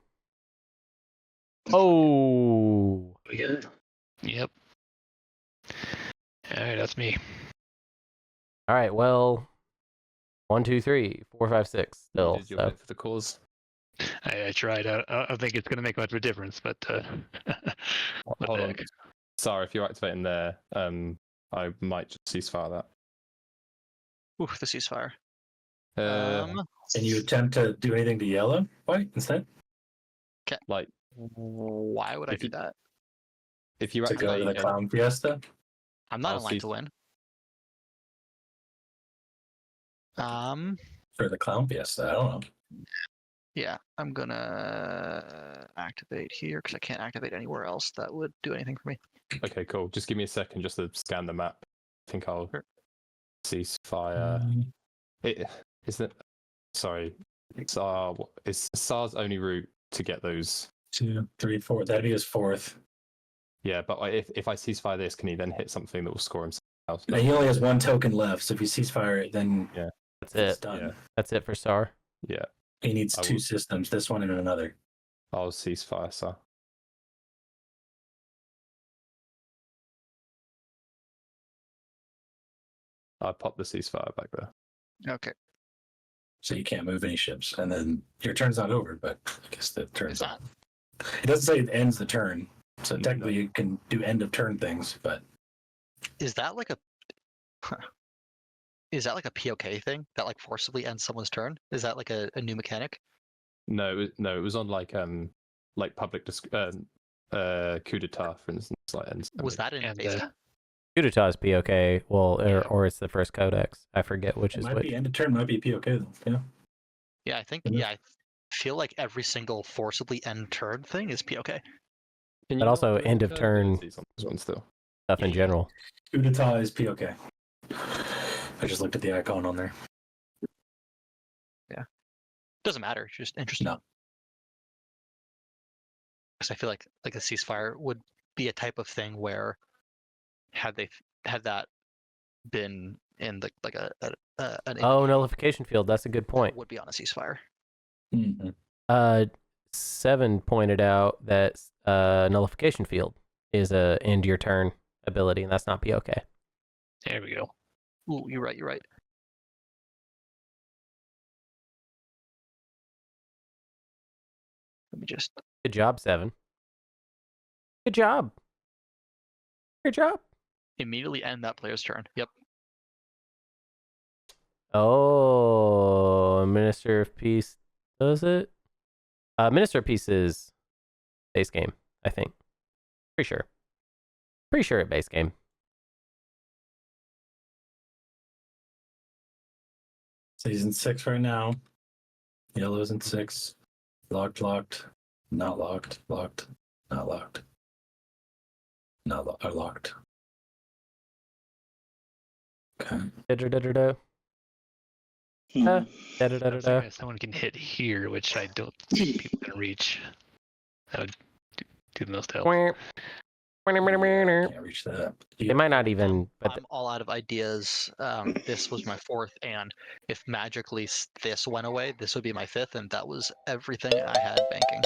A: Oh.
D: We go.
E: Yep. All right, that's me.
A: All right. Well, 1, 2, 3, 4, 5, 6. Still.
B: Did your
A: So.
B: bit for the cause?
E: I tried. I don't think it's going to make much of a difference, but what
B: Hold
E: the
B: on.
E: heck?
B: Sorry, if you're activating there, I might just ceasefire that.
I: Oof, the ceasefire.
B: Uh,
F: And you attempt to do anything to yellow white instead
B: like
I: Why would I
B: if
I: do
B: you-
I: that?
B: if you
F: to go to
B: activate,
F: the clown fiesta.
I: I'm not
B: I'll
I: in line
B: cease-
I: to win.
F: For the clown fiesta, I don't know.
I: Yeah, I'm gonna activate here because I can't activate anywhere else that would do anything for me.
B: okay, cool. Just give me a second just to scan the map. I think I'll
I: Sure.
B: ceasefire. It is it. Sorry, Saar. Is Saar's only route to get those?
F: 2, 3, 4. That'd be his fourth.
B: Yeah, but if I ceasefire this, can he then hit something that will score himself?
F: And he only has one token left, so if you ceasefire it, then
A: That's
F: it's
A: it.
F: done.
B: Yeah.
A: That's it for Saar.
B: Yeah,
F: He needs
B: I
F: two
B: will-
F: systems, this one and another.
B: I'll ceasefire Saar. I popped the ceasefire back there.
I: Okay,
F: So you can't move any ships. And then your turn's not over, but I guess the turn's
I: it's not.
F: It doesn't say it ends the turn. So
B: No.
F: technically you can do end of turn things, but
I: Is that like a? Is that like a POK thing that like forcibly ends someone's turn? Is that like a new mechanic?
B: No, it was on like public coup d'etat, for instance. Like ends.
I: Was that in
E: And
I: beta?
A: Coup d'etat is POK. Well,
E: Yeah.
A: or it's the first codex. I forget which
F: it
A: is
F: might
A: which.
F: be end of turn, might be POK though. Yeah.
I: Yeah, I think.
F: Mhm.
I: Yeah, I feel like every single forcibly end turn thing is POK.
B: Can
A: But
B: you
A: also
B: not do
A: end of
B: third
A: turn-
B: abilities on this one still?
A: Stuff in general.
F: Coup d'etat is POK. I just looked at the icon on there.
I: Doesn't matter. It's just interesting.
F: No.
I: Because I feel like a ceasefire would be a type of thing where had that been in the like an
A: Oh,
I: indie,
A: nullification field. That's a good
I: it
A: point.
I: would be on a ceasefire.
F: Mhm.
A: 7 pointed out that nullification field is a end your turn ability, and that's not POK.
E: There we go.
I: Ooh, you're right. You're right. Let me just.
A: Good job, 7. Good job. Good job.
I: Immediately end that player's turn. Yep.
A: Oh, Minister of Peace Does it? Minister Piece is base game, I think. Pretty sure. Pretty sure at base game.
F: Season 6 right now. Yellow's in 6. Locked, not locked, not locked. Locked. Okay.
A: Da-da-da-da-da.
D: Hmm.
E: I was
A: Da-da-da-da-da.
E: thinking if someone can hit here, which I don't think people can reach. That would do the most help.
F: Can't reach that.
A: They might not even. But
I: I'm all out of ideas. This was my fourth, and if magically this went away, this would be my fifth, and that was everything I had banking.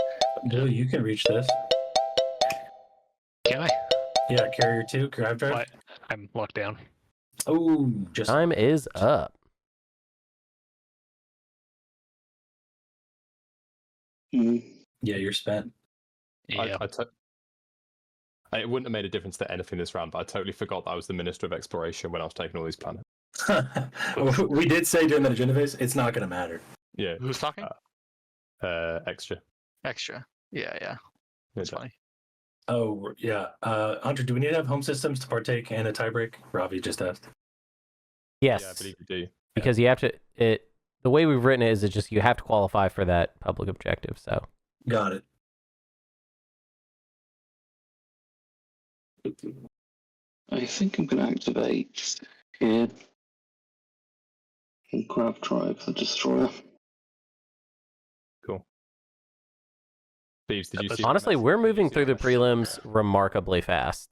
F: Bill, you can reach this.
E: Can I?
F: Yeah, carrier 2, drive.
E: What? I'm locked down.
F: Oh, just
A: time is up.
D: Hmm.
F: yeah, you're spent.
E: Yeah.
B: It wouldn't have made a difference to anything this round, but I totally forgot that I was the Minister of Exploration when I was taking all these planets.
F: We did say during the agenda phase, it's not going to matter.
B: Yeah.
I: Who's talking?
B: Xxcha.
I: Extra. Yeah. That's
B: Yeah.
I: funny.
F: Oh, yeah. Hunter, do we need to have home systems to partake in a tiebreak? Ravi just asked.
A: Yes,
B: Yeah, I believe you do.
A: because you have to. The way we've written it is just you have to qualify for that public objective. So
F: Got it.
D: I think I'm going to activate here and grab Tribe the Destroyer.
B: Cool. Beavs, did you see?
A: honestly,
B: the
A: we're
B: message?
A: moving
B: Did you
A: through
B: see
A: the prelims remarkably fast.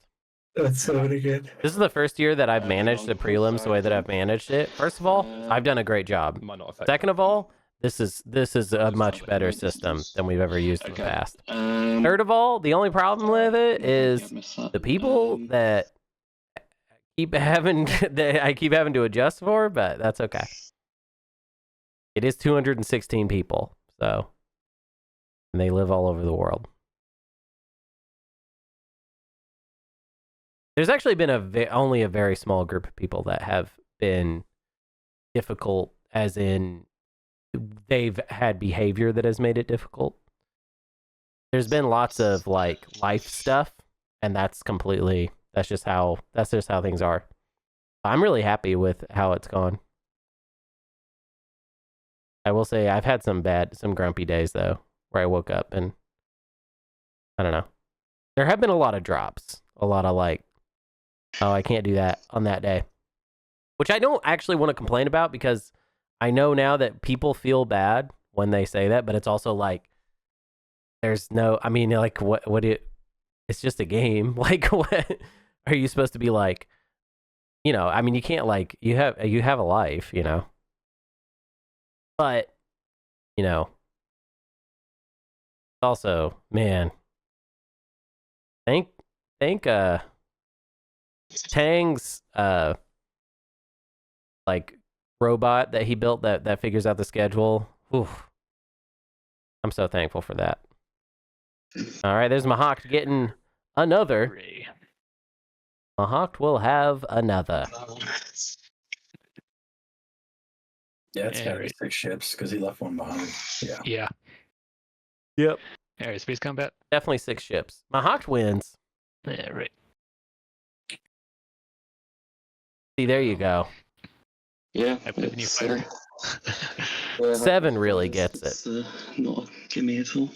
F: That's so good.
A: This is the first year that I've managed the prelims the way that I've managed it. First of all, I've done a great job.
B: Might not affect
A: Second of all, this is a much better system than we've ever used in the past. Third of all, the only problem with it is the people that keep having that I keep having to adjust for, but that's okay. It is 216 people, so and they live all over the world. There's actually been only a very small group of people that have been difficult, as in they've had behavior that has made it difficult. There's been lots of like life stuff, and that's just how things are. I'm really happy with how it's gone. I will say I've had some grumpy days though, where I woke up and I don't know. There have been a lot of drops, a lot of like, oh, I can't do that on that day, which I don't actually want to complain about because I know now that people feel bad when they say that, but it's also like, there's no, I mean, like it's just a game. Like, what are you supposed to be like? You know, I mean, you can't like, you have a life, you know, but you know, also, man, thank Tang's like robot that he built that figures out the schedule. Oof. I'm so thankful for that. All right, there's Mahact getting another.
E: Hooray.
A: Mahact will have another.
F: Yeah, it's
E: Yeah,
F: got to be
E: right.
F: 6 ships because he left one behind. Yeah.
E: Yeah.
A: Yep.
E: All right, space combat.
A: Definitely 6 ships. Mahact wins.
E: Yeah, right.
A: See, there you go.
D: Yeah,
E: I put the new
D: it's,
E: fighter.
D: yeah,
A: 7 really gets it.
D: it's not a gimme at all.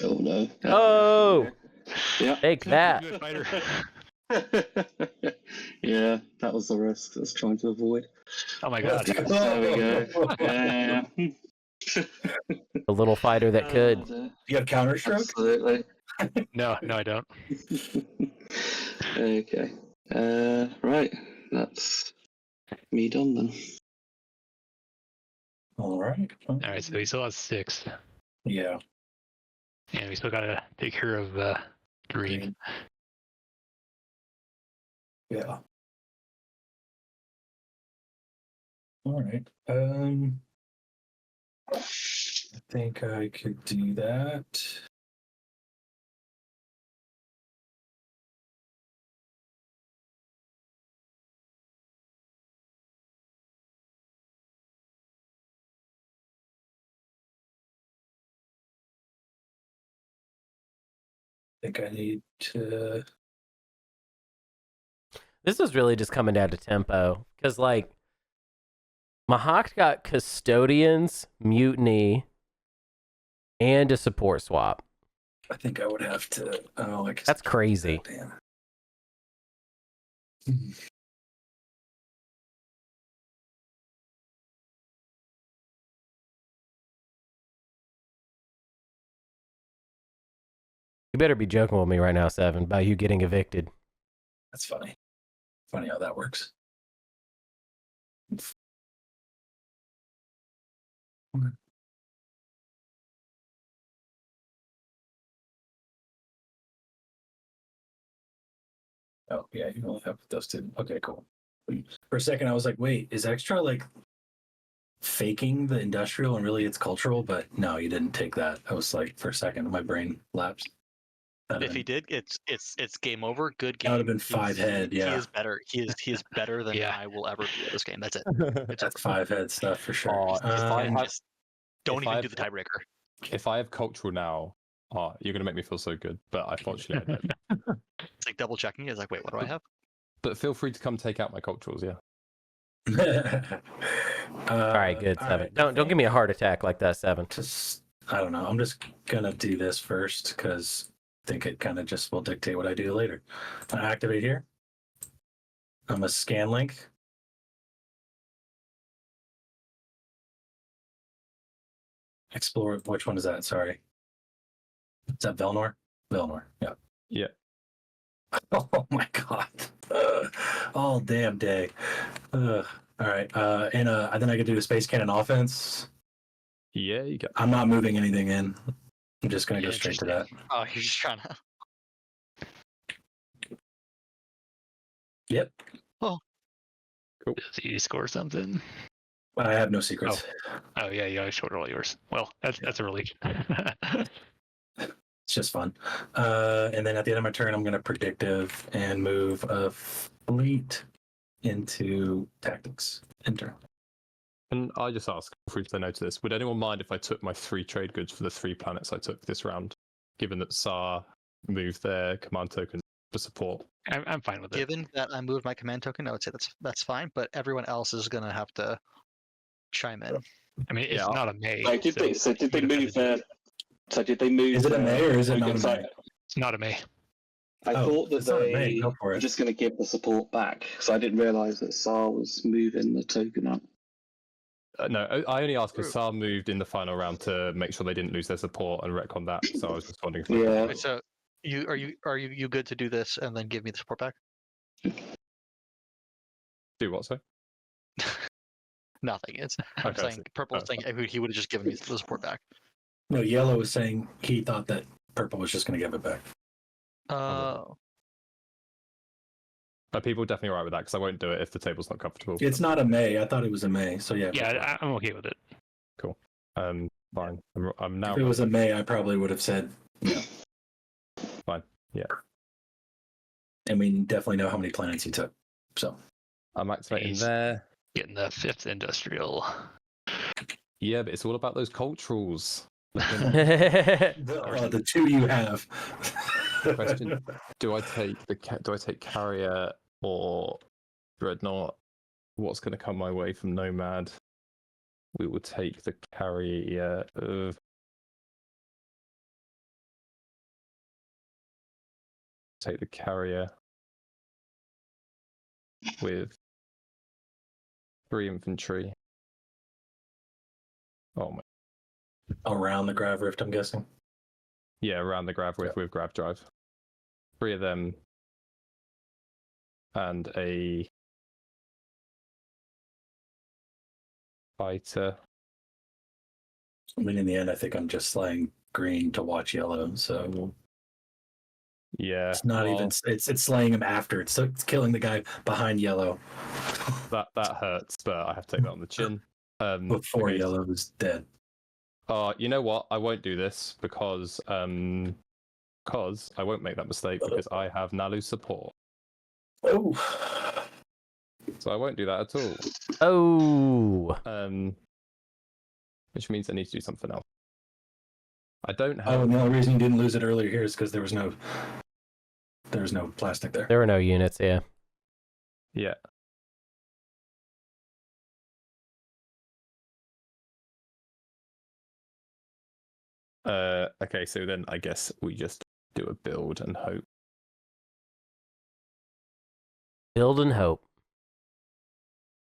D: Oh no.
A: Oh,
D: Yeah.
A: take that.
E: Good fighter.
D: Yeah, that was the risk I was trying to avoid.
E: Oh my god.
D: There we go. Yeah.
A: The little fighter that could.
F: You have Counter-Stroke?
D: Absolutely.
E: No, I don't.
D: Okay. Right. That's me done then.
F: All right.
E: All right, so he still has 6.
F: Yeah.
E: And we still gotta take care of green.
F: Yeah. All right. I think I could do that. think I need to.
A: This is really just coming down to tempo. Because, like, Mahact got Custodians, Mutiny, and a support swap.
F: I think I would have to. Oh, I guess
A: That's crazy.
F: Damn.
A: You better be joking with me right now, Seven, about you getting evicted.
F: That's funny. Funny how that works. Oh, yeah, you only have those two. Okay, cool. For a second, I was like, wait, is Xxcha like faking the industrial and really it's cultural? But no, you didn't take that. I was like, for a second, my brain lapsed.
I: If he did, it's game over. Good game.
F: That would have been 5 head. Yeah,
I: He is better. He is better than
E: Yeah.
I: I will ever be at this game. That's it. It's
F: that's 5 head stuff for sure.
B: If I have,
I: just don't
B: if I
I: even do
B: have-
I: the tiebreaker.
B: if I have cultural now, you're gonna make me feel so good. But unfortunately, I don't.
I: It's like double checking. It's like, wait, what do I have?
B: But feel free to come take out my culturals. Yeah.
A: All right, good, Seven.
F: right,
A: Don't give me a heart attack like that, Seven.
F: Just, I don't know. I'm just gonna do this first because I think it kind of just will dictate what I do later. I activate here. I'm a scan link. Explore. Which one is that? Sorry. Is that Velnor? Velnor. Yeah.
B: Yeah.
F: Oh my god. All damn day. All right. And then I could do a space cannon offense.
B: Yeah, you get.
F: I'm not moving anything in. I'm just gonna go straight to that.
I: Oh, you're just trying to.
F: Yep.
E: Does he score something?
F: I have no secrets.
E: Oh yeah, you always showed all yours. Well, that's a relief.
F: It's just fun. And then at the end of my turn, I'm gonna predictive and move a fleet into tactics. Enter.
B: And I just ask, feel free to say no to this. Would anyone mind if I took my 3 trade goods for the 3 planets I took this round, given that Saar moved their command token for support?
E: I'm fine with it.
I: Given that I moved my command token, I would say that's fine. But everyone else is gonna have to chime in.
E: I mean, it's
B: Yeah.
E: not a May.
D: So did they? So did they
E: you don't have
D: move
E: to do
D: their? So did they move?
F: Is it a May or is it not a
D: tokens?
F: May?
E: It's not a May.
D: I
F: Oh,
D: thought that
F: it's not a May,
D: they
F: go for
D: were
F: it.
D: just going to give the support back, so I didn't realise that Saar was moving the token up.
B: No, I only asked because Saar moved in the final round to make sure they didn't lose their support and retcon that. So I was just wondering. If
D: Yeah.
I: Wait, so are you good to do this and then give me the support back?
B: Do what, sir?
I: Nothing. I'm
B: Okay, I
I: saying
B: see.
I: purple
B: Oh,
I: is saying he would have just given me the support back.
F: No, yellow was saying he thought that purple was just gonna give it back.
I: Oh.
B: Are people definitely alright with that? Because I won't do it if the table's not comfortable.
F: It's not a May. I thought it was a May. So yeah.
E: Yeah, I'm okay with it.
B: Fine. I'm now.
F: If it was a May, I probably would have said yeah.
B: Fine. Yeah.
F: And we definitely know how many planets he took. So
B: I'm activating
E: Nice.
B: there.
E: Getting the 5th industrial.
B: Yeah, but it's all about those culturals.
F: the 2 you have.
B: Question: Do I take carrier or dreadnought? What's going to come my way from Nomad? We will take the carrier of. Take the carrier with 3 infantry. Oh my!
F: Around the Grav Rift, I'm guessing.
B: Yeah, around the grav with grav drive. 3 of them, and a fighter.
F: I mean, in the end, I think I'm just slaying green to watch yellow. So
B: Yeah,
F: it's not even. It's slaying him after. It's killing the guy behind yellow
B: that hurts, but I have to take that on the chin.
F: before
B: okay.
F: yellow is dead.
B: You know what? I won't do this because I won't make that mistake because I have Naalu support.
F: Oh,
B: So I won't do that at all.
A: Oh.
B: Which means I need to do something else. I don't
F: Oh,
B: have.
F: and the only reason you didn't lose it earlier here is because there was no plastic there.
A: There were no units, yeah.
B: Yeah. Okay, so then I guess we just do a build and hope.
A: Build and hope.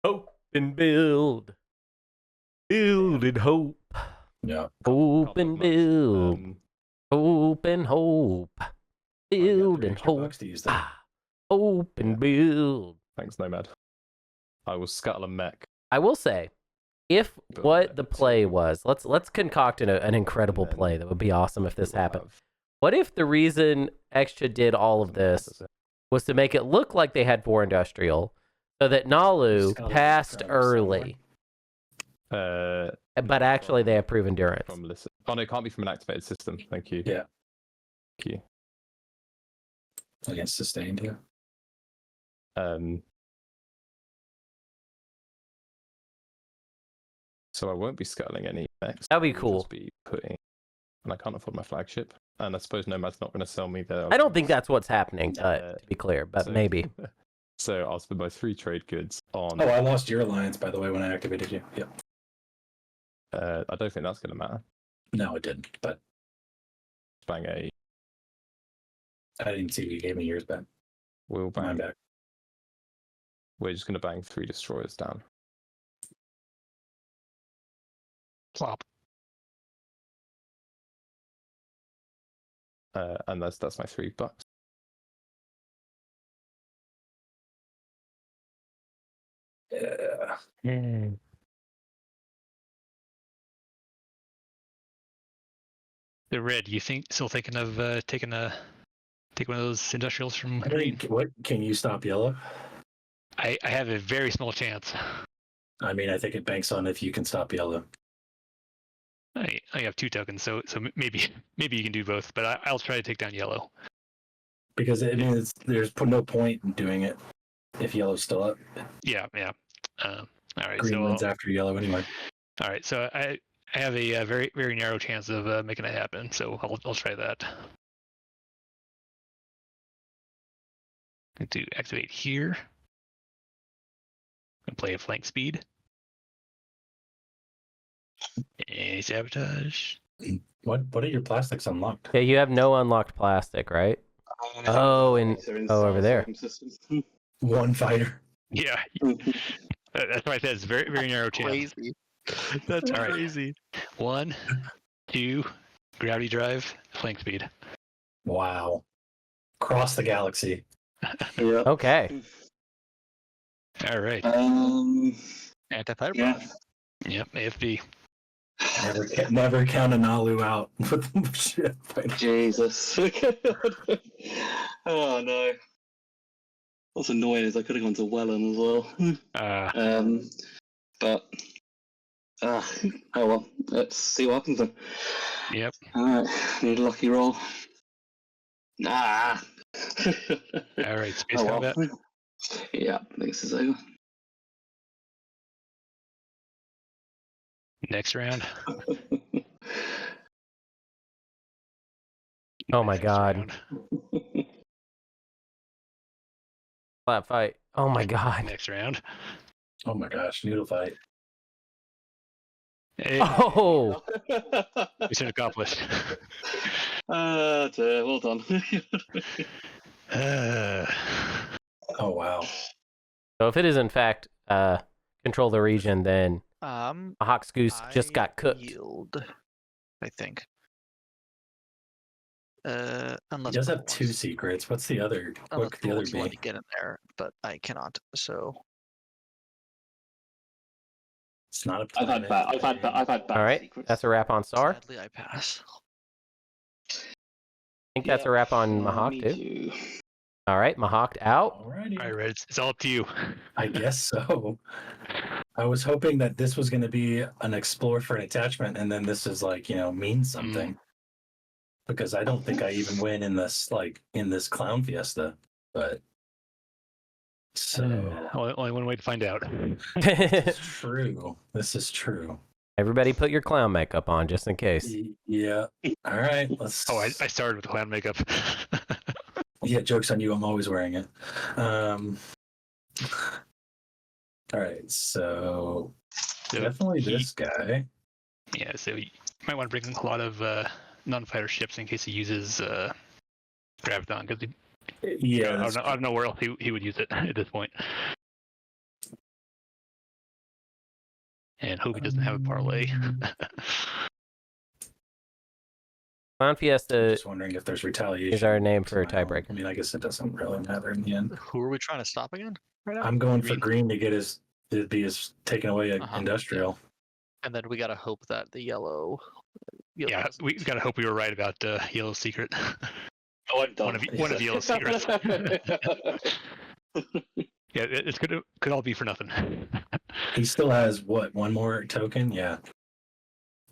A: Hope and build. Build and hope.
F: Yeah.
A: Hope and build. Hope and hope. Build and hope.
F: To use that.
A: Hope and build.
B: Thanks, Nomad. I will scuttle a mech.
A: I will say, if
B: Build
A: what
B: that
A: the play
B: too.
A: was, let's concoct an incredible
B: And then
A: play that would be awesome if this
B: We will
A: happened.
B: have-
A: What if the reason Xxcha did all of this was to make it look like they had 4 industrial, so that Naalu
F: Scuttle
A: passed
F: from
A: early, but actually they have proven endurance?
B: From listen. Oh no, it can't be from an activated system. Thank you.
F: Yeah.
B: Thank you.
F: Against sustained, yeah.
B: So I won't be scuttling any mechs.
A: That'd be
B: I will
A: cool.
B: just be putting, and I can't afford my flagship. And I suppose Nomad's not going to sell me the.
A: I don't think that's what's happening, to be clear, but
B: so-
A: maybe.
B: So I'll spend my 3 trade goods on.
F: Oh, I lost your alliance, by the way, when I activated you. Yeah.
B: I don't think that's going to matter.
F: No, it didn't, but
B: Bang a.
F: I didn't see you gave me yours back.
B: We'll
F: Mine
B: bang.
F: back.
B: We're just going to bang 3 destroyers down.
E: Plop.
B: And that's my $3.
F: Yeah.
E: The red, you think still thinking of taking one of those industrials from
F: I
E: green?
F: think, what can you stop yellow?
E: I have a very small chance.
F: I mean, I think it banks on if you can stop yellow.
E: I have 2 tokens, so maybe you can do both, but I'll try to take down yellow.
F: Because I mean, there's no point in doing it if yellow's still up.
E: Yeah. All right.
F: Green
E: so
F: wins after yellow anyway.
E: all right. So I have a very very narrow chance of making it happen. So I'll try that. Going to activate here. And play a flank speed. And sabotage.
F: What are your plastics unlocked?
A: Yeah, you have no unlocked plastic, right? Oh, and over there.
F: One fighter.
E: Yeah. That's why I said it's very very narrow chance.
C: Crazy. That's
E: All right.
C: crazy.
E: 1, 2, gravity drive, flank speed.
F: Wow. Across the galaxy.
D: Yeah.
A: Okay.
E: All right.
C: Anti-fighter
D: Yeah.
C: buff.
E: Yep. AFB.
F: Never count a Naalu out with the shit fighter.
D: Jesus. Oh no. What's annoying is I could have gone to Welland as well. But oh well. Let's see what happens then.
E: Yep.
D: Alright, need a lucky roll.
E: All right. Space combat.
D: Yeah, this is over.
E: Next round.
A: Oh my
E: Next
A: god.
E: round.
A: Flat fight. Oh my god.
E: Next round.
F: Oh my gosh, noodle fight.
E: Hey,
A: Oh!
E: mission accomplished.
D: Well done.
F: Oh wow.
A: So if it is in fact control the region, then Mahact's goose just got cooked.
C: Yield, I think.
F: He
C: Unless
F: does
C: Paul
F: have 2
C: wants-
F: secrets. What's the other?
C: unless
F: What could the
C: Paul
F: other
C: wants to let me
F: be?
C: get in there, but I cannot. So
F: It's not a
D: I've had
F: planet.
D: bad
A: All right,
D: secrets.
A: that's a wrap on Saar. I
C: sadly, I pass.
A: think that's a wrap on Mahact too.
D: too.
A: All right, Mahact out.
F: Alrighty.
E: All right, Red. It's all up to you.
F: I guess so. I was hoping that this was going to be an explore for an attachment, and then this is like, means something. Because I don't think I even win in this clown fiesta. But so
E: Only one way to find out.
F: it's true. This is true.
A: Everybody put your clown makeup on just in case.
F: Yeah. All right. Let's.
E: Oh, I started with clown makeup.
F: Yeah, joke's on you. I'm always wearing it. All right. So definitely this guy.
E: Yeah, so you might want to bring a lot of non-fighter ships in case he uses Graviton, because
F: Yeah.
E: I don't know where else he would use it at this point. And hope he doesn't have a parlay.
A: Clown Fiesta
F: Just wondering if there's retaliation.
A: is our name for a
F: somehow.
A: tiebreaker.
F: I mean, I guess it doesn't really matter in the end.
C: Who are we trying to stop again? Right now?
F: I'm going for green to get his taken away industrial.
C: And then we gotta hope that the yellow.
E: Yeah, we gotta hope we were right about Yellow's secret.
D: Oh, I'm done.
E: One of Yellow's secrets. Yeah, it's could all be for nothing.
F: He still has what? One more token? Yeah.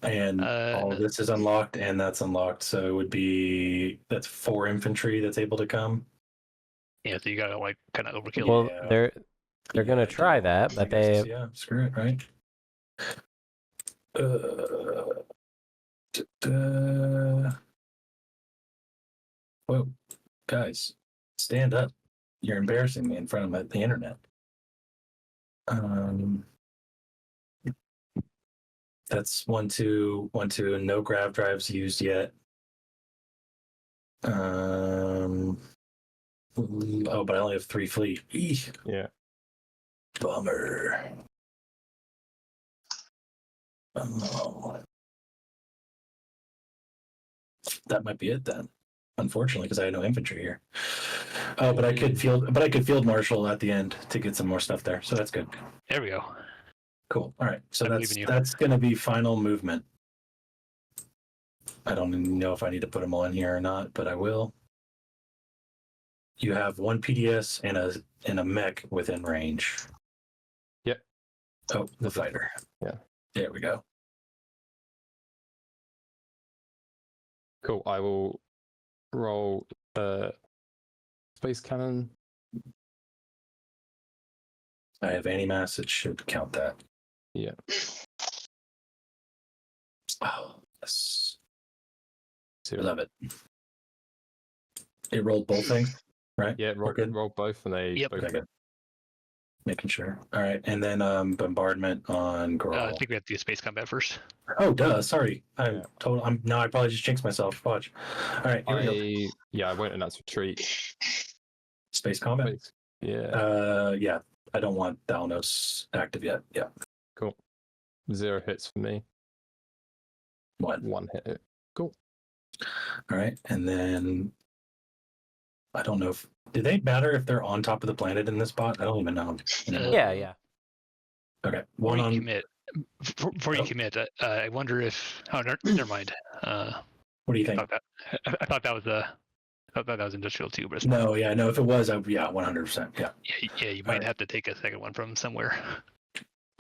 F: And all of this is unlocked, and that's unlocked. So it would be that's 4 infantry that's able to come.
E: Yeah, so you gotta like kind of overkill.
A: Well,
F: Yeah.
A: they're gonna try that, but they
F: Yeah, screw it, right? Whoa, guys, stand up! You're embarrassing me in front of the internet. That's 1, 2, 1, 2, and no grav drives used yet. Oh, but I only have 3 fleet. Eesh.
B: Yeah.
F: Bummer. Oh. That might be it then. Unfortunately, because I had no infantry here. Oh, but I could field marshal at the end to get some more stuff there, so that's good.
E: There we go.
F: Cool. All right, so
E: I'm
F: that's
E: leaving you.
F: that's going to be final movement. I don't even know if I need to put them all in here or not, but I will. You have 1 PDS and a mech within range.
B: Yep.
F: Oh, the fighter.
B: Yeah.
F: There we go.
B: Cool. I will roll space cannon.
F: I have anti-mass. It should count that.
B: Yeah.
F: Oh, yes. I
B: 0.
F: love it. It rolled both things, right?
B: Yeah,
F: We're good?
B: roll both, and they
E: Yep.
B: both
F: Okay,
B: hit.
F: good. Making sure. All right, and then bombardment on
E: I
F: Growl.
E: think we have to do space combat first.
F: Oh, duh. Sorry.
B: Yeah.
F: I probably just jinxed myself. Watch. All right, here we go.
B: I won't announce retreat.
F: Space combat.
B: Space. Yeah.
F: Yeah. I don't want Thalnos active yet. Yeah.
B: Cool. 0 hits for me. 1 hit. Cool.
F: All right, and then I don't know if do they matter if they're on top of the planet in this spot? I don't even know.
A: yeah.
F: Okay.
E: Before
F: One
E: you
F: on.
E: commit, before you commit, I wonder if. Oh, never mind.
F: What do you
E: I
F: think?
E: thought that was industrial too, but it's
F: No, yeah, no. If it was, 100%. Yeah.
E: yeah, you might have to take a second one from somewhere.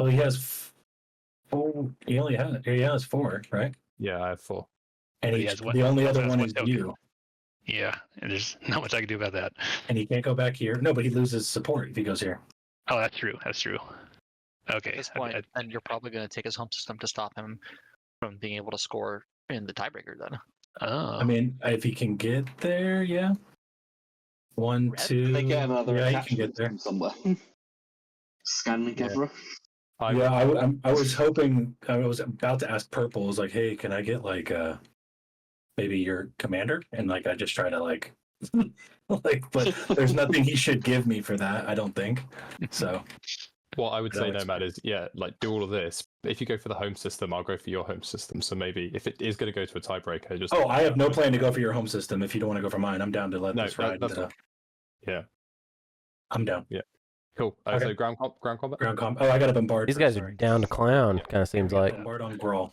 F: Well, he has 4. He has 4, right?
B: Yeah, I have 4.
F: And
E: He has one-
F: the only
E: also
F: other
E: has
F: one
E: one
F: is
E: token.
F: you,
E: Yeah, and there's not much I can do about that.
F: and he can't go back here. No, but he loses support if he goes here.
E: Oh, that's true. Okay.
C: At this point, then you're probably going to take his home system to stop him from being able to score in the tiebreaker. Then
E: Oh.
F: I mean, if he can get there, yeah. 1, 2.
D: They get another
F: Yeah, he can get
D: attachment
F: there.
D: from somewhere. Scanlink
B: Yeah.
D: Evra.
F: Yeah, I was hoping. I was about to ask Purple. I was like, "Hey, can I get like maybe your commander?" And like, I just try to like, but there's nothing he should give me for that. I don't think. So
B: What I would say,
F: No, it's
B: Nomad, is do all of this. If you go for the home system, I'll go for your home system. So maybe if it is going to go to a tiebreaker, just
F: I have no plan to go for your home system. If you don't want to go for mine, I'm down to let this ride.
B: yeah,
F: I'm down.
B: cool.
F: Okay.
B: So ground combat.
F: Ground comp. Oh, I got to bombard.
A: These
F: first,
A: guys are
F: sorry.
A: down to clown. Kind of seems like
F: Bombard on Grawl.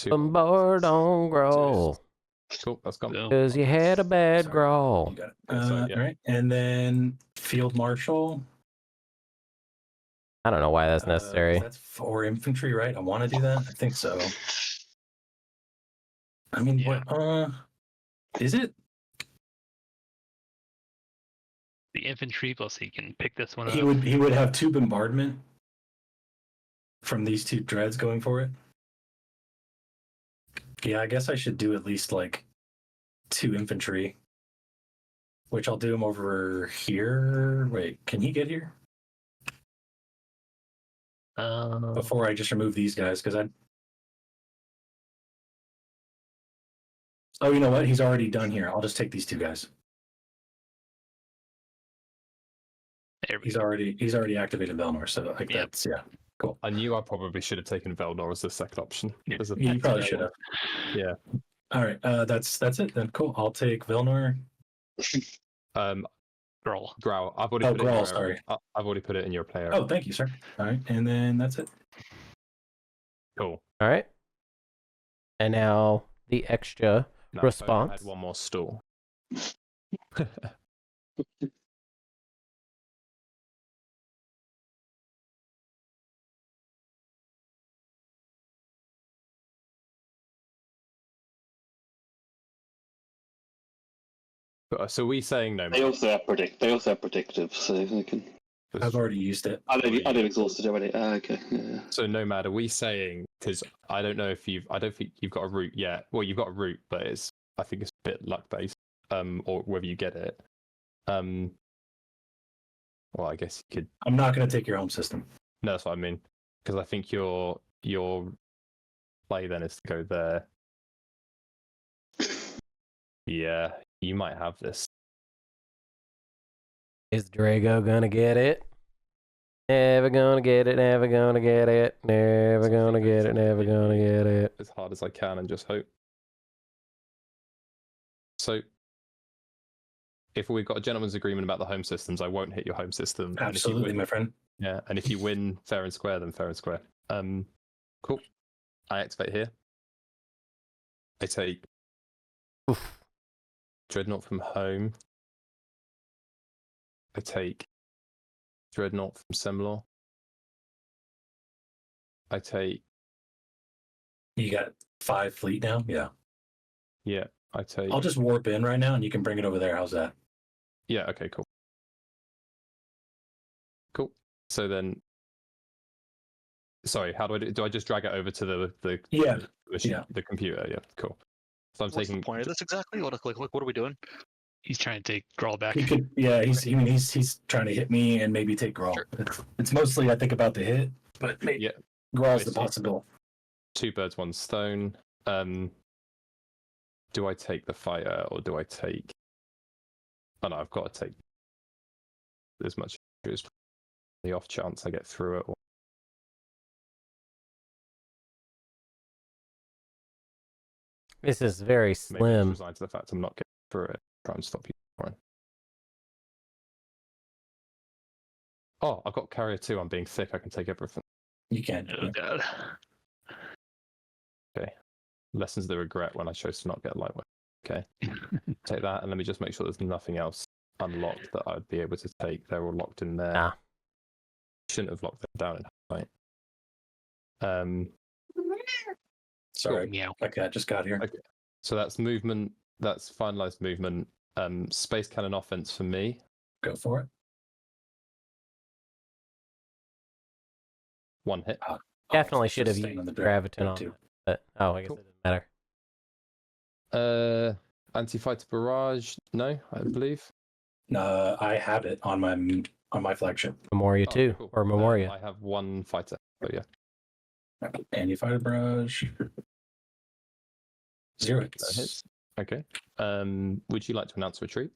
B: 2.
A: bombard on Growl,
B: Cool. That's gone.
E: So,
A: cause you had a bad
F: Sorry.
A: Growl.
F: You got it.
B: So, yeah.
F: All right, and then Field Marshal.
A: I don't know why that's necessary.
F: That's 4 infantry, right? I want to do that. I think so. I mean,
E: Yeah.
F: what? Is it?
E: the infantry, plus he can pick this one
F: He
E: up.
F: would have 2 bombardment. from these two dreads going for it. Yeah, I guess I should do at least like 2 infantry, which I'll do them over here. Wait, can he get here? Before I just remove these guys, because I. Oh, you know what? He's already done here. I'll just take these 2 guys. He's already activated Velnor, so like that's cool.
B: I knew I probably should have taken Velnor as the second option.
F: You probably should have.
B: Yeah.
F: All right, that's it then. Cool. I'll take Velnor.
E: Growl.
B: I've already put it in your
F: sorry.
B: I've already put it in your player.
F: Oh, thank you, sir. All right, and then that's it.
B: Cool.
A: All right. And now the Xxcha
B: No,
A: response.
B: I had one more stall. So we saying no?
D: They also have predictive, so they can.
F: I've already used it.
D: I've exhausted already. Okay. Yeah.
B: So Nomad, are we saying, because I don't think you've got a route yet. Well, you've got a route, but I think it's a bit luck based. Or whether you get it. Well, I guess you could.
F: I'm not going to take your home system.
B: No, that's what I mean. Because I think your play then is to go there. Yeah, you might have this.
A: Is Drago gonna get it? Never gonna get it, never gonna get it, never gonna get it, never gonna get it.
B: As hard as I can and just hope. So, if we've got a gentleman's agreement about the home systems, I won't hit your home system.
F: Absolutely, my friend.
B: Yeah, and if you win fair and square, then fair and square. Cool. I activate here. I take Dreadnought from home. I take Dreadnought from Semlor. I take.
F: You got 5 fleet now? Yeah.
B: Yeah, I take.
F: I'll just warp in right now and you can bring it over there. How's that?
B: Yeah, okay, cool. Cool. So then. Sorry, how do I do? Do I just drag it over to the the computer? Yeah, cool. So I'm
C: What's
B: taking.
C: the point of this exactly? What are we doing?
E: He's trying to take Grawl back.
F: He could, he's trying to hit me and maybe take Grawl.
C: Sure.
F: It's mostly I think about the hit, but maybe Grawl's the possible.
B: 2 birds, 1 stone. Do I take the fighter or do I take? Oh no, I've got to take as much as the off chance I get through it.
A: This is very
B: Maybe
A: slim.
B: just resign to the fact I'm not getting through it. Try and stop you. Right. Oh, I've got carrier 2. I'm being thick. I can take everything.
F: You can.
E: Oh god.
B: Okay. Lessons of the regret when I chose to not get lightweight. Okay. Take that and let me just make sure there's nothing else unlocked that I'd be able to take. They're all locked in there.
A: Ah.
B: Shouldn't have locked them down in height.
F: Sorry.
E: Meow.
F: Okay, I just got here.
B: Okay. So that's movement. That's finalized movement. Space cannon offense for me.
F: Go for it.
B: 1 hit.
A: Definitely should have
F: staying
A: used
F: on the
A: Graviton on,
F: too.
A: but I guess
B: Cool.
A: it didn't matter.
B: Anti-fighter barrage. No, I believe.
F: I have it on my flagship.
A: Memoria too,
B: Cool.
A: or Memoria.
B: I have 1 fighter. Oh yeah.
F: Anti-fighter barrage. 0
B: That
F: hits.
B: hits. Okay. Would you like to announce retreat?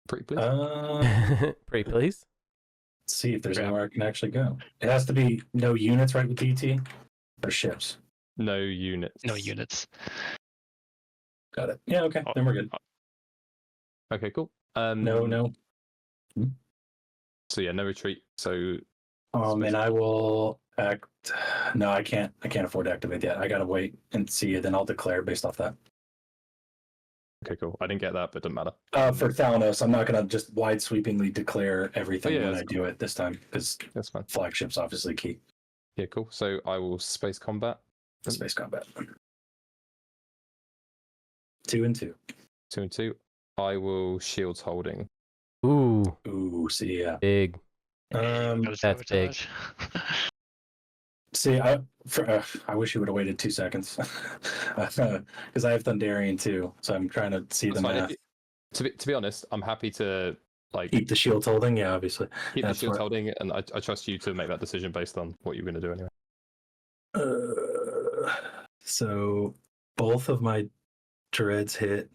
B: Pretty please.
A: Pretty please.
F: Let's see if there's anywhere I can actually go. It has to be no units, right, with DT? Or ships?
B: No units.
E: No units.
F: Got it. Yeah, okay. Then we're good.
B: Okay, cool.
F: No.
B: So yeah, no retreat. So
F: And I will act. No, I can't afford to activate that. I gotta wait and see it, then I'll declare based off that.
B: okay, cool. I didn't get that, but it doesn't matter.
F: For Thalanos, I'm not gonna just wide sweepingly declare everything
B: Oh, yeah,
F: when
B: that's
F: I do it this time, because
B: That's fine.
F: flagship's obviously key.
B: Yeah, cool. So I will space combat.
F: Space combat. 2 and 2.
B: 2 and 2. I will shields holding.
A: Ooh,
F: Ooh, see, yeah.
A: big.
E: Gotta
A: That's big.
E: sabotage.
F: See, I wish you would have waited 2 seconds because I have Thunderian too, so I'm trying to see
B: That's
F: the
B: fine.
F: math.
B: To be honest, I'm happy to like
F: Keep the shield holding, yeah, obviously.
B: keep the
F: That's
B: shield
F: what-
B: holding, and I trust you to make that decision based on what you're going to do anyway.
F: So both of my dreads hit,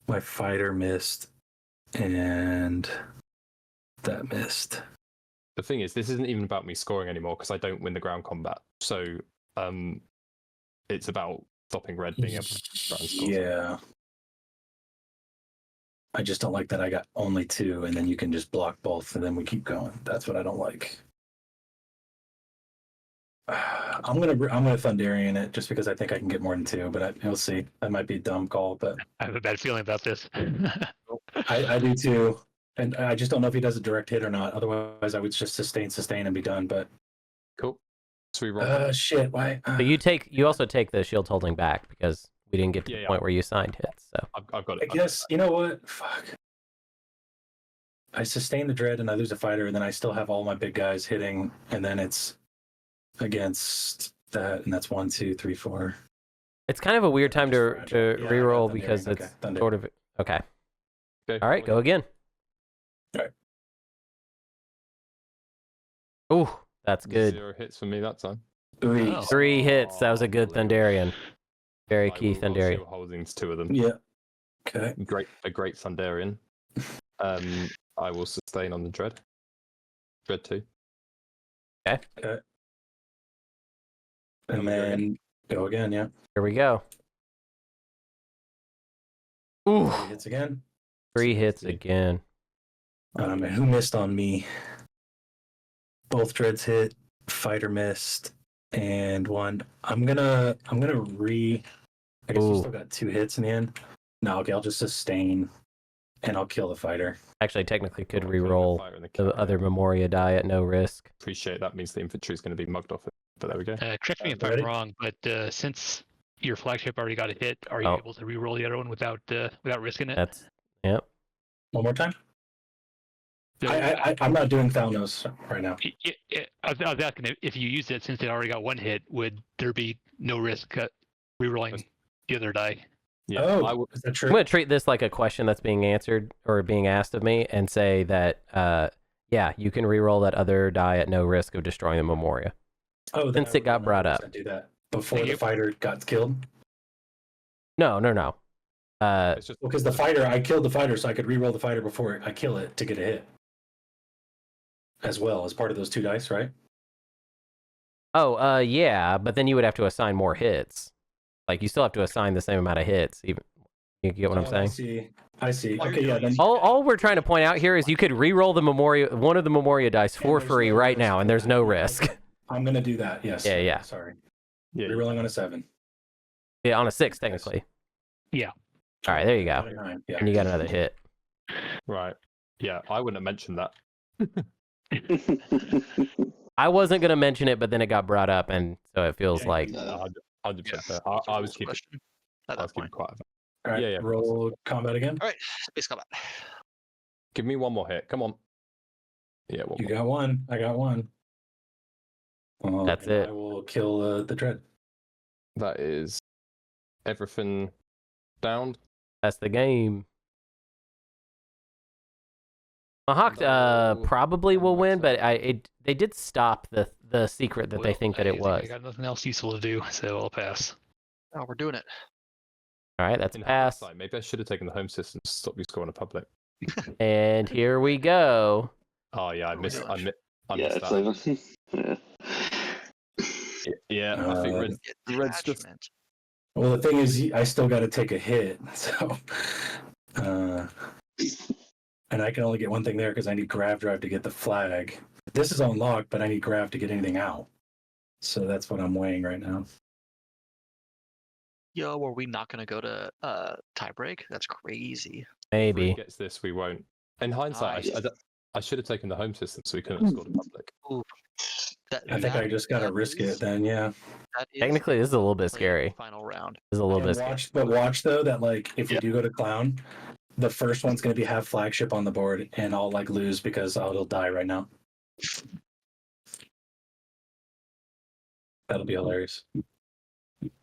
F: my fighter missed, and that missed.
B: The thing is, this isn't even about me scoring anymore because I don't win the ground combat. So it's about stopping red being able to try and score.
F: Yeah. I just don't like that I got only 2, and then you can just block both, and then we keep going. That's what I don't like. I'm gonna Thunderian it just because I think I can get more than 2, but we'll see. That might be a dumb call, but
E: I have a bad feeling about this.
F: I do too. And I just don't know if he does a direct hit or not. Otherwise, I would just sustain, and be done. But
B: Cool. So we roll.
F: shit. Why?
A: But you also take the shield holding back because we didn't get to the point where you signed hits. So
B: I've got
F: I
B: it.
F: guess you know what? Fuck. I sustain the dread and I lose a fighter, and then I still have all my big guys hitting, and then it's against that, and that's 1, 2, 3, 4.
A: it's kind of a weird time to
F: Yeah, I
A: reroll
F: got
A: because
F: Thunderian.
A: it's
F: Okay, Thunder.
A: sort of okay.
B: Okay,
A: All right, go again.
F: All right.
A: Ooh, that's good.
B: 0 hits for me that time.
F: Ooh,
E: Oh.
A: 3 hits. That was a good Thunderian. Very
B: Right,
A: key
B: we'll roll
A: Thunderian.
B: shield holdings, 2 of them.
F: Yeah. Okay.
B: A great Thunderian. I will sustain on the dread. Dread 2.
F: And
B: Can we go
F: then go again. Yeah.
A: Here we go. Ooh,
F: 3 hits again.
A: 3 hits again.
F: Who missed on me? Both dreads hit. Fighter missed, and 1. I'm gonna I guess you
A: Ooh.
F: still got 2 hits in the end. No, okay, I'll just sustain, and I'll kill the fighter.
A: Actually, technically could
B: Killing the
A: re-roll
B: fighter and the
A: the
B: carrier.
A: other Memoria die at no risk.
B: Appreciate that means the infantry is going to be mugged off. But there we go.
E: Correct me if
F: Ready?
E: I'm wrong, but since your flagship already got a hit, are you
A: Oh.
E: able to re-roll the other one without risking it?
A: That's yep.
F: One more time.
E: So,
F: I'm not doing Thalnos right now.
E: I was asking if you used it since it already got 1 hit, would there be no risk re-rolling the other die?
B: Yeah,
F: Oh,
B: I would.
F: is that
A: I'm
F: true?
A: going to treat this like a question that's being answered or being asked of me and say that, yeah, you can re-roll that other die at no risk of destroying the Memoria.
F: Oh, then
A: since
F: I
A: it got
F: would
A: brought up.
F: 100% Do that before
E: Thank
F: the
E: you.
F: fighter got killed.
A: No.
B: It's just
F: Because the fighter, I killed the fighter, so I could re-roll the fighter before I kill it to get a hit. As well as part of those 2 dice, right?
A: Yeah, but then you would have to assign more hits. Like, you still have to assign the same amount of hits. Even you get what I'm
F: Oh,
A: saying?
F: I see.
C: All
F: Okay,
C: you're
F: yeah.
C: doing
F: Then
A: All we're trying to point out here is you could re-roll the Memoria, one of the Memoria dice for
F: there's
A: free
F: no
A: right
F: risk
A: now, and
F: for
A: there's
F: that.
A: no
F: Yeah,
A: risk.
F: okay. I'm gonna do that. Yes.
A: Yeah.
F: Sorry.
B: yeah.
F: Re-rolling on a 7.
A: Yeah, on a 6 technically.
E: Yeah.
A: All right, there you
F: Got
A: go.
F: a 9. Yeah.
A: And you got another hit.
B: Right. Yeah, I wouldn't have mentioned that.
A: I wasn't gonna mention it, but then it got brought up, and so it feels
F: Yeah,
A: like
B: 100%.
C: It's
B: I
C: a
B: was
C: rules
B: keeping.
C: question at
B: I
C: that
B: was keeping
C: point.
B: quiet.
F: All right.
B: Yeah.
F: Roll combat again.
C: All right, space combat.
B: Give me one more hit. Come on. Yeah. One
F: You
B: more.
F: got 1. I got 1.
A: That's
F: and
A: it.
F: I will kill the dread.
B: That is everything downed.
A: that's the game. Mahact
B: No.
A: probably will win, but
B: That's
A: they did stop the secret that they
E: Well,
A: think that it
E: I
A: was.
E: got nothing else useful to do, so I'll pass.
C: Oh, we're doing it.
A: All right, that's a
B: In
A: pass.
B: hindsight, maybe I should have taken the home system to stop you scoring a public.
A: And here we go.
B: Oh yeah, I
C: Oh,
B: missed.
C: gosh.
B: I
D: Yeah,
B: missed
D: it's
B: that.
D: over.
B: Yeah, I think Red's just.
C: Attachment.
F: Well, the thing is, I still got to take a hit, so. And I can only get one thing there because I need Grav Drive to get the flag. This is unlocked, but I need Grav to get anything out. So that's what I'm weighing right now.
C: Yo, were we not going to go to tiebreak? That's crazy.
B: If Red
A: Maybe.
B: gets this, we won't. In hindsight,
C: Nice.
B: I should have taken the home system so we couldn't have scored a public.
C: Ooh,
F: I think I just got to risk it then, yeah.
C: That is
A: Technically, this is a little bit
C: playing
A: scary.
C: Final round.
A: This is a little
F: And
A: bit scary.
F: watch though that like if we
D: Yeah.
F: do go to clown, the first one's gonna be have flagship on the board, and I'll like lose because it'll die right now. That'll be hilarious.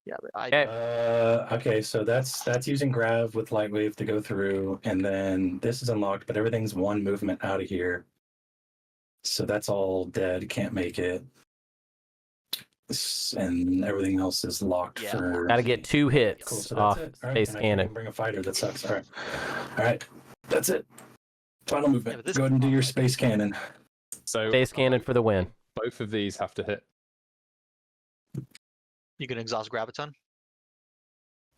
I: Yeah, but I
A: Okay.
F: Okay, so that's using Grav with Light Wave to go through, and then this is unlocked, but everything's one movement out of here. So that's all dead, can't make it. And everything else is locked
I: Yeah.
F: for...
A: Got to get 2 hits
F: Cool, so
A: off
F: that's it. All right,
A: Space
F: and I can't even
A: Cannon.
F: bring a fighter, that sucks. All right, that's it. Final movement.
I: but this
F: Go ahead and do
I: is
F: your
I: fun.
F: Space Cannon.
B: So
A: Space Cannon for the win.
B: both of these have to hit.
I: You can exhaust Graviton.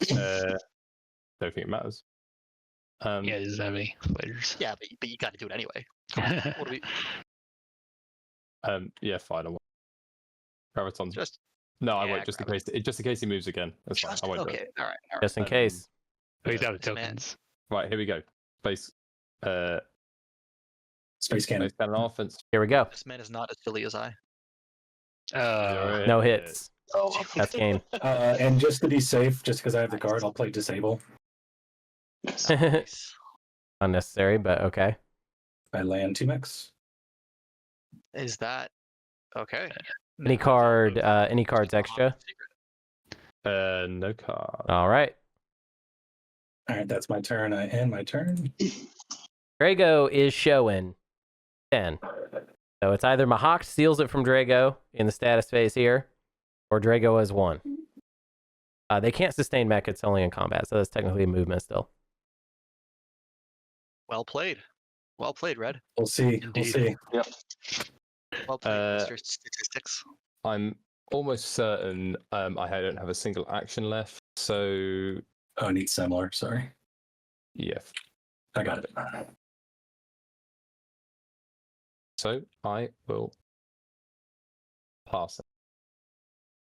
B: Don't think it matters.
E: Yeah, it doesn't have any fighters.
I: Yeah, but you got to do it anyway. What do we?
B: Yeah, fine. I won't. Graviton's
I: Just
B: no, I
I: yeah,
B: won't. Just in case he moves again. That's fine. I won't do
I: okay.
B: it.
I: All right.
A: Just in case.
E: Oh, he's out of
I: This man-
E: tokens.
B: Right, here we go. Space
F: Space Cannon.
B: Cannon offense.
A: Here we go.
I: This man is not as silly as I.
A: No hits.
I: Oh,
A: That's game.
F: And just to be safe, just because I have the card, I'll play Disable.
I: nice.
A: Unnecessary, but okay.
F: I land 2 mechs.
I: Is that okay?
A: Any card? Any cards extra?
B: No card.
A: All right.
F: All right, that's my turn. I end my turn.
A: Drago is showing 10. So it's either Mahact steals it from Drago in the status phase here, or Drago has 1. They can't sustain mech, it's only in combat, so that's technically a movement still.
I: Well played. Well played, Red.
F: We'll see. We'll
E: Indeed.
F: see.
I: Well played, Mr. Statistics.
B: I'm almost certain I don't have a single action left. So
F: Oh, I need similar. Sorry.
B: yeah.
F: I got it.
B: So I will pass it.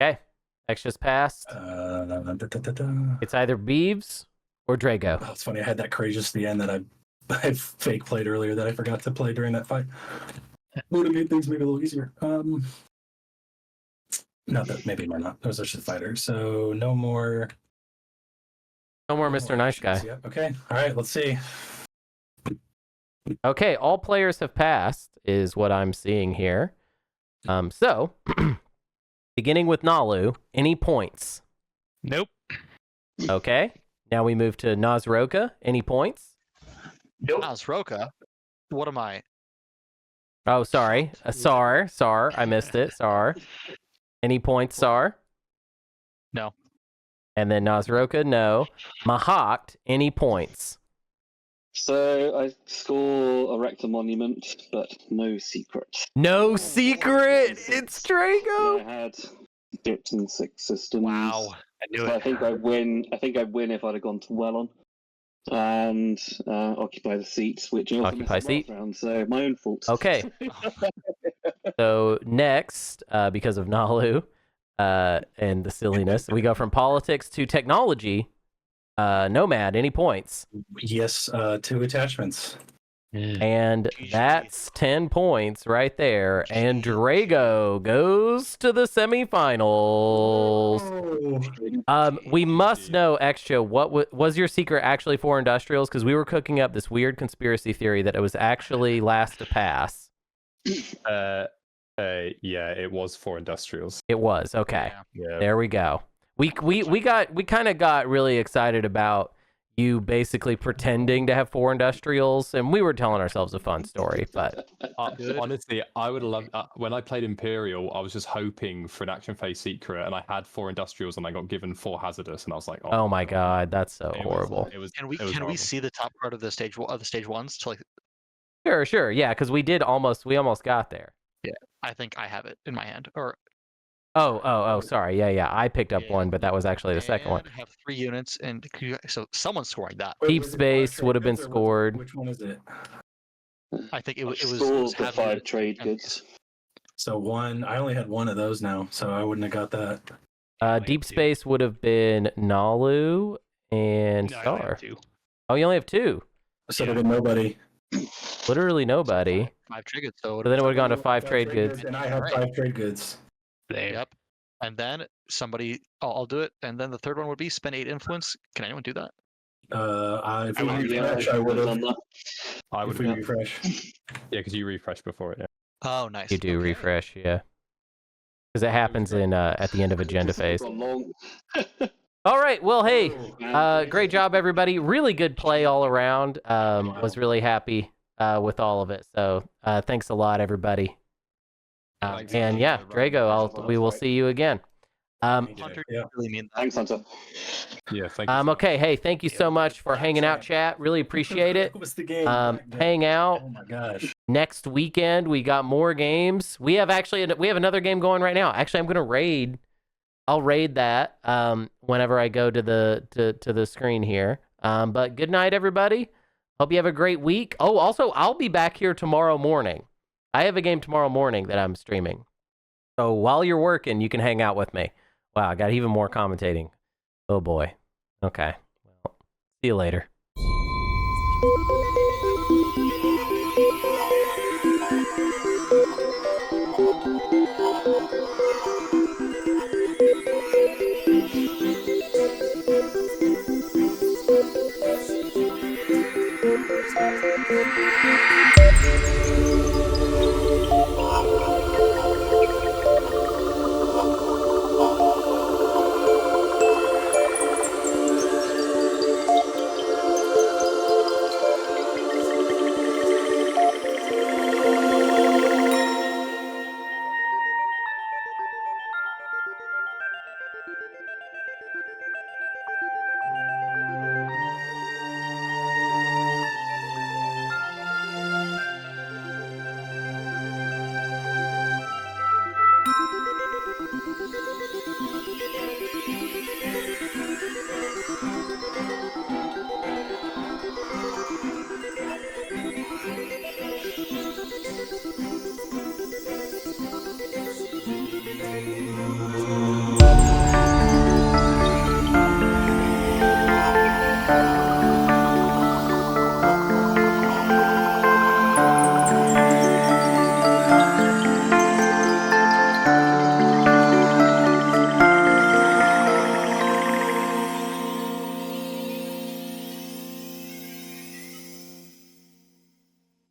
A: Okay. Xxcha's passed. It's either Beavs or Drago.
F: Oh, it's funny. I had that courageous at the end that I fake played earlier that I forgot to play during that fight. Would have made things maybe a little easier. Not that maybe not. Those are just fighters. So no more.
A: No more Mr. Nice Guy.
F: Yeah. Okay. All right. Let's see.
A: Okay, all players have passed, is what I'm seeing here. So, beginning with Naalu, any points?
E: Nope.
A: Okay. Now we move to Naaz-Rokha. Any points?
I: Naaz-Rokha? What am I?
A: Oh, sorry. Saar. I missed it. Saar. Any points, Saar?
I: No.
A: And then Naaz-Rokha, no. Mahact, any points?
D: So I score a Rector Monument, but no secret.
A: No secret. It's Drago.
D: I had dips in 6 systems.
I: Wow.
E: I knew
D: So I
E: it.
D: think I'd win. I think I'd win if I'd have gone to Wellon and occupy the seats, which I also
A: Occupy
D: missed the last
A: seat.
D: round. So my own fault.
A: Okay. So next, because of Naalu and the silliness, we go from politics to technology. Nomad, any points?
F: Yes. 2 attachments.
A: And
I: GG.
A: that's 10 points right there. And Drago goes to the semifinals. We must know, Xxcha, what was your secret actually for industrials? Because we were cooking up this weird conspiracy theory that it was actually last to pass.
B: Yeah, it was for industrials.
A: It was okay.
I: Yeah.
B: Yeah.
A: There we go. We kind of got really excited about you basically pretending to have 4 industrials, and we were telling ourselves a fun story. But
B: Honestly, I would love when I played Imperial. I was just hoping for an action phase secret, and I had 4 industrials, and I got given 4 hazardous, and I was like,
A: oh my god, that's so
B: It was-
A: horrible.
B: It was.
I: Can
B: it
I: we
B: was horrible.
I: see the top part of the stage ones to like?
A: Sure, yeah, because we almost got there.
I: I think I have it in my hand. Or
A: Oh, sorry, yeah, I picked up
I: Yeah.
A: one, but that was actually the second one.
I: and have 3 units, and so someone's scoring that.
A: Deep space would have been scored.
F: Which one is it?
I: I think it
D: I
I: was.
D: scored the
I: heavy
D: 5
I: units
D: trade
I: and-
D: goods.
F: So one. I only had 1 of those now, so I wouldn't have got that.
A: Deep space would have been Naalu and
E: No, I only
A: Saar.
E: have 2.
A: Oh, you only have 2.
F: So did nobody.
A: Literally nobody.
I: 5 trade goods. So
A: So then it would have gone to 5 trade goods.
F: And I have
I: Alright.
F: 5 trade goods.
E: There.
I: Yep. And then somebody, I'll do it. And then the third one would be spend 8 influence. Can anyone do that?
F: If we
D: Yeah,
F: refresh, I would
D: done
F: have.
D: that.
B: I
F: If
B: would.
F: we
B: Yeah,
F: refresh.
B: because you refreshed before it. Yeah.
I: Oh, nice.
A: You do
I: Okay.
A: refresh, yeah. because it happens in at the end of agenda phase.
D: Gone long.
A: All right. Well, hey,
D: Man.
A: great job, everybody. Really good play all around. Was really happy with all of it. So thanks a lot, everybody.
B: Thanks.
A: And yeah, Drago, we will see you again.
C: Hunter
F: Yeah.
C: really mean that.
D: Thanks, Hunter.
B: Yeah, thank you. So
A: Okay. Hey, thank you so much for hanging out, chat. Really appreciate it.
F: That was the game. back then.
A: Hang out.
F: Oh my gosh.
A: Next weekend we got more games. We have another game going right now. Actually, I'm gonna raid. I'll raid that whenever I go to the screen here. But good night, everybody. Hope you have a great week. Oh, also I'll be back here tomorrow morning. I have a game tomorrow morning that I'm streaming. So while you're working, you can hang out with me. Wow, I got even more commentating. Oh boy. Okay. Well, see you later.
J: Thank you.